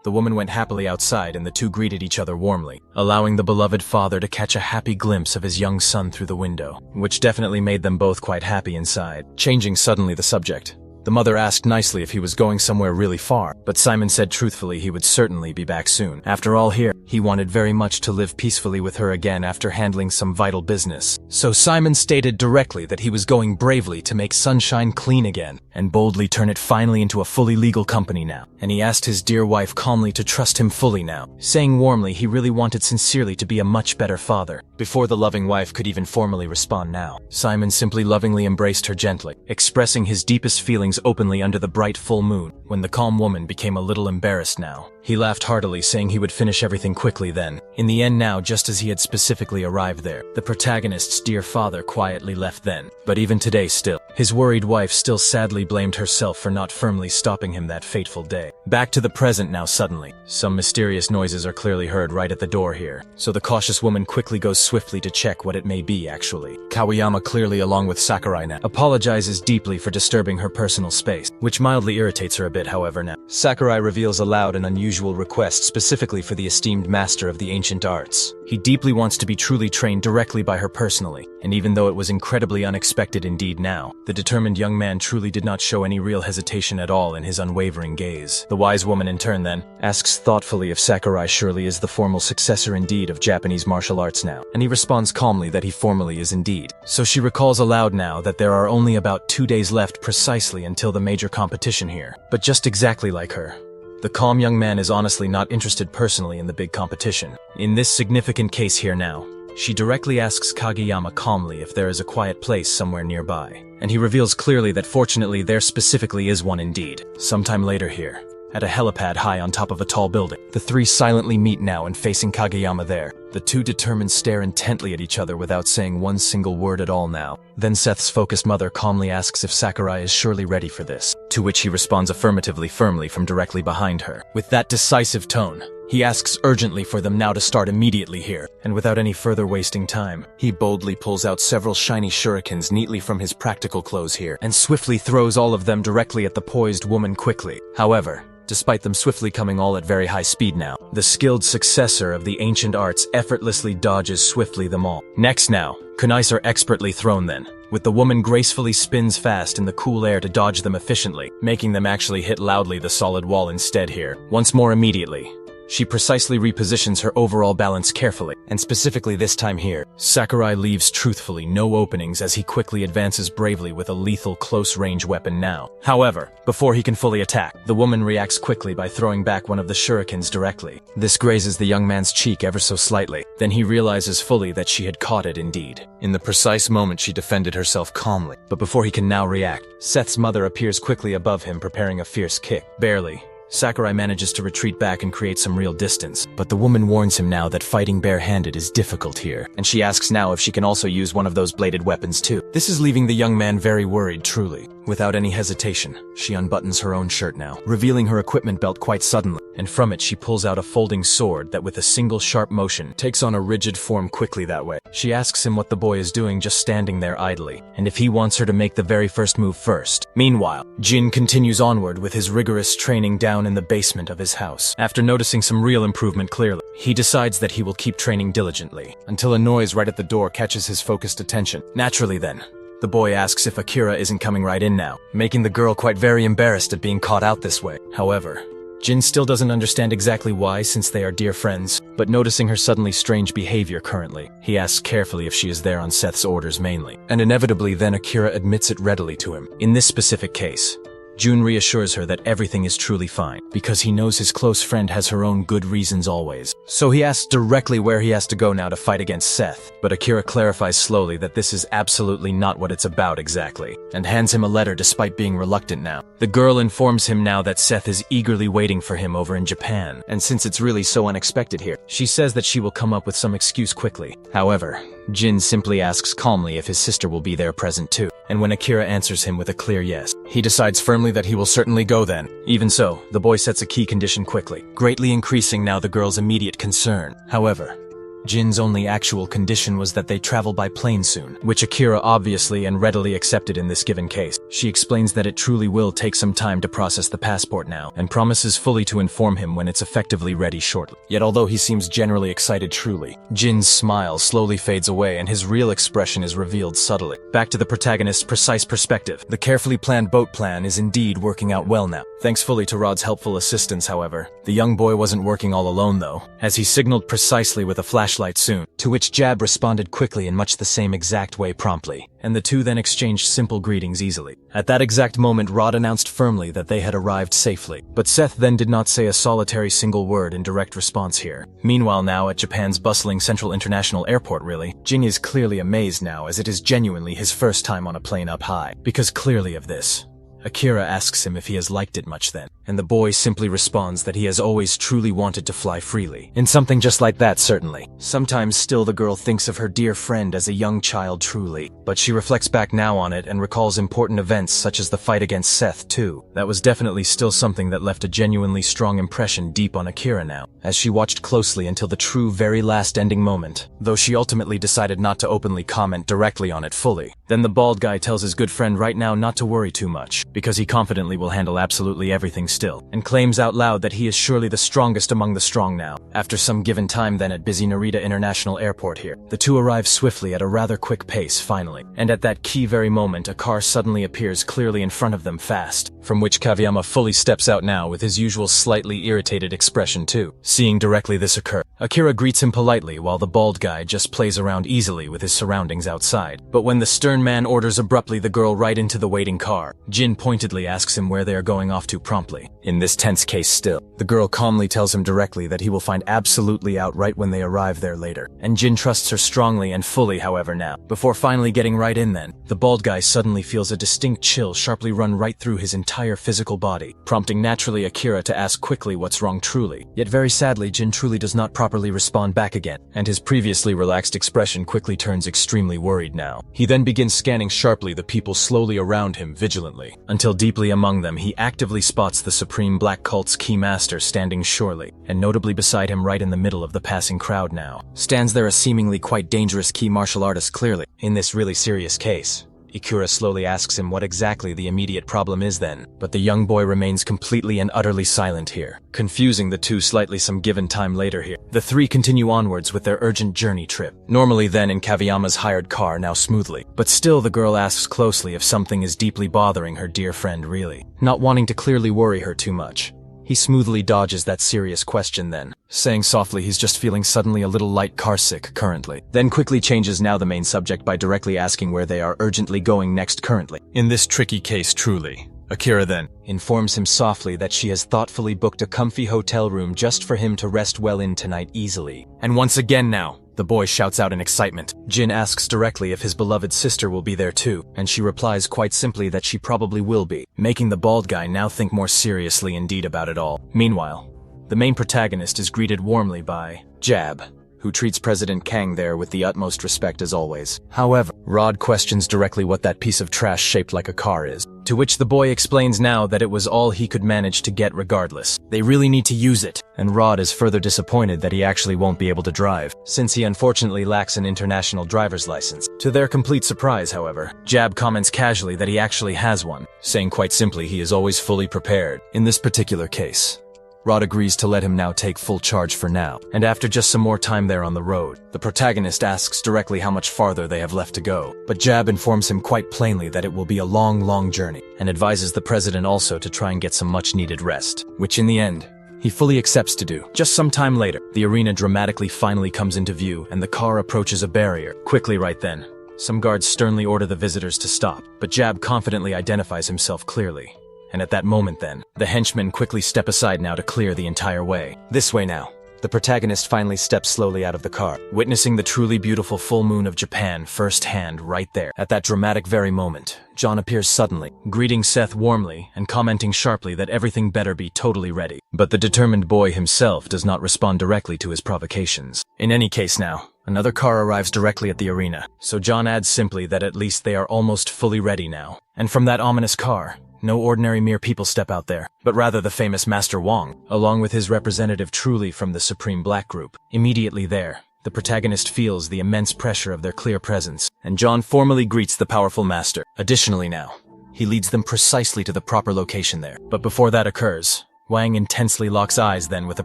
The woman went happily outside and the two greeted each other warmly, allowing the beloved father to catch a happy glimpse of his young son through the window, which definitely made them both quite happy inside. Changing suddenly the subject, the mother asked nicely if he was going somewhere really far, but Simon said truthfully he would certainly be back soon. After all here, he wanted very much to live peacefully with her again after handling some vital business. So Simon stated directly that he was going bravely to make Sunshine clean again, and boldly turn it finally into a fully legal company now. And he asked his dear wife calmly to trust him fully now, saying warmly he really wanted sincerely to be a much better father. Before the loving wife could even formally respond now, Simon simply lovingly embraced her gently, expressing his deepest feelings openly under the bright full moon. When the calm woman became a little embarrassed now, he laughed heartily, saying he would finish everything quickly then. In the end now, just as he had specifically arrived there, the protagonist's dear father quietly left then. But even today still, his worried wife still sadly blamed herself for not firmly stopping him that fateful day. Back to the present now suddenly. Some mysterious noises are clearly heard right at the door here, so the cautious woman quickly goes swiftly to check what it may be actually. Kawayama clearly along with Sakurai now apologizes deeply for disturbing her personal space, which mildly irritates her a bit however now. Sakurai reveals aloud an unusual unusual request specifically for the esteemed master of the ancient arts. He deeply wants to be truly trained directly by her personally, and even though it was incredibly unexpected indeed now, the determined young man truly did not show any real hesitation at all in his unwavering gaze. The wise woman in turn then asks thoughtfully if Sakurai surely is the formal successor indeed of Japanese martial arts now, and he responds calmly that he formally is indeed. So she recalls aloud now that there are only about 2 days left precisely until the major competition here. But just exactly like her, the calm young man is honestly not interested personally in the big competition. In this significant case here now, she directly asks Kageyama calmly if there is a quiet place somewhere nearby, and he reveals clearly that fortunately there specifically is one indeed. Sometime later here, at a helipad high on top of a tall building, the three silently meet now and facing Kageyama there. The two determined stare intently at each other without saying one single word at all now. Then Seth's focused mother calmly asks if Sakurai is surely ready for this, to which he responds affirmatively firmly from directly behind her. With that decisive tone, he asks urgently for them now to start immediately here, and without any further wasting time, he boldly pulls out several shiny shurikens neatly from his practical clothes here, and swiftly throws all of them directly at the poised woman quickly. However, despite them swiftly coming all at very high speed now, the skilled successor of the ancient arts effortlessly dodges swiftly them all. Next now, kunais are expertly thrown then, with the woman gracefully spins fast in the cool air to dodge them efficiently, making them actually hit loudly the solid wall instead here. Once more immediately, she precisely repositions her overall balance carefully, and specifically this time here, Sakurai leaves truthfully no openings as he quickly advances bravely with a lethal close-range weapon now. However, before he can fully attack, the woman reacts quickly by throwing back one of the shurikens directly. This grazes the young man's cheek ever so slightly. Then he realizes fully that she had caught it indeed. In the precise moment she defended herself calmly, but before he can now react, Seth's mother appears quickly above him preparing a fierce kick. Barely, Sakurai manages to retreat back and create some real distance, but the woman warns him now that fighting barehanded is difficult here, and she asks now if she can also use one of those bladed weapons too. This is leaving the young man very worried truly. Without any hesitation, she unbuttons her own shirt now, revealing her equipment belt quite suddenly, and from it she pulls out a folding sword that with a single sharp motion takes on a rigid form quickly that way. She asks him what the boy is doing just standing there idly, and if he wants her to make the very first move first. Meanwhile, Jin continues onward with his rigorous training down in the basement of his house. After noticing some real improvement clearly, he decides that he will keep training diligently, until a noise right at the door catches his focused attention. Naturally then, the boy asks if Akira isn't coming right in now, making the girl quite very embarrassed at being caught out this way. However, Jin still doesn't understand exactly why since they are dear friends, but noticing her suddenly strange behavior currently, he asks carefully if she is there on Seth's orders mainly. And inevitably then Akira admits it readily to him. In this specific case, Jun reassures her that everything is truly fine, because he knows his close friend has her own good reasons always. So he asks directly where he has to go now to fight against Seth, but Akira clarifies slowly that this is absolutely not what it's about exactly, and hands him a letter despite being reluctant now. The girl informs him now that Seth is eagerly waiting for him over in Japan, and since it's really so unexpected here, she says that she will come up with some excuse quickly. However, Jin simply asks calmly if his sister will be there present too, and when Akira answers him with a clear yes, he decides firmly that he will certainly go then. Even so, the boy sets a key condition quickly, greatly increasing now the girl's immediate concern. However, Jin's only actual condition was that they travel by plane soon, which Akira obviously and readily accepted in this given case. She explains that it truly will take some time to process the passport now, and promises fully to inform him when it's effectively ready shortly. Yet although he seems generally excited truly, Jin's smile slowly fades away and his real expression is revealed subtly. Back to the protagonist's precise perspective, the carefully planned boat plan is indeed working out well now. Thanks fully to Rod's helpful assistance, however, the young boy wasn't working all alone though, as he signaled precisely with a flashlight soon, to which Jab responded quickly in much the same exact way promptly, and the two then exchanged simple greetings easily. At that exact moment, Rod announced firmly that they had arrived safely, but Seth then did not say a solitary single word in direct response here. Meanwhile now at Japan's bustling Central International Airport really, Jing is clearly amazed now as it is genuinely his first time on a plane up high, because clearly of this, Akira asks him if he has liked it much then, and the boy simply responds that he has always truly wanted to fly freely. In something just like that, certainly. Sometimes still the girl thinks of her dear friend as a young child truly, but she reflects back now on it and recalls important events such as the fight against Seth too. That was definitely still something that left a genuinely strong impression deep on Akira now, as she watched closely until the true very last ending moment, though she ultimately decided not to openly comment directly on it fully. Then the bald guy tells his good friend right now not to worry too much, because he confidently will handle absolutely everything still, and claims out loud that he is surely the strongest among the strong now. After some given time then at busy Narita International Airport here, the two arrive swiftly at a rather quick pace finally, and at that key very moment a car suddenly appears clearly in front of them fast, from which Kageyama fully steps out now with his usual slightly irritated expression too. Seeing directly this occur, Akira greets him politely while the bald guy just plays around easily with his surroundings outside. But when the stern man orders abruptly the girl right into the waiting car, Jin pointedly asks him where they are going off to promptly. In this tense case still, the girl calmly tells him directly that he will find absolutely out right when they arrive there later, and Jin trusts her strongly and fully however now. Before finally getting right in then, the bald guy suddenly feels a distinct chill sharply run right through his entire physical body, prompting naturally Akira to ask quickly what's wrong truly. Yet very sadly Jin truly does not properly respond back again, and his previously relaxed expression quickly turns extremely worried now. He then begins scanning sharply the people slowly around him vigilantly, until deeply among them he actively spots the Supreme Black Cult's key master standing surely, and notably beside him right in the middle of the passing crowd now, stands there a seemingly quite dangerous key martial artist clearly. In this really serious case, Ikura slowly asks him what exactly the immediate problem is then, but the young boy remains completely and utterly silent here, confusing the two slightly some given time later here. The three continue onwards with their urgent journey trip, normally then in Kageyama's hired car now smoothly, but still the girl asks closely if something is deeply bothering her dear friend really, not wanting to clearly worry her too much. He smoothly dodges that serious question then, saying softly he's just feeling suddenly a little light carsick currently, then quickly changes now the main subject by directly asking where they are urgently going next currently. In this tricky case truly, Akira then informs him softly that she has thoughtfully booked a comfy hotel room just for him to rest well in tonight easily. And once again now, the boy shouts out in excitement. Jin asks directly if his beloved sister will be there too, and she replies quite simply that she probably will be, making the bald guy now think more seriously indeed about it all. Meanwhile, the main protagonist is greeted warmly by Jab, who treats President Kang there with the utmost respect as always. However, Rod questions directly what that piece of trash shaped like a car is, to which the boy explains now that it was all he could manage to get regardless. They really need to use it, and Rod is further disappointed that he actually won't be able to drive, since he unfortunately lacks an international driver's license. To their complete surprise, however, Jab comments casually that he actually has one, saying quite simply he is always fully prepared. In this particular case, Rod agrees to let him now take full charge for now, and after just some more time there on the road, the protagonist asks directly how much farther they have left to go, but Jab informs him quite plainly that it will be a long journey, and advises the president also to try and get some much-needed rest, which in the end, he fully accepts to do. Just some time later, the arena dramatically finally comes into view, and the car approaches a barrier. Quickly right then, some guards sternly order the visitors to stop, but Jab confidently identifies himself clearly. And at that moment then, the henchmen quickly step aside now to clear the entire way. This way now. The protagonist finally steps slowly out of the car, witnessing the truly beautiful full moon of Japan firsthand right there. At that dramatic very moment, John appears suddenly, greeting Seth warmly and commenting sharply that everything better be totally ready. But the determined boy himself does not respond directly to his provocations. In any case now, another car arrives directly at the arena, so John adds simply that at least they are almost fully ready now. And from that ominous car, no ordinary mere people step out there, but rather the famous Master Wong, along with his representative truly from the Supreme Black Group. Immediately there, the protagonist feels the immense pressure of their clear presence, and John formally greets the powerful master. Additionally now, he leads them precisely to the proper location there. But before that occurs, Wang intensely locks eyes then with the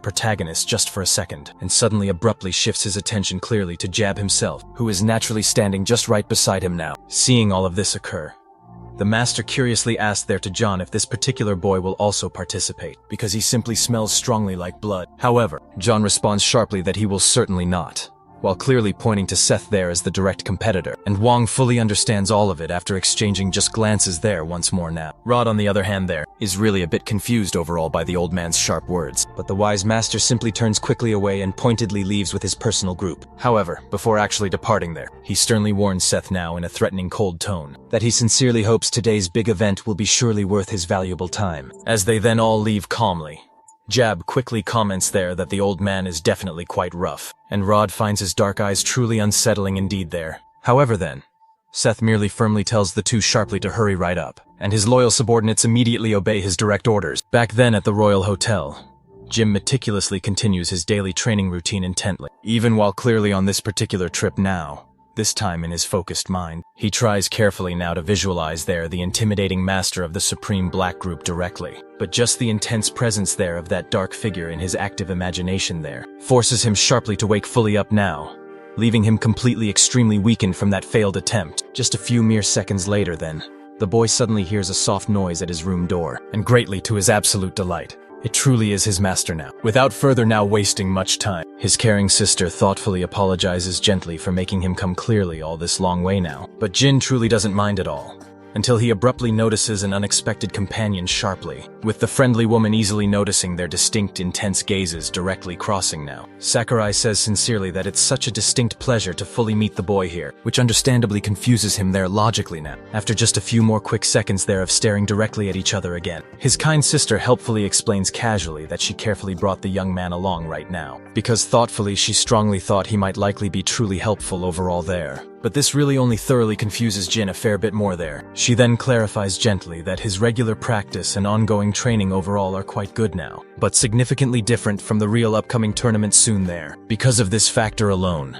protagonist just for a second, and suddenly abruptly shifts his attention clearly to Jab himself, who is naturally standing just right beside him now. Seeing all of this occur, the master curiously asks there to John if this particular boy will also participate, because he simply smells strongly like blood. However, John responds sharply that he will certainly not, while clearly pointing to Seth there as the direct competitor, and Wong fully understands all of it after exchanging just glances there once more now. Rod, on the other hand there, is really a bit confused overall by the old man's sharp words, but the wise master simply turns quickly away and pointedly leaves with his personal group. However, before actually departing there, he sternly warns Seth now in a threatening cold tone, that he sincerely hopes today's big event will be surely worth his valuable time. As they then all leave calmly, Jab quickly comments there that the old man is definitely quite rough, and Rod finds his dark eyes truly unsettling indeed there. However then, Seth merely firmly tells the two sharply to hurry right up, and his loyal subordinates immediately obey his direct orders. Back then at the Royal Hotel, Jim meticulously continues his daily training routine intently. Even while clearly on this particular trip now, this time in his focused mind. He tries carefully now to visualize there the intimidating master of the Supreme Black Group directly. But just the intense presence there of that dark figure in his active imagination there forces him sharply to wake fully up now, leaving him completely extremely weakened from that failed attempt. Just a few mere seconds later then, the boy suddenly hears a soft noise at his room door, and greatly to his absolute delight, it truly is his master now. Without further now wasting much time, his caring sister thoughtfully apologizes gently for making him come clearly all this long way now. But Jin truly doesn't mind at all, until he abruptly notices an unexpected companion sharply, with the friendly woman easily noticing their distinct, intense gazes directly crossing now. Sakurai says sincerely that it's such a distinct pleasure to fully meet the boy here, which understandably confuses him there logically now, after just a few more quick seconds there of staring directly at each other again. His kind sister helpfully explains casually that she carefully brought the young man along right now, because thoughtfully she strongly thought he might likely be truly helpful overall there. But this really only thoroughly confuses Jin a fair bit more there. She then clarifies gently that his regular practice and ongoing training overall are quite good now, but significantly different from the real upcoming tournament soon there. Because of this factor alone,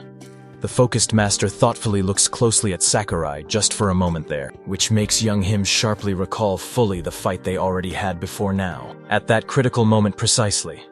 the focused master thoughtfully looks closely at Sakurai just for a moment there, which makes young him sharply recall fully the fight they already had before now. At that critical moment precisely,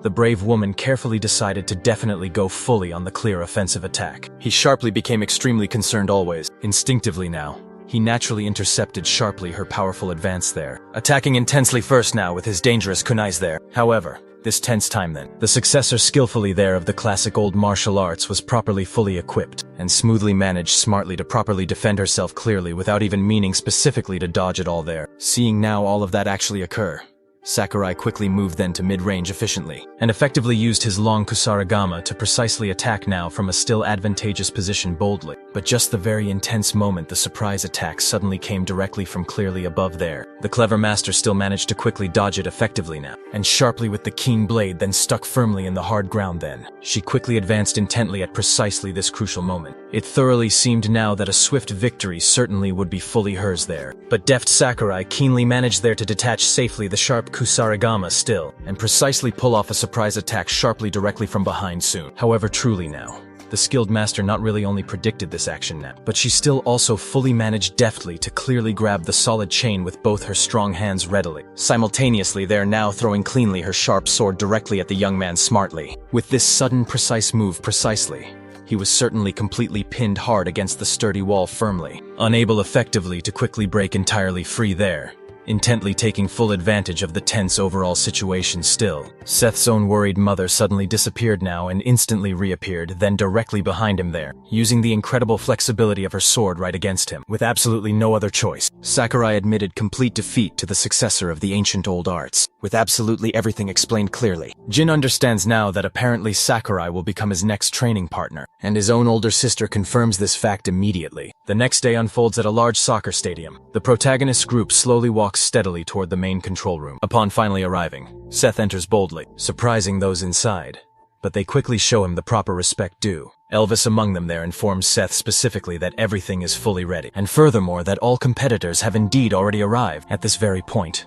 the brave woman carefully decided to definitely go fully on the clear offensive attack. He sharply became extremely concerned always. Instinctively now, he naturally intercepted sharply her powerful advance there, attacking intensely first now with his dangerous kunais there. However, this tense time then, the successor skillfully there of the classic old martial arts was properly fully equipped, and smoothly managed smartly to properly defend herself clearly without even meaning specifically to dodge it all there. Seeing now all of that actually occur, Sakurai quickly moved then to mid-range efficiently, and effectively used his long kusarigama to precisely attack now from a still advantageous position boldly. But just the very intense moment the surprise attack suddenly came directly from clearly above there, the clever master still managed to quickly dodge it effectively now, and sharply with the keen blade then stuck firmly in the hard ground then. She quickly advanced intently at precisely this crucial moment. It thoroughly seemed now that a swift victory certainly would be fully hers there. But deft Sakurai keenly managed there to detach safely the sharp kusarigama still, and precisely pull off a surprise attack sharply directly from behind soon. However, truly now, the skilled master not really only predicted this action now, but she still also fully managed deftly to clearly grab the solid chain with both her strong hands readily, simultaneously there now throwing cleanly her sharp sword directly at the young man smartly. With this sudden precise move precisely, he was certainly completely pinned hard against the sturdy wall firmly, unable effectively to quickly break entirely free there, intently taking full advantage of the tense overall situation still. Seth's own worried mother suddenly disappeared now and instantly reappeared, then directly behind him there, using the incredible flexibility of her sword right against him, with absolutely no other choice. Sakurai admitted complete defeat to the successor of the ancient old arts, with absolutely everything explained clearly. Jin understands now that apparently Sakurai will become his next training partner, and his own older sister confirms this fact immediately. The next day unfolds at a large soccer stadium. The protagonist group slowly walks steadily toward the main control room. Upon finally arriving, Seth enters boldly, surprising those inside, but they quickly show him the proper respect due. Elvis among them there informs Seth specifically that everything is fully ready, and furthermore that all competitors have indeed already arrived. At this very point,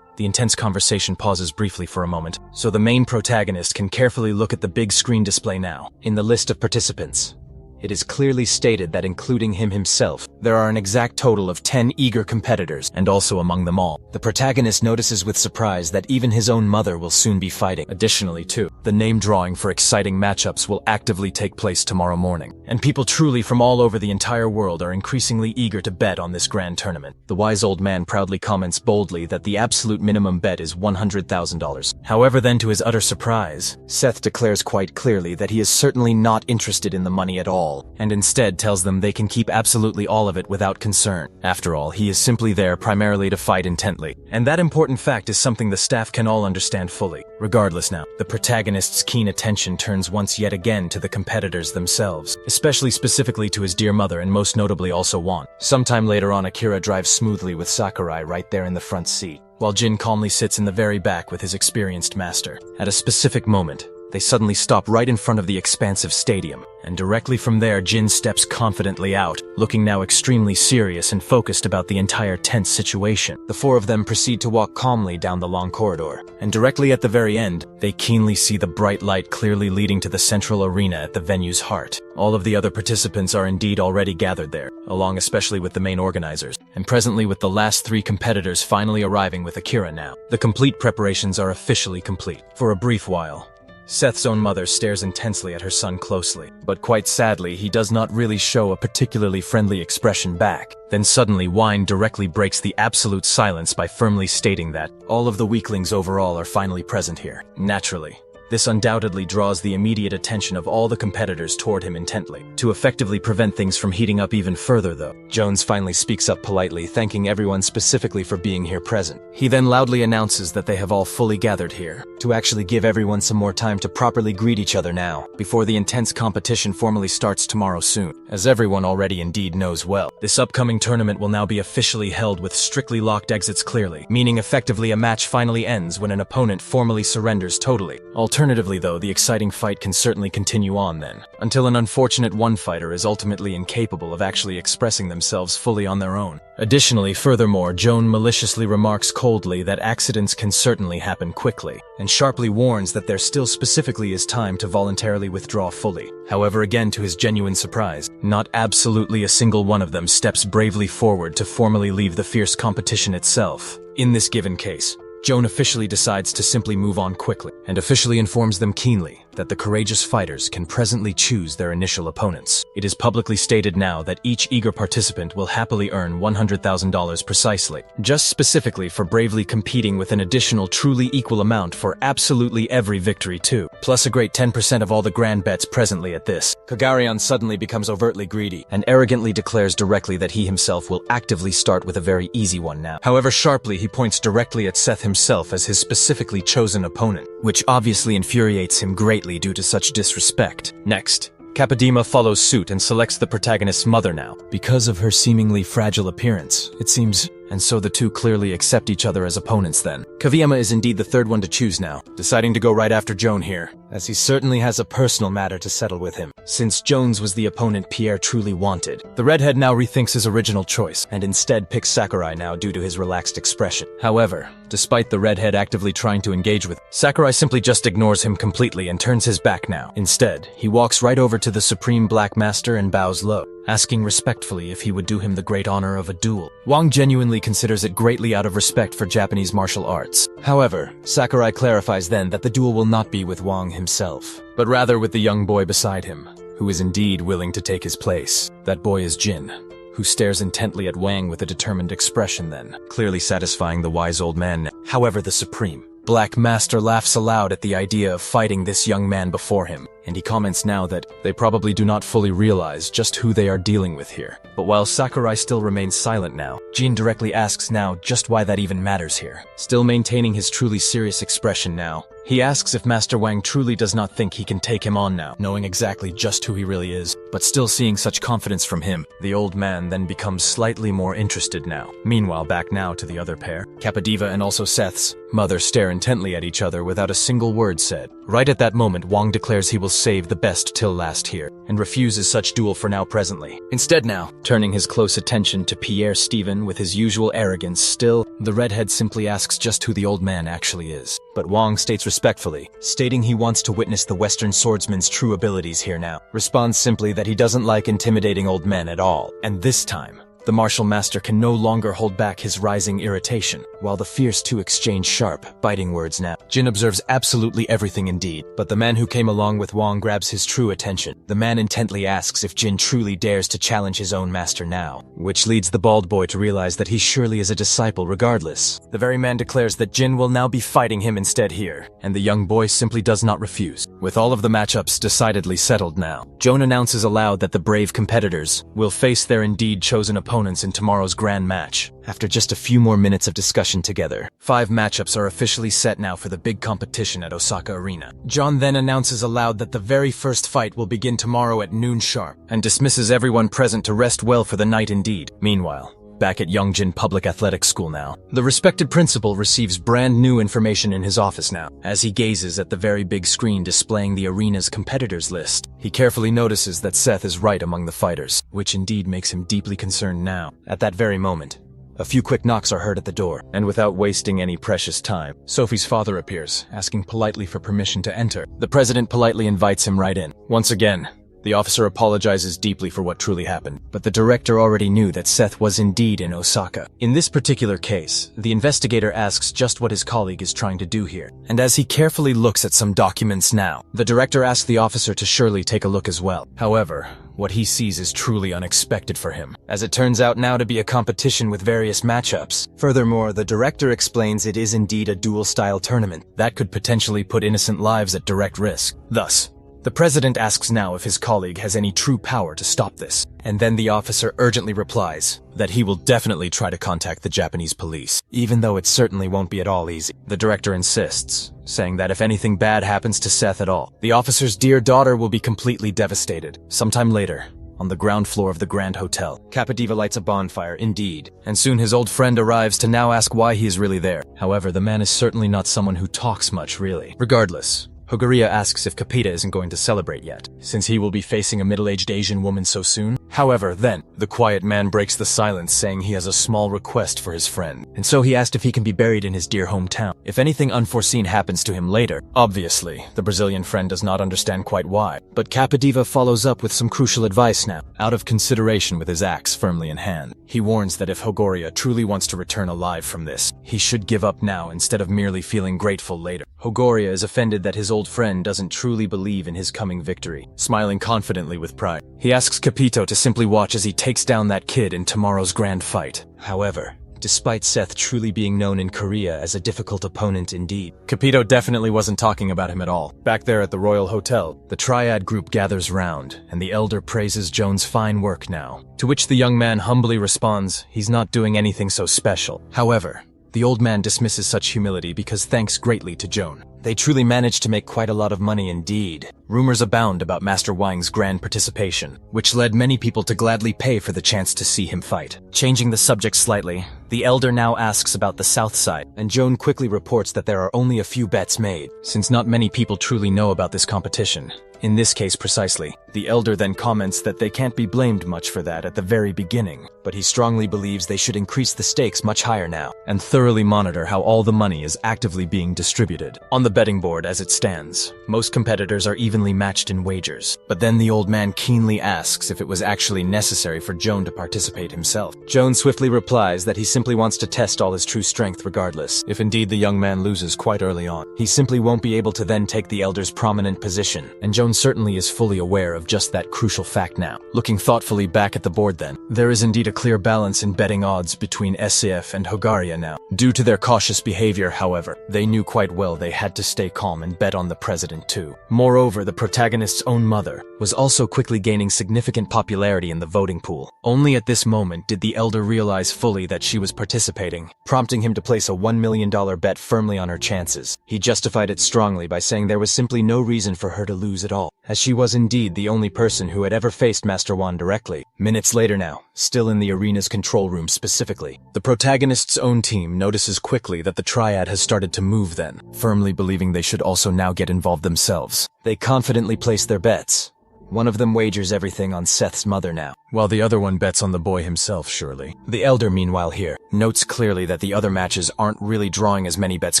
the intense conversation pauses briefly for a moment, so the main protagonist can carefully look at the big screen display now. In the list of participants, it is clearly stated that including him himself, there are an exact total of 10 eager competitors, and also among them all, the protagonist notices with surprise that even his own mother will soon be fighting. Additionally too, the name drawing for exciting matchups will actively take place tomorrow morning, and people truly from all over the entire world are increasingly eager to bet on this grand tournament. The wise old man proudly comments boldly that the absolute minimum bet is $100,000. However then, to his utter surprise, Seth declares quite clearly that he is certainly not interested in the money at all, and instead tells them they can keep absolutely all of it without concern. After all, he is simply there primarily to fight intently, and that important fact is something the staff can all understand fully. Regardless now, the protagonist's keen attention turns once yet again to the competitors themselves, especially specifically to his dear mother and most notably also Wan. Sometime later on, Akira drives smoothly with Sakurai right there in the front seat, while Jin calmly sits in the very back with his experienced master. At a specific moment, they suddenly stop right in front of the expansive stadium. And directly from there, Jin steps confidently out, looking now extremely serious and focused about the entire tense situation. The four of them proceed to walk calmly down the long corridor. And directly at the very end, they keenly see the bright light clearly leading to the central arena at the venue's heart. All of the other participants are indeed already gathered there, along especially with the main organizers, and presently with the last three competitors finally arriving with Akira now. The complete preparations are officially complete. For a brief while, Seth's own mother stares intensely at her son closely, but quite sadly, he does not really show a particularly friendly expression back. Then suddenly, Wine directly breaks the absolute silence by firmly stating that all of the weaklings overall are finally present here. Naturally, this undoubtedly draws the immediate attention of all the competitors toward him intently. To effectively prevent things from heating up even further, though, Jones finally speaks up politely, thanking everyone specifically for being here present. He then loudly announces that they have all fully gathered here, to actually give everyone some more time to properly greet each other now, before the intense competition formally starts tomorrow soon. As everyone already indeed knows well, this upcoming tournament will now be officially held with strictly locked exits clearly, meaning effectively a match finally ends when an opponent formally surrenders totally. Alternatively though, the exciting fight can certainly continue on then, until an unfortunate one fighter is ultimately incapable of actually expressing themselves fully on their own. Additionally, furthermore, Joan maliciously remarks coldly that accidents can certainly happen quickly, and sharply warns that there still specifically is time to voluntarily withdraw fully. However, again to his genuine surprise, not absolutely a single one of them steps bravely forward to formally leave the fierce competition itself. In this given case, Joan officially decides to simply move on quickly, and officially informs them keenly that the courageous fighters can presently choose their initial opponents. It is publicly stated now that each eager participant will happily earn $100,000 precisely, just specifically for bravely competing with an additional truly equal amount for absolutely every victory too, plus a great 10% of all the grand bets presently at this. Kagarian suddenly becomes overtly greedy, and arrogantly declares directly that he himself will actively start with a very easy one now. However, sharply he points directly at Seth himself as his specifically chosen opponent, which obviously infuriates him greatly due to such disrespect. Next, Kapadima follows suit and selects the protagonist's mother now, because of her seemingly fragile appearance, it seems, and so the two clearly accept each other as opponents then. Kaviyama is indeed the third one to choose now, deciding to go right after Joan here, as he certainly has a personal matter to settle with him, since Jones was the opponent Pierre truly wanted. The redhead now rethinks his original choice, and instead picks Sakurai now due to his relaxed expression. However, despite the redhead actively trying to engage with, Sakurai simply just ignores him completely and turns his back now. Instead, he walks right over to the Supreme Black Master and bows low, asking respectfully if he would do him the great honor of a duel. Wang genuinely considers it greatly out of respect for Japanese martial arts. However, Sakurai clarifies then that the duel will not be with Wang himself, but rather with the young boy beside him, who is indeed willing to take his place. That boy is Jin, who stares intently at Wang with a determined expression then, clearly satisfying the wise old man. However, the Supreme Black Master laughs aloud at the idea of fighting this young man before him, and he comments now that they probably do not fully realize just who they are dealing with here. But while Sakurai still remains silent now, Jin directly asks now just why that even matters here. Still maintaining his truly serious expression now, he asks if Master Wang truly does not think he can take him on now, knowing exactly just who he really is, but still seeing such confidence from him. The old man then becomes slightly more interested now. Meanwhile, back now to the other pair, Kapadiva and also Seth's mother stare intently at each other without a single word said. Right at that moment, Wang declares he will save the best till last here, and refuses such duel for now presently. Instead now, turning his close attention to Pierre Stephen with his usual arrogance still, the redhead simply asks just who the old man actually is. But Wang states respectfully, stating he wants to witness the Western swordsman's true abilities here now, responds simply that he doesn't like intimidating old men at all. And this time, the martial master can no longer hold back his rising irritation, while the fierce two exchange sharp, biting words now. Jin observes absolutely everything indeed, but the man who came along with Wang grabs his true attention. The man intently asks if Jin truly dares to challenge his own master now, which leads the bald boy to realize that he surely is a disciple regardless. The very man declares that Jin will now be fighting him instead here, and the young boy simply does not refuse. With all of the matchups decidedly settled now, Joan announces aloud that the brave competitors will face their indeed chosen opponents in tomorrow's grand match. After just a few more minutes of discussion together, 5 matchups are officially set now for the big competition at Osaka Arena. John then announces aloud that the very first fight will begin tomorrow at noon sharp, and dismisses everyone present to rest well for the night indeed. Meanwhile, back at Yongjin Public Athletic School now. The respected principal receives brand new information in his office now. As he gazes at the very big screen displaying the arena's competitors list, he carefully notices that Seth is right among the fighters, which indeed makes him deeply concerned now. At that very moment, a few quick knocks are heard at the door, and without wasting any precious time, Sophie's father appears, asking politely for permission to enter. The president politely invites him right in. Once again, the officer apologizes deeply for what truly happened, but the director already knew that Seth was indeed in Osaka. In this particular case, the investigator asks just what his colleague is trying to do here, and as he carefully looks at some documents now, the director asks the officer to surely take a look as well. However, what he sees is truly unexpected for him, as it turns out now to be a competition with various matchups. Furthermore, the director explains it is indeed a duel-style tournament that could potentially put innocent lives at direct risk. Thus, the president asks now if his colleague has any true power to stop this, and then the officer urgently replies that he will definitely try to contact the Japanese police, even though it certainly won't be at all easy. The director insists, saying that if anything bad happens to Seth at all, the officer's dear daughter will be completely devastated. Sometime later, on the ground floor of the Grand Hotel, Capodiva lights a bonfire, indeed, and soon his old friend arrives to now ask why he is really there. However, the man is certainly not someone who talks much, really. Regardless, Hogaria asks if Kapita isn't going to celebrate yet, since he will be facing a middle-aged Asian woman so soon. However, then, the quiet man breaks the silence, saying he has a small request for his friend, and so he asked if he can be buried in his dear hometown, if anything unforeseen happens to him later. Obviously, the Brazilian friend does not understand quite why, but Capodiva follows up with some crucial advice now, out of consideration with his axe firmly in hand. He warns that if Hogaria truly wants to return alive from this, he should give up now instead of merely feeling grateful later. Hogaria is offended that his old friend doesn't truly believe in his coming victory, smiling confidently with pride. He asks Capito to simply watch as he takes down that kid in tomorrow's grand fight. However, despite Seth truly being known in Korea as a difficult opponent indeed, Capito definitely wasn't talking about him at all. Back there at the Royal Hotel, the Triad group gathers round, and the elder praises Joan's fine work now, to which the young man humbly responds he's not doing anything so special. However, the old man dismisses such humility because thanks greatly to Joan. They truly managed to make quite a lot of money indeed. Rumors abound about Master Wang's grand participation, which led many people to gladly pay for the chance to see him fight. Changing the subject slightly, the elder now asks about the south side, and Joan quickly reports that there are only a few bets made, since not many people truly know about this competition. In this case precisely, the elder then comments that they can't be blamed much for that at the very beginning, but he strongly believes they should increase the stakes much higher now, and thoroughly monitor how all the money is actively being distributed. On the betting board as it stands, most competitors are evenly matched in wagers, but then the old man keenly asks if it was actually necessary for Joan to participate himself. Joan swiftly replies that he simply wants to test all his true strength regardless. If indeed the young man loses quite early on, he simply won't be able to then take the elder's prominent position, and Joan certainly is fully aware of just that crucial fact now. Looking thoughtfully back at the board then, there is indeed a clear balance in betting odds between SCF and Hogaria now. Due to their cautious behavior, however, they knew quite well they had to stay calm and bet on the president too. Moreover, the protagonist's own mother was also quickly gaining significant popularity in the voting pool. Only at this moment did the elder realize fully that she was participating, prompting him to place a $1 million bet firmly on her chances. He justified it strongly by saying there was simply no reason for her to lose at all, as she was indeed the only person who had ever faced Master Wan directly. Minutes later now, still in the arena's control room specifically, the protagonist's own team notices quickly that the Triad has started to move then, firmly believing they should also now get involved themselves. They confidently place their bets. One of them wagers everything on Seth's mother now, while the other one bets on the boy himself, surely. The elder, meanwhile here, notes clearly that the other matches aren't really drawing as many bets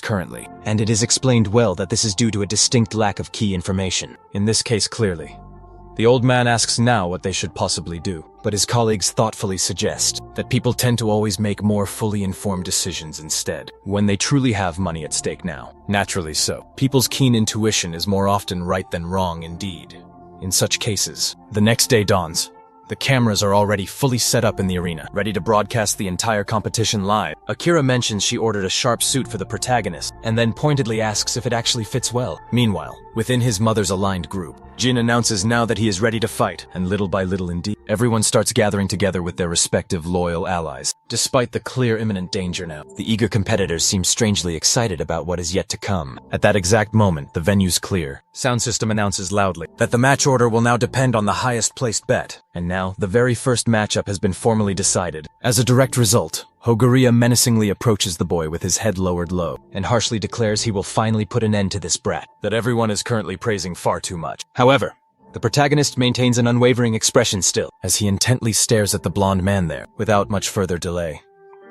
currently, and it is explained well that this is due to a distinct lack of key information. In this case clearly, the old man asks now what they should possibly do, but his colleagues thoughtfully suggest that people tend to always make more fully informed decisions instead, when they truly have money at stake now. Naturally so. People's keen intuition is more often right than wrong indeed. In such cases, the next day dawns. The cameras are already fully set up in the arena, ready to broadcast the entire competition live. Akira mentions she ordered a sharp suit for the protagonist, and then pointedly asks if it actually fits well. Meanwhile, within his mother's aligned group, Jin announces now that he is ready to fight, and little by little indeed, Everyone starts gathering together with their respective loyal allies. Despite the clear imminent danger now, the eager competitors seem strangely excited about what is yet to come. At that exact moment, the venue's clear. Sound system announces loudly that the match order will now depend on the highest placed bet. And now, the very first matchup has been formally decided. As a direct result, Hogoriya menacingly approaches the boy with his head lowered low, and harshly declares he will finally put an end to this brat that everyone is currently praising far too much. However, the protagonist maintains an unwavering expression still, as he intently stares at the blonde man there, without much further delay.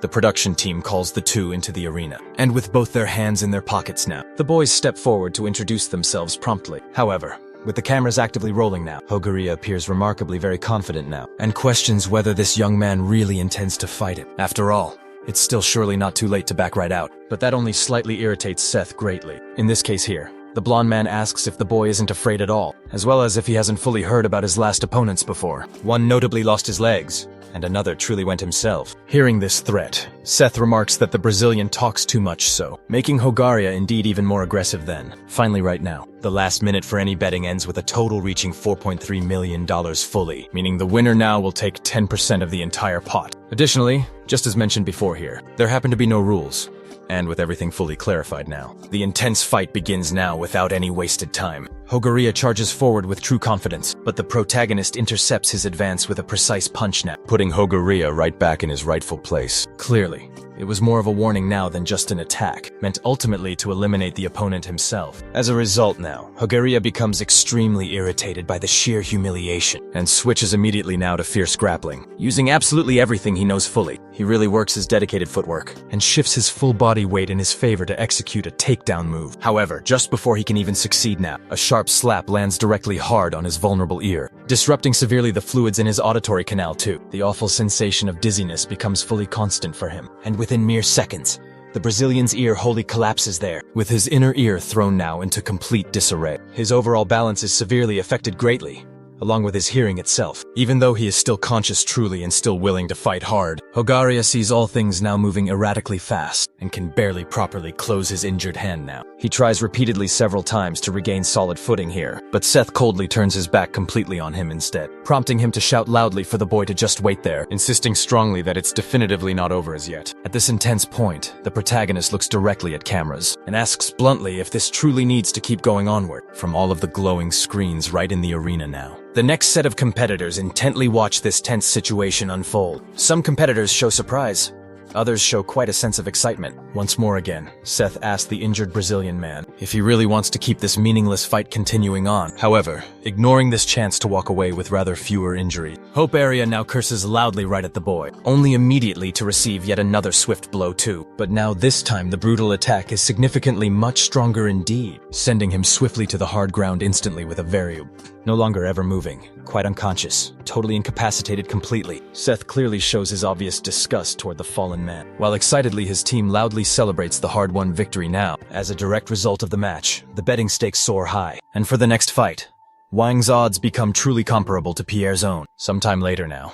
The production team calls the two into the arena, and with both their hands in their pockets now, the boys step forward to introduce themselves promptly. However, with the cameras actively rolling now, Hogoriya appears remarkably very confident now, and questions whether this young man really intends to fight him. After all, it's still surely not too late to back right out. But that only slightly irritates Seth greatly. In this case here, the blonde man asks if the boy isn't afraid at all, as well as if he hasn't fully heard about his last opponents before. One notably lost his legs, and another truly went himself. Hearing this threat, Seth remarks that the Brazilian talks too much so, making Hogoriya indeed even more aggressive then. Finally right now, the last minute for any betting ends with a total reaching $4.3 million fully, meaning the winner now will take 10% of the entire pot. Additionally, just as mentioned before here, there happen to be no rules. And with everything fully clarified now, the intense fight begins now without any wasted time. Hogoriya charges forward with true confidence, but the protagonist intercepts his advance with a precise punch now, putting Hogoriya right back in his rightful place. Clearly, it was more of a warning now than just an attack, meant ultimately to eliminate the opponent himself. As a result now, Hogoriya becomes extremely irritated by the sheer humiliation, and switches immediately now to fierce grappling. Using absolutely everything he knows fully, he really works his dedicated footwork, and shifts his full body weight in his favor to execute a takedown move. However, just before he can even succeed now, a sharp slap lands directly hard on his vulnerable ear, disrupting severely the fluids in his auditory canal too. The awful sensation of dizziness becomes fully constant for him, and within mere seconds, the Brazilian's ear wholly collapses there, with his inner ear thrown now into complete disarray. His overall balance is severely affected greatly, along with his hearing itself. Even though he is still conscious truly and still willing to fight hard, Hogoriya sees all things now moving erratically fast, and can barely properly close his injured hand now. He tries repeatedly several times to regain solid footing here, but Seth coldly turns his back completely on him instead, prompting him to shout loudly for the boy to just wait there, insisting strongly that it's definitively not over as yet. At this intense point, the protagonist looks directly at cameras, and asks bluntly if this truly needs to keep going onward, from all of the glowing screens right in the arena now. The next set of competitors intently watch this tense situation unfold. Some competitors show surprise. Others show quite a sense of excitement. Once more again, Seth asks the injured Brazilian man if he really wants to keep this meaningless fight continuing on. However, ignoring this chance to walk away with rather fewer injuries, Hope Area now curses loudly right at the boy, only immediately to receive yet another swift blow too. But now this time the brutal attack is significantly much stronger indeed, sending him swiftly to the hard ground instantly with a very no longer ever moving, quite unconscious, totally incapacitated completely. Seth clearly shows his obvious disgust toward the fallen man, while excitedly his team loudly celebrates the hard-won victory now. As a direct result of the match, the betting stakes soar high, and for the next fight, Wang's odds become truly comparable to Pierre's own. Sometime later now,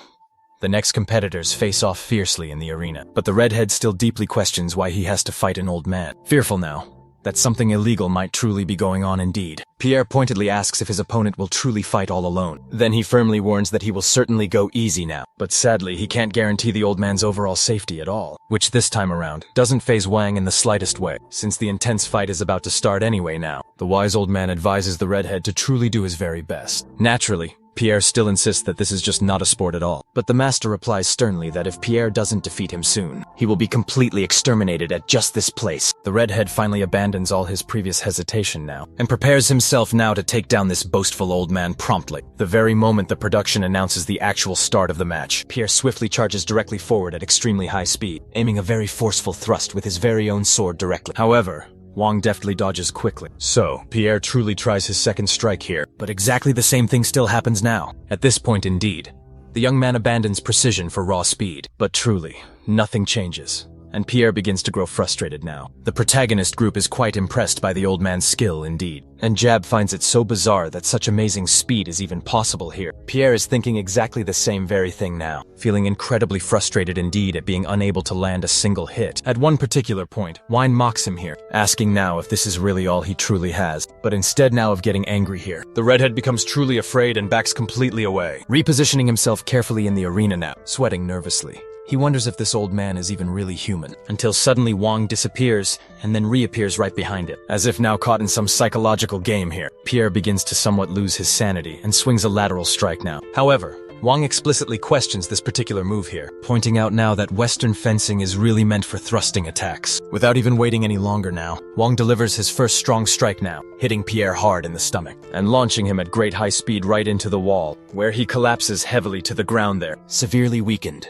the next competitors face off fiercely in the arena, but the redhead still deeply questions why he has to fight an old man. Fearful now that something illegal might truly be going on indeed, Pierre pointedly asks if his opponent will truly fight all alone. Then he firmly warns that he will certainly go easy now, but sadly he can't guarantee the old man's overall safety at all, which this time around doesn't faze Wang in the slightest way, since the intense fight is about to start anyway now. The wise old man advises the redhead to truly do his very best. Naturally, Pierre still insists that this is just not a sport at all, but the master replies sternly that if Pierre doesn't defeat him soon, he will be completely exterminated at just this place. The redhead finally abandons all his previous hesitation now, and prepares himself now to take down this boastful old man promptly. The very moment the production announces the actual start of the match, Pierre swiftly charges directly forward at extremely high speed, aiming a very forceful thrust with his very own sword directly. However, Wang deftly dodges quickly. So, Pierre truly tries his second strike here, but exactly the same thing still happens now. At this point indeed, the young man abandons precision for raw speed, but truly, nothing changes, and Pierre begins to grow frustrated now. The protagonist group is quite impressed by the old man's skill indeed. and Jab finds it so bizarre that such amazing speed is even possible here. Pierre is thinking exactly the same very thing now, feeling incredibly frustrated indeed at being unable to land a single hit. At one particular point, Wine mocks him here, asking now if this is really all he truly has, but instead now of getting angry here. The redhead becomes truly afraid and backs completely away, repositioning himself carefully in the arena now, sweating nervously. He wonders if this old man is even really human, until suddenly Wang disappears and then reappears right behind him. As if now caught in some psychological game here, Pierre begins to somewhat lose his sanity and swings a lateral strike now. However, Wang explicitly questions this particular move here, pointing out now that Western fencing is really meant for thrusting attacks. Without even waiting any longer now, Wang delivers his first strong strike now, hitting Pierre hard in the stomach, and launching him at great high speed right into the wall, where he collapses heavily to the ground there, severely weakened.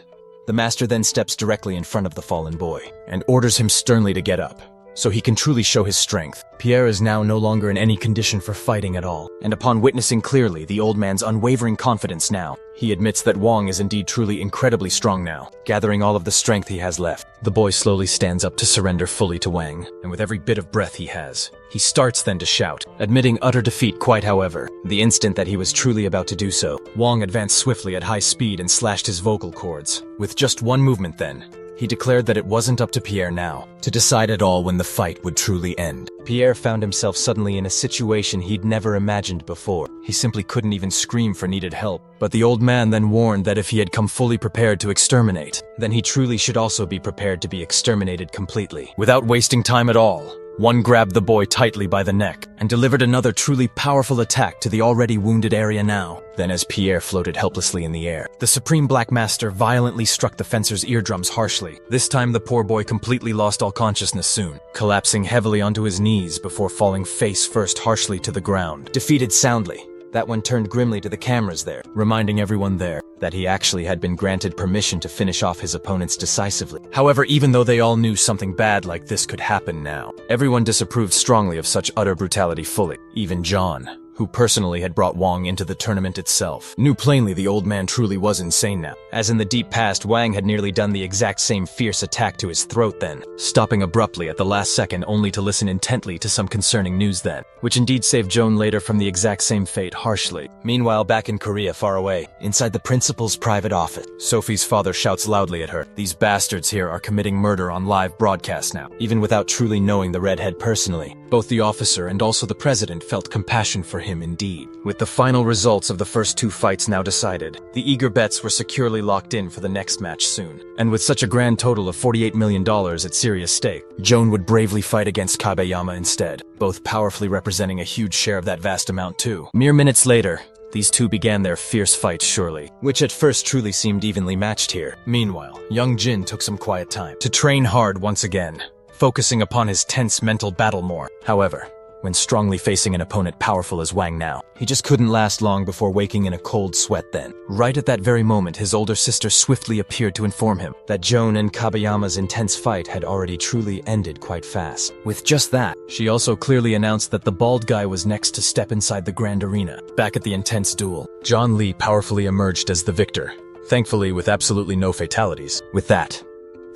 The master then steps directly in front of the fallen boy, and orders him sternly to get up, so he can truly show his strength. Pierre is now no longer in any condition for fighting at all, and upon witnessing clearly the old man's unwavering confidence now, he admits that Wang is indeed truly incredibly strong now, gathering all of the strength he has left. The boy slowly stands up to surrender fully to Wang, and with every bit of breath he has, he starts then to shout, admitting utter defeat quite however. The instant that he was truly about to do so, Wang advanced swiftly at high speed and slashed his vocal cords. With just one movement then, he declared that it wasn't up to Pierre now to decide at all when the fight would truly end. Pierre found himself suddenly in a situation he'd never imagined before. He simply couldn't even scream for needed help. But the old man then warned that if he had come fully prepared to exterminate, then he truly should also be prepared to be exterminated completely. Without wasting time at all, one grabbed the boy tightly by the neck and delivered another truly powerful attack to the already wounded area now. Then as Pierre floated helplessly in the air, the Supreme Black Master violently struck the fencer's eardrums harshly. This time the poor boy completely lost all consciousness soon, collapsing heavily onto his knees before falling face first harshly to the ground. Defeated soundly, that one turned grimly to the cameras there, reminding everyone there that he actually had been granted permission to finish off his opponents decisively. However, even though they all knew something bad like this could happen now, everyone disapproved strongly of such utter brutality fully. Even John, who personally had brought Wang into the tournament itself, knew plainly the old man truly was insane now. As in the deep past, Wang had nearly done the exact same fierce attack to his throat then, stopping abruptly at the last second only to listen intently to some concerning news then, which indeed saved Joan later from the exact same fate harshly. Meanwhile, back in Korea far away, inside the principal's private office, Sophie's father shouts loudly at her. These bastards here are committing murder on live broadcast now, even without truly knowing the redhead personally. Both the officer and also the president felt compassion for him indeed. With the final results of the first two fights now decided, the eager bets were securely locked in for the next match soon. And with such a grand total of $48 million at serious stake, Joan would bravely fight against Kabeyama instead, both powerfully representing a huge share of that vast amount too. Mere minutes later, these two began their fierce fight surely, which at first truly seemed evenly matched here. Meanwhile, young Jin took some quiet time to train hard once again, focusing upon his tense mental battle more. However, when strongly facing an opponent powerful as Wang now, he just couldn't last long before waking in a cold sweat then. Right at that very moment, his older sister swiftly appeared to inform him that Joan and Kabeyama's intense fight had already truly ended quite fast. With just that, she also clearly announced that the bald guy was next to step inside the grand arena. Back at the intense duel, John Lee powerfully emerged as the victor, thankfully with absolutely no fatalities. With that,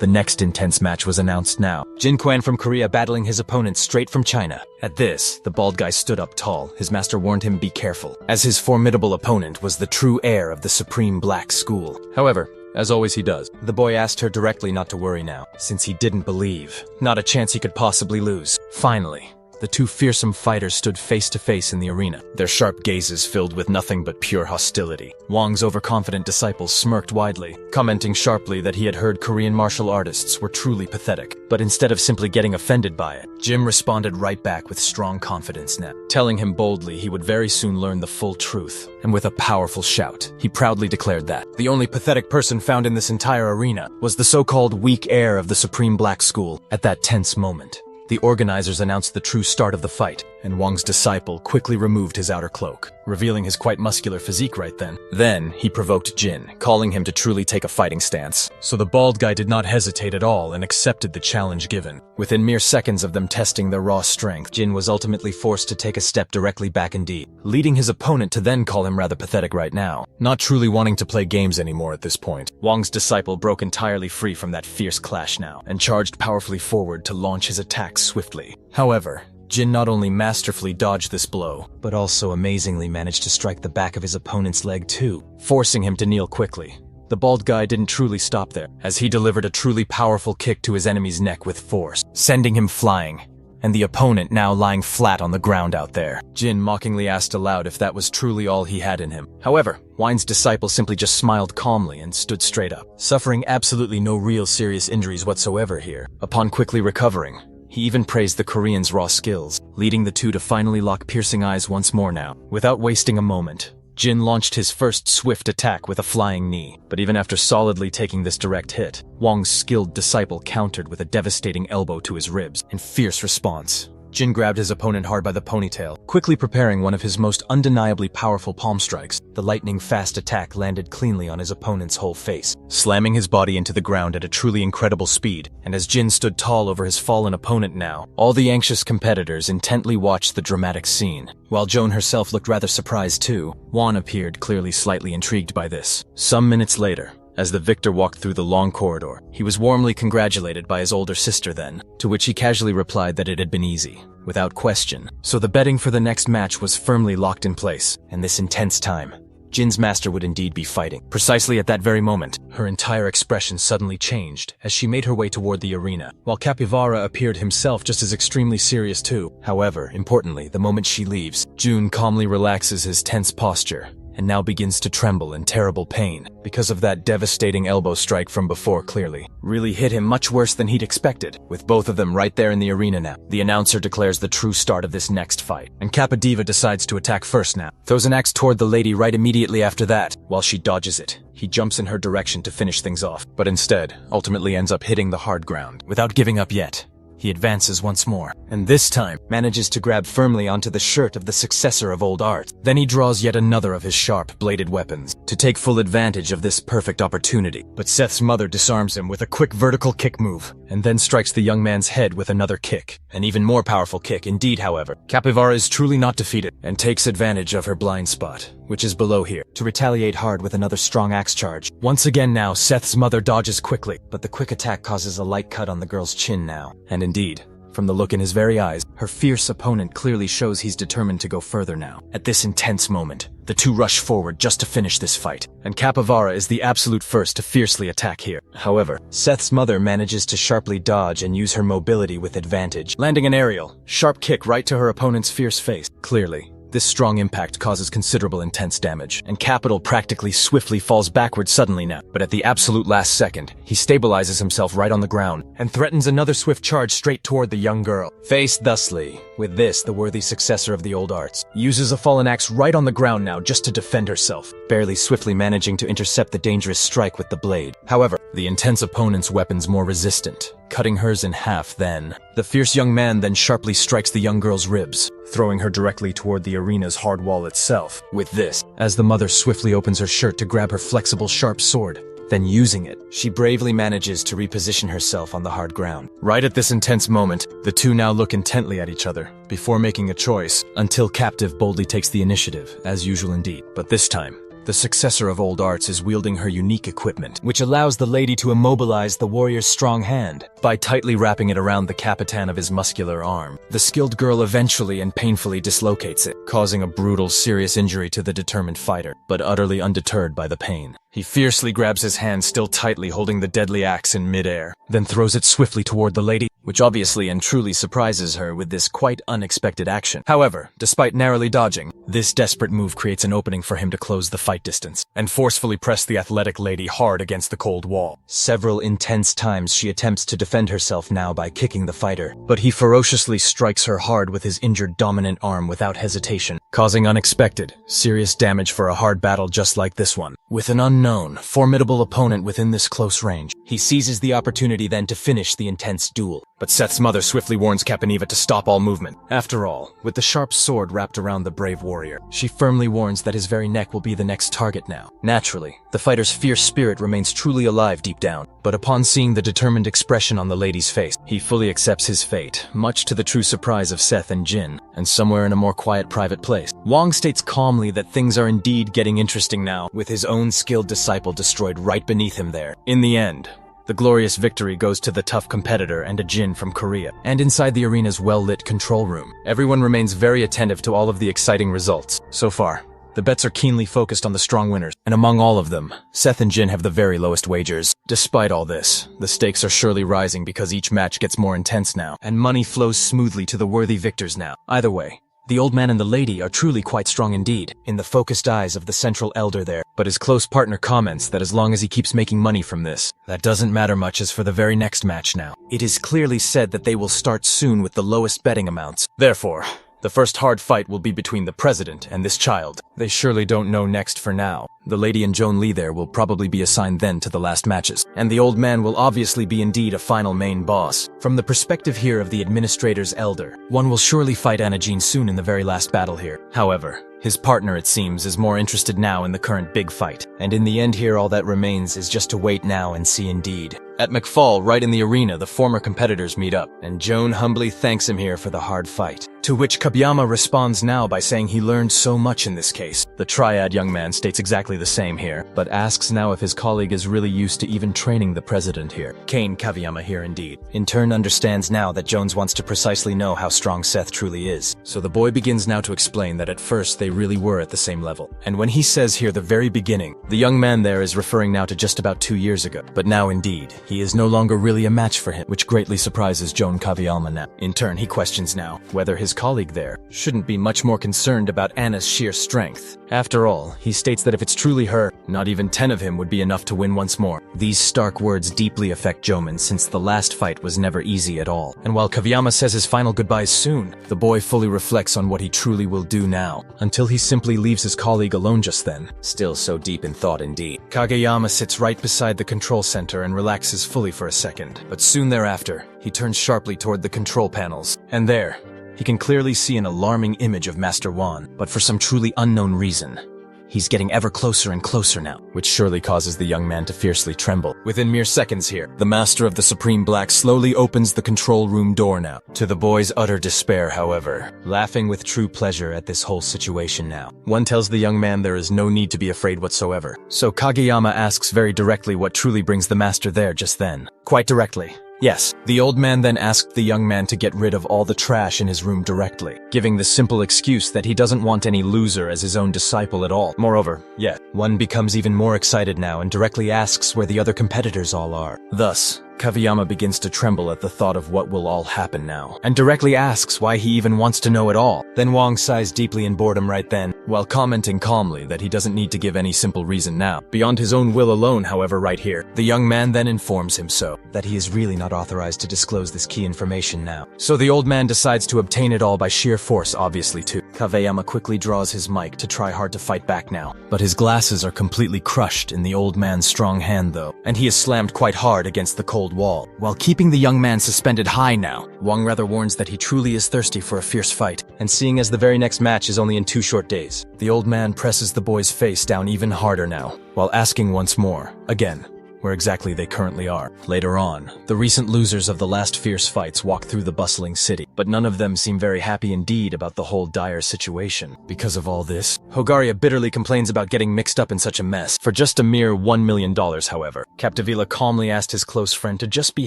the next intense match was announced now. Jin Quan from Korea battling his opponent straight from China. At this, the bald guy stood up tall. His master warned him be careful, as his formidable opponent was the true heir of the Supreme Black School. However, as always he does, the boy asked her directly not to worry now, since he didn't believe. Not a chance he could possibly lose. Finally, the two fearsome fighters stood face to face in the arena, their sharp gazes filled with nothing but pure hostility. Wang's overconfident disciples smirked widely, commenting sharply that he had heard Korean martial artists were truly pathetic. But instead of simply getting offended by it, Jim responded right back with strong confidence now, telling him boldly he would very soon learn the full truth. And with a powerful shout, he proudly declared that the only pathetic person found in this entire arena was the so-called weak heir of the Supreme Black School. At that tense moment, the organizers announced the true start of the fight, and Wang's disciple quickly removed his outer cloak, revealing his quite muscular physique right then. Then, he provoked Jin, calling him to truly take a fighting stance. So the bald guy did not hesitate at all and accepted the challenge given. Within mere seconds of them testing their raw strength, Jin was ultimately forced to take a step directly back indeed, leading his opponent to then call him rather pathetic right now, not truly wanting to play games anymore at this point. Wang's disciple broke entirely free from that fierce clash now, and charged powerfully forward to launch his attacks swiftly. However, Jin not only masterfully dodged this blow, but also amazingly managed to strike the back of his opponent's leg too, forcing him to kneel quickly. The bald guy didn't truly stop there, as he delivered a truly powerful kick to his enemy's neck with force, sending him flying, and the opponent now lying flat on the ground out there. Jin mockingly asked aloud if that was truly all he had in him. However, Wine's disciple simply just smiled calmly and stood straight up, suffering absolutely no real serious injuries whatsoever here. Upon quickly recovering, he even praised the Korean's raw skills, leading the two to finally lock piercing eyes once more now. Without wasting a moment, Jin launched his first swift attack with a flying knee, but even after solidly taking this direct hit, Wang's skilled disciple countered with a devastating elbow to his ribs. In fierce response, Jin grabbed his opponent hard by the ponytail, quickly preparing one of his most undeniably powerful palm strikes. The lightning-fast attack landed cleanly on his opponent's whole face, slamming his body into the ground at a truly incredible speed. And as Jin stood tall over his fallen opponent now, all the anxious competitors intently watched the dramatic scene. While Joan herself looked rather surprised too, Juan appeared clearly slightly intrigued by this. Some minutes later, as the victor walked through the long corridor, he was warmly congratulated by his older sister then, to which he casually replied that it had been easy, without question. So the betting for the next match was firmly locked in place, and this intense time, Jin's master would indeed be fighting. Precisely at that very moment, her entire expression suddenly changed as she made her way toward the arena, while Capivara appeared himself just as extremely serious too. However, importantly, the moment she leaves, Jun calmly relaxes his tense posture, and now begins to tremble in terrible pain because of that devastating elbow strike from before. Clearly really hit him much worse than he'd expected. With both of them right there in the arena now, the announcer declares the true start of this next fight, and Capodiva decides to attack first now. Throws an axe toward the lady right immediately after that. While she dodges it, he jumps in her direction to finish things off, but instead ultimately ends up hitting the hard ground. Without giving up yet, he advances once more, and this time manages to grab firmly onto the shirt of the successor of Old Art. Then he draws yet another of his sharp, bladed weapons to take full advantage of this perfect opportunity. But Seth's mother disarms him with a quick vertical kick move, and then strikes the young man's head with another kick. An even more powerful kick indeed, however. Capivara is truly not defeated, and takes advantage of her blind spot, which is below here, to retaliate hard with another strong axe charge. Once again now, Seth's mother dodges quickly, but the quick attack causes a light cut on the girl's chin now. And indeed, from the look in his very eyes, her fierce opponent clearly shows he's determined to go further now. At this intense moment, the two rush forward just to finish this fight, and Capivara is the absolute first to fiercely attack here. However, Seth's mother manages to sharply dodge and use her mobility with advantage, landing an aerial, sharp kick right to her opponent's fierce face. Clearly, this strong impact causes considerable intense damage, and Capital practically swiftly falls backward suddenly now. But at the absolute last second, he stabilizes himself right on the ground, and threatens another swift charge straight toward the young girl. Faced thusly, with this, the worthy successor of the old arts uses a fallen axe right on the ground now just to defend herself, barely swiftly managing to intercept the dangerous strike with the blade. However, the intense opponent's weapon's more resistant, cutting hers in half then. The fierce young man then sharply strikes the young girl's ribs, throwing her directly toward the arena's hard wall itself. With this, as the mother swiftly opens her shirt to grab her flexible sharp sword, then using it, she bravely manages to reposition herself on the hard ground. Right at this intense moment, the two now look intently at each other, before making a choice, until Captive boldly takes the initiative, as usual indeed. But this time, the successor of Old Arts is wielding her unique equipment, which allows the lady to immobilize the warrior's strong hand by tightly wrapping it around the capitan of his muscular arm. The skilled girl eventually and painfully dislocates it, causing a brutal, serious injury to the determined fighter, but utterly undeterred by the pain. He fiercely grabs his hand still tightly holding the deadly axe in midair, then throws it swiftly toward the lady, which obviously and truly surprises her with this quite unexpected action. However, despite narrowly dodging, this desperate move creates an opening for him to close the fight distance, and forcefully press the athletic lady hard against the cold wall. Several intense times she attempts to defend herself now by kicking the fighter, but he ferociously strikes her hard with his injured dominant arm without hesitation, causing unexpected, serious damage for a hard battle just like this one. With an unknown, formidable opponent within this close range, he seizes the opportunity then to finish the intense duel. But Seth's mother swiftly warns Caponiva to stop all movement. After all, with the sharp sword wrapped around the brave warrior, she firmly warns that his very neck will be the next target now. Naturally, the fighter's fierce spirit remains truly alive deep down, but upon seeing the determined expression on the lady's face, he fully accepts his fate, much to the true surprise of Seth and Jin, and somewhere in a more quiet private place. Wang states calmly that things are indeed getting interesting now, with his own skilled disciple destroyed right beneath him there. In the end, The glorious victory goes to the tough competitor and a Jin from Korea. And inside the arena's well-lit control room, everyone remains very attentive to all of the exciting results. So far, the bets are keenly focused on the strong winners, and among all of them, Seth and Jin have the very lowest wagers. Despite all this, the stakes are surely rising because each match gets more intense now, and money flows smoothly to the worthy victors now. Either way, the old man and the lady are truly quite strong indeed, in the focused eyes of the central elder there. But his close partner comments that as long as he keeps making money from this, that doesn't matter much as for the very next match now. It is clearly said that they will start soon with the lowest betting amounts. Therefore, the first hard fight will be between the president and this child. They surely don't know next for now. The lady and Joan Lee there will probably be assigned then to the last matches. And the old man will obviously be indeed a final main boss. From the perspective here of the administrator's elder, one will surely fight Anna Jean soon in the very last battle here. However, his partner, it seems, is more interested now in the current big fight. And in the end here, all that remains is just to wait now and see indeed. At McFall, right in the arena, the former competitors meet up, and Joan humbly thanks him here for the hard fight. To which Kabiyama responds now by saying he learned so much in this case. The triad young man states exactly the same here, but asks now if his colleague is really used to even training the president here. Kane Kabiyama here indeed. In turn understands now that Jones wants to precisely know how strong Seth truly is. So the boy begins now to explain that at first they really were at the same level. And when he says here the very beginning, the young man there is referring now to just about 2 years ago. But now indeed, he is no longer really a match for him, which greatly surprises Joan Kabiyama now. In turn, he questions now whether his colleague there shouldn't be much more concerned about Anna's sheer strength. After all, he states that if it's truly her, not even 10 of him would be enough to win once more. These stark words deeply affect Joman since the last fight was never easy at all. And while Kabiyama says his final goodbyes soon, the boy fully reflects on what he truly will do now, until he simply leaves his colleague alone just then. Still so deep in thought indeed. Kageyama sits right beside the control center and relaxes fully for a second, but soon thereafter, he turns sharply toward the control panels. And there, he can clearly see an alarming image of Master Wan, but for some truly unknown reason, he's getting ever closer and closer now, which surely causes the young man to fiercely tremble. Within mere seconds here, the Master of the Supreme Black slowly opens the control room door now. To the boy's utter despair, however, laughing with true pleasure at this whole situation now. One tells the young man there is no need to be afraid whatsoever. So Kageyama asks very directly what truly brings the Master there just then. Quite directly. Yes, the old man then asked the young man to get rid of all the trash in his room directly, giving the simple excuse that he doesn't want any loser as his own disciple at all. Moreover, one becomes even more excited now and directly asks where the other competitors all are. Thus, Kageyama begins to tremble at the thought of what will all happen now, and directly asks why he even wants to know at all. Then Wong sighs deeply in boredom right then, while commenting calmly that he doesn't need to give any simple reason now. Beyond his own will alone, however, right here, the young man then informs him so, that he is really not authorized to disclose this key information now. So the old man decides to obtain it all by sheer force, obviously too. Kageyama quickly draws his mic to try hard to fight back now, but his glasses are completely crushed in the old man's strong hand though, and he is slammed quite hard against the cold wall. While keeping the young man suspended high now, Wong rather warns that he truly is thirsty for a fierce fight, and seeing as the very next match is only in 2 short days, the old man presses the boy's face down even harder now, while asking once more, again, where exactly they currently are. Later on, the recent losers of the last fierce fights walk through the bustling city, but none of them seem very happy indeed about the whole dire situation. Because of all this, Hogaria bitterly complains about getting mixed up in such a mess. For just a mere $1 million, however, Capdevila calmly asked his close friend to just be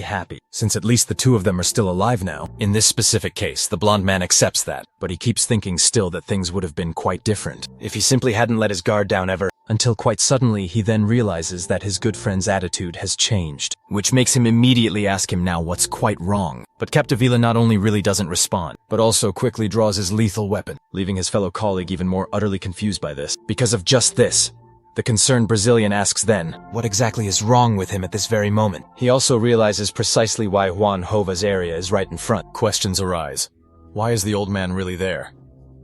happy, since at least the 2 of them are still alive now. In this specific case, the blonde man accepts that, but he keeps thinking still that things would have been quite different if he simply hadn't let his guard down ever. Until quite suddenly he then realizes that his good friend's attitude has changed, which makes him immediately ask him now what's quite wrong. But Capdevila not only really doesn't respond, but also quickly draws his lethal weapon, leaving his fellow colleague even more utterly confused by this. Because of just this, the concerned Brazilian asks then, what exactly is wrong with him at this very moment? He also realizes precisely why Juan Hova's area is right in front. Questions arise. Why is the old man really there?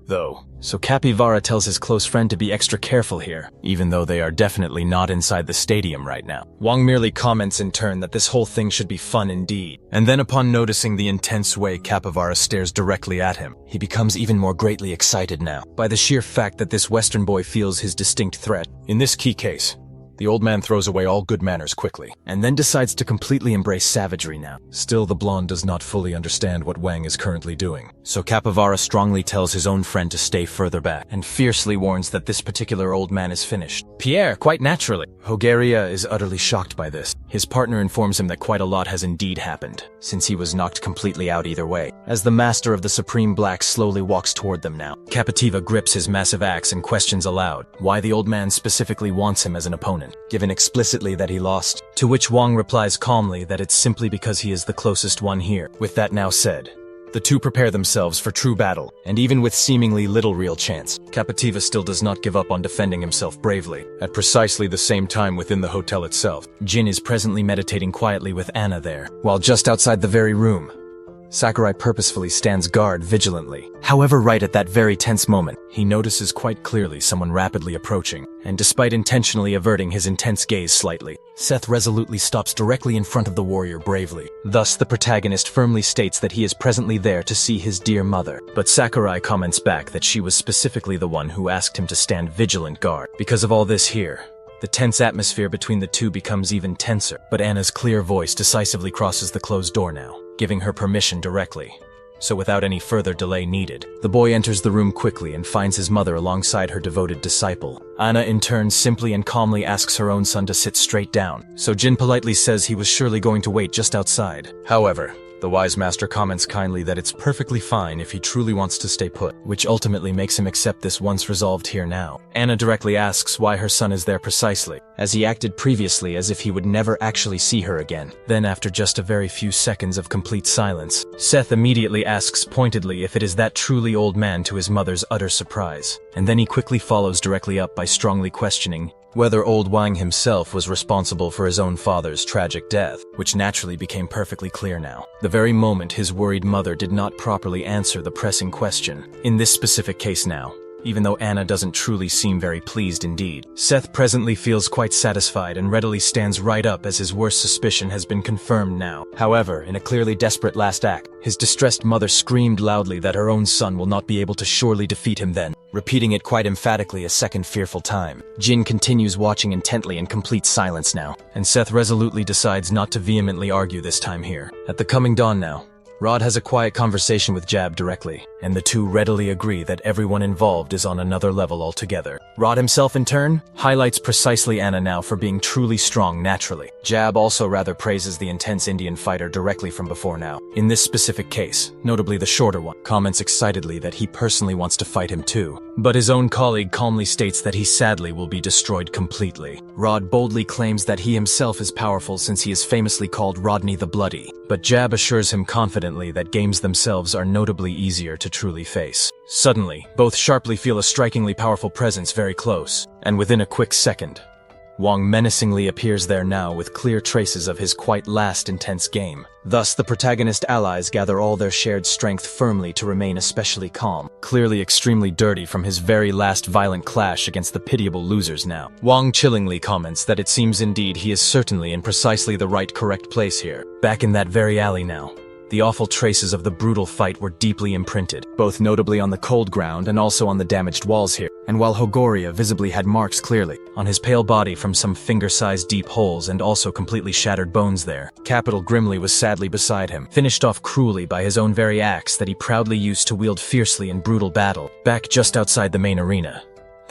Though. So Capivara tells his close friend to be extra careful here, even though they are definitely not inside the stadium right now. Wong merely comments in turn that this whole thing should be fun indeed. And then upon noticing the intense way Capivara stares directly at him, he becomes even more greatly excited now, by the sheer fact that this Western boy feels his distinct threat. In this key case, the old man throws away all good manners quickly, and then decides to completely embrace savagery now. Still, the blonde does not fully understand what Wang is currently doing. So Capivara strongly tells his own friend to stay further back, and fiercely warns that this particular old man is finished. Pierre, quite naturally. Hogaria is utterly shocked by this. His partner informs him that quite a lot has indeed happened, since he was knocked completely out either way. As the master of the Supreme Black slowly walks toward them now, Capativa grips his massive axe and questions aloud why the old man specifically wants him as an opponent, given explicitly that he lost, to which Wong replies calmly that it's simply because he is the closest one here. With that now said, the two prepare themselves for true battle, and even with seemingly little real chance, Capativa still does not give up on defending himself bravely. At precisely the same time within the hotel itself, Jin is presently meditating quietly with Anna there, while just outside the very room, Sakurai purposefully stands guard vigilantly. However, right at that very tense moment, he notices quite clearly someone rapidly approaching, and despite intentionally averting his intense gaze slightly, Seth resolutely stops directly in front of the warrior bravely. Thus, the protagonist firmly states that he is presently there to see his dear mother, but Sakurai comments back that she was specifically the one who asked him to stand vigilant guard. Because of all this here, the tense atmosphere between the two becomes even tenser, but Anna's clear voice decisively crosses the closed door now, giving her permission directly. So without any further delay needed, the boy enters the room quickly and finds his mother alongside her devoted disciple. Anna in turn simply and calmly asks her own son to sit straight down, so Jin politely says he was surely going to wait just outside. However, the wise master comments kindly that it's perfectly fine if he truly wants to stay put, which ultimately makes him accept this once resolved here now. Anna directly asks why her son is there precisely, as he acted previously as if he would never actually see her again. Then after just a very few seconds of complete silence, Seth immediately asks pointedly if it is that truly old man, to his mother's utter surprise. And then he quickly follows directly up by strongly questioning whether old Wang himself was responsible for his own father's tragic death, which naturally became perfectly clear now. The very moment his worried mother did not properly answer the pressing question. In this specific case now, even though Anna doesn't truly seem very pleased indeed, Seth presently feels quite satisfied and readily stands right up as his worst suspicion has been confirmed now. However, in a clearly desperate last act, his distressed mother screamed loudly that her own son will not be able to surely defeat him then, repeating it quite emphatically a second fearful time. Jin continues watching intently in complete silence now, and Seth resolutely decides not to vehemently argue this time here. At the coming dawn now, Rod has a quiet conversation with Jab directly, and the two readily agree that everyone involved is on another level altogether. Rod himself in turn highlights precisely Anna now for being truly strong naturally. Jab also rather praises the intense Indian fighter directly from before now. In this specific case, notably the shorter one, comments excitedly that he personally wants to fight him too, but his own colleague calmly states that he sadly will be destroyed completely. Rod boldly claims that he himself is powerful since he is famously called Rodney the Bloody, but Jab assures him confidently that games themselves are notably easier to truly face. Suddenly, both sharply feel a strikingly powerful presence very close, and within a quick second, Wang menacingly appears there now with clear traces of his quite last intense game. Thus, the protagonist allies gather all their shared strength firmly to remain especially calm, clearly extremely dirty from his very last violent clash against the pitiable losers now. Wang chillingly comments that it seems indeed he is certainly in precisely the right correct place here. Back in that very alley now, the awful traces of the brutal fight were deeply imprinted, both notably on the cold ground and also on the damaged walls here. And while Hogoria visibly had marks clearly on his pale body from some finger-sized deep holes and also completely shattered bones there, Capital grimly was sadly beside him, finished off cruelly by his own very axe that he proudly used to wield fiercely in brutal battle. Back just outside the main arena,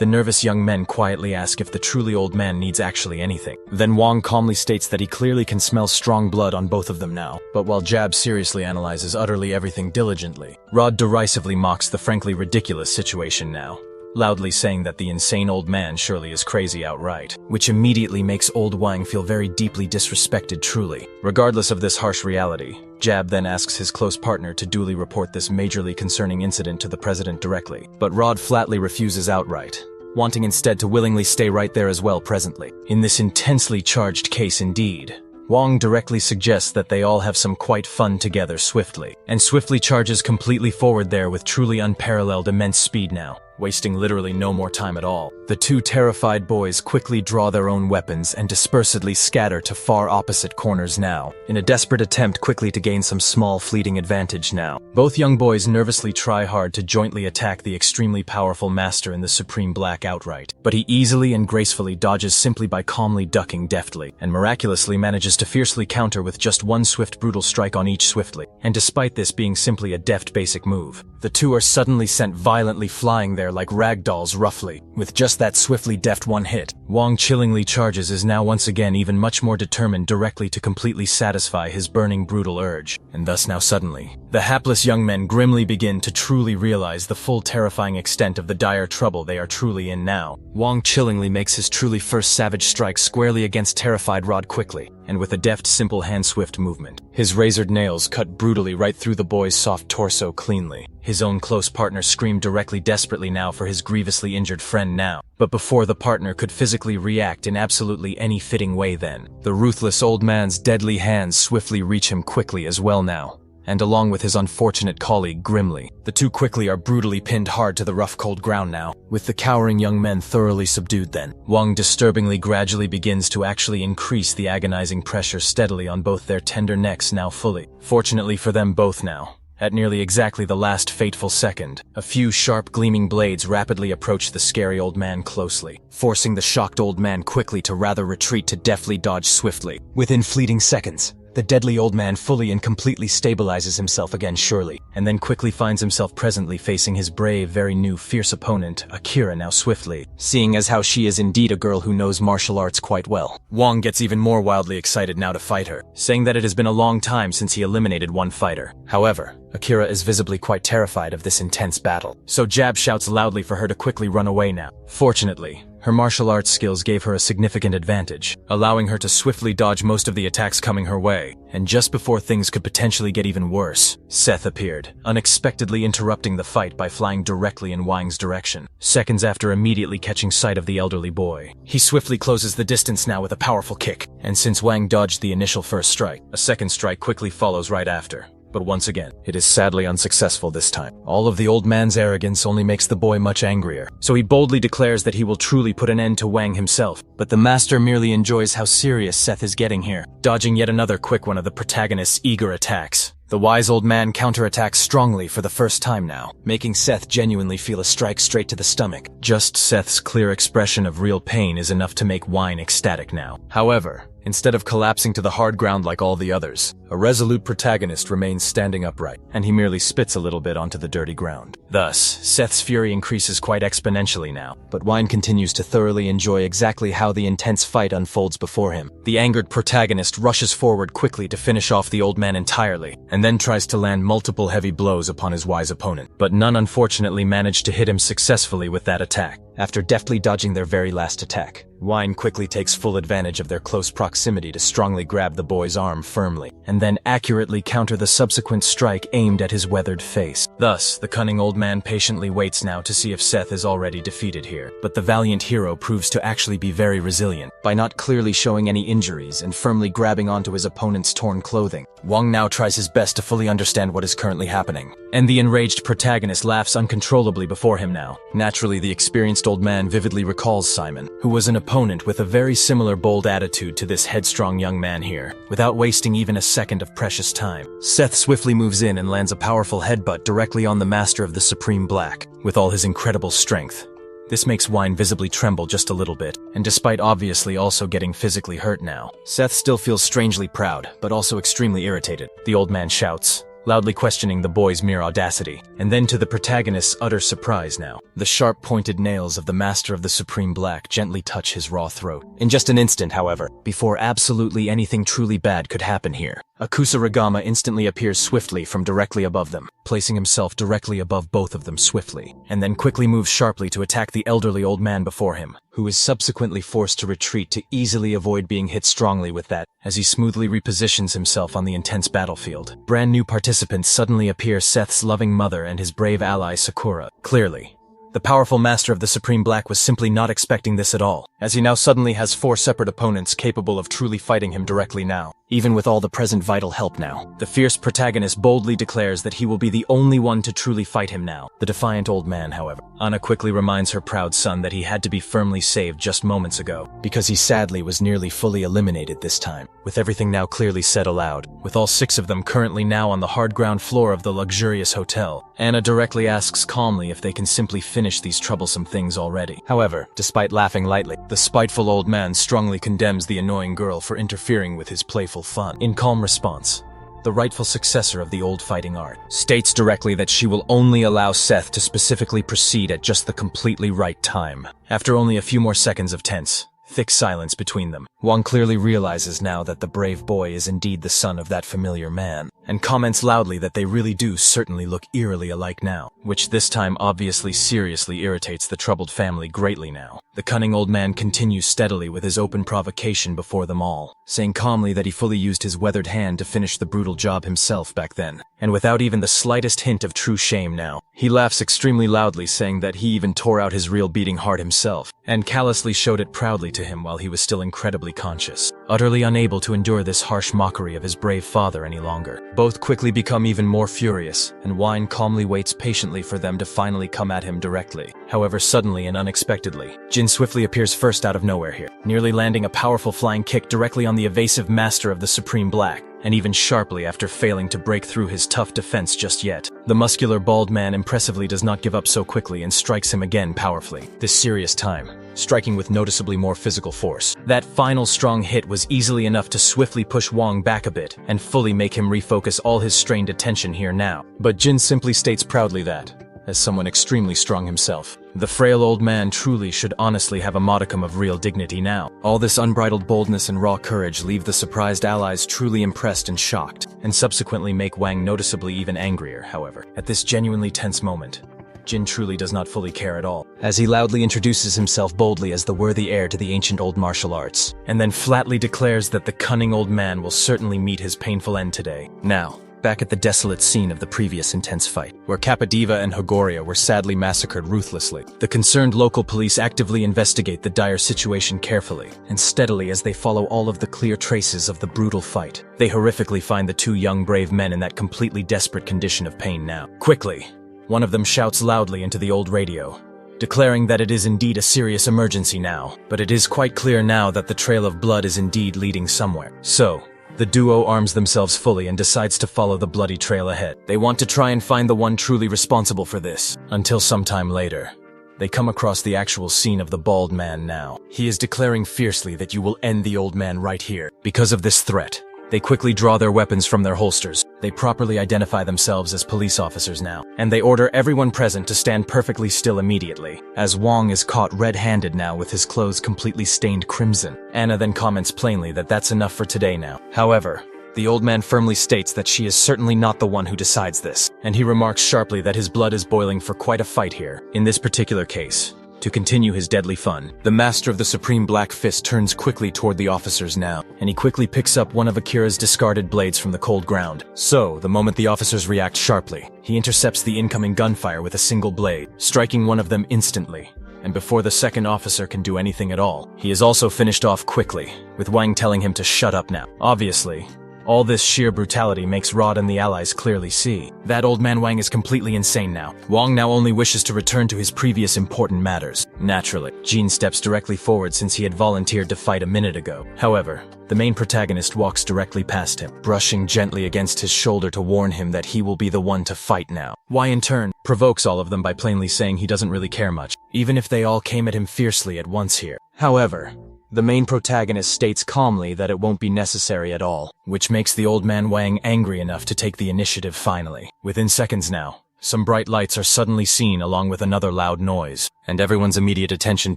the nervous young men quietly ask if the truly old man needs actually anything. Then Wang calmly states that he clearly can smell strong blood on both of them now. But while Jab seriously analyzes utterly everything diligently, Rod derisively mocks the frankly ridiculous situation now, loudly saying that the insane old man surely is crazy outright, which immediately makes old Wang feel very deeply disrespected truly. Regardless of this harsh reality, Jab then asks his close partner to duly report this majorly concerning incident to the president directly, but Rod flatly refuses outright, wanting instead to willingly stay right there as well presently. In this intensely charged case indeed, Wang directly suggests that they all have some quite fun together swiftly, and swiftly charges completely forward there with truly unparalleled immense speed now, wasting literally no more time at all. The two terrified boys quickly draw their own weapons and dispersedly scatter to far opposite corners now, in a desperate attempt quickly to gain some small fleeting advantage now. Both young boys nervously try hard to jointly attack the extremely powerful master in the Supreme Black outright, but he easily and gracefully dodges simply by calmly ducking deftly, and miraculously manages to fiercely counter with just one swift brutal strike on each swiftly. And despite this being simply a deft basic move, the two are suddenly sent violently flying there there like rag dolls roughly. With just that swiftly deft one hit, Wong chillingly charges is now once again even much more determined directly to completely satisfy his burning brutal urge. And thus now suddenly, the hapless young men grimly begin to truly realize the full terrifying extent of the dire trouble they are truly in now. Wong chillingly makes his truly first savage strike squarely against terrified Rod quickly, and with a deft, simple hand-swift movement. His razored nails cut brutally right through the boy's soft torso cleanly. His own close partner screamed directly desperately now for his grievously injured friend now. But before the partner could physically react in absolutely any fitting way then, the ruthless old man's deadly hands swiftly reach him quickly as well now. And along with his unfortunate colleague grimly, the two quickly are brutally pinned hard to the rough cold ground now. With the cowering young men thoroughly subdued then, Wong disturbingly gradually begins to actually increase the agonizing pressure steadily on both their tender necks now fully. Fortunately for them both now, at nearly exactly the last fateful second, a few sharp gleaming blades rapidly approach the scary old man closely, forcing the shocked old man quickly to rather retreat to deftly dodge swiftly. Within fleeting seconds, the deadly old man fully and completely stabilizes himself again surely, and then quickly finds himself presently facing his brave, very new, fierce opponent, Akira now swiftly. Seeing as how she is indeed a girl who knows martial arts quite well, Wong gets even more wildly excited now to fight her, saying that it has been a long time since he eliminated one fighter. However, Akira is visibly quite terrified of this intense battle, so Jab shouts loudly for her to quickly run away now. Fortunately, her martial arts skills gave her a significant advantage, allowing her to swiftly dodge most of the attacks coming her way, and just before things could potentially get even worse, Seth appeared, unexpectedly interrupting the fight by flying directly in Wang's direction, seconds after immediately catching sight of the elderly boy. He swiftly closes the distance now with a powerful kick, and since Wang dodged the initial first strike, a second strike quickly follows right after. But once again, it is sadly unsuccessful this time. All of the old man's arrogance only makes the boy much angrier, so he boldly declares that he will truly put an end to Wang himself. But the master merely enjoys how serious Seth is getting here, dodging yet another quick one of the protagonist's eager attacks. The wise old man counterattacks strongly for the first time now, making Seth genuinely feel a strike straight to the stomach. Just Seth's clear expression of real pain is enough to make Wine ecstatic now. However, instead of collapsing to the hard ground like all the others, a resolute protagonist remains standing upright, and he merely spits a little bit onto the dirty ground. Thus, Seth's fury increases quite exponentially now, but Wine continues to thoroughly enjoy exactly how the intense fight unfolds before him. The angered protagonist rushes forward quickly to finish off the old man entirely, and then tries to land multiple heavy blows upon his wise opponent, but none unfortunately managed to hit him successfully with that attack. After deftly dodging their very last attack, Wine quickly takes full advantage of their close proximity to strongly grab the boy's arm firmly, and then accurately counter the subsequent strike aimed at his weathered face. Thus, the cunning old man patiently waits now to see if Seth is already defeated here, but the valiant hero proves to actually be very resilient, by not clearly showing any injuries and firmly grabbing onto his opponent's torn clothing. Wong now tries his best to fully understand what is currently happening, and the enraged protagonist laughs uncontrollably before him now. Naturally, the experienced old man vividly recalls Simon, who was an opponent with a very similar bold attitude to this headstrong young man here. Without wasting even a second of precious time, Seth swiftly moves in and lands a powerful headbutt directly on the master of the Supreme Black, with all his incredible strength. This makes Wine visibly tremble just a little bit, and despite obviously also getting physically hurt now, Seth still feels strangely proud, but also extremely irritated. The old man shouts, loudly questioning the boy's mere audacity, and then to the protagonist's utter surprise now, the sharp-pointed nails of the master of the Supreme Black gently touch his raw throat. In just an instant, however, before absolutely anything truly bad could happen here, Akusaragama instantly appears swiftly from directly above them, placing himself directly above both of them swiftly, and then quickly moves sharply to attack the elderly old man before him, who is subsequently forced to retreat to easily avoid being hit strongly with that, as he smoothly repositions himself on the intense battlefield. Brand new participants suddenly appear Seth's loving mother and his brave ally Sakura. Clearly, the powerful master of the Supreme Black was simply not expecting this at all, as he now suddenly has 4 separate opponents capable of truly fighting him directly now. Even with all the present vital help now, the fierce protagonist boldly declares that he will be the only one to truly fight him now. The defiant old man, however, Anna quickly reminds her proud son that he had to be firmly saved just moments ago, because he sadly was nearly fully eliminated this time. With everything now clearly said aloud, with all 6 of them currently now on the hard ground floor of the luxurious hotel, Anna directly asks calmly if they can simply finish these troublesome things already. However, despite laughing lightly, the spiteful old man strongly condemns the annoying girl for interfering with his playful fun. In calm response, the rightful successor of the old fighting art, states directly that she will only allow Seth to specifically proceed at just the completely right time. After only a few more seconds of tense, thick silence between them, Wang clearly realizes now that the brave boy is indeed the son of that familiar man, and comments loudly that they really do certainly look eerily alike now, which this time obviously seriously irritates the troubled family greatly now. The cunning old man continues steadily with his open provocation before them all, saying calmly that he fully used his weathered hand to finish the brutal job himself back then, and without even the slightest hint of true shame now. He laughs extremely loudly, saying that he even tore out his real beating heart himself, and callously showed it proudly to him while he was still incredibly conscious, utterly unable to endure this harsh mockery of his brave father any longer. Both quickly become even more furious, and Wine calmly waits patiently for them to finally come at him directly. However, suddenly and unexpectedly, Jin swiftly appears first out of nowhere here, nearly landing a powerful flying kick directly on the evasive master of the Supreme Black, and even sharply after failing to break through his tough defense just yet. The muscular bald man impressively does not give up so quickly and strikes him again powerfully, this serious time, striking with noticeably more physical force. That final strong hit was easily enough to swiftly push Wang back a bit and fully make him refocus all his strained attention here now. But Jin simply states proudly that, as someone extremely strong himself, the frail old man truly should honestly have a modicum of real dignity now. All this unbridled boldness and raw courage leave the surprised allies truly impressed and shocked, and subsequently make Wang noticeably even angrier, however. At this genuinely tense moment, Jin truly does not fully care at all, as he loudly introduces himself boldly as the worthy heir to the ancient old martial arts, and then flatly declares that the cunning old man will certainly meet his painful end today. Now, back at the desolate scene of the previous intense fight, where Kapadiva and Hogoria were sadly massacred ruthlessly, the concerned local police actively investigate the dire situation carefully and steadily as they follow all of the clear traces of the brutal fight. They horrifically find the two young brave men in that completely desperate condition of pain now. Quickly, one of them shouts loudly into the old radio, declaring that it is indeed a serious emergency now, but it is quite clear now that the trail of blood is indeed leading somewhere. So, the duo arms themselves fully and decides to follow the bloody trail ahead. They want to try and find the one truly responsible for this, until sometime later. They come across the actual scene of the bald man now. He is declaring fiercely that you will end the old man right here. Because of this threat, they quickly draw their weapons from their holsters. They properly identify themselves as police officers now, and they order everyone present to stand perfectly still immediately, as Wang is caught red-handed now with his clothes completely stained crimson. Anna then comments plainly that that's enough for today now. However, the old man firmly states that she is certainly not the one who decides this, and he remarks sharply that his blood is boiling for quite a fight here. In this particular case, to continue his deadly fun, the master of the Supreme Black Fist turns quickly toward the officers now, and he quickly picks up one of Akira's discarded blades from the cold ground. So, the moment the officers react sharply, he intercepts the incoming gunfire with a single blade, striking one of them instantly. And before the second officer can do anything at all, he is also finished off quickly, with Wang telling him to shut up now. Obviously, all this sheer brutality makes Rod and the allies clearly see that old man Wang is completely insane now. Wang now only wishes to return to his previous important matters. Naturally, Jean steps directly forward since he had volunteered to fight a minute ago. However, the main protagonist walks directly past him, brushing gently against his shoulder to warn him that he will be the one to fight now. Why in turn provokes all of them by plainly saying he doesn't really care much, even if they all came at him fiercely at once here. However, the main protagonist states calmly that it won't be necessary at all, which makes the old man Wang angry enough to take the initiative finally. Within seconds now, some bright lights are suddenly seen along with another loud noise, and everyone's immediate attention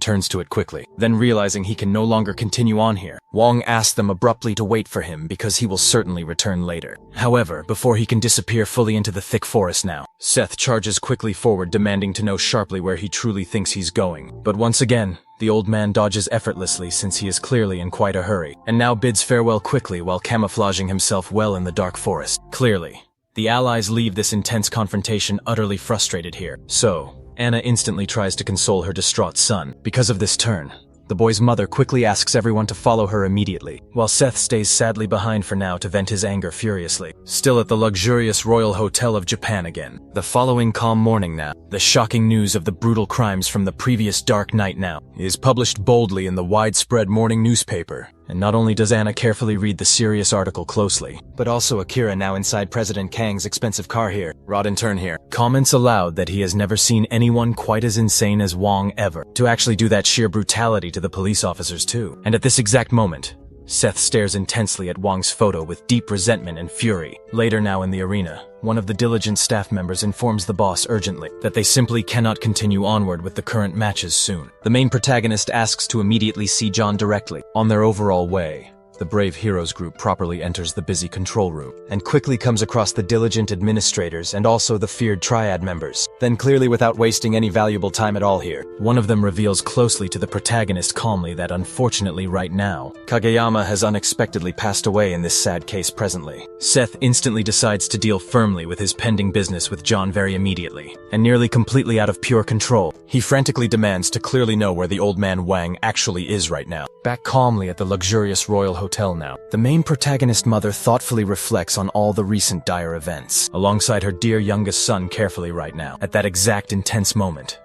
turns to it quickly. Then realizing he can no longer continue on here, Wang asks them abruptly to wait for him because he will certainly return later. However, before he can disappear fully into the thick forest now, Seth charges quickly forward, demanding to know sharply where he truly thinks he's going. But once again, the old man dodges effortlessly since he is clearly in quite a hurry, and now bids farewell quickly while camouflaging himself well in the dark forest. Clearly, the allies leave this intense confrontation utterly frustrated here. So, Anna instantly tries to console her distraught son. Because of this turn, the boy's mother quickly asks everyone to follow her immediately, while Seth stays sadly behind for now to vent his anger furiously. Still at the luxurious Royal Hotel of Japan again. The following calm morning now, the shocking news of the brutal crimes from the previous dark night now is published boldly in the widespread morning newspaper. And not only does Anna carefully read the serious article closely, but also Akira, now inside President Kang's expensive car here, Rod in turn here, comments aloud that he has never seen anyone quite as insane as Wang ever, to actually do that sheer brutality to the police officers too. And at this exact moment, Seth stares intensely at Wang's photo with deep resentment and fury. Later now in the arena, one of the diligent staff members informs the boss urgently that they simply cannot continue onward with the current matches soon. The main protagonist asks to immediately see John directly. On their overall way, the Brave Heroes group properly enters the busy control room and quickly comes across the diligent administrators and also the feared triad members. Then clearly without wasting any valuable time at all here, one of them reveals closely to the protagonist calmly that unfortunately right now, Kageyama has unexpectedly passed away in this sad case presently. Seth instantly decides to deal firmly with his pending business with John very immediately, and nearly completely out of pure control, he frantically demands to clearly know where the old man Wang actually is right now. Back calmly at the luxurious royal hotel now, the main protagonist mother thoughtfully reflects on all the recent dire events, alongside her dear youngest son carefully right now. At that exact intense moment,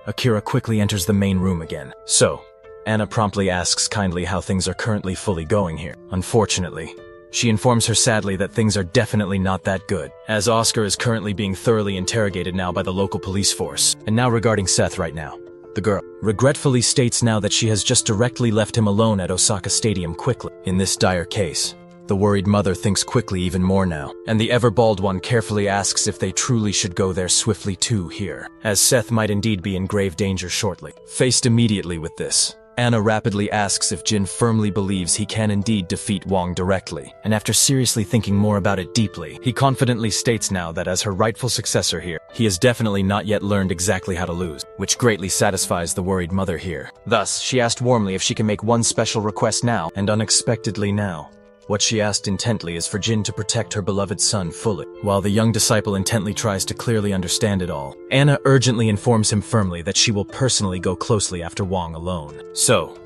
Akira quickly enters the main room again. So, Anna promptly asks kindly how things are currently fully going here. Unfortunately, she informs her sadly that things are definitely not that good, as Oscar is currently being thoroughly interrogated now by the local police force. And now regarding Seth right now, the girl regretfully states now that she has just directly left him alone at Osaka Stadium quickly. In this dire case, the worried mother thinks quickly even more now, and the ever-bald one carefully asks if they truly should go there swiftly too here, as Seth might indeed be in grave danger shortly. Faced immediately with this, Anna rapidly asks if Jin firmly believes he can indeed defeat Wang directly, and after seriously thinking more about it deeply, he confidently states now that as her rightful successor here, he has definitely not yet learned exactly how to lose, which greatly satisfies the worried mother here. Thus, she asked warmly if she can make one special request now, and unexpectedly now, what she asked intently is for Jin to protect her beloved son fully. While the young disciple intently tries to clearly understand it all, Anna urgently informs him firmly that she will personally go closely after Wang alone. So,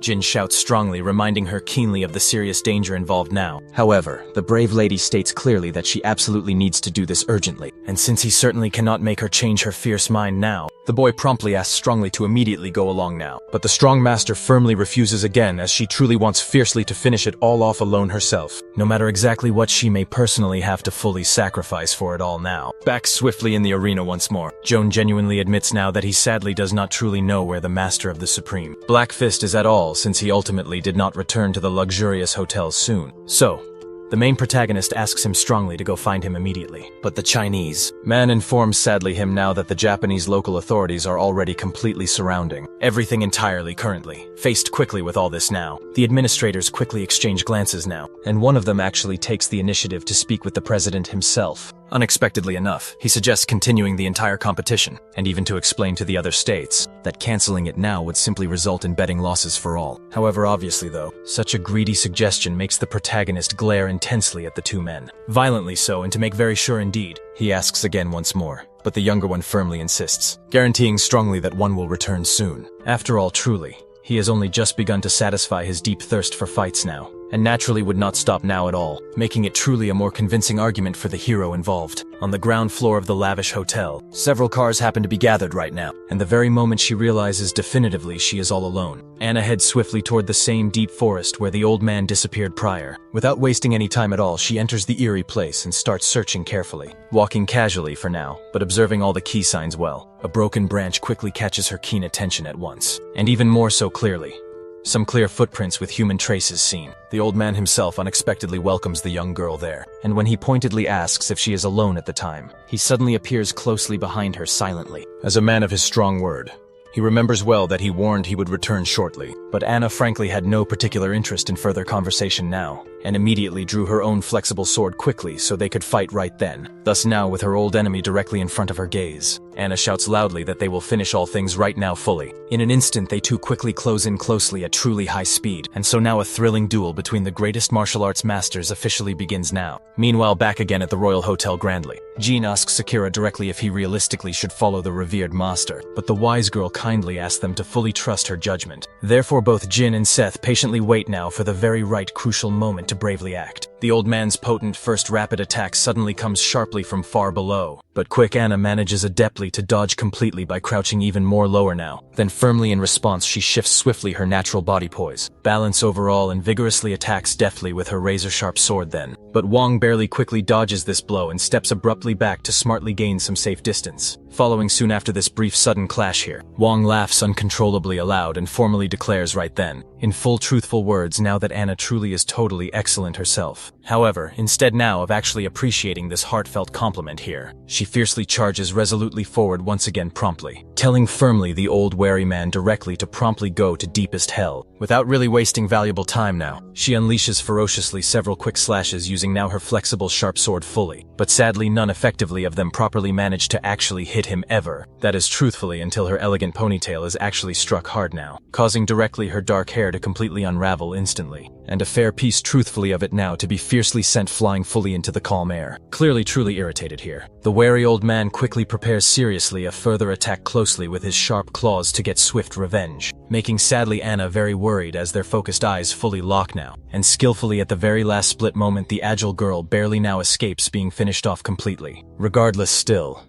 Jin shouts strongly, reminding her keenly of the serious danger involved now. However, the brave lady states clearly that she absolutely needs to do this urgently, and since he certainly cannot make her change her fierce mind now, the boy promptly asks strongly to immediately go along now. But the strong master firmly refuses again, as she truly wants fiercely to finish it all off alone herself, no matter exactly what she may personally have to fully sacrifice for it all now. Back swiftly in the arena once more, Joan genuinely admits now that he sadly does not truly know where the master of the Supreme Black Fist is at all, since he ultimately did not return to the luxurious hotel soon. So, the main protagonist asks him strongly to go find him immediately. But the Chinese man informs sadly him now that the Japanese local authorities are already completely surrounding everything entirely currently. Faced quickly with all this now, the administrators quickly exchange glances now, and one of them actually takes the initiative to speak with the president himself. Unexpectedly enough, he suggests continuing the entire competition, and even to explain to the other states that canceling it now would simply result in betting losses for all. However, obviously though, such a greedy suggestion makes the protagonist glare intensely at the two men. Violently so, and to make very sure indeed, he asks again once more, but the younger one firmly insists, guaranteeing strongly that one will return soon. After all, truly, he has only just begun to satisfy his deep thirst for fights now, and naturally would not stop now at all, making it truly a more convincing argument for the hero involved. On the ground floor of the lavish hotel, several cars happen to be gathered right now, and the very moment she realizes definitively she is all alone, Anna heads swiftly toward the same deep forest where the old man disappeared prior. Without wasting any time at all, she enters the eerie place and starts searching carefully, walking casually for now, but observing all the key signs well. A broken branch quickly catches her keen attention at once, and even more so clearly, some clear footprints with human traces seen. The old man himself unexpectedly welcomes the young girl there, and when he pointedly asks if she is alone at the time, he suddenly appears closely behind her silently. As a man of his strong word, he remembers well that he warned he would return shortly, but Anna frankly had no particular interest in further conversation now, and immediately drew her own flexible sword quickly so they could fight right then. Thus now, with her old enemy directly in front of her gaze, Anna shouts loudly that they will finish all things right now fully. In an instant, they two quickly close in closely at truly high speed, and so now a thrilling duel between the greatest martial arts masters officially begins now. Meanwhile, back again at the Royal Hotel grandly, Jean asks Akira directly if he realistically should follow the revered master, but the wise girl kindly asks them to fully trust her judgment. Therefore, both Jin and Seth patiently wait now for the very right crucial moment to bravely act. The old man's potent first rapid attack suddenly comes sharply from far below, but quick Anna manages adeptly to dodge completely by crouching even more lower now. Then firmly in response, she shifts swiftly her natural body poise, balance overall, and vigorously attacks deftly with her razor-sharp sword then. But Wong barely quickly dodges this blow and steps abruptly back to smartly gain some safe distance. Following soon after this brief sudden clash here, Wong laughs uncontrollably aloud and formally declares right then, in full truthful words, now that Anna truly is totally excellent herself. However, instead now of actually appreciating this heartfelt compliment here, she fiercely charges resolutely forward once again promptly, telling firmly the old wary man directly to promptly go to deepest hell. Without really wasting valuable time now, she unleashes ferociously several quick slashes using now her flexible sharp sword fully, but sadly none effectively of them properly manage to actually hit him ever. That is truthfully until her elegant ponytail is actually struck hard now, causing directly her dark hair to completely unravel instantly, and a fair piece truthfully of it now to be fiercely sent flying fully into the calm air. Clearly truly irritated here, the wary old man quickly prepares seriously a further attack closely with his sharp claws to get swift revenge, making sadly Anna very worried as their focused eyes fully lock now, and skillfully at the very last split moment the agile girl barely now escapes being finished off completely. Regardless still,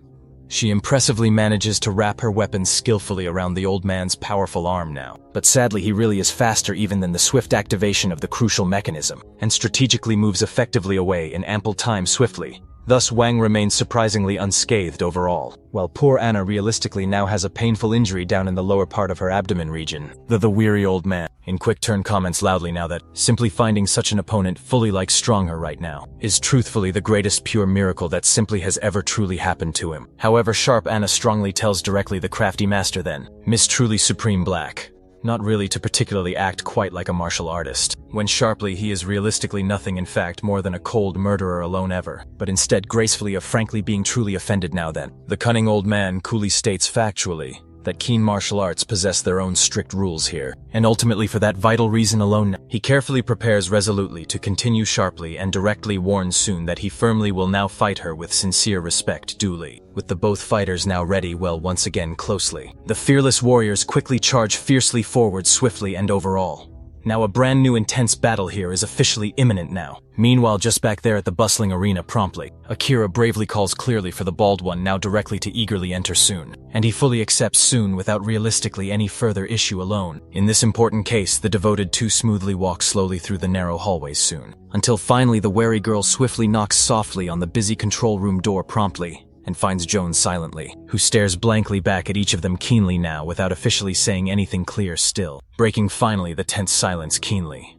she impressively manages to wrap her weapon skillfully around the old man's powerful arm now. But sadly he really is faster even than the swift activation of the crucial mechanism, and strategically moves effectively away in ample time swiftly. Thus Wang remains surprisingly unscathed overall, while poor Anna realistically now has a painful injury down in the lower part of her abdomen region. The weary old man, in quick turn, comments loudly now that simply finding such an opponent fully like strong her right now is truthfully the greatest pure miracle that simply has ever truly happened to him. However sharp Anna strongly tells directly the crafty master then, Miss Truly Supreme Black, not really to particularly act quite like a martial artist, when sharply he is realistically nothing in fact more than a cold murderer alone ever, but instead gracefully of frankly being truly offended now then. The cunning old man coolly states factually that keen martial arts possess their own strict rules here, and ultimately for that vital reason alone, he carefully prepares resolutely to continue sharply and directly warns soon that he firmly will now fight her with sincere respect duly. With the both fighters now ready well once again closely, the fearless warriors quickly charge fiercely forward swiftly and overall. Now a brand new intense battle here is officially imminent now. Meanwhile just back there at the bustling arena promptly, Akira bravely calls clearly for the bald one now directly to eagerly enter soon, and he fully accepts soon without realistically any further issue alone. In this important case the devoted two smoothly walk slowly through the narrow hallways soon, until finally the wary girl swiftly knocks softly on the busy control room door promptly, and finds Jones silently, who stares blankly back at each of them keenly now without officially saying anything clear still, breaking finally the tense silence keenly.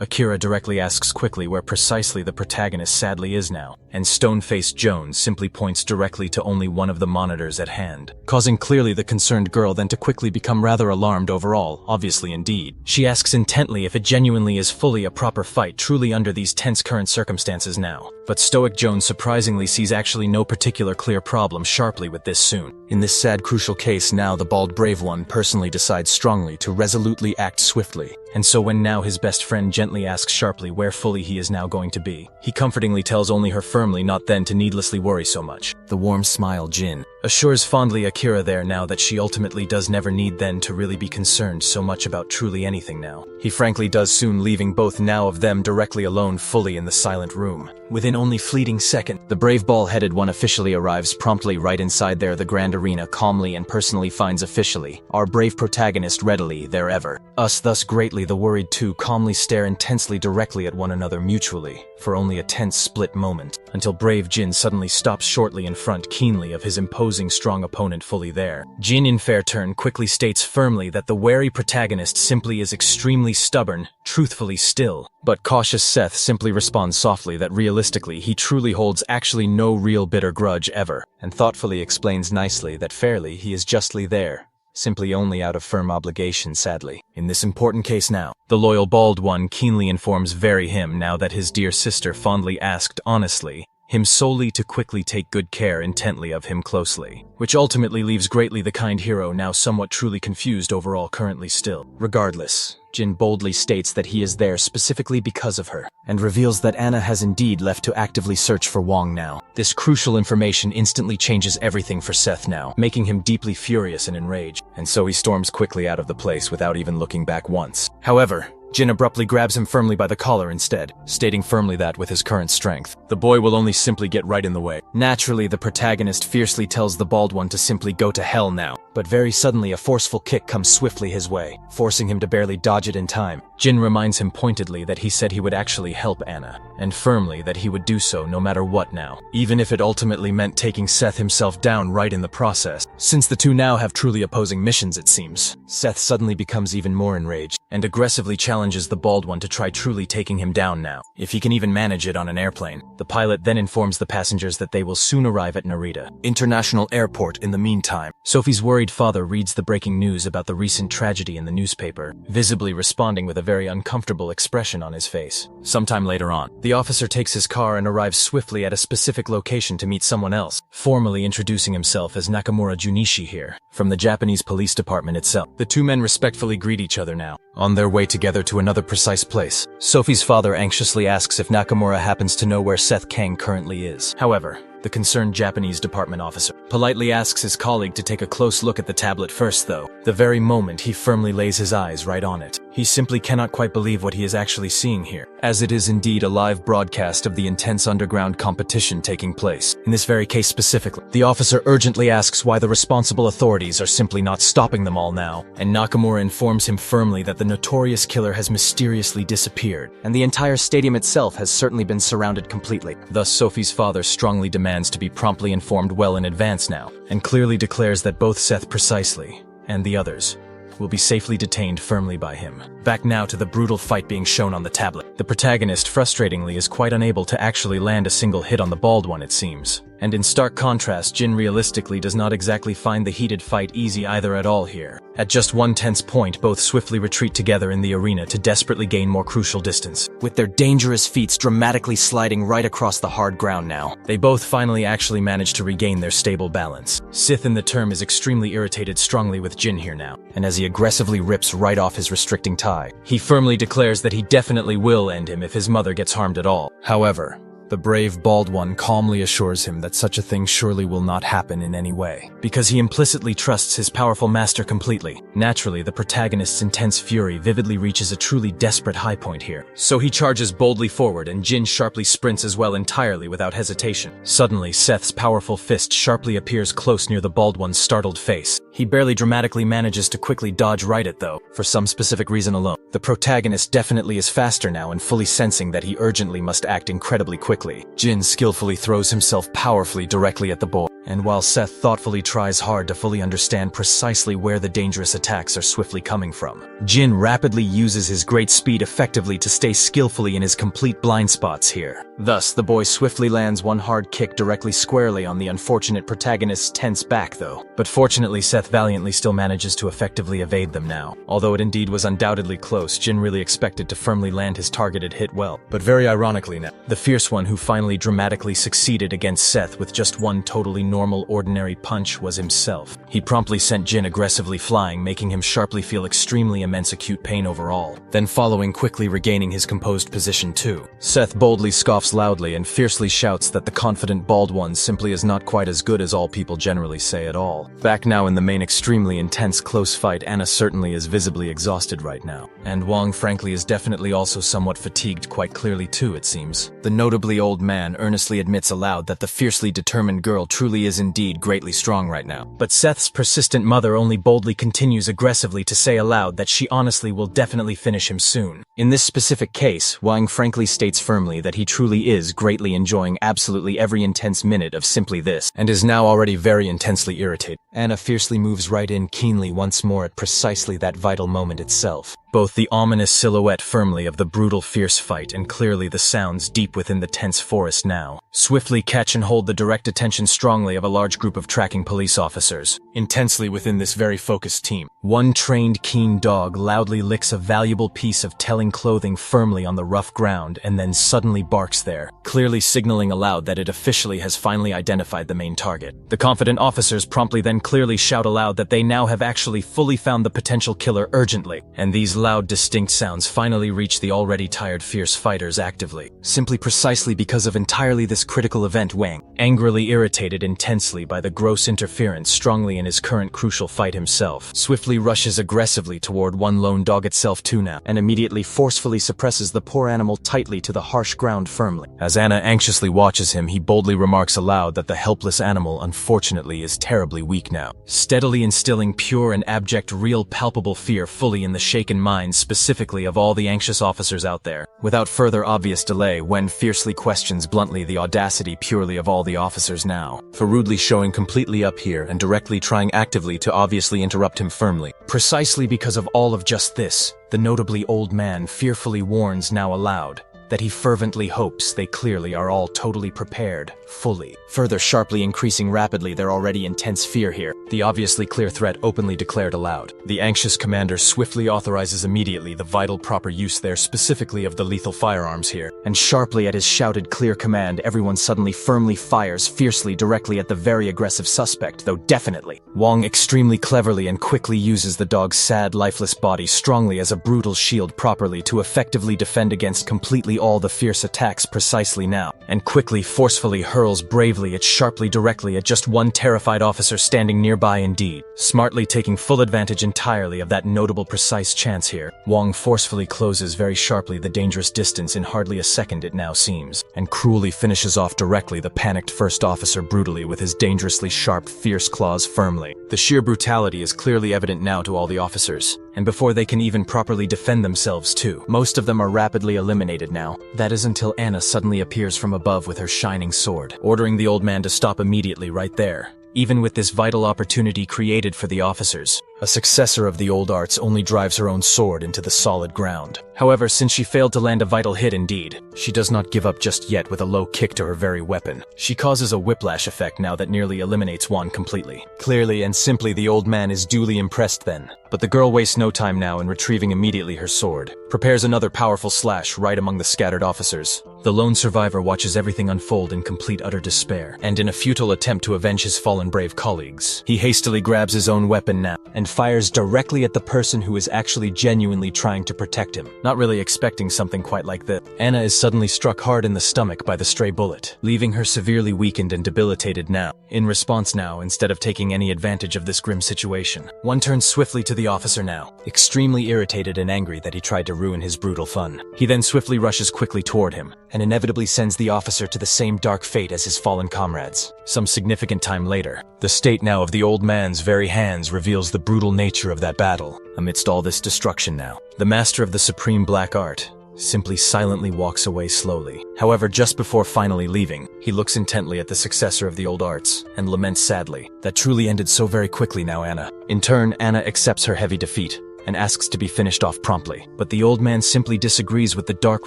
Akira directly asks quickly where precisely the protagonist sadly is now, and stone-faced Jones simply points directly to only one of the monitors at hand, causing clearly the concerned girl then to quickly become rather alarmed overall, obviously indeed. She asks intently if it genuinely is fully a proper fight truly under these tense current circumstances now, but stoic Jones surprisingly sees actually no particular clear problem sharply with this soon. In this sad crucial case now the bald brave one personally decides strongly to resolutely act swiftly, and so when now his best friend gently asks sharply where fully he is now going to be, he comfortingly tells only her firmly not then to needlessly worry so much. The warm smile Jin assures fondly Akira there now that she ultimately does never need then to really be concerned so much about truly anything now. He frankly does soon leaving both now of them directly alone fully in the silent room. Within only fleeting second, the brave ball-headed one officially arrives promptly right inside there the grand arena calmly and personally finds officially our brave protagonist readily there ever. Us thus greatly the worried two calmly stare intensely directly at one another mutually for only a tense split moment, until brave Jin suddenly stops shortly in front keenly of his imposing strong opponent fully there. Jin in fair turn quickly states firmly that the wary protagonist simply is extremely stubborn, truthfully still, but cautious Seth simply responds softly that realistically he truly holds actually no real bitter grudge ever, and thoughtfully explains nicely that fairly he is justly there, simply only out of firm obligation sadly. In this important case now, the loyal bald one keenly informs very him now that his dear sister fondly asked honestly him solely to quickly take good care intently of him closely, which ultimately leaves greatly the kind hero now somewhat truly confused overall currently still. Regardless, Jin boldly states that he is there specifically because of her, and reveals that Anna has indeed left to actively search for Wong now. This crucial information instantly changes everything for Seth now, making him deeply furious and enraged, and so he storms quickly out of the place without even looking back once. However, Jin abruptly grabs him firmly by the collar instead, stating firmly that with his current strength, the boy will only simply get right in the way. Naturally, the protagonist fiercely tells the bald one to simply go to hell now, but very suddenly a forceful kick comes swiftly his way, forcing him to barely dodge it in time. Jin reminds him pointedly that he said he would actually help Anna, and firmly that he would do so no matter what now, even if it ultimately meant taking Seth himself down right in the process. Since the two now have truly opposing missions, it seems, Seth suddenly becomes even more enraged, and aggressively challenges the bald one to try truly taking him down now, if he can even manage it on an airplane. The pilot then informs the passengers that they will soon arrive at Narita International Airport in the meantime. Sophie's worried father reads the breaking news about the recent tragedy in the newspaper, visibly responding with a very uncomfortable expression on his face. Sometime later on, the officer takes his car and arrives swiftly at a specific location to meet someone else, formally introducing himself as Nakamura Junichi here, from the Japanese police department itself. The two men respectfully greet each other now, on their way together to another precise place. Sophie's father anxiously asks if Nakamura happens to know where Seth Kang currently is. However, the concerned Japanese department officer politely asks his colleague to take a close look at the tablet first though, the very moment he firmly lays his eyes right on it. He simply cannot quite believe what he is actually seeing here, as it is indeed a live broadcast of the intense underground competition taking place. In this very case specifically, the officer urgently asks why the responsible authorities are simply not stopping them all now, and Nakamura informs him firmly that the notorious killer has mysteriously disappeared, and the entire stadium itself has certainly been surrounded completely. Thus, Sophie's father strongly demands to be promptly informed well in advance now, and clearly declares that both Seth precisely, and the others, will be safely detained firmly by him. Back now to the brutal fight being shown on the tablet. The protagonist, frustratingly, is quite unable to actually land a single hit on the bald one, it seems. And in stark contrast, Jin realistically does not exactly find the heated fight easy either at all here. At just one tense point, both swiftly retreat together in the arena to desperately gain more crucial distance, with their dangerous feet dramatically sliding right across the hard ground now. They both finally actually manage to regain their stable balance. Sith in the term is extremely irritated strongly with Jin here now, and as he aggressively rips right off his restricting tie, he firmly declares that he definitely will end him if his mother gets harmed at all. However, the brave bald one calmly assures him that such a thing surely will not happen in any way, because he implicitly trusts his powerful master completely. Naturally, the protagonist's intense fury vividly reaches a truly desperate high point here. So he charges boldly forward, and Jin sharply sprints as well entirely without hesitation. Suddenly, Seth's powerful fist sharply appears close near the bald one's startled face. He barely dramatically manages to quickly dodge right it though, for some specific reason alone. The protagonist definitely is faster now and fully sensing that he urgently must act incredibly quickly. Jin skillfully throws himself powerfully directly at the boy, and while Seth thoughtfully tries hard to fully understand precisely where the dangerous attacks are swiftly coming from, Jin rapidly uses his great speed effectively to stay skillfully in his complete blind spots here. Thus, the boy swiftly lands one hard kick directly squarely on the unfortunate protagonist's tense back though. But fortunately, Seth valiantly still manages to effectively evade them now. Although it indeed was undoubtedly close, Jin really expected to firmly land his targeted hit well. But very ironically now, the fierce one who finally dramatically succeeded against Seth with just one totally normal ordinary punch was himself. He promptly sent Jin aggressively flying, making him sharply feel extremely immense acute pain overall. Then following, quickly regaining his composed position too. Seth boldly scoffs loudly and fiercely shouts that the confident bald one simply is not quite as good as all people generally say at all. Back now in the main extremely intense close fight, Anna certainly is visibly exhausted right now. And Wang frankly is definitely also somewhat fatigued, quite clearly too it seems. The notably old man earnestly admits aloud that the fiercely determined girl truly is indeed greatly strong right now. But Seth's persistent mother only boldly continues aggressively to say aloud that she honestly will definitely finish him soon. In this specific case, Wang frankly states firmly that he truly is greatly enjoying absolutely every intense minute of simply this, and is now already very intensely irritated. Anna fiercely moves right in keenly once more at precisely that vital moment itself. Both the ominous silhouette firmly of the brutal fierce fight and clearly the sounds deep within the tense forest now swiftly catch and hold the direct attention strongly of a large group of tracking police officers. Intensely within this very focused team, one trained keen dog loudly licks a valuable piece of telling clothing firmly on the rough ground and then suddenly barks there, clearly signaling aloud that it officially has finally identified the main target. The confident officers promptly then clearly shout aloud that they now have actually fully found the potential killer urgently, and these loud distinct sounds finally reach the already tired fierce fighters actively, simply precisely because of entirely this critical event. Wang, angrily irritated intensely by the gross interference strongly in his current crucial fight himself, swiftly rushes aggressively toward one lone dog itself too now, and immediately forcefully suppresses the poor animal tightly to the harsh ground firmly. As Anna anxiously watches him, he boldly remarks aloud that the helpless animal, unfortunately, is terribly weak now, steadily instilling pure and abject, real, palpable fear fully in the shaken minds specifically of all the anxious officers out there. Without further obvious delay, Wen fiercely questions bluntly the audacity purely of all the officers now, for rudely showing completely up here and directly trying actively to obviously interrupt him firmly. Precisely because of all of just this, the notably old man fearfully warns now aloud that he fervently hopes they clearly are all totally prepared, fully, further sharply increasing rapidly their already intense fear here, the obviously clear threat openly declared aloud. The anxious commander swiftly authorizes immediately the vital proper use there specifically of the lethal firearms here, and sharply at his shouted clear command everyone suddenly firmly fires fiercely directly at the very aggressive suspect, though definitely. Wong extremely cleverly and quickly uses the dog's sad, lifeless body strongly as a brutal shield properly to effectively defend against completely all the fierce attacks precisely now, and quickly, forcefully hurls bravely it sharply directly at just one terrified officer standing nearby indeed, smartly taking full advantage entirely of that notable precise chance here. Wong forcefully closes very sharply the dangerous distance in hardly a second it now seems, and cruelly finishes off directly the panicked first officer brutally with his dangerously sharp, fierce claws firmly. The sheer brutality is clearly evident now to all the officers, and before they can even properly defend themselves too. Most of them are rapidly eliminated now. That is until Anna suddenly appears from above with her shining sword, ordering the old man to stop immediately right there. Even with this vital opportunity created for the officers, a successor of the old arts only drives her own sword into the solid ground. However, since she failed to land a vital hit indeed, she does not give up just yet with a low kick to her very weapon. She causes a whiplash effect now that nearly eliminates Juan completely. Clearly and simply the old man is duly impressed then, but the girl wastes no time now in retrieving immediately her sword, prepares another powerful slash right among the scattered officers. The lone survivor watches everything unfold in complete utter despair, and in a futile attempt to avenge his fallen brave colleagues, he hastily grabs his own weapon now, and fires directly at the person who is actually genuinely trying to protect him, not really expecting something quite like this. Anna is suddenly struck hard in the stomach by the stray bullet, leaving her severely weakened and debilitated now. In response now, instead of taking any advantage of this grim situation, one turns swiftly to the officer now, extremely irritated and angry that he tried to ruin his brutal fun. He then swiftly rushes quickly toward him, and inevitably sends the officer to the same dark fate as his fallen comrades. Some significant time later, the state now of the old man's very hands reveals the brutal nature of that battle. Amidst all this destruction now, the master of the supreme black art simply silently walks away slowly. However, just before finally leaving, he looks intently at the successor of the old arts and laments sadly, that truly ended so very quickly now, Anna. In turn, Anna accepts her heavy defeat and asks to be finished off promptly. But the old man simply disagrees with the dark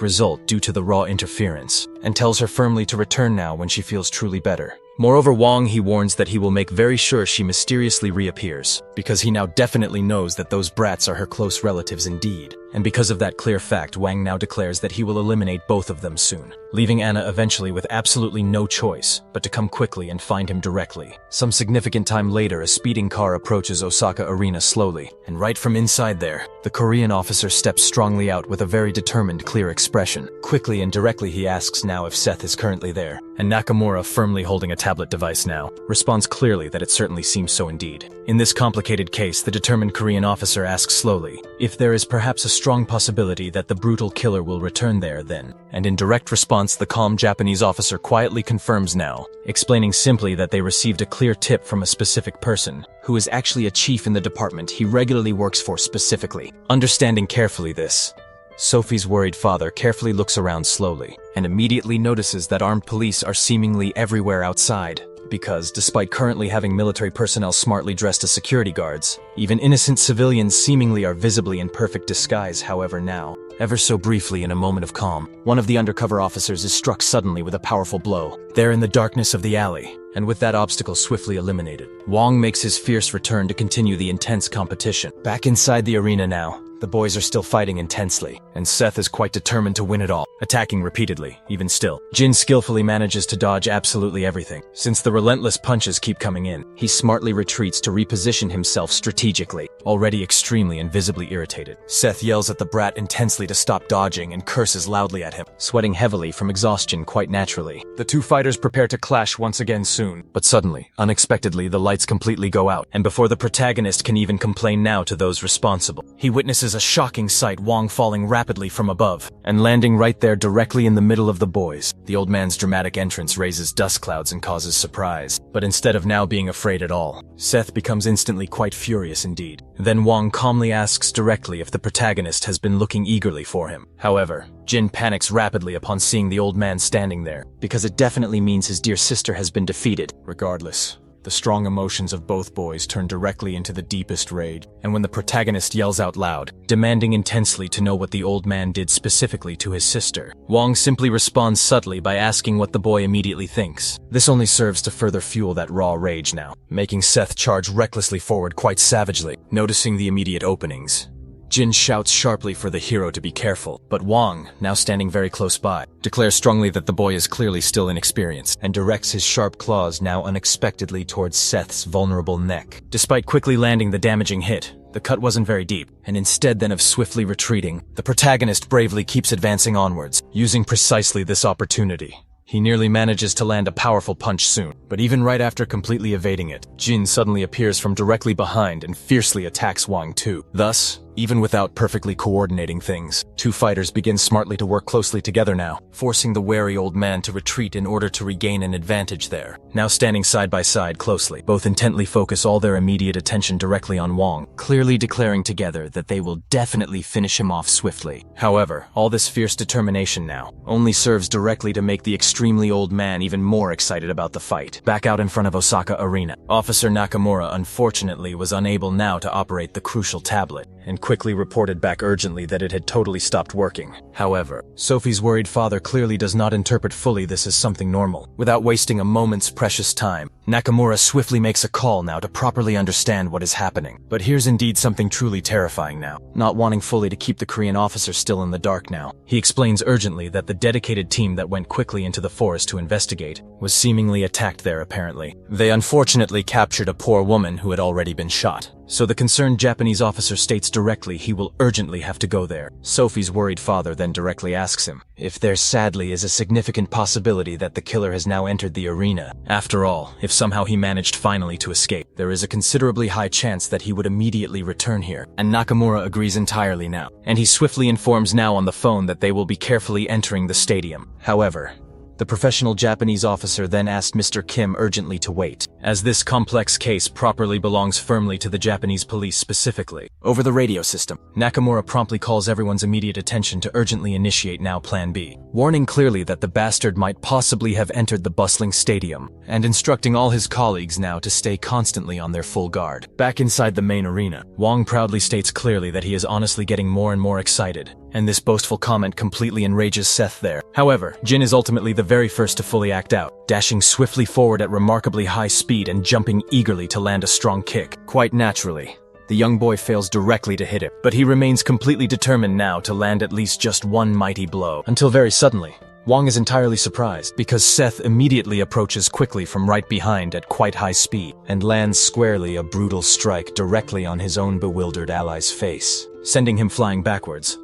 result due to the raw interference, and tells her firmly to return now when she feels truly better. Moreover, Wong he warns that he will make very sure she mysteriously reappears, because he now definitely knows that those brats are her close relatives indeed. And because of that clear fact, Wang now declares that he will eliminate both of them soon, leaving Anna eventually with absolutely no choice but to come quickly and find him directly. Some significant time later, a speeding car approaches Osaka Arena slowly, and right from inside there, the Korean officer steps strongly out with a very determined, clear expression. Quickly and directly he asks now if Seth is currently there, and Nakamura, firmly holding a tablet device now, responds clearly that it certainly seems so indeed. In this complicated case, the determined Korean officer asks slowly if there is perhaps a strong possibility that the brutal killer will return there then, and in direct response the calm Japanese officer quietly confirms now, explaining simply that they received a clear tip from a specific person, who is actually a chief in the department he regularly works for specifically. Understanding carefully this, Sophie's worried father carefully looks around slowly, and immediately notices that armed police are seemingly everywhere outside, because despite currently having military personnel smartly dressed as security guards, even innocent civilians seemingly are visibly in perfect disguise. However now, ever so briefly in a moment of calm, one of the undercover officers is struck suddenly with a powerful blow, there in the darkness of the alley, and with that obstacle swiftly eliminated, Wong makes his fierce return to continue the intense competition. Back inside the arena now, the boys are still fighting intensely, and Seth is quite determined to win it all, attacking repeatedly. Even still, Jin skillfully manages to dodge absolutely everything. Since the relentless punches keep coming in, he smartly retreats to reposition himself strategically, already extremely and visibly irritated. Seth yells at the brat intensely to stop dodging and curses loudly at him, sweating heavily from exhaustion quite naturally. The two fighters prepare to clash once again soon, but suddenly, unexpectedly, the lights completely go out, and before the protagonist can even complain now to those responsible, he witnesses witnesses a shocking sight, Wong falling rapidly from above, and landing right there directly in the middle of the boys. The old man's dramatic entrance raises dust clouds and causes surprise, but instead of now being afraid at all, Seth becomes instantly quite furious indeed. Then Wong calmly asks directly if the protagonist has been looking eagerly for him. However, Jin panics rapidly upon seeing the old man standing there, because it definitely means his dear sister has been defeated. Regardless, the strong emotions of both boys turn directly into the deepest rage, and when the protagonist yells out loud, demanding intensely to know what the old man did specifically to his sister, Wong simply responds subtly by asking what the boy immediately thinks. This only serves to further fuel that raw rage now, making Seth charge recklessly forward quite savagely. Noticing the immediate openings, Jin shouts sharply for the hero to be careful, but Wong, now standing very close by, declares strongly that the boy is clearly still inexperienced, and directs his sharp claws now unexpectedly towards Seth's vulnerable neck. Despite quickly landing the damaging hit, the cut wasn't very deep, and instead then of swiftly retreating, the protagonist bravely keeps advancing onwards, using precisely this opportunity. He nearly manages to land a powerful punch soon, but even right after completely evading it, Jin suddenly appears from directly behind and fiercely attacks Wong too. Thus, even without perfectly coordinating things, two fighters begin smartly to work closely together now, forcing the wary old man to retreat in order to regain an advantage there. Now standing side by side closely, both intently focus all their immediate attention directly on Wong, clearly declaring together that they will definitely finish him off swiftly. However, all this fierce determination now only serves directly to make the extremely old man even more excited about the fight. Back out in front of Osaka Arena, Officer Nakamura unfortunately was unable now to operate the crucial tablet, and quickly reported back urgently that it had totally stopped working. However, Sophie's worried father clearly does not interpret fully this as something normal. Without wasting a moment's precious time, Nakamura swiftly makes a call now to properly understand what is happening. But here's indeed something truly terrifying now, not wanting fully to keep the Korean officer still in the dark now. He explains urgently that the dedicated team that went quickly into the forest to investigate was seemingly attacked there apparently. They unfortunately captured a poor woman who had already been shot. So the concerned Japanese officer states directly he will urgently have to go there. Sophie's worried father then directly asks him if there sadly is a significant possibility that the killer has now entered the arena. After all, if somehow he managed finally to escape, there is a considerably high chance that he would immediately return here. And Nakamura agrees entirely now, and he swiftly informs now on the phone that they will be carefully entering the stadium. However, the professional Japanese officer then asked Mr. Kim urgently to wait, as this complex case properly belongs firmly to the Japanese police specifically. Over the radio system, Nakamura promptly calls everyone's immediate attention to urgently initiate now Plan B, warning clearly that the bastard might possibly have entered the bustling stadium, and instructing all his colleagues now to stay constantly on their full guard. Back inside the main arena, Wong proudly states clearly that he is honestly getting more and more excited, and this boastful comment completely enrages Seth there. However, Jin is ultimately the very first to fully act out, dashing swiftly forward at remarkably high speed and jumping eagerly to land a strong kick. Quite naturally, the young boy fails directly to hit him, but he remains completely determined now to land at least just one mighty blow, until very suddenly, Wong is entirely surprised because Seth immediately approaches quickly from right behind at quite high speed and lands squarely a brutal strike directly on his own bewildered ally's face, sending him flying backwards.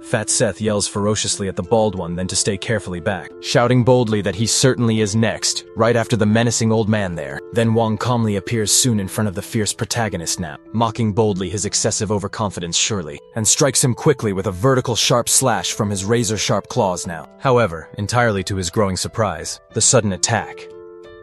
Fat Seth yells ferociously at the bald one then to stay carefully back, shouting boldly that he certainly is next, right after the menacing old man there. Then Wong calmly appears soon in front of the fierce protagonist now, mocking boldly his excessive overconfidence surely, and strikes him quickly with a vertical sharp slash from his razor-sharp claws now. However, entirely to his growing surprise, the sudden attack,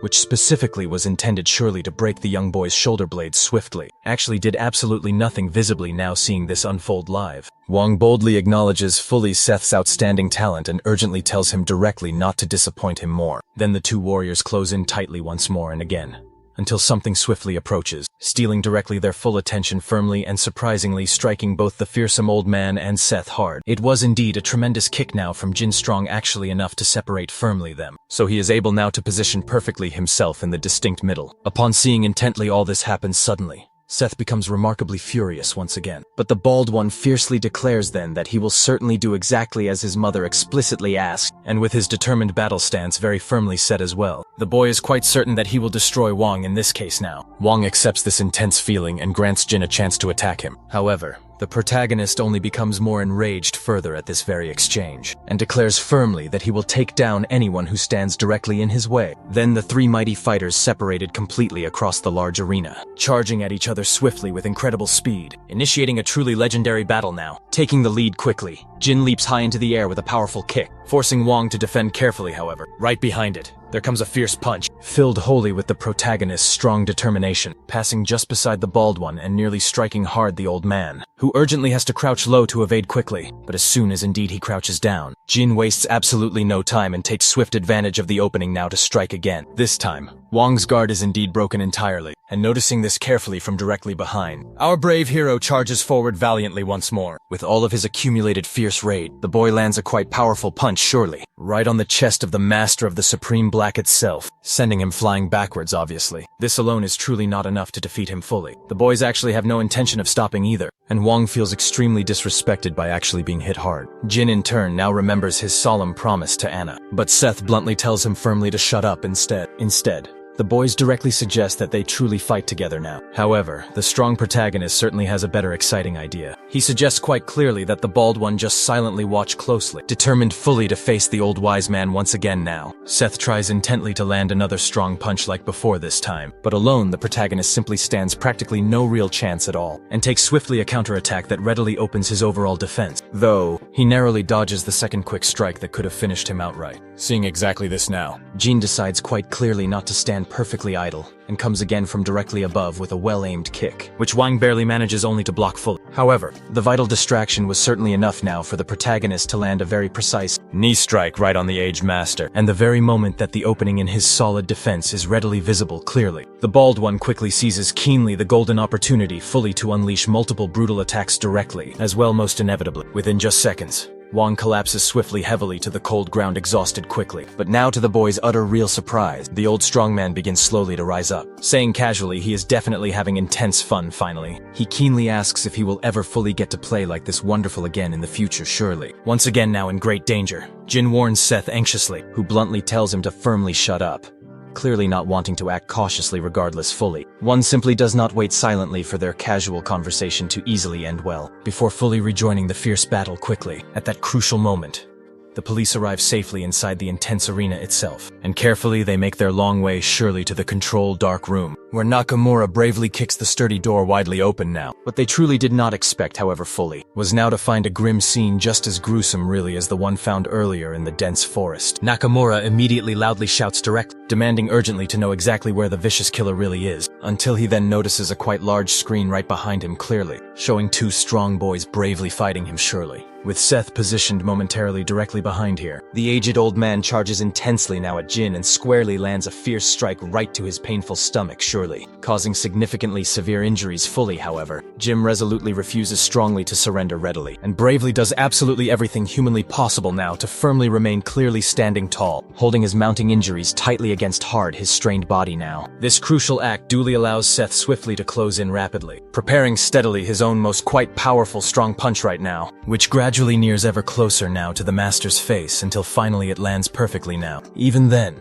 which specifically was intended surely to break the young boy's shoulder blades swiftly, actually did absolutely nothing visibly now seeing this unfold live. Wong boldly acknowledges fully Seth's outstanding talent and urgently tells him directly not to disappoint him more. Then the two warriors close in tightly once more and again, until something swiftly approaches, stealing directly their full attention firmly and surprisingly striking both the fearsome old man and Seth hard. It was indeed a tremendous kick now from Jin Strong, actually enough to separate firmly them, so he is able now to position perfectly himself in the distinct middle. Upon seeing intently all this happen suddenly, Seth becomes remarkably furious once again, but the bald one fiercely declares then that he will certainly do exactly as his mother explicitly asked, and with his determined battle stance very firmly set as well. The boy is quite certain that he will destroy Wong in this case now. Wong accepts this intense feeling and grants Jin a chance to attack him. However, The protagonist only becomes more enraged further at this very exchange, and declares firmly that he will take down anyone who stands directly in his way. Then the three mighty fighters separated completely across the large arena, charging at each other swiftly with incredible speed, initiating a truly legendary battle now. Taking the lead quickly, Jin leaps high into the air with a powerful kick, forcing Wong to defend carefully, however. Right behind it, there comes a fierce punch, filled wholly with the protagonist's strong determination, passing just beside the bald one and nearly striking hard the old man, who urgently has to crouch low to evade quickly. But as soon as indeed he crouches down, Jin wastes absolutely no time and takes swift advantage of the opening now to strike again. This time, Wong's guard is indeed broken entirely, and noticing this carefully from directly behind, our brave hero charges forward valiantly once more. With all of his accumulated fierce rage, the boy lands a quite powerful punch surely, right on the chest of the master of the Supreme Black itself, sending him flying backwards obviously. This alone is truly not enough to defeat him fully. The boys actually have no intention of stopping either, and Wong feels extremely disrespected by actually being hit hard. Jin in turn now remembers his solemn promise to Anna, but Seth bluntly tells him firmly to shut up instead. The boys directly suggest that they truly fight together now. However, the strong protagonist certainly has a better exciting idea. He suggests quite clearly that the bald one just silently watch closely, determined fully to face the old wise man once again now. Seth tries intently to land another strong punch like before this time, but alone the protagonist simply stands practically no real chance at all, and takes swiftly a counterattack that readily opens his overall defense, though he narrowly dodges the second quick strike that could have finished him outright. Seeing exactly this now, Jin decides quite clearly not to stand perfectly idle, and comes again from directly above with a well-aimed kick, which Wang barely manages only to block fully. However, the vital distraction was certainly enough now for the protagonist to land a very precise knee strike right on the aged master, and the very moment that the opening in his solid defense is readily visible clearly, the bald one quickly seizes keenly the golden opportunity fully to unleash multiple brutal attacks directly, as well most inevitably. Within just seconds, Wong collapses swiftly heavily to the cold ground exhausted quickly, but now to the boy's utter real surprise, the old strongman begins slowly to rise up. Saying casually he is definitely having intense fun finally, he keenly asks if he will ever fully get to play like this wonderful again in the future surely. Once again now in great danger, Jin warns Seth anxiously, who bluntly tells him to firmly shut up, clearly not wanting to act cautiously regardless fully. One simply does not wait silently for their casual conversation to easily end well, before fully rejoining the fierce battle quickly. At that crucial moment, the police arrive safely inside the intense arena itself, and carefully they make their long way surely to the controlled dark room, where Nakamura bravely kicks the sturdy door widely open now. What they truly did not expect, however fully, was now to find a grim scene just as gruesome really as the one found earlier in the dense forest. Nakamura immediately loudly shouts direct, demanding urgently to know exactly where the vicious killer really is, until he then notices a quite large screen right behind him clearly, showing two strong boys bravely fighting him surely. With Seth positioned momentarily directly behind here, the aged old man charges intensely now at Jin and squarely lands a fierce strike right to his painful stomach surely, causing significantly severe injuries fully. However, Jin resolutely refuses strongly to surrender readily, and bravely does absolutely everything humanly possible now to firmly remain clearly standing tall, holding his mounting injuries tightly against his strained body now. This crucial act duly allows Seth swiftly to close in rapidly, preparing steadily his own most quite powerful strong punch right now, which gradually nears ever closer now to the master's face until finally it lands perfectly now. Even then,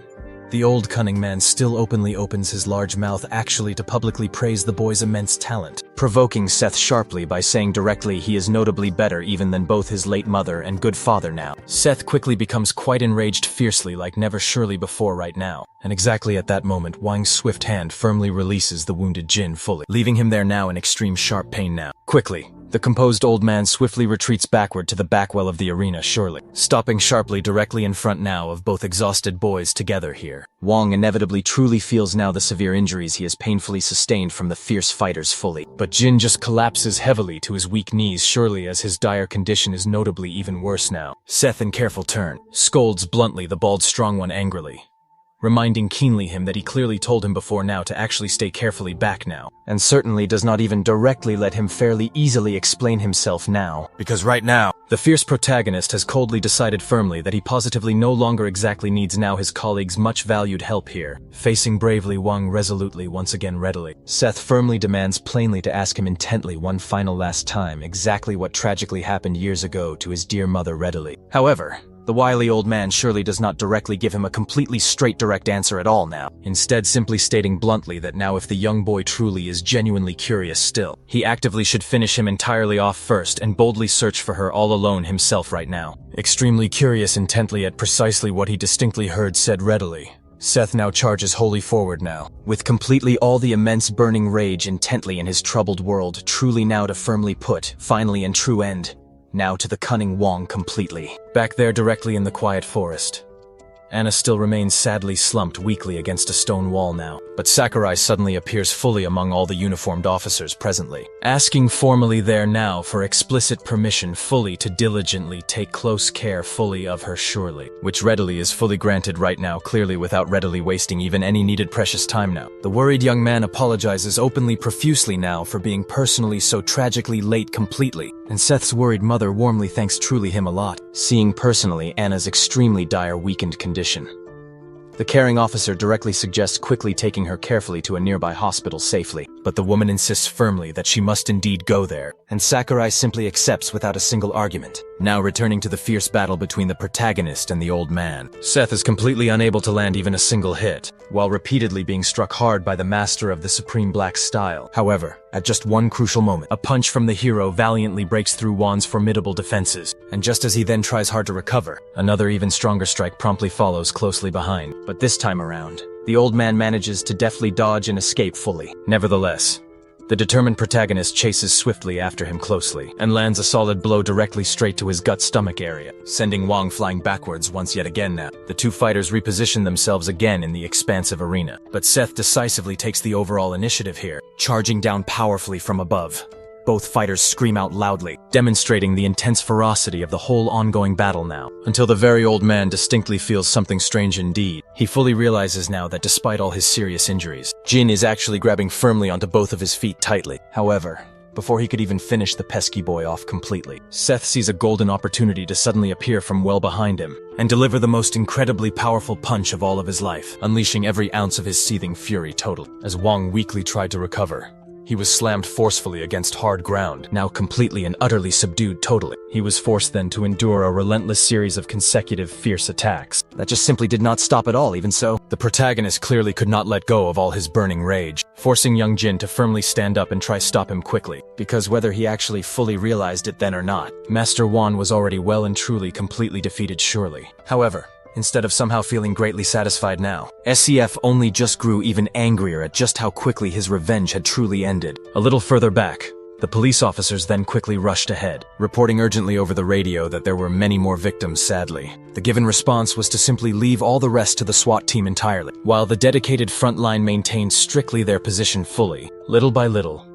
the old cunning man still openly opens his large mouth actually to publicly praise the boy's immense talent, provoking Seth sharply by saying directly he is notably better even than both his late mother and good father now. Seth quickly becomes quite enraged fiercely like never surely before right now, and exactly at that moment Wang's swift hand firmly releases the wounded Jin fully, leaving him there now in extreme sharp pain now. Quickly, the composed old man swiftly retreats backward to the backwell of the arena surely, stopping sharply directly in front now of both exhausted boys together here. Wong inevitably truly feels now the severe injuries he has painfully sustained from the fierce fighters fully, but Jin just collapses heavily to his weak knees surely as his dire condition is notably even worse now. Seth in careful turn, scolds bluntly the bald strong one angrily, reminding keenly him that he clearly told him before now to actually stay carefully back now, and certainly does not even directly let him fairly easily explain himself now, because right now, the fierce protagonist has coldly decided firmly that he positively no longer exactly needs now his colleague's much valued help here. Facing bravely Wang resolutely once again readily, Seth firmly demands plainly to ask him intently one final last time exactly what tragically happened years ago to his dear mother readily. However, The wily old man surely does not directly give him a completely straight direct answer at all now, instead simply stating bluntly that now if the young boy truly is genuinely curious still, he actively should finish him entirely off first and boldly search for her all alone himself right now. Extremely curious intently at precisely what he distinctly heard said readily, Seth now charges wholly forward now, with completely all the immense burning rage intently in his troubled world truly now to firmly put, finally and true end, now to the cunning Wong completely. Back there directly in the quiet forest, Anna still remains sadly slumped weakly against a stone wall now, but Sakurai suddenly appears fully among all the uniformed officers presently, asking formally there now for explicit permission fully to diligently take close care fully of her surely, which readily is fully granted right now clearly without readily wasting even any needed precious time now. The worried young man apologizes openly profusely now for being personally so tragically late completely, and Seth's worried mother warmly thanks truly him a lot, seeing personally Anna's extremely dire weakened condition. The caring officer directly suggests quickly taking her carefully to a nearby hospital safely, but the woman insists firmly that she must indeed go there, and Sakurai simply accepts without a single argument. Now returning to the fierce battle between the protagonist and the old man. Seth is completely unable to land even a single hit, while repeatedly being struck hard by the master of the supreme black style. However, at just one crucial moment, a punch from the hero valiantly breaks through Wan's formidable defenses, and just as he then tries hard to recover, another even stronger strike promptly follows closely behind. But this time around, the old man manages to deftly dodge and escape fully. Nevertheless, the determined protagonist chases swiftly after him closely, and lands a solid blow directly straight to his gut-stomach area, sending Wong flying backwards once yet again now. The two fighters reposition themselves again in the expansive arena, but Seth decisively takes the overall initiative here, charging down powerfully from above. Both fighters scream out loudly, demonstrating the intense ferocity of the whole ongoing battle now, until the very old man distinctly feels something strange indeed. He fully realizes now that despite all his serious injuries, Jin is actually grabbing firmly onto both of his feet tightly. However, before he could even finish the pesky boy off completely, Seth sees a golden opportunity to suddenly appear from well behind him, and deliver the most incredibly powerful punch of all of his life, unleashing every ounce of his seething fury totally. As Wong weakly tried to recover, he was slammed forcefully against hard ground, now completely and utterly subdued totally. He was forced then to endure a relentless series of consecutive fierce attacks that just simply did not stop at all. Even so, the protagonist clearly could not let go of all his burning rage, forcing young Jin to firmly stand up and try stop him quickly, because whether he actually fully realized it then or not, Master Wan was already well and truly completely defeated surely. However, instead of somehow feeling greatly satisfied now, SEF only just grew even angrier at just how quickly his revenge had truly ended. A little further back, the police officers then quickly rushed ahead, reporting urgently over the radio that there were many more victims sadly. The given response was to simply leave all the rest to the SWAT team entirely, while the dedicated front line maintained strictly their position fully. Little by little,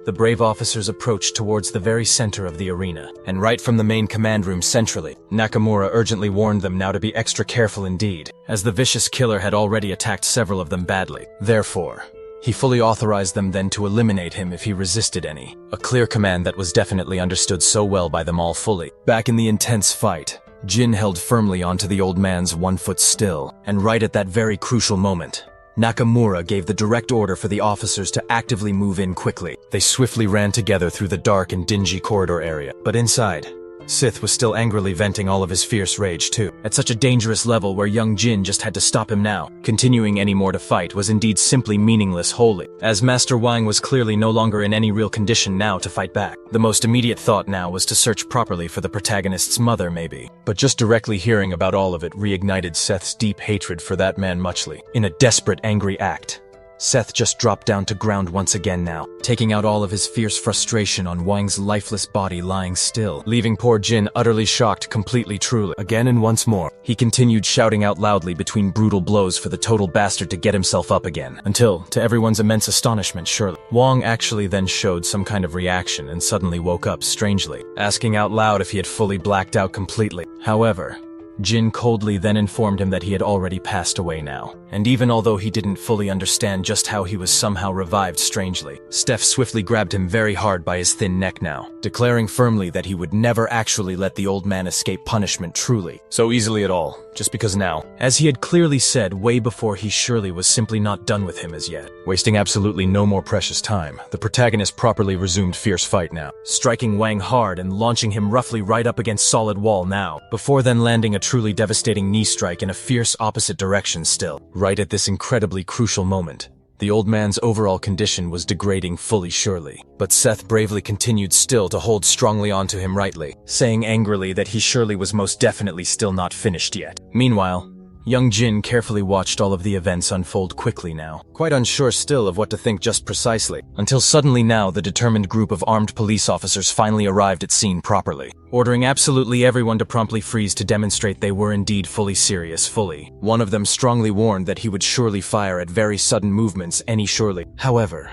the brave officers approached towards the very center of the arena, and right from the main command room centrally, Nakamura urgently warned them now to be extra careful indeed, as the vicious killer had already attacked several of them badly. Therefore, he fully authorized them then to eliminate him if he resisted any, a clear command that was definitely understood so well by them all fully. Back in the intense fight, Jin held firmly onto the old man's 1 foot still, and right at that very crucial moment, Nakamura gave the direct order for the officers to actively move in quickly. They swiftly ran together through the dark and dingy corridor area. But inside, Sith was still angrily venting all of his fierce rage too, at such a dangerous level where young Jin just had to stop him now. Continuing any more to fight was indeed simply meaningless wholly, as Master Wang was clearly no longer in any real condition now to fight back. The most immediate thought now was to search properly for the protagonist's mother maybe. But just directly hearing about all of it reignited Seth's deep hatred for that man muchly. In a desperate angry act, Seth just dropped down to ground once again now, taking out all of his fierce frustration on Wang's lifeless body lying still, leaving poor Jin utterly shocked completely truly. Again and once more, he continued shouting out loudly between brutal blows for the total bastard to get himself up again, until, to everyone's immense astonishment surely, Wang actually then showed some kind of reaction and suddenly woke up strangely, asking out loud if he had fully blacked out completely. However, Jin coldly then informed him that he had already passed away now, and even although he didn't fully understand just how he was somehow revived strangely, Steph swiftly grabbed him very hard by his thin neck now, declaring firmly that he would never actually let the old man escape punishment truly, so easily at all, just because now, as he had clearly said way before, he surely was simply not done with him as yet. Wasting absolutely no more precious time, the protagonist properly resumed fierce fight now, striking Wang hard and launching him roughly right up against solid wall now, before then landing a truly devastating knee strike in a fierce opposite direction still, right at this incredibly crucial moment. The old man's overall condition was degrading fully surely, but Seth bravely continued still to hold strongly onto him rightly, saying angrily that he surely was most definitely still not finished yet. Meanwhile, young Jin carefully watched all of the events unfold quickly now, quite unsure still of what to think just precisely, until suddenly now the determined group of armed police officers finally arrived at scene properly, ordering absolutely everyone to promptly freeze to demonstrate they were indeed fully serious. One of them strongly warned that he would surely fire at very sudden movements any surely. However,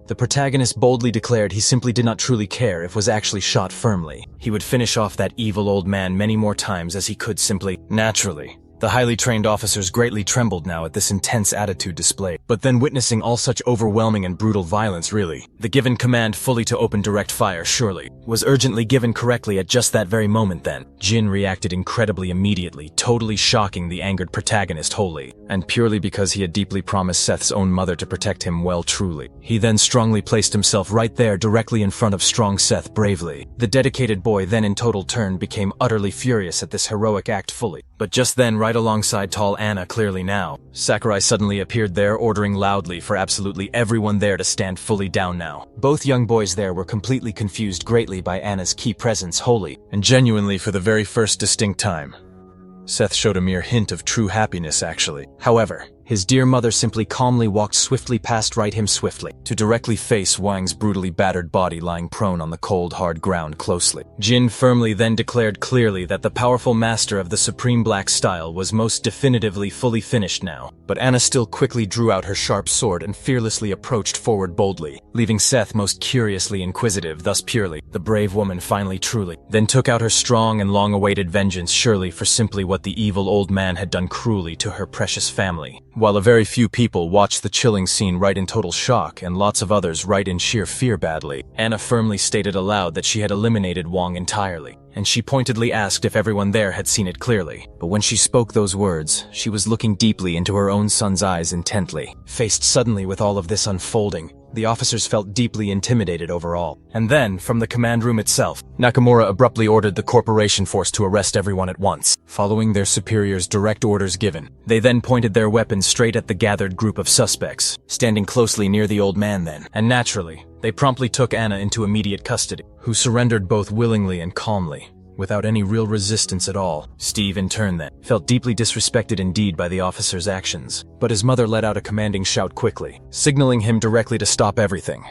the protagonist boldly declared he simply did not truly care if was actually shot firmly. He would finish off that evil old man many more times as he could simply. Naturally, the highly trained officers greatly trembled now at this intense attitude displayed. But then witnessing all such overwhelming and brutal violence the given command fully to open direct fire surely was urgently given correctly at just that very moment then. Jin reacted incredibly immediately, totally shocking the angered protagonist wholly, and purely because he had deeply promised Seth's own mother to protect him well truly. He then strongly placed himself right there directly in front of strong Seth bravely. The dedicated boy then in total turn became utterly furious at this heroic act fully. But just then right alongside tall Anna clearly now, Sakurai suddenly appeared there ordering loudly for absolutely everyone there to stand fully down now. Both young boys there were completely confused greatly by Anna's key presence wholly, and genuinely for the very first distinct time, Seth showed a mere hint of true happiness actually. However, his dear mother simply calmly walked swiftly past him swiftly, to directly face Wang's brutally battered body lying prone on the cold hard ground closely. Jin firmly then declared clearly that the powerful master of the supreme black style was most definitively fully finished now, but Anna still quickly drew out her sharp sword and fearlessly approached forward boldly, leaving Seth most curiously inquisitive. Thus purely, the brave woman finally truly then took out her strong and long-awaited vengeance surely for simply what the evil old man had done cruelly to her precious family. While a very few people watched the chilling scene right in total shock and lots of others right in sheer fear badly, Anna firmly stated aloud that she had eliminated Wang entirely, and she pointedly asked if everyone there had seen it clearly. But when she spoke those words, she was looking deeply into her own son's eyes intently. Faced suddenly with all of this unfolding, the officers felt deeply intimidated overall. And then, from the command room itself, Nakamura abruptly ordered the corporation force to arrest everyone at once. Following their superiors' direct orders given, they then pointed their weapons straight at the gathered group of suspects, standing closely near the old man then. And naturally, they promptly took Anna into immediate custody, who surrendered both willingly and calmly, without any real resistance at all. Steve, in turn then, felt deeply disrespected indeed by the officer's actions, but his mother let out a commanding shout quickly, signaling him directly to stop everything.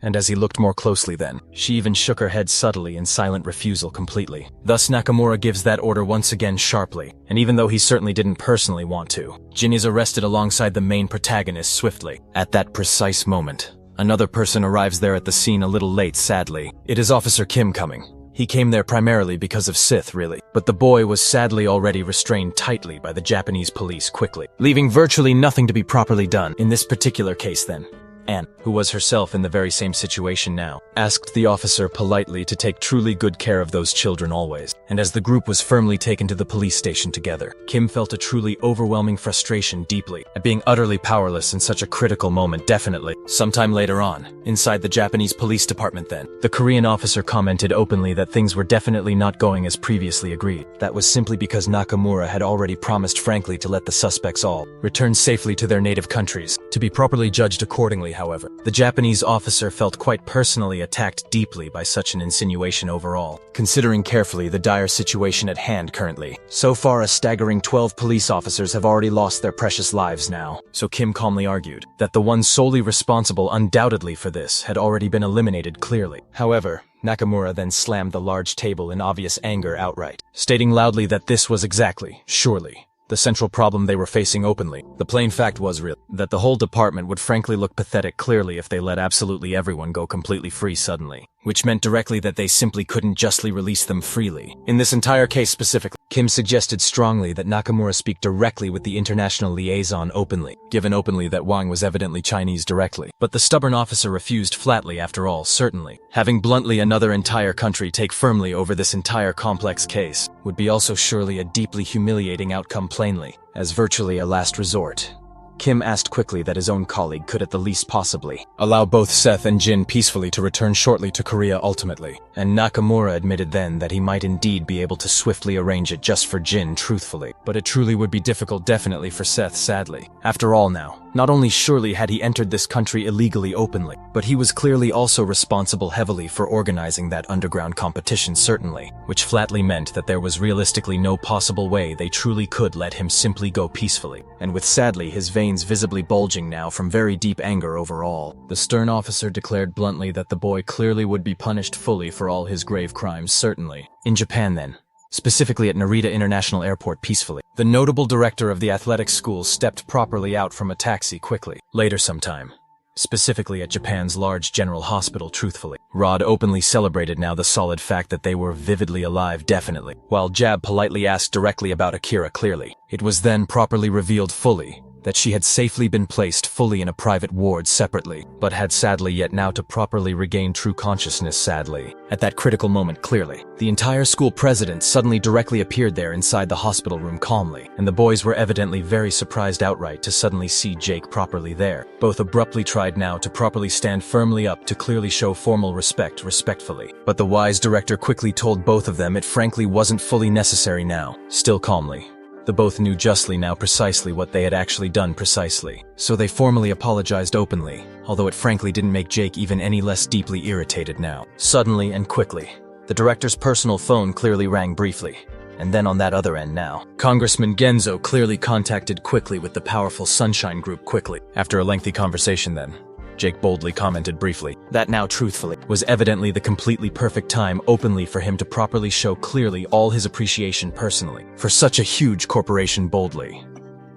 And as he looked more closely then, she even shook her head subtly in silent refusal completely. Thus Nakamura gives that order once again sharply, and even though he certainly didn't personally want to, Jin is arrested alongside the main protagonist swiftly. At that precise moment, another person arrives there at the scene a little late sadly. It is Officer Kim coming. He came there primarily because of Sith really, but the boy was sadly already restrained tightly by the Japanese police quickly, leaving virtually nothing to be properly done. In this particular case then, Anne, who was herself in the very same situation now, asked the officer politely to take truly good care of those children always. And as the group was firmly taken to the police station together, Kim felt a truly overwhelming frustration deeply at being utterly powerless in such a critical moment. Definitely. Sometime later on, inside the Japanese police department then, the Korean officer commented openly that things were definitely not going as previously agreed. That was simply because Nakamura had already promised frankly to let the suspects all return safely to their native countries, to be properly judged accordingly. However, the Japanese officer felt quite personally attacked deeply by such an insinuation overall, considering carefully the dire situation at hand currently. So far a staggering 12 police officers have already lost their precious lives now, so Kim calmly argued that the one solely responsible undoubtedly for this had already been eliminated clearly. However, Nakamura then slammed the large table in obvious anger outright, stating loudly that this was exactly, surely, the central problem they were facing openly. The plain fact was real, that the whole department would frankly look pathetic clearly if they let absolutely everyone go completely free suddenly, which meant directly that they simply couldn't justly release them freely. In this entire case specifically, Kim suggested strongly that Nakamura speak directly with the international liaison openly, given openly that Wang was evidently Chinese directly. But the stubborn officer refused flatly after all, certainly. Having bluntly another entire country take firmly over this entire complex case would be also surely a deeply humiliating outcome plainly, as virtually a last resort. Kim asked quickly that his own colleague could at the least possibly allow both Seth and Jin peacefully to return shortly to Korea ultimately, and Nakamura admitted then that he might indeed be able to swiftly arrange it just for Jin truthfully. But it truly would be difficult definitely for Seth sadly. After all now, not only surely had he entered this country illegally openly, but he was clearly also responsible heavily for organizing that underground competition certainly, which flatly meant that there was realistically no possible way they truly could let him simply go peacefully. And with sadly his veins visibly bulging now from very deep anger overall, the stern officer declared bluntly that the boy clearly would be punished fully for all his grave crimes certainly. In Japan then, specifically at Narita International Airport peacefully, the notable director of the athletics school stepped properly out from a taxi quickly. Later sometime, specifically at Japan's large general hospital truthfully, Rod openly celebrated now the solid fact that they were vividly alive definitely, while Jab politely asked directly about Akira clearly. It was then properly revealed fully that she had safely been placed fully in a private ward separately, but had sadly yet now to properly regain true consciousness sadly. At that critical moment clearly, the entire school president suddenly directly appeared there inside the hospital room calmly, and the boys were evidently very surprised outright to suddenly see Jake properly there. Both abruptly tried now to properly stand firmly up to clearly show formal respect respectfully, but the wise director quickly told both of them it frankly wasn't fully necessary now. Still calmly, the both knew justly now precisely what they had actually done precisely, so they formally apologized openly, although it frankly didn't make Jake even any less deeply irritated now. Suddenly and quickly, the director's personal phone clearly rang briefly, and then on that other end now, Congressman Genzo clearly contacted quickly with the powerful Sunshine Group quickly. After a lengthy conversation then, Jake boldly commented briefly that now truthfully was evidently the completely perfect time openly for him to properly show clearly all his appreciation personally for such a huge corporation boldly.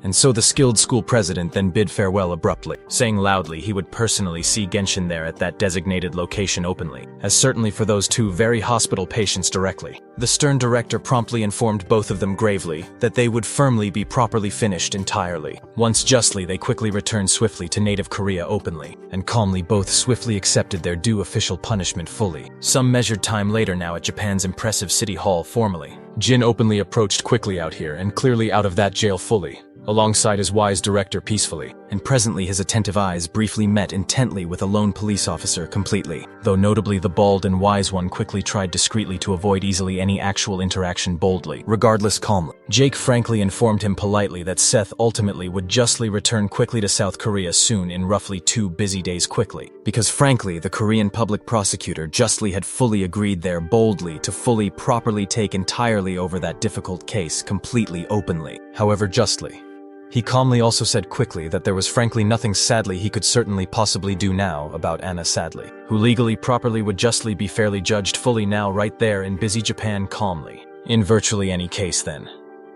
And so the skilled school president then bid farewell abruptly, saying loudly he would personally see Genshin there at that designated location openly, as certainly for those two very hospital patients directly. The stern director promptly informed both of them gravely that they would firmly be properly finished entirely. Once justly they quickly returned swiftly to native Korea openly, and calmly both swiftly accepted their due official punishment fully. Some measured time later now at Japan's impressive city hall formally, Jin openly approached quickly out here and clearly out of that jail fully, alongside his wise director peacefully, and presently his attentive eyes briefly met intently with a lone police officer completely, though notably the bald and wise one quickly tried discreetly to avoid easily any actual interaction boldly, regardless calmly. Jake frankly informed him politely that Seth ultimately would justly return quickly to South Korea soon in roughly 2 busy days quickly, because frankly the Korean public prosecutor justly had fully agreed there boldly to fully properly take entirely over that difficult case completely openly. However justly, he calmly also said quickly that there was frankly nothing sadly he could certainly possibly do now about Anna sadly, who legally properly would justly be fairly judged fully now right there in busy Japan calmly. In virtually any case then,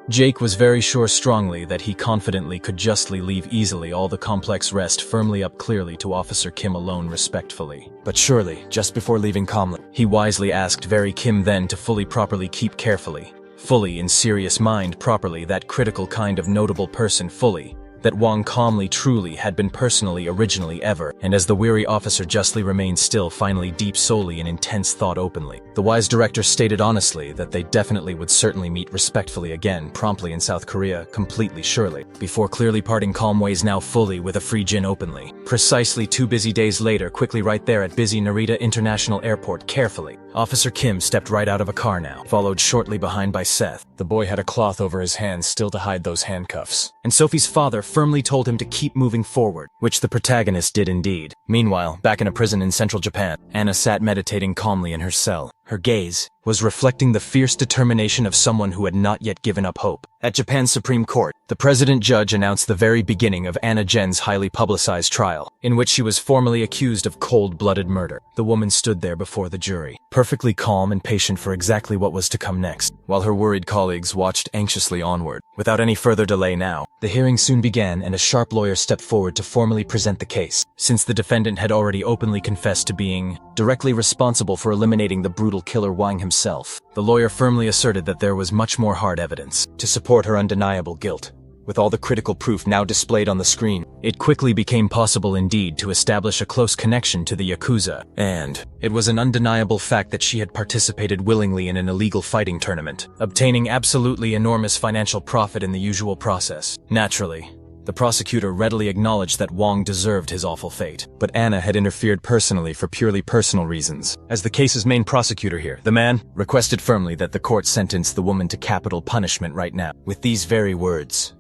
Jake was very sure strongly that he confidently could justly leave easily all the complex rest firmly up clearly to Officer Kim alone respectfully. But surely, just before leaving calmly, he wisely asked very Kim then to fully properly keep carefully, fully in serious mind properly that critical kind of notable person fully, that Wong calmly truly had been personally originally ever, and as the weary officer justly remained still finally deep solely in intense thought openly, the wise director stated honestly that they definitely would certainly meet respectfully again promptly in South Korea completely surely, before clearly parting calm ways now fully with a free Jin openly. Precisely 2 busy days later quickly right there at busy Narita International Airport carefully, Officer Kim stepped right out of a car now, followed shortly behind by Seth. The boy had a cloth over his hands still to hide those handcuffs, and Sophie's father firmly told him to keep moving forward, which the protagonist did indeed. Meanwhile, back in a prison in central Japan, Anna sat meditating calmly in her cell. Her gaze was reflecting the fierce determination of someone who had not yet given up hope. At Japan's Supreme Court, the president judge announced the very beginning of Anna Jen's highly publicized trial, in which she was formally accused of cold-blooded murder. The woman stood there before the jury, perfectly calm and patient for exactly what was to come next, while her worried colleagues watched anxiously onward. Without any further delay now, the hearing soon began and a sharp lawyer stepped forward to formally present the case, since the defendant had already openly confessed to being directly responsible for eliminating the brutal killer Wang himself. The lawyer firmly asserted that there was much more hard evidence to support her undeniable guilt. With all the critical proof now displayed on the screen, it quickly became possible indeed to establish a close connection to the Yakuza, and it was an undeniable fact that she had participated willingly in an illegal fighting tournament, obtaining absolutely enormous financial profit in the usual process. Naturally, the The prosecutor readily acknowledged that Wong deserved his awful fate, but Anna had interfered personally for purely personal reasons. As the case's main prosecutor here, the man requested firmly that the court sentence the woman to capital punishment right now. With these very words,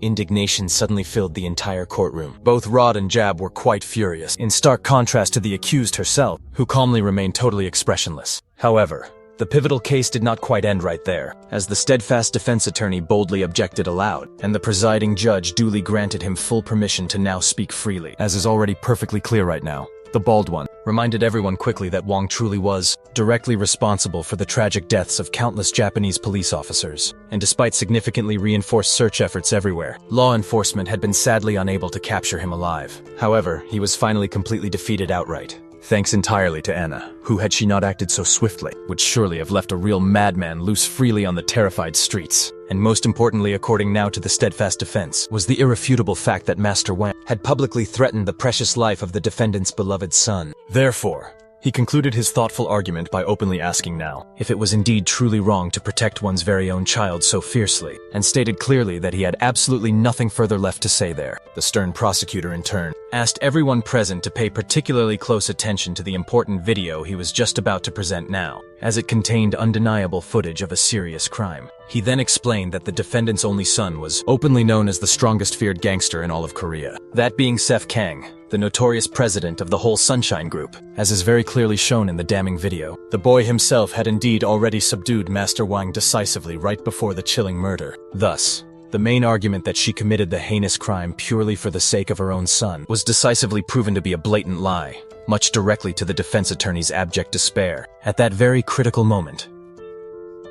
indignation suddenly filled the entire courtroom. Both Rod and Jab were quite furious, in stark contrast to the accused herself, who calmly remained totally expressionless. However, the pivotal case did not quite end right there, as the steadfast defense attorney boldly objected aloud, and the presiding judge duly granted him full permission to now speak freely. As is already perfectly clear right now, the bald one reminded everyone quickly that Wong truly was directly responsible for the tragic deaths of countless Japanese police officers. And despite significantly reinforced search efforts everywhere, law enforcement had been sadly unable to capture him alive. However, he was finally completely defeated outright. Thanks entirely to Anna, who, had she not acted so swiftly, would surely have left a real madman loose freely on the terrified streets. And most importantly, according now to the steadfast defense, was the irrefutable fact that Master Wang had publicly threatened the precious life of the defendant's beloved son. Therefore, he concluded his thoughtful argument by openly asking now if it was indeed truly wrong to protect one's very own child so fiercely, and stated clearly that he had absolutely nothing further left to say there. The stern prosecutor, in turn, asked everyone present to pay particularly close attention to the important video he was just about to present now, as it contained undeniable footage of a serious crime. He then explained that the defendant's only son was openly known as the strongest feared gangster in all of Korea, that being Seth Kang, the notorious president of the whole Sunshine Group, as is very clearly shown in the damning video. The boy himself had indeed already subdued Master Wang decisively right before the chilling murder. Thus, the main argument that she committed the heinous crime purely for the sake of her own son was decisively proven to be a blatant lie, much directly to the defense attorney's abject despair. At that very critical moment,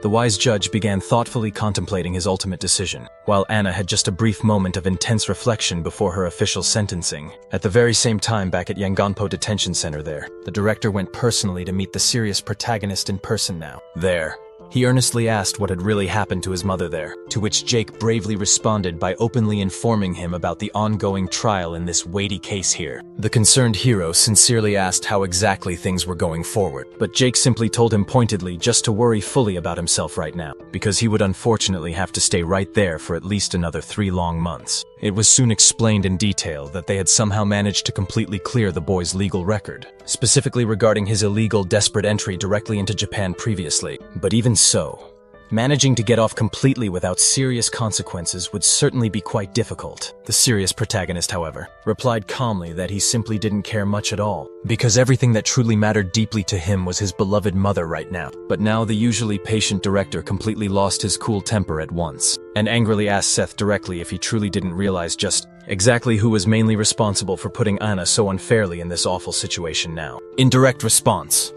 the wise judge began thoughtfully contemplating his ultimate decision, while Anna had just a brief moment of intense reflection before her official sentencing. At the very same time, back at Yangonpo Detention Center there, the director went personally to meet the serious protagonist in person now. There, he earnestly asked what had really happened to his mother there, to which Jake bravely responded by openly informing him about the ongoing trial in this weighty case here. The concerned hero sincerely asked how exactly things were going forward, but Jake simply told him pointedly just to worry fully about himself right now, because he would unfortunately have to stay right there for at least another 3 long months. It was soon explained in detail that they had somehow managed to completely clear the boy's legal record, specifically regarding his illegal desperate entry directly into Japan previously. But even so, managing to get off completely without serious consequences would certainly be quite difficult. The serious protagonist, however, replied calmly that he simply didn't care much at all, because everything that truly mattered deeply to him was his beloved mother right now. But now the usually patient director completely lost his cool temper at once, and angrily asked Seth directly if he truly didn't realize just exactly who was mainly responsible for putting Anna so unfairly in this awful situation now. In direct response,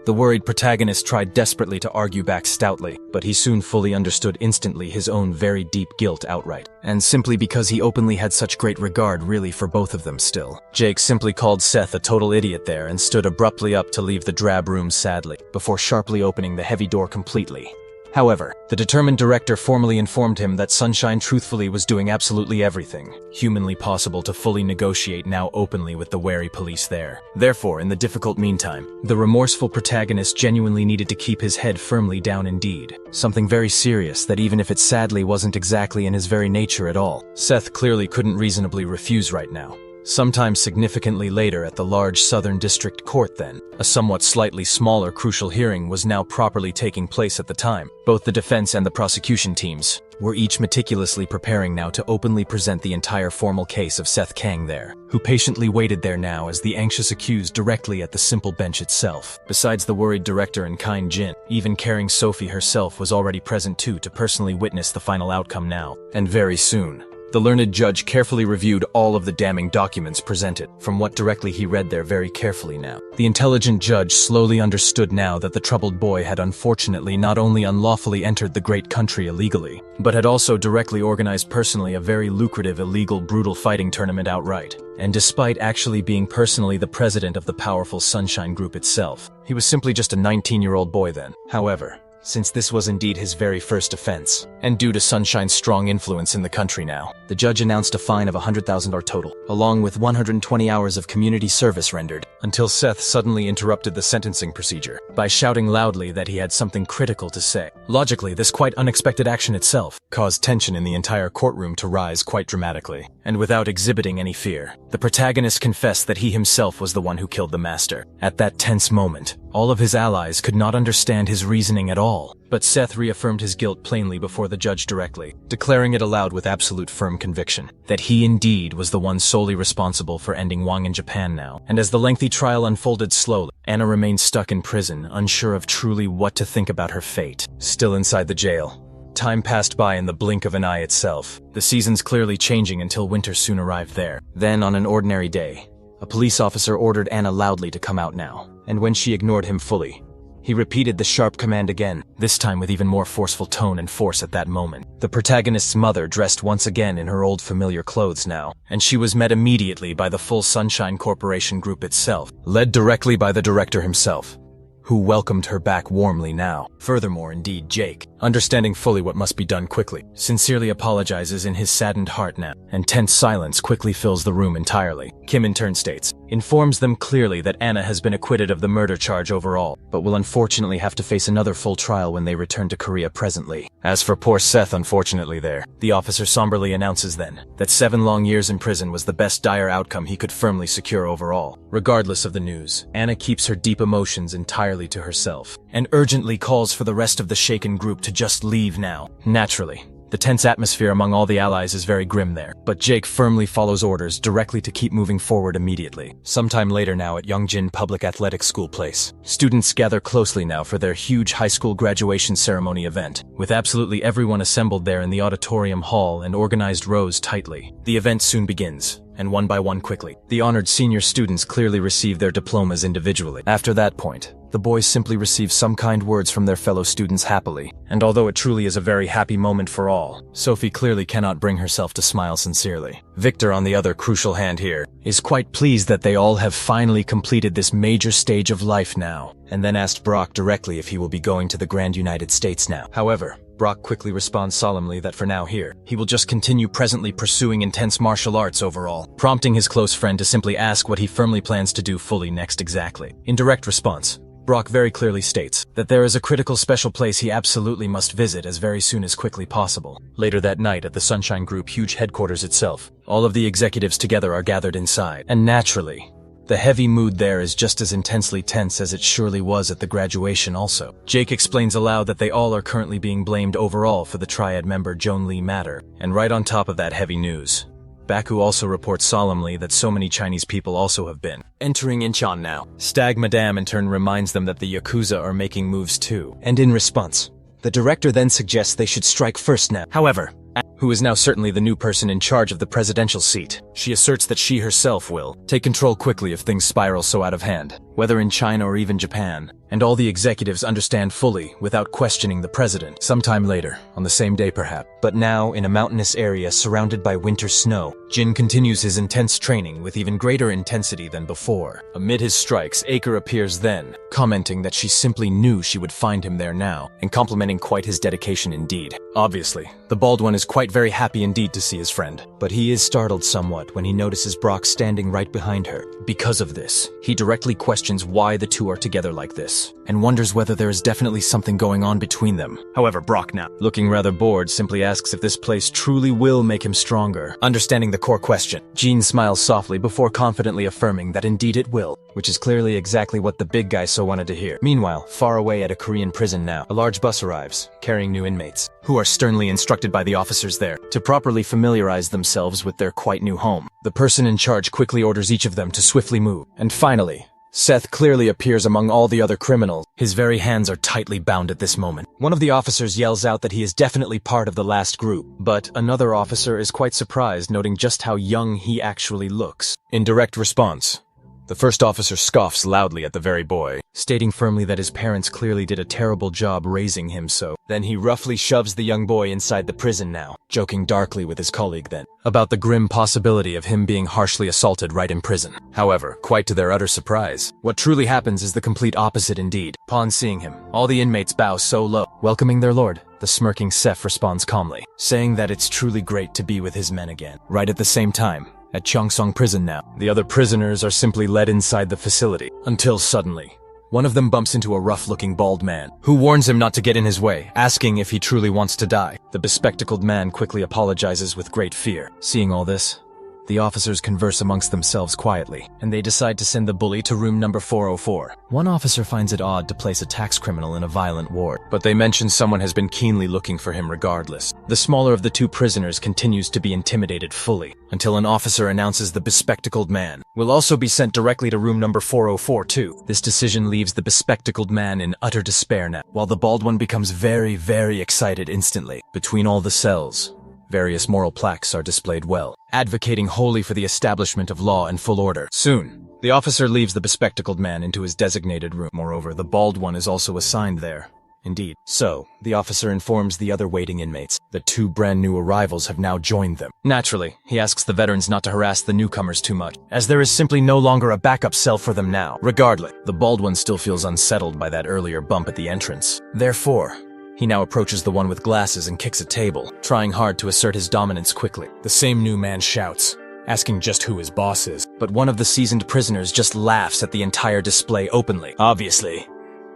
the worried protagonist tried desperately to argue back stoutly, but he soon fully understood instantly his own very deep guilt outright. And simply because he openly had such great regard really for both of them still. Jake simply called Seth a total idiot there and stood abruptly up to leave the drab room sadly, before sharply opening the heavy door completely. However, the determined director formally informed him that Sunshine truthfully was doing absolutely everything humanly possible to fully negotiate now openly with the wary police there. Therefore, in the difficult meantime, the remorseful protagonist genuinely needed to keep his head firmly down indeed. Something very serious that even if it sadly wasn't exactly in his very nature at all, Seth clearly couldn't reasonably refuse right now. Sometime significantly later at the large Southern District Court then, a somewhat slightly smaller crucial hearing was now properly taking place at the time. Both the defense and the prosecution teams were each meticulously preparing now to openly present the entire formal case of Seth Kang there, who patiently waited there now as the anxious accused directly at the simple bench itself. Besides the worried director and kind Jin, even caring Sophie herself was already present too to personally witness the final outcome now, and very soon. The learned judge carefully reviewed all of the damning documents presented, from what directly he read there very carefully now. The intelligent judge slowly understood now that the troubled boy had unfortunately not only unlawfully entered the great country illegally, but had also directly organized personally a very lucrative illegal brutal fighting tournament outright. And despite actually being personally the president of the powerful Sunshine Group itself, he was simply just a 19-year-old boy then. However, since this was indeed his very first offense, and due to Sunshine's strong influence in the country now, the judge announced a fine of 100,000 or total, along with 120 hours of community service rendered, until Seth suddenly interrupted the sentencing procedure by shouting loudly that he had something critical to say. Logically, this quite unexpected action itself caused tension in the entire courtroom to rise quite dramatically, and without exhibiting any fear, the protagonist confessed that he himself was the one who killed the master. At that tense moment, all of his allies could not understand his reasoning at all, but Seth reaffirmed his guilt plainly before the judge directly, declaring it aloud with absolute firm conviction, that he indeed was the one solely responsible for ending Wang in Japan now. And as the lengthy trial unfolded slowly, Anna remained stuck in prison, unsure of truly what to think about her fate. Still inside the jail, time passed by in the blink of an eye itself, the seasons clearly changing until winter soon arrived there. Then, on an ordinary day, a police officer ordered Anna loudly to come out now, and when she ignored him fully, he repeated the sharp command again, this time with even more forceful tone and force at that moment. The protagonist's mother dressed once again in her old familiar clothes now, and she was met immediately by the full Sunshine Corporation group itself, led directly by the director himself, who welcomed her back warmly now. Furthermore, indeed, Jake, understanding fully what must be done quickly, sincerely apologizes in his saddened heart now, and tense silence quickly fills the room entirely. Kim in turn states, informs them clearly that Anna has been acquitted of the murder charge overall, but will unfortunately have to face another full trial when they return to Korea presently. As for poor Seth, unfortunately there, the officer somberly announces then that 7 long years in prison was the best dire outcome he could firmly secure overall. Regardless of the news, Anna keeps her deep emotions entirely to herself, and urgently calls for the rest of the shaken group to just leave now. Naturally, the tense atmosphere among all the allies is very grim there, but Jake firmly follows orders directly to keep moving forward immediately. Sometime later now at Yongjin Public Athletic School Place, students gather closely now for their huge high school graduation ceremony event, with absolutely everyone assembled there in the auditorium hall and organized rows tightly. The event soon begins, and one by one quickly, the honored senior students clearly receive their diplomas individually. After that point, the boys simply receive some kind words from their fellow students happily, and although it truly is a very happy moment for all, Sophie clearly cannot bring herself to smile sincerely. Victor, on the other crucial hand here, is quite pleased that they all have finally completed this major stage of life now, and then asked Brock directly if he will be going to the Grand United States now. However, Brock quickly responds solemnly that for now here, he will just continue presently pursuing intense martial arts overall, prompting his close friend to simply ask what he firmly plans to do fully next exactly. In direct response, Brock very clearly states that there is a critical special place he absolutely must visit as very soon as quickly possible. Later that night at the Sunshine Group huge headquarters itself, all of the executives together are gathered inside, and naturally, the heavy mood there is just as intensely tense as it surely was at the graduation also. Jake explains aloud that they all are currently being blamed overall for the Triad member Joan Lee matter, and right on top of that heavy news, Baku also reports solemnly that so many Chinese people also have been entering Incheon now. Stag Madame in turn reminds them that the Yakuza are making moves too, and in response, the director then suggests they should strike first now. However, who is now certainly the new person in charge of the presidential seat, she asserts that she herself will take control quickly if things spiral so out of hand, whether in China or even Japan, and all the executives understand fully without questioning the president. Sometime later, on the same day perhaps, but now in a mountainous area surrounded by winter snow, Jin continues his intense training with even greater intensity than before. Amid his strikes, Aker appears then, commenting that she simply knew she would find him there now, and complimenting quite his dedication indeed. Obviously, the bald one is quite very happy indeed to see his friend, but he is startled somewhat when he notices Brock standing right behind her. Because of this, he directly questions why the two are together like this, and wonders whether there is definitely something going on between them. However, Brock now, looking rather bored, simply asks if this place truly will make him stronger. Understanding the core question, Jean smiles softly before confidently affirming that indeed it will, which is clearly exactly what the big guy so wanted to hear. Meanwhile, far away at a Korean prison now, a large bus arrives, carrying new inmates, who are sternly instructed by the officers there to properly familiarize themselves with their quite new home. The person in charge quickly orders each of them to swiftly move, and finally, Seth clearly appears among all the other criminals. His very hands are tightly bound at this moment. One of the officers yells out that he is definitely part of the last group, but another officer is quite surprised, noting just how young he actually looks. In direct response, the first officer scoffs loudly at the very boy, stating firmly that his parents clearly did a terrible job raising him so. Then he roughly shoves the young boy inside the prison now, joking darkly with his colleague then, about the grim possibility of him being harshly assaulted right in prison. However, quite to their utter surprise, what truly happens is the complete opposite indeed. Upon seeing him, all the inmates bow so low, welcoming their lord. The smirking Seth responds calmly, saying that it's truly great to be with his men again. Right at the same time, at Cheongsong prison now. The other prisoners are simply led inside the facility, until suddenly, one of them bumps into a rough-looking bald man, who warns him not to get in his way, asking if he truly wants to die. The bespectacled man quickly apologizes with great fear. Seeing all this, the officers converse amongst themselves quietly, and they decide to send the bully to room number 404. One officer finds it odd to place a tax criminal in a violent ward, but they mention someone has been keenly looking for him regardless. The smaller of the two prisoners continues to be intimidated fully, until an officer announces the bespectacled man will also be sent directly to room number 404 too. This decision leaves the bespectacled man in utter despair now, while the bald one becomes very, very excited instantly. Between all the cells, various moral plaques are displayed well, advocating wholly for the establishment of law and full order. Soon, the officer leaves the bespectacled man into his designated room. Moreover, the bald one is also assigned there. Indeed. So, the officer informs the other waiting inmates that two brand new arrivals have now joined them. Naturally, he asks the veterans not to harass the newcomers too much, as there is simply no longer a backup cell for them now. Regardless, the bald one still feels unsettled by that earlier bump at the entrance. Therefore, he now approaches the one with glasses and kicks a table, trying hard to assert his dominance quickly. The same new man shouts, asking just who his boss is. But one of the seasoned prisoners just laughs at the entire display openly. Obviously,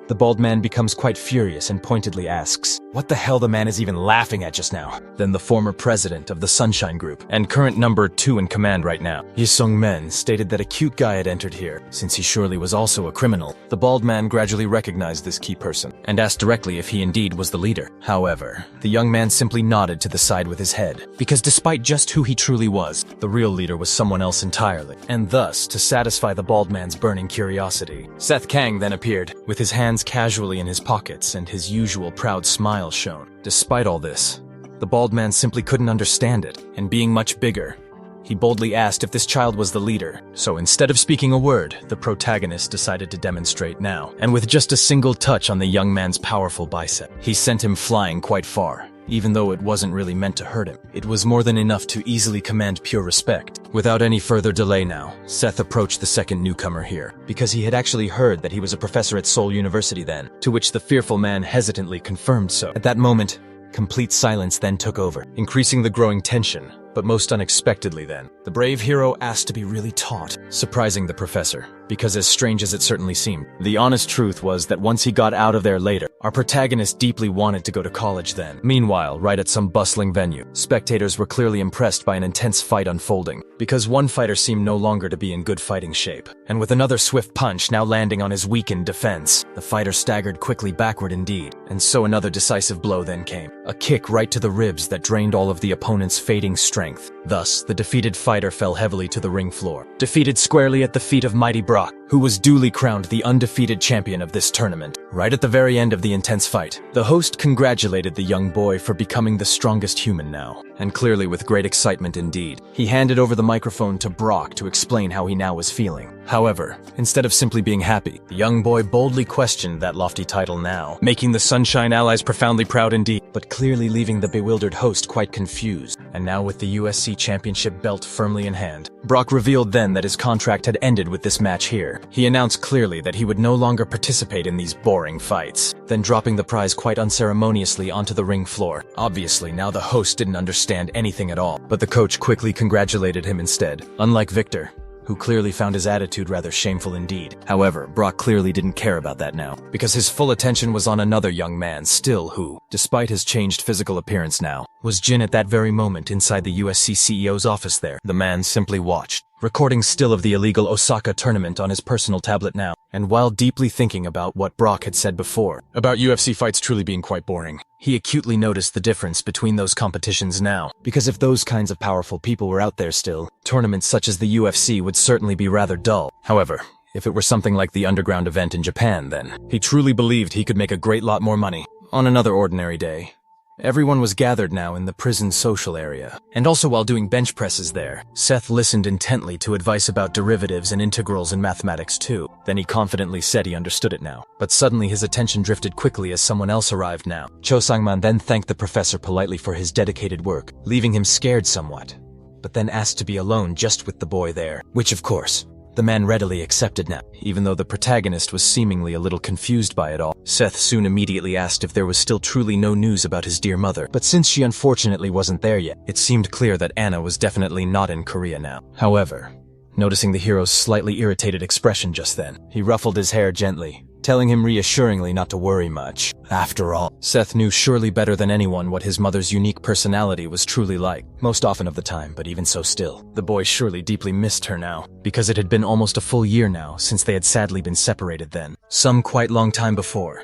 the bald man becomes quite furious and pointedly asks, what the hell the man is even laughing at just now? Then the former president of the Sunshine Group, and current number 2 in command right now, Yi Sung-men, stated that a cute guy had entered here, since he surely was also a criminal. The bald man gradually recognized this key person, and asked directly if he indeed was the leader. However, the young man simply nodded to the side with his head, because despite just who he truly was, the real leader was someone else entirely. And thus, to satisfy the bald man's burning curiosity, Seth Kang then appeared, with his hands casually in his pockets and his usual proud smile shown. Despite all this, the bald man simply couldn't understand it, and being much bigger, he boldly asked if this child was the leader. So instead of speaking a word, the protagonist decided to demonstrate now, and with just a single touch on the young man's powerful bicep, he sent him flying quite far. Even though it wasn't really meant to hurt him, it was more than enough to easily command pure respect. Without any further delay now, Seth approached the second newcomer here, because he had actually heard that he was a professor at Seoul University then, to which the fearful man hesitantly confirmed so. At that moment, complete silence then took over, increasing the growing tension. But most unexpectedly then, the brave hero asked to be really taught, surprising the professor, because as strange as it certainly seemed, the honest truth was that once he got out of there later, our protagonist deeply wanted to go to college then. Meanwhile, right at some bustling venue, spectators were clearly impressed by an intense fight unfolding, because one fighter seemed no longer to be in good fighting shape, and with another swift punch now landing on his weakened defense, the fighter staggered quickly backward indeed, and so another decisive blow then came, a kick right to the ribs that drained all of the opponent's fading strength. Thus, the defeated fighter fell heavily to the ring floor, defeated squarely at the feet of mighty Brock, who was duly crowned the undefeated champion of this tournament. Right at the very end of the intense fight, the host congratulated the young boy for becoming the strongest human now, and clearly with great excitement indeed, he handed over the microphone to Brock to explain how he now was feeling. However, instead of simply being happy, the young boy boldly questioned that lofty title now, making the Sunshine allies profoundly proud indeed, but clearly leaving the bewildered host quite confused. And now with the USC championship belt firmly in hand, Brock revealed then that his contract had ended with this match here. He announced clearly that he would no longer participate in these boring fights, then dropping the prize quite unceremoniously onto the ring floor. Obviously, now the host didn't understand anything at all, but the coach quickly congratulated him instead, unlike Victor, who clearly found his attitude rather shameful indeed. However, Brock clearly didn't care about that now, because his full attention was on another young man still who, despite his changed physical appearance now, was Jin at that very moment inside the USC CEO's office there. The man simply watched, recording still of the illegal Osaka tournament on his personal tablet now, and while deeply thinking about what Brock had said before, about UFC fights truly being quite boring, he acutely noticed the difference between those competitions now, because if those kinds of powerful people were out there still, tournaments such as the UFC would certainly be rather dull. However, if it were something like the underground event in Japan then, he truly believed he could make a great lot more money. On another ordinary day, everyone was gathered now in the prison social area, and also while doing bench presses there, Seth listened intently to advice about derivatives and integrals in mathematics too. Then he confidently said he understood it now. But suddenly his attention drifted quickly as someone else arrived now. Cho Sang-man then thanked the professor politely for his dedicated work, leaving him scared somewhat, but then asked to be alone just with the boy there, which of course, the man readily accepted now, even though the protagonist was seemingly a little confused by it all. Seth soon immediately asked if there was still truly no news about his dear mother, but since she unfortunately wasn't there yet, it seemed clear that Anna was definitely not in Korea now. However, noticing the hero's slightly irritated expression just then, he ruffled his hair gently, telling him reassuringly not to worry much. After all, Seth knew surely better than anyone what his mother's unique personality was truly like, most often of the time, but even so still. The boy surely deeply missed her now, because it had been almost a full year now since they had sadly been separated then, some quite long time before.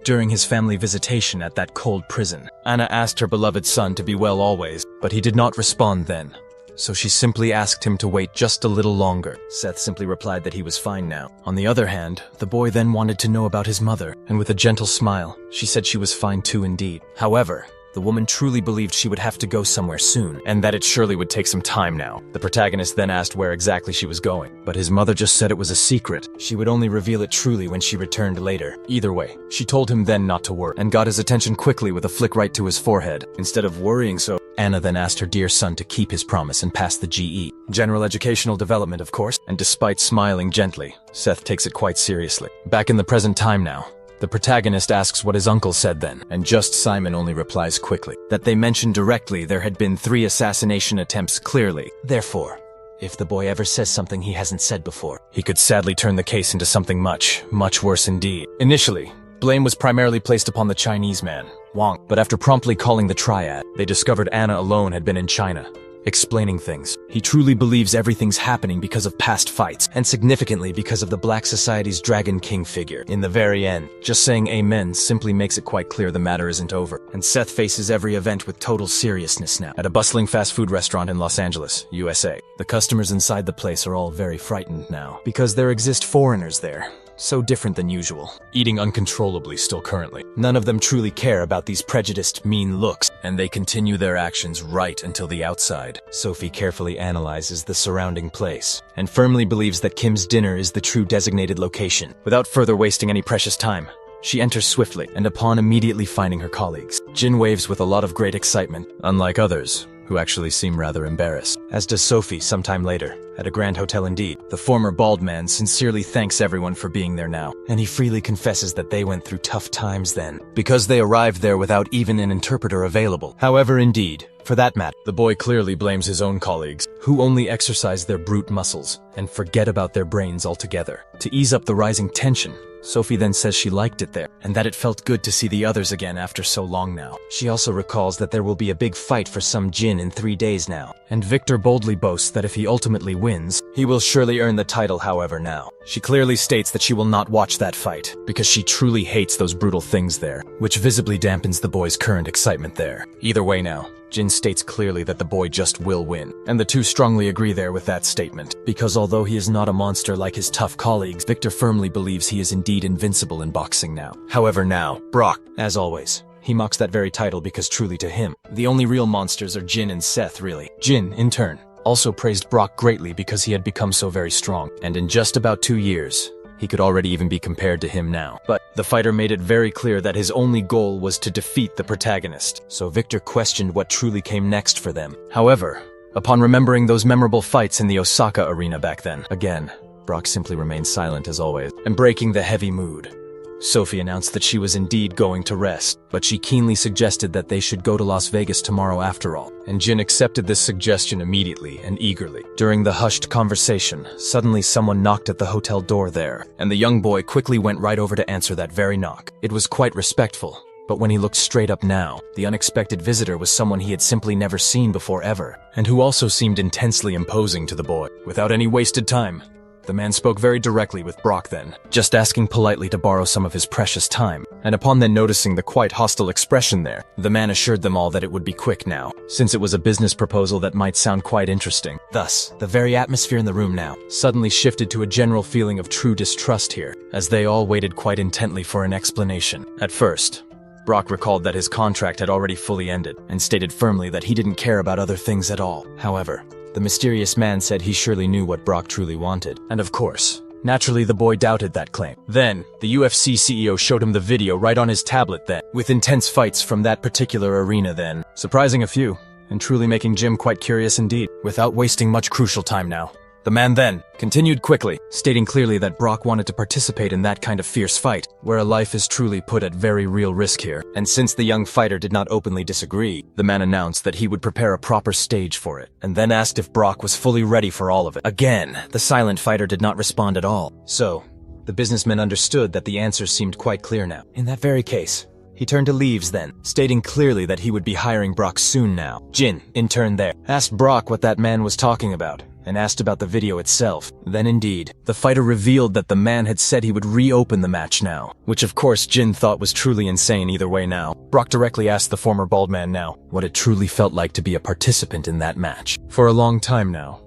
During his family visitation at that cold prison, Anna asked her beloved son to be well always, but he did not respond then. So she simply asked him to wait just a little longer. Seth simply replied that he was fine now. On the other hand, the boy then wanted to know about his mother, and with a gentle smile, she said she was fine too indeed. However, the woman truly believed she would have to go somewhere soon, and that it surely would take some time now. The protagonist then asked where exactly she was going, but his mother just said it was a secret. She would only reveal it truly when she returned later. Either way, she told him then not to worry, and got his attention quickly with a flick right to his forehead. Instead of worrying so, Anna then asked her dear son to keep his promise and pass the GE. General educational development, of course, and despite smiling gently, Seth takes it quite seriously. Back in the present time now, the protagonist asks what his uncle said then, and just Simon only replies quickly that they mentioned directly there had been 3 assassination attempts clearly. Therefore, if the boy ever says something he hasn't said before, he could sadly turn the case into something much, much worse indeed. Initially, blame was primarily placed upon the Chinese man, Wang, but after promptly calling the triad, they discovered Anna alone had been in China, explaining things. He truly believes everything's happening because of past fights, and significantly because of the Black Society's Dragon King figure. In the very end, just saying amen simply makes it quite clear the matter isn't over, and Seth faces every event with total seriousness now. At a bustling fast food restaurant in Los Angeles, USA, the customers inside the place are all very frightened now, because there exist foreigners there. So different than usual, eating uncontrollably still currently. None of them truly care about these prejudiced, mean looks, and they continue their actions right until the outside. Sophie carefully analyzes the surrounding place, and firmly believes that Kim's dinner is the true designated location. Without further wasting any precious time, she enters swiftly, and upon immediately finding her colleagues, Jin waves with a lot of great excitement, unlike others, who actually seem rather embarrassed. As does Sophie sometime later, at a grand hotel indeed. The former bald man sincerely thanks everyone for being there now, and he freely confesses that they went through tough times then, because they arrived there without even an interpreter available. However, indeed, for that matter, the boy clearly blames his own colleagues, who only exercise their brute muscles, and forget about their brains altogether. To ease up the rising tension, Sophie then says she liked it there, and that it felt good to see the others again after so long now. She also recalls that there will be a big fight for some Jin in 3 days now, and Victor boldly boasts that if he ultimately wins, he will surely earn the title. However now, she clearly states that she will not watch that fight, because she truly hates those brutal things there, which visibly dampens the boy's current excitement there. Either way now, Jin states clearly that the boy just will win, and the two strongly agree there with that statement, because although he is not a monster like his tough colleagues, Victor firmly believes he is indeed invincible in boxing now. However now, Brock, as always, he mocks that very title because truly to him, the only real monsters are Jin and Seth really. Jin, in turn, also praised Brock greatly because he had become so very strong, and in just about 2 years, he could already even be compared to him now. But the fighter made it very clear that his only goal was to defeat the protagonist, so Victor questioned what truly came next for them. However, upon remembering those memorable fights in the Osaka arena back then, again, Brock simply remained silent as always, and breaking the heavy mood, Sophie announced that she was indeed going to rest, but she keenly suggested that they should go to Las Vegas tomorrow after all, and Jin accepted this suggestion immediately and eagerly. During the hushed conversation, suddenly someone knocked at the hotel door there, and the young boy quickly went right over to answer that very knock. It was quite respectful, but when he looked straight up now, the unexpected visitor was someone he had simply never seen before ever, and who also seemed intensely imposing to the boy. Without any wasted time, the man spoke very directly with Brock then, just asking politely to borrow some of his precious time, and upon then noticing the quite hostile expression there, the man assured them all that it would be quick now, since it was a business proposal that might sound quite interesting. Thus, the very atmosphere in the room now suddenly shifted to a general feeling of true distrust here, as they all waited quite intently for an explanation. At first, Brock recalled that his contract had already fully ended, and stated firmly that he didn't care about other things at all. However, the mysterious man said he surely knew what Brock truly wanted. And of course, naturally the boy doubted that claim. Then, the UFC CEO showed him the video right on his tablet then, with intense fights from that particular arena then, surprising a few, and truly making Jim quite curious indeed. Without wasting much crucial time now, The man then continued quickly, stating clearly that Brock wanted to participate in that kind of fierce fight, where a life is truly put at very real risk here. And since the young fighter did not openly disagree, the man announced that he would prepare a proper stage for it, and then asked if Brock was fully ready for all of it. Again, the silent fighter did not respond at all. So, the businessman understood that the answers seemed quite clear now. In that very case, he turned to leaves then, stating clearly that he would be hiring Brock soon now. Jin, in turn there, asked Brock what that man was talking about, and asked about the video itself. Then indeed, the fighter revealed that the man had said he would reopen the match now, which of course Jin thought was truly insane either way now. Brock directly asked the former bald man now what it truly felt like to be a participant in that match. For a long time now,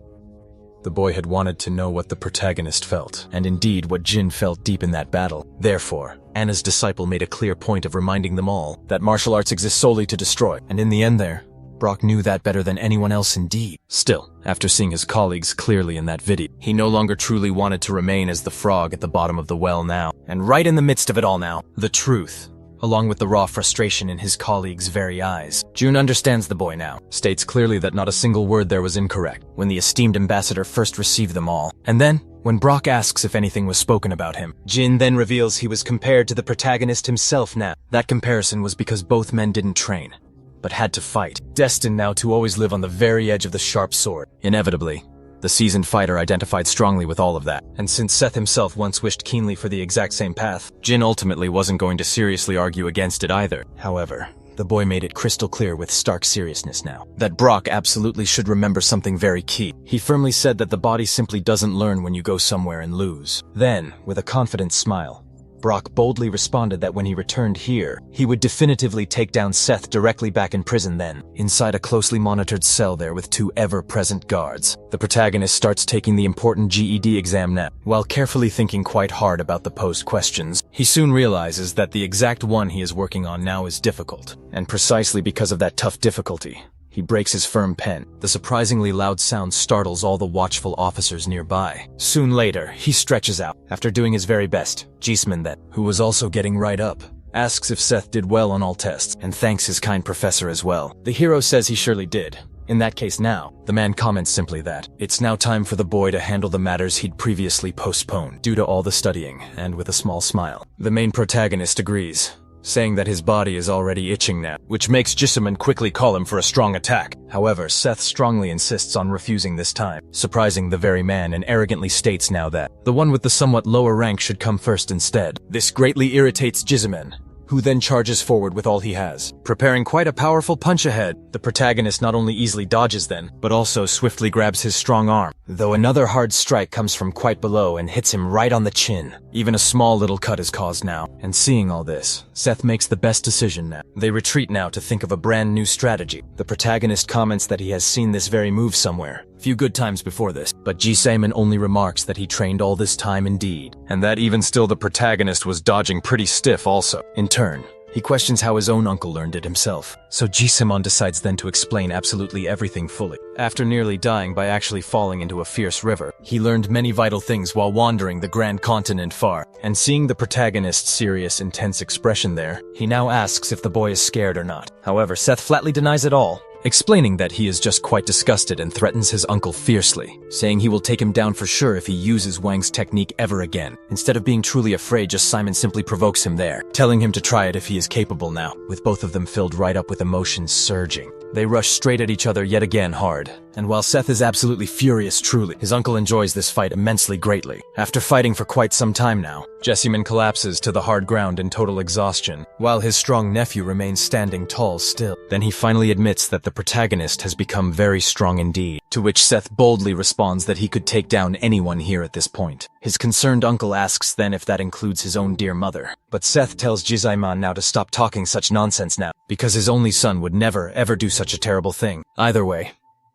the boy had wanted to know what the protagonist felt, and indeed what Jin felt deep in that battle. Therefore, Anna's disciple made a clear point of reminding them all that martial arts exist solely to destroy, and in the end there, Brock knew that better than anyone else indeed. Still, after seeing his colleagues clearly in that video, he no longer truly wanted to remain as the frog at the bottom of the well now. And right in the midst of it all now, the truth, along with the raw frustration in his colleagues' very eyes. June understands the boy now, states clearly that not a single word there was incorrect when the esteemed ambassador first received them all. And then, when Brock asks if anything was spoken about him, Jin then reveals he was compared to the protagonist himself now. That comparison was because both men didn't train, but had to fight, destined now to always live on the very edge of the sharp sword. Inevitably, the seasoned fighter identified strongly with all of that, and since Seth himself once wished keenly for the exact same path, Jin ultimately wasn't going to seriously argue against it either. However, the boy made it crystal clear with stark seriousness now that Brock absolutely should remember something very key. He firmly said that the body simply doesn't learn when you go somewhere and lose. Then, with a confident smile, Brock boldly responded that when he returned here, he would definitively take down Seth directly back in prison then, inside a closely monitored cell there with 2 ever-present guards. The protagonist starts taking the important GED exam now. While carefully thinking quite hard about the posed questions, he soon realizes that the exact one he is working on now is difficult. And precisely because of that tough difficulty, he breaks his firm pen. The surprisingly loud sound startles all the watchful officers nearby. Soon later, he stretches out. After doing his very best, Jisman then, who was also getting right up, asks if Seth did well on all tests, and thanks his kind professor as well. The hero says he surely did. In that case now, the man comments simply that it's now time for the boy to handle the matters he'd previously postponed due to all the studying, and with a small smile, the main protagonist agrees, saying that his body is already itching now, which makes Jisman quickly call him for a strong attack. However, Seth strongly insists on refusing this time, surprising the very man, and arrogantly states now that the one with the somewhat lower rank should come first instead. This greatly irritates Jisman, who then charges forward with all he has, preparing quite a powerful punch ahead. The protagonist not only easily dodges then, but also swiftly grabs his strong arm, though another hard strike comes from quite below and hits him right on the chin. Even a small little cut is caused now, and seeing all this, Seth makes the best decision now. They retreat now to think of a brand new strategy. The protagonist comments that he has seen this very move somewhere, a few good times before this, but Ji-Saeman only remarks that he trained all this time indeed, and that even still the protagonist was dodging pretty stiff also. In turn, he questions how his own uncle learned it himself, so Ji-Saeman decides then to explain absolutely everything fully. After nearly dying by actually falling into a fierce river, he learned many vital things while wandering the grand continent far, and seeing the protagonist's serious, intense expression there, he now asks if the boy is scared or not. However, Seth flatly denies it all, explaining that he is just quite disgusted and threatens his uncle fiercely, saying he will take him down for sure if he uses Wang's technique ever again. Instead of being truly afraid, Simon simply provokes him there, telling him to try it if he is capable now, with both of them filled right up with emotions surging. They rush straight at each other yet again hard, and while Seth is absolutely furious truly, his uncle enjoys this fight immensely greatly. After fighting for quite some time now, Jesseman collapses to the hard ground in total exhaustion, while his strong nephew remains standing tall still. Then he finally admits that the protagonist has become very strong indeed, to which Seth boldly responds that he could take down anyone here at this point. His concerned uncle asks then if that includes his own dear mother, but Seth tells Ji-Saeman now to stop talking such nonsense now, because his only son would never ever do such a terrible thing. Either way,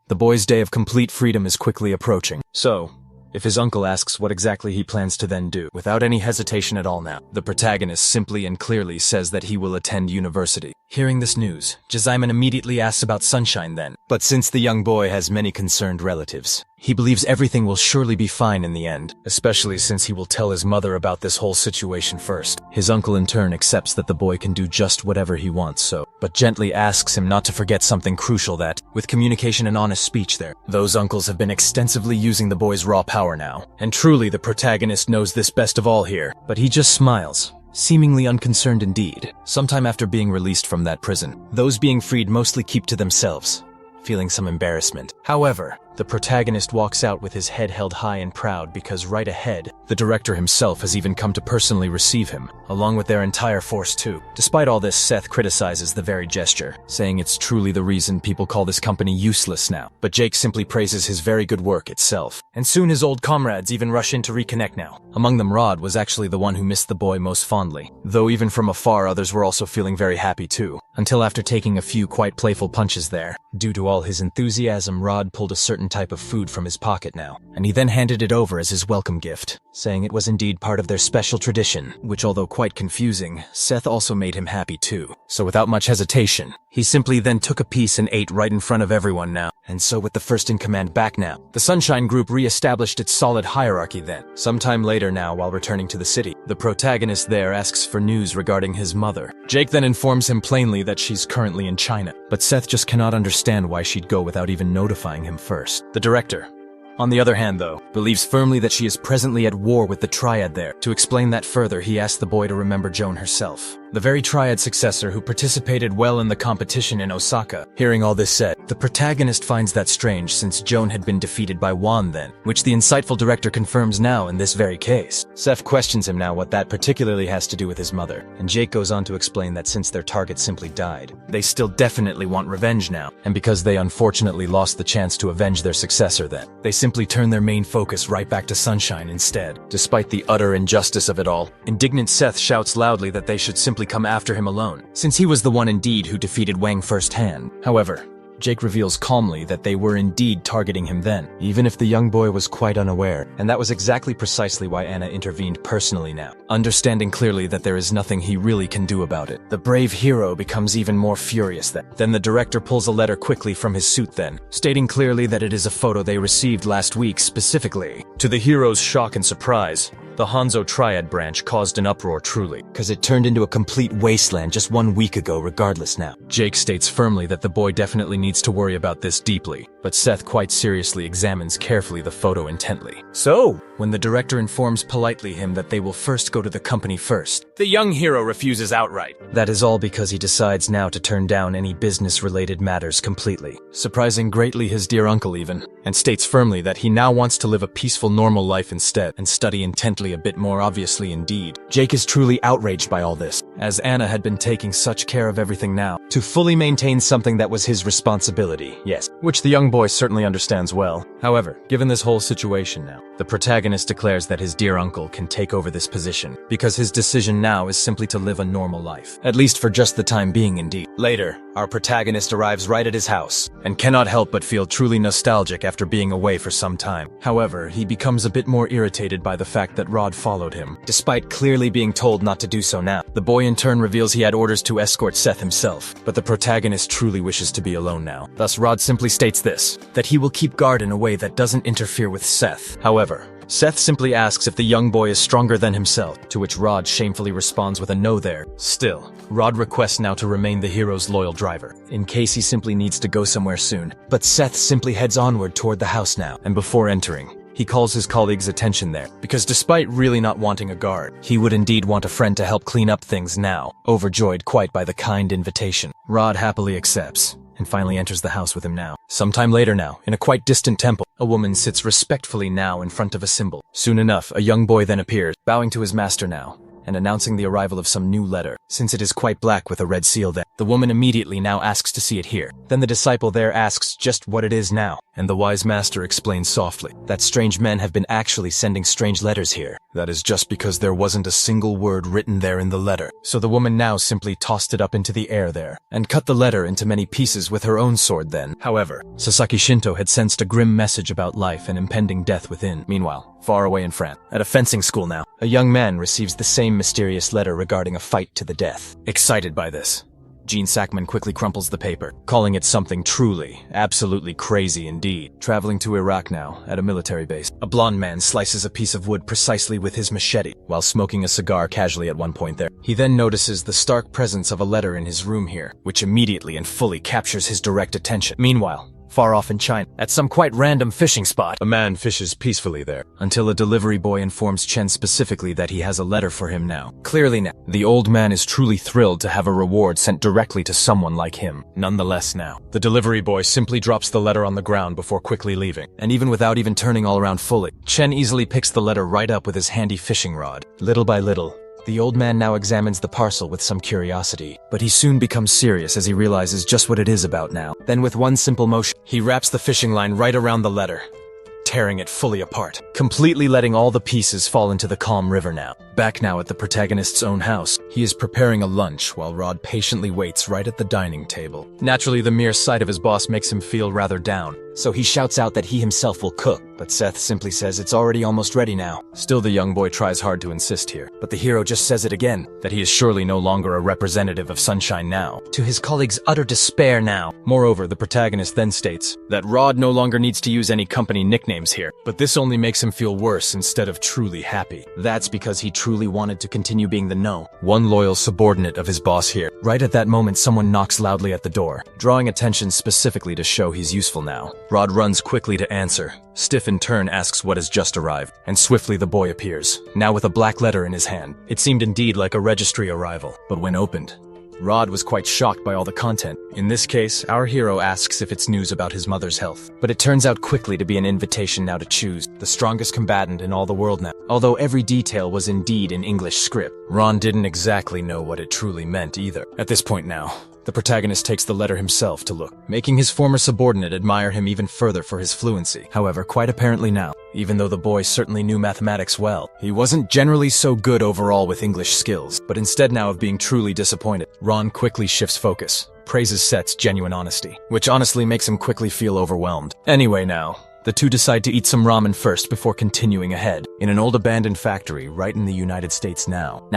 the boy's day of complete freedom is quickly approaching. So, if his uncle asks what exactly he plans to then do, without any hesitation at all now, the protagonist simply and clearly says that he will attend university. Hearing this news, Jazaiman immediately asks about Sunshine then. But since the young boy has many concerned relatives, he believes everything will surely be fine in the end, especially since he will tell his mother about this whole situation first. His uncle in turn accepts that the boy can do just whatever he wants but gently asks him not to forget something crucial that, with communication and honest speech there, those uncles have been extensively using the boy's raw power now. And truly the protagonist knows this best of all here, but he just smiles, seemingly unconcerned indeed. Sometime after being released from that prison, those being freed mostly keep to themselves, feeling some embarrassment. However, the protagonist walks out with his head held high and proud because right ahead, the director himself has even come to personally receive him, along with their entire force too. Despite all this, Seth criticizes the very gesture, saying it's truly the reason people call this company useless now. But Jake simply praises his very good work itself. And soon his old comrades even rush in to reconnect now. Among them, Rod was actually the one who missed the boy most fondly, though even from afar others were also feeling very happy too. Until after taking a few quite playful punches there, due to all his enthusiasm, Rod pulled a certain type of food from his pocket now, and he then handed it over as his welcome gift, saying it was indeed part of their special tradition, which although quite confusing, Seth also made him happy too. So without much hesitation, he simply then took a piece and ate right in front of everyone now. And so with the first in command back now, the Sunshine Group re-established its solid hierarchy then. Sometime later now, while returning to the city, the protagonist there asks for news regarding his mother. Jake then informs him plainly that she's currently in China, but Seth just cannot understand why she'd go without even notifying him first. The director, on the other hand though, believes firmly that she is presently at war with the Triad there. To explain that further, he asks the boy to remember Joan herself, the very Triad successor who participated well in the competition in Osaka. Hearing all this said, the protagonist finds that strange since Joan had been defeated by Juan then, which the insightful director confirms now in this very case. Seth questions him now what that particularly has to do with his mother, and Jake goes on to explain that since their target simply died, they still definitely want revenge now, and because they unfortunately lost the chance to avenge their successor then, they simply turn their main focus right back to Sunshine instead. Despite the utter injustice of it all, indignant Seth shouts loudly that they should simply come after him alone, since he was the one indeed who defeated Wang firsthand. However, Jake reveals calmly that they were indeed targeting him then, even if the young boy was quite unaware, and that was exactly precisely why Anna intervened personally now. Understanding clearly that there is nothing he really can do about it, the brave hero becomes even more furious then. Then the director pulls a letter quickly from his suit then, stating clearly that it is a photo they received last week specifically. To the hero's shock and surprise, the Hanzo Triad branch caused an uproar truly, cause it turned into a complete wasteland just 1 week ago regardless now. Jake states firmly that the boy definitely needs to worry about this deeply, but Seth quite seriously examines carefully the photo intently. So, when the director informs politely him that they will first go to the company first, the young hero refuses outright. That is all because he decides now to turn down any business-related matters completely, surprising greatly his dear uncle even, and states firmly that he now wants to live a peaceful normal life instead, and study intently a bit more obviously indeed. Jake is truly outraged by all this, as Anna had been taking such care of everything now, to fully maintain something that was his responsibility, yes, which the young boy certainly understands well. However, given this whole situation now, the protagonist declares that his dear uncle can take over this position, because his decision now is simply to live a normal life, at least for just the time being indeed. Later, our protagonist arrives right at his house, and cannot help but feel truly nostalgic after being away for some time. However, he becomes a bit more irritated by the fact that Rod followed him, despite clearly being told not to do so now. The boy in turn reveals he had orders to escort Seth himself, but the protagonist truly wishes to be alone now. Thus Rod simply states this, that he will keep guard in a way that doesn't interfere with Seth. However, Seth simply asks if the young boy is stronger than himself, to which Rod shamefully responds with a no there. Still, Rod requests now to remain the hero's loyal driver, in case he simply needs to go somewhere soon. But Seth simply heads onward toward the house now, and before entering, he calls his colleague's attention there, because despite really not wanting a guard, he would indeed want a friend to help clean up things now, overjoyed quite by the kind invitation. Rod happily accepts, and finally enters the house with him now. Sometime later now, in a quite distant temple, a woman sits respectfully now in front of a symbol. Soon enough, a young boy then appears, bowing to his master now, and announcing the arrival of some new letter, since it is quite black with a red seal there. The woman immediately now asks to see it here. Then the disciple there asks just what it is now, and the wise master explains softly that strange men have been actually sending strange letters here. That is just because there wasn't a single word written there in the letter. So the woman now simply tossed it up into the air there, and cut the letter into many pieces with her own sword then. However, Sasaki Shinto had sensed a grim message about life and impending death within. Meanwhile, far away in France, at a fencing school now, a young man receives the same mysterious letter regarding a fight to the death. Excited by this, Gene Sackman quickly crumples the paper, calling it something truly, absolutely crazy indeed. Traveling to Iraq now, at a military base. A blonde man slices a piece of wood precisely with his machete, while smoking a cigar casually at one point there. He then notices the stark presence of a letter in his room here, which immediately and fully captures his direct attention. Meanwhile, far off in China, at some quite random fishing spot, a man fishes peacefully there, until a delivery boy informs Chen specifically that he has a letter for him now. Clearly now, the old man is truly thrilled to have a reward sent directly to someone like him. Nonetheless now, the delivery boy simply drops the letter on the ground before quickly leaving, and even without even turning all around fully, Chen easily picks the letter right up with his handy fishing rod. Little by little, the old man now examines the parcel with some curiosity, but he soon becomes serious as he realizes just what it is about now. Then with one simple motion, he wraps the fishing line right around the letter, tearing it fully apart, completely letting all the pieces fall into the calm river now. Back now at the protagonist's own house, he is preparing a lunch while Rod patiently waits right at the dining table. Naturally, the mere sight of his boss makes him feel rather down, so he shouts out that he himself will cook, but Seth simply says it's already almost ready now. Still, the young boy tries hard to insist here, but the hero just says it again, that he is surely no longer a representative of Sunshine now, to his colleague's utter despair now. Moreover, the protagonist then states that Rod no longer needs to use any company nicknames here, but this only makes him feel worse instead of truly happy. That's because he truly wanted to continue being the one loyal subordinate of his boss here. Right at that moment, someone knocks loudly at the door, drawing attention specifically to show he's useful now. Rod runs quickly to answer. Stiff in turn asks what has just arrived, and swiftly the boy appears, now with a black letter in his hand. It seemed indeed like a registry arrival, but when opened, Rod was quite shocked by all the content. In this case, our hero asks if it's news about his mother's health, but it turns out quickly to be an invitation now to choose the strongest combatant in all the world now. Although every detail was indeed in English script, Ron didn't exactly know what it truly meant either. At this point now, the protagonist takes the letter himself to look, making his former subordinate admire him even further for his fluency. However, quite apparently now, even though the boy certainly knew mathematics well, he wasn't generally so good overall with English skills. But instead now of being truly disappointed, Ron quickly shifts focus, praises Seth's genuine honesty, which honestly makes him quickly feel overwhelmed. Anyway now, the two decide to eat some ramen first before continuing ahead, in an old abandoned factory right in the United States now.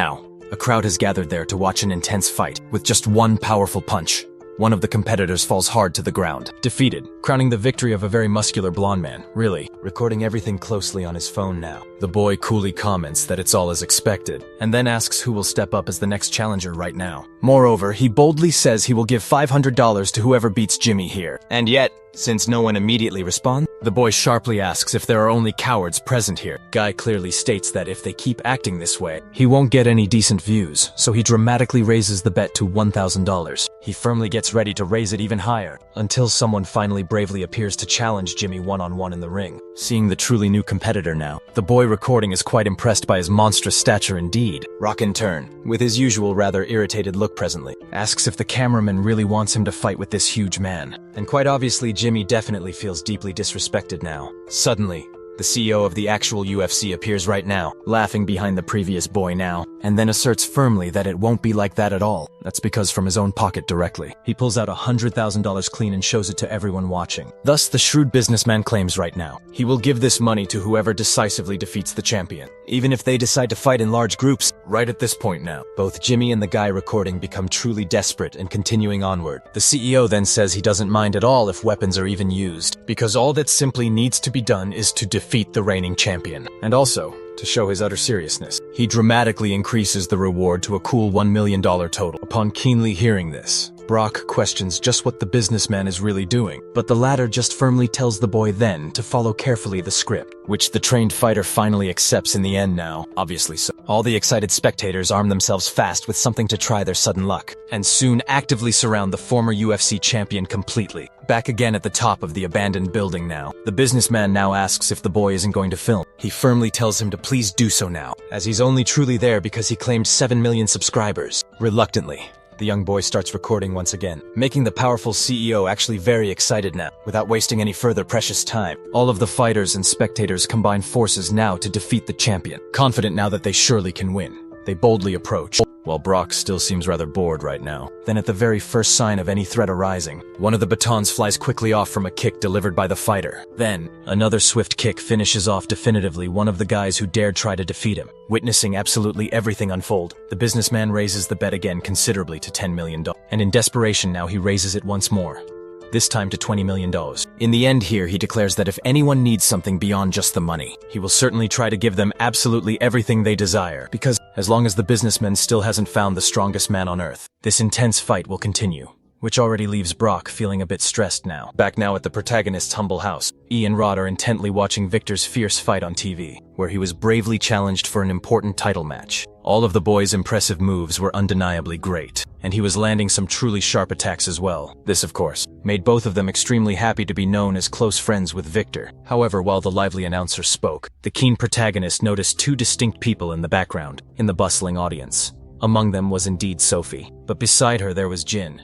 A crowd has gathered there to watch an intense fight. With just one powerful punch, one of the competitors falls hard to the ground, defeated, crowning the victory of a very muscular blonde man, really, recording everything closely on his phone now. The boy coolly comments that it's all as expected, and then asks who will step up as the next challenger right now. Moreover, he boldly says he will give $500 to whoever beats Jimmy here. And yet, since no one immediately responds, the boy sharply asks if there are only cowards present here. Guy clearly states that if they keep acting this way, he won't get any decent views, so he dramatically raises the bet to $1,000. He firmly gets ready to raise it even higher, until someone finally bravely appears to challenge Jimmy one-on-one in the ring. Seeing the truly new competitor now, the boy recording is quite impressed by his monstrous stature indeed. Rock in turn, with his usual rather irritated look presently, asks if the cameraman really wants him to fight with this huge man. And quite obviously, Jimmy definitely feels deeply disrespected now. Suddenly, the CEO of the actual UFC appears right now, laughing behind the previous boy now, and then asserts firmly that it won't be like that at all. That's because from his own pocket directly, he pulls out $100,000 clean and shows it to everyone watching. Thus, the shrewd businessman claims right now, he will give this money to whoever decisively defeats the champion, even if they decide to fight in large groups. Right at this point now, both Jimmy and the guy recording become truly desperate and continuing onward. The CEO then says he doesn't mind at all if weapons are even used, because all that simply needs to be done is to defeat the reigning champion. And also, to show his utter seriousness, he dramatically increases the reward to a cool $1 million total. Upon keenly hearing this, Brock questions just what the businessman is really doing, but the latter just firmly tells the boy then to follow carefully the script, which the trained fighter finally accepts in the end now, obviously so. All the excited spectators arm themselves fast with something to try their sudden luck, and soon actively surround the former UFC champion completely. Back again at the top of the abandoned building now, the businessman now asks if the boy isn't going to film. He firmly tells him to please do so now, as he's only truly there because he claimed 7 million subscribers. Reluctantly, the young boy starts recording once again, making the powerful CEO actually very excited now. Without wasting any further precious time, all of the fighters and spectators combine forces now to defeat the champion. Confident now that they surely can win, They boldly approach, while Brock still seems rather bored right now. Then at the very first sign of any threat arising, one of the batons flies quickly off from a kick delivered by the fighter. Then, another swift kick finishes off definitively one of the guys who dared try to defeat him. Witnessing absolutely everything unfold, the businessman raises the bet again considerably to $10 million. And in desperation now he raises it once more. This time to $20 million. In the end here, he declares that if anyone needs something beyond just the money, he will certainly try to give them absolutely everything they desire, because as long as the businessman still hasn't found the strongest man on Earth, this intense fight will continue. Which already leaves Brock feeling a bit stressed now. Back now at the protagonist's humble house, E and Rod are intently watching Victor's fierce fight on TV, where he was bravely challenged for an important title match. All of the boy's impressive moves were undeniably great, and he was landing some truly sharp attacks as well. This, of course, made both of them extremely happy to be known as close friends with Victor. However, while the lively announcer spoke, the keen protagonist noticed two distinct people in the background, in the bustling audience. Among them was indeed Sophie, but beside her there was Jin,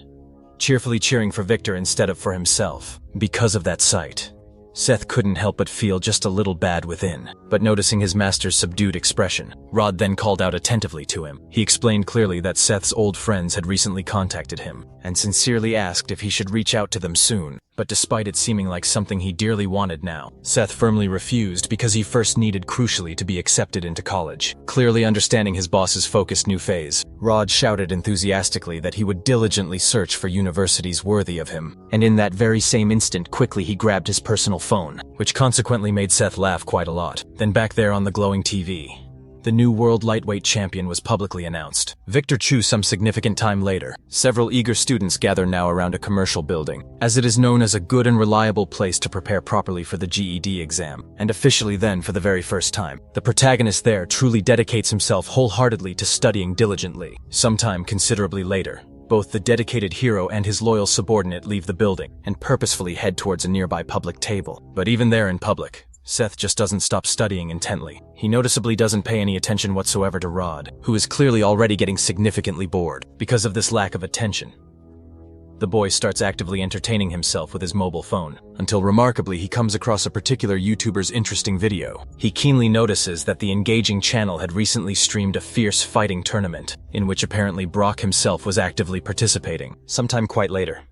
cheerfully cheering for Victor instead of for himself. Because of that sight, Seth couldn't help but feel just a little bad within. But noticing his master's subdued expression, Rod then called out attentively to him. He explained clearly that Seth's old friends had recently contacted him, and sincerely asked if he should reach out to them soon. But despite it seeming like something he dearly wanted now, Seth firmly refused because he first needed crucially to be accepted into college. Clearly understanding his boss's focused new phase, Rod shouted enthusiastically that he would diligently search for universities worthy of him. And in that very same instant, quickly he grabbed his personal phone, which consequently made Seth laugh quite a lot. Then back there on the glowing TV, the new world lightweight champion was publicly announced. Victor Chu some significant time later. Several eager students gather now around a commercial building, as it is known as a good and reliable place to prepare properly for the GED exam, and officially then for the very first time. The protagonist there truly dedicates himself wholeheartedly to studying diligently. Sometime considerably later, both the dedicated hero and his loyal subordinate leave the building and purposefully head towards a nearby public table. But even there in public, Seth just doesn't stop studying intently. He noticeably doesn't pay any attention whatsoever to Rod, who is clearly already getting significantly bored. Because of this lack of attention, the boy starts actively entertaining himself with his mobile phone, until remarkably he comes across a particular YouTuber's interesting video. He keenly notices that the engaging channel had recently streamed a fierce fighting tournament, in which apparently Brock himself was actively participating. Sometime quite later,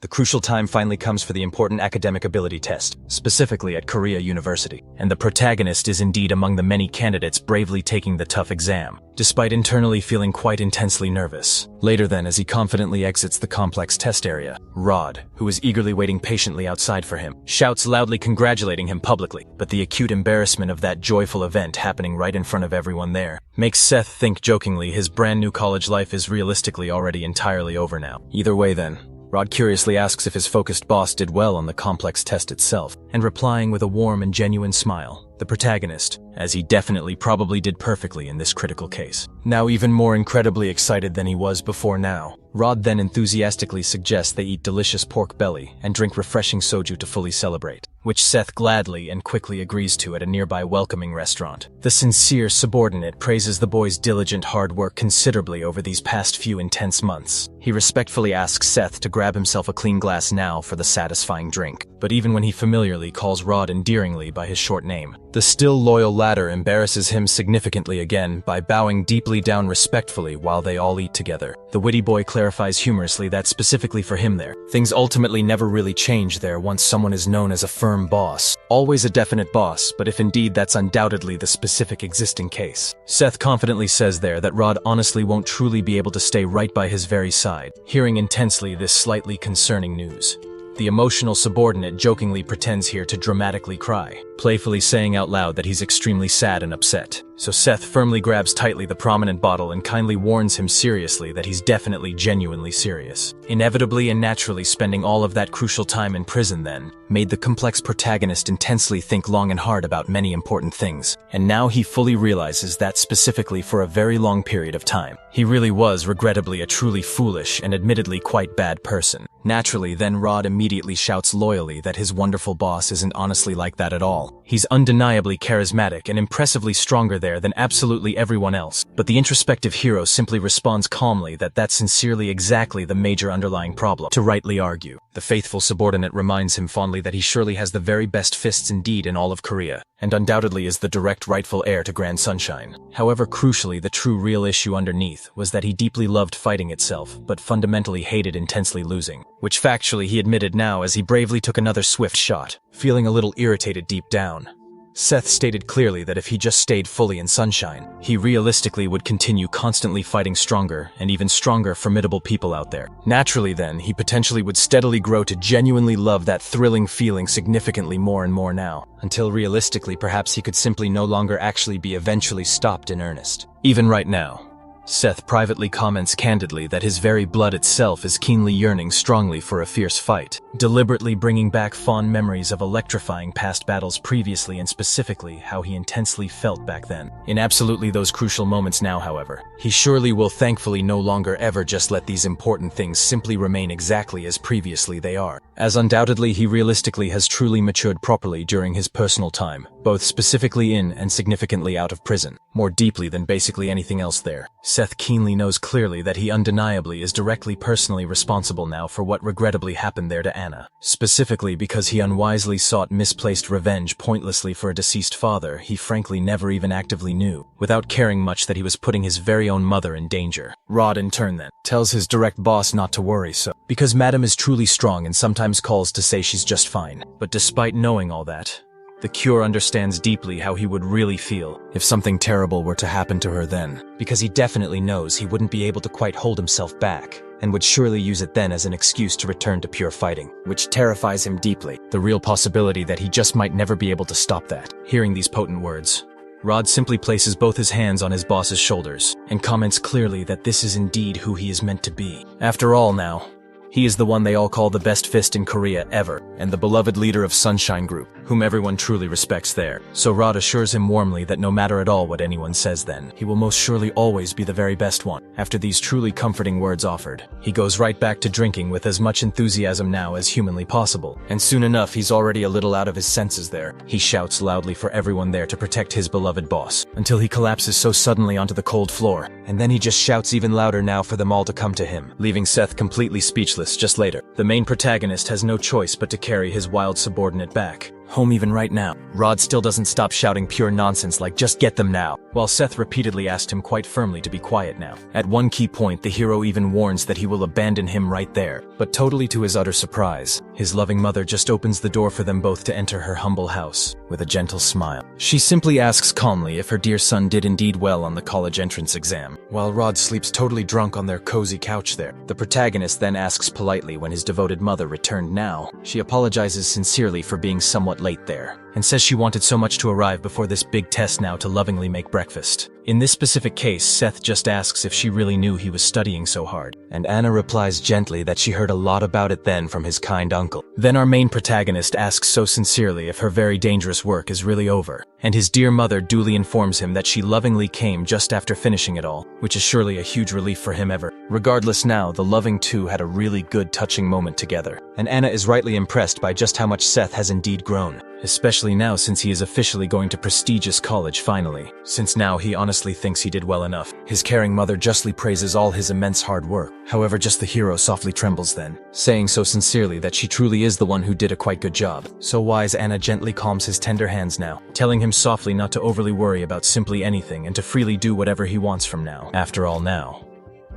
the crucial time finally comes for the important academic ability test, specifically at Korea University, and the protagonist is indeed among the many candidates bravely taking the tough exam, despite internally feeling quite intensely nervous. Later then, as he confidently exits the complex test area, Rod, who is eagerly waiting patiently outside for him, shouts loudly congratulating him publicly, but the acute embarrassment of that joyful event happening right in front of everyone there makes Seth think jokingly his brand new college life is realistically already entirely over now. Either way then, Rod curiously asks if his focused boss did well on the complex test itself, and replying with a warm and genuine smile, the protagonist, as he definitely probably did perfectly in this critical case. Now even more incredibly excited than he was before now, Rod then enthusiastically suggests they eat delicious pork belly and drink refreshing soju to fully celebrate, which Seth gladly and quickly agrees to at a nearby welcoming restaurant. The sincere subordinate praises the boy's diligent hard work considerably over these past few intense months. He respectfully asks Seth to grab himself a clean glass now for the satisfying drink, but even when he familiarly calls Rod endearingly by his short name, the still loyal latter embarrasses him significantly again by bowing deeply down respectfully while they all eat together. The witty boy clarifies humorously that specifically for him there, things ultimately never really change there once someone is known as a firm boss. Always a definite boss, but if indeed that's undoubtedly the specific existing case. Seth confidently says there that Rod honestly won't truly be able to stay right by his very side, hearing intensely this slightly concerning news. The emotional subordinate jokingly pretends here to dramatically cry, playfully saying out loud that he's extremely sad and upset. So Seth firmly grabs tightly the prominent bottle and kindly warns him seriously that he's definitely genuinely serious. Inevitably and naturally spending all of that crucial time in prison then, made the complex protagonist intensely think long and hard about many important things. And now he fully realizes that specifically for a very long period of time, he really was regrettably a truly foolish and admittedly quite bad person. Naturally, then Rod immediately shouts loyally that his wonderful boss isn't honestly like that at all. He's undeniably charismatic and impressively stronger there there than absolutely everyone else. But the introspective hero simply responds calmly that that's sincerely exactly the major underlying problem to rightly argue. The faithful subordinate reminds him fondly that he surely has the very best fists indeed in all of Korea, and undoubtedly is the direct rightful heir to Grand Sunshine. However, crucially, the true real issue underneath was that he deeply loved fighting itself, but fundamentally hated intensely losing, which factually he admitted now as he bravely took another swift shot, feeling a little irritated deep down. Seth stated clearly that if he just stayed fully in Sunshine, he realistically would continue constantly fighting stronger and even stronger formidable people out there. Naturally then, he potentially would steadily grow to genuinely love that thrilling feeling significantly more and more now, until realistically perhaps he could simply no longer actually be eventually stopped in earnest. Even right now, Seth privately comments candidly that his very blood itself is keenly yearning strongly for a fierce fight, deliberately bringing back fond memories of electrifying past battles previously and specifically how he intensely felt back then. In absolutely those crucial moments now, however, he surely will thankfully no longer ever just let these important things simply remain exactly as previously they are, as undoubtedly he realistically has truly matured properly during his personal time, both specifically in and significantly out of prison, more deeply than basically anything else there. Seth keenly knows clearly that he undeniably is directly personally responsible now for what regrettably happened there to Anna. Specifically because he unwisely sought misplaced revenge pointlessly for a deceased father he frankly never even actively knew, without caring much that he was putting his very own mother in danger. Rod in turn then tells his direct boss not to worry because Madam is truly strong and sometimes calls to say she's just fine. But despite knowing all that, the Cure understands deeply how he would really feel if something terrible were to happen to her then, because he definitely knows he wouldn't be able to quite hold himself back, and would surely use it then as an excuse to return to pure fighting, which terrifies him deeply, the real possibility that he just might never be able to stop that. Hearing these potent words, Rod simply places both his hands on his boss's shoulders, and comments clearly that this is indeed who he is meant to be. After all now, he is the one they all call the best fist in Korea ever, and the beloved leader of Sunshine Group, whom everyone truly respects there. So Rod assures him warmly that no matter at all what anyone says then, he will most surely always be the very best one. After these truly comforting words offered, he goes right back to drinking with as much enthusiasm now as humanly possible. And soon enough, he's already a little out of his senses there. He shouts loudly for everyone there to protect his beloved boss, until he collapses so suddenly onto the cold floor. And then he just shouts even louder now for them all to come to him, leaving Seth completely speechless just later. The main protagonist has no choice but to carry his wild subordinate back home even right now. Rod still doesn't stop shouting pure nonsense like "just get them now," while Seth repeatedly asked him quite firmly to be quiet now. At one key point, the hero even warns that he will abandon him right there, but totally to his utter surprise, his loving mother just opens the door for them both to enter her humble house with a gentle smile. She simply asks calmly if her dear son did indeed well on the college entrance exam, while Rod sleeps totally drunk on their cozy couch there. The protagonist then asks politely when his devoted mother returned now. She apologizes sincerely for being somewhat late there, and says she wanted so much to arrive before this big test now to lovingly make breakfast. In this specific case, Seth just asks if she really knew he was studying so hard, and Anna replies gently that she heard a lot about it then from his kind uncle. Then our main protagonist asks so sincerely if her very dangerous work is really over, and his dear mother duly informs him that she lovingly came just after finishing it all, which is surely a huge relief for him ever. Regardless now, the loving two had a really good touching moment together, and Anna is rightly impressed by just how much Seth has indeed grown, especially now since he is officially going to prestigious college finally, since now he honestly thinks he did well enough. His caring mother justly praises all his immense hard work. However, just the hero softly trembles then, saying so sincerely that she truly is the one who did a quite good job. So wise Anna gently calms his tender hands now, telling him softly not to overly worry about simply anything and to freely do whatever he wants from now. After all now,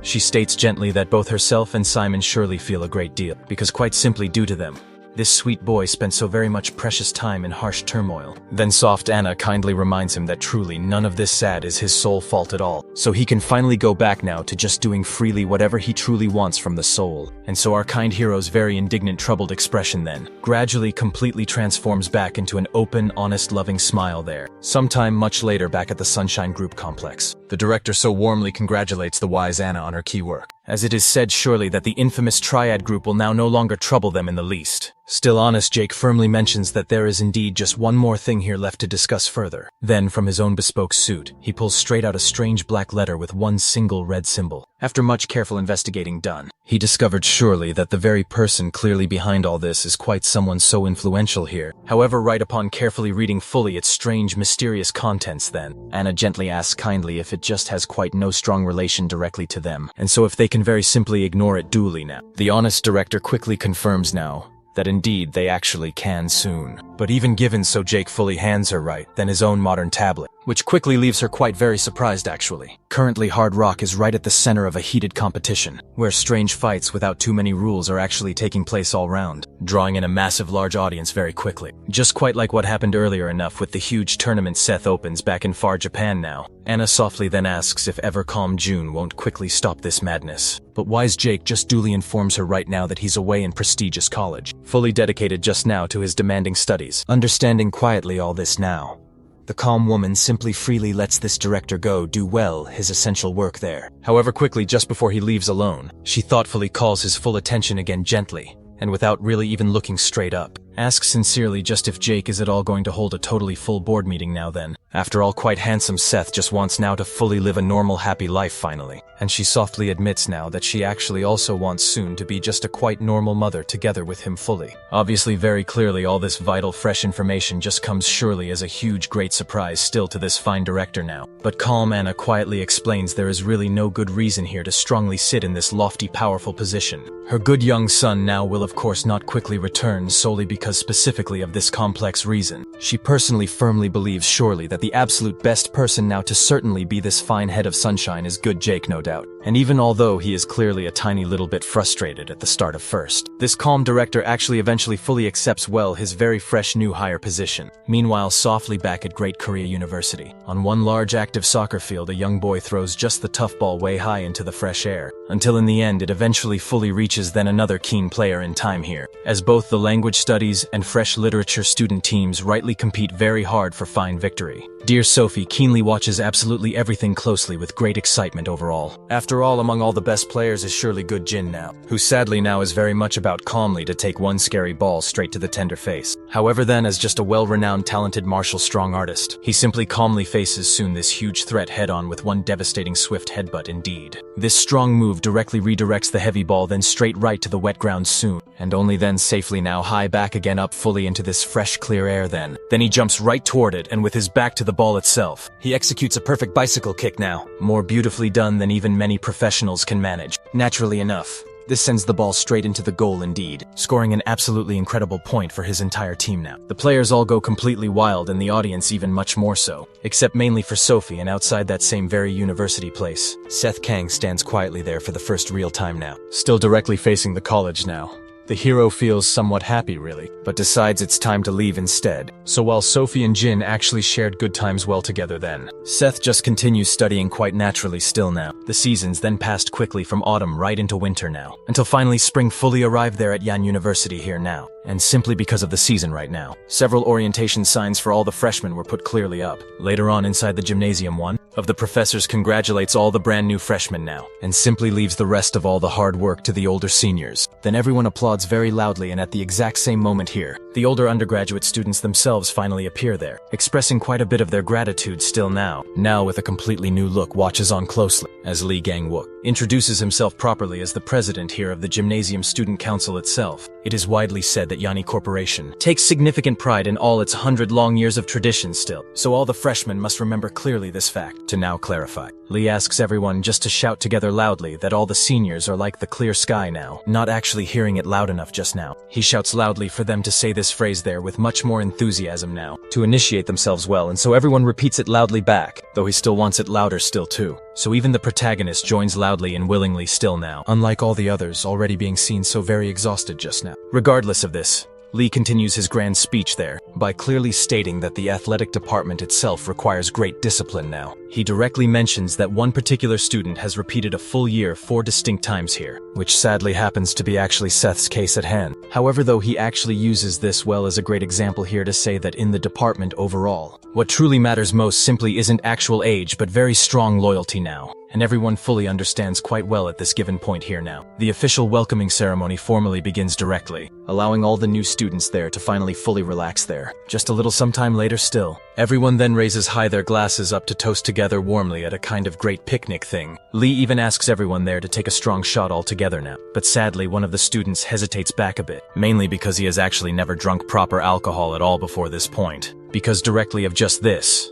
she states gently that both herself and Simon surely feel a great deal, because quite simply due to them, this sweet boy spent so very much precious time in harsh turmoil. Then soft Anna kindly reminds him that truly none of this sad is his sole fault at all, so he can finally go back now to just doing freely whatever he truly wants from the soul. And so our kind hero's very indignant, troubled expression then gradually completely transforms back into an open, honest, loving smile there. Sometime much later back at the Sunshine Group complex, the director so warmly congratulates the wise Anna on her key work, as it is said surely that the infamous Triad group will now no longer trouble them in the least. Still honest, Jake firmly mentions that there is indeed just one more thing here left to discuss further. Then, from his own bespoke suit, he pulls straight out a strange black letter with one single red symbol. After much careful investigating done, he discovered surely that the very person clearly behind all this is quite someone so influential here. However, right upon carefully reading fully its strange, mysterious contents then, Anna gently asks kindly if it just has quite no strong relation directly to them, and so if they can very simply ignore it duly now. The honest director quickly confirms now that indeed they actually can soon. But even given so, Jake fully hands her then his own modern tablet, which quickly leaves her quite very surprised actually. Currently Hard Rock is right at the center of a heated competition, where strange fights without too many rules are actually taking place all round, drawing in a massive large audience very quickly. Just quite like what happened earlier enough with the huge tournament Seth opens back in far Japan now. Anna softly then asks if ever calm June won't quickly stop this madness. But wise Jake just duly informs her right now that he's away in prestigious college, fully dedicated just now to his demanding studies. Understanding quietly all this now, the calm woman simply freely lets this director go do well his essential work there. However, quickly just before he leaves alone, she thoughtfully calls his full attention again gently, and without really even looking straight up, asks sincerely just if Jake is at all going to hold a totally full board meeting now then. After all, quite handsome Seth just wants now to fully live a normal happy life finally, and she softly admits now that she actually also wants soon to be just a quite normal mother together with him fully. Obviously very clearly all this vital fresh information just comes surely as a huge great surprise still to this fine director now. But calm Anna quietly explains there is really no good reason here to strongly sit in this lofty powerful position. Her good young son now will of course not quickly return solely because specifically of this complex reason. She personally firmly believes surely that the absolute best person now to certainly be this fine head of sunshine is good Jake, no doubt. And even although he is clearly a tiny little bit frustrated at the start of first, this calm director actually eventually fully accepts well his very fresh new higher position. Meanwhile, softly back at Great Korea University, on one large active soccer field a young boy throws just the tough ball way high into the fresh air, until in the end it eventually fully reaches then another keen player in time here, as both the language studies and fresh literature student teams rightly compete very hard for fine victory. Dear Sophie keenly watches absolutely everything closely with great excitement overall. After all, among all the best players is surely good Jin now, who sadly now is very much about calmly to take one scary ball straight to the tender face. However then, as just a well-renowned talented martial strong artist, he simply calmly faces soon this huge threat head-on with one devastating swift headbutt indeed. This strong move directly redirects the heavy ball then straight right to the wet ground soon, and only then safely now high back again up fully into this fresh clear air then. Then he jumps right toward it and with his back to the ball itself, he executes a perfect bicycle kick now, more beautifully done than even many professionals can manage. Naturally enough, this sends the ball straight into the goal indeed, scoring an absolutely incredible point for his entire team now. The players all go completely wild and the audience even much more so, except mainly for Sophie, and outside that same very university place, Seth Kang stands quietly there for the first real time now, still directly facing the college now. The hero feels somewhat happy really, but decides it's time to leave instead. So while Sophie and Jin actually shared good times well together then, Seth just continues studying quite naturally still now. The seasons then passed quickly from autumn right into winter now, until finally spring fully arrived there at Yan University here now. And simply because of the season right now, several orientation signs for all the freshmen were put clearly up. Later on inside the gymnasium, one of the professors congratulates all the brand new freshmen now, and simply leaves the rest of all the hard work to the older seniors. Then everyone applauds very loudly, and at the exact same moment here, the older undergraduate students themselves finally appear there, expressing quite a bit of their gratitude still now with a completely new look watches on closely, as Lee Gang-wook introduces himself properly as the president here of the Gymnasium Student Council itself. It is widely said that Yanni Corporation takes significant pride in all its 100 long years of tradition still, so all the freshmen must remember clearly this fact. To now clarify, Lee asks everyone just to shout together loudly that all the seniors are like the clear sky now, not actually hearing it loud enough just now. He shouts loudly for them to say this phrase there with much more enthusiasm now, to initiate themselves well, and so everyone repeats it loudly back, though he still wants it louder still too. So even the protagonist joins loudly and willingly still now, unlike all the others already being seen so very exhausted just now. Regardless of this, Lee continues his grand speech there by clearly stating that the athletic department itself requires great discipline now. He directly mentions that one particular student has repeated a full year 4 distinct times here, which sadly happens to be actually Seth's case at hand. However, though he actually uses this well as a great example here to say that in the department overall, what truly matters most simply isn't actual age but very strong loyalty now. and everyone fully understands quite well at this given point here now. The official welcoming ceremony formally begins directly, allowing all the new students there to finally fully relax there. Just a little sometime later still, everyone then raises high their glasses up to toast together warmly at a kind of great picnic thing. Lee even asks everyone there to take a strong shot all together now. But sadly, one of the students hesitates back a bit, mainly because he has actually never drunk proper alcohol at all before this point. Because directly of just this,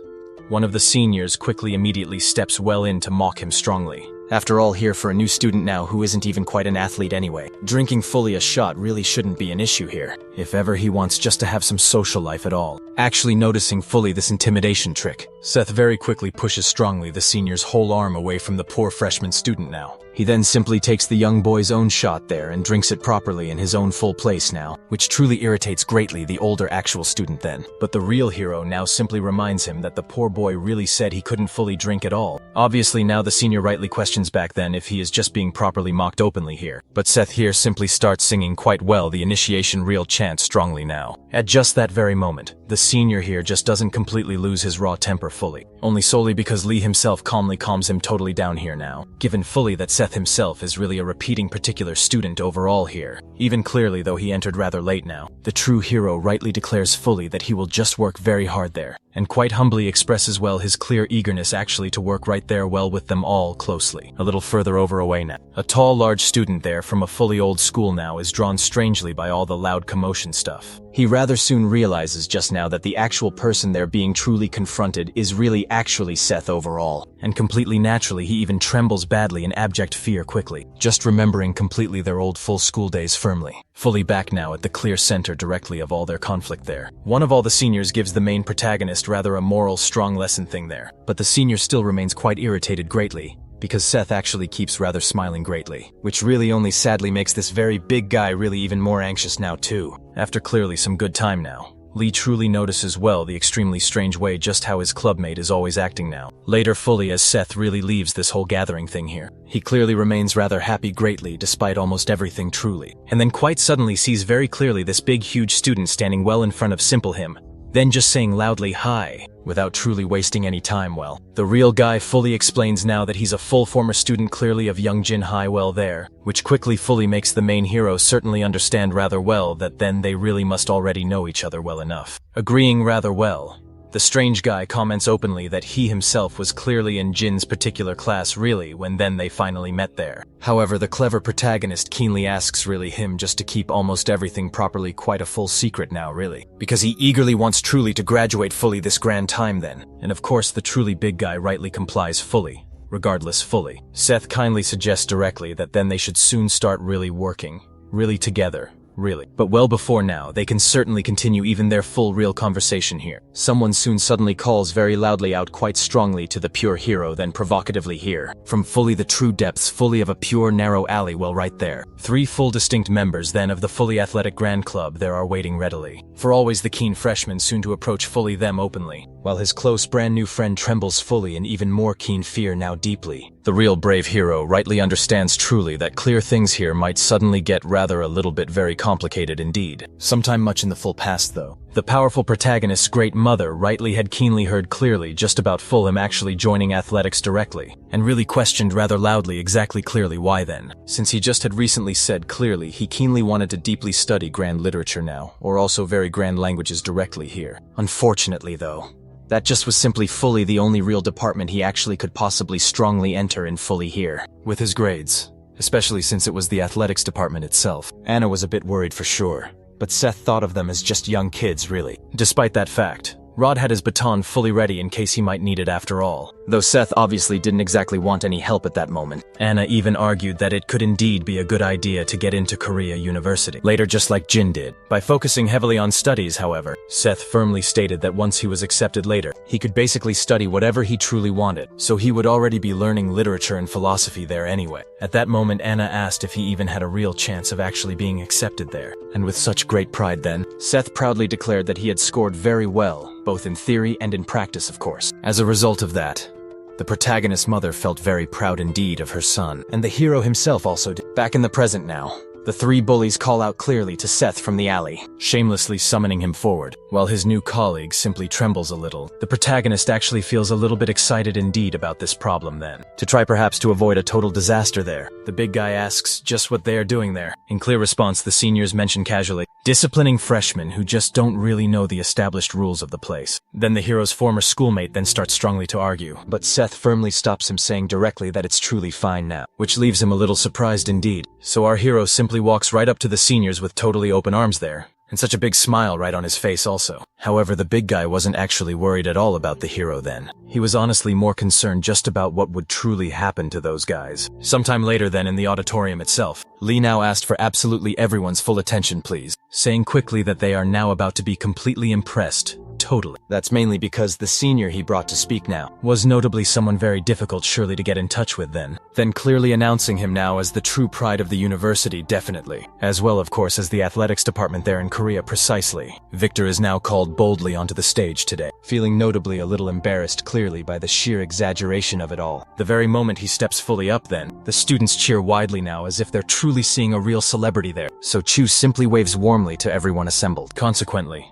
one of the seniors immediately steps well in to mock him strongly. After all, here for a new student now who isn't even quite an athlete anyway, drinking fully a shot really shouldn't be an issue here, if ever he wants just to have some social life at all. Actually noticing fully this intimidation trick, Seth very quickly pushes strongly the senior's whole arm away from the poor freshman student now. He then simply takes the young boy's own shot there and drinks it properly in his own full place now, which truly irritates greatly the older actual student then. But the real hero now simply reminds him that the poor boy really said he couldn't fully drink at all. Obviously now the senior rightly questions back then if he is just being properly mocked openly here. But Seth here simply starts singing quite well the initiation real chant strongly now. At just that very moment, the senior here just doesn't completely lose his raw temper fully, only solely because Lee himself calmly calms him totally down here now, given fully that Seth himself is really a repeating particular student overall here. Even clearly though he entered rather late now, the true hero rightly declares fully that he will just work very hard there, and quite humbly expresses well his clear eagerness actually to work right there well with them all closely. A little further over away now, a tall large student there from a fully old school now is drawn strangely by all the loud commotion stuff. He rather soon realizes just now that the actual person there being truly confronted is really actually Seth overall, and completely naturally he even trembles badly in abject fear quickly, just remembering completely their old full school days firmly. Fully back now at the clear center directly of all their conflict there. One of all the seniors gives the main protagonist rather a moral strong lesson thing there, but the senior still remains quite irritated greatly, because Seth actually keeps rather smiling greatly, which really only sadly makes this very big guy really even more anxious now too. After clearly some good time now, Lee truly notices well the extremely strange way just how his clubmate is always acting now. Later fully as Seth really leaves this whole gathering thing here, he clearly remains rather happy greatly despite almost everything truly, and then quite suddenly sees very clearly this big huge student standing well in front of simple him, then just saying loudly hi, without truly wasting any time. Well, the real guy fully explains now that he's a full former student clearly of Young Jin High well there, which quickly fully makes the main hero certainly understand rather well that then they really must already know each other well enough. Agreeing rather well, the strange guy comments openly that he himself was clearly in Jin's particular class really when then they finally met there. However, the clever protagonist keenly asks really him just to keep almost everything properly quite a full secret now really, because he eagerly wants truly to graduate fully this grand time then, and of course the truly big guy rightly complies fully. Regardless fully, Seth kindly suggests directly that then they should soon start really working, really together. Really. But well before now, they can certainly continue even their full real conversation here. Someone soon suddenly calls very loudly out quite strongly to the pure hero then provocatively here, from fully the true depths fully of a pure narrow alley well right there. 3 full distinct members then of the fully athletic grand club there are waiting readily, for always the keen freshman soon to approach fully them openly, while his close brand new friend trembles fully in even more keen fear now deeply. The real brave hero rightly understands truly that clear things here might suddenly get rather a little bit very complicated indeed. Sometime much in the full past though, the powerful protagonist's great mother rightly had keenly heard clearly just about Fulham actually joining athletics directly, and really questioned rather loudly exactly clearly why then, since he just had recently said clearly he keenly wanted to deeply study grand literature now, or also very grand languages directly here. Unfortunately though, that just was simply fully the only real department he actually could possibly strongly enter in fully here. With his grades, especially since it was the athletics department itself, Anna was a bit worried for sure, but Seth thought of them as just young kids really. Despite that fact, Rod had his baton fully ready in case he might need it after all, though Seth obviously didn't exactly want any help at that moment. Anna even argued that it could indeed be a good idea to get into Korea University, later just like Jin did. By focusing heavily on studies, however, Seth firmly stated that once he was accepted later, he could basically study whatever he truly wanted, so he would already be learning literature and philosophy there anyway. At that moment Anna asked if he even had a real chance of actually being accepted there, and with such great pride then, Seth proudly declared that he had scored very well, both in theory and in practice of course. As a result of that, the protagonist's mother felt very proud indeed of her son, and the hero himself also did. Back in the present now, The three bullies call out clearly to Seth from the alley, shamelessly summoning him forward, while his new colleague simply trembles a little. The protagonist actually feels a little bit excited indeed about this problem then. To try perhaps to avoid a total disaster there, the big guy asks just what they are doing there. In clear response, the seniors mention casually, disciplining freshmen who just don't really know the established rules of the place. Then the hero's former schoolmate then starts strongly to argue, but Seth firmly stops him, saying directly that it's truly fine now, which leaves him a little surprised indeed. So our hero simply walks right up to the seniors with totally open arms there, and such a big smile right on his face also. However, the big guy wasn't actually worried at all about the hero then. He was honestly more concerned just about what would truly happen to those guys. Sometime later then, in the auditorium itself, Lee now asked for absolutely everyone's full attention please, saying quickly that they are now about to be completely impressed. Totally. That's mainly because the senior he brought to speak now was notably someone very difficult surely to get in touch with then. Then clearly announcing him now as the true pride of the university definitely. As well of course as the athletics department there in Korea precisely. Victor is now called boldly onto the stage today, feeling notably a little embarrassed clearly by the sheer exaggeration of it all. The very moment he steps fully up then, the students cheer widely now as if they're truly seeing a real celebrity there. So Chu simply waves warmly to everyone assembled. Consequently,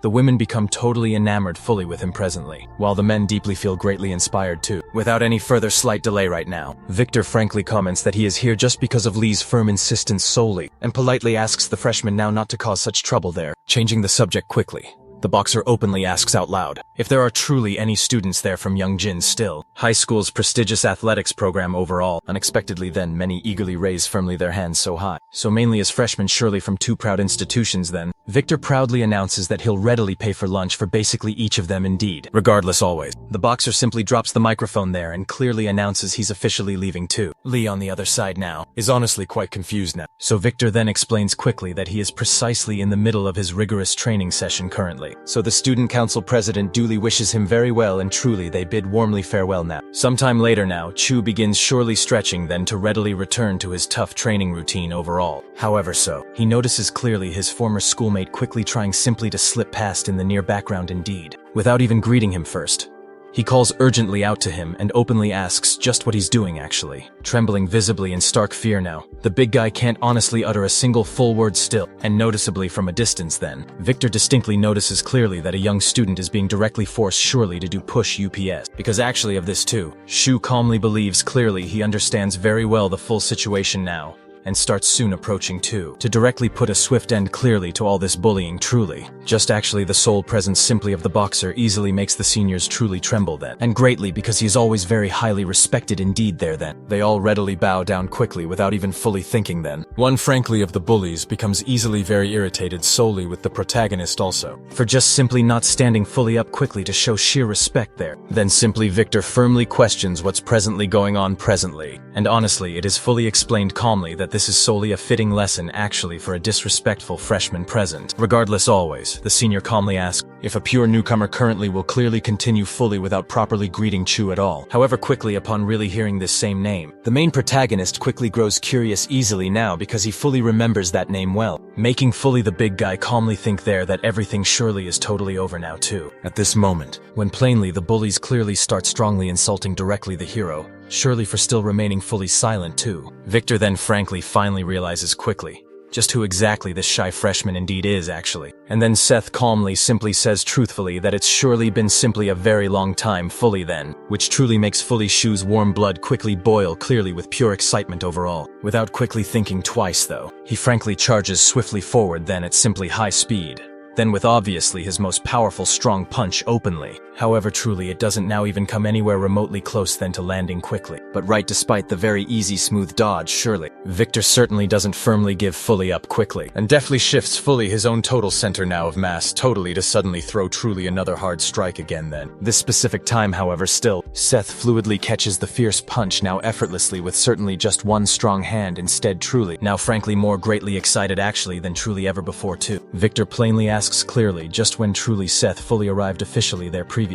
the women become totally enamored fully with him presently, while the men deeply feel greatly inspired too. Without any further slight delay right now, Victor frankly comments that he is here just because of Lee's firm insistence solely, and politely asks the freshman now not to cause such trouble there. Changing the subject quickly, the boxer openly asks out loud if there are truly any students there from Youngjin still, high school's prestigious athletics program overall. Unexpectedly then, many eagerly raise firmly their hands so high. So mainly as freshmen surely from two proud institutions then, Victor proudly announces that he'll readily pay for lunch for basically each of them indeed. Regardless always, the boxer simply drops the microphone there and clearly announces he's officially leaving too. Lee on the other side now is honestly quite confused now. So Victor then explains quickly that he is precisely in the middle of his rigorous training session currently. So the student council president duly wishes him very well and truly they bid warmly farewell now. Sometime later now, Chu begins surely stretching then to readily return to his tough training routine overall. However he notices clearly his former schoolmate quickly trying simply to slip past in the near background indeed, without even greeting him first. He calls urgently out to him and openly asks just what he's doing actually. Trembling visibly in stark fear now, the big guy can't honestly utter a single full word still, and noticeably from a distance then, Victor distinctly notices clearly that a young student is being directly forced surely to do push UPS. Because actually of this too, Shu calmly believes clearly he understands very well the full situation now, and starts soon approaching too, to directly put a swift end clearly to all this bullying truly. Just actually the sole presence simply of the boxer easily makes the seniors truly tremble then, and greatly because he is always very highly respected indeed there then. They all readily bow down quickly without even fully thinking then. One frankly of the bullies becomes easily very irritated solely with the protagonist also, for just simply not standing fully up quickly to show sheer respect there. Then simply Victor firmly questions what's presently going on presently, and honestly it is fully explained calmly that this is solely a fitting lesson actually for a disrespectful freshman present. Regardless always, the senior calmly asks if a pure newcomer currently will clearly continue fully without properly greeting Chu at all. However quickly upon really hearing this same name, the main protagonist quickly grows curious easily now because he fully remembers that name well, making fully the big guy calmly think there that everything surely is totally over now too. At this moment, when plainly the bullies clearly start strongly insulting directly the hero, surely for still remaining fully silent too. Victor then frankly finally realizes quickly just who exactly this shy freshman indeed is actually. And then Seth calmly simply says truthfully that it's surely been simply a very long time fully then, which truly makes fully Shu's warm blood quickly boil clearly with pure excitement overall. Without quickly thinking twice though, he frankly charges swiftly forward then at simply high speed. Then with obviously his most powerful strong punch openly. However truly it doesn't now even come anywhere remotely close then to landing quickly. But right despite the very easy smooth dodge surely, Victor certainly doesn't firmly give fully up quickly, and deftly shifts fully his own total center now of mass totally to suddenly throw truly another hard strike again then. This specific time however still, Seth fluidly catches the fierce punch now effortlessly with certainly just one strong hand instead truly, now frankly more greatly excited actually than truly ever before too. Victor plainly asks clearly just when truly Seth fully arrived officially there previously.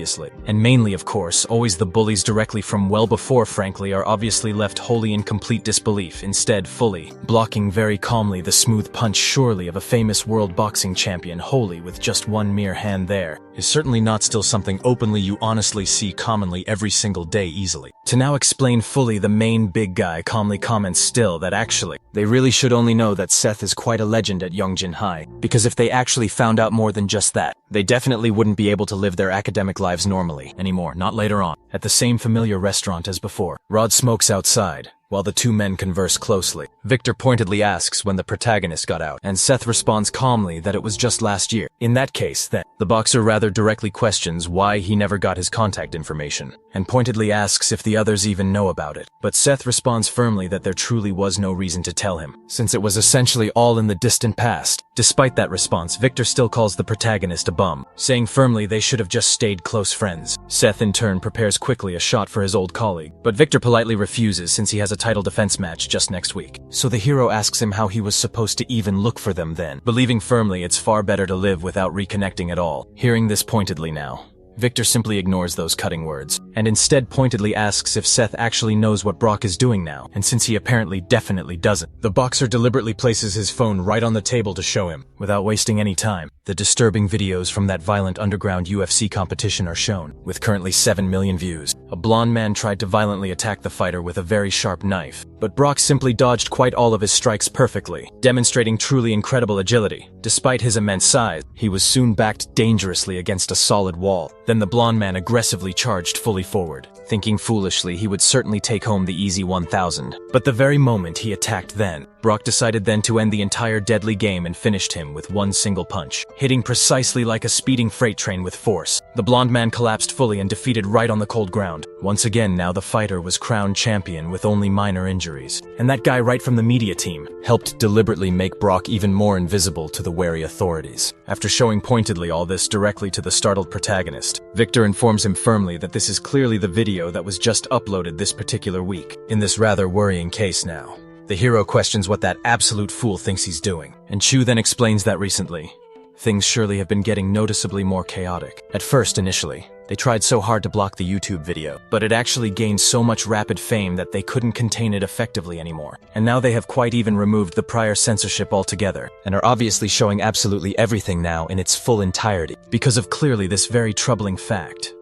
And mainly of course, always the bullies directly from well before frankly are obviously left wholly in complete disbelief, instead fully blocking very calmly the smooth punch surely of a famous world boxing champion wholly with just one mere hand there. is certainly not still something openly you honestly see commonly every single day easily. To now explain fully, the main big guy calmly comments still that actually, they really should only know that Seth is quite a legend at Yongjin High, because if they actually found out more than just that, they definitely wouldn't be able to live their academic lives normally anymore, not later on. At the same familiar restaurant as before, Rod smokes outside, while the two men converse closely. Victor pointedly asks when the protagonist got out, and Seth responds calmly that it was just last year. In that case, then, the boxer rather directly questions why he never got his contact information, and pointedly asks if the others even know about it. But Seth responds firmly that there truly was no reason to tell him, since it was essentially all in the distant past. Despite that response, Victor still calls the protagonist a bum, saying firmly they should have just stayed close friends. Seth in turn prepares quickly a shot for his old colleague, but Victor politely refuses since he has a title defense match just next week. So the hero asks him how he was supposed to even look for them then, believing firmly it's far better to live without reconnecting at all. Hearing this pointedly now, Victor simply ignores those cutting words, and instead pointedly asks if Seth actually knows what Brock is doing now, and since he apparently definitely doesn't, the boxer deliberately places his phone right on the table to show him, without wasting any time. The disturbing videos from that violent underground UFC competition are shown, with currently 7 million views. A blonde man tried to violently attack the fighter with a very sharp knife, but Brock simply dodged quite all of his strikes perfectly, demonstrating truly incredible agility. Despite his immense size, he was soon backed dangerously against a solid wall. Then the blonde man aggressively charged fully forward, thinking foolishly he would certainly take home the easy 1,000. But the very moment he attacked Brock decided then to end the entire deadly game and finished him with one single punch, hitting precisely like a speeding freight train with force. The blonde man collapsed fully and defeated right on the cold ground. Once again now the fighter was crowned champion with only minor injuries. And that guy right from the media team helped deliberately make Brock even more invisible to the wary authorities. After showing pointedly all this directly to the startled protagonist, Victor informs him firmly that this is clearly the video that was just uploaded this particular week. In this rather worrying case now, the hero questions what that absolute fool thinks he's doing, and Chu then explains that recently, things surely have been getting noticeably more chaotic. At first, initially, they tried so hard to block the YouTube video, but it actually gained so much rapid fame that they couldn't contain it effectively anymore. And now they have quite even removed the prior censorship altogether, and are obviously showing absolutely everything now in its full entirety, because of clearly this very troubling fact.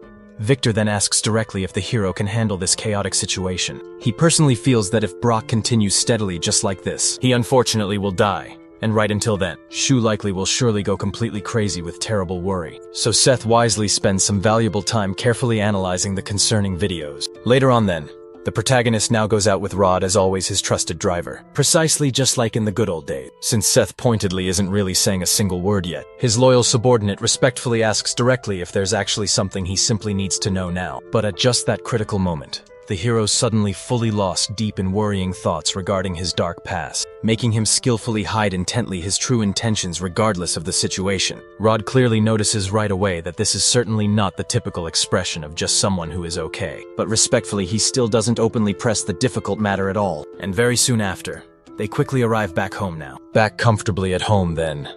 Victor then asks directly if the hero can handle this chaotic situation. He personally feels that if Brock continues steadily just like this, he unfortunately will die. And right until then, Shu likely will surely go completely crazy with terrible worry. So Seth wisely spends some valuable time carefully analyzing the concerning videos. Later on then, the protagonist now goes out with Rod as always his trusted driver, precisely just like in the good old days. Since Seth pointedly isn't really saying a single word yet, his loyal subordinate respectfully asks directly if there's actually something he simply needs to know now. But at just that critical moment, the hero suddenly fully lost deep in worrying thoughts regarding his dark past, making him skillfully hide intently his true intentions regardless of the situation. Rod clearly notices right away that this is certainly not the typical expression of just someone who is okay, but respectfully he still doesn't openly press the difficult matter at all. And very soon after, they quickly arrive back home now. Back comfortably at home then,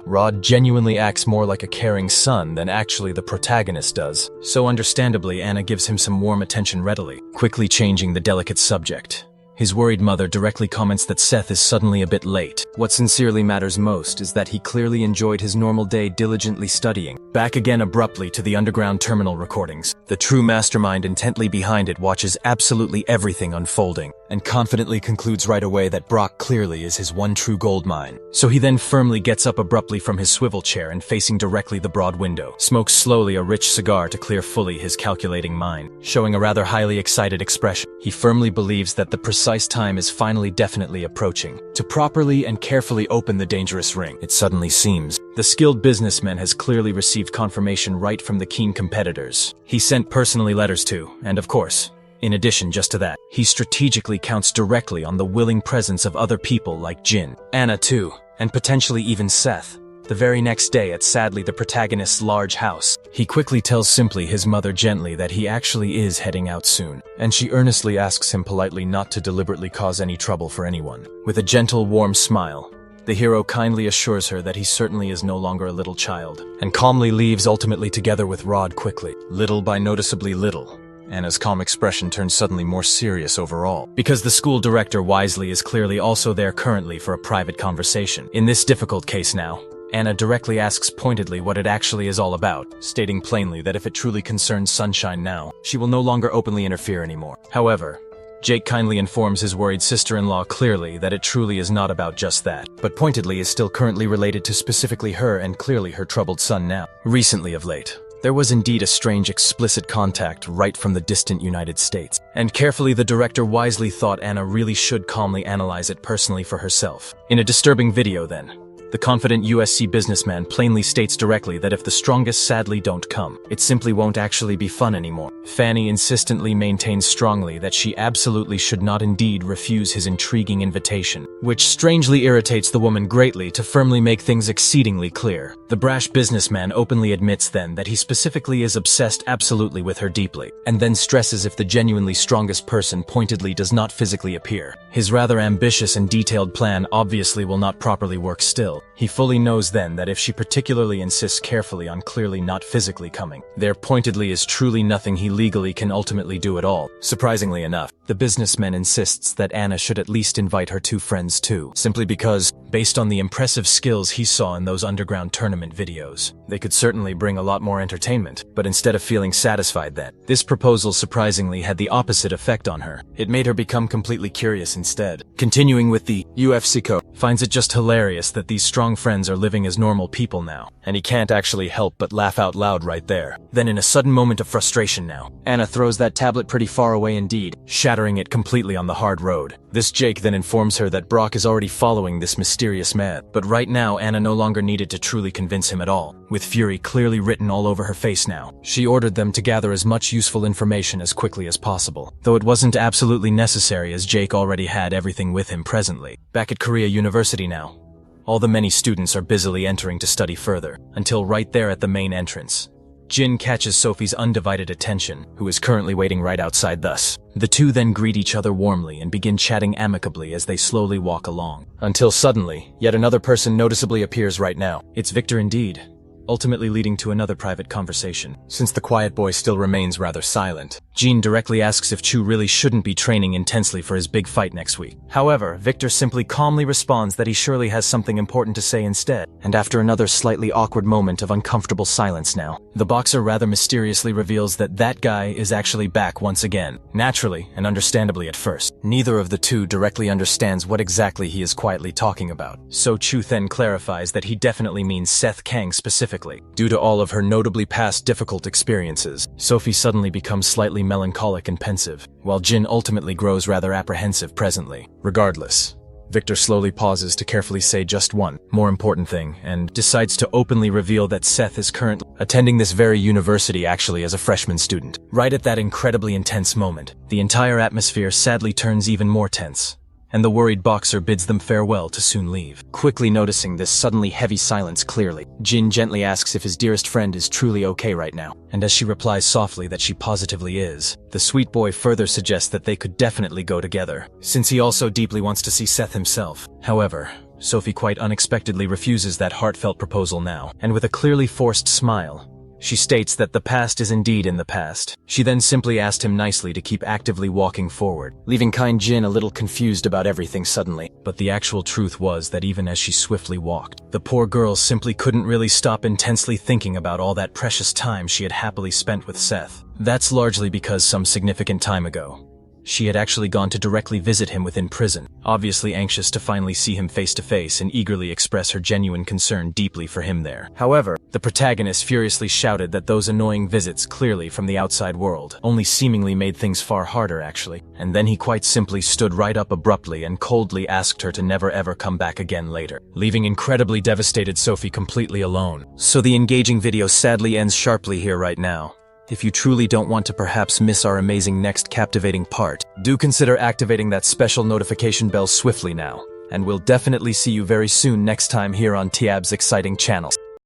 Rod genuinely acts more like a caring son than actually the protagonist does, so understandably Anna gives him some warm attention readily, quickly changing the delicate subject. His worried mother directly comments that Seth is suddenly a bit late. What sincerely matters most is that he clearly enjoyed his normal day diligently studying. Back again abruptly to the underground terminal recordings. The true mastermind intently behind it watches absolutely everything unfolding, and confidently concludes right away that Brock clearly is his one true gold mine. So he then firmly gets up abruptly from his swivel chair and facing directly the broad window, smokes slowly a rich cigar to clear fully his calculating mind, showing a rather highly excited expression. He firmly believes that the precise time is finally definitely approaching to properly and carefully open the dangerous ring. It suddenly seems the skilled businessman has clearly received confirmation right from the keen competitors he sent personally letters to, and of course, in addition just to that, he strategically counts directly on the willing presence of other people like Jin, Anna too, and potentially even Seth. The very next day at sadly the protagonist's large house, he quickly tells simply his mother gently that he actually is heading out soon, and she earnestly asks him politely not to deliberately cause any trouble for anyone. With a gentle, warm smile, the hero kindly assures her that he certainly is no longer a little child, and calmly leaves ultimately together with Rod quickly. Little by noticeably little, Anna's calm expression turns suddenly more serious overall, because the school director wisely is clearly also there currently for a private conversation. In this difficult case now, Anna directly asks pointedly what it actually is all about, stating plainly that if it truly concerns Sunshine now, she will no longer openly interfere anymore. However, Jake kindly informs his worried sister-in-law clearly that it truly is not about just that, but pointedly is still currently related to specifically her and clearly her troubled son now. Recently of late, there was indeed a strange explicit contact right from the distant United States, and carefully the director wisely thought Anna really should calmly analyze it personally for herself. In a disturbing video then, the confident USC businessman plainly states directly that if the strongest sadly don't come, it simply won't actually be fun anymore. Fanny insistently maintains strongly that she absolutely should not indeed refuse his intriguing invitation, which strangely irritates the woman greatly to firmly make things exceedingly clear. The brash businessman openly admits then that he specifically is obsessed absolutely with her deeply, and then stresses if the genuinely strongest person pointedly does not physically appear. His rather ambitious and detailed plan obviously will not properly work still. He fully knows then that if she particularly insists carefully on clearly not physically coming, there pointedly is truly nothing he legally can ultimately do at all. Surprisingly enough, the businessman insists that Anna should at least invite her two friends too, simply because, based on the impressive skills he saw in those underground tournament videos, they could certainly bring a lot more entertainment. But instead of feeling satisfied then, this proposal surprisingly had the opposite effect on her. It made her become completely curious instead. Continuing with the UFC code, finds it just hilarious that these strong friends are living as normal people now, and he can't actually help but laugh out loud right there. Then in a sudden moment of frustration now, Anna throws that tablet pretty far away indeed, shattering it completely on the hard road. This Jake then informs her that Brock is already following this mysterious man, but right now Anna no longer needed to truly convince him at all. With fury clearly written all over her face now, she ordered them to gather as much useful information as quickly as possible, though it wasn't absolutely necessary as Jake already had everything with him presently. Back at Korea University now, all the many students are busily entering to study further, until right there at the main entrance, Jin catches Sophie's undivided attention, who is currently waiting right outside thus. The two then greet each other warmly and begin chatting amicably as they slowly walk along. Until suddenly, yet another person noticeably appears right now. It's Victor indeed, ultimately leading to another private conversation. Since the quiet boy still remains rather silent, Jean directly asks if Chu really shouldn't be training intensely for his big fight next week. However, Victor simply calmly responds that he surely has something important to say instead, and after another slightly awkward moment of uncomfortable silence now, the boxer rather mysteriously reveals that that guy is actually back once again. Naturally, and understandably at first, neither of the two directly understands what exactly he is quietly talking about, so Chu then clarifies that he definitely means Seth Kang specifically. Due to all of her notably past difficult experiences, Sophie suddenly becomes slightly melancholic and pensive, while Jin ultimately grows rather apprehensive presently. Regardless, Victor slowly pauses to carefully say just one more important thing, and decides to openly reveal that Seth is currently attending this very university actually as a freshman student. Right at that incredibly intense moment, the entire atmosphere sadly turns even more tense, and the worried boxer bids them farewell to soon leave. Quickly noticing this suddenly heavy silence clearly, Jin gently asks if his dearest friend is truly okay right now, and as she replies softly that she positively is, the sweet boy further suggests that they could definitely go together, since he also deeply wants to see Seth himself. However, Sophie quite unexpectedly refuses that heartfelt proposal now, and with a clearly forced smile, she states that the past is indeed in the past. She then simply asked him nicely to keep actively walking forward, leaving kind Jin a little confused about everything suddenly. But the actual truth was that even as she swiftly walked, the poor girl simply couldn't really stop intensely thinking about all that precious time she had happily spent with Seth. That's largely because some significant time ago, she had actually gone to directly visit him within prison, obviously anxious to finally see him face to face and eagerly express her genuine concern deeply for him there. However, the protagonist furiously shouted that those annoying visits clearly from the outside world only seemingly made things far harder actually, and then he quite simply stood right up abruptly and coldly asked her to never ever come back again later, leaving incredibly devastated Sophie completely alone. So the engaging video sadly ends sharply here right now. If you truly don't want to perhaps miss our amazing next captivating part, do consider activating that special notification bell swiftly now, and we'll definitely see you very soon next time here on Tiab's exciting channel.